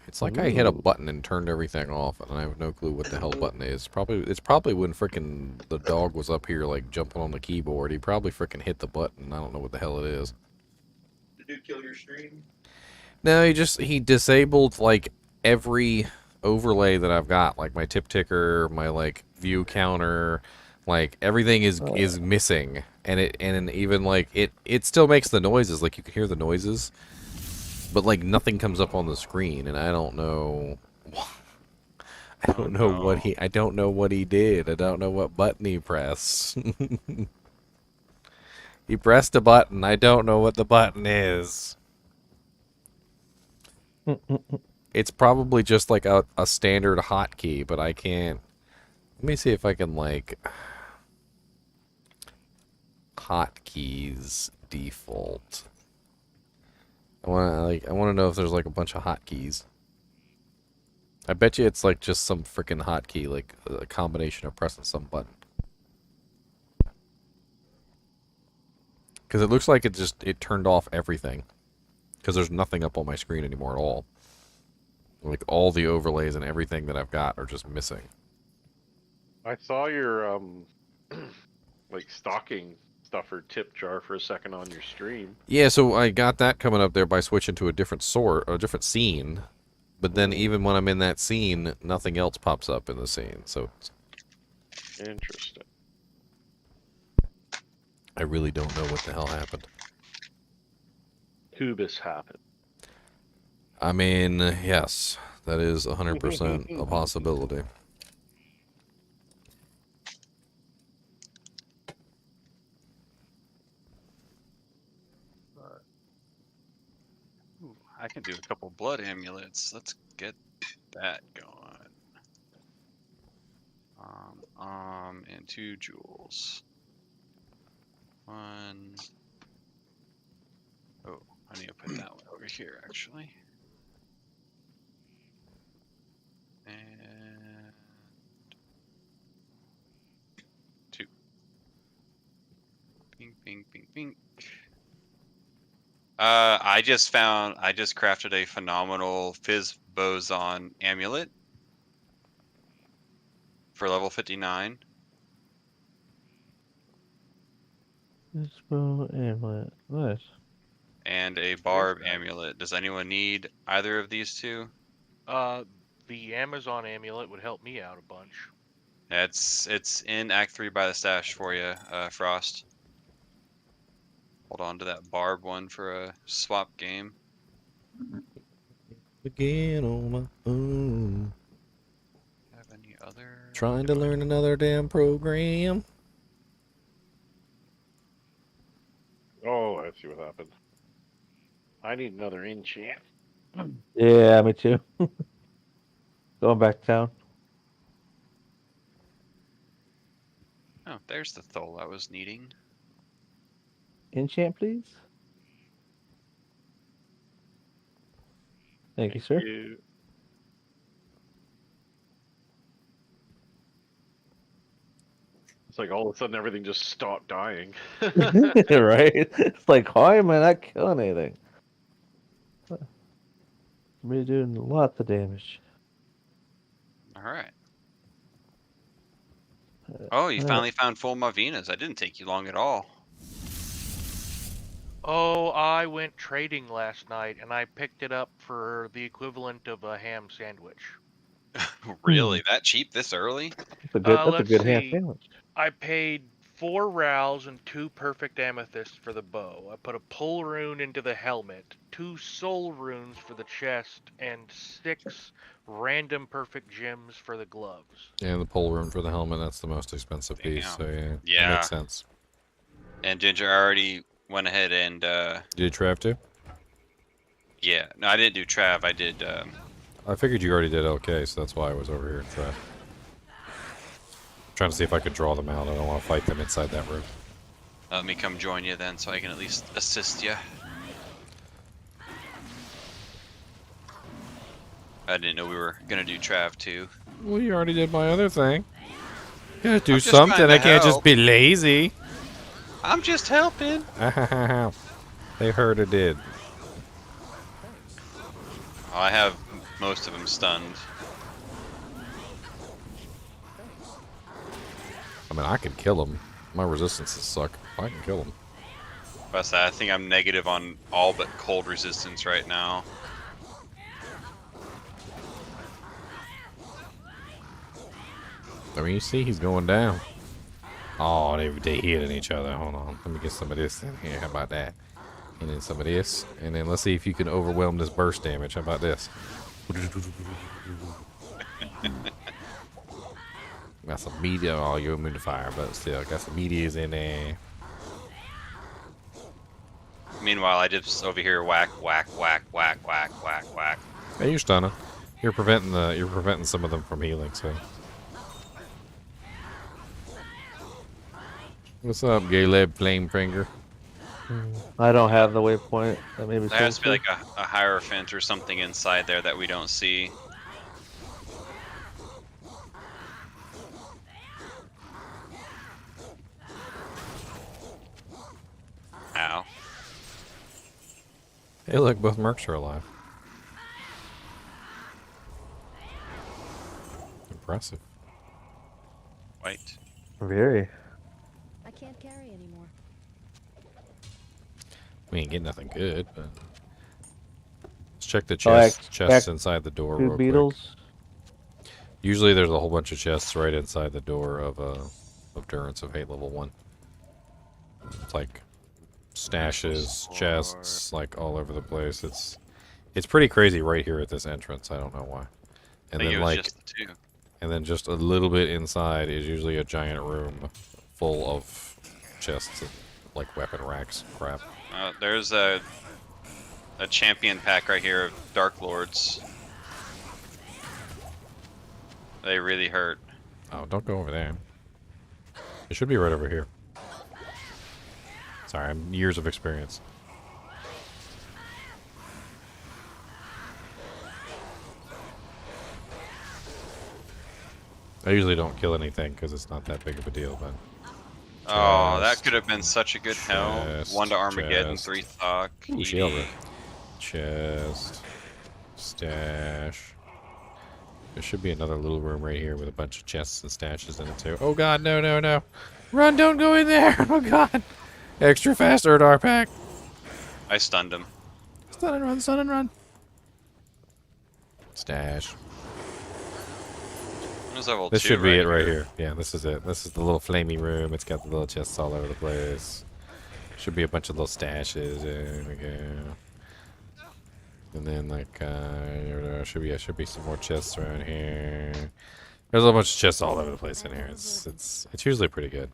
It's like I hit a button and turned everything off, and I have no clue what the hell button is. It's probably when frickin' the dog was up here, like, jumping on the keyboard. He probably frickin' hit the button. I don't know what the hell it is. Did you kill your stream? No, he disabled, like, every overlay that I've got. Like, my tip ticker, my, like, view counter, like, everything is missing. And even, like, it still makes the noises. Like, you can hear the noises. But like nothing comes up on the screen, and I don't know. I don't know what he did. I don't know what button he pressed. He pressed a button. I don't know what the button is. It's probably just like a standard hotkey, but I can't. Let me see if I can like hotkeys default. I want to know if there's like a bunch of hotkeys. I bet you it's like just some freaking hotkey, like a combination of pressing some button. Because it looks like it turned off everything. Because there's nothing up on my screen anymore at all. Like all the overlays and everything that I've got are just missing. I saw your like stocking stuffer tip jar for a second on your stream. Yeah, so I got that coming up there by switching to a different scene. But then even when I'm in that scene, nothing else pops up in the scene. So interesting. I really don't know what the hell happened. Tubus happened. I mean, yes, that is 100% a possibility. I can do a couple blood amulets. Let's get that going. And 2 jewels. 1. Oh, I need to put that one over here, actually. And 2. Ping, ping, ping, ping. I just crafted a phenomenal Fizz Boson amulet for level 59. Fizz amulet, nice. And a barb amulet. Does anyone need either of these two? The Amazon amulet would help me out a bunch. It's in Act 3 by the stash for you, Frost. Hold on to that barb one for a swap game. Again on my own. Have any other? Trying to learn another damn program. Oh, I see what happened. I need another enchant. Yeah, me too. Going back to town. Oh, there's the thole I was needing. Enchant, please. Thank you, sir. It's like all of a sudden everything just stopped dying. Right? It's like, why am I not killing anything? We're doing lots of damage. Alright. Oh, you finally found full Mavinas. That didn't take you long at all. Oh, I went trading last night and I picked it up for the equivalent of a ham sandwich. Really? That cheap this early? That's a good ham sandwich. I paid 4 Rals and 2 perfect amethysts for the bow. I put a pull rune into the helmet, 2 soul runes for the chest, and 6 random perfect gems for the gloves. Yeah, the pole rune for the helmet, that's the most expensive piece, so yeah, that makes sense. And Ginger already went ahead and Did you Trav too? Yeah, no, I didn't do Trav. I did. I figured you already did LK, so that's why I was over here in Trav. Trying to see if I could draw them out. I don't want to fight them inside that room. Let me come join you then, so I can at least assist you. I didn't know we were gonna do Trav too. Well, you already did my other thing. You gotta do I'm just something. trying to I can't just help. be lazy. I'm just helping. They heard it did. I have most of them stunned. I mean, I can kill them. My resistances suck. I can kill them. Plus, I think I'm negative on all but cold resistance right now. I mean, you see, he's going down. Oh, they hitting each other. Hold on. Let me get some of this in here. How about that? And then some of this. And then let's see if you can overwhelm this burst damage. How about this? Got some media. Oh, you're immune to fire, but still, got some medias in there. Meanwhile, I just over here whack, whack, whack, whack, whack, whack, whack. Hey, you're stunning. You're preventing some of them from healing. So, what's up, Galeb Flamefinger? I don't have the waypoint. That maybe There has to be like a Hierophant or something inside there that we don't see. Ow. Hey, look, both mercs are alive. Impressive. White. Very. I can't carry anymore. We ain't getting nothing good, but let's check the chests inside the door real beetles. quick. Usually, there's a whole bunch of chests right inside the door of Durance of Hate level 1. It's like stashes, chests, like all over the place. It's pretty crazy right here at this entrance. I don't know why. And then and then just a little bit inside is usually a giant room full of chests and like weapon racks, crap. There's a champion pack right here of Dark Lords. They really hurt. Oh, don't go over there. It should be right over here. Sorry, I'm years of experience. I usually don't kill anything because it's not that big of a deal, but... Oh, that could have been such a good help. 1 to Armageddon, 3 Thok. Ooh, shield rip. Chest. Stash. There should be another little room right here with a bunch of chests and stashes in it too. Oh god, no, no, no. Run, don't go in there! Oh god! Extra fast Erdar pack! I stunned him. Stun and run, stun and run. Stash. Level This 2 should be it right here. Yeah, this is it. This is the little flamey room. It's got the little chests all over the place. Should be a bunch of little stashes. There we go. And then like should be some more chests around here. There's a bunch of chests all over the place in here. It's usually pretty good.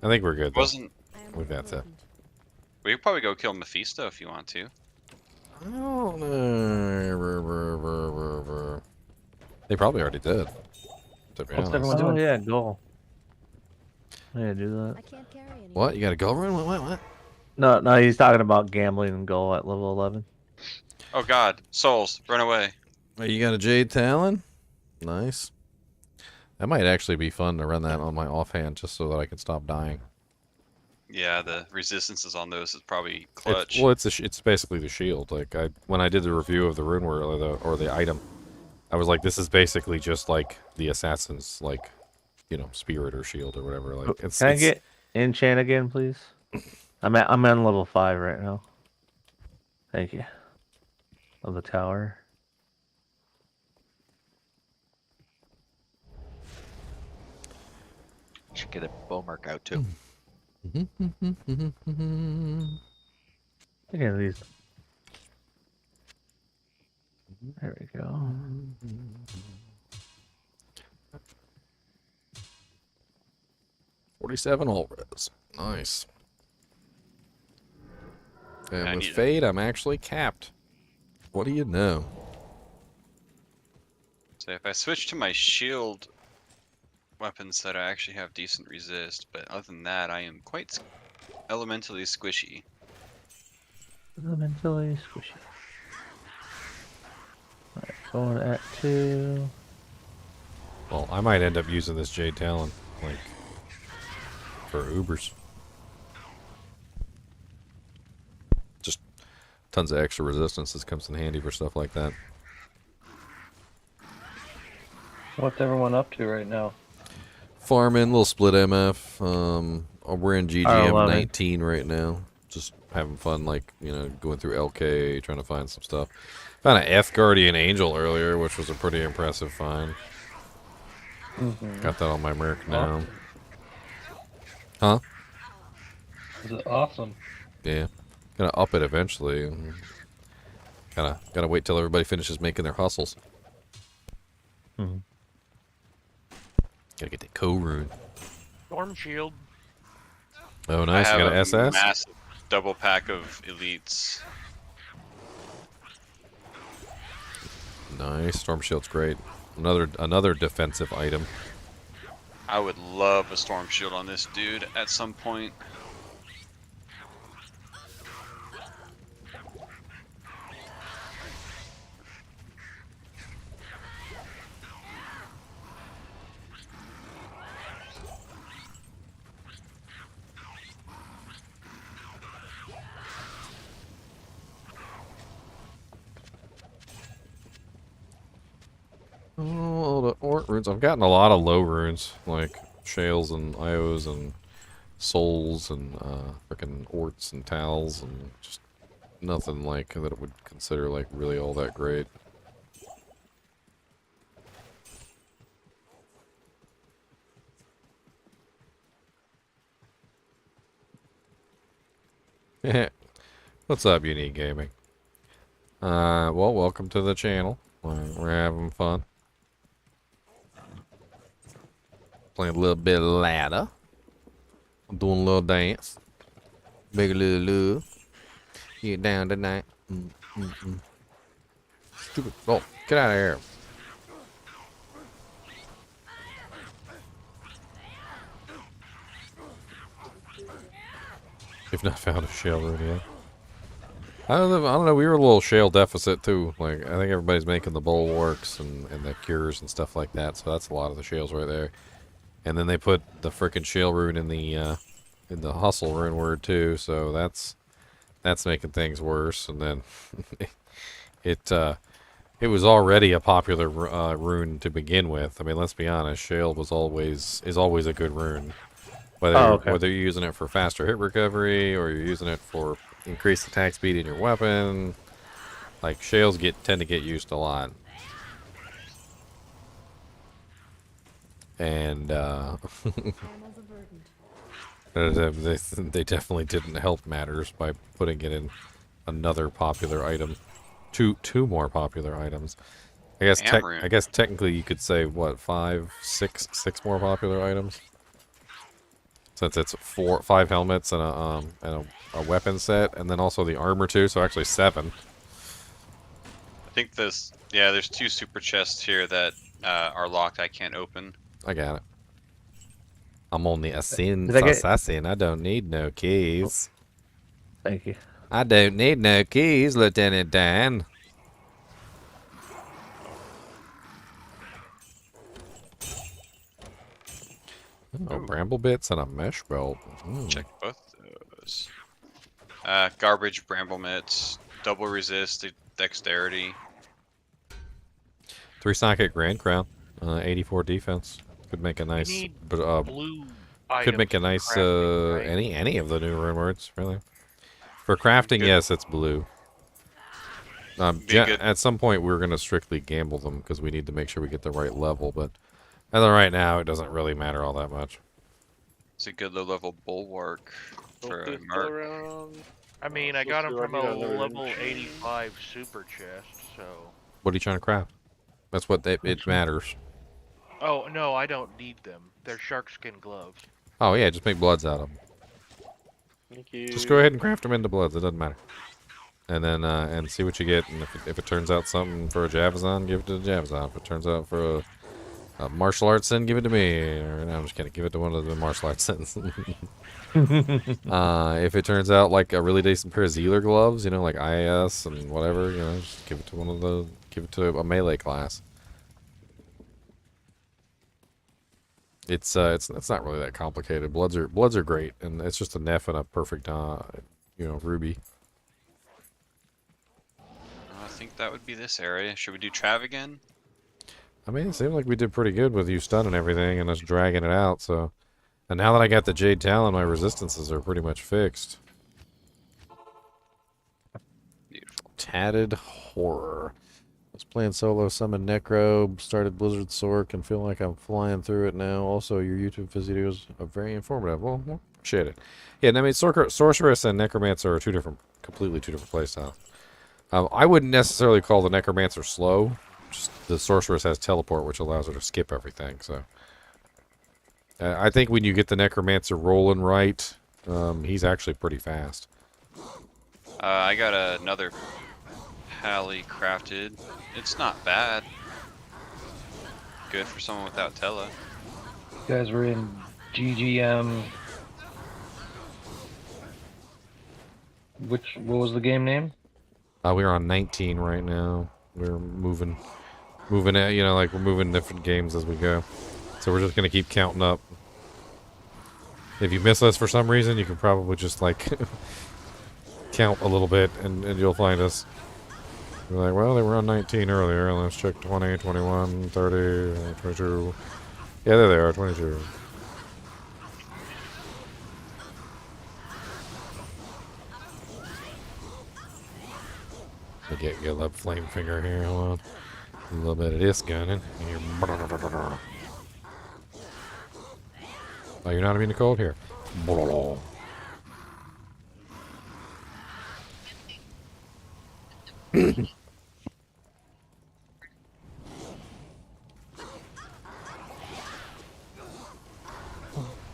I think we're good. We've got that. We could probably go kill Mephisto if you want to. I don't know. They probably already did. To be honest. Everyone doing? Oh yeah, goal. Yeah, do that. I can't carry anymore. What? You got a goal run? What? No, he's talking about gambling and goal at level 11. Oh god, souls, run away. Oh, you got a Jade Talon? Nice. That might actually be fun to run that on my offhand just so that I can stop dying. Yeah, the resistances on those is probably clutch. It's basically the shield. Like when I did the review of the rune or the item, I was like, this is basically just like the assassin's like, spirit or shield or whatever. Like, Can I get enchant again, please? I'm on level 5 right now. Thank you. Of the tower. Should get a bow mark out too. Look at these. There we go. 47 all res. Nice. And with Fade, I'm actually capped. What do you know? So if I switch to my shield weapons that I actually have decent resist, but other than that, I am quite elementally squishy. Elementally squishy. Alright, going at 2. Well, I might end up using this Jade Talon, like, for Ubers. Just tons of extra resistance. This comes in handy for stuff like that. What's everyone up to right now? Farming, little split MF. We're in GGM love it. 19 right now. Just having fun, like, you know, going through LK, trying to find some stuff. Found an F Guardian Angel earlier, which was a pretty impressive find. Got that on my Merc now. Huh? Is it awesome? Yeah. Gonna up it eventually. Gotta wait till everybody finishes making their hustles. Gotta get the co-rune. Storm Shield. Oh, nice. I You have got an a SS? massive double pack of elites. Nice. Storm Shield's great. Another defensive item. I would love a storm shield on this dude at some point. Oh, the Ort runes. I've gotten a lot of low runes, like Shales and Ios and Souls and frickin' Orts and Tals, and just nothing like that I would consider like really all that great. What's up, Unique Gaming? Well, welcome to the channel. We're having fun. Playing a little bit of ladder. I'm doing a little dance. Make a little love. Get down tonight. Stupid. Oh, get out of here. You've not found a shale rune yet. I don't know. We were a little shale deficit too. Like, I think everybody's making the bulwarks and the cures and stuff like that. So that's a lot of the shales right there. And then they put the frickin' shale rune in the hustle rune word too. So that's making things worse. And then it was already a popular rune to begin with. I mean, let's be honest. Shale is always a good rune. Whether you're using it for faster hit recovery or you're using it for increased attack speed in your weapon, like shales tend to get used a lot. And they definitely didn't help matters by putting it in another popular item, two more popular items. I guess technically you could say what, six more popular items. Since it's 5 helmets and a weapon set, and then also the armor too, so actually 7. I think there's 2 super chests here that are locked. I can't open. I got it. I'm only assassin. I don't need no keys. Thank you. I don't need no keys, Lieutenant Dan. Oh, bramble bits and a mesh belt. Check both those. Garbage bramble mitts, double resist, dexterity. 3-socket Grand Crown, 84 defense. Could make a nice, blue could make a nice any of the new rune words really. For crafting, yes, it's blue. At some point, we're gonna strictly gamble them because we need to make sure we get the right level, but. And then right now, it doesn't really matter all that much. It's a good low-level bulwark for a merc. I mean, I got him from a level 85 super chest, so... What are you trying to craft? That's what it matters. Oh, no, I don't need them. They're shark skin gloves. Oh, yeah, just make bloods out of them. Thank you. Just go ahead and craft them into bloods. It doesn't matter. And then, and see what you get. And if it turns out something for a Javazon, give it to the Javazon. If it turns out for a martial arts sin, give it to me. Or, no, I'm just kidding. Give it to one of the martial arts sins. If it turns out like a really decent pair of Zealer gloves, you know, like IS and whatever, you know, just give it to one of the, give it to a melee class. It's not really that complicated. Bloods are great, and it's just a Neff and a perfect, you know, ruby. I think that would be this area. Should we do Trav again? I mean, it seemed like we did pretty good with you stunning everything and us dragging it out, so... And now that I got the Jade Talon, my resistances are pretty much fixed. Beautiful. Tatted Horror. I was playing solo, summoned Necro, started Blizzard Sork, and feel like I'm flying through it now. Also, your YouTube videos are very informative. Well, appreciate it. Yeah, I mean, Sorceress and Necromancer are completely two different playstyles. I wouldn't necessarily call the Necromancer slow. Just the Sorceress has Teleport, which allows her to skip everything, so... I think when you get the Necromancer rolling right, he's actually pretty fast. I got another Pally crafted. It's not bad. Good for someone without Tele. You guys were in GGM. What was the game name? We're on 19 right now. We're moving at, like we're moving different games as we go. So we're just going to keep counting up. If you miss us for some reason, you can probably just, like, count a little bit, and you'll find us. You're like, well, they were on 19 earlier. Let's check 20, 21, 30, 22. Yeah, there they are, 22. I get a little flame finger here. Hold on. A little bit of this gunning. Oh, you're not immune to cold? Here.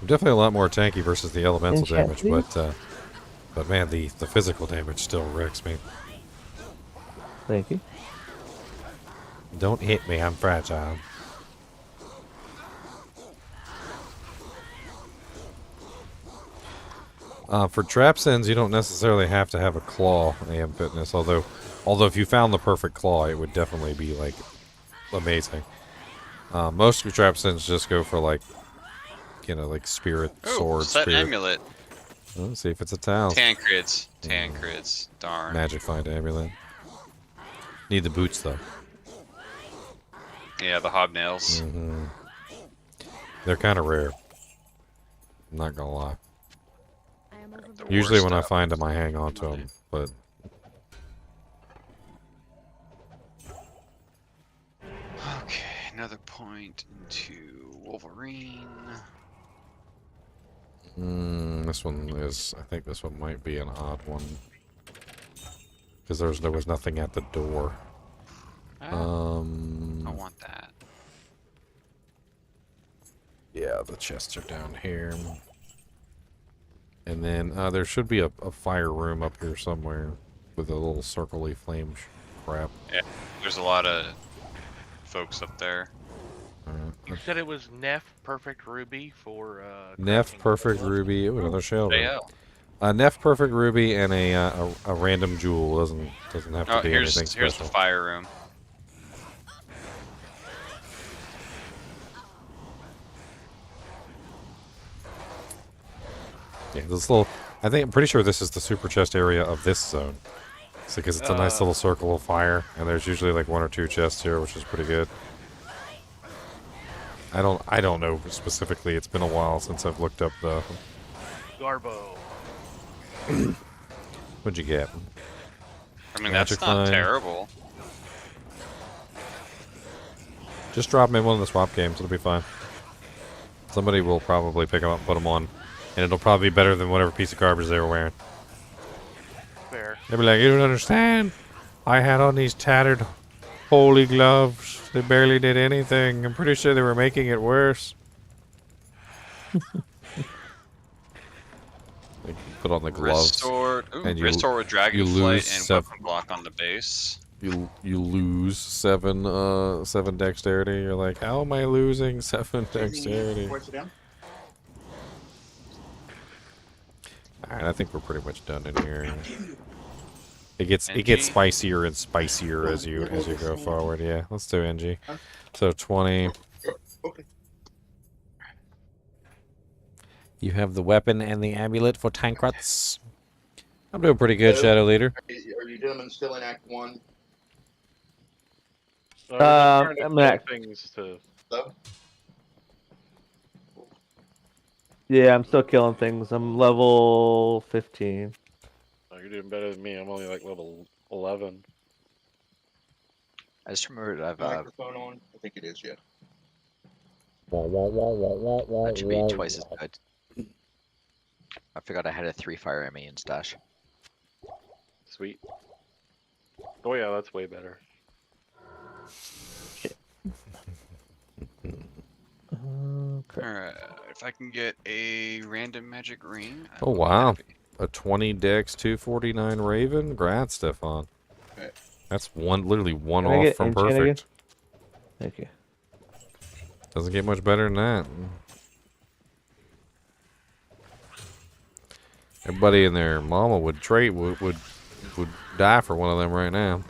Definitely a lot more tanky versus the elemental damage, but man, the physical damage still wrecks me. Thank you. Don't hit me, I'm fragile. For trap sins, you don't necessarily have to have a claw AM fitness, although if you found the perfect claw, it would definitely be, like, amazing. Most of your trap sins just go for, like, like spirit, sword, set spirit. amulet. Let's see if it's a towel. Tancrids. Darn. Magic find amulet. Need the boots, though. Yeah, the hobnails. They're kind of rare. I'm not gonna lie. Usually when I find them, I hang on to them, but... Okay, another point into Wolverine. This one is... I think this one might be an odd one. Because there was nothing at the door. I want that. Yeah, the chests are down here. And then there should be a fire room up here somewhere with a little circle-y flame crap. Yeah, there's a lot of folks up there. You said it was Neff Perfect Ruby for Neff Perfect Ruby. Ooh, another shell. Yeah. Neff Perfect Ruby and a random jewel doesn't have to be anything special. Here's the fire room. Yeah, this little... I'm pretty sure this is the super chest area of this zone. It's because it's a nice little circle of fire, and there's usually like 1 or 2 chests here, which is pretty good. I don't know specifically. It's been a while since I've looked up the... Garbo. What'd you get? I mean, that's not terrible. Just drop them in one of the swap games. It'll be fine. Somebody will probably pick them up and put them on. And it'll probably be better than whatever piece of garbage they were wearing. Fair. They'll be like, you don't understand. I had on these tattered holy gloves. They barely did anything. I'm pretty sure they were making it worse. Like, put on the gloves. Restore with Dragonflight and weapon block on the base. You lose 7 dexterity. You're like, how am I losing 7 dexterity? Alright, I think we're pretty much done in here. It gets spicier and spicier as you go forward. Yeah, let's do NG. So 20. You have the weapon and the amulet for Tankruts. I'm doing pretty good, Shadow Leader. Are you gentlemen still in Act 1? We're just trying to I'm kill at, things to. yeah, I'm still killing things. I'm level 15. Oh, you're doing better than me. I'm only like level 11. I just remembered I've Microphone on? I think it is, yeah. that should be twice as good. I forgot I had a 3-fire ME in stash. Sweet. Oh yeah, that's way better. Alright, if I can get a random magic ring. I Oh will be wow, happy. a 20 dex 249 Raven. Grats, Stefan. Okay. That's literally one Can I off get from enchant again? perfect. Thank you. Doesn't get much better than that. Everybody and their mama would trade would die for one of them right now,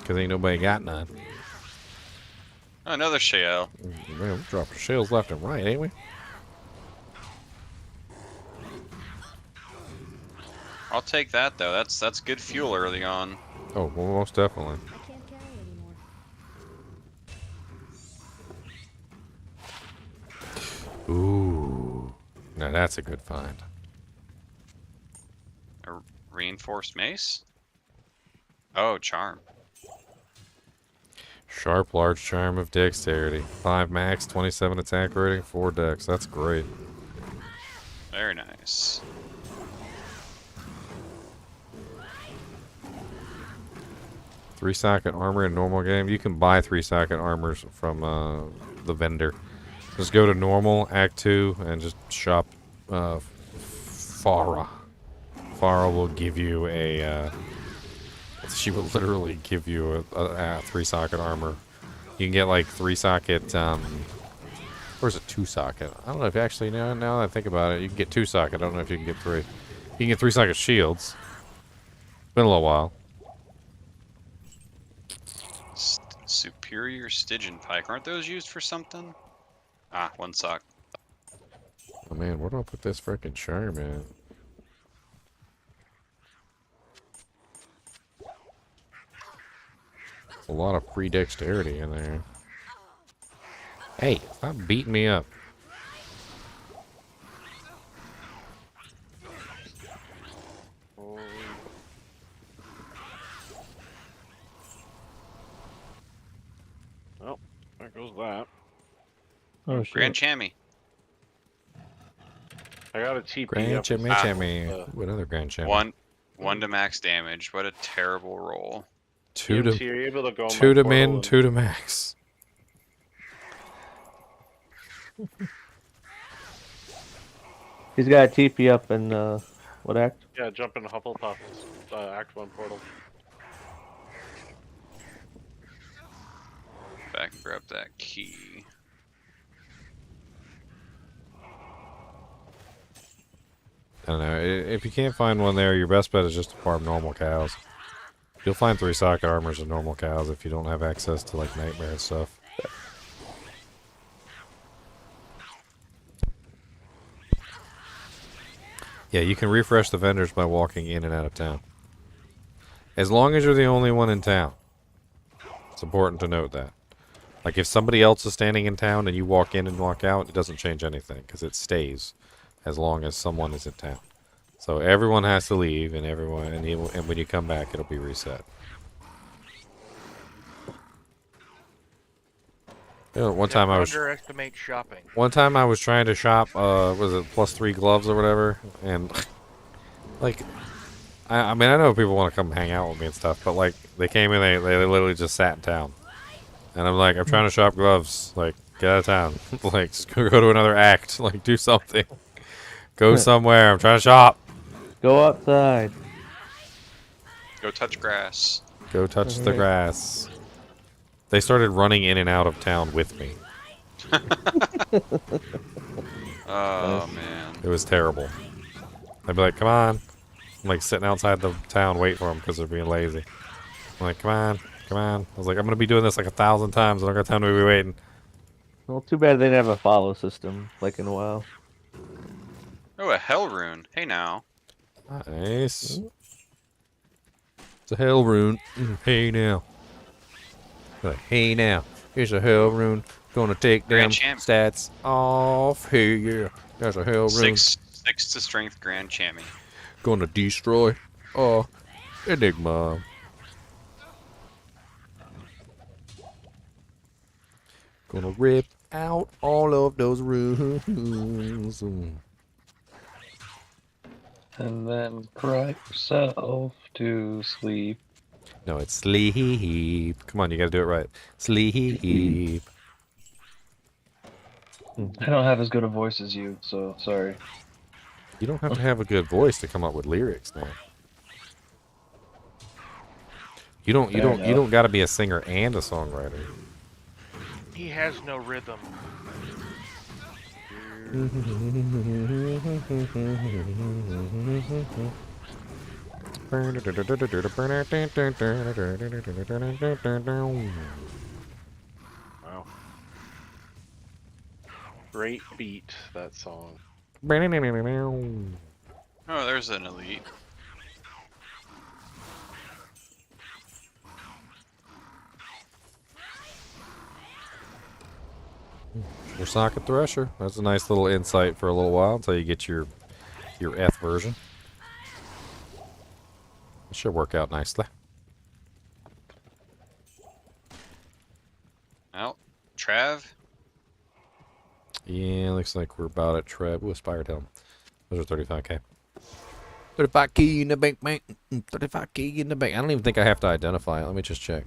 cause ain't nobody got none. Oh, another shell. Man, we're dropping shells left and right, ain't we? I'll take that though. That's good fuel early on. Oh, well, most definitely. I can't carry anymore. Ooh, now that's a good find. A reinforced mace? Oh, charm. Sharp, large charm of dexterity. 5 max, 27 attack rating, 4 dex. That's great. Very nice. Three-socket armor in normal game. You can buy 3-socket armors from the vendor. Just go to normal, Act 2, and just shop Farah. Farah will give you a... she will literally give you a 3-socket armor. You can get like 3-socket... or is it 2-socket? I don't know if you actually... Now that I think about it, you can get 2-socket. I don't know if you can get 3. You can get 3-socket shields. Been a little while. Superior Stygian Pike. Aren't those used for something? Ah, 1 sock. Oh man, where do I put this frickin' charm at? A lot of free dexterity in there. Hey, stop beating me up. Well, there goes that. Oh shit. Grand Chammy. I got a TP Grand up. Chammy. What other Grand Chammy? One to max damage. What a terrible roll. Two TMT, are you able to go on to my min, portal and- 2 to max. He's got a TP up in what act? Yeah, jump in Hufflepuff's Act 1 portal. Back and grab that key. I don't know. If you can't find one there, your best bet is just to farm normal cows. You'll find 3-socket armors and normal cows if you don't have access to like nightmare and stuff. Yeah, you can refresh the vendors by walking in and out of town. As long as you're the only one in town. It's important to note that. Like if somebody else is standing in town and you walk in and walk out, it doesn't change anything because it stays as long as someone is in town. So everyone has to leave, and and when you come back, it'll be reset. You know, one time I was underestimate shopping. One time I was trying to shop, was it +3 gloves or whatever, and like, I mean I know people want to come hang out with me and stuff, but like they came in, they literally just sat in town, and I'm like, I'm trying to shop gloves, like get out of town, like just go to another act, like do something, go somewhere. I'm trying to shop. Go outside. Go touch grass. Go touch the grass. They started running in and out of town with me. Oh man. It was terrible. I'd be like, come on. I'm like sitting outside the town waiting for them because they're being lazy. I'm like, come on, come on. I was like, I'm going to be doing this like 1,000 times. I don't got time to be waiting. Well, too bad they didn't have a follow system like in a while. Oh, a hell rune. Hey now. Nice. It's a hell rune. Hey now. Like, hey now, here's a hell rune. Gonna take them Grand champ. stats off. Hey yeah, there's a hell rune. 6 to strength grand champion. Gonna destroy Enigma. Gonna rip out all of those runes. And then cry yourself to sleep. No, it's sleep. Come on, you gotta do it right. Sleep. I don't have as good a voice as you, so sorry. You don't have to have a good voice to come up with lyrics now. You don't gotta be a singer and a songwriter. He has no rhythm. Wow. Great beat, that song. Oh, there's an elite. Your socket thresher. That's a nice little insight for a little while until you get your F version. It should work out nicely. Well, Trav. Yeah, looks like we're about at Trev. Ooh, Aspired Helm. Those are 35k. 35k in the bank, man. 35k in the bank. I don't even think I have to identify it. Let me just check.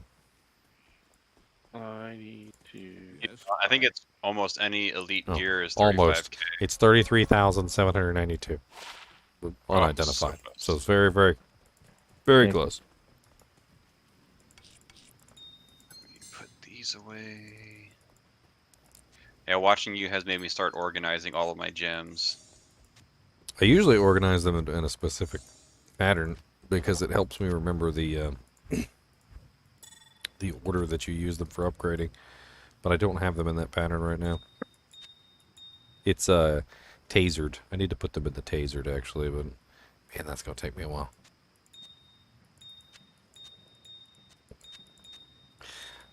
I need to. I think it's almost any elite gear is 35k. Almost. It's 33,792. Unidentified. So it's very, very, very close. Put these away. Yeah, watching you has made me start organizing all of my gems. I usually organize them in a specific pattern because it helps me remember the order that you use them for upgrading. But I don't have them in that pattern right now. It's tasered. I need to put them in the tasered actually, but man, that's gonna take me a while.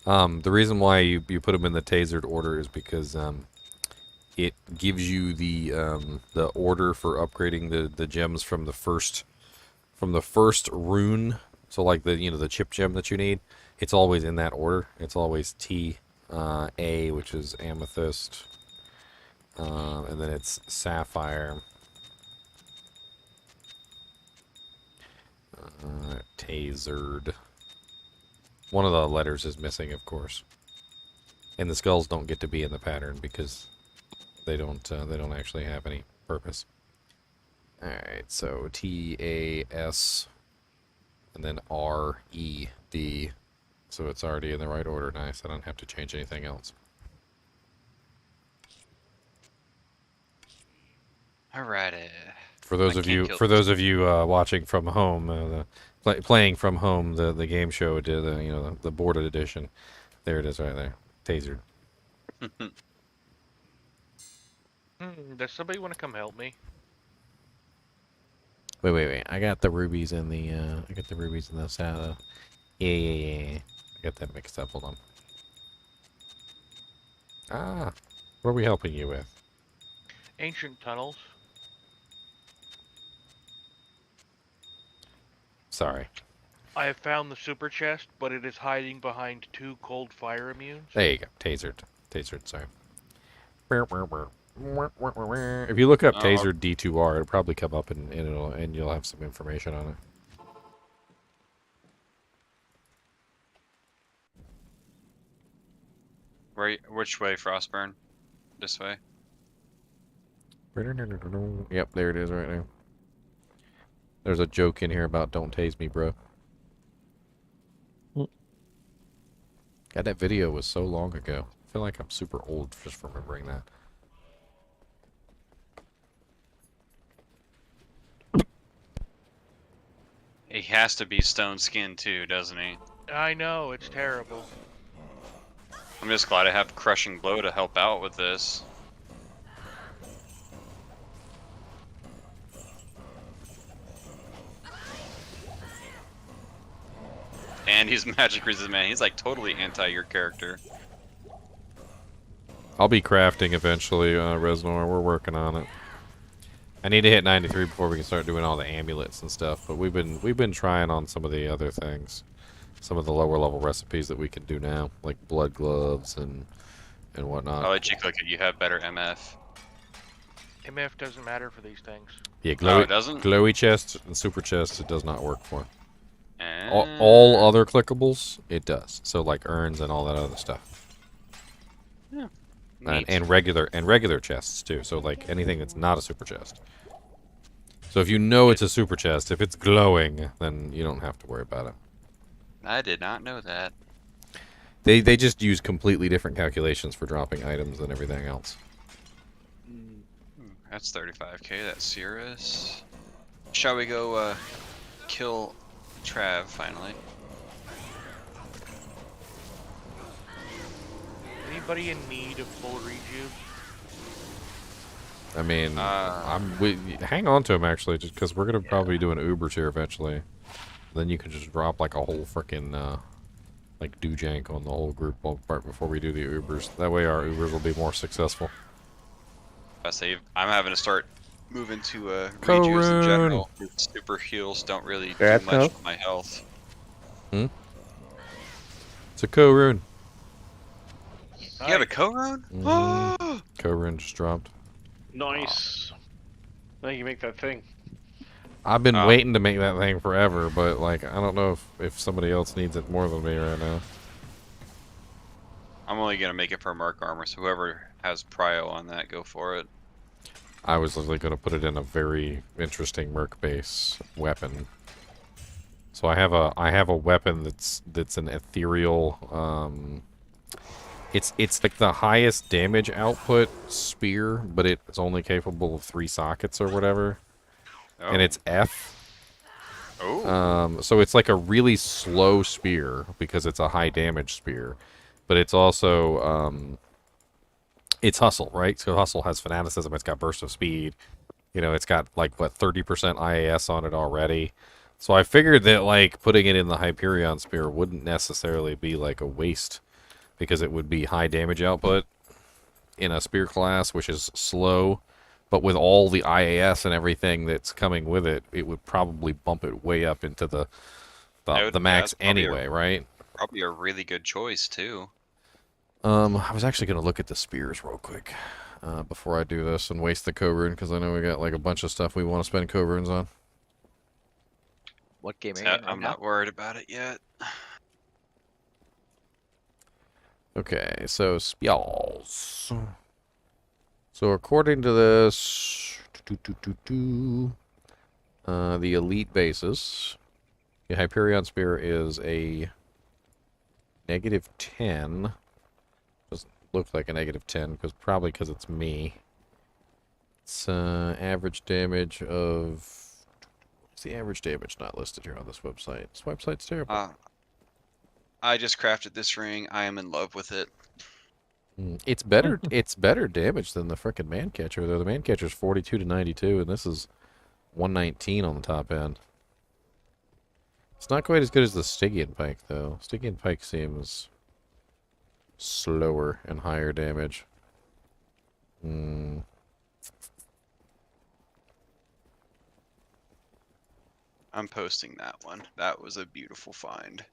The reason why you put them in the tasered order is because it gives you the order for upgrading the gems from the first rune. So like the chip gem that you need, it's always in that order. It's always T A, which is amethyst, and then it's sapphire, tasered. One of the letters is missing, of course, and the skulls don't get to be in the pattern because they don't actually have any purpose. All right, so T A S, and then R E D. So it's already in the right order. Nice. I don't have to change anything else. Alrighty. For those of you watching from home, playing from home, the game show did the boarded edition. There it is, right there, tasered. Does somebody want to come help me? Wait. I got the rubies in the saddle. Yeah. I got that mixed up. Hold on. Ah, what are we helping you with? Ancient tunnels. Sorry. I have found the super chest, but it is hiding behind 2 cold fire immunes. There you go. Tasered, sorry. If you look up tasered D2R, it'll probably come up and you'll have some information on it. Which way, Frostburn? This way? Yep, there it is right now. There's a joke in here about don't tase me, bro. God, that video was so long ago. I feel like I'm super old just remembering that. He has to be stone skinned too, doesn't he? I know, it's terrible. I'm just glad I have Crushing Blow to help out with this. and he's magic resistant, man. He's like totally anti your character. I'll be crafting eventually, Reznor. We're working on it. I need to hit 93 before we can start doing all the amulets and stuff. But we've been trying on some of the other things, some of the lower level recipes that we can do now, like blood gloves and whatnot. I'll let you click it. You have better MF. MF doesn't matter for these things. Yeah, it doesn't? glowy chests and super chests it does not work for. All other clickables it does. So like urns and all that other stuff. Yeah. And regular chests too. So like anything that's not a super chest. So if you know it's a super chest, if it's glowing, then you don't have to worry about it. I did not know that. They just use completely different calculations for dropping items than everything else. That's 35k. That's Cirrus. Shall we go kill Trav finally? Anybody in need of full rejuve? I mean, hang on to him actually, just because we're gonna probably do an Ubers here eventually. Then you can just drop like a whole freaking like do-jank on the whole group part before we do the Ubers. That way our Ubers will be more successful. I'm having to start moving to rejuves in general. Super heals don't really do much for my health. It's a co-rune. You have a co-rune? Co-rune just dropped. Nice. Now you can make that thing. I've been waiting to make that thing forever, but like I don't know if somebody else needs it more than me right now. I'm only gonna make it for Mark armor, so whoever has prio on that, go for it. I was literally going to put it in a very interesting merc base weapon. So I have a weapon that's an ethereal. It's like the highest damage output spear, but it's only capable of 3 sockets or whatever, and it's F. So it's like a really slow spear because it's a high damage spear, but it's also it's hustle, right? So hustle has fanaticism. It's got burst of speed. You know, it's got like what 30% IAS on it already. So I figured that like putting it in the Hyperion spear wouldn't necessarily be like a waste, because it would be high damage output in a spear class, which is slow, but with all the IAS and everything that's coming with it, it would probably bump it way up into the max anyway, right? Probably a really good choice too. I was actually going to look at the spears real quick before I do this and waste the co-rune, because I know we got like a bunch of stuff we want to spend co-runes on. What game are you in? I'm not worried about it yet. Okay, so spells. So according to this, the elite basis, the Hyperion Spear is a -10. Doesn't look like a -10, probably because it's me. It's average damage of... What's the average damage not listed here on this website? This website's terrible. I just crafted this ring. I am in love with it. It's better. It's better damage than the frickin' Mancatcher, though. The Mancatcher's 42 to 92, and this is 119 on the top end. It's not quite as good as the Stygian Pike, though. Stygian Pike seems slower and higher damage. I'm posting that one. That was a beautiful find.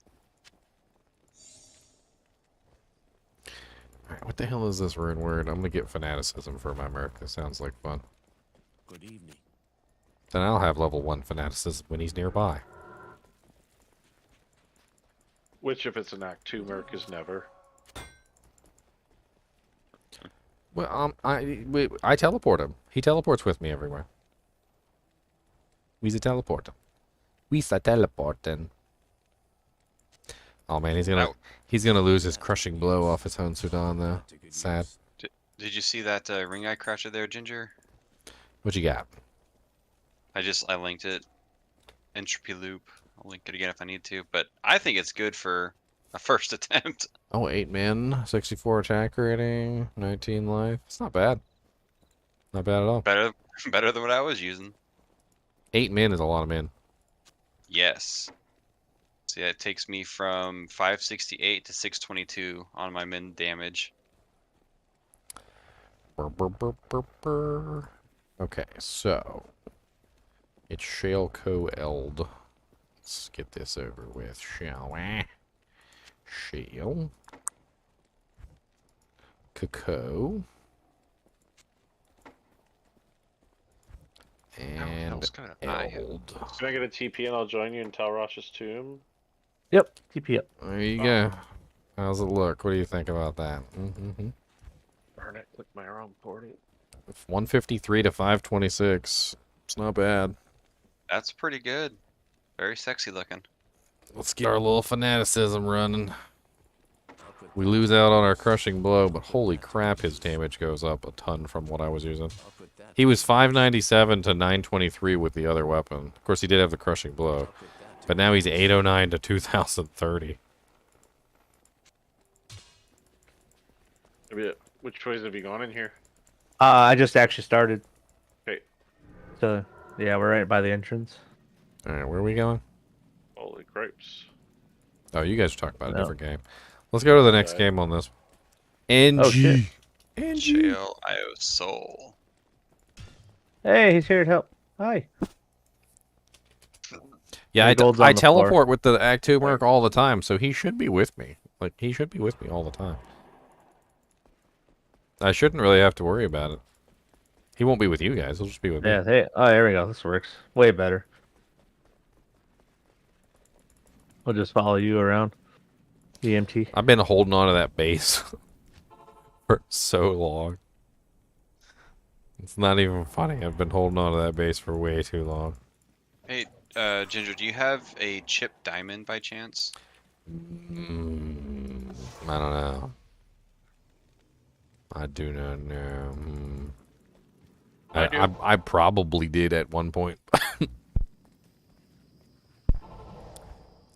Alright, what the hell is this rune word? I'm gonna get fanaticism for my merc. This sounds like fun. Good evening. Then I'll have level 1 fanaticism when he's nearby. Which, if it's an Act 2 merc, is never. Well, I teleport him. He teleports with me everywhere. We's a teleporter. We's a teleporting. Oh man, he's gonna lose his crushing blow off his own Sudan though. Sad. Did you see that ring I crafted there, Ginger? What you got? I linked it. Entropy loop. I'll link it again if I need to, but I think it's good for a first attempt. Oh, 8 min, 64 attack rating, 19 life. It's not bad. Not bad at all. Better than what I was using. 8 min is a lot of min. Yes. So yeah, it takes me from 568 to 622 on my min damage. Okay, so it's Shale Co-Eld. Let's get this over with, shall we? Shale. Cocoa. And Eld. Can I get a TP and I'll join you in Talrosh's tomb? Yep, TP up. There you go. How's it look? What do you think about that? Burn it, click my wrong portal. 153 to 526. It's not bad. That's pretty good. Very sexy looking. Let's get our little fanaticism running. We lose out on our crushing blow, but holy crap, his damage goes up a ton from what I was using. He was 597 to 923 with the other weapon. Of course, he did have the crushing blow, but now he's 809 to 2030. Which ways have you gone in here? I just actually started. Okay. So, yeah, we're right by the entrance. Alright, where are we going? Holy cripes. Oh, you guys are talking about a different game. Let's go to the next game on this. NG. Oh, shit. Shale IO Soul. Hey, he's here to help. Hi. Yeah, I gold's on the teleport floor. with the Act 2 mark all the time, so he should be with me. Like, he should be with me all the time. I shouldn't really have to worry about it. He won't be with you guys, he'll just be with me. Yeah, hey, oh, there we go. This works. Way better. We'll just follow you around. EMT. I've been holding on to that base for so long. It's not even funny. I've been holding on to that base for way too long. Hey, Ginger, do you have a chip diamond by chance? I don't know. I do not know. I probably did at one point.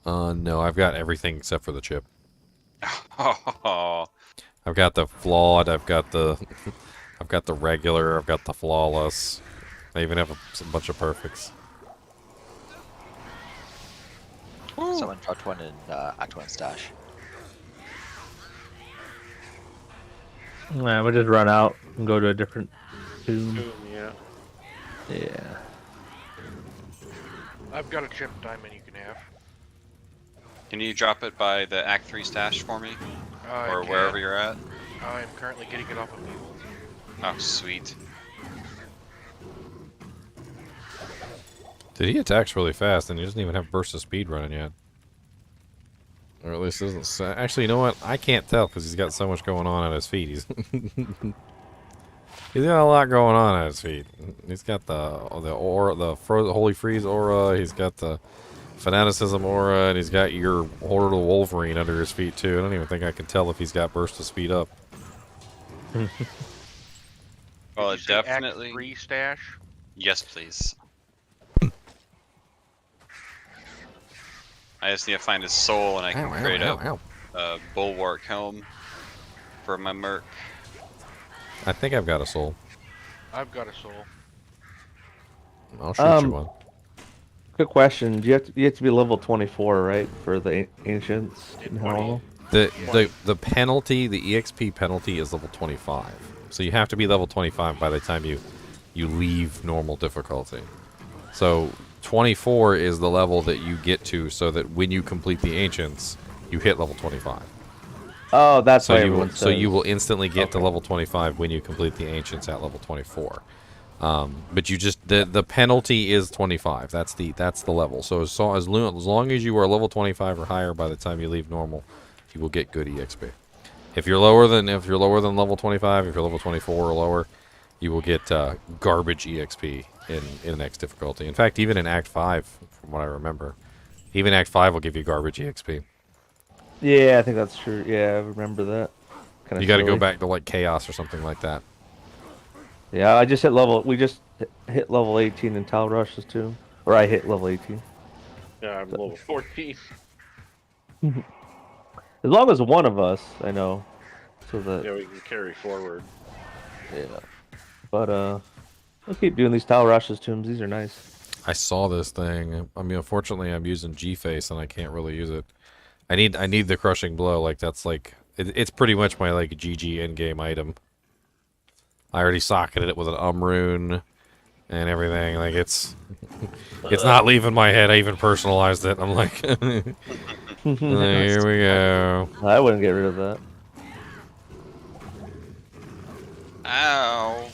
No, I've got everything except for the chip. Oh. I've got the flawed, I've got the regular, I've got the flawless. I even have a bunch of perfects. Someone dropped one in Act 1 stash. Nah, we'll just run out and go to a different tomb. Yeah. Yeah. I've got a chip diamond you can have. Can you drop it by the Act 3 stash for me? Or wherever you're at? I'm currently getting it off of people. Oh, sweet. Dude, he attacks really fast, and he doesn't even have burst of speed running yet. Or at least isn't. Actually, you know what? I can't tell because he's got so much going on at his feet. He's got a lot going on at his feet. He's got the aura, the Holy Freeze aura. He's got the Fanaticism aura, and he's got your Horde of the Wolverine under his feet too. I don't even think I can tell if he's got burst of speed up. Well, it definitely. Act 3 stash? Yes, please. I just need to find his soul, and I can create a bulwark helm for my merc. I think I've got a soul. I've got a soul. I'll shoot you one. Good question. Do you have to be level 24, right, for the ancients? The penalty, the EXP penalty is level 25. So you have to be level 25 by the time you leave normal difficulty. So 24 is the level that you get to, so that when you complete the ancients, you hit level 25. Oh, that's so why you will. everyone So you says. will instantly get to level 25 when you complete the ancients at level 24. But you just the penalty is 25. That's the level. So as long as you are level 25 or higher by the time you leave normal, you will get good EXP. If you're lower than level 25, if you're level 24 or lower, you will get garbage EXP in the next difficulty. In fact, even in Act 5, from what I remember, even Act 5 will give you garbage EXP. Yeah, I think that's true. Yeah, I remember that. You got to go back to like Chaos or something like that. Yeah, I just hit level. We just hit level 18 in Tal Rush's tomb, or I hit level 18. Yeah, I'm level 14. As long as one of us, I know, so that. Yeah, we can carry forward. Yeah, but we'll keep doing these Tal Rush's tombs. These are nice. I saw this thing. I mean, unfortunately, I'm using G-Face and I can't really use it. I need the crushing blow. Like that's like it's pretty much my like GG in-game item. I already socketed it with an rune and everything. Like it's not leaving my head. I even personalized it. I'm like, here we go. I wouldn't get rid of that. Ow.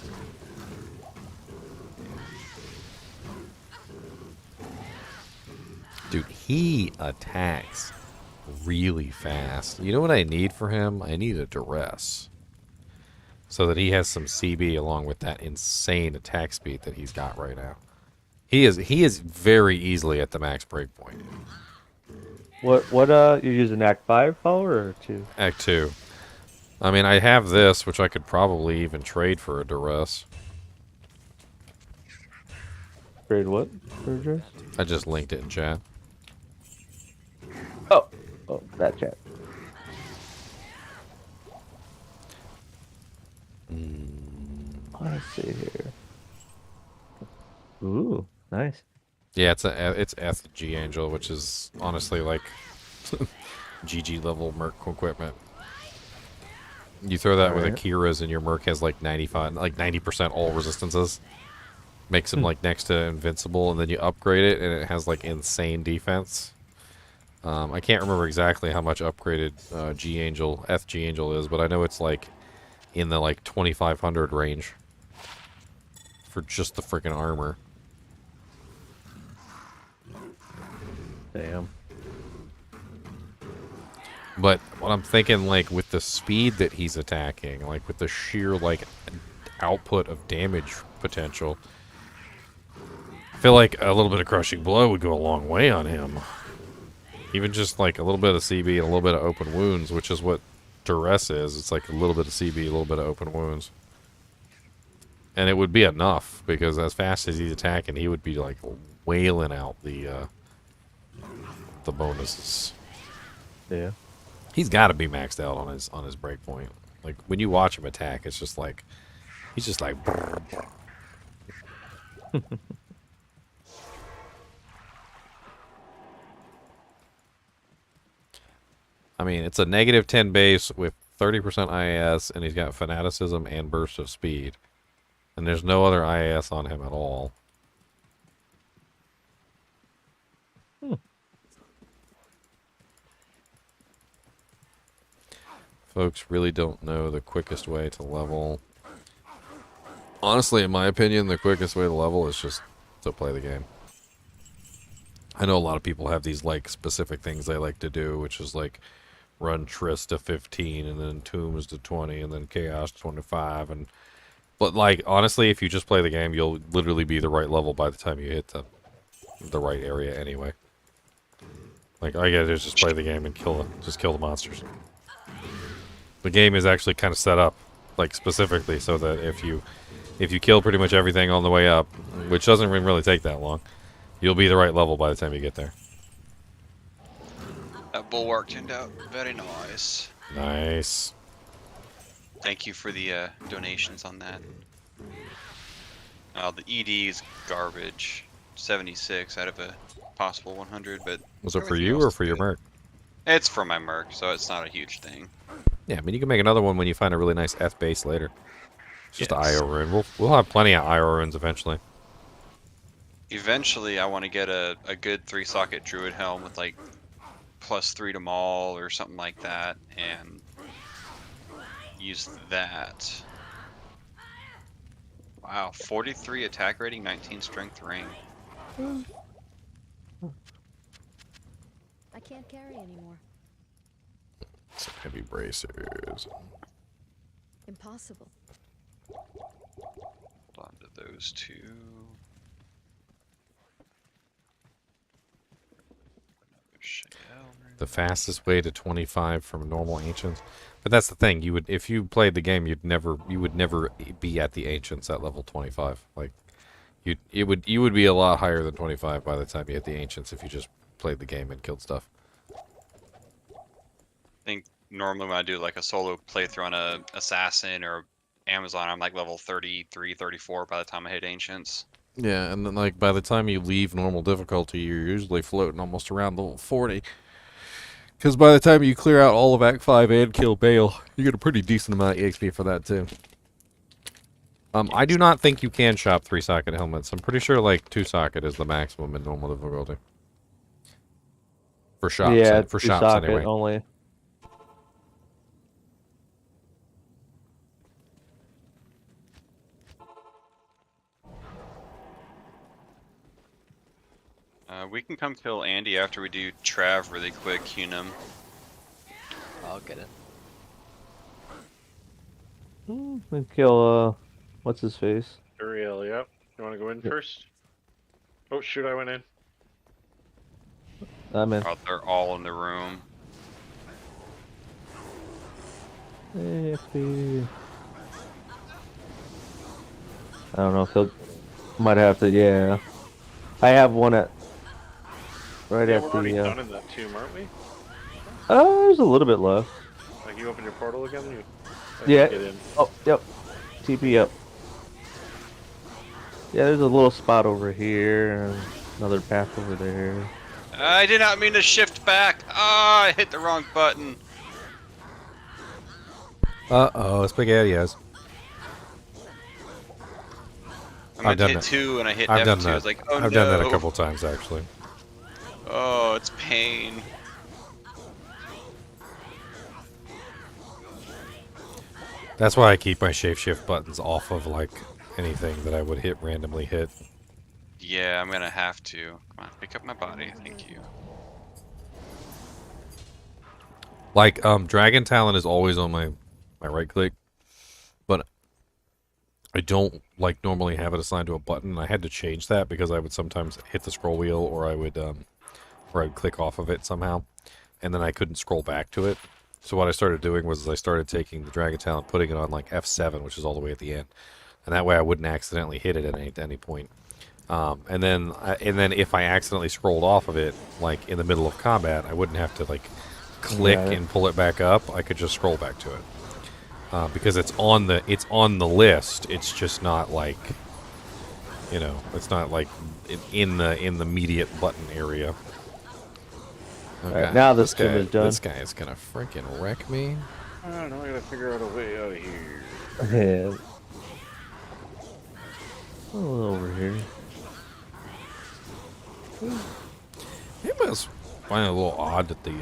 Dude, he attacks really fast. You know what I need for him? I need a duress. So that he has some CB along with that insane attack speed that he's got right now. He is very easily at the max breakpoint. What you're using Act 5 power or 2? Act 2. I mean, I have this, which I could probably even trade for a duress. Trade what for a duress? I just linked it in chat. Oh, that chat. Let's see here. Ooh, nice. Yeah, it's Eth G Angel, which is honestly like GG level Merc equipment. You throw that with Akira's and your Merc has like 90% all resistances. Makes him like next to invincible, and then you upgrade it and it has like insane defense. I can't remember exactly how much upgraded G Angel is, but I know it's like in the like 2500 range for just the freaking armor. Damn. But what I'm thinking, like with the speed that he's attacking, like with the sheer like output of damage potential, I feel like a little bit of crushing blow would go a long way on him. Even just like a little bit of CB and a little bit of open wounds, which is what duress is. It's like a little bit of CB, a little bit of open wounds. And it would be enough, because as fast as he's attacking, he would be like wailing out the bonuses. Yeah. He's got to be maxed out on his breakpoint. Like when you watch him attack, it's just like he's just like. Brr, brr. I mean, it's a -10 base with 30% IAS, and he's got fanaticism and burst of speed. And there's no other IAS on him at all. Folks really don't know the quickest way to level. Honestly, in my opinion, the quickest way to level is just to play the game. I know a lot of people have these like specific things they like to do, which is like run Triss to 15 and then Tombs to 20 and then Chaos to 25 but like honestly, if you just play the game, you'll literally be the right level by the time you hit the right area anyway. Like all you gotta do is just play the game and kill the monsters. The game is actually kind of set up like specifically so that if you kill pretty much everything on the way up, which doesn't really take that long, you'll be the right level by the time you get there. That bulwark turned out very nice. Nice. Thank you for the donations on that. The ED is garbage. 76 out of a possible 100, but... Was it for you or for your Merc? It's for my Merc, so it's not a huge thing. Yeah, I mean, you can make another one when you find a really nice F base later. It's just an IO rune. We'll have plenty of IO runes eventually. Eventually, I want to get a good 3-socket Druid Helm with like +3 to Maul or something like that, and use that. Wow, 43 attack rating, 19 strength ring. I can't carry anymore. Some heavy bracers. Impossible. Hold on to those two. The fastest way to 25 from normal ancients. But that's the thing. You would, if you played the game, you would never be at the ancients at level 25. Like, you would be a lot higher than 25 by the time you hit the ancients if you just played the game and killed stuff. I think normally when I do like a solo playthrough on a assassin or Amazon, I'm like level 33, 34 by the time I hit ancients. Yeah, and then like by the time you leave normal difficulty, you're usually floating almost around level 40. Because by the time you clear out all of Act 5 and kill Bale, you get a pretty decent amount of EXP for that too. I do not think you can shop 3-socket helmets. I'm pretty sure like 2-socket is the maximum in normal difficulty. For shops, Yeah, for two shops socket anyway. only. We can come kill Andy after we do Trav really quick, Hunum. I'll get it. Let's kill, what's his face? Uriel, yep. You want to go in first? Oh, shoot, I went in. I'm in. Oh, they're all in the room. XP. I don't know if he'll... Might have to, yeah. I have one at... Right Yeah, at we're the, already done in that tomb, aren't we? there's a little bit left. Like, you open your portal again? You Yeah. Get in. Oh, yep. TP up. Yeah, there's a little spot over here, and another path over there. I did not mean to shift back. Ah, I hit the wrong button. Uh-oh, SpaghettiOs. I meant to hit 2 and I hit I've F2. done that. I was like, oh I've no. done that a couple times actually. Oh, it's pain. That's why I keep my shape-shift buttons off of like anything that I would randomly hit. Yeah, I'm gonna have to. Come on, pick up my body. Thank you. Like, Dragon Talon is always on my right click, but I don't like normally have it assigned to a button. I had to change that because I would sometimes hit the scroll wheel or I would click off of it somehow, and then I couldn't scroll back to it. So what I started doing was I started taking the Dragon Talon, putting it on like F7, which is all the way at the end, and that way I wouldn't accidentally hit it at any point. And then if I accidentally scrolled off of it, like in the middle of combat, I wouldn't have to like click and pull it back up. I could just scroll back to it because it's on the list. It's just not like, you know, it's not like in the immediate button area. Okay. Right, now this game is done. This guy is gonna freaking wreck me. I don't know, I gotta figure out a way out of here. Yeah. Over here. It must find it a little odd that the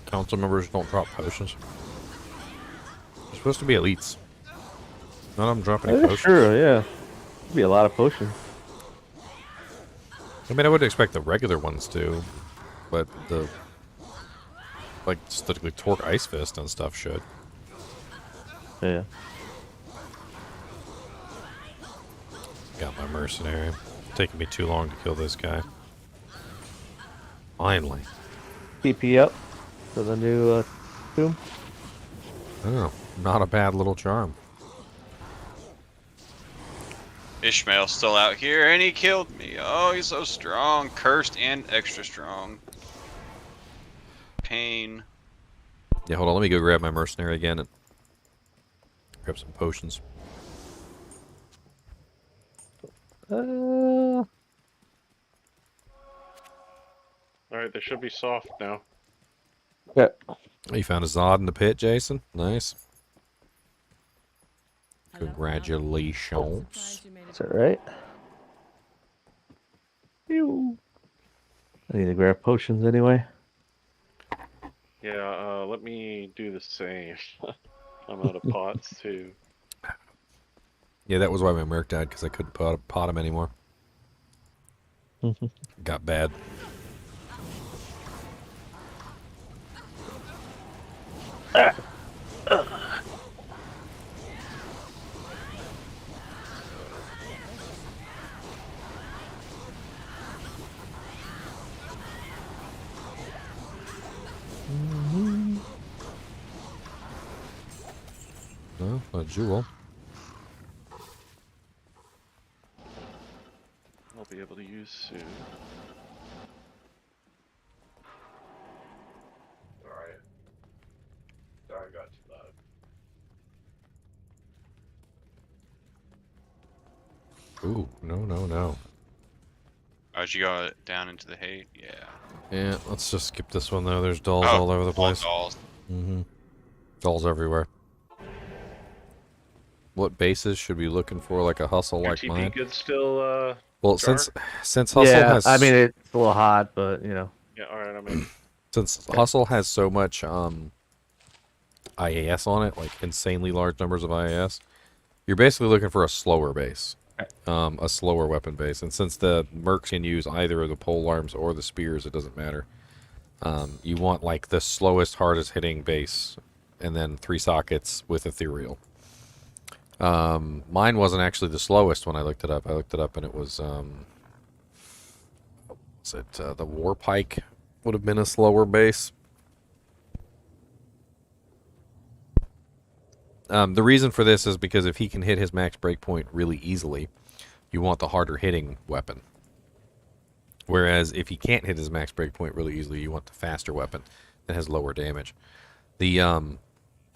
council members don't drop potions. They're supposed to be elites. None of them drop any potions. Sure, yeah. It'd be a lot of potions. I mean, I would expect the regular ones to, but the Torque Ice Fist and stuff should. Yeah. Got my mercenary. It's taking me too long to kill this guy. Finally. TP up for the new tomb. Oh, not a bad little charm. Ishmael's still out here, and he killed me. Oh, he's so strong. Cursed and extra strong. Pain. Yeah, hold on. Let me go grab my mercenary again and grab some potions. Alright, they should be soft now. Yeah. You found a Zod in the pit, Jason. Nice. Congratulations. Is that right? Ew. I need to grab potions anyway. Yeah, let me do the same. I'm out of pots too. Yeah, that was why my merc died, because I couldn't pot him anymore. Got bad. No, a jewel. I'll be able to use soon. Alright. Sorry, I got too loud. Ooh, no. Oh, did you go down into the hate? Yeah. Yeah, let's just skip this one though. There's dolls Oh, all over the place. Dolls. Mm-hmm. Dolls everywhere. What bases should we be looking for? Like a hustle like TP mine? good still, Well, Jar? since hustle Yeah, has, I mean it's a little hot, but you know. Yeah, alright, I mean. since hustle has so much IAS on it, like insanely large numbers of IAS, you're basically looking for a slower base, a slower weapon base. And since the mercs can use either of the pole arms or the spears, it doesn't matter. You want like the slowest, hardest hitting base, and then 3 sockets with ethereal. Mine wasn't actually the slowest when I looked it up. I looked it up and it was the war pike would have been a slower base. The reason for this is because if he can hit his max breakpoint really easily, you want the harder hitting weapon. Whereas if he can't hit his max breakpoint really easily, you want the faster weapon that has lower damage. The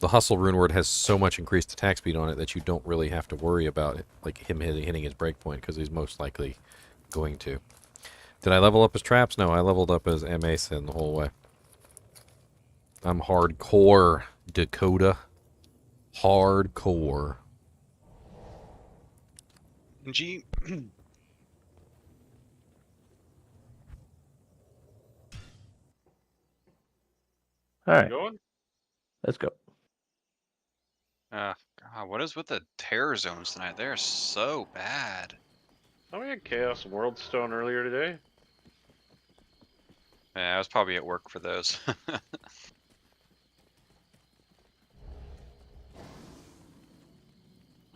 Hustle Runeword has so much increased attack speed on it that you don't really have to worry about it, like him hitting his breakpoint, because he's most likely going to. Did I level up his traps? No, I leveled up his MA Sin the whole way. I'm hardcore, Dakota. Hardcore. G. All right. Going? Let's go. God, what is with the terror zones tonight? They're so bad. Oh, we had Chaos and World Stone earlier today. Yeah, I was probably at work for those.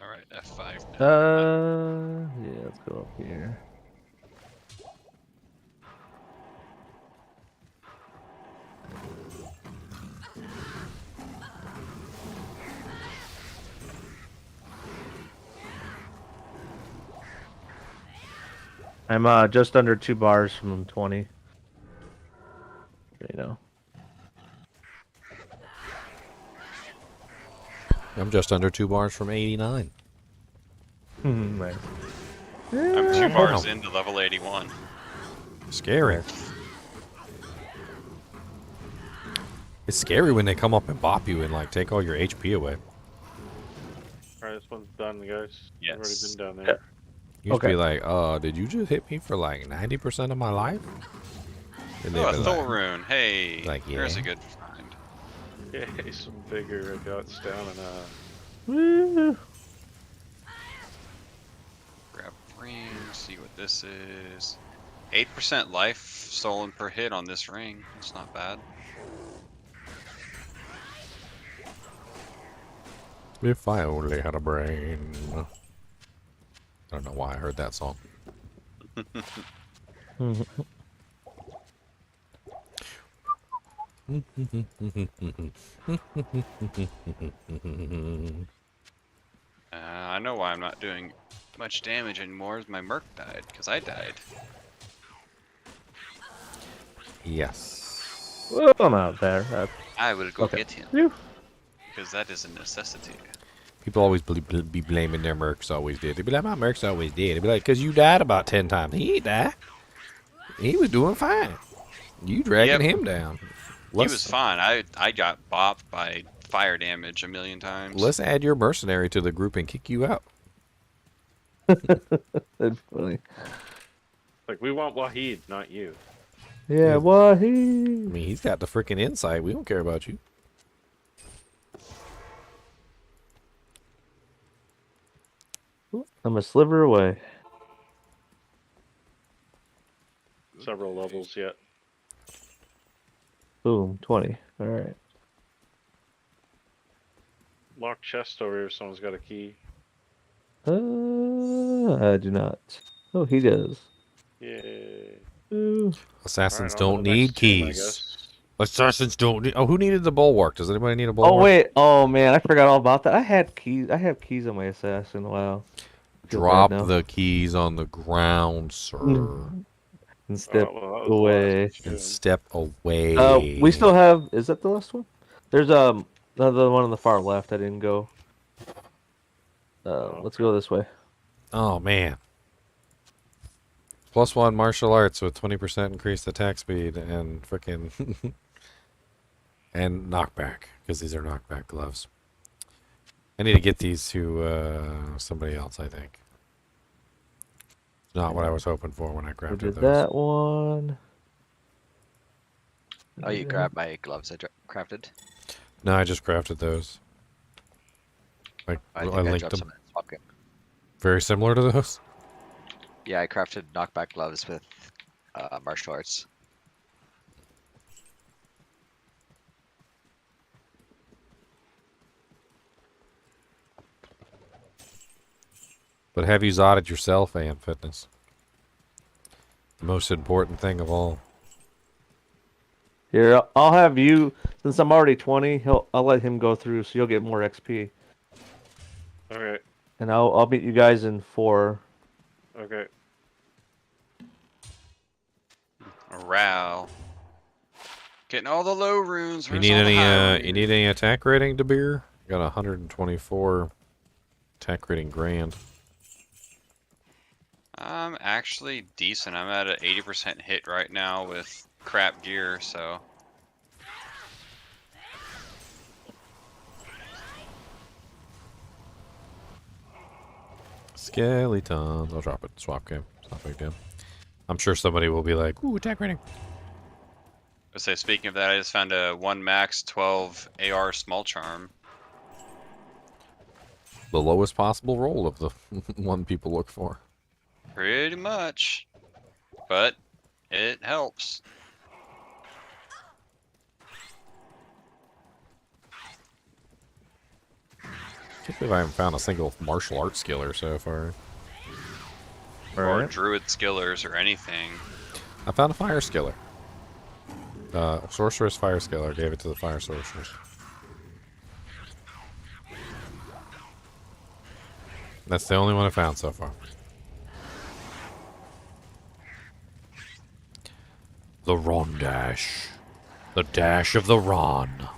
Alright, F5 now. Yeah, let's go up here. I'm just under 2 bars from 20. You know. I'm just under 2 bars from 89. Nice. I'm 2 bars into level 81. Scary. It's scary when they come up and bop you and like take all your HP away. Alright, this one's done, guys. Yes. I've already been down there. You used to be like, did you just hit me for like 90% of my life? And Oh, a they'd be Thor like, rune. Hey, like, there's yeah. a good find. Yay, some bigger got stamina. Woo. Grab ring, see what this is. 8% life stolen per hit on this ring. That's not bad. If I only had a brain. I don't know why I heard that song. I know why I'm not doing much damage anymore. Is my Merc died, because I died. Yes. Well, I'm out there. I will go Okay. get him. Phew. Because that is a necessity. People always be blaming their mercs always did. They'd be like, my mercs always did. They'd be like, because you died about 10 times. He ain't died. He was doing fine. You dragging him down. He was fine. I got bopped by fire damage a million times. Let's add your mercenary to the group and kick you out. That's funny. Like, we want Wahid, not you. Yeah, I Wahid. mean, he's got the freaking insight. We don't care about you. I'm a sliver away. Several levels yet. Boom, 20. All right. Locked chest over here. Someone's got a key. I do not. Oh, he does. Yay. Ooh. Assassins Alright, on don't to the need next team, I keys. guess. Assassins don't need... Oh, who needed the bulwark? Does anybody need a bulwark? Oh wait. Oh man, I forgot all about that. I had keys. I have keys on my assassin. Wow. Feel Drop bad now. the keys on the ground, sir. And step well, that was the away. last And step away. We still have. Is that the last one? There's another one on the far left. I didn't go. Let's go this way. Oh man, +1 martial arts with 20% increased attack speed and frickin' and knockback, because these are knockback gloves. I need to get these to somebody else, I think. Not what I was hoping for when I We crafted did those. that one. Oh, you grabbed my gloves I crafted? No, I just crafted those. Like, I I think I linked dropped them. some in the swap game. Very similar to those? Yeah, I crafted knockback gloves with martial arts. But have you zotted yourself, AM Fitness? The most important thing of all. Here, I'll have you, since I'm already 20, I'll let him go through so you'll get more XP. Okay. And I'll meet you guys in 4. Okay. Ral. Getting all the low runes. You Where's need all the high any runes? you need any attack rating, De Beer? Got 124 attack rating grand. I'm actually decent. I'm at an 80% hit right now with crap gear, so. Skeletons. I'll drop it. Swap game. It's not a big deal. I'm sure somebody will be like, ooh, attack rating. I say, speaking of that, I just found a 1 max 12 AR small charm. The lowest possible roll of the one people look for. Pretty much. But it helps. Can't believe I haven't found a single martial arts skiller so far. Or druid skillers or anything. I found a fire skiller. Sorceress fire skiller. Gave it to the fire sorceress. That's the only one I found so far. The Ron Dash. The dash of the Ron.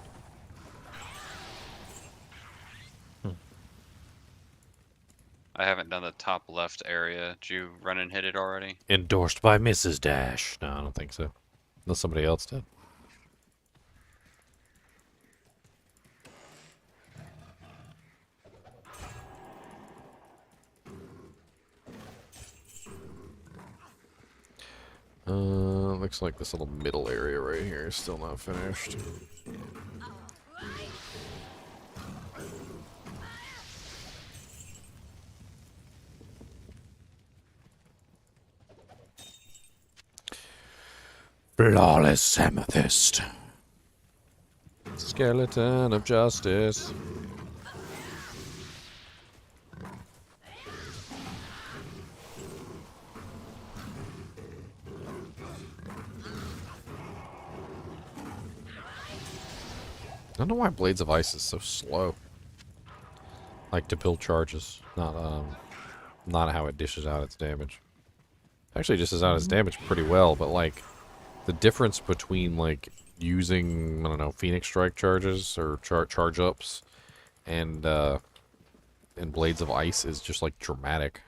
I haven't done the top left area. Did you run and hit it already? Endorsed by Mrs. Dash. No, I don't think so. Unless somebody else did. Looks like this little middle area right here is still not finished. Flawless amethyst. Skeleton of justice. I don't know why Blades of Ice is so slow. Like to build charges, not how it dishes out its damage. Actually, it dishes out its damage pretty well, but like the difference between like using, I don't know, Phoenix Strike charges or charge ups and Blades of Ice is just like dramatic.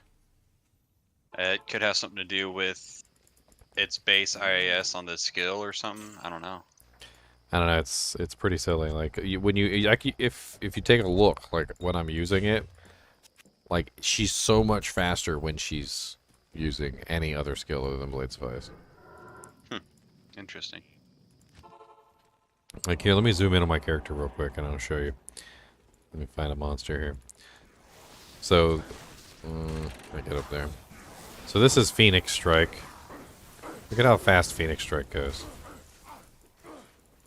It could have something to do with its base IAS on the skill or something. I don't know. I don't know. It's pretty silly. Like when you like, if you take a look, like when I'm using it, like she's so much faster when she's using any other skill other than Blades of Ice. Interesting. Like here, let me zoom in on my character real quick, and I'll show you. Let me find a monster here. So, I get up there. So this is Phoenix Strike. Look at how fast Phoenix Strike goes.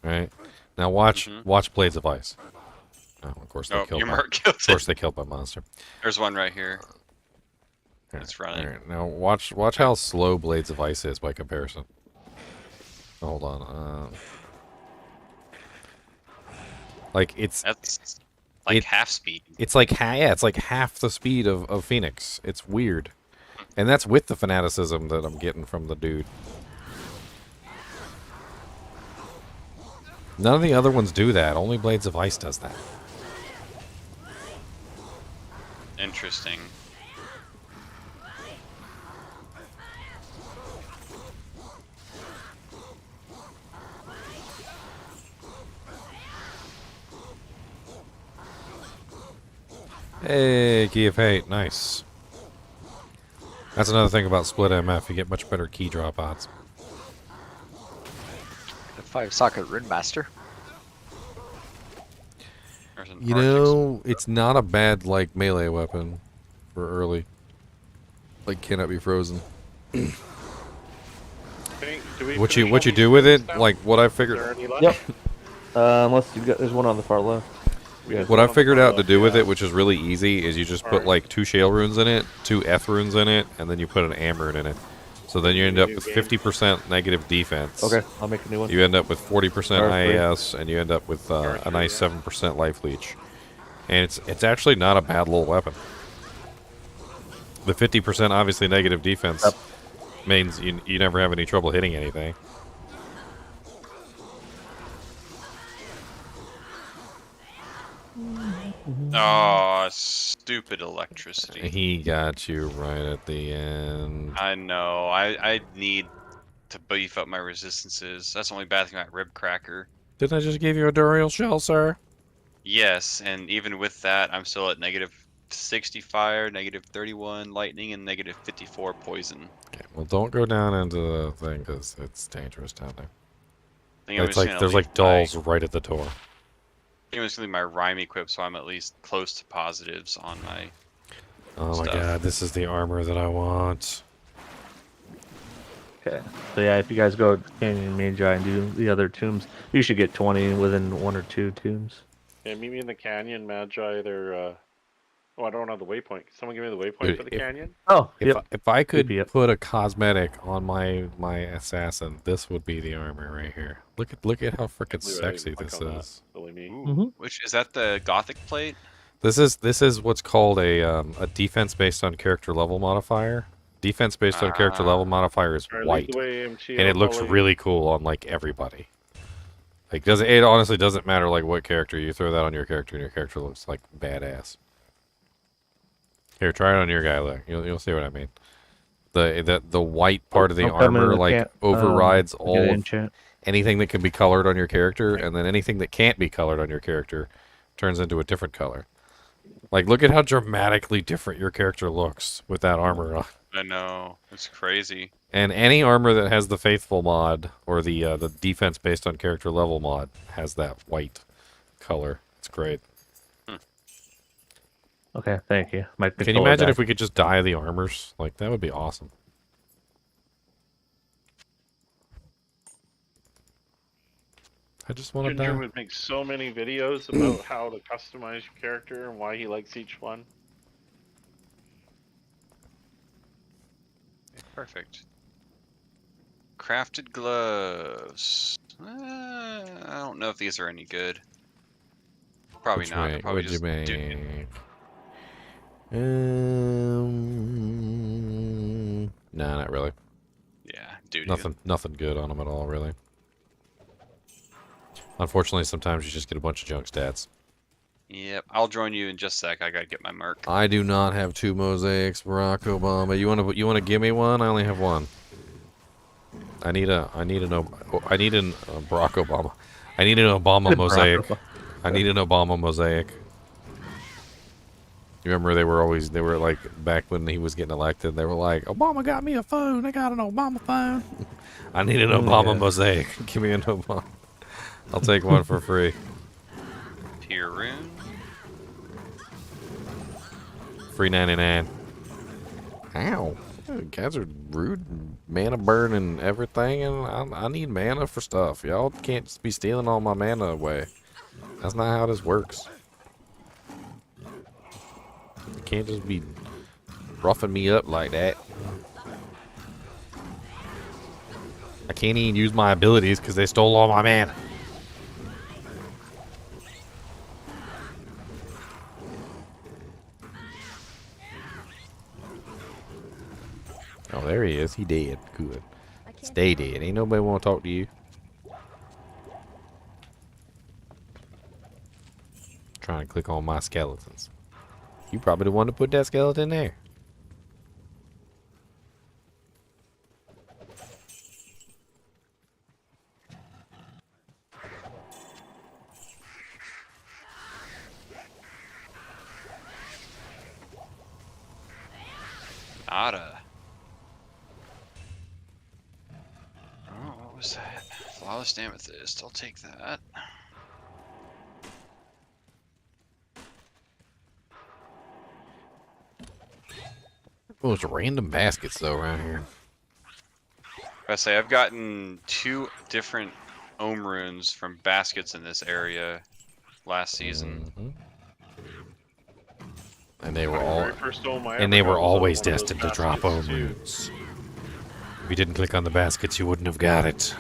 Right now, watch Blades of Ice. Oh, of course they killed. Your mark killed Of course they killed my monster. There's one right here. It's running. Right, now watch how slow Blades of Ice is by comparison. Hold on. Like that's like half speed. It's like it's like half the speed of Phoenix. It's weird, and that's with the fanaticism that I'm getting from the dude. None of the other ones do that. Only Blades of Ice does that. Interesting. Hey, Key of Hate, nice. That's another thing about split MF, you get much better key drop odds. The 5-socket Rune Master. You know, it's not a bad, like, melee weapon for early. Like, cannot be frozen. What you do with it? Like, what I figured... Yep. Unless you got, there's one on the far left. What I figured out to do with it, which is really easy, is you just put like 2 Shale runes in it, 2 Eth runes in it, and then you put an Am rune in it. So then you end up with 50% negative defense. Okay, I'll make a new one. You end up with 40% IAS, and you end up with a nice 7% life leech. And it's actually not a bad little weapon. The 50% obviously negative defense means you never have any trouble hitting anything. Oh, stupid electricity. He got you right at the end. I know. I need to beef up my resistances. That's the only bad thing about Rib Cracker. Didn't I just give you a Duriel shell, sir? Yes, and even with that, I'm still at -60 fire, -31 lightning, and -54 poison. Okay, well, don't go down into the thing because it's dangerous down there. It's like there's like dolls right at the door. I'm just gonna leave my rhyme equipped, so I'm at least close to positives on my. Oh my god, this is the armor that I want. Okay. So yeah, if you guys go Canyon Magi and do the other tombs, you should get 20 within 1 or 2 tombs. Yeah, meet me in the canyon, Magi. They're. Oh, I don't have the waypoint. Can someone give me the waypoint Dude, for the canyon? Oh, if I could put a cosmetic on my assassin, this would be the armor right here. Look at how freaking sexy this is. Which is that the Gothic plate? This is what's called a defense based on character level modifier. Defense based on character level modifier is Alright, lead white, the way, MT, and it I'll looks follow you. really cool on like everybody. Like it honestly doesn't matter like what character you throw that on your character, and your character looks like badass. Here, try it on your guy. Look, you'll see what I mean. The white part of the armor like overrides all of anything that can be colored on your character, and then anything that can't be colored on your character turns into a different color. Like, look at how dramatically different your character looks with that armor on. I know, it's crazy. And any armor that has the Faithful mod or the defense based on character level mod has that white color. It's great. Okay, thank you. Can you imagine if we could just dye the armors? Like, that would be awesome. I just want to Ginger die. would make so many videos about how to customize your character and why he likes each one. Perfect. Crafted gloves. I don't know if these are any good. Probably Which not. They're way? probably What'd you just make? Nah, not really. Yeah, dude. Nothing good on them at all, really. Unfortunately, sometimes you just get a bunch of junk stats. Yep, I'll join you in just a sec. I gotta get my mark. I do not have 2 mosaics, Barack Obama. You wanna give me one? I only have 1. I need an Barack Obama. I need an Obama mosaic. I need an Obama mosaic. You remember they were like back when he was getting elected, they were like, Obama got me a phone. I got an Obama phone. I need an Obama mosaic. Give me an Obama. I'll take one for free. Tier rune. Free 99. Ow. You guys are rude, mana burn and everything, and I need mana for stuff. Y'all can't just be stealing all my mana away. That's not how this works. You can't just be roughing me up like that. I can't even use my abilities because they stole all my mana. Oh, there he is. He dead. Good. Stay dead. Ain't nobody want to talk to you. Trying to click on my skeletons. You probably the one to put that skeleton there. Polished amethyst. I'll take that. Oh, there's random baskets though around here. I say I've gotten 2 different ohm runes from baskets in this area last season. And they were The all very first dome I and ever they got were was on always one of those destined to drop baskets, ohm too. runes. If you didn't click on the baskets, you wouldn't have got it.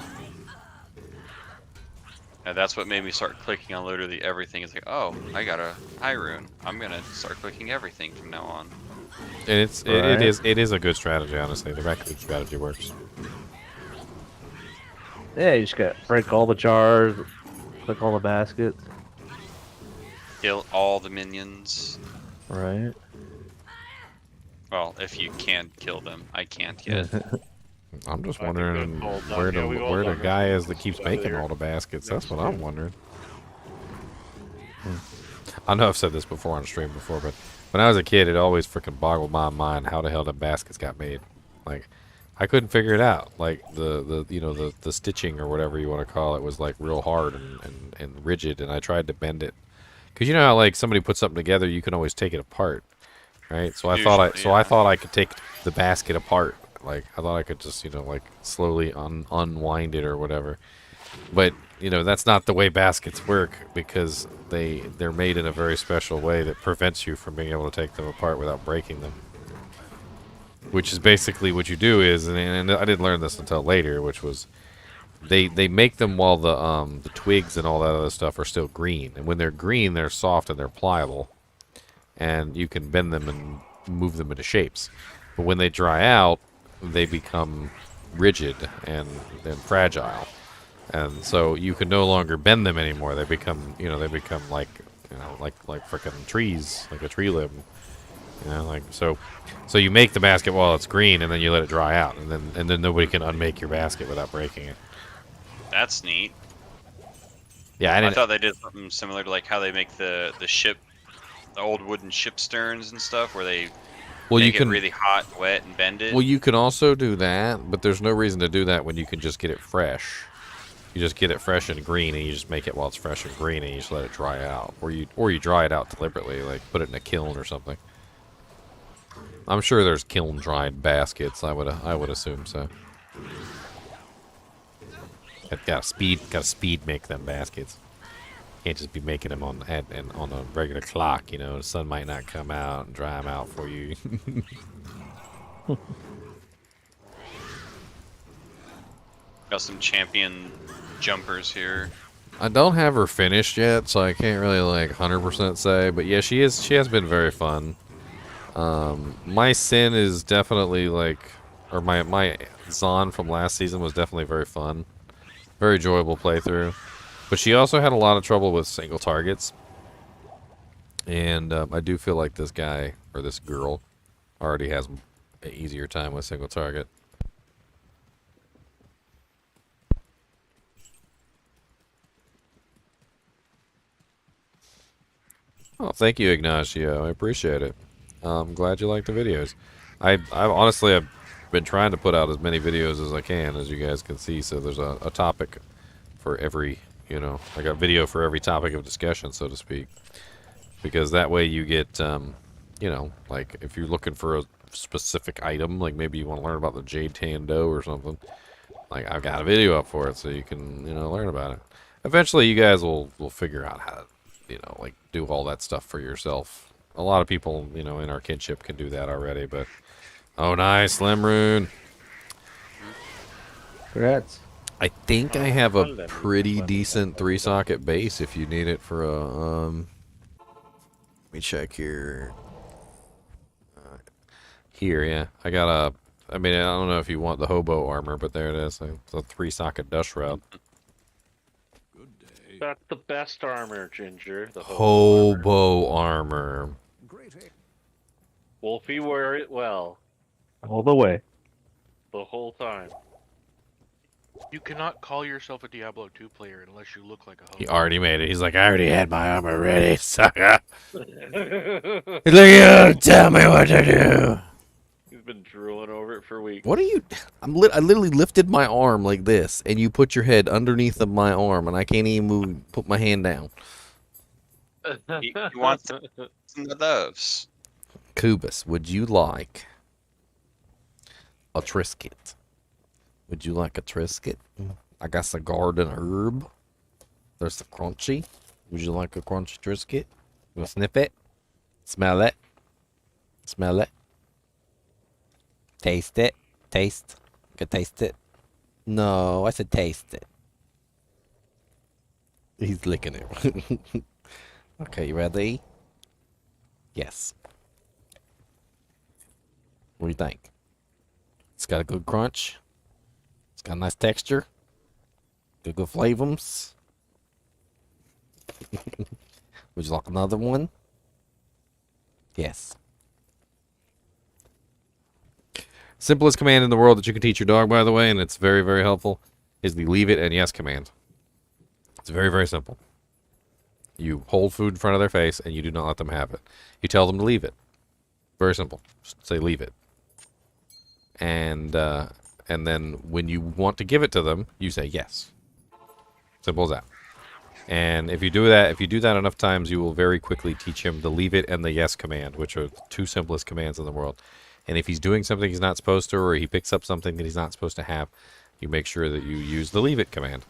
And that's what made me start clicking on literally everything. It's like, oh, I got a high rune. I'm gonna start clicking everything from now on. And it is a good strategy, honestly. The raccoon strategy works. Yeah, you just got break all the jars, click all the baskets. Kill all the minions. Right. Well, if you can kill them, I can't yet. I'm just I think wondering that's all done. where Yeah, we all the done guy this is that keeps out of making there. all the baskets. That's what Next I'm wondering. I know I've said this before on stream before, but when I was a kid, it always freaking boggled my mind how the hell the baskets got made. Like, I couldn't figure it out. Like the stitching or whatever you want to call it was like real hard and rigid, and I tried to bend it. Cause you know how like somebody puts something together, you can always take it apart, right? So I thought I could take the basket apart. Like I thought I could just like slowly unwind it or whatever. But that's not the way baskets work because they're made in a very special way that prevents you from being able to take them apart without breaking them. Which is basically what you do is, and I didn't learn this until later, which was they make them while the twigs and all that other stuff are still green, and when they're green, they're soft and they're pliable, and you can bend them and move them into shapes. But when they dry out, they become rigid and fragile, and so you can no longer bend them anymore. They become like freaking trees, like a tree limb. So you make the basket while it's green, and then you let it dry out, and then nobody can unmake your basket without breaking it. That's neat. Yeah, I thought they did something similar to like how they make the old wooden ship sterns and stuff, where they make it really hot, and wet, and bend it. Well, you can also do that, but there's no reason to do that when you can just get it fresh. You just get it fresh and green, and you just make it while it's fresh and green, and you just let it dry out, or you dry it out deliberately, like put it in a kiln or something. I'm sure there's kiln dried baskets. I would assume so. Got to speed make them baskets. Can't just be making them on a regular clock. The sun might not come out and dry them out for you. Got some champion jumpers here. I don't have her finished yet, so I can't really 100% say. But yeah, she has been very fun. My Sin is definitely or my Zon from last season was definitely very fun. Very enjoyable playthrough. But she also had a lot of trouble with single targets. And I do feel like this guy, or this girl, already has an easier time with single target. Oh, thank you, Ignacio. I appreciate it. I'm glad you like the videos. I've honestly been trying to put out as many videos as I can, as you guys can see. So there's a topic for every, like a video for every topic of discussion, so to speak. Because that way you get, like if you're looking for a specific item, like maybe you want to learn about the Jade Tando or something, like I've got a video up for it, so you can, learn about it. Eventually, you guys will figure out how to, do all that stuff for yourself. A lot of people, in our kinship can do that already, but... Oh, nice, Limrune. Congrats. I think I have a pretty decent 3-socket base if you need it for a, Let me check here. Here, yeah. I got a... I mean, I don't know if you want the hobo armor, but there it is. It's a 3-socket dust route. That's the best armor, Ginger. The Hobo armor. Wolfie wear it well. All the way. The whole time. You cannot call yourself a Diablo 2 player unless you look like a hobo. He already made it. He's like, I already had my armor ready, sucker. He's like, yo, tell me what to do. He's I've been drooling over it for weeks. What are you? I literally lifted my arm like this, and you put your head underneath of my arm, and I can't even move. Put my hand down. He wants some of those. Kubus, would you like a Trisket? Would you like a Trisket? I got some garden herb. There's the crunchy. Would you like a crunchy Trisket? You want to sniff it? Smell it? Smell it? Taste it? Taste? You can taste it? No, I said taste it. He's licking it. Okay, you ready? Yes. What do you think? It's got a good crunch. It's got a nice texture. Good flavors. Would you like another one? Yes. Simplest command in the world that you can teach your dog, by the way, and it's very, very helpful, is the leave it and yes command. It's very, very simple. You hold food in front of their face and you do not let them have it. You tell them to leave it. Very simple. Just say leave it. And then when you want to give it to them, you say yes. Simple as that. And if you do that enough times, you will very quickly teach him the leave it and the yes command, which are the two simplest commands in the world. And if he's doing something he's not supposed to, or he picks up something that he's not supposed to have, you make sure that you use the leave it command.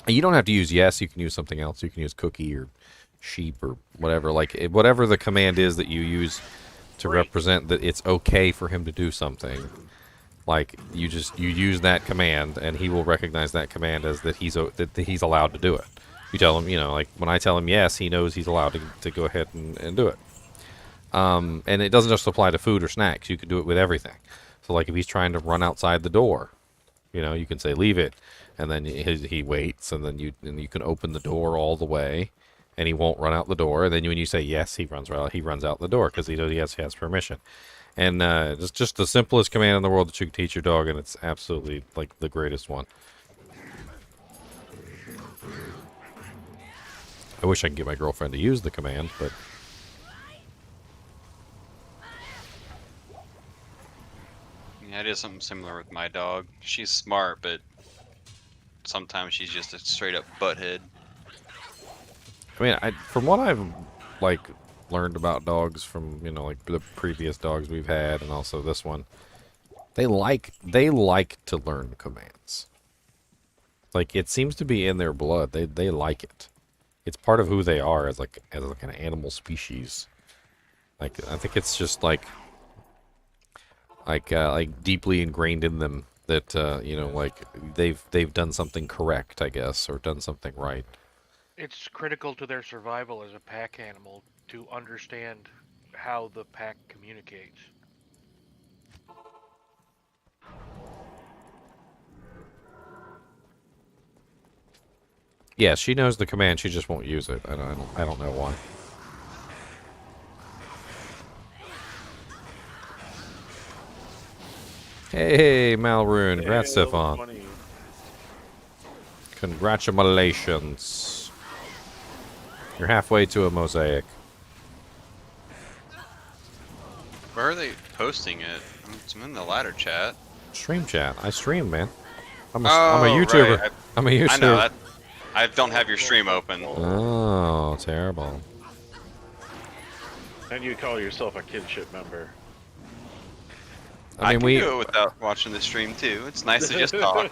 And you don't have to use yes, you can use something else. You can use cookie or sheep or whatever. Like, whatever the command is that you use to represent that it's okay for him to do something. Like, you use that command, and he will recognize that command as that he's allowed to do it. You tell him, like, when I tell him yes, he knows he's allowed to go ahead and do it. And it doesn't just apply to food or snacks. You can do it with everything. So, like, if he's trying to run outside the door, you can say leave it, and then he waits, and then you can open the door all the way, and he won't run out the door. And then when you say yes, he runs out the door because he has permission. And it's just the simplest command in the world that you can teach your dog, and it's absolutely like the greatest one. I wish I could get my girlfriend to use the command, but Yeah, I did something similar with my dog. She's smart, but sometimes she's just a straight up butthead. I mean, from what I've learned about dogs from like the previous dogs we've had, and also this one, they like to learn commands. Like, it seems to be in their blood. They like it. It's part of who they are as an animal species. Like, I think it's just like deeply ingrained in them that like they've done something correct, I guess, or done something right. It's critical to their survival as a pack animal to understand how the pack communicates. Yeah, she knows the command. She just won't use it. I don't know why. Hey, Malrune, congrats, Stefan. Congratulations. You're halfway to a mosaic. Where are they posting it? I'm in the ladder chat. Stream chat. I stream, man. I'm a YouTuber. Right. I'm a YouTuber. I know that. I don't have your stream open. Oh, terrible. And you call yourself a kinship member. I mean, can do it without watching the stream too. It's nice to just talk.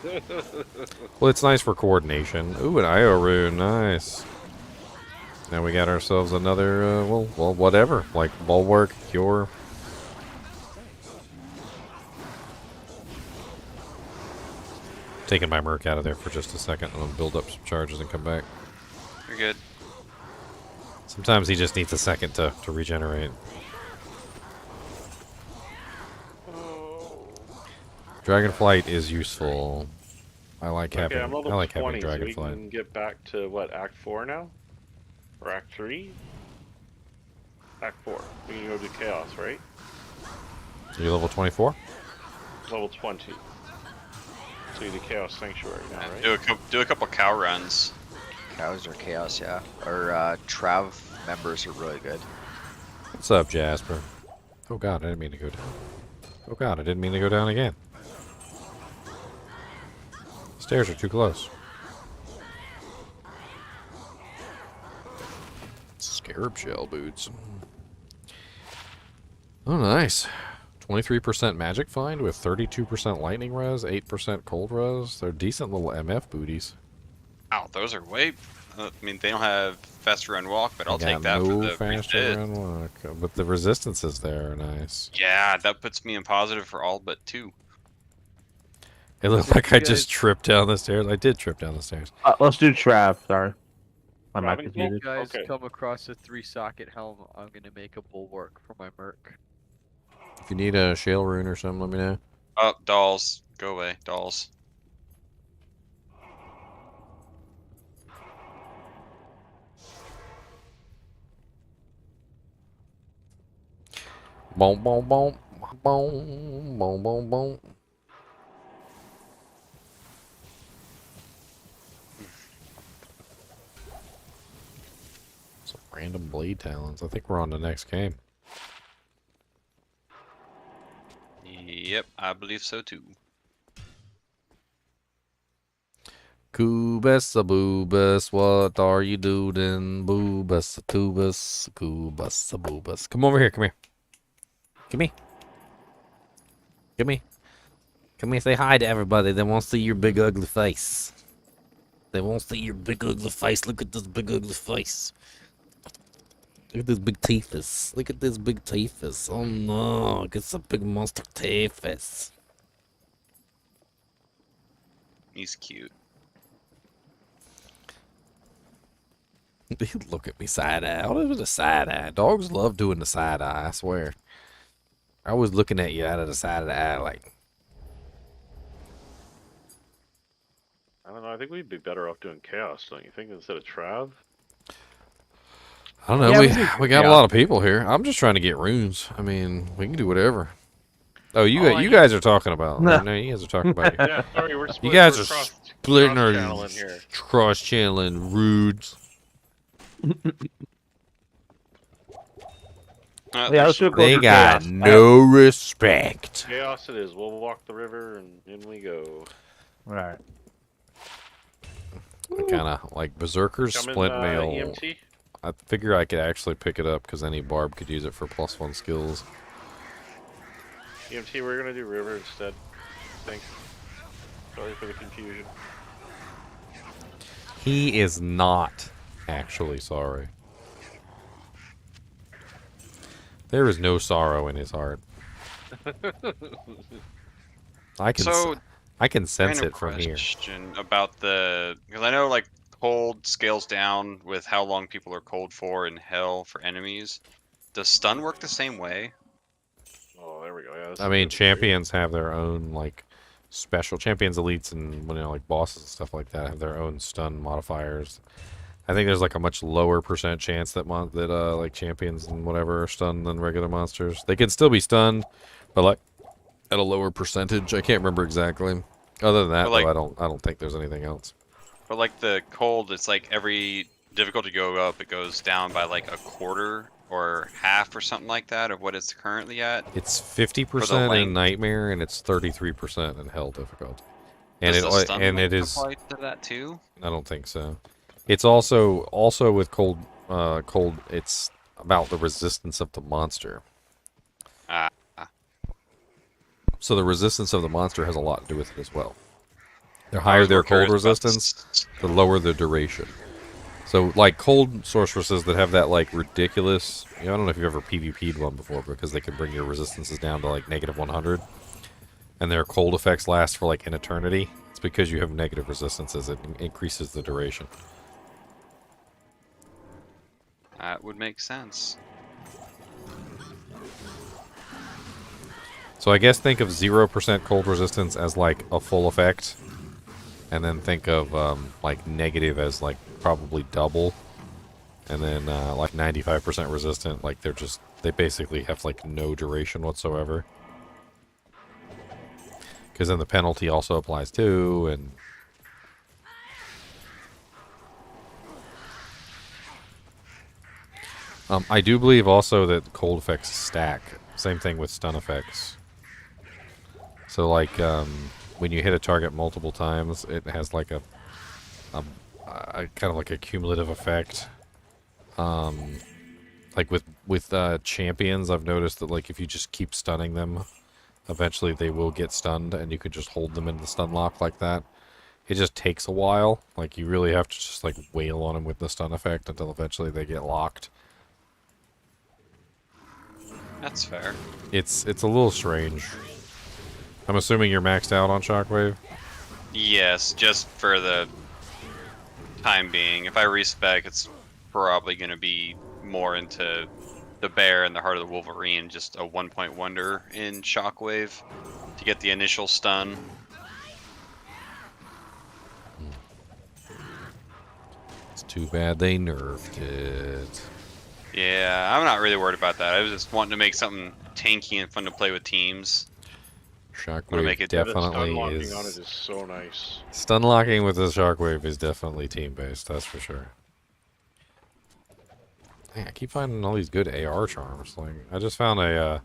Well, it's nice for coordination. Ooh, an IO rune, nice. Now we got ourselves another, well, whatever, like bulwark, cure. Taking my Merc out of there for just a second. I'm gonna build up some charges and come back. You're good. Sometimes he just needs a second to regenerate. Dragonflight is useful. I like having. I'm level I like 20, having so we Dragonflight. can get back to what, Act 4 now, or Act 3? Act 4. We can go to Chaos, right? You're level 24. Level 20. So you do Chaos Sanctuary now, right? Do a couple cow runs. Cows or Chaos, yeah. Or Trav members are really good. What's up, Jasper? Oh God, I didn't mean to go down. Oh god, I didn't mean to go down again. Stairs are too close. Scarab shell boots. Oh, nice. 23% magic find with 32% lightning res, 8% cold res. They're decent little MF booties. Wow, those are way. I mean, they don't have faster run walk, but I'll They take got that for no the faster resist. run walk, but the resistances there are nice. Yeah, that puts me in positive for all but 2. It looked like I just tripped down the stairs. I did trip down the stairs. Let's do Trav. Sorry, my mic If is you muted. guys come across a 3-socket helm, I'm gonna make a bulwark for my merc. If you need a shale rune or something, let me know. Oh, dolls. Go away, dolls. Boom, boom, boom, boom, boom, boom, boom. Some random blade talons. I think we're on the next game. Yep, I believe so too. Koobus a boobus, what are you doing? Boobus a tubus, koobus a boobus. Come over here, come here. Come here. Come here. Come here, say hi to everybody. They won't see your big ugly face. They won't see your big ugly face. Look at this big ugly face. Look at this big teethus. Look at this big teethus. Oh no, it's a big monster teethus. He's cute. Look at me side eye. What is a side eye? Dogs love doing the side eye, I swear. I was looking at you out of the side of the eye like. I don't know. I think we'd be better off doing chaos, don't you think, instead of Trav? I don't know. We got a lot of people here. I'm just trying to get runes. I mean, we can do whatever. Oh, you guys are talking about. No, you guys are talking about. Yeah, sorry, You guys are splitting our cross-channeling here. cross-channeling rudes. They got no respect. Chaos it is. We'll walk the river and in we go. Right. Kind of like Berserker's Coming, Splint Mail. EMT? I figure I could actually pick it up because any barb could use it for +1 skills. EMT, we're gonna do river instead. Thanks. Sorry for the confusion. He is not actually sorry. There is no sorrow in his heart. I can sense it from here. Question about the, because I know like cold scales down with how long people are cold for in hell for enemies. Does stun work the same way? Oh, there we go. Yeah, I mean, champions have their own like special champions, elites, and like bosses and stuff like that have their own stun modifiers. I think there's like a much lower % chance that like champions and whatever are stunned than regular monsters. They can still be stunned, but like at a lower percentage. I can't remember exactly. Other than that, like, though, I don't think there's anything else. But like the cold, it's like every difficulty go up, it goes down by like a quarter or half or something like that of what it's currently at. It's 50% in Nightmare and it's 33% in Hell difficulty. And Does the stun it is apply to that too? I don't think so. It's also with cold. It's about the resistance of the monster. So the resistance of the monster has a lot to do with it as well. The higher their cold resistance, the lower the duration. So like cold sorceresses that have that like ridiculous, I don't know if you've ever PvP'd one before, because they can bring your resistances down to like -100, and their cold effects last for like an eternity. It's because you have negative resistances. It increases the duration. That would make sense. So I guess think of 0% cold resistance as like a full effect, and then think of like negative as like probably double, and then like 95% resistant, like they basically have like no duration whatsoever. Because then the penalty also applies too, and I do believe also that cold effects stack. Same thing with stun effects. So like when you hit a target multiple times, it has like a kind of like a cumulative effect. Like with champions, I've noticed that like if you just keep stunning them, eventually they will get stunned, and you could just hold them in the stun lock like that. It just takes a while. Like you really have to just like wail on them with the stun effect until eventually they get locked. That's fair. It's a little strange. I'm assuming you're maxed out on Shockwave? Yes, just for the time being. If I respec, it's probably going to be more into the Bear and the Heart of the Wolverine, just a 1-point wonder in Shockwave to get the initial stun. It's too bad they nerfed it. Yeah, I'm not really worried about that. I was just wanting to make something tanky and fun to play with teams. Shockwave make it definitely stun locking is. on it is so nice. Stun locking with the Shockwave is definitely team based. That's for sure. Man, I keep finding all these good AR charms. Like I just found a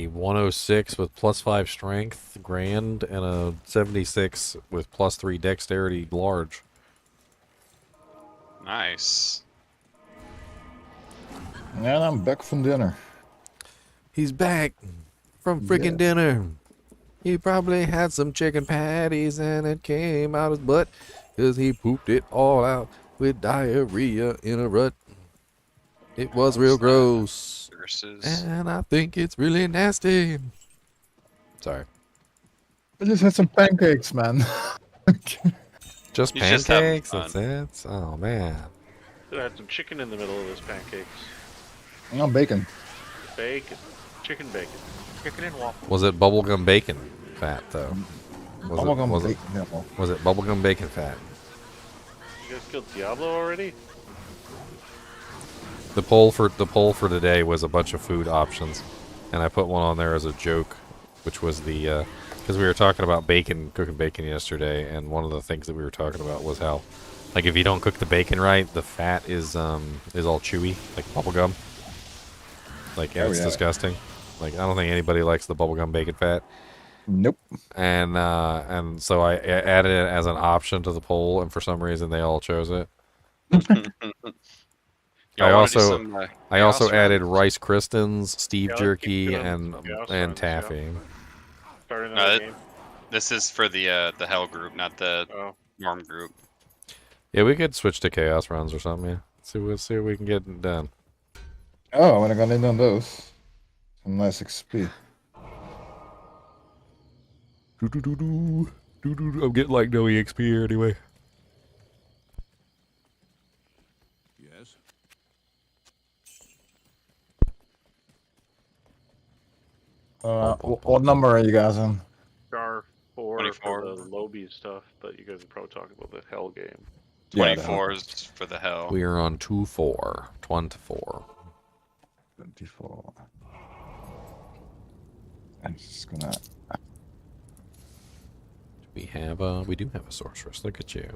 106 with +5 strength grand and a 76 with +3 dexterity large. Nice. And I'm back from dinner. He's back from freaking dinner. He probably had some chicken patties and it came out his butt because he pooped it all out with diarrhea in a rut. It was real gross. And I think it's really nasty. Sorry. I just had some pancakes, man. Just He's just having pancakes? fun. That's it? Oh, man. Could have had some chicken in the middle of those pancakes. No bacon. Bacon. Chicken bacon. Chicken and waffle. Was it bubblegum bacon fat, though? Bubblegum bacon, no. Was it bubblegum bacon fat? You guys killed Diablo already? The poll for today was a bunch of food options, and I put one on there as a joke, which was the because we were talking about cooking bacon yesterday, and one of the things that we were talking about was how, like, if you don't cook the bacon right, the fat is all chewy, like bubblegum. Like, and it's disgusting. Like, I don't think anybody likes the bubblegum bacon fat. Nope. And so I added it as an option to the poll, and for some reason they all chose it. I also added Rice Kristons, Steve Jerky, and taffy. This is for the Hell group, not the Norm group. Yeah, we could switch to Chaos runs or something. Yeah, we'll see what we can get done. Oh, when I got in on those, some nice XP. I'm getting like no EXP here anyway. Yes. What number are you guys on? Star 4 24. for the Lobby stuff, but you guys are probably talking about the Hell game. 24 is for the Hell. We are on 2-4. 24. 24. I'm just gonna. We do have a sorceress. Look at you.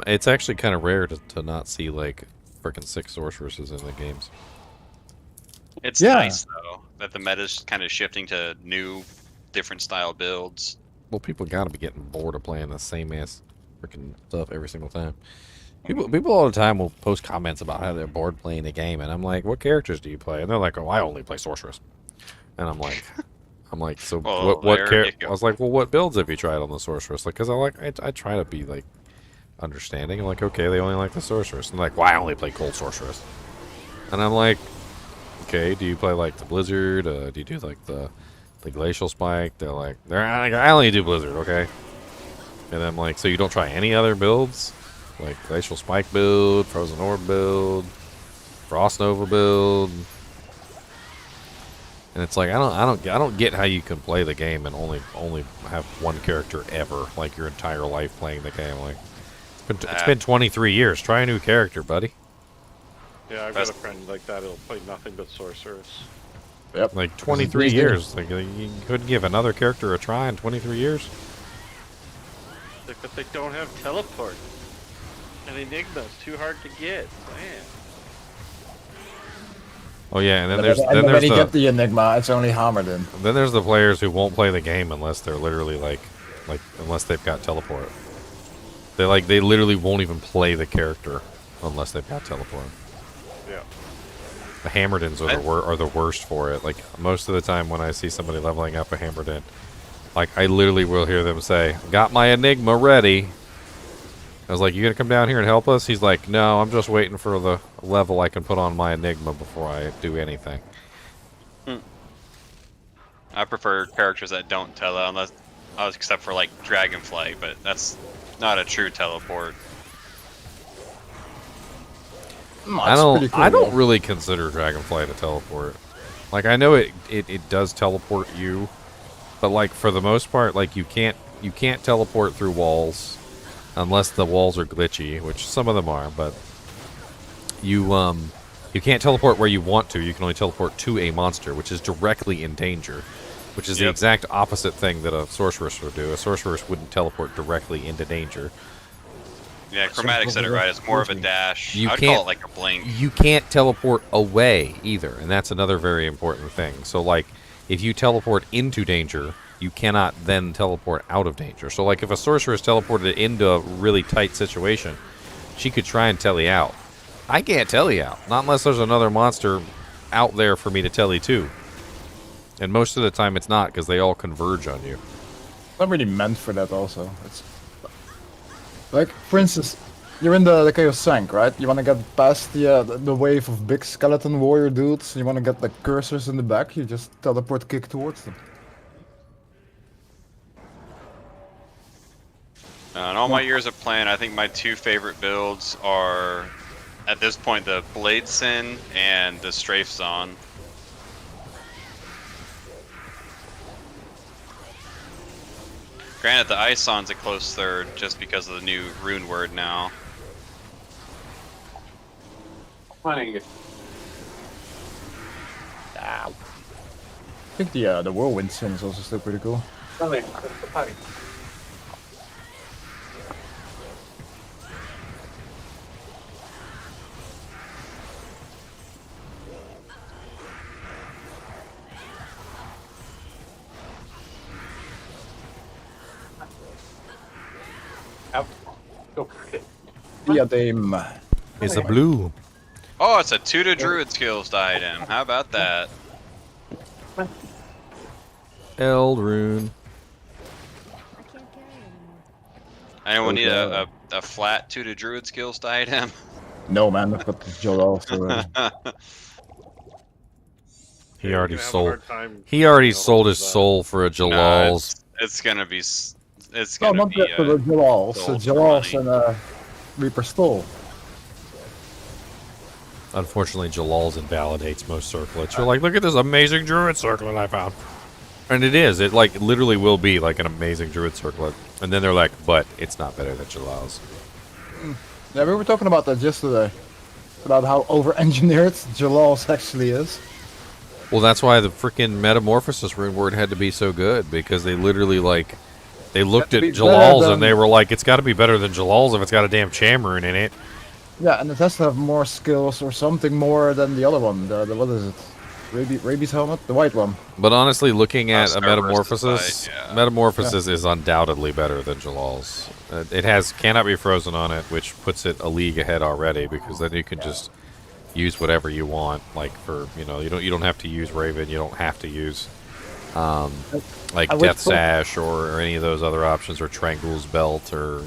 It's actually kind of rare to not see like freaking 6 sorceresses in the games. It's nice though that the meta's kind of shifting to new, different style builds. Well, people gotta be getting bored of playing the same ass freaking stuff every single time. People all the time will post comments about how they're bored playing the game, and I'm like, "What characters do you play?" And they're like, "Oh, I only play sorceress." And I'm like, so well, what there you I was like, "Well, what builds have you tried on the sorceress?" Like, because I try to be like understanding. I'm like, okay, they only like the sorceress. And like, "Why I only play cold sorceress?" And I'm like, okay, do you play like the blizzard? Do you do like the glacial spike? They're like, I only do blizzard, okay. And I'm like, so you don't try any other builds? Like glacial spike build, frozen orb build, frost nova build. And it's like I don't get how you can play the game and only have one character ever, like your entire life playing the game. Like it's been 23 years. Try a new character, buddy. Yeah, I've got a friend like that. He'll play nothing but sorceress. Yep. Like 23 years. Like you couldn't give another character a try in 23 years. Like, but they don't have teleport. And Enigma's too hard to get. Man. Oh yeah, and then And when you the get the Enigma, it's only hammered in. then there's the players who won't play the game unless they're literally like unless they've got teleport. They literally won't even play the character unless they've got teleport. Yeah. The Hammerdins are the worst for it. Like most of the time when I see somebody leveling up a Hammerdin, like I literally will hear them say, "Got my Enigma ready." I was like, "You gonna come down here and help us?" He's like, "No, I'm just waiting for the level I can put on my Enigma before I do anything." I prefer characters that don't tele, except for like Dragonflight, but that's not a true teleport. I don't really consider Dragonflight a teleport. Like I know it does teleport you, but like for the most part, like you can't teleport through walls unless the walls are glitchy, which some of them are, but you can't teleport where you want to. You can only teleport to a monster, which is directly in danger, which is the exact opposite thing that a sorceress would do. A sorceress wouldn't teleport directly into danger. Yeah, Chromatic said it right. It's more of a dash. You I'd can't call it like a blink. You can't teleport away either, and that's another very important thing. So like if you teleport into danger, you cannot then teleport out of danger. So like if a sorceress teleported into a really tight situation, she could try and telly out. I can't telly out, not unless there's another monster out there for me to telly to. And most of the time it's not, because they all converge on you. It's not really meant for that also. It's like, for instance, you're in the Chaos Sank, right? You want to get past the wave of big skeleton warrior dudes. You want to get the cursors in the back. You just teleport kick towards them. In all my years of playing, I think my two favorite builds are, at this point, the Blade Sin and the Strafe Zon. Granted, the Ison's a close third just because of the new rune word now. I think the Whirlwind Sin is also still pretty cool. Diadem is a blue. Oh, it's a 2 to Druid skills item. How about that? Eld rune. Anyone need a flat 2 to Druid skills item? No, man, I've got the Jalal already. He already sold. He already sold his soul for a Jalal's. No, it's gonna be. It's No, gonna not be. just for the Jalals. The Jalals and Reaper Stole. Unfortunately, Jalal's invalidates most circlets. You're like, look at this amazing druid circlet I found. And it is. It like literally will be like an amazing druid circlet. And then they're like, but it's not better than Jalal's. Yeah, we were talking about that yesterday. About how over-engineered Jalal's actually is. Well, that's why the freaking Metamorphosis rune word had to be so good, because they literally like they looked at Jalal's and they were like, it's got to be better than Jalal's if it's got a damn Cham rune in it. Yeah, and it has to have more skills or something more than the other one. The what is it? Rabies helmet, the white one. But honestly, looking at a Metamorphosis, yeah. Metamorphosis is undoubtedly better than Jalal's. It has cannot be frozen on it, which puts it a league ahead already, because then you can just use whatever you want. Like for you don't have to use Raven, you don't have to use like Death Sash or any of those other options, or Trangul's Belt, or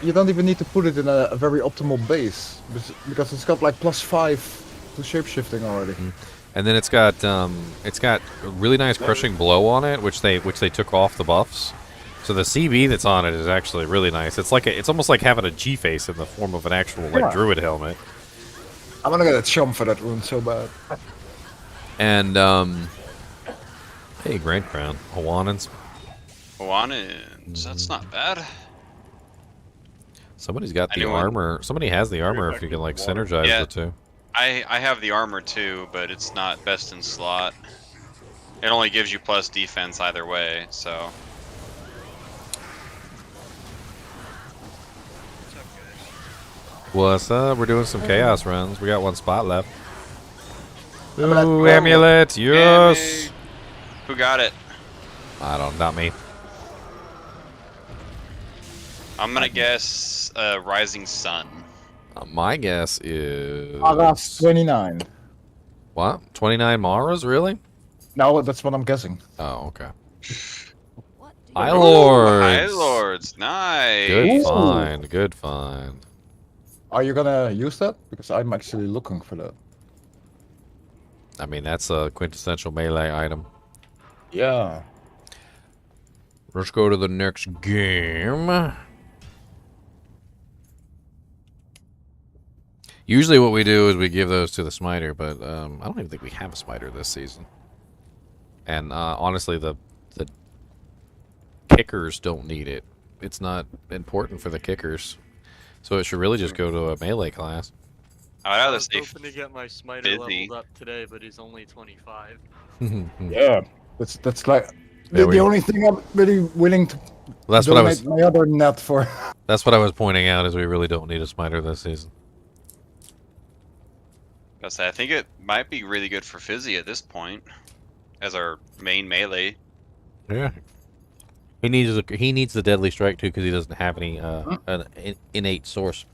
You don't even need to put it in a very optimal base, because it's got like +5 to shapeshifting already. And then it's got a really nice crushing blow on it, which they took off the buffs. So the CB that's on it is actually really nice. It's like it's almost like having a G face in the form of an actual druid helmet. I'm gonna get a chum for that rune so bad. And hey, Grand Crown, Hawannans. Hawannans, that's not bad. Somebody's got the armor. Somebody has the armor if you can like synergize the two. I have the armor too, but it's not best in slot. It only gives you plus defense either way, so. What's up? We're doing some chaos runs. We got one spot left. Ooh, amulet, yes. Who got it? I don't, not me. I'm gonna guess Rising Sun. My guess is... Aras 29. What? 29 Maras, really? No, that's what I'm guessing. Oh, okay. High Lords. High Lords, nice. Good find, good find. Are you gonna use that? Because I'm actually looking for that. I mean, that's a quintessential melee item. Yeah. Let's go to the next game. Usually what we do is we give those to the smiter, but I don't even think we have a smiter this season. And honestly, the kickers don't need it. It's not important for the kickers. So it should really just go to a melee class. I'd rather I was say hoping to get my smiter busy. leveled up today, but he's only 25. Yeah. That's like Yeah, the only thing I'm really willing to That's what I donate was. my other net for. That's what I was pointing out. Is we really don't need a smiter this season. I think it might be really good for Fizzy at this point, as our main melee. Yeah. He needs the deadly strike too because he doesn't have any an innate source.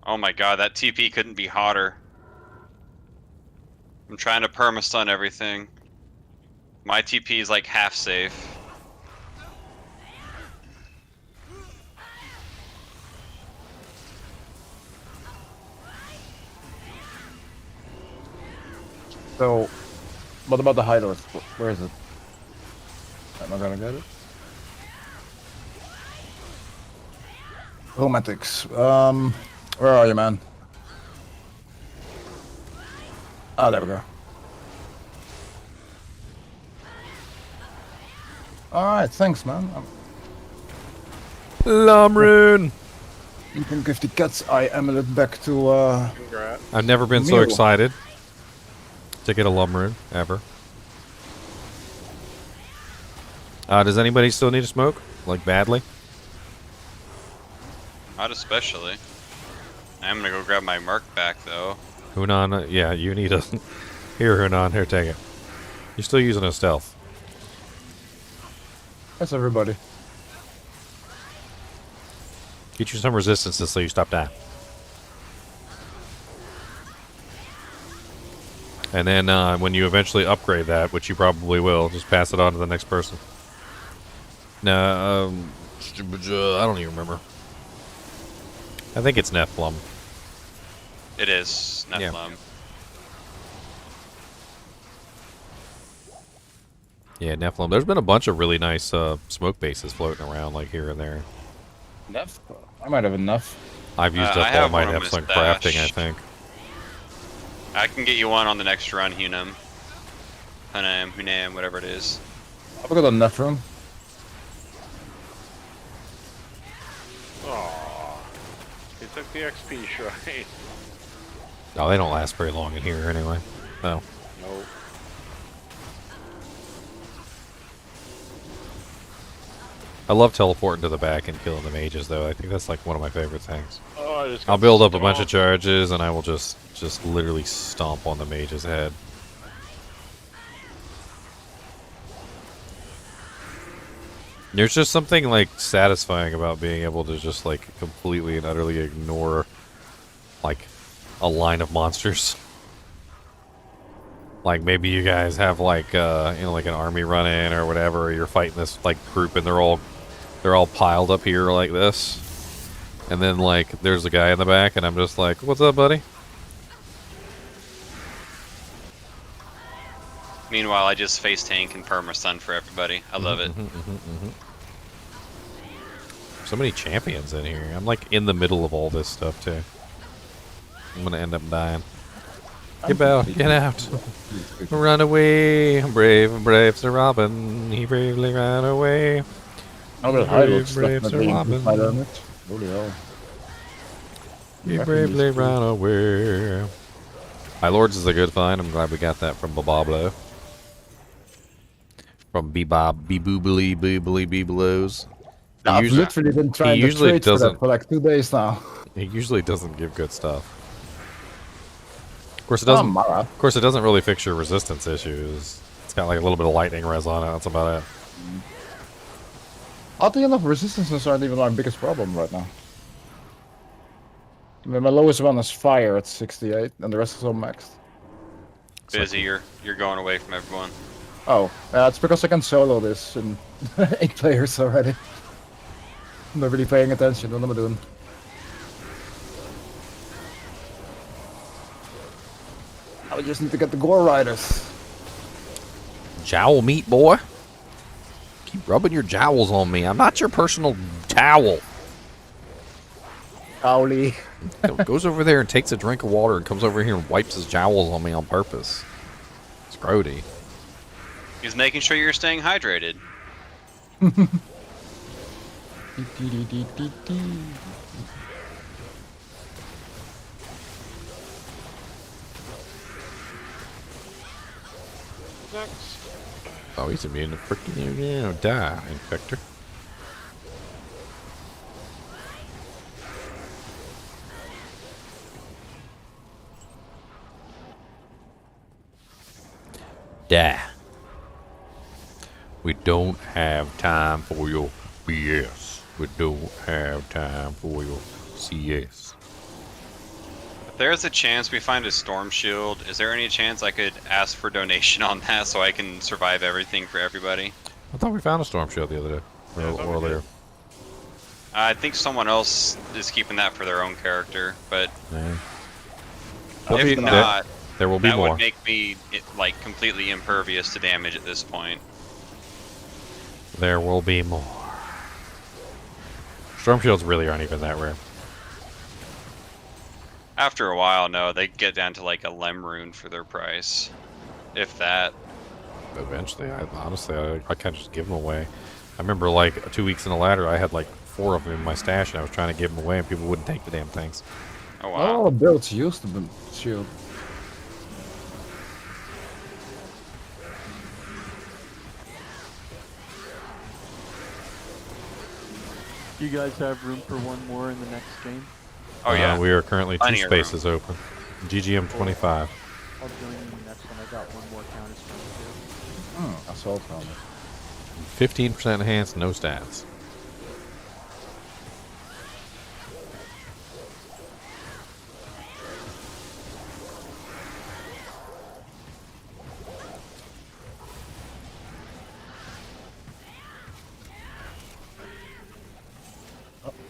Oh my god, that TP couldn't be hotter. I'm trying to perma-stun everything. My TP is like half safe. So, what about the High Lords? Where is it? Am I gonna get it? Romantics. Where are you, man? Ah, there we go. Alright, thanks, man. Lamrune! You can give the cat's eye amulet back to, I've never been so Mew. excited to get a Lamrune, ever. Does anybody still need a smoke? Like, badly? Not especially. I'm gonna go grab my Merc back though. Hunan, yeah, you need a... Here, Hunan, here, take it. You're still using a stealth. That's everybody. Get you some resistances so you stop dying. And then when you eventually upgrade that, which you probably will, just pass it on to the next person. No, I don't even remember. I think it's Nephlum. It is Nephlum. Yeah, Nephlum. There's been a bunch of really nice smoke bases floating around, like here and there. Enough? I might have enough. I've used I up all have my one on my Nephlum stash. crafting, I think. I can get you one on the next run, Hunam. Hunam, whatever it is. I've got enough room. Aww. He took the XP shrine. Oh, they don't last very long in here anyway. No. Nope. I love teleporting to the back and killing the mages, though. I think that's like one of my favorite things. Oh, I just I'll got build up a bunch of stomped. charges, and I will just literally stomp on the mage's head. There's just something like satisfying about being able to just like completely and utterly ignore like a line of monsters. Like maybe you guys have like like an army run in or whatever, or you're fighting this like group and they're all piled up here like this. And then like there's a guy in the back and I'm just like, "What's up, buddy?" Meanwhile, I just face tank and perma-stun for everybody. I love it. So many champions in here. I'm like in the middle of all this stuff too. I'm gonna end up dying. Get out! Get out! Run away, brave Sir Robin. He bravely ran away. Oh, but High Lords Brave Sir Robin. Holy hell. He bravely ran away. High Lords is a good find. I'm glad we got that from Babablo. From Bebob, Beboobly, Boobly, Bebelows. I've literally been trying to trade for that for like 2 days now. He usually doesn't give good stuff. Of course, it doesn't. Of course, it doesn't really fix your resistance issues. It's got like a little bit of lightning res on it. That's about it. Oddly enough, resistances aren't even my biggest problem right now. I mean, my lowest one is fire at 68, and the rest is all maxed. Busy, you're going away from everyone. Oh, it's because I can solo this in 8 players already. I'm not really paying attention. What am I doing? I just need to get the gore riders. Jowl meat, boy. Keep rubbing your jowls on me. I'm not your personal towel. Owly. Goes over there and takes a drink of water and comes over here and wipes his jowls on me on purpose. It's grody. He's making sure you're staying hydrated. Next. Oh, he's immune to freaking die, Infector. Die. We don't have time for your BS. We don't have time for your CS. If there's a chance we find a storm shield, is there any chance I could ask for donation on that so I can survive everything for everybody? I thought we found a storm shield the other day. Earlier. I think someone else is keeping that for their own character, but if not, there will be that more. would make me like completely impervious to damage at this point. There will be more. Storm shields really aren't even that rare. After a while, no, they get down to like a lem rune for their price, if that. Eventually, honestly, I can't just give them away. I remember like 2 weeks in the ladder, I had like 4 of them in my stash, and I was trying to give them away, and people wouldn't take the damn things. Oh wow! Oh, builds used the shield. You guys have room for one more in the next game? Oh yeah. We are currently 2 Plenty of room. spaces open. GGM 25. I'll join you in the next one. I got one more counter spell too. Assault helmet. 15% enhanced, no stats.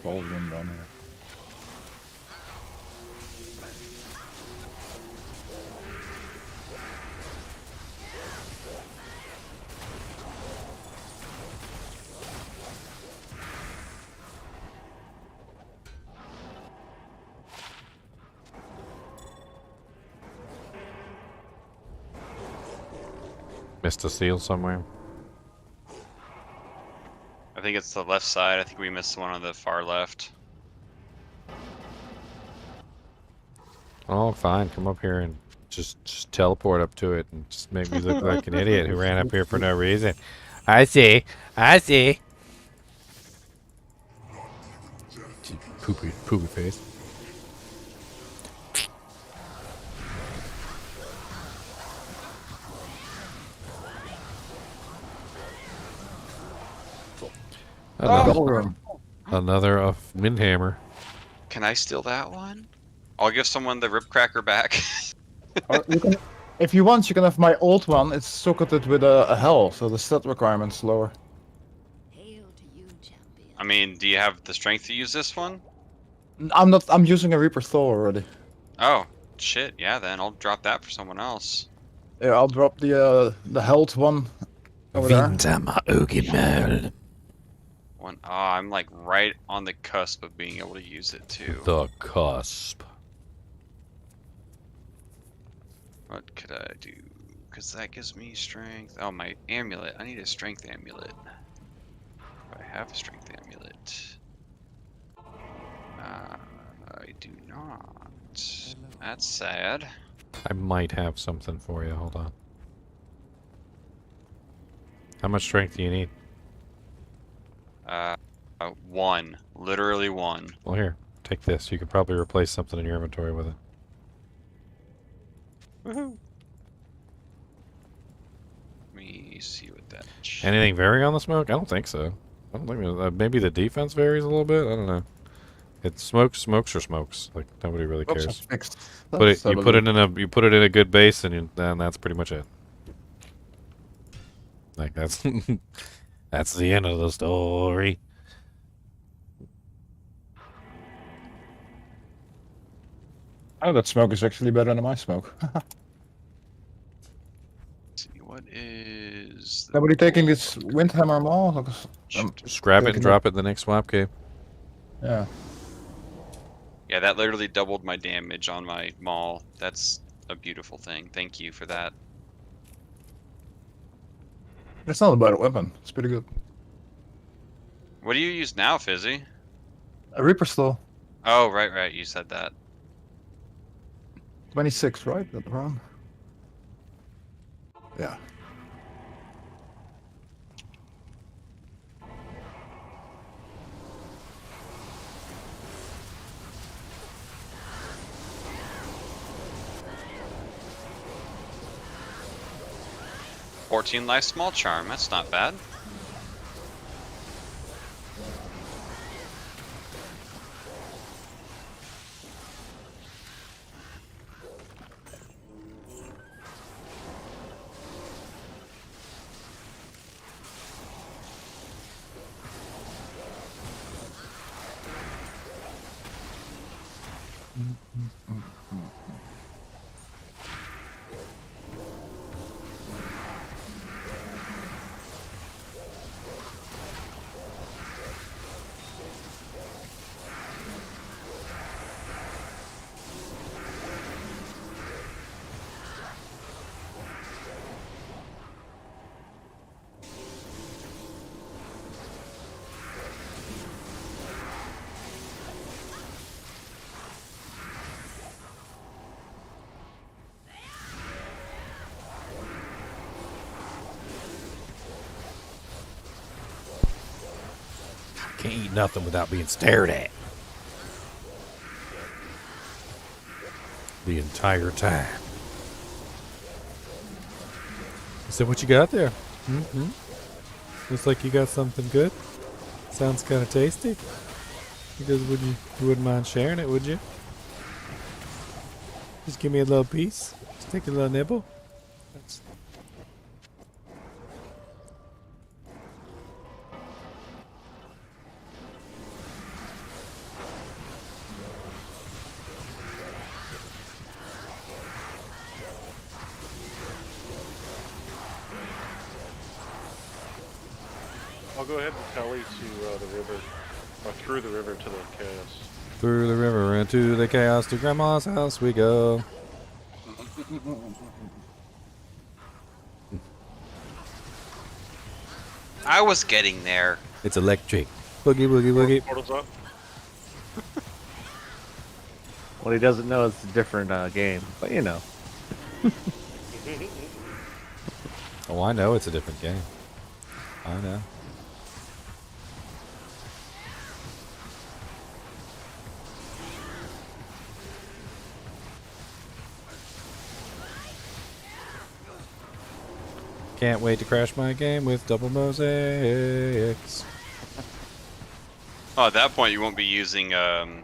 Volume down here. Missed a seal somewhere. I think it's the left side. I think we missed one on the far left. Oh, fine. Come up here and just teleport up to it and just make me look like an idiot who ran up here for no reason. I see. I see. Poopy face. Another Min Hammer. Can I steal that one? I'll give someone the Rip Cracker back. If you want, you can have my old one. It's socketed with a hell, so the stat requirement's lower. I mean, do you have the strength to use this one? I'm using a Reaper Thor already. Oh, shit. Yeah, then I'll drop that for someone else. Yeah, I'll drop the health one over there. One. Oh, I'm like right on the cusp of being able to use it too. The cusp. What could I do? Because that gives me strength. Oh, my amulet. I need a strength amulet. I have a strength amulet. I do not. That's sad. I might have something for you. Hold on. How much strength do you need? One. Literally one. Well, here, take this. You could probably replace something in your inventory with it. Woohoo! Let me see what that. Anything vary on the smoke? I don't think so. I don't think maybe the defense varies a little bit. I don't know. It's smokes or smokes. Like nobody really Smokes are cares. fixed. You put it in a good base, and then that's pretty much it. Like that's that's the end of the story. Oh, that smoke is actually better than my smoke. See what is. Nobody taking this Windhammer Mall? Just grab it and drop it in the next swap cave. Yeah. Yeah, that literally doubled my damage on my maul. That's a beautiful thing. Thank you for that. It's not a bad weapon. It's pretty good. What do you use now, Fizzy? A Reaper Slow. Oh, right. You said that. 26, right? That round? Yeah. $14 life small charm. That's not bad. Can't eat nothing without being stared at. The entire time. Is that what you got there? Mm-hmm. Looks like you got something good. Sounds kind of tasty. Because you wouldn't mind sharing it, would you? Just give me a little piece. Just take a little nibble. That's... I'll go ahead and tally to the river, or through the river to the chaos. Through the river into the chaos to Grandma's house we go. I was getting there. It's electric. Boogie, boogie, boogie. Portal's up. What he doesn't know is a different game, but you know. Oh, I know it's a different game. I know. Can't wait to crash my game with double mosaics. Oh, at that point you won't be using the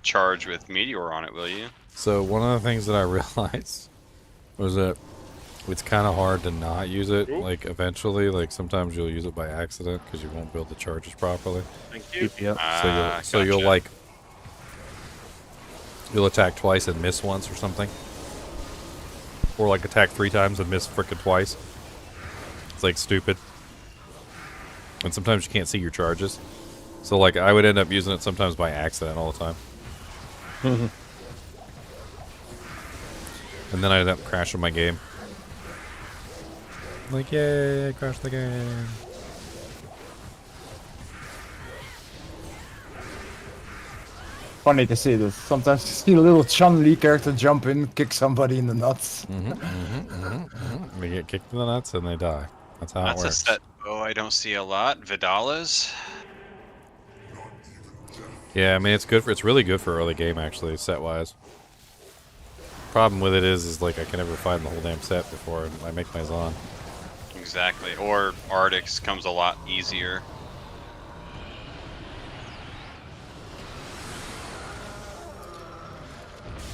charge with meteor on it, will you? So one of the things that I realized was that it's kind of hard to not use it. Like eventually, like sometimes you'll use it by accident because you won't build the charges properly. Thank you. Yep. So you'll like you'll attack twice and miss once or something. Or like attack 3 times and miss frickin' twice. It's like stupid. And sometimes you can't see your charges. So like I would end up using it sometimes by accident all the time. And then I end up crashing my game. Like, yay, I crashed the game. Funny to see this. Sometimes you see a little Chun-Li character jump in, kick somebody in the nuts. They get kicked in the nuts and they die. That's how That's it works. a set bow I don't see a lot. Vidalas. Yeah, I mean it's really good for early game actually, set wise. Problem with it is like I can never find the whole damn set before I make my Zon. Exactly. Or Arctics comes a lot easier.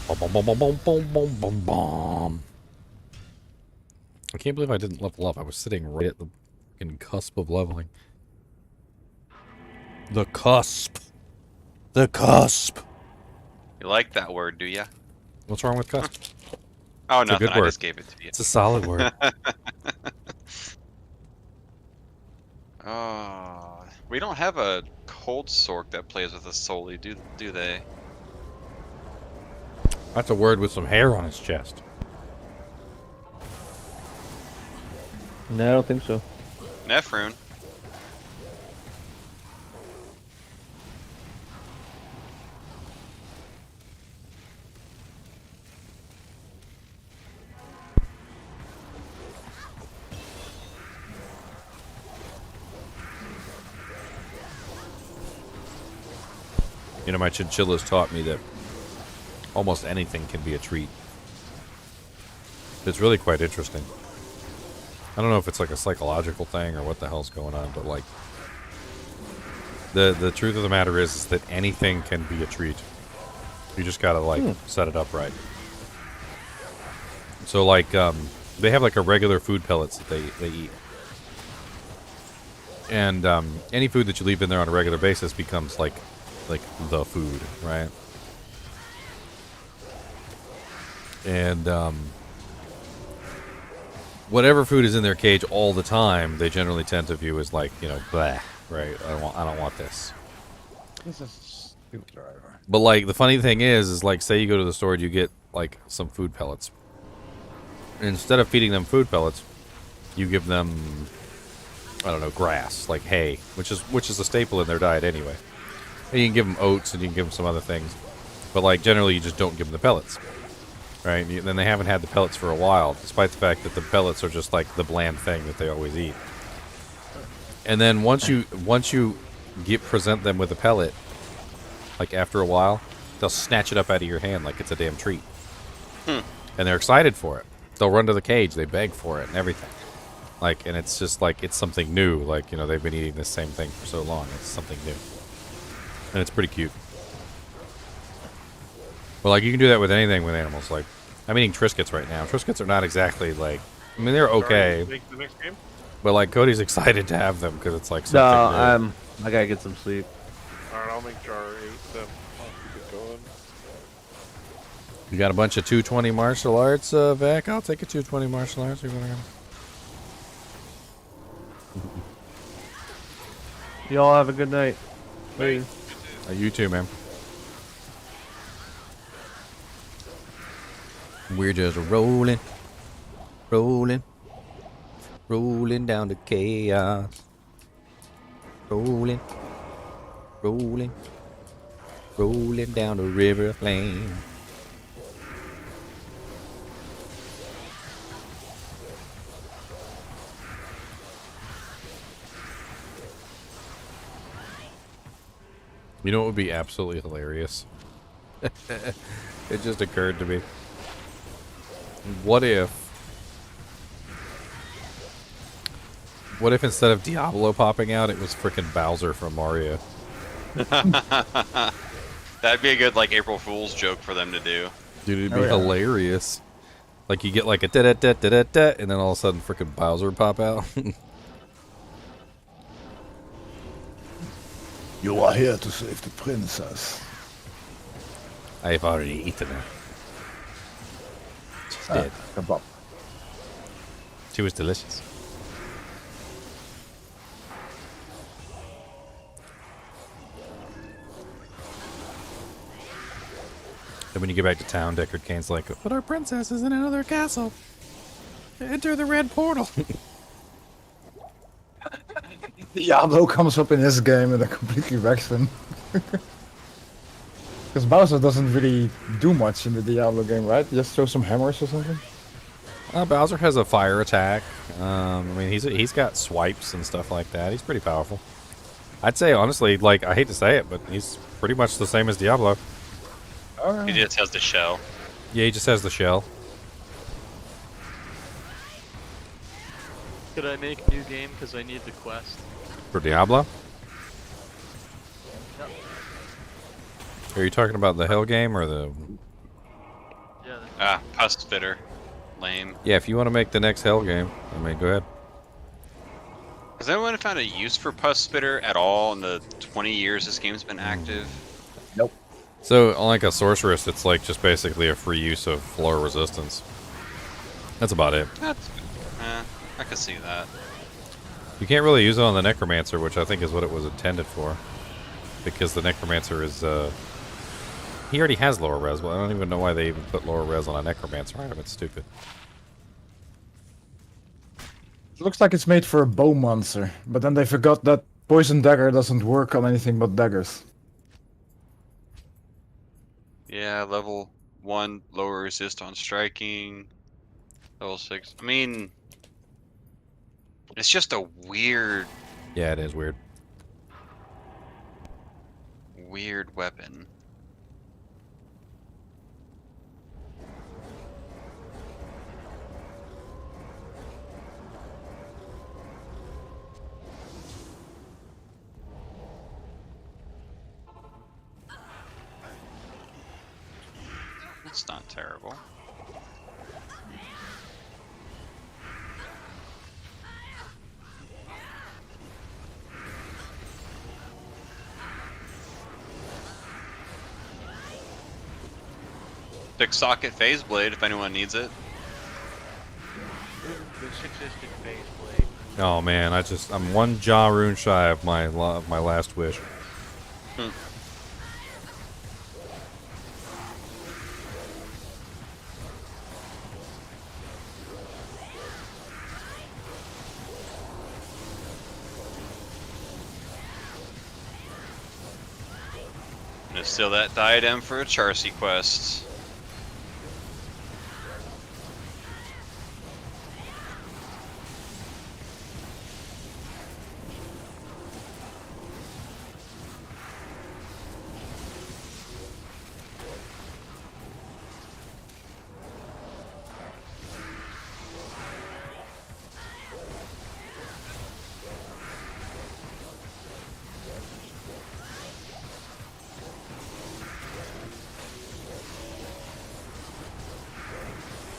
Boom, boom, boom, boom, boom, boom, boom, boom, boom. I can't believe I didn't level up. I was sitting right at the fucking cusp of leveling. The cusp. The cusp. You like that word, do ya? What's wrong with cusp? Oh, It's a nothing. good I word. just gave it to you. It's a solid word. Oh, we don't have a cold sork that plays with us solely, do they? That's a word with some hair on its chest. No, I don't think so. Nephrune. You know, my chinchillas taught me that almost anything can be a treat. It's really quite interesting. I don't know if it's like a psychological thing or what the hell's going on, but like the truth of the matter is that anything can be a treat. You just gotta like set it up right. So like they have like a regular food pellets that they eat. And any food that you leave in there on a regular basis becomes like the food, right? And whatever food is in their cage all the time, they generally tend to view as like, you know, bleh, right? I don't want this. This is stupid driver. But like the funny thing is like say you go to the store and you get like some food pellets. Instead of feeding them food pellets, you give them, I don't know, grass, like hay, which is a staple in their diet anyway. And you can give them oats and you can give them some other things. But like generally you just don't give them the pellets. Right? And then they haven't had the pellets for a while, despite the fact that the pellets are just like the bland thing that they always eat. And then once you present them with a pellet, like after a while, they'll snatch it up out of your hand like it's a damn treat. And they're excited for it. They'll run to the cage, they beg for it and everything. Like, and it's just like it's something new. Like, you know, they've been eating the same thing for so long. It's something new. And it's pretty cute. But like you can do that with anything with animals. Like I'm eating Triscuits right now. Triscuits are not exactly like, I mean they're okay. Make the next game? But like Cody's excited to have them because it's like something I gotta get some sleep. Alright, I'll make jar 8 then. I'll keep it going. You got a bunch of 220 martial arts, Vec? I'll take a 220 martial arts. Y'all have a good night. Bye. You too, man. We're just rolling down to chaos. Rolling down the river of flame. You know what would be absolutely hilarious? It just occurred to me. What if instead of Diablo popping out, it was frickin' Bowser from Mario? That'd be a good like April Fool's joke for them to do. Dude, it'd be hilarious. Like you get like a da-da-da-da-da-da, and then all of a sudden frickin' Bowser pop out. You are here to save the princess. I've already eaten her. She's dead. Kebab. She was delicious. Then when you get back to town, Deckard Cain's like, but our princess is in another castle. Enter the red portal. Diablo comes up in his game and I completely wrecks him. Because Bowser doesn't really do much in the Diablo game, right? Just throw some hammers or something? Bowser has a fire attack. I mean, he's got swipes and stuff like that. He's pretty powerful. I'd say honestly, like I hate to say it, but he's pretty much the same as Diablo. He just has the shell. Yeah, he just has the shell. Could I make a new game because I need the quest? For Diablo? Yep. Are you talking about the Hell game or the? Ah, Pus Fitter. Lame. Yeah, if you want to make the next Hell game, I mean, go ahead. Has anyone found a use for Pus Spitter at all in the 20 years this game's been active? Nope. So, like a sorceress, it's like just basically a free use of floor resistance. That's about it. That's, I could see that. You can't really use it on the Necromancer, which I think is what it was intended for. Because the Necromancer is, he already has lower res. Well, I don't even know why they even put lower res on a Necromancer item. It's stupid. It looks like it's made for a bow monster, but then they forgot that poison dagger doesn't work on anything but daggers. Yeah, level 1 lower resist on striking. Level 6. I mean, it's just a weird. Yeah, it is weird. Weird weapon. It's not terrible. Six socket phase blade if anyone needs it. The 6-instant phase blade. Oh man, I'm one jaw rune shy of my last wish. Gonna steal that diadem for a Charcy quest.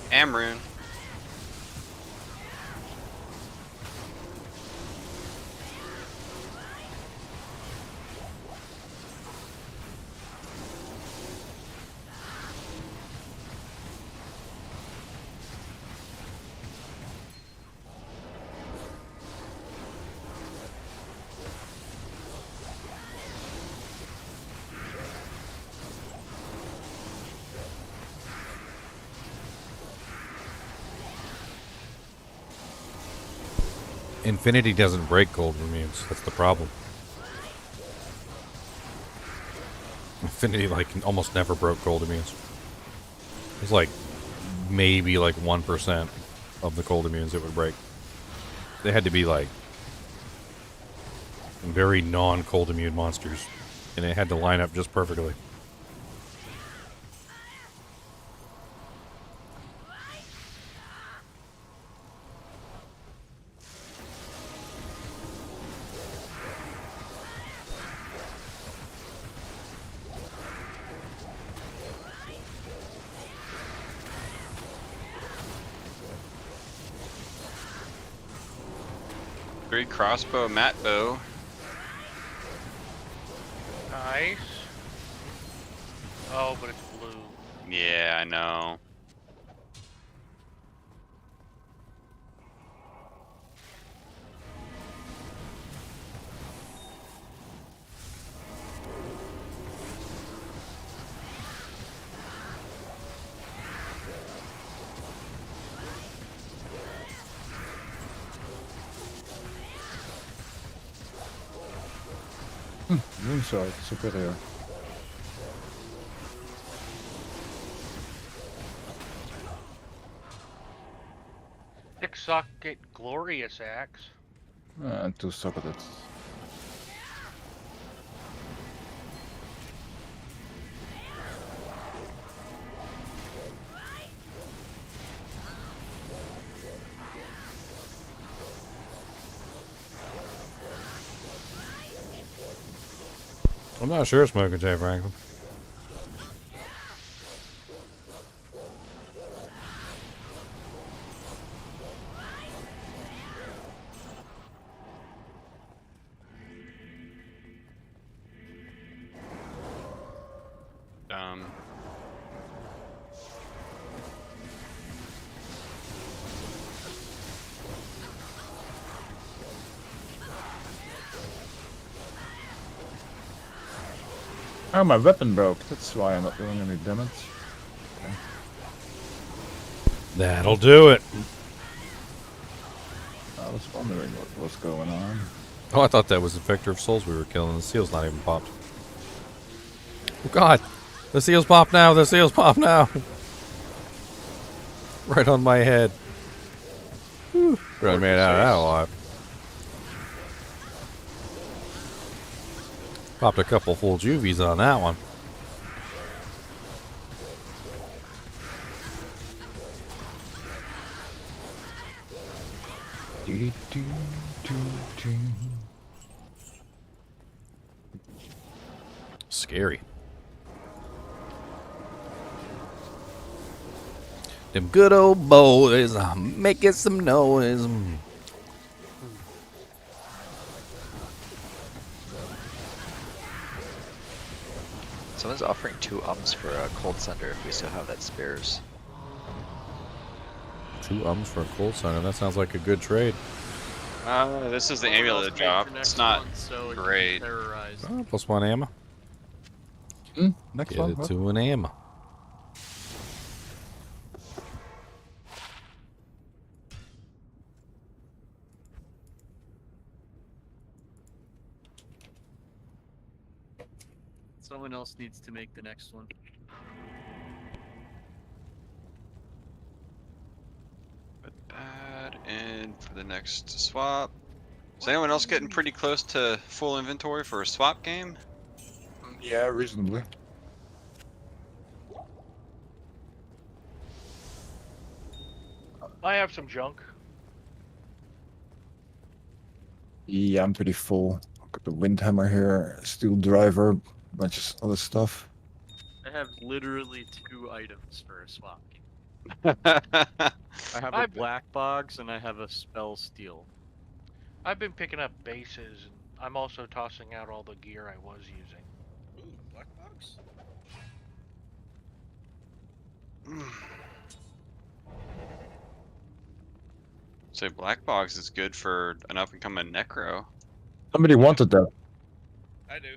Amrune. Infinity doesn't break gold immunes. That's the problem. Infinity like almost never broke gold immunes. It's like maybe like 1% of the cold immunes it would break. They had to be like very non-cold immune monsters, and it had to line up just perfectly. Great crossbow, mat bow. Nice. Oh, but it's blue. Yeah, I know. Moonshot, superior. Six-socket glorious axe. And 2 sockets. I'm not sure, Smoking Jay Franklin. Oh, my weapon broke. That's why I'm not doing any damage. Okay. That'll do it. I was wondering what was going on. Oh, I thought that was the Vector of Souls we were killing. The seal's not even popped. Oh, God. The seal's popped now. The seal's popped now. Right on my head. Whew. Really made out of that alive. Popped a couple full juvies on that one. Scary. Them good old boys making some noise. Someone's offering 2 ums for a cold center if we still have that spares. 2 ums for a cold center. That sounds like a good trade. This is the amulet drop. It's not great. Oh, +1 ammo. Next Get one. it to an ammo. Someone else needs to make the next one. Put that in for the next swap. Is anyone else getting pretty close to full inventory for a swap game? Yeah, reasonably. I have some junk. Yeah, I'm pretty full. I've got the Windhammer here, Steel Driver, bunch of other stuff. I have literally 2 items for a swap game. I have a black box and I have a spell steel. I've been picking up bases, and I'm also tossing out all the gear I was using. Ooh, black box? So black box is good for an up and coming necro. Somebody wanted that. I do.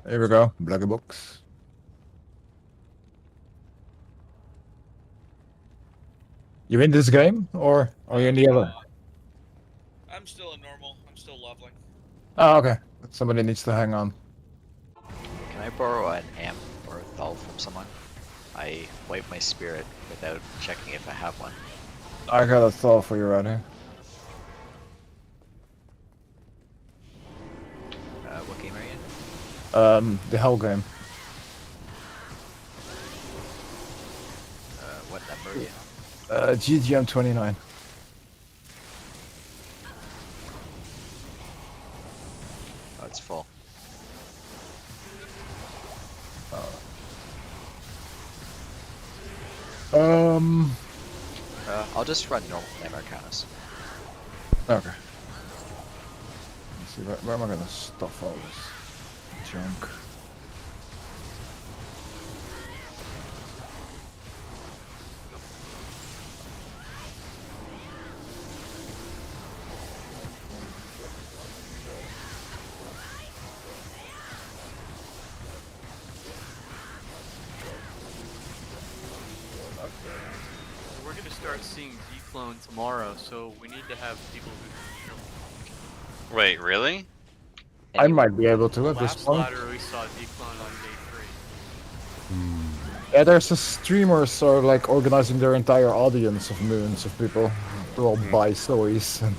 There we go, black box. You in this game, or are you in the other? I'm still a normal. I'm still leveling. Oh, okay. Somebody needs to hang on. Can I borrow an amp or a thal from someone? I wipe my spirit without checking if I have one. I got a thought for you right here. What game are you in? The Hell game. What number are you in? GGM 29. Oh, it's full. I'll just run normal Americanas. Okay. Let's see, where am I gonna stuff all this junk? We're gonna start seeing D-clone tomorrow, so we need to have people who. Wait, really? I might be able to at this Last point. ladder we saw D-clone on day 3. Yeah, there's a streamers sort of like organizing their entire audience of millions of people to all buy soys. And...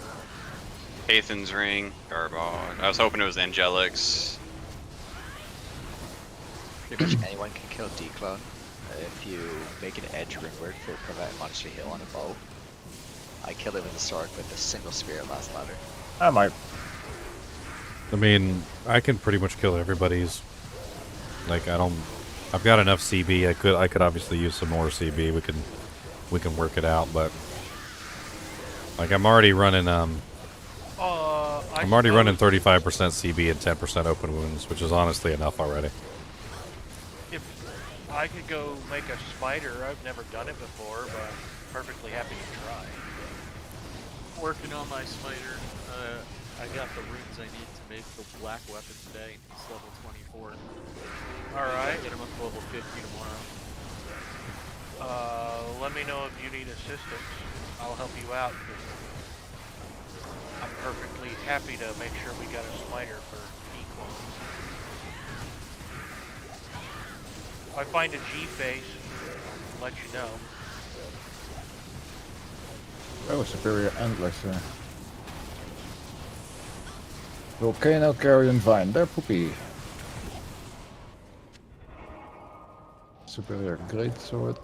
Pathan's Ring, Garbage. I was hoping it was Angelics. Pretty much anyone can kill D-clone. If you make an edge ringward for prevent monster heal on a bow. I killed it with the sword with a single spear last ladder. I might. I mean, I can pretty much kill everybody's. Like, I've got enough CB. I could obviously use some more CB. We can work it out, but like I'm already running 35% CB and 10% open wounds, which is honestly enough already. If I could go make a spider, I've never done it before, but I'm perfectly happy to try. Working on my spider. I got the runes I need to make the black weapon today. It's level 24. Alright. Get him up to level 50 tomorrow. Let me know if you need assistance. I'll help you out. I'm perfectly happy to make sure we got a spider for equals. If I find a G face, I'll let you know. Oh, superior antlers. Volcano carrion vine. They're poopy. Superior greatsword.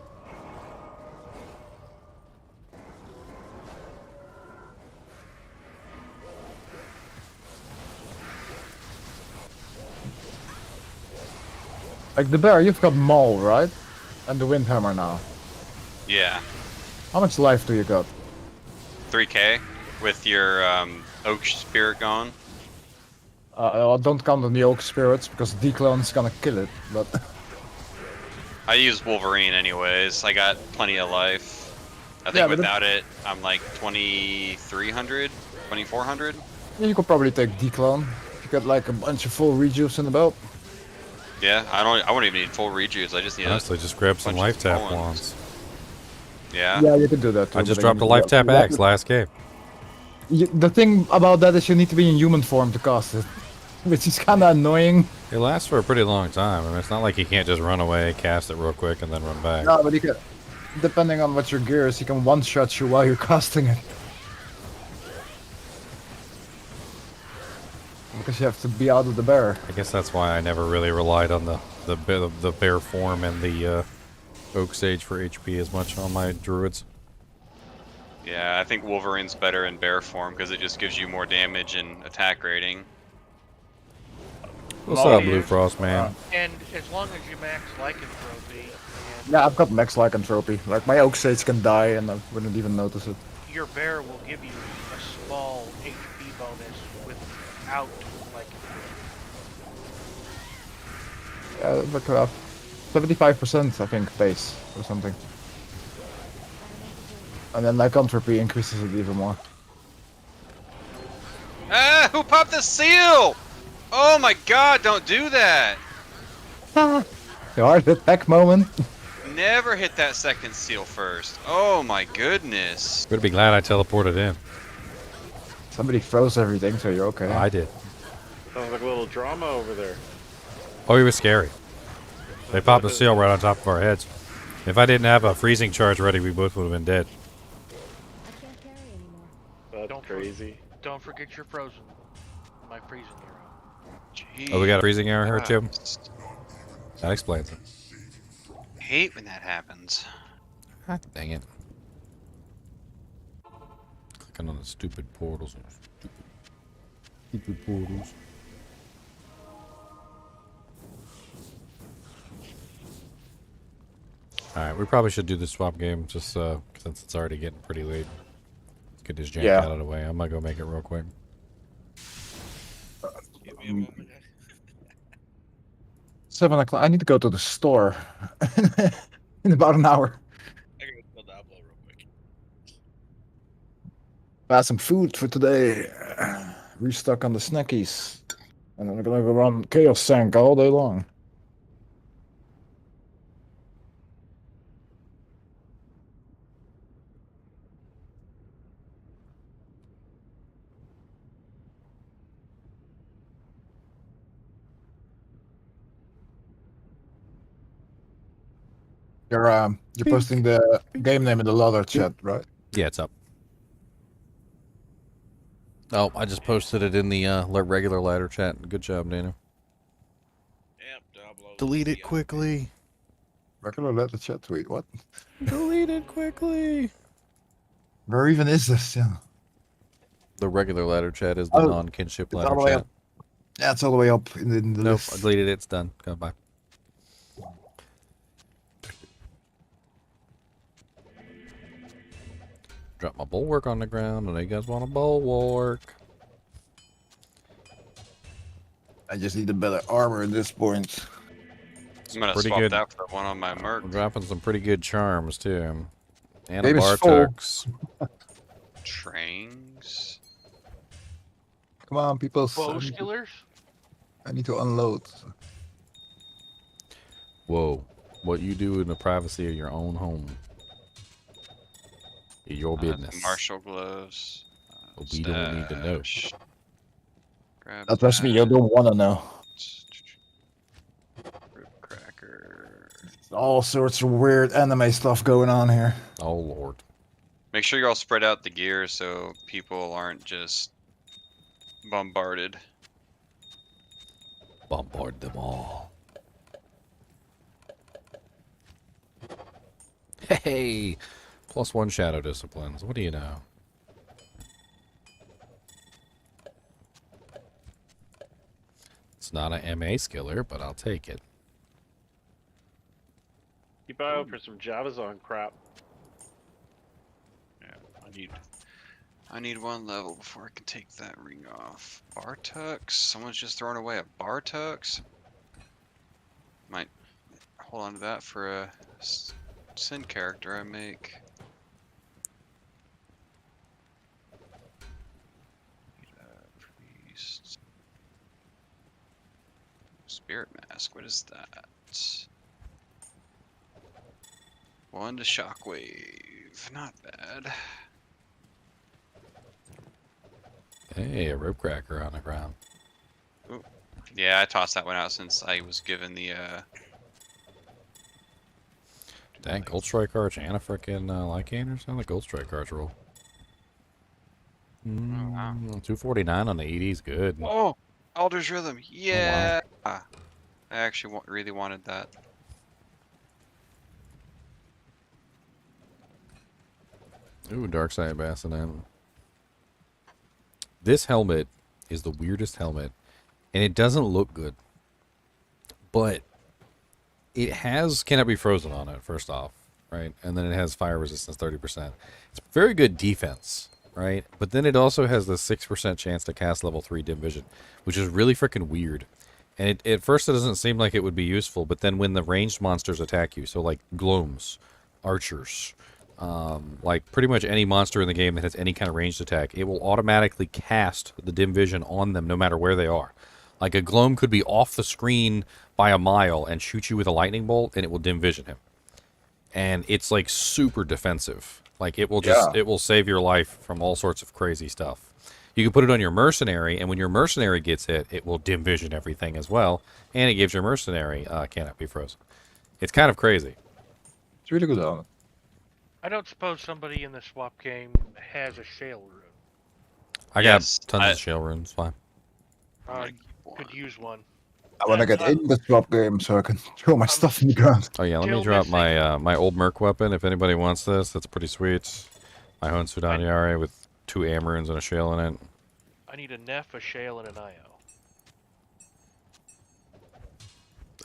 Like the bear, you've got Maul, right? And the Windhammer now. Yeah. How much life do you got? 3k with your oak spirit gone. I don't count on the Oak Spirits because Declone's gonna kill it, but... I use Wolverine anyways. I got plenty of life. I think without it, I'm like 2300, 2400. You could probably take Declone. You got like a bunch of full rejuice in the belt. Yeah, I wouldn't even need full rejuice. I just need Honestly, just grab some life tap wands. Yeah? Yeah, you can do that too. I just dropped a life tap axe last game. The thing about that is you need to be in human form to cast it, which is kind of annoying. It lasts for a pretty long time. I mean, it's not like you can't just run away, cast it real quick, and then run back. No, but you can, depending on what your gear is, you can one-shot you while you're casting it. Because you have to be out of the bear. I guess that's why I never really relied on the bear form and the oak sage for HP as much on my druids. Yeah, I think Wolverine's better in bear form because it just gives you more damage and attack rating. What's up, Blue Frost, man? And as long as you max lycanthropy, Yeah, I've got max lycanthropy. Like my oak sage can die and I wouldn't even notice it. your bear will give you a small HP bonus without lycanthropy. Yeah, like 75% I think base or something. And then lycanthropy increases it even more. Ah! Who popped the seal? Oh my god, don't do that! The hard attack moment. Never hit that second seal first. Oh my goodness. Would be glad I teleported in. Somebody froze everything, so you're okay. Oh, I did. Sounds like a little drama over there. Oh, he was scary. They popped the seal right on top of our heads. If I didn't have a freezing charge ready, we both would have been dead. That's crazy. Don't forget your frozen. My freezing arrow. Jeez. Oh, we got a freezing arrow here too? That explains it. I hate when that happens. Ah, dang it. Clicking on the stupid portals. Stupid portals. Alright, we probably should do the swap game just since it's already getting pretty late. Let's get this jank out of the way. I'm gonna go make it real quick. 7 o'clock. I need to go to the store in about an hour. I gotta spell Diablo real quick. Buy some food for today. Restock on the snackies. And then I'm gonna go run Chaos Sank all day long. You're posting the game name in the ladder chat, right? Yeah, it's up. Oh, I just posted it in the regular ladder chat. Good job, Dana. Delete it quickly. Regular ladder chat tweet, what? Delete it quickly. Where even is this? Yeah. The regular ladder chat is the non-kinship ladder chat. Yeah, it's all the way up in the Nope, list. I deleted it. It's done. Go bye. Drop my bulwark on the ground, and you guys want a bulwark. I just need a better armor at this point. I'm gonna Pretty swap good. that for the one on my merc. We're dropping some pretty good charms too, and Game a is full. Bartux. Trains. Come on, people. Bow skillers? I need to unload. Whoa! What you do in the privacy of your own home? Your business. Martial gloves. We don't need to know. Grab Now, trust me, you don't want to know. Cracker. All sorts of weird anime stuff going on here. Oh lord. Make sure you all spread out the gear so people aren't just bombarded. Bombard them all. Hey! +1 shadow disciplines. What do you know? It's not an MA skiller, but I'll take it. Keep an eye out for some Javazon crap. Yeah, I need one level before I can take that ring off. Bartux? Someone's just throwing away a Bartux? Might hold on to that for a Sin character I make. Priest. Spirit Mask, what is that? One to Shockwave, not bad. Hey, a rope cracker on the ground. Ooh. Yeah, I tossed that one out since I was given the Dang, Gold Strike Arch and a frickin' Lycan or something? Gold Strike Arch roll. Oh, wow. 249 on the ED is good. Oh, Elder's Rhythm, yeah! I actually really wanted that. Ooh, Dark Side Bassinet. This helmet is the weirdest helmet, and it doesn't look good. But it has Cannot Be Frozen on it, first off, right? And then it has fire resistance 30%. It's very good defense, right? But then it also has the 6% chance to cast level 3 dim vision, which is really freaking weird. And at first it doesn't seem like it would be useful, but then when the ranged monsters attack you, so like gloams, archers, like pretty much any monster in the game that has any kind of ranged attack, it will automatically cast the dim vision on them no matter where they are. Like a gloam could be off the screen by a mile and shoot you with a lightning bolt, and it will dim vision him. And it's like super defensive. Like it will just it will save your life from all sorts of crazy stuff. You can put it on your mercenary, and when your mercenary gets hit, it will dim vision everything as well, and it gives your mercenary Cannot Be Frozen. It's kind of crazy. It's really good on it. I don't suppose somebody in the swap game has a shale rune. I got tons of shell runes. Fine. Could use one. I want to get in the swap game so I can throw my stuff in the ground. Oh yeah, let me drop my my old merc weapon if anybody wants this. That's pretty sweet. My Hon Sudanyare with 2 Amarunes and a shale in it. I need a Neff, a shale, and an IO.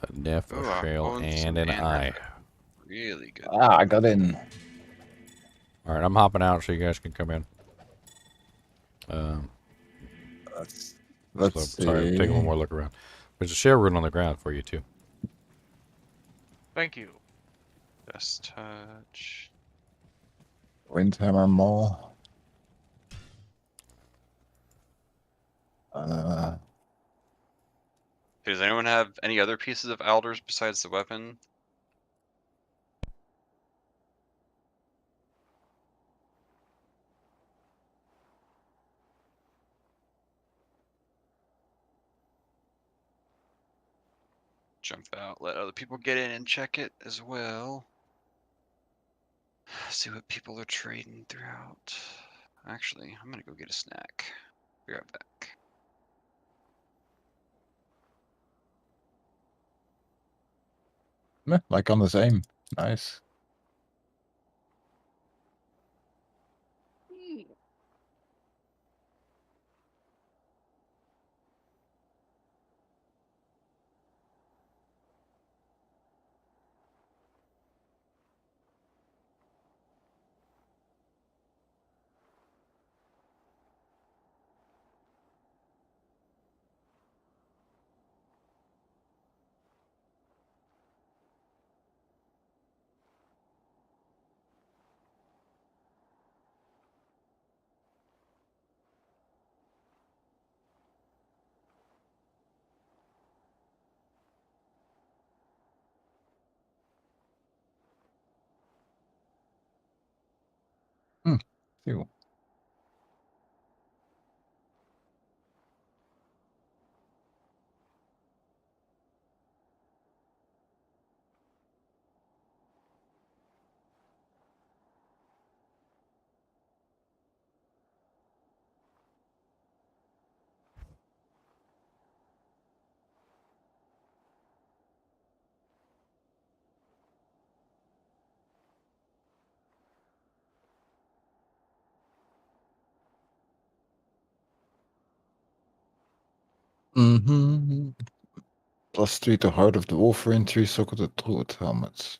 A Neff, a shale, and an eye. Really good. Ah, I got in. All right, I'm hopping out so you guys can come in. Let's sorry, take one more look around. There's a share rune on the ground for you too. Thank you. Best touch. Windhammer Mall. Does anyone have any other pieces of Elders besides the weapon? Jump out, let other people get in and check it as well. See what people are trading throughout. Actually, I'm gonna go get a snack. Be right back. Like on the same. Nice. Phew. Mm-hmm. +3 to Heart of the Wolverine, 3 socketed Druid helmets.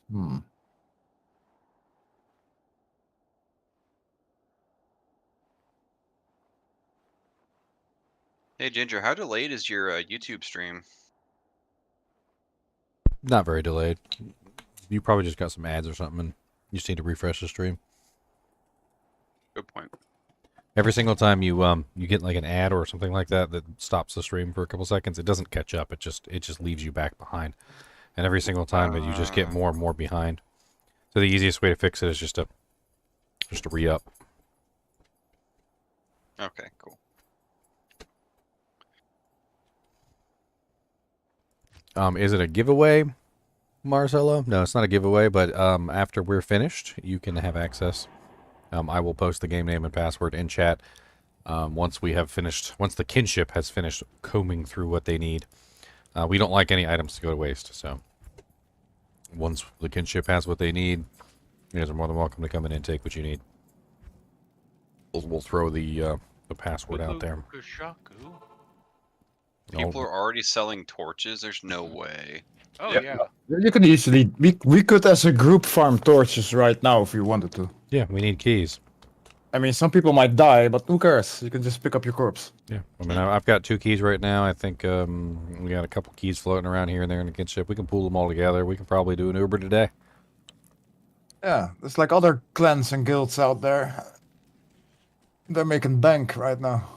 Hey Ginger, how delayed is your YouTube stream? Not very delayed. You probably just got some ads or something, and you just need to refresh the stream. Good point. Every single time you get like an ad or something like that that stops the stream for a couple seconds, it doesn't catch up. It just leaves you back behind. And every single time that you just get more and more behind. So the easiest way to fix it is just to re-up. Okay, cool. Is it a giveaway, Marcelo? No, it's not a giveaway, but after we're finished, you can have access. I will post the game name and password in chat once the kinship has finished combing through what they need. We don't like any items to go to waste, so once the kinship has what they need, you guys are more than welcome to come in and take what you need. We'll throw the password out there. People are already selling torches? There's no way. Oh yeah. You can easily. We could as a group farm torches right now if we wanted to. Yeah, we need keys. I mean, some people might die, but who cares? You can just pick up your corpse. Yeah, I mean, I've got 2 keys right now. I think we got a couple keys floating around here and there in the kinship. We can pool them all together. We can probably do an Uber today. Yeah, there's like other clans and guilds out there. They're making bank right now.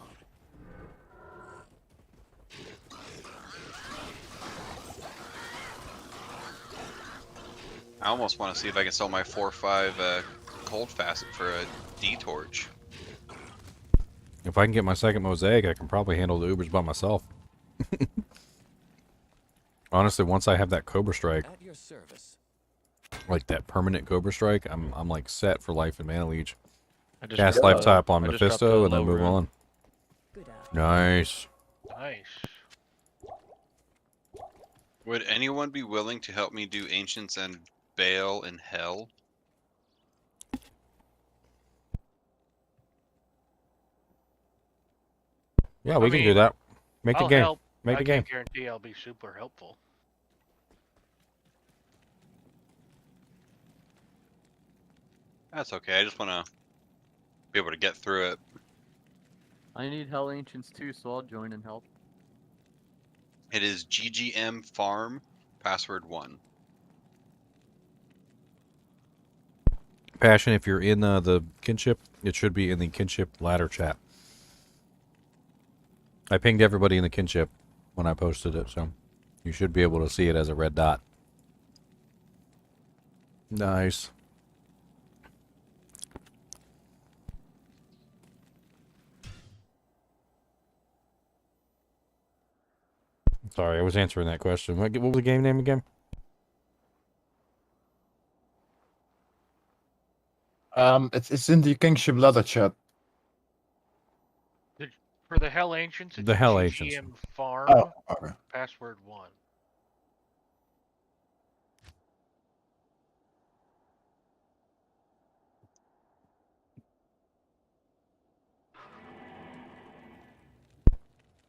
I almost want to see if I can sell my 4/5 cold facet for a D torch. If I can get my second mosaic, I can probably handle the Ubers by myself. Honestly, once I have that Cobra Strike, At your service. like that permanent Cobra Strike, I'm like set for life and Mana Leech. I Cast Life Tap on Mephisto and then move on. Nice. Nice. Would anyone be willing to help me do Ancients and Baal in Hell? Yeah, we can do that. Make the I'll game. help. Make the game. I can't guarantee I'll be super helpful. That's okay. I just want to be able to get through it. I need Hell Ancients too, so I'll join and help. It is GGM Farm, password 1. Passion, if you're in the kinship, it should be in the kinship ladder chat. I pinged everybody in the kinship when I posted it, so you should be able to see it as a red dot. Nice. Sorry, I was answering that question. What was the game name again? It's in the Kingship ladder chat. For the Hell Ancients, it's The Hell GGM Ancients. Farm, Oh, okay. password 1.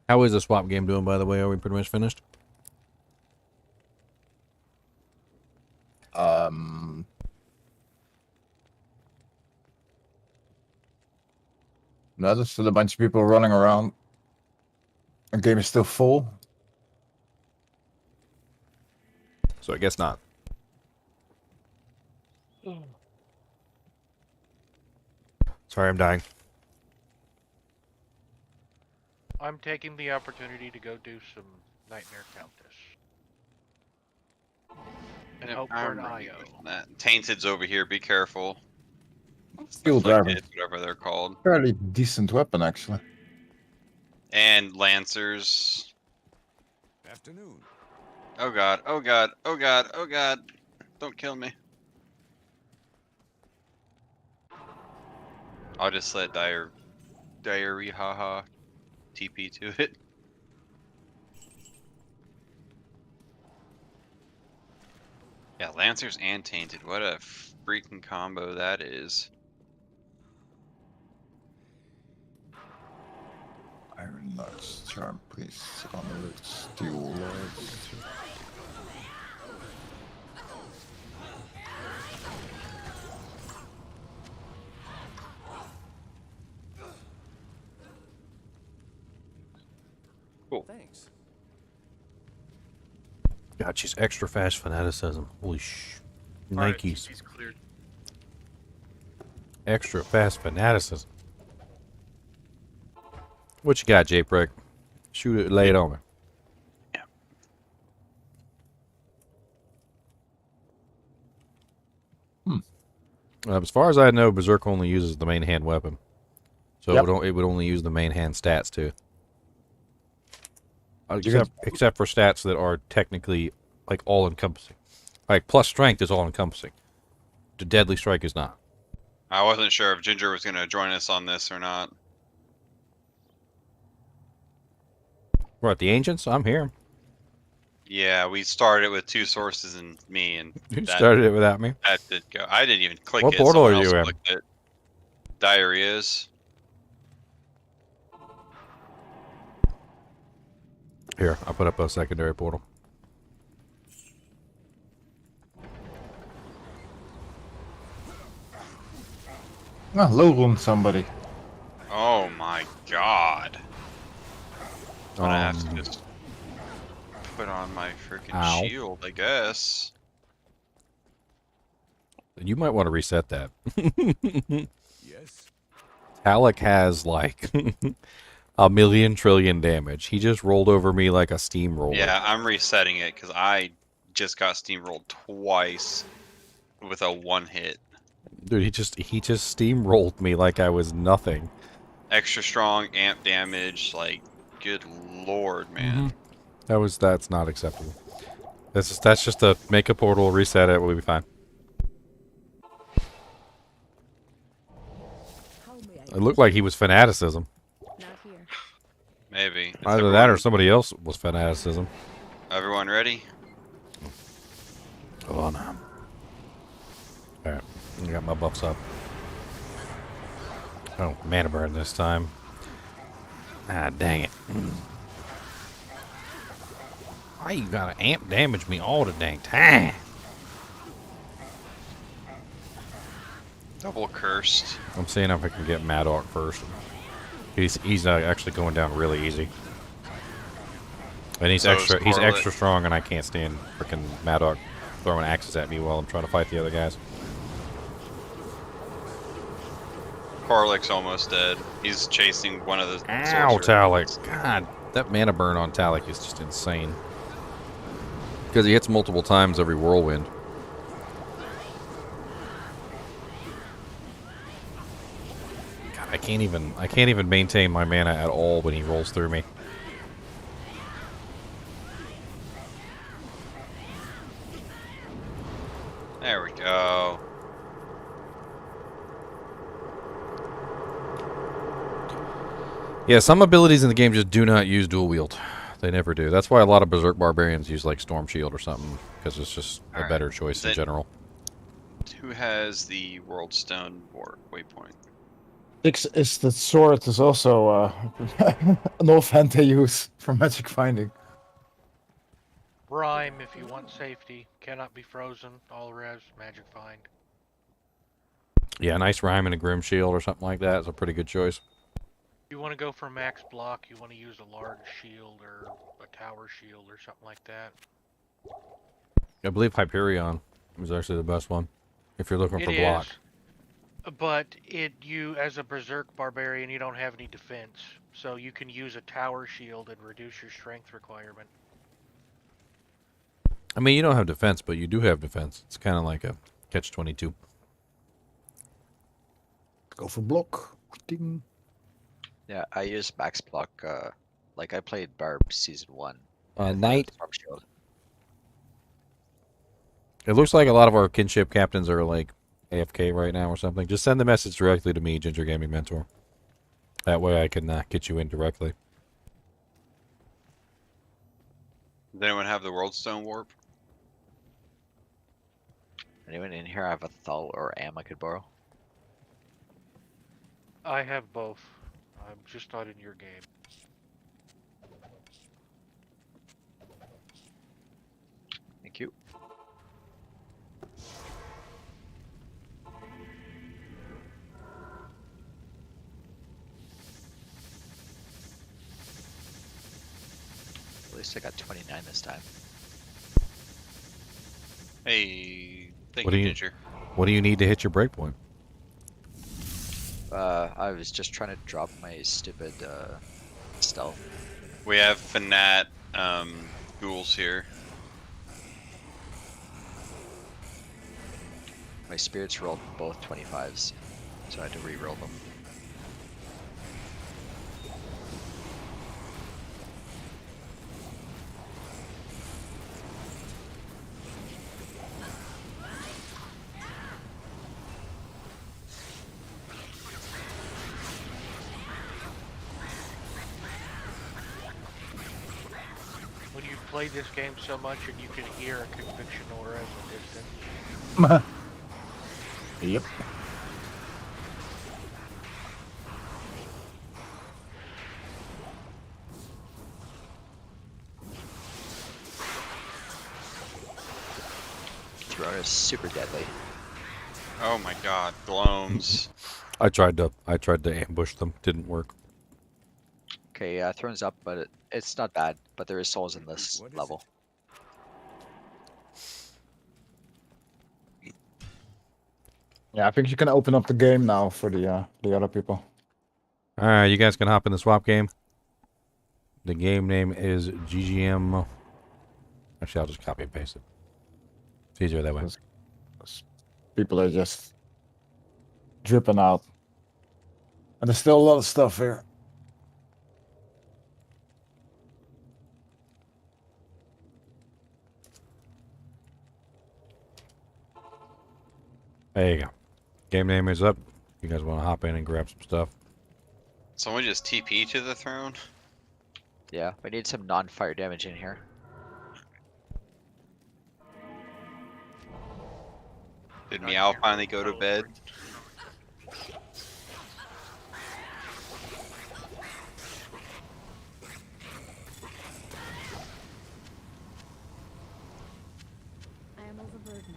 How is the swap game doing, by the way? Are we pretty much finished? No, there's still a bunch of people running around. The game is still full. So I guess not. Sorry, I'm dying. I'm taking the opportunity to go do some Nightmare Countess. And Yep, hope for I'm an ready IO. with that. Tainted's over here. Be careful. Steel driver. Afflicted, whatever they're called. Fairly decent weapon, actually. And Lancers. Afternoon. Oh god, oh god, oh god, oh god. Don't kill me. I'll just let Diary haha TP to it. Yeah, Lancers and Tainted. What a freaking combo that is. Iron Lance, Charm Priest, Amulet, Steel Lords. Cool. Thanks. God, she's extra fast fanaticism. Holy Alright, Nikes. TP's cleared. Extra fast fanaticism. What you got, J-Brick? Shoot it, lay it on me. As far as I know, Berserk only uses the main hand weapon. So it would only use the main hand stats, too. Except for stats that are technically, like, all-encompassing. Like, plus strength is all-encompassing. The deadly strike is not. I wasn't sure if Ginger was going to join us on this or not. We're at the Ancients? I'm here. Yeah, we started with 2 sources and me, and You started it without me. That did go. I didn't even click What it. portal Someone are you else in? clicked it. Diarrheas. Here, I'll put up a secondary portal. Ah, low room somebody. Oh my god. I'm gonna have to just put on my freaking shield, I guess. You might want to reset that. Yes. Alec has like a million trillion damage. He just rolled over me like a steamroller. Yeah, I'm resetting it because I just got steamrolled twice with a 1 hit. Dude, he just steamrolled me like I was nothing. Extra strong amp damage, like good lord, man. That's not acceptable. That's just a make a portal, reset it, we'll be fine. It looked like he was fanaticism. Maybe. Either that or somebody else was fanaticism. Everyone ready? Hold on. Alright, I got my buffs up. Oh, mana burn this time. Ah, dang it. Why you gotta amp damage me all the dang time? Double cursed. I'm seeing if I can get Maddock first. He's actually going down really easy. And he's extra strong, and I can't stand freaking Maddock throwing axes at me while I'm trying to fight the other guys. Corlic's almost dead. He's chasing one of the Ow, Talik. God, that mana burn on Talik is just insane. Because he hits multiple times every whirlwind. God, I can't even maintain my mana at all when he rolls through me. There we go. Yeah, some abilities in the game just do not use dual wield. They never do. That's why a lot of Berserk Barbarians use like Storm Shield or something, because it's just a better choice in general. Who has the World Stone waypoint? Is the sword is also an offhand they use for magic finding. Rhyme if you want safety. Cannot be frozen. All res, magic find. Yeah, a nice Rhyme and a Grim Shield or something like that is a pretty good choice. You want to go for max block, you want to use a large shield or a tower shield or something like that. I believe Hyperion is actually the best one if you're looking for block. But you as a Berserk Barbarian, you don't have any defense, so you can use a tower shield and reduce your strength requirement. I mean, you don't have defense, but you do have defense. It's kind of like a catch-22. Go for block. Ding. Yeah, I use max block. Like I played Barb season 1. Knight. Storm Shield. It looks like a lot of our kinship captains are like AFK right now or something. Just send the message directly to me, Ginger Gaming Mentor. That way I can get you in directly. Does anyone have the World Stone Warp? Anyone in here have a Thal or Am I could borrow? I have both. I'm just not in your game. Thank you. At least I got 29 this time. Hey, thank What do you, you Ginger. What do you need to hit your breakpoint? I was just trying to drop my stupid stealth. We have Fanat ghouls here. My spirits rolled both 25s, so I had to re-roll them. When you play this game so much and you can hear a conviction aura in the distance. Yep. Throne is super deadly. Oh my god, Gloams. I tried to ambush them. Didn't work. Okay, yeah, Throne's up, but it's not bad. But there is souls in this level. Yeah, I think you can open up the game now for the other people. All right, you guys can hop in the swap game. The game name is GGM. Actually, I'll just copy and paste it. It's easier that way. People are just dripping out. And there's still a lot of stuff here. There you go. Game name is up. You guys want to hop in and grab some stuff? Someone just TP to the throne? Yeah, we need some non-fire damage in here. Did Meow finally go to bed? I am overburdened.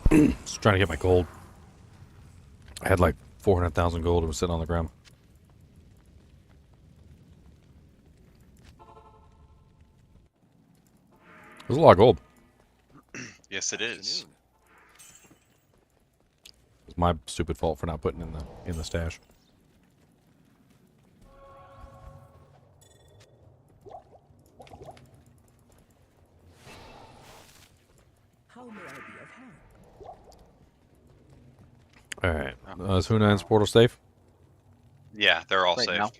Just trying to get my gold. I had like 400,000 gold. It was sitting on the ground. There's a lot of gold. Yes, it is. It's my stupid fault for not putting in the stash. How may I be of help? All right. Is Hunaan's portal safe? Yeah, they're all safe. Now.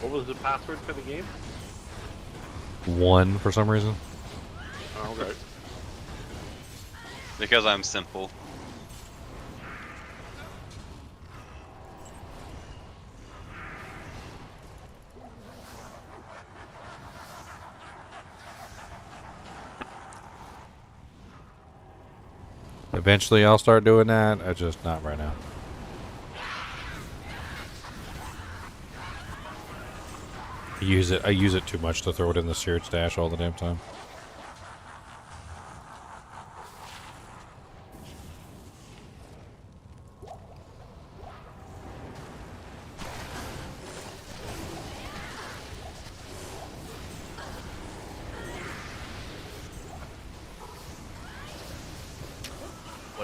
What was the password for the game? 1 for some reason. Oh, okay. Because I'm simple. Eventually I'll start doing that. I just not right now. I use it too much to throw it in the seared stash all the damn time.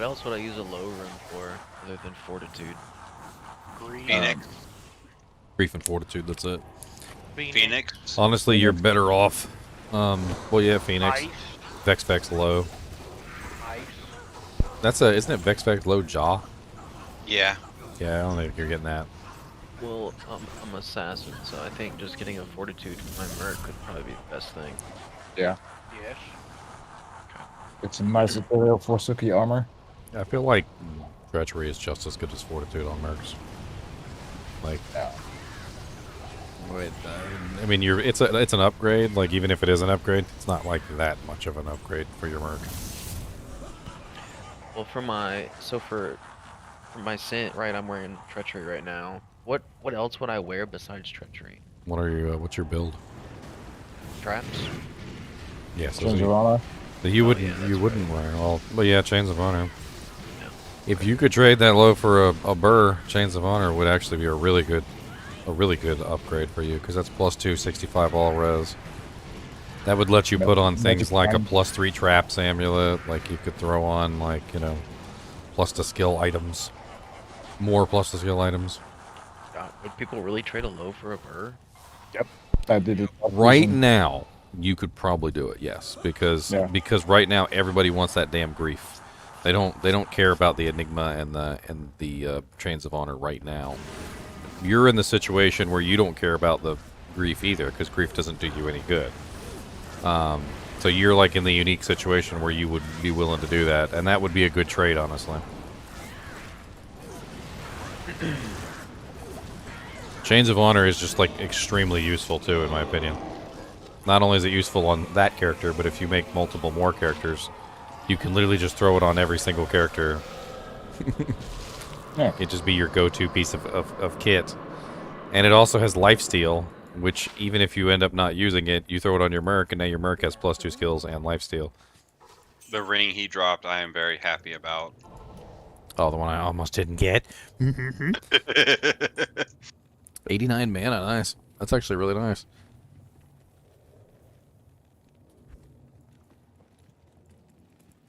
What else would I use a low rune for other than Fortitude? Phoenix. Grief and Fortitude, that's it. Phoenix. Honestly, you're better off. Well, yeah, Phoenix. Ice. Vex low. Ice. That's a, isn't it Vex low jaw? Yeah. Yeah, I don't think you're getting that. Well, I'm assassin, so I think just getting a Fortitude for my Merc could probably be the best thing. Yeah. Yes. It's a nice material for Suki armor. I feel like Treachery is just as good as Fortitude on Mercs. Like, wait, I mean, it's an upgrade. Like, even if it is an upgrade, it's not like that much of an upgrade for your Merc. Well, for my Scent, right? I'm wearing Treachery right now. What else would I wear besides Treachery? What are you? What's your build? Traps. Yes. Chains of Honor. You wouldn't wear. Well, but yeah, Chains of Honor. If you could trade that low for a burr, Chains of Honor would actually be a really good upgrade for you, because that's +2 65 all res. That would let you put on things like a +3 traps amulet, like you could throw on, like, you know, plus the skill items, more plus the skill items. God, would people really trade a low for a burr? Yep, I did it. Right now, you could probably do it, yes, because right now everybody wants that damn grief. They don't care about the Enigma and the Chains of Honor right now. You're in the situation where you don't care about the grief either, because grief doesn't do you any good. So you're like in the unique situation where you would be willing to do that, and that would be a good trade, honestly. Chains of Honor is just like extremely useful too, in my opinion. Not only is it useful on that character, but if you make multiple more characters, you can literally just throw it on every single character. Yeah. It'd just be your go-to piece of kit. And it also has lifesteal, which even if you end up not using it, you throw it on your Merc, and now your Merc has +2 skills and lifesteal. The ring he dropped, I am very happy about. Oh, the one I almost didn't get. 89 mana, nice. That's actually really nice.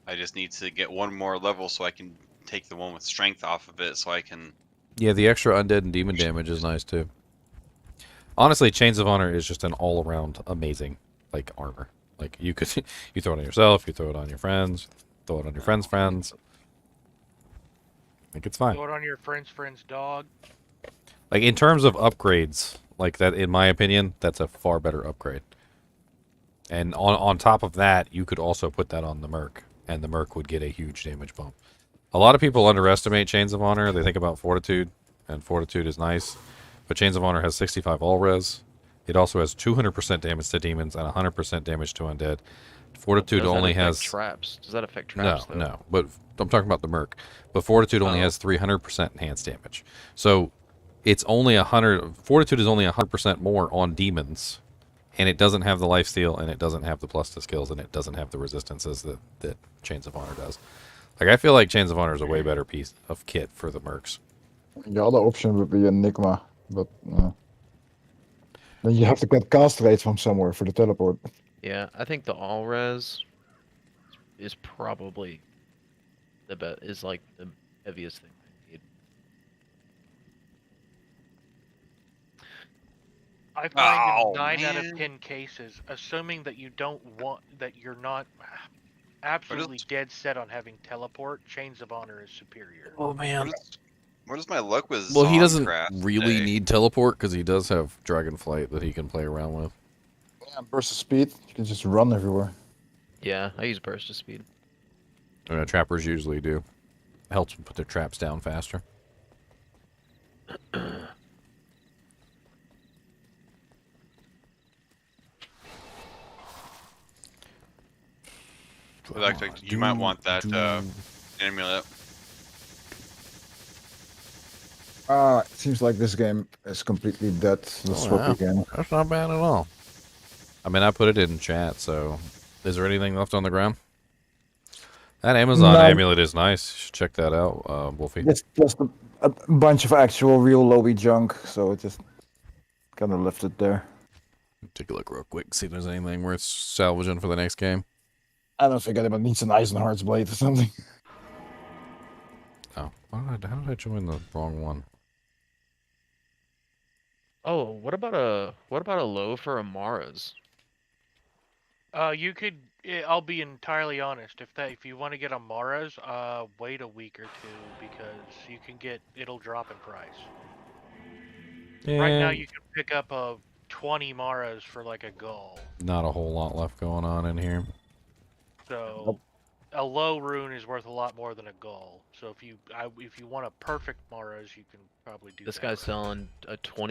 I just need to get one more level so I can take the one with strength off of it, so I can... Yeah, the extra undead and demon damage is nice too. Honestly, Chains of Honor is just an all-around amazing, like, armor. Like, you could, you throw it on yourself, you throw it on your friends, throw it on your friends' friends. Like, it's fine. Throw it on your friend's dog. Like, in terms of upgrades, like that, in my opinion, that's a far better upgrade. And on top of that, you could also put that on the Merc, and the Merc would get a huge damage bump. A lot of people underestimate Chains of Honor. They think about Fortitude, and Fortitude is nice. But Chains of Honor has 65 all res. It also has 200% damage to demons and 100% damage to undead. Fortitude only has traps. Does that affect traps? No, no. But I'm talking about the Merc. But Fortitude only has 300% enhanced damage. So it's only 100. Fortitude is only 100% more on demons, and it doesn't have the lifesteal, and it doesn't have the plus to skills, and it doesn't have the resistances that Chains of Honor does. Like, I feel like Chains of Honor is a way better piece of kit for the Mercs. The other option would be Enigma, but then you have to get cast rate from somewhere for the teleport. Yeah, I think the all res is probably the best. Is like the heaviest thing I need. I find in 9 out of 10 cases, assuming that you don't want, that you're not absolutely dead set on having teleport, Chains of Honor is superior. Oh man. What is my luck with Well, he doesn't Zombcraft really today? need teleport because he does have Dragonflight that he can play around with. Yeah, burst of speed. You can just run everywhere. Yeah, I use burst of speed. Trappers usually do. Helps them put their traps down faster. You might want that amulet. It seems like this game is completely dead. Let's swap again. That's not bad at all. I mean, I put it in chat, so... Is there anything left on the ground? That Amazon amulet is nice. You should check that out, Wolfie. It's just a bunch of actual real lobby junk, so it just kind of left it there. Take a look real quick, see if there's anything worth salvaging for the next game. I don't think anyone needs an Iron Heart's blade or something. Oh, how did I join the wrong one? Oh, what about a low for Amara's? You could. I'll be entirely honest. If you want to get a Mara's, wait a week or two because you can get it'll drop in price. Right now, Yeah. you can pick up 20 Maras for like a goal. Not a whole lot left going on in here. So a low rune is worth a lot more than a goal. So if you want a perfect Mara's, you can probably do This that. guy's selling a 20